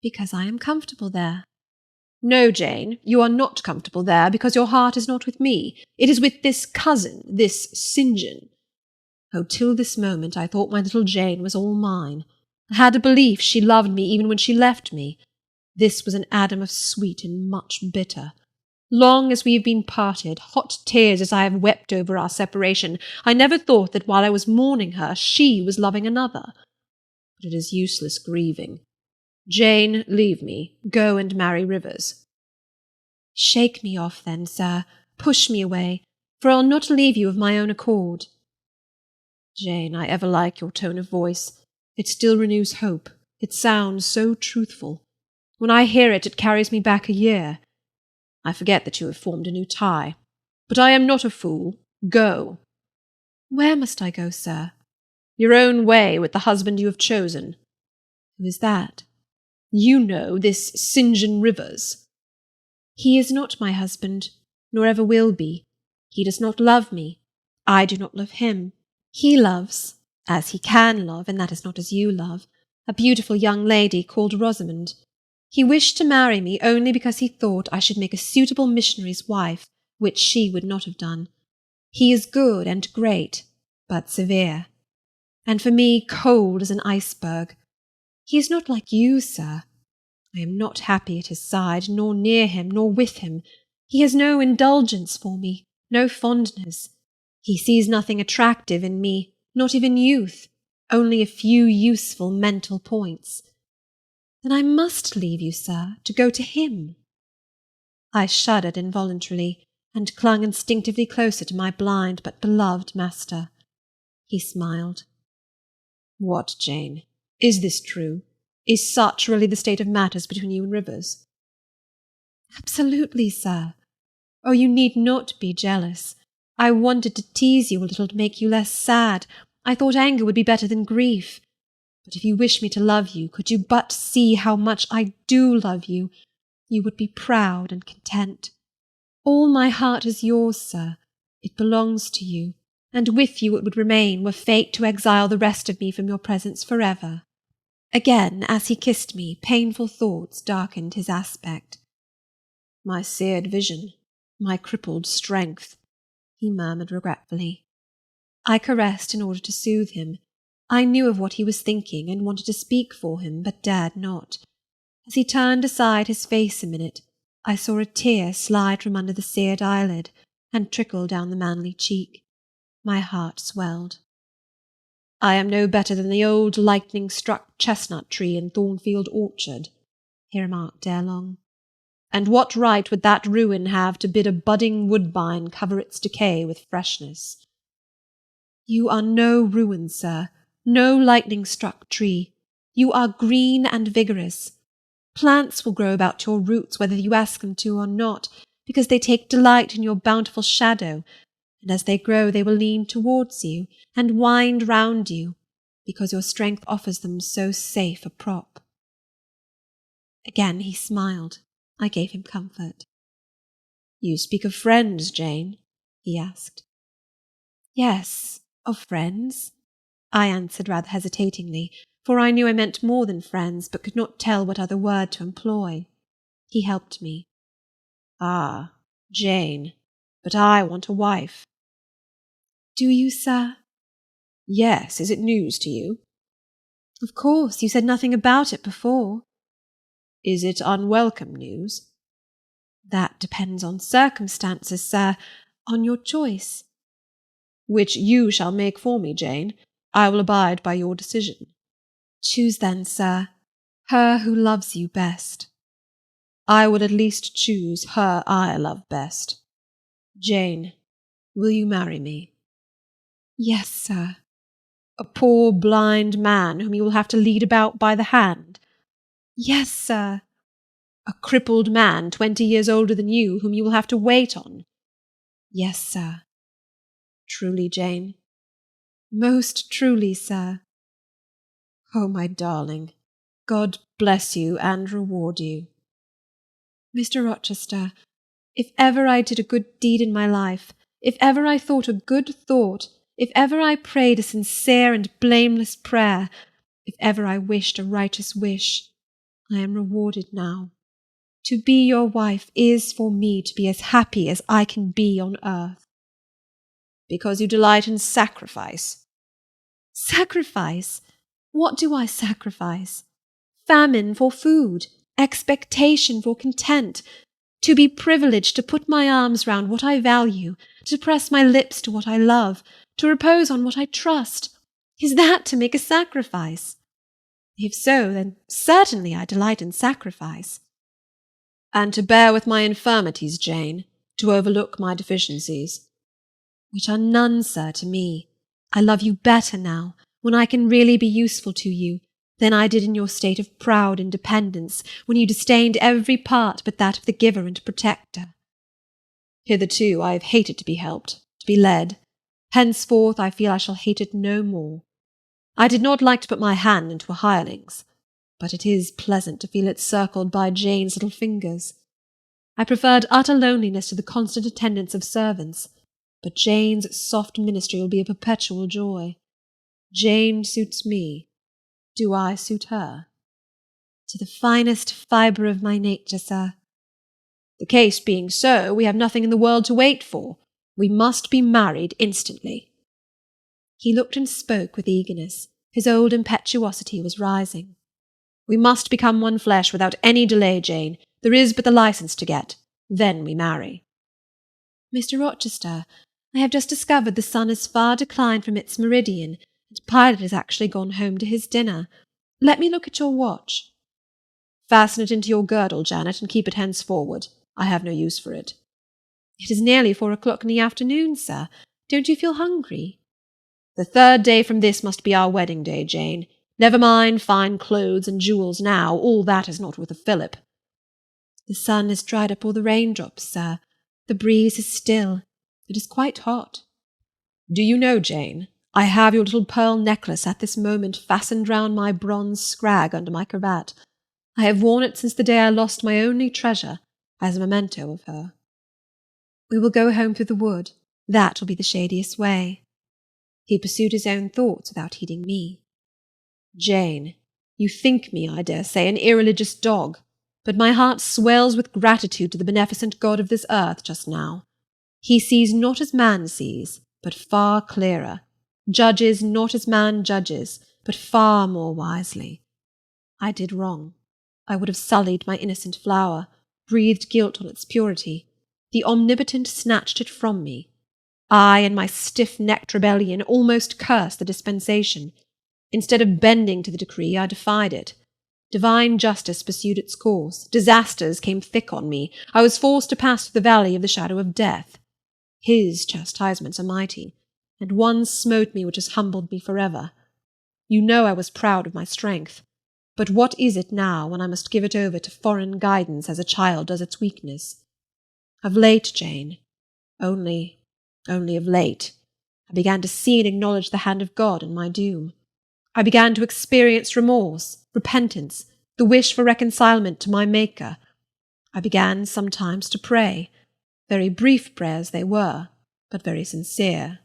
Because I am comfortable there. No, Jane, you are not comfortable there because your heart is not with me. It is with this cousin, this St. John. Oh, till this moment I thought my little Jane was all mine. I had a belief she loved me even when she left me. This was an Adam of sweet and much bitter. Long as we have been parted, hot tears as I have wept over our separation, I never thought that while I was mourning her, she was loving another. But it is useless grieving. Jane, leave me. Go and marry Rivers. Shake me off, then, sir. Push me away, for I'll not leave you of my own accord. Jane, I ever like your tone of voice. It still renews hope. It sounds so truthful. When I hear it, it carries me back a year. I forget that you have formed a new tie. But I am not a fool. Go. Where must I go, sir? Your own way with the husband you have chosen. Who is that? You know, this St. John Rivers. He is not my husband, nor ever will be. He does not love me. I do not love him. He loves, as he can love, and that is not as you love, a beautiful young lady called Rosamond. He wished to marry me only because he thought I should make a suitable missionary's wife, which she would not have done. He is good and great, but severe, and for me cold as an iceberg. He is not like you, sir. I am not happy at his side, nor near him, nor with him. He has no indulgence for me, no fondness. He sees nothing attractive in me, not even youth, only a few useful mental points. Then I must leave you, sir, to go to him. I shuddered involuntarily, and clung instinctively closer to my blind but beloved master. He smiled. What, Jane? Is this true? Is such really the state of matters between you and Rivers? Absolutely, sir. Oh, you need not be jealous. I wanted to tease you a little to make you less sad. I thought anger would be better than grief. But if you wish me to love you, could you but see how much I do love you, you would be proud and content. All my heart is yours, sir. It belongs to you, and with you it would remain, were fate to exile the rest of me from your presence forever. Again, as he kissed me, painful thoughts darkened his aspect. My seared vision, my crippled strength, he murmured regretfully. I caressed in order to soothe him. I knew of what he was thinking, and wanted to speak for him, but dared not. As he turned aside his face a minute, I saw a tear slide from under the seared eyelid, and trickle down the manly cheek. My heart swelled. I am no better than the old lightning-struck chestnut tree in Thornfield orchard, he remarked ere long. And what right would that ruin have to bid a budding woodbine cover its decay with freshness? You are no ruin, sir, no lightning-struck tree. You are green and vigorous. Plants will grow about your roots whether you ask them to or not, because they take delight in your bountiful shadow, and as they grow they will lean towards you and wind round you, because your strength offers them so safe a prop. Again he smiled. I gave him comfort. You speak of friends, Jane? He asked. Yes, of friends, I answered rather hesitatingly, for I knew I meant more than friends, but could not tell what other word to employ. He helped me. Ah, Jane, but I want a wife. Do you, sir? Yes, is it news to you? Of course, you said nothing about it before. Is it unwelcome news? That depends on circumstances, sir, on your choice. Which you shall make for me, Jane. I will abide by your decision. Choose then, sir, her who loves you best. I would at least choose her I love best. Jane, will you marry me? Yes, sir. A poor blind man whom you will have to lead about by the hand? Yes, sir. A crippled man 20 years older than you whom you will have to wait on? Yes, sir. Truly, Jane? Most truly, sir. Oh, my darling, God bless you and reward you. Mr. Rochester, if ever I did a good deed in my life, if ever I thought a good thought, if ever I prayed a sincere and blameless prayer, if ever I wished a righteous wish, I am rewarded now. To be your wife is for me to be as happy as I can be on earth. Because you delight in sacrifice. Sacrifice? What do I sacrifice? Famine for food, expectation for content, to be privileged to put my arms round what I value, to press my lips to what I love, to repose on what I trust. Is that to make a sacrifice? If so, then certainly I delight in sacrifice. And to bear with my infirmities, Jane, to overlook my deficiencies. Which are none, sir, to me. I love you better now, when I can really be useful to you, than I did in your state of proud independence, when you disdained every part but that of the giver and protector. Hitherto I have hated to be helped, to be led. Henceforth I feel I shall hate it no more. I did not like to put my hand into a hireling's, but it is pleasant to feel it circled by Jane's little fingers. I preferred utter loneliness to the constant attendance of servants, but Jane's soft ministry will be a perpetual joy. Jane suits me. Do I suit her? To the finest fibre of my nature, sir. The case being so, we have nothing in the world to wait for. We must be married instantly. He looked and spoke with eagerness. His old impetuosity was rising. We must become one flesh without any delay, Jane. There is but the licence to get. Then we marry. Mr. Rochester, I have just discovered the sun is far declined from its meridian, and Pilot has actually gone home to his dinner. Let me look at your watch. Fasten it into your girdle, Janet, and keep it henceforward. I have no use for it. It is nearly 4 o'clock in the afternoon, sir. Don't you feel hungry? The 3rd day from this must be our wedding day, Jane. Never mind fine clothes and jewels now. All that is not worth a fillip. The sun has dried up all the raindrops, sir. The breeze is still. It is quite hot. Do you know, Jane, I have your little pearl necklace at this moment fastened round my bronze scrag under my cravat. I have worn it since the day I lost my only treasure, as a memento of her. We will go home through the wood. That will be the shadiest way. He pursued his own thoughts without heeding me. Jane, you think me, I dare say, an irreligious dog, but my heart swells with gratitude to the beneficent God of this earth just now. He sees not as man sees, but far clearer, judges not as man judges, but far more wisely. I did wrong. I would have sullied my innocent flower, breathed guilt on its purity. The Omnipotent snatched it from me. I, in my stiff-necked rebellion, almost cursed the dispensation. Instead of bending to the decree, I defied it. Divine justice pursued its course. Disasters came thick on me. I was forced to pass through the valley of the shadow of death. His chastisements are mighty, and one smote me which has humbled me forever. You know I was proud of my strength. But what is it now, when I must give it over to foreign guidance as a child does its weakness? Of late, Jane, only of late, I began to see and acknowledge the hand of God in my doom. I began to experience remorse, repentance, the wish for reconcilement to my Maker. I began sometimes to pray. Very brief prayers they were, but very sincere.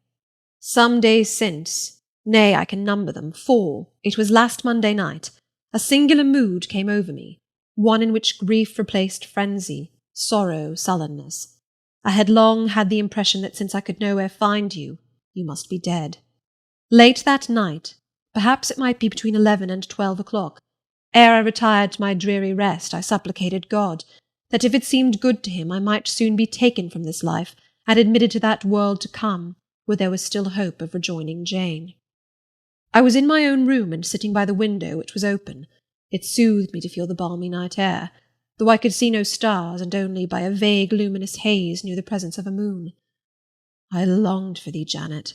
Some days since, nay, I can number them, 4, it was last Monday night, a singular mood came over me, one in which grief replaced frenzy, sorrow, sullenness. I had long had the impression that since I could nowhere find you, you must be dead. Late that night, perhaps it might be between 11 and 12 o'clock, ere I retired to my dreary rest, I supplicated God, that if it seemed good to him, I might soon be taken from this life and admitted to that world to come, where there was still hope of rejoining Jane. I was in my own room and sitting by the window, which was open. It soothed me to feel the balmy night air, though I could see no stars, and only by a vague luminous haze knew the presence of a moon. I longed for thee, Janet.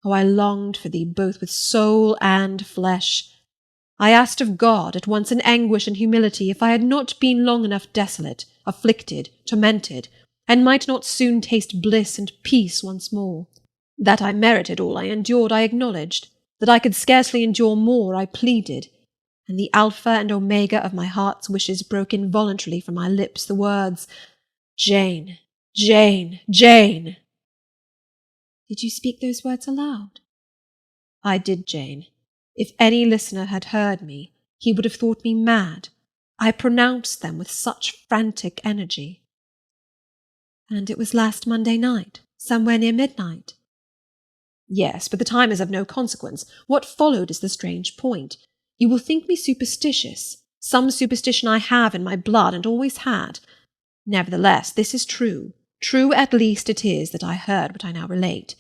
Oh, I longed for thee both with soul and flesh. I asked of God, at once in anguish and humility, if I had not been long enough desolate, afflicted, tormented, and might not soon taste bliss and peace once more. That I merited all I endured, I acknowledged. That I could scarcely endure more, I pleaded. And the Alpha and Omega of my heart's wishes broke involuntarily from my lips the words, Jane, Jane, Jane. Did you speak those words aloud? I did, Jane. If any listener had heard me, he would have thought me mad. I pronounced them with such frantic energy. And it was last Monday night, somewhere near midnight? Yes, but the time is of no consequence. What followed is the strange point. You will think me superstitious. Some superstition I have in my blood, and always had. Nevertheless, this is true. True at least it is that I heard what I now relate.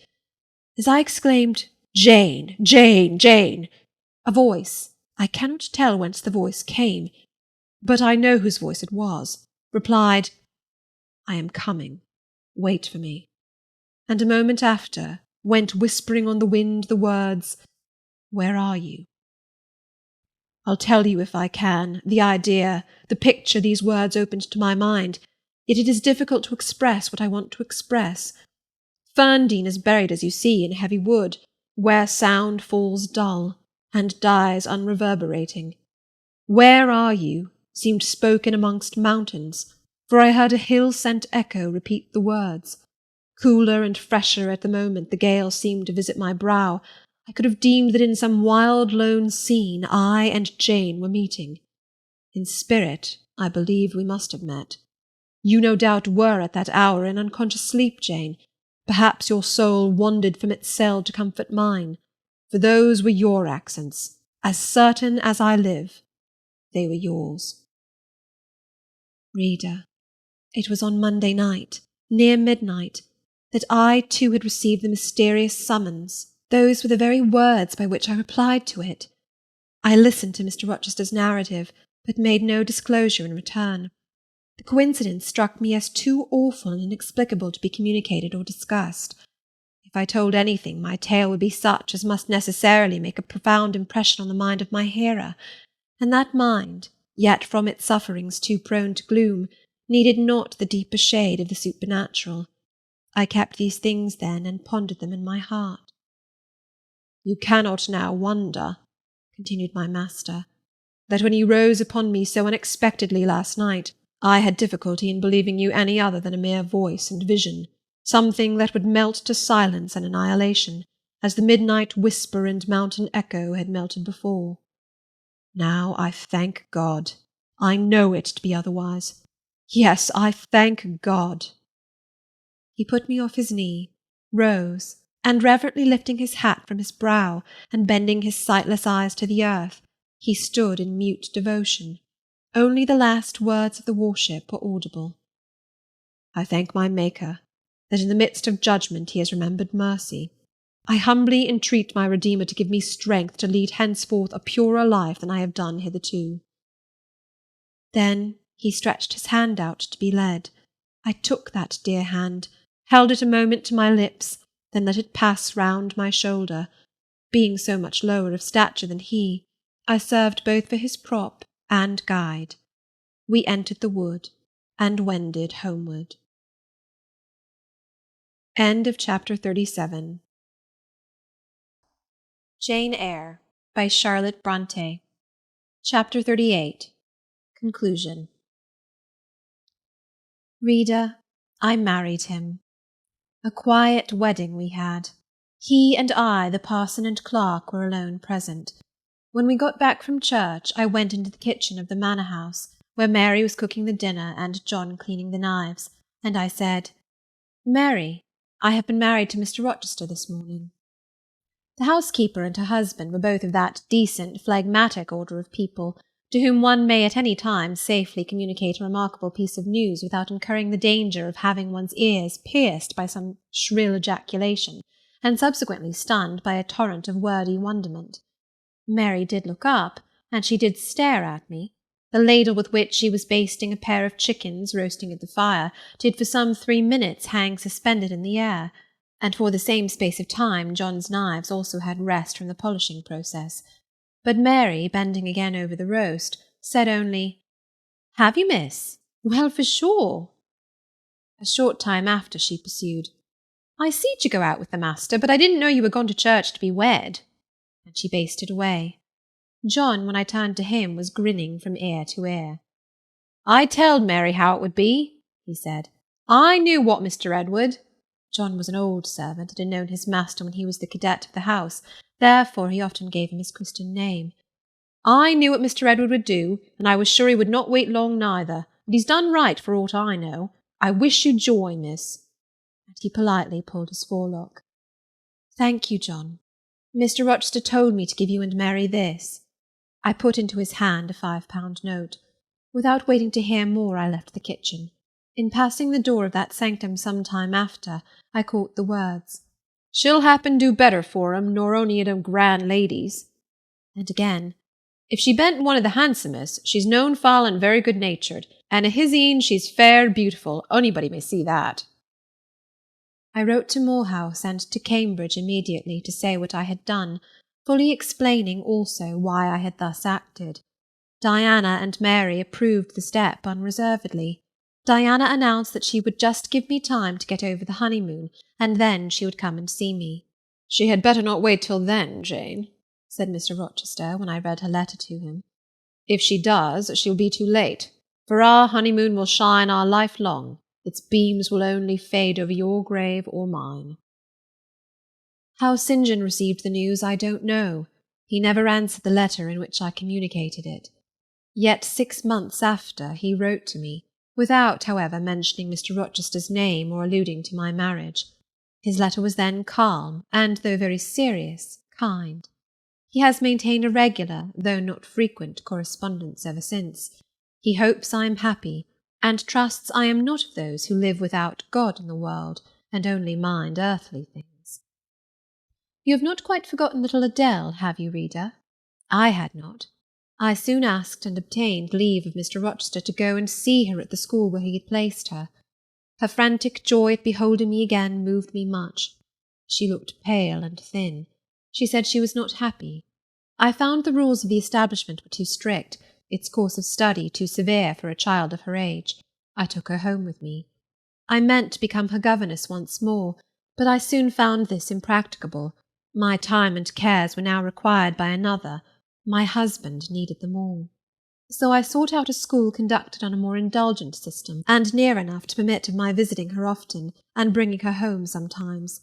As I exclaimed, Jane, Jane, Jane, a voice, I cannot tell whence the voice came, but I know whose voice it was, replied, I am coming. Wait for me. And a moment after went whispering on the wind the words, Where are you? I'll tell you if I can, the idea, the picture these words opened to my mind, yet it is difficult to express what I want to express. Ferndean is buried, as you see, in heavy wood, where sound falls dull, and dies unreverberating. Where are you? Seemed spoken amongst mountains, for I heard a hill-sent echo repeat the words. Cooler and fresher at the moment the gale seemed to visit my brow, I could have deemed that in some wild lone scene I and Jane were meeting. In spirit, I believe we must have met. You no doubt were at that hour in unconscious sleep, Jane. Perhaps your soul wandered from its cell to comfort mine, for those were your accents, as certain as I live. They were yours. Reader, it was on Monday night, near midnight, that I too had received the mysterious summons. Those were the very words by which I replied to it. I listened to Mr. Rochester's narrative, but made no disclosure in return. The coincidence struck me as too awful and inexplicable to be communicated or discussed. If I told anything, my tale would be such as must necessarily make a profound impression on the mind of my hearer, and that mind, yet from its sufferings too prone to gloom, needed not the deeper shade of the supernatural. I kept these things then, and pondered them in my heart. You cannot now wonder, continued my master, that when you rose upon me so unexpectedly last night, I had difficulty in believing you any other than a mere voice and vision, something that would melt to silence and annihilation, as the midnight whisper and mountain echo had melted before. Now I thank God. I know it to be otherwise. Yes, I thank God. He put me off his knee, rose, and reverently lifting his hat from his brow, and bending his sightless eyes to the earth, he stood in mute devotion. Only the last words of the worship were audible. I thank my Maker, that in the midst of judgment he has remembered mercy. I humbly entreat my Redeemer to give me strength to lead henceforth a purer life than I have done hitherto. Then he stretched his hand out to be led. I took that dear hand, held it a moment to my lips, then let it pass round my shoulder. Being so much lower of stature than he, I served both for his prop and guide. We entered the wood, and wended homeward. End of chapter 37. Jane Eyre by Charlotte Brontë. Chapter 38. Conclusion. Reader, I married him. A quiet wedding we had. He and I, the parson and clerk, were alone present. When we got back from church, I went into the kitchen of the manor house, where Mary was cooking the dinner and John cleaning the knives, and I said, "Mary, I have been married to Mr. Rochester this morning." The housekeeper and her husband were both of that decent, phlegmatic order of people to whom one may at any time safely communicate a remarkable piece of news without incurring the danger of having one's ears pierced by some shrill ejaculation, and subsequently stunned by a torrent of wordy wonderment. Mary did look up, and she did stare at me. The ladle with which she was basting a pair of chickens roasting at the fire did for some 3 minutes hang suspended in the air, and for the same space of time John's knives also had rest from the polishing process. But Mary, bending again over the roast, said only, "Have you, miss? Well, for sure." A short time after she pursued, "I seed you go out with the master, but I didn't know you were gone to church to be wed," and she basted away. John, when I turned to him, was grinning from ear to ear. "I telled Mary how it would be," he said. "I knew what, Mr. Edward." John was an old servant, and had known his master when he was the cadet of the house, therefore he often gave him his Christian name. "I knew what Mr. Edward would do, and I was sure he would not wait long neither, and he's done right for aught I know. I wish you joy, miss." And he politely pulled his forelock. "Thank you, John. Mr. Rochester told me to give you and Mary this." I put into his hand a £5 note. Without waiting to hear more, I left the kitchen. In passing the door of that sanctum some time after, I caught the words, "She'll happen do better for 'em nor ony of them grand ladies." And again, "If she ben't one of the handsomest, she's known foul and very good-natured, and a his een she's fair beautiful, onybody may see that." I wrote to Moor House and to Cambridge immediately to say what I had done, fully explaining also why I had thus acted. Diana and Mary approved the step unreservedly. Diana announced that she would just give me time to get over the honeymoon, and then she would come and see me. "She had better not wait till then, Jane," said Mr. Rochester, when I read her letter to him. "If she does, she'll be too late, for our honeymoon will shine our life long. Its beams will only fade over your grave or mine." How St. John received the news I don't know. He never answered the letter in which I communicated it. Yet 6 months after he wrote to me, without, however, mentioning Mr. Rochester's name or alluding to my marriage. His letter was then calm, and, though very serious, kind. He has maintained a regular, though not frequent, correspondence ever since. He hopes I am happy, and trusts I am not of those who live without God in the world, and only mind earthly things. You have not quite forgotten little Adele, have you, reader? I had not. I soon asked and obtained leave of Mr. Rochester to go and see her at the school where he had placed her. Her frantic joy at beholding me again moved me much. She looked pale and thin. She said she was not happy. I found the rules of the establishment were too strict, its course of study too severe for a child of her age. I took her home with me. I meant to become her governess once more, but I soon found this impracticable. My time and cares were now required by another. My husband needed them all. So I sought out a school conducted on a more indulgent system, and near enough to permit of my visiting her often, and bringing her home sometimes.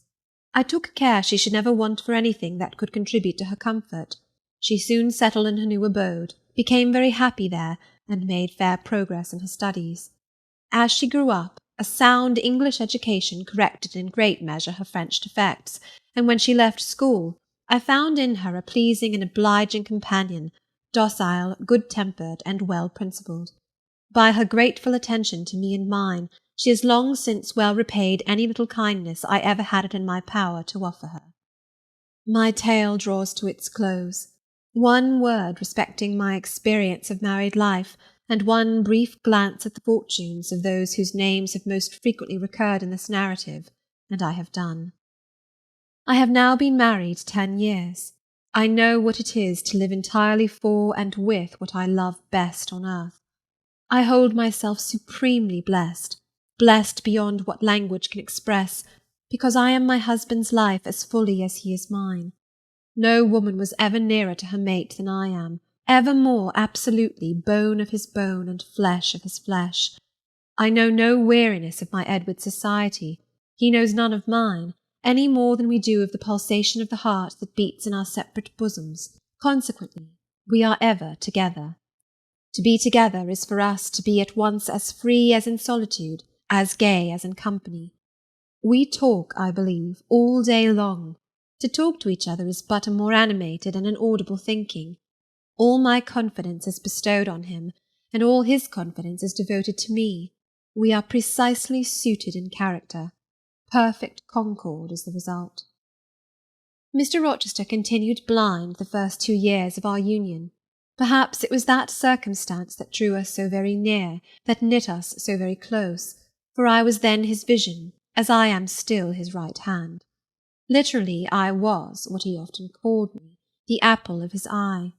I took care she should never want for anything that could contribute to her comfort. She soon settled in her new abode, became very happy there, and made fair progress in her studies. As she grew up, a sound English education corrected in great measure her French defects, and when she left school, I found in her a pleasing and obliging companion, docile, good-tempered, and well-principled. By her grateful attention to me and mine, she has long since well repaid any little kindness I ever had it in my power to offer her. My tale draws to its close. One word respecting my experience of married life, and one brief glance at the fortunes of those whose names have most frequently recurred in this narrative, and I have done. I have now been married 10 years. I know what it is to live entirely for and with what I love best on earth. I hold myself supremely blessed, blessed beyond what language can express, because I am my husband's life as fully as he is mine. No woman was ever nearer to her mate than I am, ever more absolutely bone of his bone and flesh of his flesh. I know no weariness of my Edward's society. He knows none of mine, any more than we do of the pulsation of the heart that beats in our separate bosoms. Consequently, we are ever together. To be together is for us to be at once as free as in solitude, as gay as in company. We talk, I believe, all day long. To talk to each other is but a more animated and an audible thinking. All my confidence is bestowed on him, and all his confidence is devoted to me. We are precisely suited in character. Perfect concord is the result. Mr. Rochester continued blind the first 2 years of our union. Perhaps it was that circumstance that drew us so very near, that knit us so very close, for I was then his vision, as I am still his right hand. Literally, I was, what he often called me, the apple of his eye.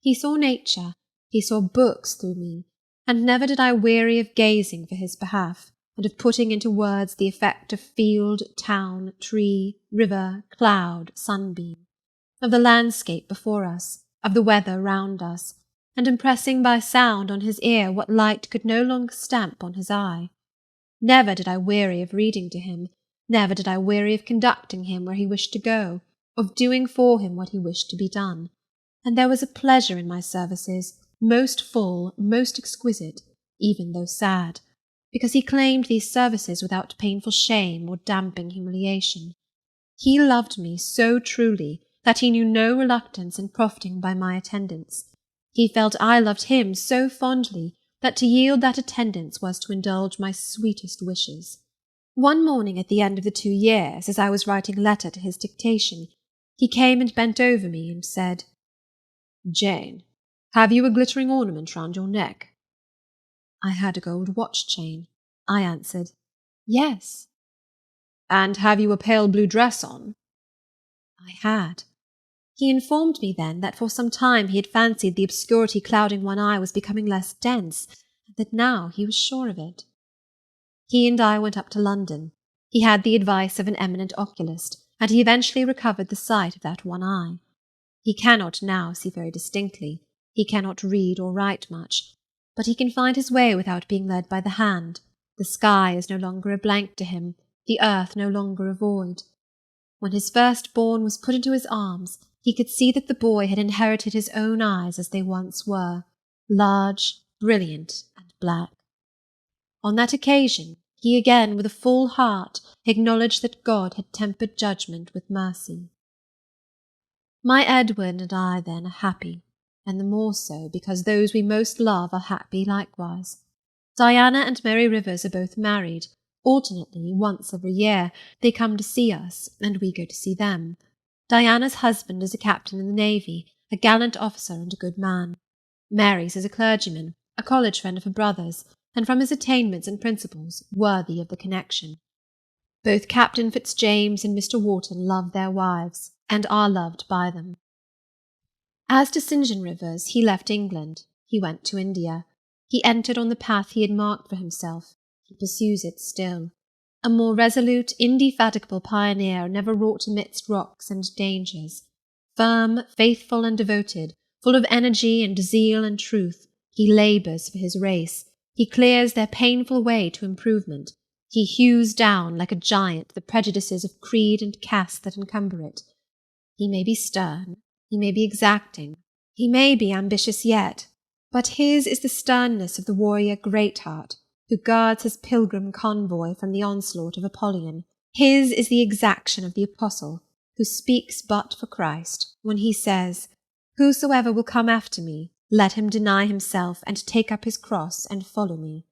He saw nature, he saw books through me, and never did I weary of gazing for his behalf, and of putting into words the effect of field, town, tree, river, cloud, sunbeam, of the landscape before us, of the weather round us, and impressing by sound on his ear what light could no longer stamp on his eye. Never did I weary of reading to him, never did I weary of conducting him where he wished to go, of doing for him what he wished to be done. And there was a pleasure in my services, most full, most exquisite, even though sad, because he claimed these services without painful shame or damping humiliation. He loved me so truly that he knew no reluctance in profiting by my attendance. He felt I loved him so fondly that to yield that attendance was to indulge my sweetest wishes. One morning at the end of the 2 years, as I was writing a letter to his dictation, he came and bent over me and said, "Jane, have you a glittering ornament round your neck?" I had a gold watch-chain. I answered, "Yes." "And have you a pale blue dress on?" I had. He informed me then that for some time he had fancied the obscurity clouding one eye was becoming less dense, and that now he was sure of it. He and I went up to London. He had the advice of an eminent oculist, and he eventually recovered the sight of that one eye. He cannot now see very distinctly. He cannot read or write much, but he can find his way without being led by the hand. The sky is no longer a blank to him, the earth no longer a void. When his firstborn was put into his arms, he could see that the boy had inherited his own eyes as they once were, large, brilliant, and black. On that occasion, he again, with a full heart, acknowledged that God had tempered judgment with mercy. My Edward and I, then, are happy, and the more so because those we most love are happy likewise. Diana and Mary Rivers are both married. Alternately, once every year, they come to see us, and we go to see them. Diana's husband is a captain in the navy, a gallant officer and a good man. Mary's is a clergyman, a college friend of her brother's, and from his attainments and principles worthy of the connection. Both Captain Fitzjames and Mr. Wharton love their wives, and are loved by them. As to St. John Rivers, he left England. He went to India. He entered on the path he had marked for himself. He pursues it still. A more resolute, indefatigable pioneer never wrought amidst rocks and dangers. Firm, faithful, and devoted, full of energy and zeal and truth, he labours for his race. He clears their painful way to improvement. He hews down, like a giant, the prejudices of creed and caste that encumber it. He may be stern, he may be exacting, he may be ambitious yet, but his is the sternness of the warrior Greatheart, who guards his pilgrim convoy from the onslaught of Apollyon. His is the exaction of the apostle, who speaks but for Christ, when he says, "Whosoever will come after me, let him deny himself, and take up his cross, and follow me."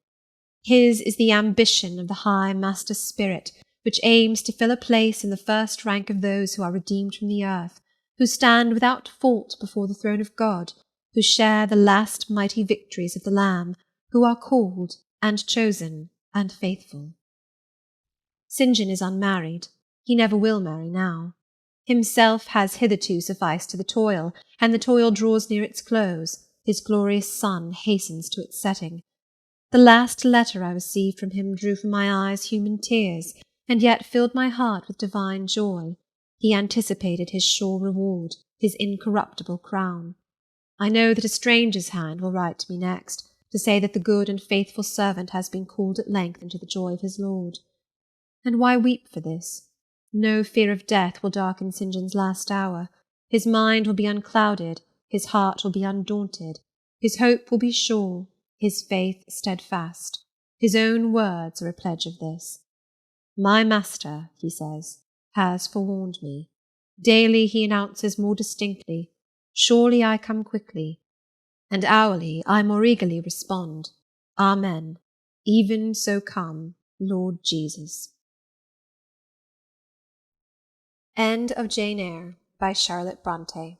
His is the ambition of the high master spirit, which aims to fill a place in the first rank of those who are redeemed from the earth, who stand without fault before the throne of God, who share the last mighty victories of the Lamb, who are called, and chosen, and faithful. St. John is unmarried. He never will marry now. Himself has hitherto sufficed to the toil, and the toil draws near its close. His glorious sun hastens to its setting. The last letter I received from him drew from my eyes human tears, and yet filled my heart with divine joy. He anticipated his sure reward, his incorruptible crown. I know that a stranger's hand will write to me next, to say that the good and faithful servant has been called at length into the joy of his Lord. And why weep for this? No fear of death will darken St. John's last hour. His mind will be unclouded, his heart will be undaunted, his hope will be sure, his faith steadfast. His own words are a pledge of this. "My master," he says, "has forewarned me. Daily he announces more distinctly, 'Surely I come quickly,' and hourly I more eagerly respond, 'Amen, even so come, Lord Jesus.'" End of Jane Eyre by Charlotte Brontë.